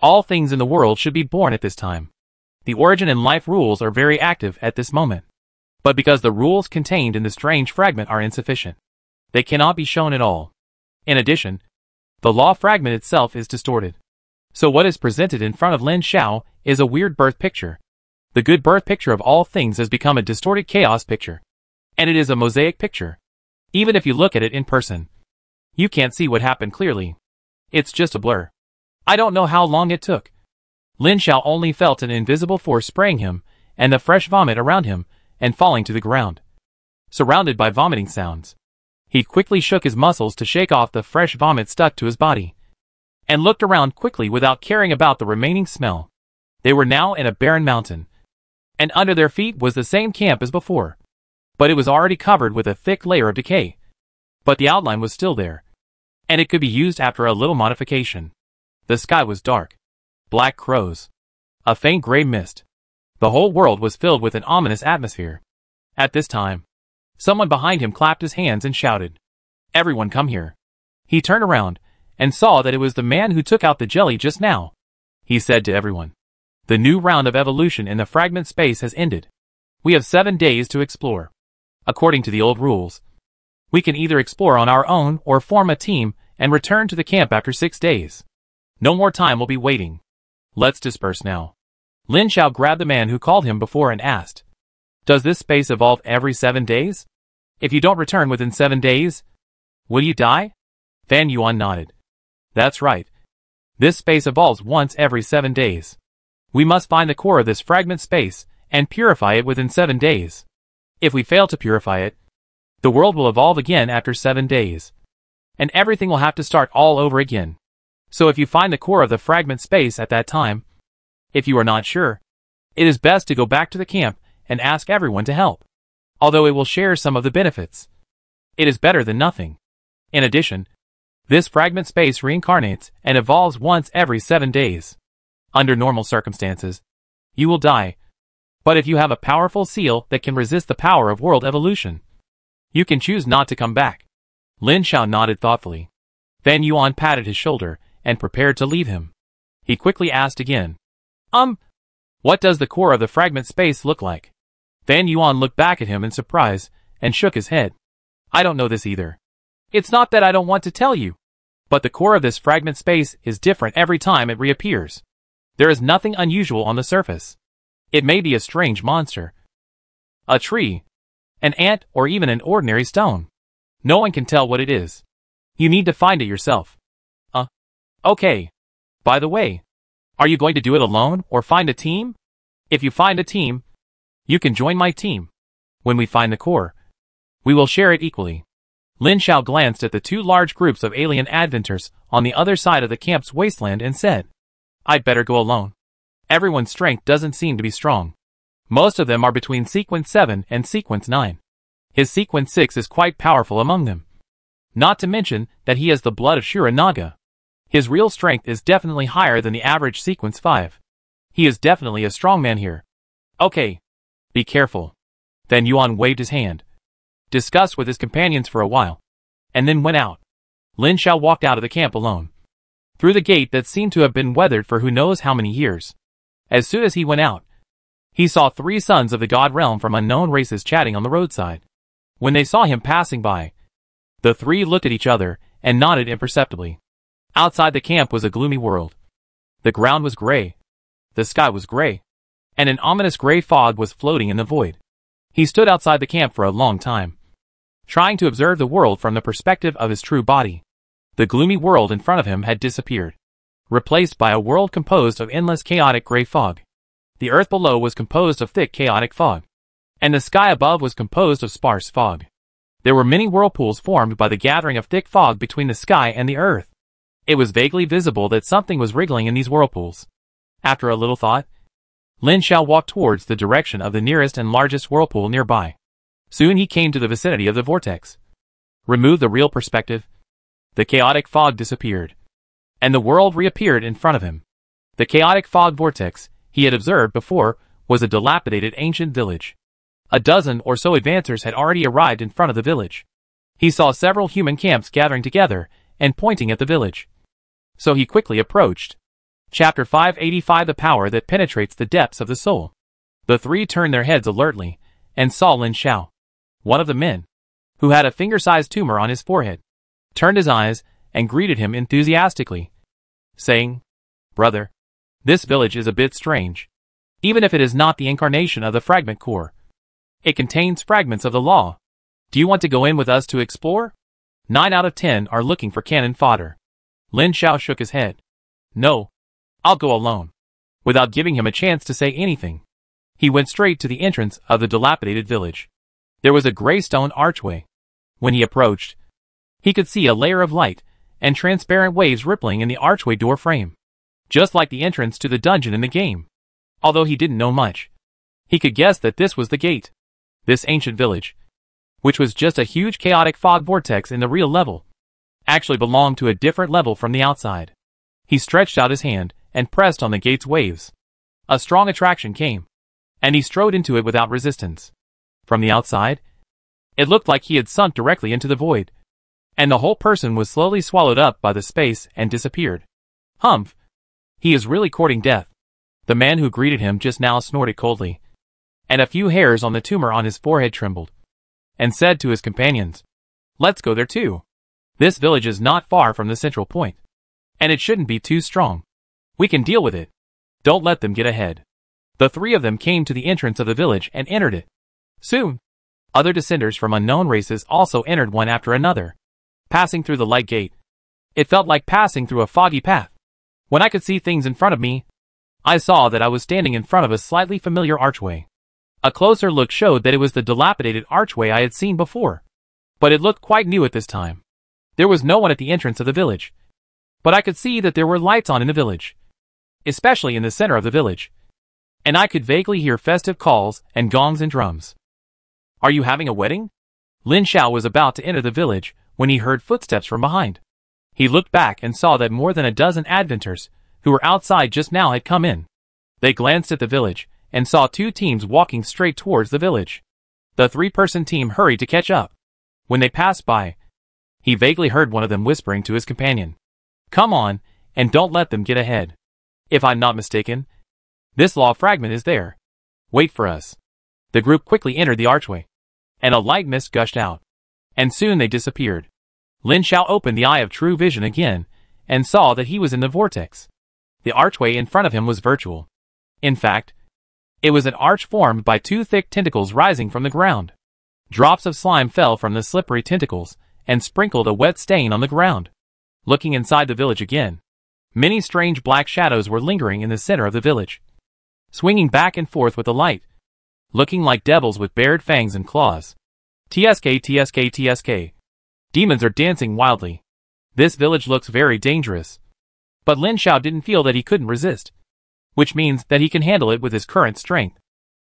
all things in the world should be born at this time. The origin and life rules are very active at this moment. But because the rules contained in the strange fragment are insufficient, they cannot be shown at all. In addition, the law fragment itself is distorted. So what is presented in front of Lin Xiao is a weird birth picture. The good birth picture of all things has become a distorted chaos picture. And it is a mosaic picture. Even if you look at it in person, you can't see what happened clearly. It's just a blur. I don't know how long it took. Lin Xiao only felt an invisible force spraying him, and the fresh vomit around him, and falling to the ground. Surrounded by vomiting sounds, he quickly shook his muscles to shake off the fresh vomit stuck to his body, and looked around quickly without caring about the remaining smell. They were now in a barren mountain, and under their feet was the same camp as before, but it was already covered with a thick layer of decay. But the outline was still there, and it could be used after a little modification. The sky was dark. Black crows. A faint gray mist. The whole world was filled with an ominous atmosphere. At this time, someone behind him clapped his hands and shouted, "Everyone come here." He turned around and saw that it was the man who took out the jelly just now. He said to everyone, "The new round of evolution in the fragment space has ended. We have 7 days to explore. According to the old rules, we can either explore on our own or form a team and return to the camp after 6 days. No more time will be waiting. Let's disperse now. Lin Xiao grabbed the man who called him before and asked, "Does this space evolve every 7 days? If you don't return within 7 days, will you die?" Fan Yuan nodded. "That's right. This space evolves once every 7 days. We must find the core of this fragment space and purify it within 7 days. If we fail to purify it, the world will evolve again after 7 days. And everything will have to start all over again. So if you find the core of the fragment space at that time, if you are not sure, it is best to go back to the camp and ask everyone to help. Although it will share some of the benefits, it is better than nothing. In addition, this fragment space reincarnates and evolves once every 7 days. Under normal circumstances, you will die. But if you have a powerful seal that can resist the power of world evolution, you can choose not to come back." Lin Xiao nodded thoughtfully. Fan Yuan patted his shoulder and prepared to leave him. He quickly asked again, What does the core of the fragment space look like?" Fan Yuan looked back at him in surprise and shook his head. "I don't know this either. It's not that I don't want to tell you, but the core of this fragment space is different every time it reappears. There is nothing unusual on the surface. It may be a strange monster, a tree, an ant, or even an ordinary stone. No one can tell what it is. You need to find it yourself." Okay. By the way, are you going to do it alone or find a team? If you find a team, you can join my team. When we find the core, we will share it equally." Lin Xiao glanced at the 2 large groups of alien adventurers on the other side of the camp's wasteland and said, "I'd better go alone. Everyone's strength doesn't seem to be strong. Most of them are between sequence 7 and sequence 9. His sequence 6 is quite powerful among them. Not to mention that he has the blood of Shuranaga. His real strength is definitely higher than the average sequence 5. He is definitely a strong man here. Okay. Be careful." Then Yuan waved his hand, discussed with his companions for a while, and then went out. Lin Xiao walked out of the camp alone, through the gate that seemed to have been weathered for who knows how many years. As soon as he went out, he saw 3 sons of the god realm from unknown races chatting on the roadside. When they saw him passing by, the 3 looked at each other and nodded imperceptibly. Outside the camp was a gloomy world. The ground was gray, the sky was gray, and an ominous gray fog was floating in the void. He stood outside the camp for a long time, trying to observe the world from the perspective of his true body. The gloomy world in front of him had disappeared, replaced by a world composed of endless chaotic gray fog. The earth below was composed of thick chaotic fog, and the sky above was composed of sparse fog. There were many whirlpools formed by the gathering of thick fog between the sky and the earth. It was vaguely visible that something was wriggling in these whirlpools. After a little thought, Lin Xiao walked towards the direction of the nearest and largest whirlpool nearby. Soon he came to the vicinity of the vortex. Remove the real perspective. The chaotic fog disappeared, and the world reappeared in front of him. The chaotic fog vortex he had observed before was a dilapidated ancient village. A dozen or so advancers had already arrived in front of the village. He saw several human camps gathering together and pointing at the village. So he quickly approached. Chapter 585: The Power That Penetrates the Depths of the Soul. The 3 turned their heads alertly and saw Lin Xiao. One of the men, who had a finger-sized tumor on his forehead, turned his eyes and greeted him enthusiastically, saying, "Brother, this village is a bit strange. Even if it is not the incarnation of the fragment core, it contains fragments of the law. Do you want to go in with us to explore? 9 out of 10 are looking for cannon fodder." Lin Xiao shook his head. "No, I'll go alone." Without giving him a chance to say anything, he went straight to the entrance of the dilapidated village. There was a gray stone archway. When he approached, he could see a layer of light and transparent waves rippling in the archway door frame, just like the entrance to the dungeon in the game. Although he didn't know much, he could guess that this was the gate. This ancient village, which was just a huge chaotic fog vortex in the real level, actually belonged to a different level from the outside. He stretched out his hand and pressed on the gate's waves. A strong attraction came, and he strode into it without resistance. From the outside, it looked like he had sunk directly into the void, and the whole person was slowly swallowed up by the space and disappeared. Humph! He is really courting death. The man who greeted him just now snorted coldly, and a few hairs on the tumor on his forehead trembled. and said to his companions, "Let's go there too. This village is not far from the central point, and it shouldn't be too strong. We can deal with it. Don't let them get ahead." The three of them came to the entrance of the village and entered it. Soon, other descenders from unknown races also entered one after another, passing through the light gate. It felt like passing through a foggy path. When I could see things in front of me, I saw that I was standing in front of a slightly familiar archway. A closer look showed that it was the dilapidated archway I had seen before, but it looked quite new at this time. There was no one at the entrance of the village, but I could see that there were lights on in the village, especially in the center of the village, and I could vaguely hear festive calls and gongs and drums. "Are you having a wedding?" Lin Xiao was about to enter the village when he heard footsteps from behind. He looked back and saw that more than a dozen adventurers who were outside just now had come in. They glanced at the village and saw two teams walking straight towards the village. The three-person team hurried to catch up. When they passed by, he vaguely heard one of them whispering to his companion, "Come on, and don't let them get ahead. If I'm not mistaken, this law fragment is there. Wait for us." The group quickly entered the archway, and a light mist gushed out, and soon they disappeared. Lin Xiao opened the eye of true vision again, and saw that he was in the vortex. The archway in front of him was virtual. In fact, it was an arch formed by two thick tentacles rising from the ground. Drops of slime fell from the slippery tentacles, and sprinkled a wet stain on the ground. Looking inside the village again, many strange black shadows were lingering in the center of the village, swinging back and forth with the light, looking like devils with bared fangs and claws. TSK. Demons are dancing wildly. This village looks very dangerous. But Lin Xiao didn't feel that he couldn't resist, which means that he can handle it with his current strength.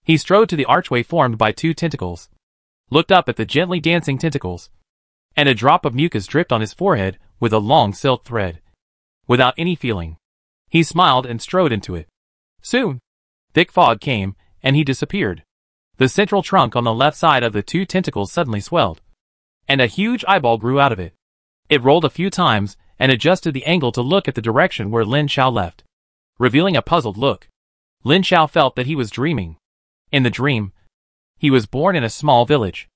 He strode to the archway formed by two tentacles, looked up at the gently dancing tentacles, and a drop of mucus dripped on his forehead with a long silk thread. Without any feeling, he smiled and strode into it. Soon, thick fog came, and he disappeared. The central trunk on the left side of the two tentacles suddenly swelled, and a huge eyeball grew out of it. It rolled a few times and adjusted the angle to look at the direction where Lin Xiao left, revealing a puzzled look. Lin Xiao felt that he was dreaming. In the dream, he was born in a small village.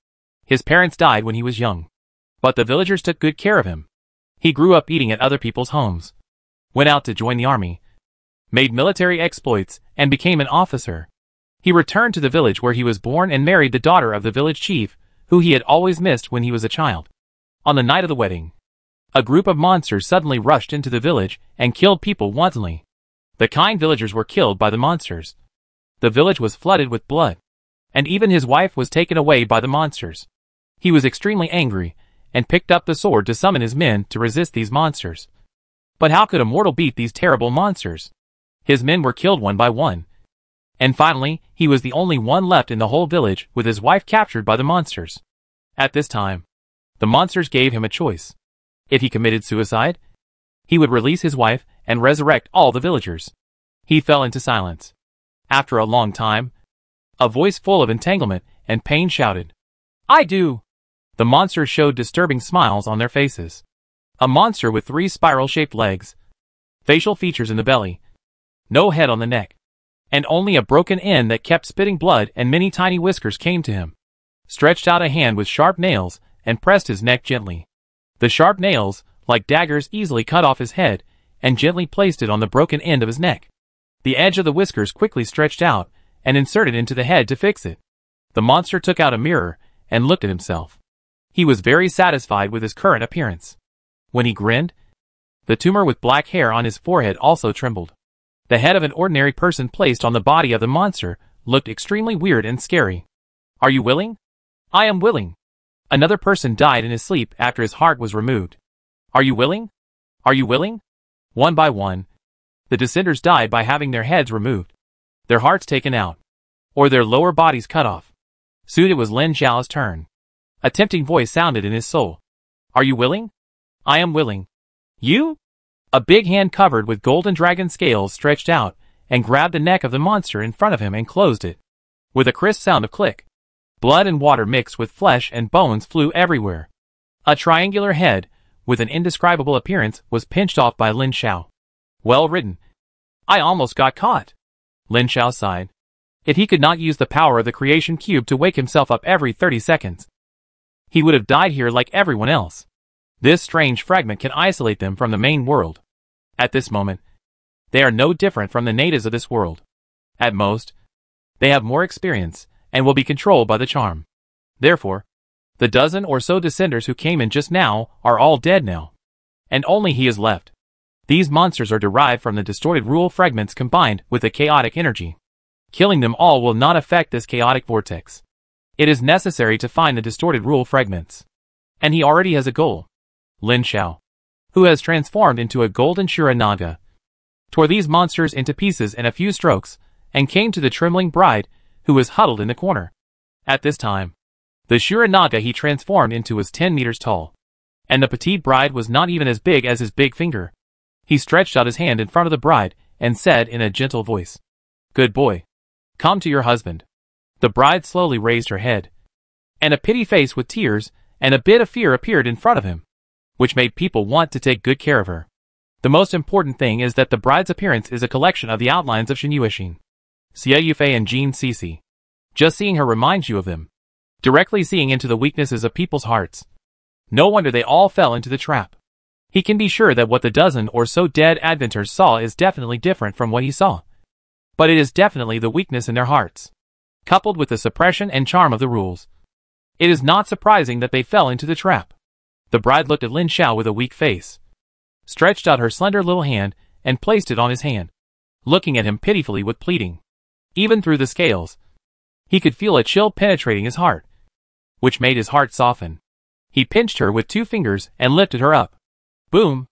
His parents died when he was young, but the villagers took good care of him. He grew up eating at other people's homes, went out to join the army, made military exploits, and became an officer. He returned to the village where he was born and married the daughter of the village chief, who he had always missed when he was a child. On the night of the wedding, a group of monsters suddenly rushed into the village and killed people wantonly. The kind villagers were killed by the monsters. The village was flooded with blood, and even his wife was taken away by the monsters. He was extremely angry, and picked up the sword to summon his men to resist these monsters. But how could a mortal beat these terrible monsters? His men were killed one by one, and finally, he was the only one left in the whole village with his wife captured by the monsters. At this time, the monsters gave him a choice. If he committed suicide, he would release his wife and resurrect all the villagers. He fell into silence. After a long time, a voice full of entanglement and pain shouted, "I do!" The monsters showed disturbing smiles on their faces. A monster with 3 spiral-shaped legs, facial features in the belly, no head on the neck, and only a broken end that kept spitting blood, and many tiny whiskers came to him, stretched out a hand with sharp nails, and pressed his neck gently. The sharp nails, like daggers, easily cut off his head, and gently placed it on the broken end of his neck. The edge of the whiskers quickly stretched out, and inserted into the head to fix it. The monster took out a mirror, and looked at himself. He was very satisfied with his current appearance. When he grinned, the tumor with black hair on his forehead also trembled. The head of an ordinary person placed on the body of the monster looked extremely weird and scary. "Are you willing?" "I am willing." Another person died in his sleep after his heart was removed. "Are you willing?" "Are you willing?" One by one, the descenders died by having their heads removed, their hearts taken out, or their lower bodies cut off. Soon it was Lin Xiao's turn. A tempting voice sounded in his soul. "Are you willing?" "I am willing." "You?" A big hand covered with golden dragon scales stretched out and grabbed the neck of the monster in front of him and closed it. With a crisp sound of click, blood and water mixed with flesh and bones flew everywhere. A triangular head, with an indescribable appearance, was pinched off by Lin Xiao. Well written. I almost got caught. Lin Xiao sighed. If he could not use the power of the creation cube to wake himself up every 30 seconds, he would have died here like everyone else. This strange fragment can isolate them from the main world. At this moment, they are no different from the natives of this world. At most, they have more experience and will be controlled by the charm. Therefore, the dozen or so descenders who came in just now are all dead now. And only he is left. These monsters are derived from the distorted rule fragments combined with the chaotic energy. Killing them all will not affect this chaotic vortex. It is necessary to find the distorted rule fragments. And he already has a goal. Lin Xiao, who has transformed into a golden Shuranaga, tore these monsters into pieces in a few strokes, and came to the trembling bride, who was huddled in the corner. At this time, the Shuranaga he transformed into was 10 meters tall. And the petite bride was not even as big as his big finger. He stretched out his hand in front of the bride, and said in a gentle voice, "Good boy. Come to your husband." The bride slowly raised her head. And a pretty face with tears, and a bit of fear appeared in front of him, which made people want to take good care of her. The most important thing is that the bride's appearance is a collection of the outlines of Shen Yuexin, Xie Yufei and Jin Cece. Just seeing her reminds you of them. Directly seeing into the weaknesses of people's hearts. No wonder they all fell into the trap. He can be sure that what the dozen or so dead adventurers saw is definitely different from what he saw. But it is definitely the weakness in their hearts, coupled with the suppression and charm of the rules. It is not surprising that they fell into the trap. The bride looked at Lin Xiao with a weak face, stretched out her slender little hand, and placed it on his hand, looking at him pitifully with pleading. Even through the scales, he could feel a chill penetrating his heart, which made his heart soften. He pinched her with 2 fingers and lifted her up. Boom!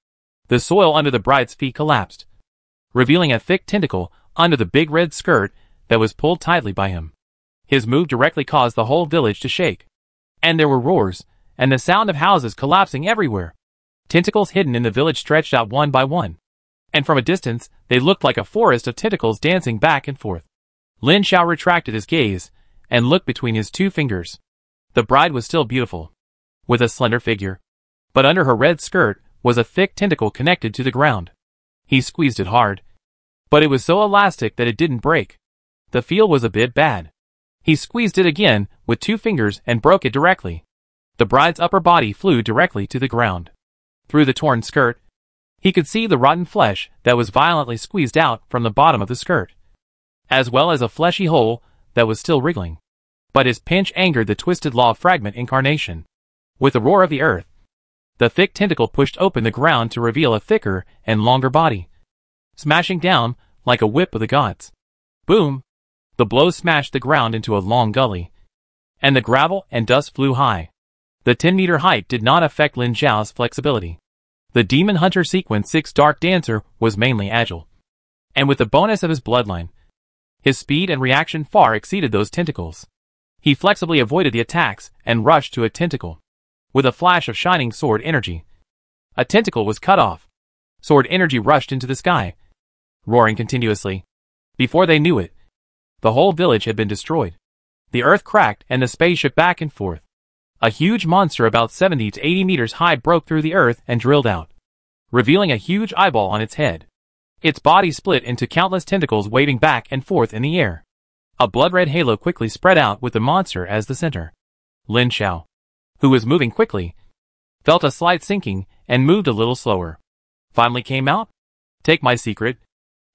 The soil under the bride's feet collapsed, revealing a thick tentacle under the big red skirt that was pulled tightly by him. His move directly caused the whole village to shake. And there were roars, and the sound of houses collapsing everywhere. Tentacles hidden in the village stretched out one by one. And from a distance, they looked like a forest of tentacles dancing back and forth. Lin Xiao retracted his gaze, and looked between his 2 fingers. The bride was still beautiful, with a slender figure. But under her red skirt was a thick tentacle connected to the ground. He squeezed it hard, but it was so elastic that it didn't break. The feel was a bit bad. He squeezed it again with 2 fingers and broke it directly. The bride's upper body flew directly to the ground. Through the torn skirt, he could see the rotten flesh that was violently squeezed out from the bottom of the skirt, as well as a fleshy hole that was still wriggling. But his pinch angered the twisted law fragment incarnation. With the roar of the earth, the thick tentacle pushed open the ground to reveal a thicker and longer body, smashing down like a whip of the gods. Boom! The blow smashed the ground into a long gully, and the gravel and dust flew high. The 10-meter height did not affect Lin Xiao's flexibility. The Demon Hunter Sequence 6 Dark Dancer was mainly agile, and with the bonus of his bloodline, his speed and reaction far exceeded those tentacles. He flexibly avoided the attacks and rushed to a tentacle. With a flash of shining sword energy, a tentacle was cut off. Sword energy rushed into the sky, roaring continuously. Before they knew it, the whole village had been destroyed. The earth cracked and the space shook back and forth. A huge monster about 70 to 80 meters high broke through the earth and drilled out, revealing a huge eyeball on its head. Its body split into countless tentacles waving back and forth in the air. A blood-red halo quickly spread out with the monster as the center. Lin Xiao, who was moving quickly, felt a slight sinking and moved a little slower. Finally came out? Take my secret.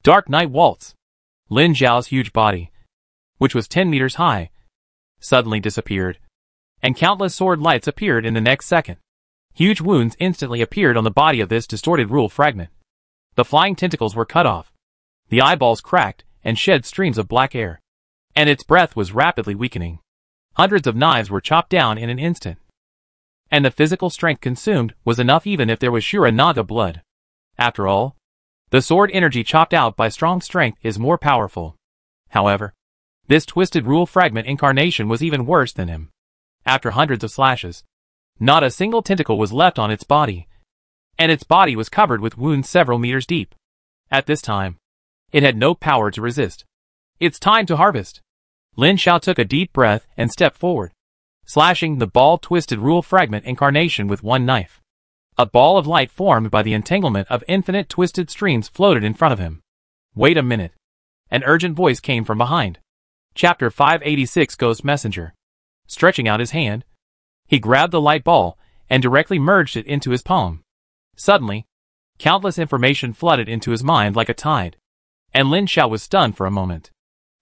Dark Night Waltz. Lin Xiao's huge body, which was 10 meters high, suddenly disappeared, and countless sword lights appeared in the next second. Huge wounds instantly appeared on the body of this distorted rule fragment. The flying tentacles were cut off. The eyeballs cracked and shed streams of black air, and its breath was rapidly weakening. Hundreds of knives were chopped down in an instant, and the physical strength consumed was enough even if there was Shuranaga blood. After all, the sword energy chopped out by strong strength is more powerful. However, this twisted rule fragment incarnation was even worse than him. After hundreds of slashes, not a single tentacle was left on its body, and its body was covered with wounds several meters deep. At this time, it had no power to resist. It's time to harvest. Lin Xiao took a deep breath and stepped forward, slashing the ball-twisted rule fragment incarnation with one knife. A ball of light formed by the entanglement of infinite twisted streams floated in front of him. Wait a minute. An urgent voice came from behind. Chapter 586 Ghost Messenger. Stretching out his hand, He grabbed the light ball and directly merged it into his palm. Suddenly, countless information flooded into his mind like a tide, and Lin Xiao was stunned for a moment.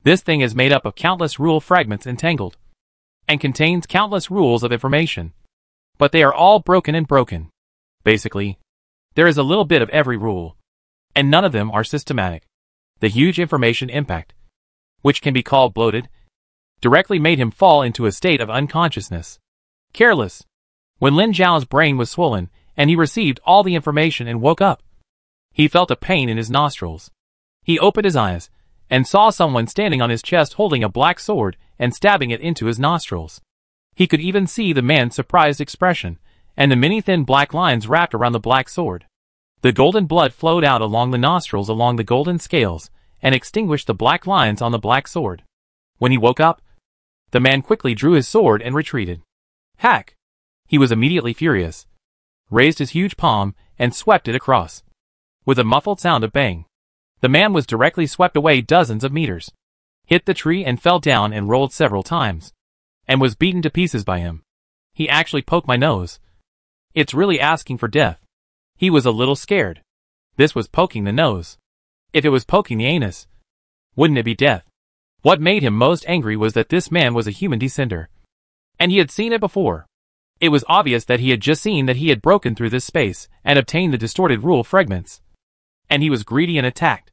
This thing is made up of countless rule fragments entangled, and contains countless rules of information. But they are all broken and broken. Basically, there is a little bit of every rule, and none of them are systematic. The huge information impact, which can be called bloated, directly made him fall into a state of unconsciousness. Careless. When Lin Xiao's brain was swollen, and he received all the information and woke up, he felt a pain in his nostrils. He opened his eyes, and saw someone standing on his chest holding a black sword and stabbing it into his nostrils. He could even see the man's surprised expression, and the many thin black lines wrapped around the black sword. The golden blood flowed out along the nostrils along the golden scales, and extinguished the black lines on the black sword. When he woke up, the man quickly drew his sword and retreated. Hack! He was immediately furious, raised his huge palm, and swept it across. With a muffled sound of bang, the man was directly swept away dozens of meters, hit the tree and fell down and rolled several times, and was beaten to pieces by him. He actually poked my nose. It's really asking for death. He was a little scared. This was poking the nose. If it was poking the anus, wouldn't it be death? What made him most angry was that this man was a human descender, and he had seen it before. It was obvious that he had just seen that he had broken through this space and obtained the distorted rule fragments, and he was greedy and attacked.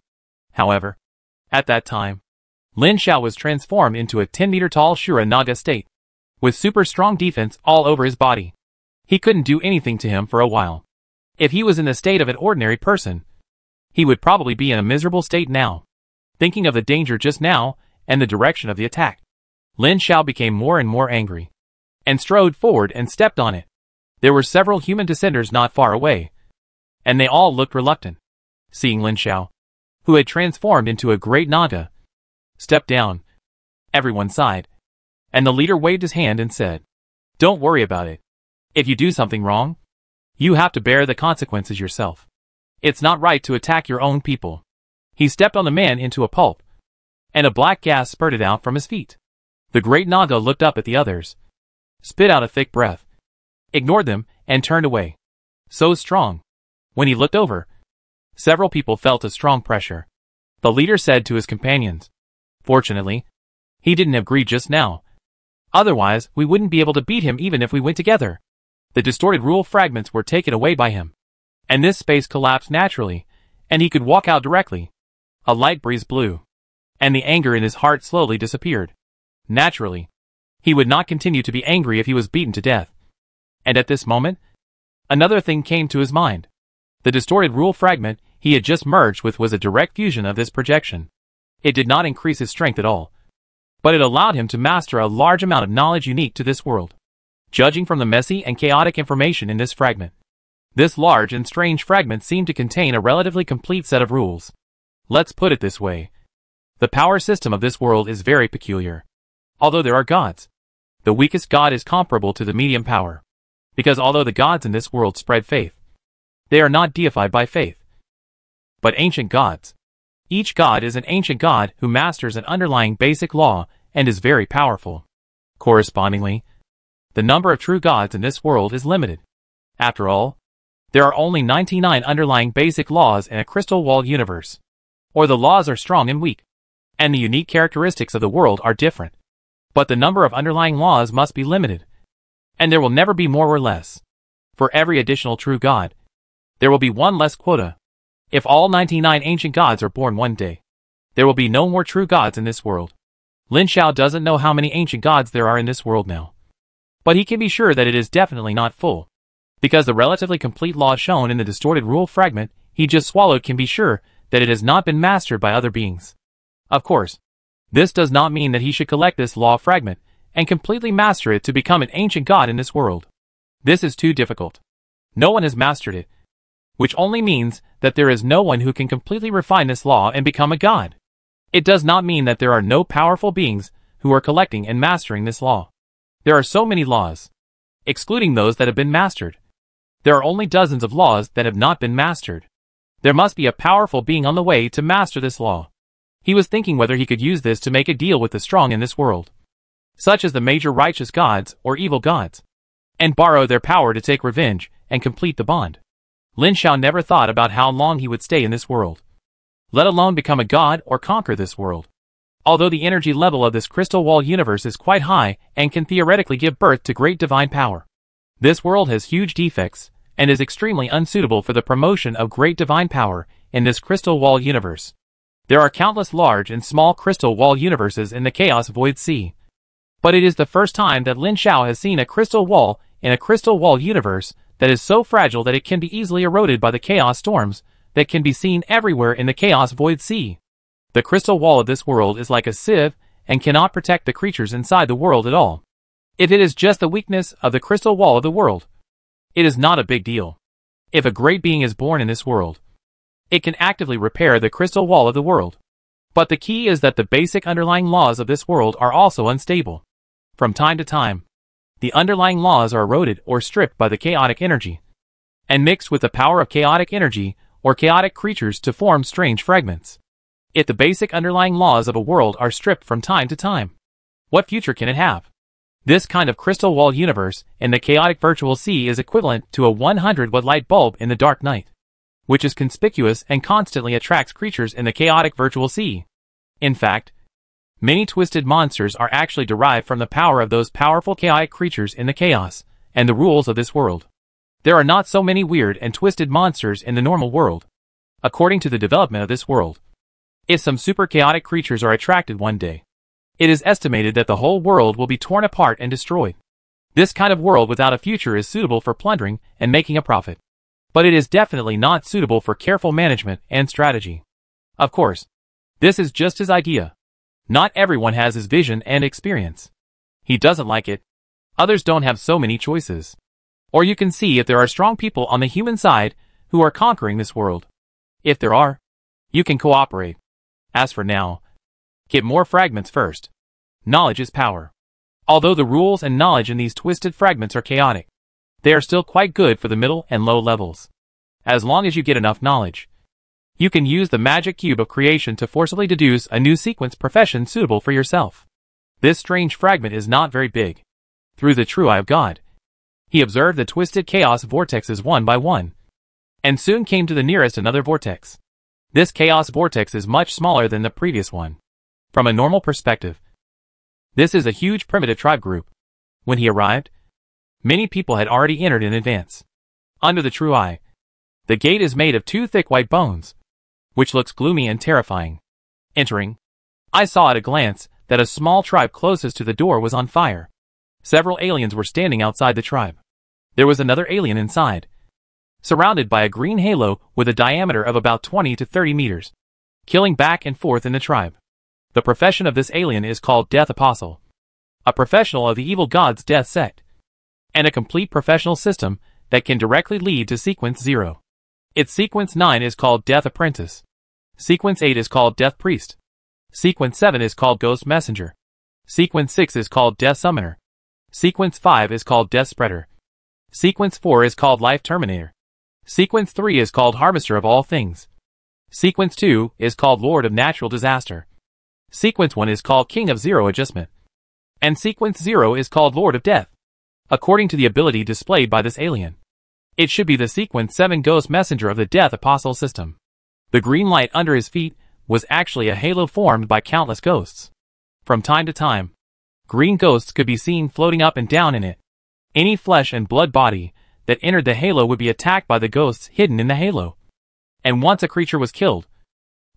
However, at that time, Lin Xiao was transformed into a 10-meter-tall Shura Naga state, with super strong defense all over his body. He couldn't do anything to him for a while. If he was in the state of an ordinary person, he would probably be in a miserable state now. Thinking of the danger just now, and the direction of the attack, Lin Xiao became more and more angry, and strode forward and stepped on it. There were several human descenders not far away, and they all looked reluctant. Seeing Lin Xiao, who had transformed into a great Naga, step down, everyone sighed, and the leader waved his hand and said, "Don't worry about it. If you do something wrong, you have to bear the consequences yourself. It's not right to attack your own people." He stepped on the man into a pulp, and a black gas spurted out from his feet. The great Naga looked up at the others, spit out a thick breath, ignored them, and turned away. So strong. When he looked over, several people felt a strong pressure. The leader said to his companions, "Fortunately, he didn't agree just now. Otherwise, we wouldn't be able to beat him even if we went together." The distorted rule fragments were taken away by him, and this space collapsed naturally, and he could walk out directly. A light breeze blew, and the anger in his heart slowly disappeared. Naturally, he would not continue to be angry if he was beaten to death. And at this moment, another thing came to his mind. The distorted rule fragment he had just merged with was a direct fusion of this projection. It did not increase his strength at all, but it allowed him to master a large amount of knowledge unique to this world. Judging from the messy and chaotic information in this fragment, this large and strange fragment seemed to contain a relatively complete set of rules. Let's put it this way. The power system of this world is very peculiar. Although there are gods, the weakest god is comparable to the medium power, because although the gods in this world spread faith, they are not deified by faith, but ancient gods. Each god is an ancient god who masters an underlying basic law and is very powerful. Correspondingly, the number of true gods in this world is limited. After all, there are only 99 underlying basic laws in a crystal-walled universe. Or the laws are strong and weak, and the unique characteristics of the world are different. But the number of underlying laws must be limited, and there will never be more or less. For every additional true god, there will be one less quota. If all 99 ancient gods are born one day, there will be no more true gods in this world. Lin Xiao doesn't know how many ancient gods there are in this world now, but he can be sure that it is definitely not full, because the relatively complete law shown in the distorted rule fragment he just swallowed can be sure that it has not been mastered by other beings. Of course, this does not mean that he should collect this law fragment and completely master it to become an ancient god in this world. This is too difficult. No one has mastered it, which only means that there is no one who can completely refine this law and become a god. It does not mean that there are no powerful beings who are collecting and mastering this law. There are so many laws, excluding those that have been mastered. There are only dozens of laws that have not been mastered. There must be a powerful being on the way to master this law. He was thinking whether he could use this to make a deal with the strong in this world, such as the major righteous gods or evil gods. and borrow their power to take revenge and complete the bond. Lin Xiao never thought about how long he would stay in this world, let alone become a god or conquer this world. Although the energy level of this crystal wall universe is quite high and can theoretically give birth to great divine power, this world has huge defects and is extremely unsuitable for the promotion of great divine power in this crystal wall universe. There are countless large and small crystal wall universes in the Chaos Void Sea, but it is the first time that Lin Xiao has seen a crystal wall in a crystal wall universe that is so fragile that it can be easily eroded by the chaos storms that can be seen everywhere in the Chaos Void Sea. The crystal wall of this world is like a sieve and cannot protect the creatures inside the world at all. If it is just the weakness of the crystal wall of the world, it is not a big deal. If a great being is born in this world, it can actively repair the crystal wall of the world. But the key is that the basic underlying laws of this world are also unstable. From time to time, the underlying laws are eroded or stripped by the chaotic energy, and mixed with the power of chaotic energy or chaotic creatures to form strange fragments. If the basic underlying laws of a world are stripped from time to time, what future can it have? This kind of crystal wall universe in the chaotic virtual sea is equivalent to a 100-watt light bulb in the dark night, which is conspicuous and constantly attracts creatures in the chaotic virtual sea. In fact, many twisted monsters are actually derived from the power of those powerful chaotic creatures in the chaos and the rules of this world. There are not so many weird and twisted monsters in the normal world, according to the development of this world. If some super chaotic creatures are attracted one day, it is estimated that the whole world will be torn apart and destroyed. This kind of world without a future is suitable for plundering and making a profit, but it is definitely not suitable for careful management and strategy. Of course, this is just his idea. Not everyone has his vision and experience. He doesn't like it. Others don't have so many choices. Or you can see if there are strong people on the human side who are conquering this world. If there are, you can cooperate. As for now, get more fragments first. Knowledge is power. Although the rules and knowledge in these twisted fragments are chaotic, they are still quite good for the middle and low levels. As long as you get enough knowledge, you can use the magic cube of creation to forcibly deduce a new sequence profession suitable for yourself. This strange fragment is not very big. Through the true eye of God, he observed the twisted chaos vortexes one by one, and soon came to the nearest another vortex. This chaos vortex is much smaller than the previous one. From a normal perspective, this is a huge primitive tribe group. When he arrived, many people had already entered in advance. Under the true eye, the gate is made of two thick white bones, which looks gloomy and terrifying. Entering, I saw at a glance that a small tribe closest to the door was on fire. Several aliens were standing outside the tribe. There was another alien inside, surrounded by a green halo with a diameter of about 20 to 30 meters, killing back and forth in the tribe. The profession of this alien is called Death Apostle, a professional of the evil god's death sect, and a complete professional system that can directly lead to Sequence 0. Its Sequence 9 is called Death Apprentice. Sequence 8 is called Death Priest. Sequence 7 is called Ghost Messenger. Sequence 6 is called Death Summoner. Sequence 5 is called Death Spreader. Sequence 4 is called Life Terminator. Sequence 3 is called Harvester of All Things. Sequence 2 is called Lord of Natural Disaster. Sequence 1 is called King of Zero Adjustment. And Sequence 0 is called Lord of Death, according to the ability displayed by this alien. It should be the Sequence 7 Ghost Messenger of the Death Apostle system. The green light under his feet was actually a halo formed by countless ghosts. From time to time, green ghosts could be seen floating up and down in it. Any flesh and blood body that entered the halo would be attacked by the ghosts hidden in the halo. And once a creature was killed,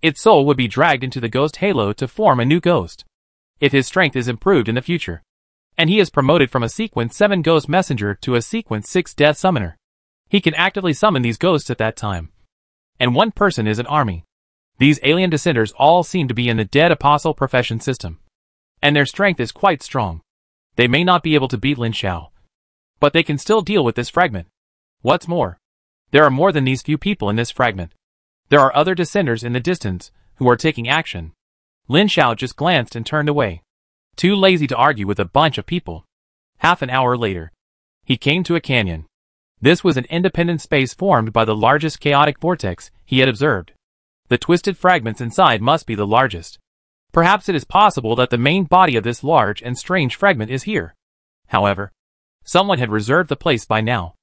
its soul would be dragged into the ghost halo to form a new ghost. If his strength is improved in the future, and he is promoted from a Sequence 7 Ghost Messenger to a Sequence 6 Death Summoner, he can actively summon these ghosts at that time. And one person is an army. These alien descenders all seem to be in the Dead Apostle profession system, and their strength is quite strong. They may not be able to beat Lin Xiao, but they can still deal with this fragment. What's more, there are more than these few people in this fragment. There are other descenders in the distance who are taking action. Lin Xiao just glanced and turned away, too lazy to argue with a bunch of people. Half an hour later, he came to a canyon. This was an independent space formed by the largest chaotic vortex he had observed. The twisted fragments inside must be the largest. Perhaps it is possible that the main body of this large and strange fragment is here. However, Someone had reserved the place by now.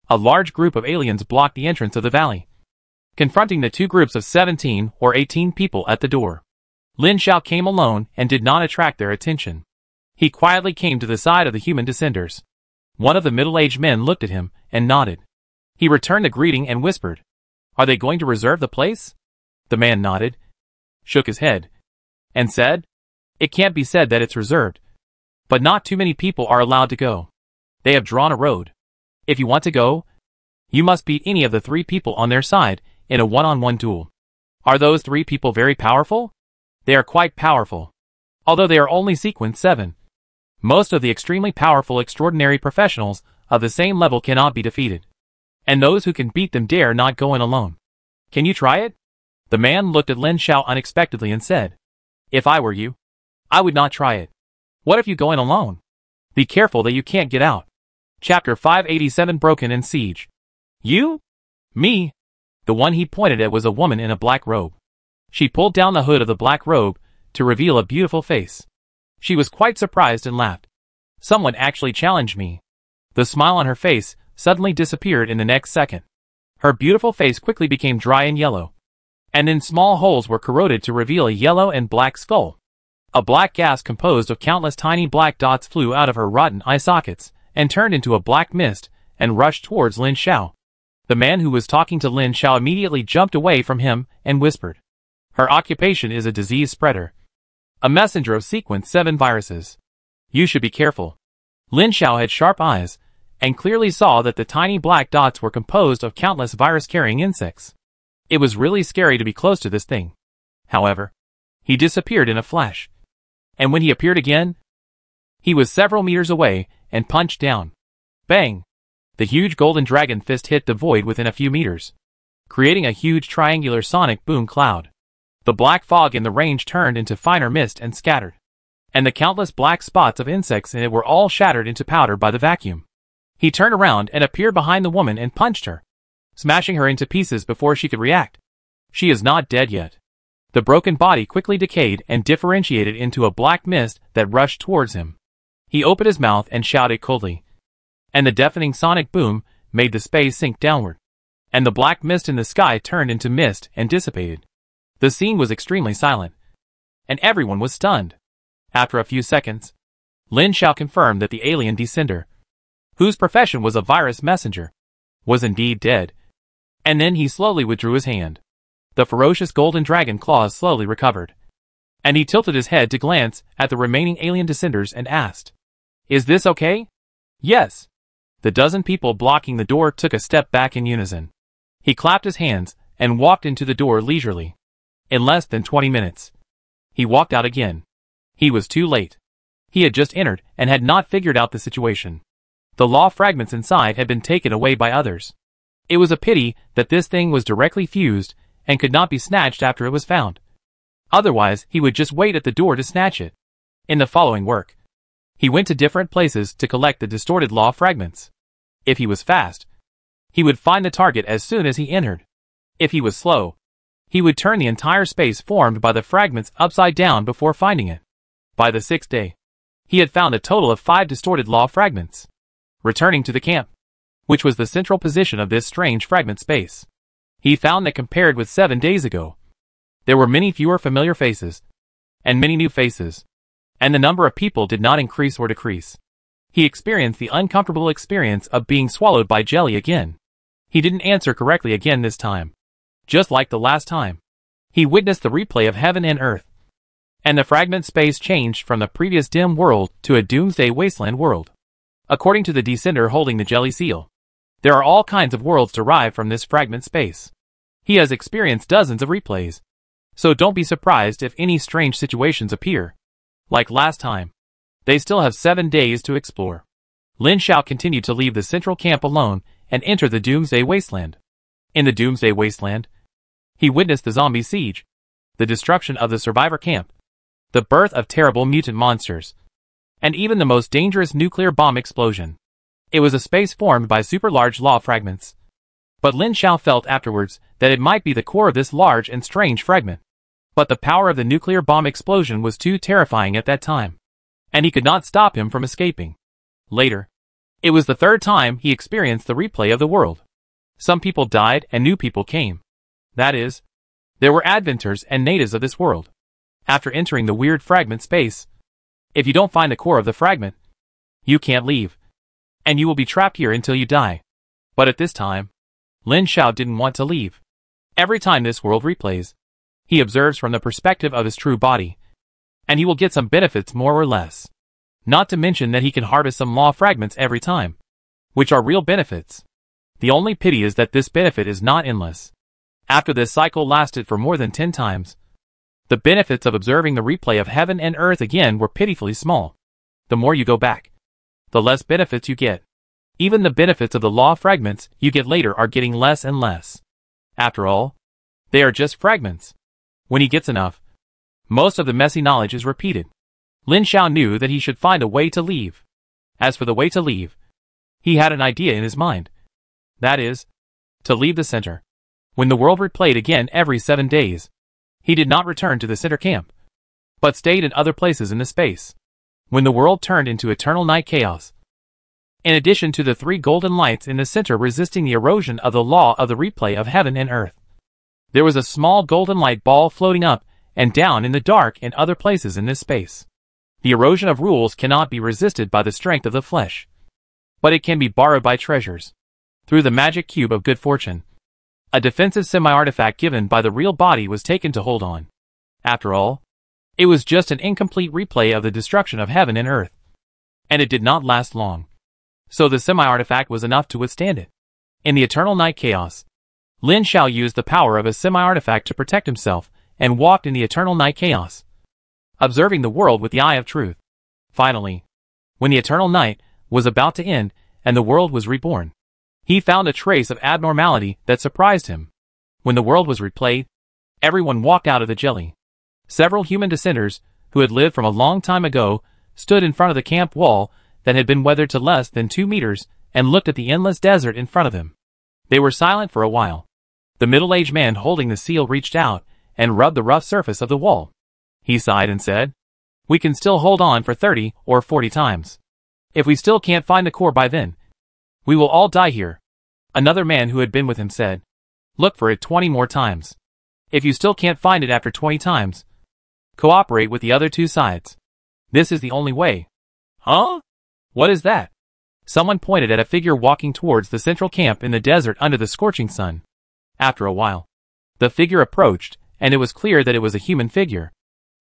A large group of aliens blocked the entrance of the valley, confronting the two groups of 17 or 18 people at the door. Lin Xiao came alone and did not attract their attention. He quietly came to the side of the human descenders. One of the middle-aged men looked at him and nodded. He returned the greeting and whispered, "Are they going to reserve the place?" The man nodded, shook his head, and said, "It can't be said that it's reserved. But not too many people are allowed to go. They have drawn a road. If you want to go, you must beat any of the 3 people on their side in a one-on-one duel." "Are those 3 people very powerful?" "They are quite powerful. Although they are only sequence 7. Most of the extremely powerful extraordinary professionals of the same level cannot be defeated. And those who can beat them dare not go in alone. Can you try it?" The man looked at Lin Xiao unexpectedly and said, "If I were you, I would not try it. What if you go in alone? Be careful that you can't get out." Chapter 587 Broken in Siege. "You? Me?" The one he pointed at was a woman in a black robe. She pulled down the hood of the black robe to reveal a beautiful face. She was quite surprised and laughed. "Someone actually challenged me." The smile on her face suddenly disappeared in the next second. Her beautiful face quickly became dry and yellow, and then small holes were corroded to reveal a yellow and black skull. A black gas composed of countless tiny black dots flew out of her rotten eye sockets and turned into a black mist and rushed towards Lin Xiao. The man who was talking to Lin Xiao immediately jumped away from him and whispered, "Her occupation is a disease spreader. A messenger of sequence 7 viruses. You should be careful." Lin Xiao had sharp eyes, and clearly saw that the tiny black dots were composed of countless virus-carrying insects. It was really scary to be close to this thing. However, he disappeared in a flash. And when he appeared again, he was several meters away and punched down. Bang! The huge golden dragon fist hit the void within a few meters, creating a huge triangular sonic boom cloud. The black fog in the range turned into finer mist and scattered, and the countless black spots of insects in it were all shattered into powder by the vacuum. He turned around and appeared behind the woman and punched her, smashing her into pieces before she could react. She is not dead yet. The broken body quickly decayed and differentiated into a black mist that rushed towards him. He opened his mouth and shouted coldly, and the deafening sonic boom made the space sink downward, and the black mist in the sky turned into mist and dissipated. The scene was extremely silent, and everyone was stunned. After a few seconds, Lin Xiao confirmed that the alien descender, whose profession was a virus messenger, was indeed dead. And then he slowly withdrew his hand. The ferocious golden dragon claws slowly recovered, and he tilted his head to glance at the remaining alien descenders and asked, "Is this okay?" "Yes." The dozen people blocking the door took a step back in unison. He clapped his hands and walked into the door leisurely. In less than 20 minutes, he walked out again. He was too late. He had just entered and had not figured out the situation. The law fragments inside had been taken away by others. It was a pity that this thing was directly fused and could not be snatched after it was found. Otherwise, he would just wait at the door to snatch it. In the following work, he went to different places to collect the distorted law fragments. If he was fast, he would find the target as soon as he entered. If he was slow, he would turn the entire space formed by the fragments upside down before finding it. By the 6th day, he had found a total of 5 distorted law fragments. Returning to the camp, which was the central position of this strange fragment space, he found that compared with 7 days ago, there were many fewer familiar faces, and many new faces, and the number of people did not increase or decrease. He experienced the uncomfortable experience of being swallowed by jelly again. He didn't answer correctly again this time. Just like the last time, he witnessed the replay of heaven and earth, and the fragment space changed from the previous dim world to a doomsday wasteland world. According to the descender holding the jelly seal, there are all kinds of worlds derived from this fragment space. He has experienced dozens of replays, so don't be surprised if any strange situations appear. Like last time, they still have 7 days to explore. Lin Xiao continued to leave the central camp alone and enter the doomsday wasteland. In the doomsday wasteland, he witnessed the zombie siege, the destruction of the survivor camp, the birth of terrible mutant monsters, and even the most dangerous nuclear bomb explosion. It was a space formed by super large law fragments. But Lin Xiao felt afterwards that it might be the core of this large and strange fragment. But the power of the nuclear bomb explosion was too terrifying at that time, and he could not stop him from escaping. Later, It was the third time he experienced the replay of the world. Some people died and new people came. That is, there were adventures and natives of this world. After entering the weird fragment space, if you don't find the core of the fragment, you can't leave, and you will be trapped here until you die. But at this time, Lin Xiao didn't want to leave. Every time this world replays, he observes from the perspective of his true body, and he will get some benefits more or less. Not to mention that he can harvest some law fragments every time, which are real benefits. The only pity is that this benefit is not endless. After this cycle lasted for more than 10 times, the benefits of observing the replay of heaven and earth again were pitifully small. The more you go back, the less benefits you get. Even the benefits of the law fragments you get later are getting less and less. After all, they are just fragments. When he gets enough, most of the messy knowledge is repeated. Lin Xiao knew that he should find a way to leave. As for the way to leave, he had an idea in his mind. That is, to leave the center. When the world replayed again every 7 days, he did not return to the center camp, but stayed in other places in the space. When the world turned into eternal night chaos, in addition to the 3 golden lights in the center resisting the erosion of the law of the replay of heaven and earth, there was a small golden light ball floating up and down in the dark in other places in this space. The erosion of rules cannot be resisted by the strength of the flesh, but it can be borrowed by treasures. Through the magic cube of good fortune, a defensive semi-artifact given by the real body was taken to hold on. After all, it was just an incomplete replay of the destruction of heaven and earth, and it did not last long. So the semi-artifact was enough to withstand it. In the eternal night chaos, Lin Xiao used the power of a semi-artifact to protect himself and walked in the eternal night chaos, observing the world with the eye of truth. Finally, when the eternal night was about to end and the world was reborn, he found a trace of abnormality that surprised him. When the world was replayed, everyone walked out of the jelly. Several human descenders, who had lived from a long time ago, stood in front of the camp wall that had been weathered to less than 2 meters and looked at the endless desert in front of them. They were silent for a while. The middle-aged man holding the seal reached out and rubbed the rough surface of the wall. He sighed and said, "We can still hold on for 30 or 40 times. If we still can't find the core by then, we will all die here." Another man who had been with him said, "Look for it 20 more times. If you still can't find it after 20 times, cooperate with the other 2 sides. This is the only way." "Huh? What is that?" Someone pointed at a figure walking towards the central camp in the desert under the scorching sun. After a while, the figure approached, and it was clear that it was a human figure.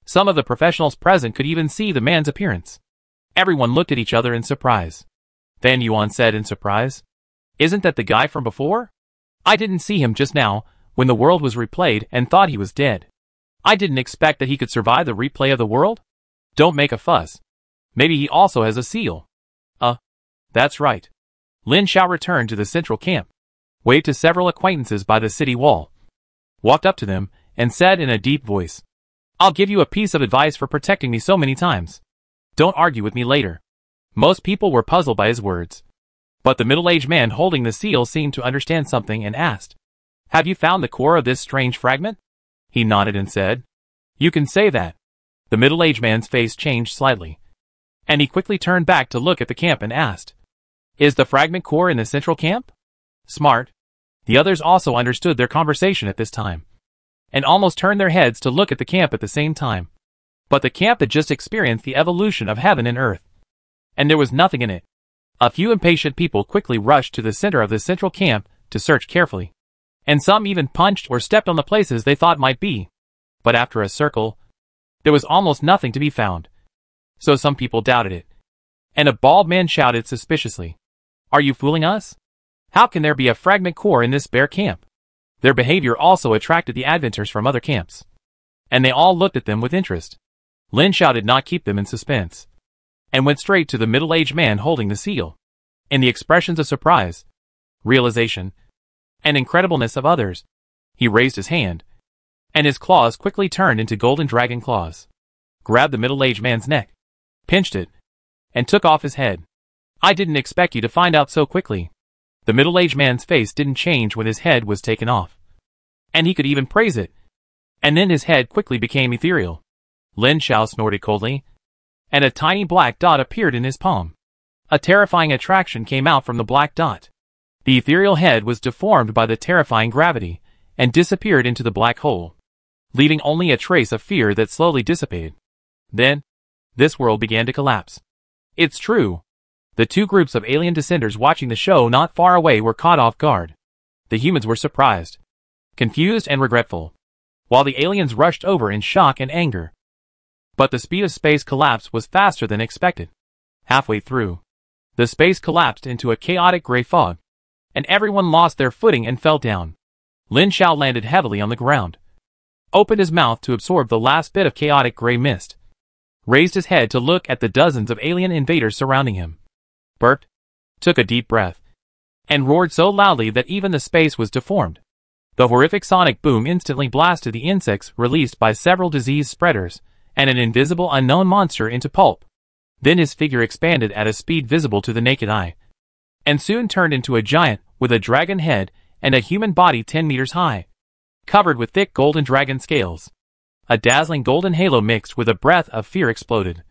Some of the professionals present could even see the man's appearance. Everyone looked at each other in surprise. Fan Yuan said in surprise, "Isn't that the guy from before? I didn't see him just now, when the world was replayed, and thought he was dead. I didn't expect that he could survive the replay of the world. Don't make a fuss. Maybe he also has a seal." That's right." Lin Xiao returned to the central camp, waved to several acquaintances by the city wall, walked up to them, and said in a deep voice, "I'll give you a piece of advice for protecting me so many times. Don't argue with me later." Most people were puzzled by his words, but the middle-aged man holding the seal seemed to understand something and asked, "Have you found the core of this strange fragment?" He nodded and said, "You can say that." The middle-aged man's face changed slightly, and he quickly turned back to look at the camp and asked, "Is the fragment core in the central camp?" Smart. The others also understood their conversation at this time, and almost turned their heads to look at the camp at the same time. But the camp had just experienced the evolution of heaven and earth, and there was nothing in it. A few impatient people quickly rushed to the center of the central camp to search carefully, and some even punched or stepped on the places they thought might be. But after a circle, there was almost nothing to be found. So some people doubted it, and a bald man shouted suspiciously, "Are you fooling us? How can there be a fragment core in this bare camp?" Their behavior also attracted the adventurers from other camps, and they all looked at them with interest. Lin Xiao did not keep them in suspense, and went straight to the middle-aged man holding the seal. In the expressions of surprise, realization, and incredibleness of others, he raised his hand, and his claws quickly turned into golden dragon claws, grabbed the middle-aged man's neck, pinched it, and took off his head. "I didn't expect you to find out so quickly." The middle-aged man's face didn't change when his head was taken off, and he could even praise it. And then his head quickly became ethereal. Lin Xiao snorted coldly, and a tiny black dot appeared in his palm. A terrifying attraction came out from the black dot. The ethereal head was deformed by the terrifying gravity, and disappeared into the black hole, leaving only a trace of fear that slowly dissipated. Then, this world began to collapse. It's true. The two groups of alien descenders watching the show not far away were caught off guard. The humans were surprised, confused and regretful, while the aliens rushed over in shock and anger. But the speed of space collapse was faster than expected. Halfway through, the space collapsed into a chaotic gray fog, and everyone lost their footing and fell down. Lin Xiao landed heavily on the ground, opened his mouth to absorb the last bit of chaotic gray mist, raised his head to look at the dozens of alien invaders surrounding him, burped, took a deep breath, and roared so loudly that even the space was deformed. The horrific sonic boom instantly blasted the insects released by several disease spreaders and an invisible unknown monster into pulp. Then his figure expanded at a speed visible to the naked eye, and soon turned into a giant with a dragon head and a human body 10 meters high, covered with thick golden dragon scales. A dazzling golden halo mixed with a breath of fear exploded,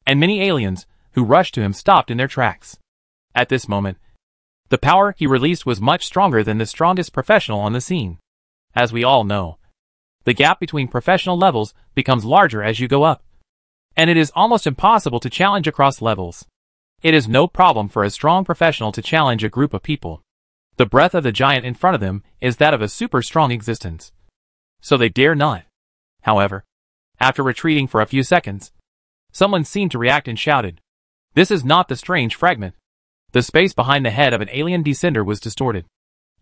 and many aliens, who rushed to him, stopped in their tracks. At this moment, the power he released was much stronger than the strongest professional on the scene. As we all know, the gap between professional levels becomes larger as you go up, and it is almost impossible to challenge across levels. It is no problem for a strong professional to challenge a group of people. The breath of the giant in front of them is that of a super strong existence, so they dare not. However, after retreating for a few seconds, someone seemed to react and shouted, "This is not the strange fragment." The space behind the head of an alien descender was distorted,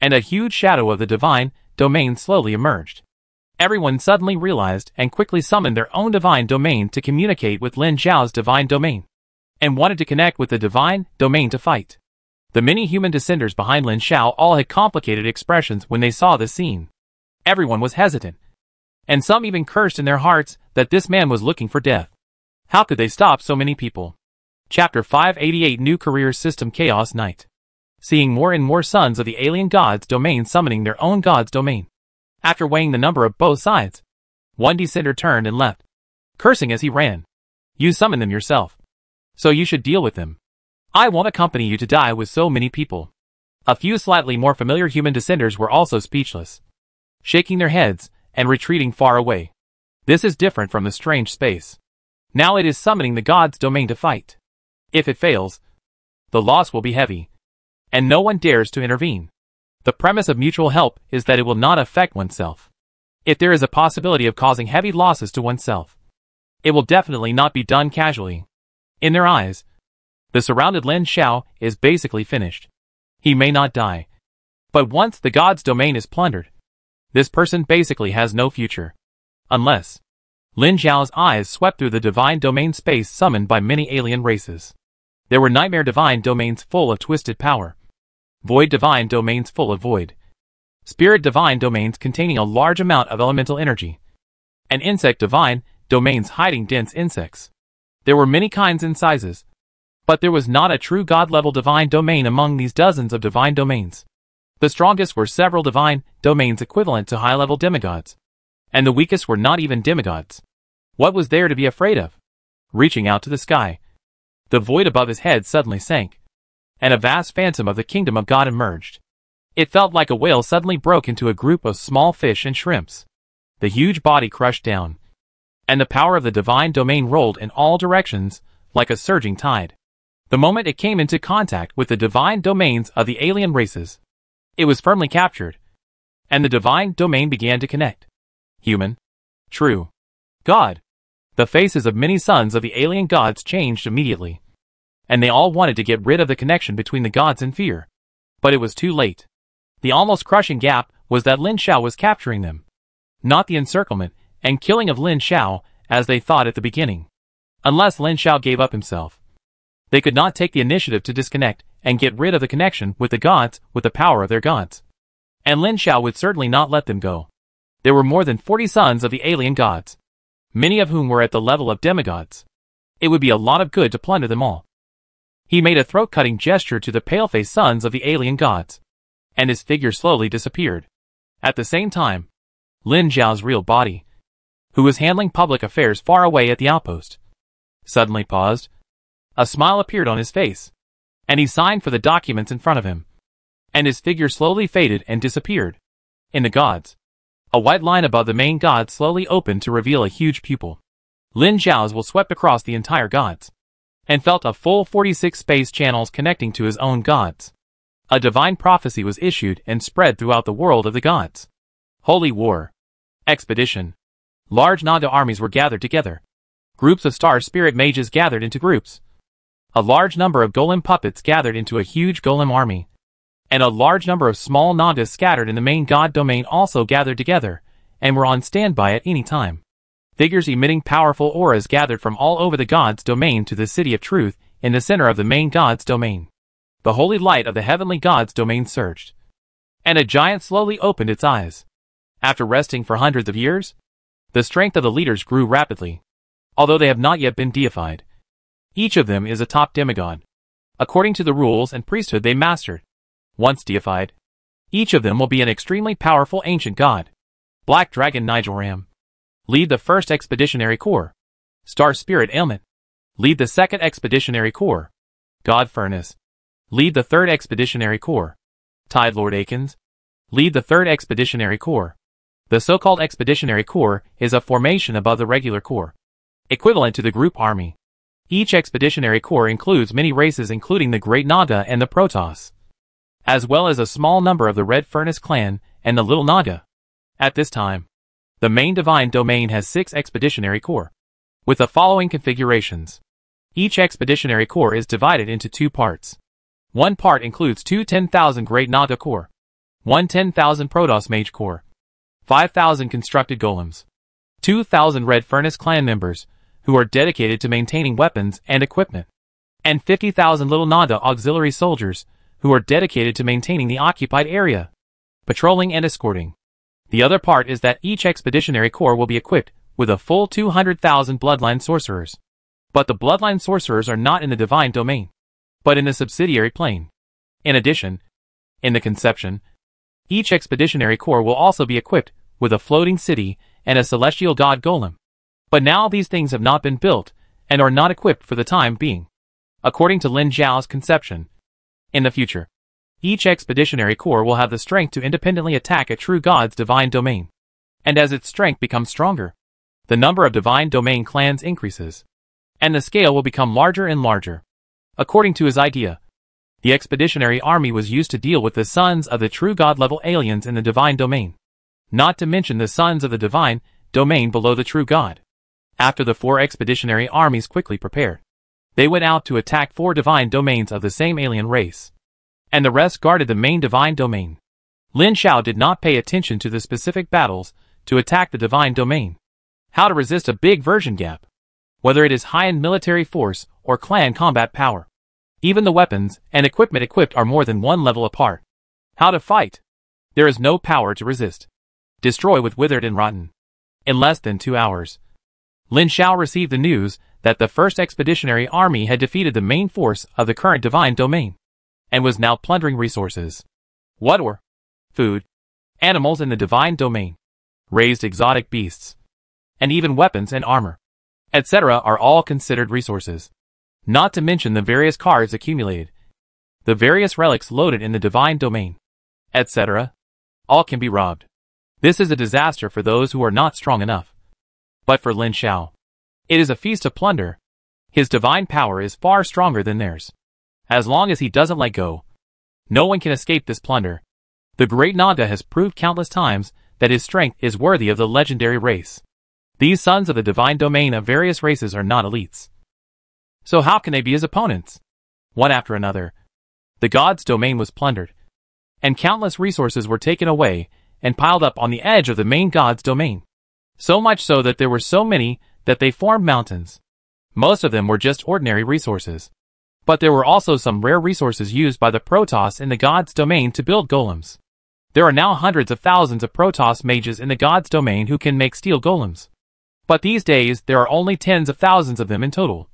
and a huge shadow of the divine domain slowly emerged. Everyone suddenly realized and quickly summoned their own divine domain to communicate with Lin Xiao's divine domain, and wanted to connect with the divine domain to fight. The many human descenders behind Lin Xiao all had complicated expressions when they saw the scene. Everyone was hesitant, and some even cursed in their hearts that this man was looking for death. How could they stop so many people? Chapter 588 New Career System Chaos Night. Seeing more and more sons of the alien god's domain summoning their own god's domain. After weighing the number of both sides, one descender turned and left, cursing as he ran. "You summoned them yourself, so you should deal with them. I won't accompany you to die with so many people." A few slightly more familiar human descenders were also speechless, shaking their heads and retreating far away. This is different from the strange space. Now it is summoning the god's domain to fight. If it fails, the loss will be heavy, and no one dares to intervene. The premise of mutual help is that it will not affect oneself. If there is a possibility of causing heavy losses to oneself, it will definitely not be done casually. In their eyes, the surrounded Lin Xiao is basically finished. He may not die, but once the god's domain is plundered, this person basically has no future. Unless Lin Xiao's eyes swept through the divine domain space summoned by many alien races. There were nightmare divine domains full of twisted power, void divine domains full of void, spirit divine domains containing a large amount of elemental energy, and insect divine domains hiding dense insects. There were many kinds and sizes, but there was not a true god-level divine domain among these dozens of divine domains. The strongest were several divine domains equivalent to high-level demigods, and the weakest were not even demigods. What was there to be afraid of? Reaching out to the sky, the void above his head suddenly sank, and a vast phantom of the kingdom of God emerged. It felt like a whale suddenly broke into a group of small fish and shrimps. The huge body crushed down, and the power of the divine domain rolled in all directions like a surging tide. The moment it came into contact with the divine domains of the alien races, it was firmly captured, and the divine domain began to connect. Human. True. God. The faces of many sons of the alien gods changed immediately, and they all wanted to get rid of the connection between the gods in fear. But it was too late. The almost crushing gap was that Lin Xiao was capturing them, not the encirclement and killing of Lin Xiao as they thought at the beginning. Unless Lin Xiao gave up himself, they could not take the initiative to disconnect and get rid of the connection with the gods with the power of their gods. And Lin Xiao would certainly not let them go. There were more than 40 sons of the alien gods, many of whom were at the level of demigods. It would be a lot of good to plunder them all. He made a throat-cutting gesture to the pale-faced sons of the alien gods, and his figure slowly disappeared. At the same time, Lin Xiao's real body, who was handling public affairs far away at the outpost, suddenly paused. A smile appeared on his face. and he signed for the documents in front of him. And his figure slowly faded and disappeared. In the gods, a white line above the main god slowly opened to reveal a huge pupil. Lin Zhao's will swept across the entire gods, and felt a full 46 space channels connecting to his own gods. A divine prophecy was issued and spread throughout the world of the gods. Holy War. Expedition. Large Naga armies were gathered together. Groups of star spirit mages gathered into groups. A large number of golem puppets gathered into a huge golem army. And a large number of small Nagas scattered in the main god domain also gathered together, and were on standby at any time. Figures emitting powerful auras gathered from all over the god's domain to the city of truth in the center of the main god's domain. The holy light of the heavenly god's domain surged. And a giant slowly opened its eyes. After resting for hundreds of years, the strength of the leaders grew rapidly, although they have not yet been deified. Each of them is a top demigod, according to the rules and priesthood they mastered. Once deified, each of them will be an extremely powerful ancient god. Black Dragon Nigelram. Lead the 1st Expeditionary Corps. Star Spirit Ailment. Lead the 2nd Expeditionary Corps. God Furnace. Lead the 3rd Expeditionary Corps. Tide Lord Akins. Lead the 3rd Expeditionary Corps. The so-called Expeditionary Corps is a formation above the regular corps, equivalent to the group army. Each Expeditionary Corps includes many races including the Great Naga and the Protoss, as well as a small number of the Red Furnace clan and the Little Naga. At this time, the main divine domain has 6 Expeditionary Corps, with the following configurations. Each Expeditionary Corps is divided into 2 parts. One part includes 2 10,000 Great Naga Corps, 1 10,000 Protoss Mage Corps, 5,000 constructed golems, 2,000 Red Furnace clan members, who are dedicated to maintaining weapons and equipment, and 50,000 Little Naga auxiliary soldiers, who are dedicated to maintaining the occupied area, patrolling and escorting. The other part is that each Expeditionary Corps will be equipped with a full 200,000 Bloodline Sorcerers. But the Bloodline Sorcerers are not in the Divine Domain, but in the subsidiary plane. In addition, in the conception, each Expeditionary Corps will also be equipped with a floating city and a celestial god golem. But now these things have not been built and are not equipped for the time being. According to Lin Zhao's conception, in the future, each Expeditionary Corps will have the strength to independently attack a true god's divine domain. And as its strength becomes stronger, the number of divine domain clans increases, and the scale will become larger and larger. According to his idea, the Expeditionary Army was used to deal with the sons of the true god-level aliens in the divine domain, not to mention the sons of the divine domain below the true god. After the 4 Expeditionary Armies quickly prepared, they went out to attack 4 divine domains of the same alien race, and the rest guarded the main divine domain. Lin Zhao did not pay attention to the specific battles to attack the divine domain. How to resist a big version gap, whether it is high-end military force or clan combat power. Even the weapons and equipment equipped are more than 1 level apart. How to fight. There is no power to resist. Destroy with withered and rotten. In less than 2 hours, Lin Zhao received the news that the 1st Expeditionary Army had defeated the main force of the current divine domain, and was now plundering resources. What were? Food, animals in the divine domain, raised exotic beasts, and even weapons and armor, etc. are all considered resources. Not to mention the various cards accumulated, the various relics loaded in the divine domain, etc. All can be robbed. This is a disaster for those who are not strong enough. But for Lin Zhao, it is a feast of plunder. His divine power is far stronger than theirs. As long as he doesn't let go, no one can escape this plunder. The Great Naga has proved countless times that his strength is worthy of the legendary race. These sons of the divine domain of various races are not elites. So how can they be his opponents? One after another, the god's domain was plundered, and countless resources were taken away and piled up on the edge of the main god's domain. So much so that there were so many that they formed mountains. Most of them were just ordinary resources. But there were also some rare resources used by the Protoss in the god's domain to build golems. There are now hundreds of thousands of Protoss mages in the god's domain who can make steel golems. But these days there are only tens of thousands of them in total.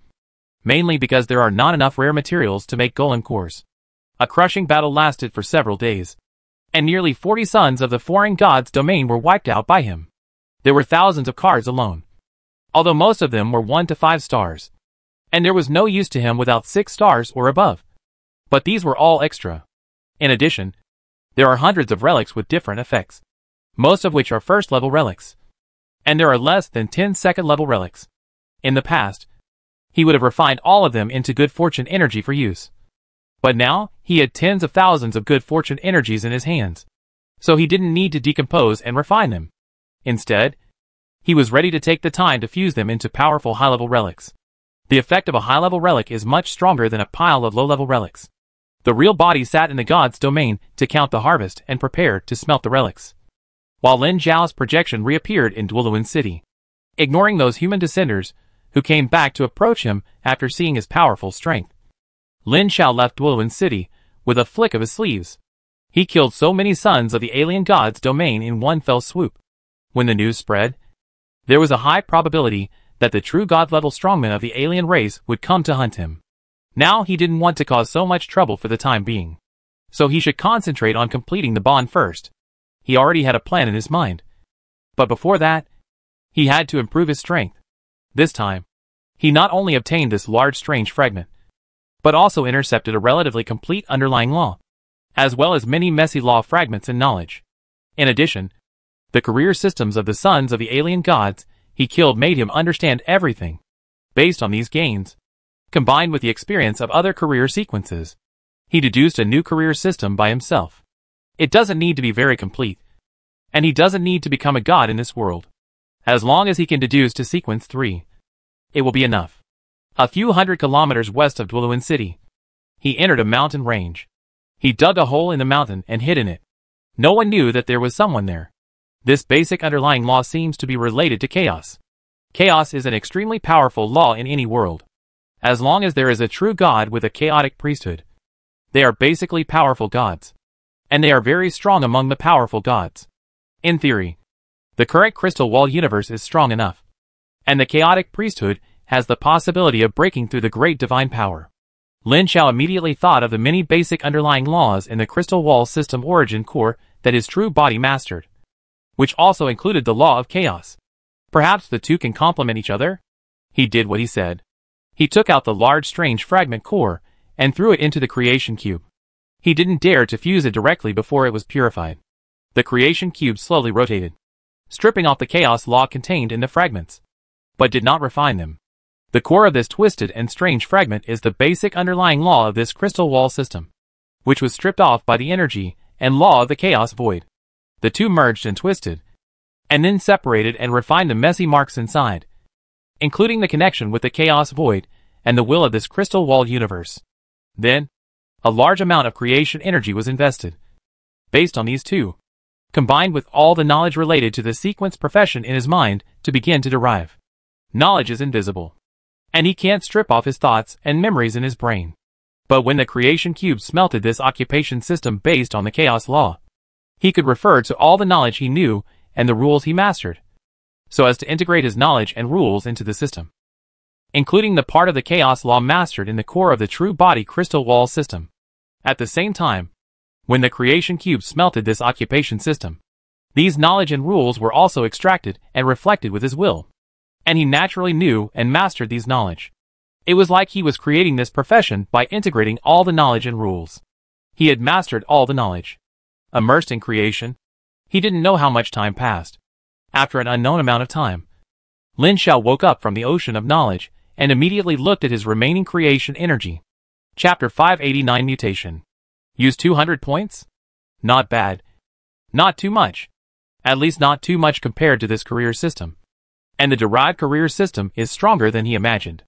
Mainly because there are not enough rare materials to make golem cores. A crushing battle lasted for several days, and nearly 40 sons of the foreign god's domain were wiped out by him. There were thousands of cards alone, although most of them were 1 to 5 stars, and there was no use to him without 6 stars or above. But these were all extra. In addition, there are hundreds of relics with different effects, most of which are first-level relics. And there are less than 10 second-level relics. In the past, he would have refined all of them into good fortune energy for use. But now, he had tens of thousands of good fortune energies in his hands. So he didn't need to decompose and refine them. Instead, he was ready to take the time to fuse them into powerful high-level relics. The effect of a high-level relic is much stronger than a pile of low-level relics. The real body sat in the god's domain to count the harvest and prepare to smelt the relics, while Lin Zhao's projection reappeared in Dwuluin City, ignoring those human descenders who came back to approach him after seeing his powerful strength. Lin Zhao left Dwuluin City with a flick of his sleeves. He killed so many sons of the alien god's domain in one fell swoop. When the news spread, there was a high probability that the true god-level strongman of the alien race would come to hunt him. Now he didn't want to cause so much trouble for the time being, so he should concentrate on completing the bond first. He already had a plan in his mind. But before that, he had to improve his strength. This time, he not only obtained this large strange fragment, but also intercepted a relatively complete underlying law, as well as many messy law fragments and knowledge. In addition, the career systems of the sons of the alien gods he killed made him understand everything. Based on these gains, combined with the experience of other career sequences, he deduced a new career system by himself. It doesn't need to be very complete, and he doesn't need to become a god in this world. As long as he can deduce to sequence 3, it will be enough. A few hundred kilometers west of Dwuluin City, he entered a mountain range. He dug a hole in the mountain and hid in it. No one knew that there was someone there. This basic underlying law seems to be related to chaos. Chaos is an extremely powerful law in any world. As long as there is a true god with a chaotic priesthood, they are basically powerful gods. And they are very strong among the powerful gods. In theory, the current crystal wall universe is strong enough, and the chaotic priesthood has the possibility of breaking through the great divine power. Lin Zhao immediately thought of the many basic underlying laws in the crystal wall system origin core that his true body mastered, which also included the law of chaos. Perhaps the two can complement each other? He did what he said. He took out the large strange fragment core and threw it into the creation cube. He didn't dare to fuse it directly before it was purified. The creation cube slowly rotated, stripping off the chaos law contained in the fragments, but did not refine them. The core of this twisted and strange fragment is the basic underlying law of this crystal wall system, which was stripped off by the energy and law of the chaos void. The two merged and twisted, and then separated and refined the messy marks inside, including the connection with the chaos void and the will of this crystal wall universe. Then, a large amount of creation energy was invested. Based on these two, combined with all the knowledge related to the sequence profession in his mind to begin to derive. Knowledge is invisible, and he can't strip off his thoughts and memories in his brain. But when the creation cube smelted this occupation system based on the chaos law, he could refer to all the knowledge he knew and the rules he mastered, so as to integrate his knowledge and rules into the system, including the part of the chaos law mastered in the core of the true body crystal wall system. At the same time, when the creation cube smelted this occupation system, these knowledge and rules were also extracted and reflected with his will, and he naturally knew and mastered these knowledge. It was like he was creating this profession by integrating all the knowledge and rules. He had mastered all the knowledge. Immersed in creation, he didn't know how much time passed. After an unknown amount of time, Lin Zhao woke up from the ocean of knowledge and immediately looked at his remaining creation energy. Chapter 589 Mutation. Use 200 points? Not bad. Not too much. At least not too much compared to this career system. And the derived career system is stronger than he imagined.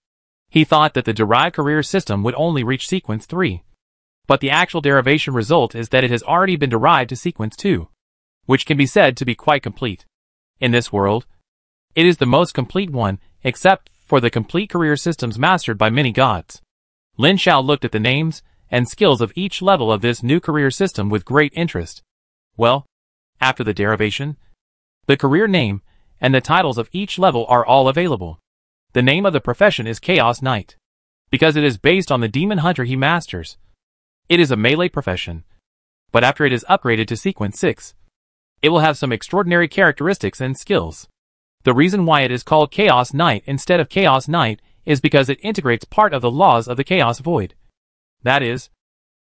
He thought that the derived career system would only reach sequence 3. But the actual derivation result is that it has already been derived to sequence 2, which can be said to be quite complete. In this world, it is the most complete one, except for the complete career systems mastered by many gods. Lin Zhao looked at the names and skills of each level of this new career system with great interest. Well, after the derivation, the career name and the titles of each level are all available. The name of the profession is Chaos Knight, because it is based on the demon hunter he masters. It is a melee profession, but after it is upgraded to sequence 6, it will have some extraordinary characteristics and skills. The reason why it is called Chaos Knight instead of Chaos Knight is because it integrates part of the laws of the Chaos Void. That is,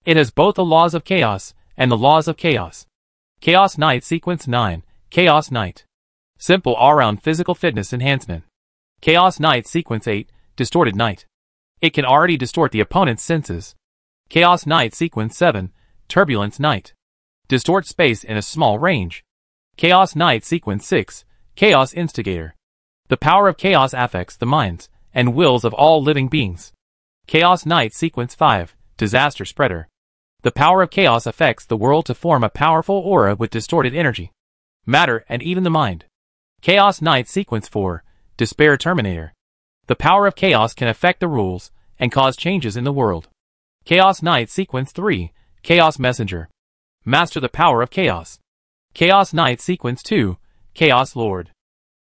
It has both the laws of chaos and the laws of chaos. Chaos Knight Sequence 9, Chaos Knight. Simple all-round physical fitness enhancement. Chaos Knight Sequence 8, Distorted Knight. It can already distort the opponent's senses. Chaos Knight Sequence 7, Turbulence Knight. Distort space in a small range. Chaos Knight Sequence 6, Chaos Instigator. The power of chaos affects the minds and wills of all living beings. Chaos Knight Sequence 5, Disaster Spreader. The power of chaos affects the world to form a powerful aura with distorted energy, matter, and even the mind. Chaos Knight Sequence 4, Despair Terminator. The power of chaos can affect the rules and cause changes in the world. Chaos Knight Sequence 3, Chaos Messenger. Master the power of chaos. Chaos Knight Sequence 2, Chaos Lord.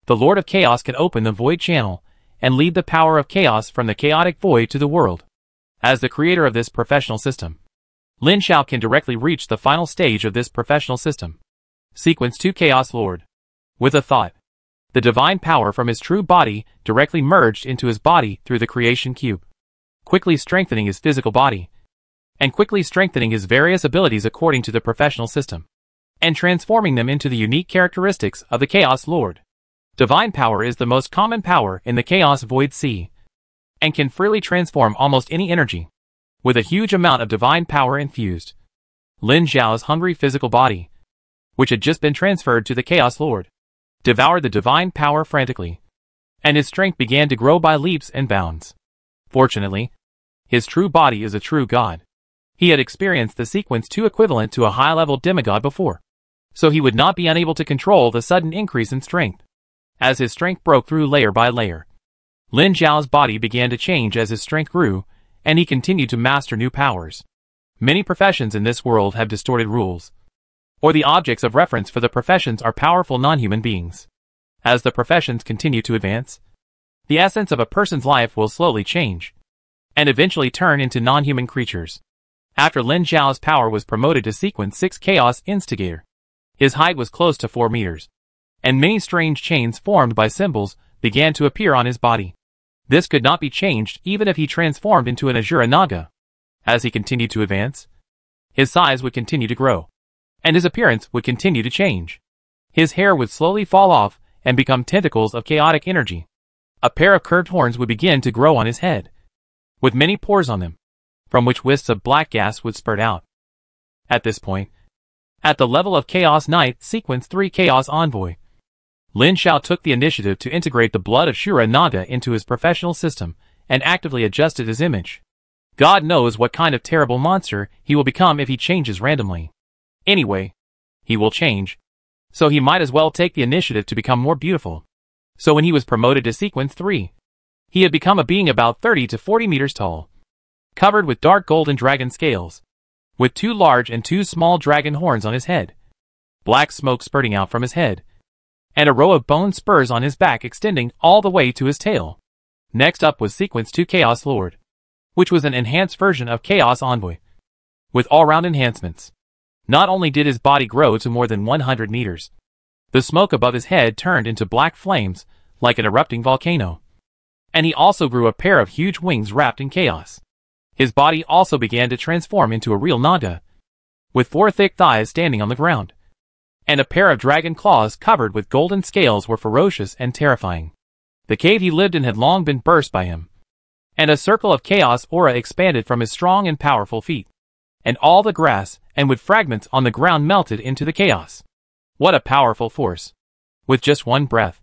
The Lord of Chaos can open the void channel and lead the power of chaos from the chaotic void to the world. As the creator of this professional system, Lin Xiao can directly reach the final stage of this professional system. Sequence 2 Chaos Lord. With a thought, the divine power from his true body directly merged into his body through the creation cube, quickly strengthening his physical body, and quickly strengthening his various abilities according to the professional system, and transforming them into the unique characteristics of the Chaos Lord. Divine power is the most common power in the Chaos Void Sea, and can freely transform almost any energy. With a huge amount of divine power infused, Lin Xiao's hungry physical body, which had just been transferred to the Chaos Lord, devoured the divine power frantically, and his strength began to grow by leaps and bounds. Fortunately, his true body is a true god. He had experienced the Sequence 2 equivalent to a high-level demigod before, so he would not be unable to control the sudden increase in strength. As his strength broke through layer by layer, Lin Xiao's body began to change as his strength grew, and he continued to master new powers. Many professions in this world have distorted rules, or the objects of reference for the professions are powerful non-human beings. As the professions continue to advance, the essence of a person's life will slowly change, and eventually turn into non-human creatures. After Lin Xiao's power was promoted to Sequence 6 Chaos Instigator, his height was close to 4 meters, and many strange chains formed by symbols began to appear on his body. This could not be changed even if he transformed into an Azura Naga. As he continued to advance, his size would continue to grow, and his appearance would continue to change. His hair would slowly fall off and become tentacles of chaotic energy. A pair of curved horns would begin to grow on his head, with many pores on them, from which wisps of black gas would spurt out. At this point, at the level of Chaos Knight Sequence 3 Chaos Envoy, Lin Xiao took the initiative to integrate the blood of Shura Naga into his professional system and actively adjusted his image. God knows what kind of terrible monster he will become if he changes randomly. Anyway, he will change, so he might as well take the initiative to become more beautiful. So when he was promoted to Sequence 3, he had become a being about 30 to 40 meters tall, covered with dark golden dragon scales, with 2 large and 2 small dragon horns on his head, black smoke spurting out from his head, and a row of bone spurs on his back extending all the way to his tail. Next up was Sequence 2 Chaos Lord, which was an enhanced version of Chaos Envoy, with all-round enhancements. Not only did his body grow to more than 100 meters, the smoke above his head turned into black flames like an erupting volcano, and he also grew a pair of huge wings wrapped in chaos. His body also began to transform into a real Naga, with 4 thick thighs standing on the ground, and a pair of dragon claws covered with golden scales were ferocious and terrifying. The cave he lived in had long been burst by him, and a circle of chaos aura expanded from his strong and powerful feet, and all the grass and wood fragments on the ground melted into the chaos. What a powerful force! With just one breath,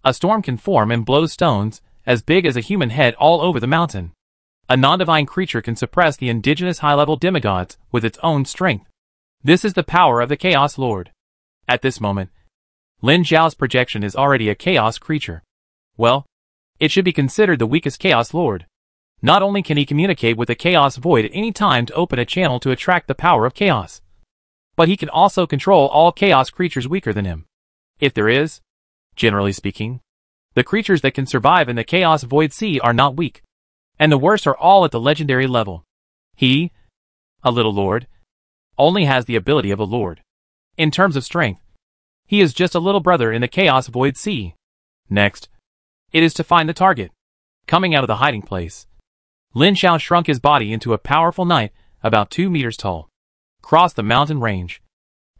a storm can form and blow stones as big as a human head all over the mountain. A non-divine creature can suppress the indigenous high-level demigods with its own strength. This is the power of the Chaos Lord. At this moment, Lin Xiao's projection is already a chaos creature. Well, it should be considered the weakest Chaos Lord. Not only can he communicate with the Chaos Void at any time to open a channel to attract the power of chaos, but he can also control all chaos creatures weaker than him. If there is, generally speaking, the creatures that can survive in the Chaos Void Sea are not weak, and the worst are all at the legendary level. He, a little lord, only has the ability of a lord. In terms of strength, he is just a little brother in the Chaos Void Sea. Next, it is to find the target. Coming out of the hiding place, Lin Xiao shrunk his body into a powerful knight about 2 meters tall, crossed the mountain range,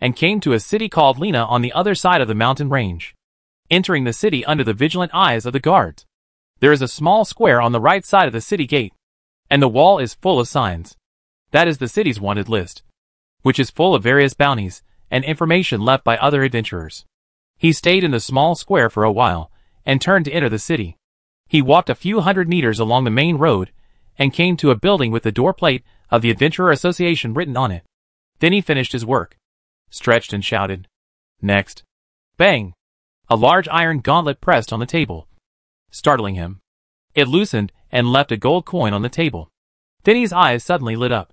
and came to a city called Lena on the other side of the mountain range. Entering the city under the vigilant eyes of the guards, there is a small square on the right side of the city gate, and the wall is full of signs. That is the city's wanted list, which is full of various bounties and information left by other adventurers. He stayed in the small square for a while, and turned to enter the city. He walked a few hundred meters along the main road, and came to a building with the door plate of the Adventurer Association written on it. Then he finished his work, stretched and shouted, "Next." Bang! A large iron gauntlet pressed on the table, startling him. It loosened and left a gold coin on the table. Finney's eyes suddenly lit up,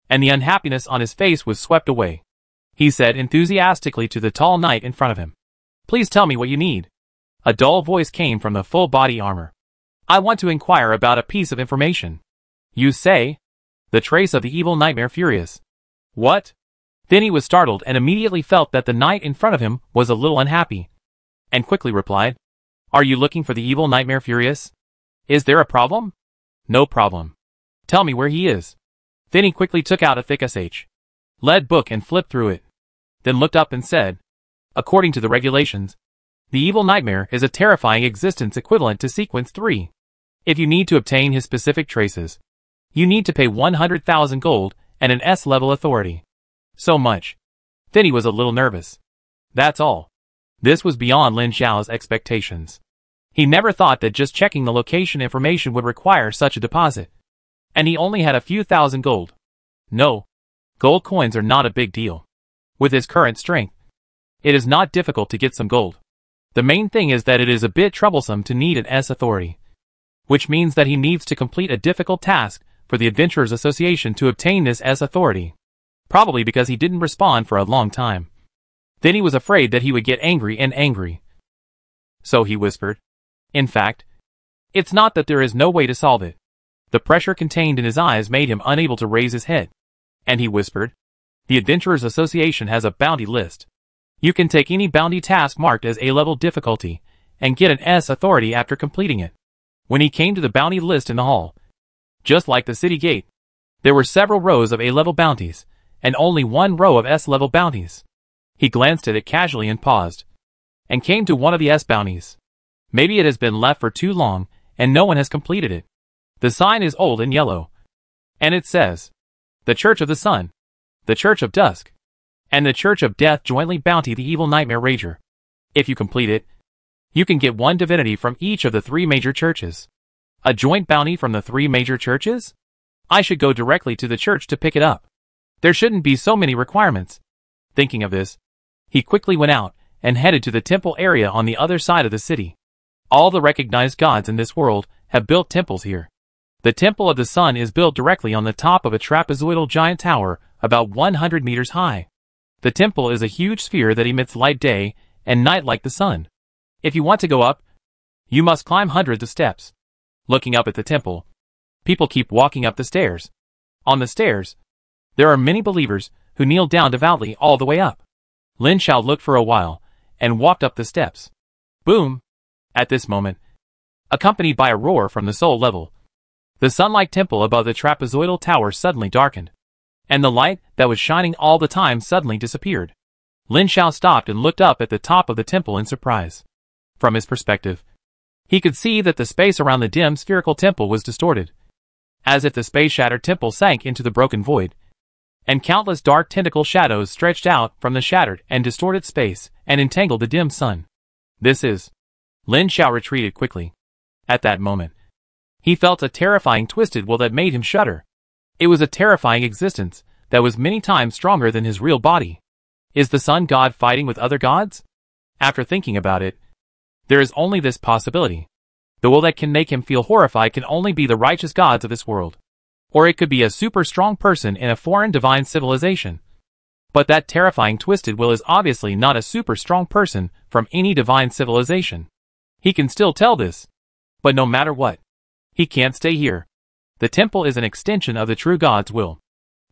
and the unhappiness on his face was swept away. He said enthusiastically to the tall knight in front of him, "Please tell me what you need." A dull voice came from the full body armor. "I want to inquire about a piece of information." "You say?" "The trace of the evil nightmare Furious." "What?" Finney was startled and immediately felt that the knight in front of him was a little unhappy, and quickly replied, "Are you looking for the evil nightmare Furious? Is there a problem?" "No problem." "Tell me where he is." Finney quickly took out a thick sh. lead book and flipped through it, then looked up and said, "According to the regulations, the evil nightmare is a terrifying existence equivalent to sequence 3. If you need to obtain his specific traces, you need to pay 100,000 gold and an S-level authority." "So much?" Finney was a little nervous. That's all. This was beyond Lin Xiao's expectations. He never thought that just checking the location information would require such a deposit. And he only had a few thousand gold. No, gold coins are not a big deal. With his current strength, it is not difficult to get some gold. The main thing is that it is a bit troublesome to need an S authority, which means that he needs to complete a difficult task for the Adventurers Association to obtain this S authority, probably because he didn't respond for a long time. Then he was afraid that he would get angry and angry. So he whispered, "In fact, it's not that there is no way to solve it." The pressure contained in his eyes made him unable to raise his head, and he whispered, "The Adventurers Association has a bounty list. You can take any bounty task marked as A-level difficulty, and get an S authority after completing it." When he came to the bounty list in the hall, just like the city gate, there were several rows of A-level bounties, and only one row of S-level bounties. He glanced at it casually and paused, and came to one of the S bounties. Maybe it has been left for too long, and no one has completed it. The sign is old and yellow, and it says, "The Church of the Sun, the Church of Dusk, and the Church of Death jointly bounty the evil nightmare rager. If you complete it, you can get one divinity from each of the 3 major churches." A joint bounty from the 3 major churches? I should go directly to the church to pick it up. There shouldn't be so many requirements. Thinking of this, he quickly went out and headed to the temple area on the other side of the city. All the recognized gods in this world have built temples here. The Temple of the Sun is built directly on the top of a trapezoidal giant tower about 100 meters high. The temple is a huge sphere that emits light day and night like the sun. If you want to go up, you must climb hundreds of steps. Looking up at the temple, people keep walking up the stairs. On the stairs, there are many believers who kneel down devoutly all the way up. Lin Xiao looked for a while and walked up the steps. Boom! At this moment, accompanied by a roar from the soul level, the sun-like temple above the trapezoidal tower suddenly darkened, and the light that was shining all the time suddenly disappeared. Lin Xiao stopped and looked up at the top of the temple in surprise. From his perspective, he could see that the space around the dim spherical temple was distorted, as if the space-shattered temple sank into the broken void, and countless dark tentacle shadows stretched out from the shattered and distorted space and entangled the dim sun. This is... Lin Xiao retreated quickly. At that moment, he felt a terrifying twisted will that made him shudder. It was a terrifying existence that was many times stronger than his real body. Is the sun god fighting with other gods? After thinking about it, there is only this possibility. The will that can make him feel horrified can only be the righteous gods of this world. Or it could be a super strong person in a foreign divine civilization. But that terrifying twisted will is obviously not a super strong person from any divine civilization. He can still tell this. But no matter what, he can't stay here. The temple is an extension of the true God's will.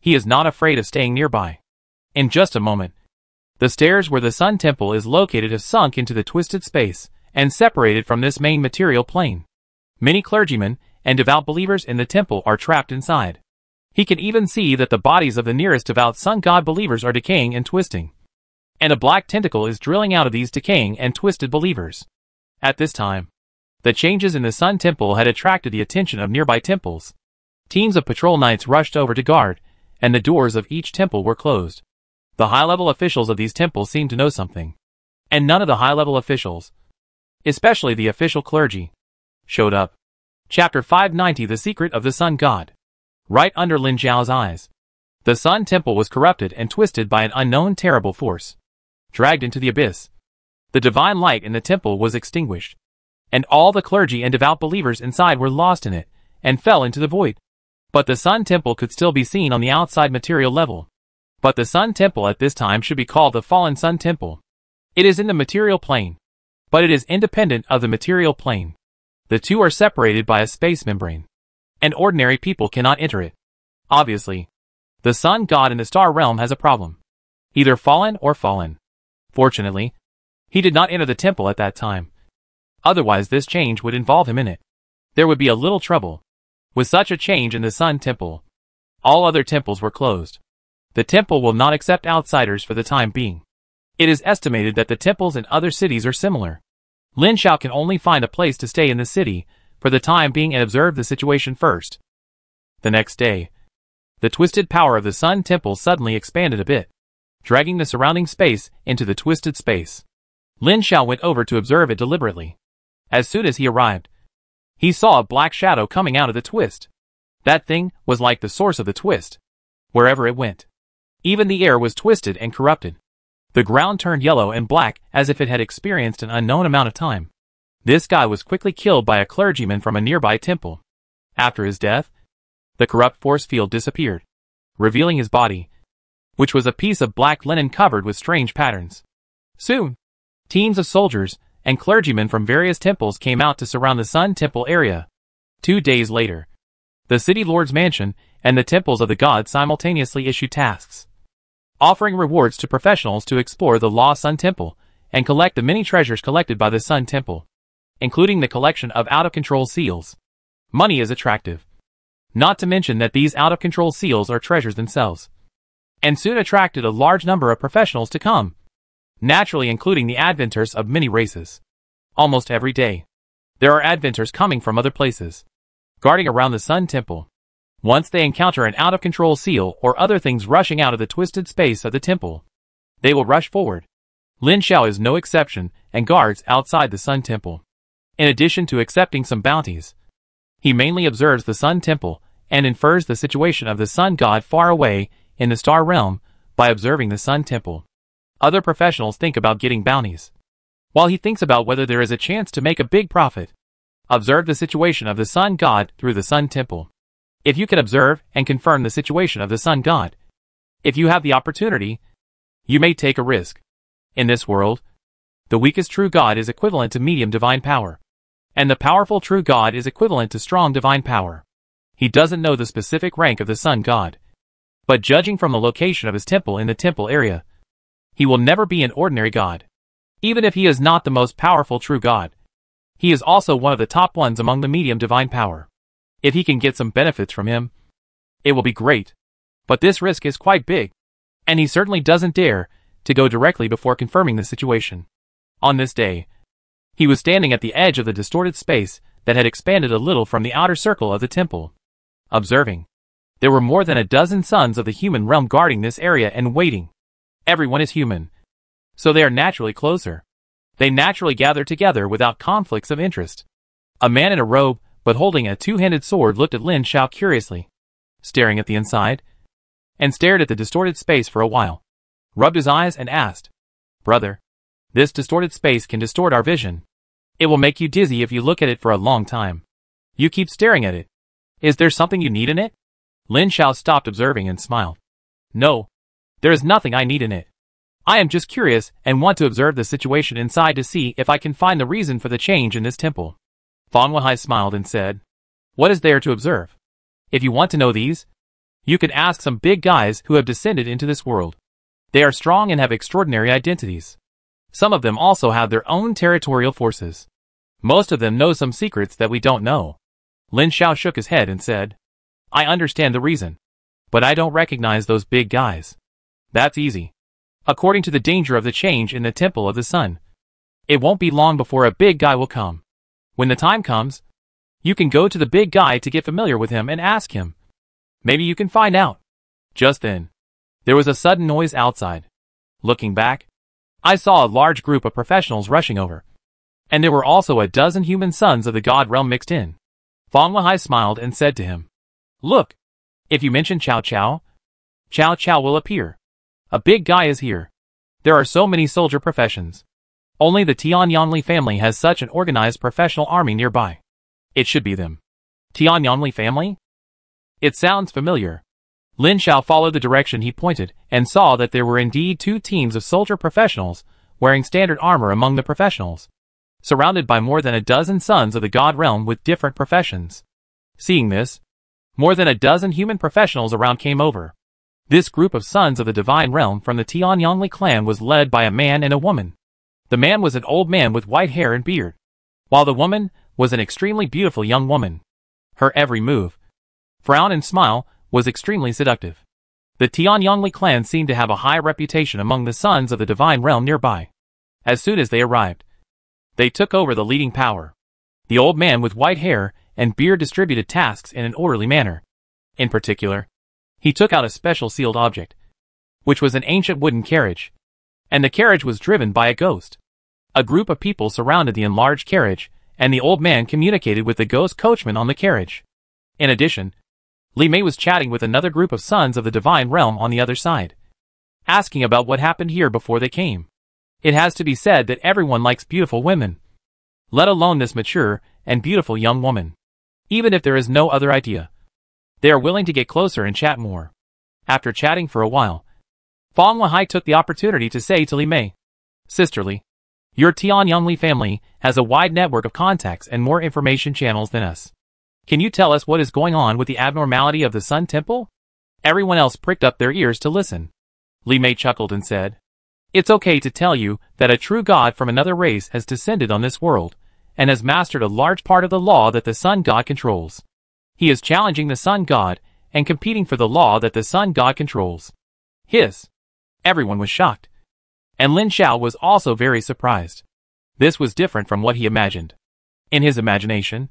He is not afraid of staying nearby. In just a moment, the stairs where the Sun Temple is located have sunk into the twisted space and separated from this main material plane. Many clergymen and devout believers in the temple are trapped inside. He can even see that the bodies of the nearest devout sun god believers are decaying and twisting. And a black tentacle is drilling out of these decaying and twisted believers. At this time, the changes in the Sun Temple had attracted the attention of nearby temples. Teams of patrol knights rushed over to guard, and the doors of each temple were closed. The high-level officials of these temples seemed to know something. And none of the high-level officials, especially the official clergy, showed up. Chapter 590 The Secret of the Sun God. Right under Lin Zhao's eyes, the Sun Temple was corrupted and twisted by an unknown terrible force. Dragged into the abyss, the divine light in the temple was extinguished, and all the clergy and devout believers inside were lost in it, and fell into the void. But the Sun Temple could still be seen on the outside material level. But the Sun Temple at this time should be called the Fallen Sun Temple. It is in the material plane, but it is independent of the material plane. The two are separated by a space membrane, and ordinary people cannot enter it. Obviously, the Sun God in the star realm has a problem. Either fallen or fallen. Fortunately, he did not enter the temple at that time. Otherwise this change would involve him in it. There would be a little trouble. With such a change in the Sun Temple, all other temples were closed. The temple will not accept outsiders for the time being. It is estimated that the temples in other cities are similar. Lin Zhao can only find a place to stay in the city for the time being and observe the situation first. The next day, the twisted power of the Sun Temple suddenly expanded a bit, dragging the surrounding space into the twisted space. Lin Zhao went over to observe it deliberately. As soon as he arrived, he saw a black shadow coming out of the twist. That thing was like the source of the twist. Wherever it went, even the air was twisted and corrupted. The ground turned yellow and black as if it had experienced an unknown amount of time. This guy was quickly killed by a clergyman from a nearby temple. After his death, the corrupt force field disappeared, revealing his body, which was a piece of black linen covered with strange patterns. Soon, teams of soldiers and clergymen from various temples came out to surround the Sun Temple area. 2 days later, the city lord's mansion and the temples of the gods simultaneously issued tasks, offering rewards to professionals to explore the Lost Sun Temple and collect the many treasures collected by the Sun Temple, including the collection of out-of-control seals. Money is attractive. Not to mention that these out-of-control seals are treasures themselves, and soon attracted a large number of professionals to come, naturally including the adventures of many races. Almost every day, there are adventures coming from other places, guarding around the Sun Temple. Once they encounter an out-of-control seal or other things rushing out of the twisted space of the temple, they will rush forward. Lin Zhao is no exception and guards outside the Sun Temple. In addition to accepting some bounties, he mainly observes the Sun Temple and infers the situation of the Sun God far away in the star realm by observing the Sun Temple. Other professionals think about getting bounties, while he thinks about whether there is a chance to make a big profit. Observe the situation of the Sun God through the Sun Temple. If you can observe and confirm the situation of the Sun God, if you have the opportunity, you may take a risk. In this world, the weakest true God is equivalent to medium divine power, and the powerful true God is equivalent to strong divine power. He doesn't know the specific rank of the Sun God, but judging from the location of his temple in the temple area, he will never be an ordinary God. Even if he is not the most powerful true God, he is also one of the top ones among the medium divine power. If he can get some benefits from him, it will be great. But this risk is quite big, and he certainly doesn't dare to go directly before confirming the situation. On this day, he was standing at the edge of the distorted space that had expanded a little from the outer circle of the temple, observing. There were more than a dozen sons of the human realm guarding this area and waiting. Everyone is human, so they are naturally closer. They naturally gather together without conflicts of interest. A man in a robe, but holding a two-handed sword, looked at Lin Zhao curiously, staring at the inside, and stared at the distorted space for a while, rubbed his eyes and asked, "Brother, this distorted space can distort our vision. It will make you dizzy if you look at it for a long time. You keep staring at it. Is there something you need in it?" Lin Zhao stopped observing and smiled. "No, there is nothing I need in it. I am just curious and want to observe the situation inside to see if I can find the reason for the change in this temple." Fan Wahai smiled and said, "What is there to observe? If you want to know these, you can ask some big guys who have descended into this world. They are strong and have extraordinary identities. Some of them also have their own territorial forces. Most of them know some secrets that we don't know." Lin Zhao shook his head and said, "I understand the reason. But I don't recognize those big guys. That's easy. According to the danger of the change in the Temple of the Sun, it won't be long before a big guy will come. When the time comes, you can go to the big guy to get familiar with him and ask him. Maybe you can find out. Just then, there was a sudden noise outside. Looking back, I saw a large group of professionals rushing over. And there were also a dozen human sons of the god realm mixed in. Fong Lahai smiled and said to him, "Look, if you mention Cao Cao, Cao Cao will appear. A big guy is here. There are so many soldier professions. Only the Tianyangli family has such an organized professional army nearby. It should be them." Tianyangli family? It sounds familiar. Lin Xiao followed the direction he pointed and saw that there were indeed 2 teams of soldier professionals wearing standard armor among the professionals, surrounded by more than a dozen sons of the god realm with different professions. Seeing this, more than a dozen human professionals around came over. This group of sons of the divine realm from the Tianyangli clan was led by a man and a woman. The man was an old man with white hair and beard, while the woman was an extremely beautiful young woman. Her every move, frown and smile was extremely seductive. The Tianyangli clan seemed to have a high reputation among the sons of the divine realm nearby. As soon as they arrived, they took over the leading power. The old man with white hair and beard distributed tasks in an orderly manner. In particular, he took out a special sealed object, which was an ancient wooden carriage, and the carriage was driven by a ghost. A group of people surrounded the enlarged carriage, and the old man communicated with the ghost coachman on the carriage. In addition, Li Mei was chatting with another group of sons of the divine realm on the other side, asking about what happened here before they came. It has to be said that everyone likes beautiful women, let alone this mature and beautiful young woman. Even if there is no other idea, they are willing to get closer and chat more. After chatting for a while, Fong Lahai took the opportunity to say to Li Mei, "Sister Li, your Tianyangli family has a wide network of contacts and more information channels than us. Can you tell us what is going on with the abnormality of the Sun Temple?" Everyone else pricked up their ears to listen. Li Mei chuckled and said, "It's okay to tell you that a true god from another race has descended on this world and has mastered a large part of the law that the Sun God controls. He is challenging the Sun God and competing for the law that the Sun God controls." Hiss! Everyone was shocked. And Lin Xiao was also very surprised. This was different from what he imagined. In his imagination,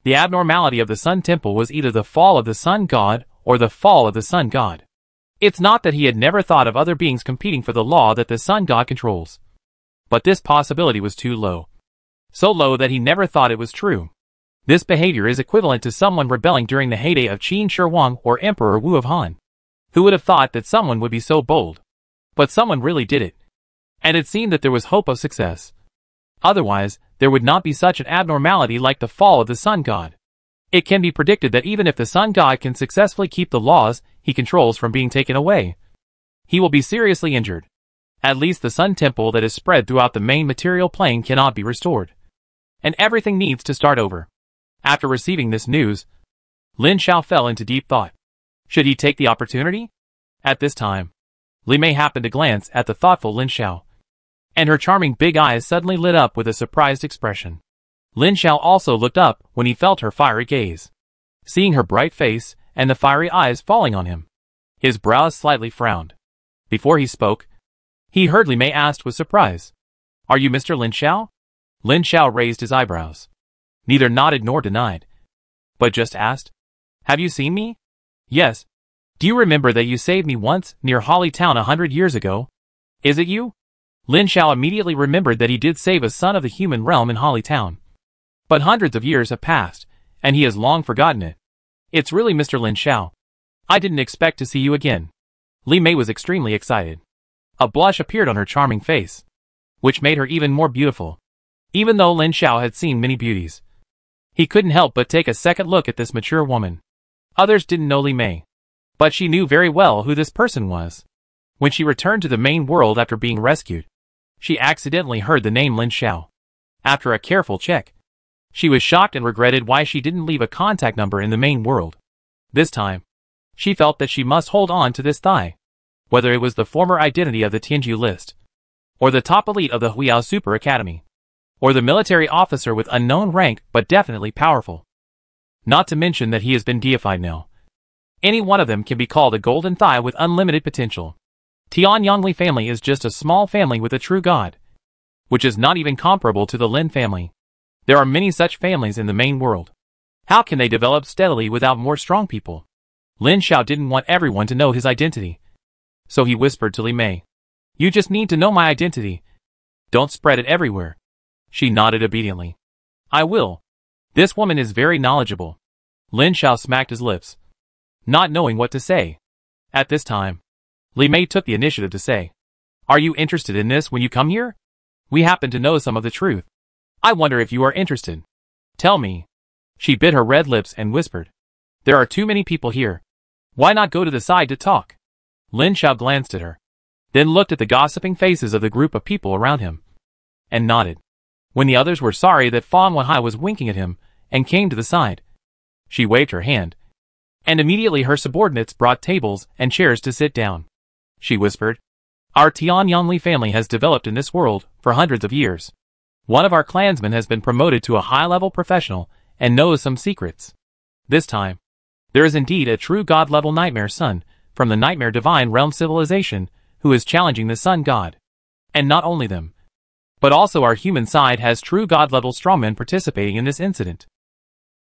the abnormality of the Sun Temple was either the fall of the Sun God or the fall of the Sun God. It's not that he had never thought of other beings competing for the law that the Sun God controls. But this possibility was too low. So low that he never thought it was true. This behavior is equivalent to someone rebelling during the heyday of Qin Shi Huang or Emperor Wu of Han. Who would have thought that someone would be so bold? But someone really did it. And it seemed that there was hope of success. Otherwise, there would not be such an abnormality like the fall of the Sun God. It can be predicted that even if the Sun God can successfully keep the laws he controls from being taken away, he will be seriously injured. At least the Sun Temple that is spread throughout the main material plane cannot be restored. And everything needs to start over. After receiving this news, Lin Xiao fell into deep thought. Should he take the opportunity? At this time, Li Mei happened to glance at the thoughtful Lin Xiao, and her charming big eyes suddenly lit up with a surprised expression. Lin Xiao also looked up when he felt her fiery gaze. Seeing her bright face and the fiery eyes falling on him, his brows slightly frowned. Before he spoke, he heard Li Mei asked with surprise, "Are you Mr. Lin Xiao?" Lin Xiao raised his eyebrows. Neither nodded nor denied, but just asked, "Have you seen me?" "Yes. Do you remember that you saved me once near Holly Town 100 years ago? Is it you?" Lin Xiao immediately remembered that he did save a son of the human realm in Holly Town. But hundreds of years have passed, and he has long forgotten it. "It's really Mr. Lin Xiao. I didn't expect to see you again." Li Mei was extremely excited. A blush appeared on her charming face, which made her even more beautiful. Even though Lin Xiao had seen many beauties, he couldn't help but take a second look at this mature woman. Others didn't know Li Mei, but she knew very well who this person was. When she returned to the main world after being rescued, she accidentally heard the name Lin Xiao. After a careful check, she was shocked and regretted why she didn't leave a contact number in the main world. This time, she felt that she must hold on to this thigh. Whether it was the former identity of the Tianju list, or the top elite of the Huiyao Super Academy, or the military officer with unknown rank but definitely powerful. Not to mention that he has been deified now. Any one of them can be called a golden thigh with unlimited potential. Tian Yongli family is just a small family with a true god, which is not even comparable to the Lin family. There are many such families in the main world. How can they develop steadily without more strong people? Lin Xiao didn't want everyone to know his identity, so he whispered to Li Mei, "You just need to know my identity. Don't spread it everywhere." She nodded obediently. "I will. This woman is very knowledgeable." Lin Xiao smacked his lips, not knowing what to say. At this time, Li Mei took the initiative to say, "Are you interested in this when you come here? We happen to know some of the truth. I wonder if you are interested. Tell me." She bit her red lips and whispered, "There are too many people here. Why not go to the side to talk?" Lin Xiao glanced at her, then looked at the gossiping faces of the group of people around him, and nodded. When the others were sorry that Fan Wenhai was winking at him, and came to the side, she waved her hand, and immediately her subordinates brought tables and chairs to sit down. She whispered, "Our Tian Yongli family has developed in this world for hundreds of years. One of our clansmen has been promoted to a high-level professional and knows some secrets. This time, there is indeed a true god-level nightmare son from the Nightmare Divine Realm civilization who is challenging the Sun God. And not only them, but also our human side has true god-level strongmen participating in this incident.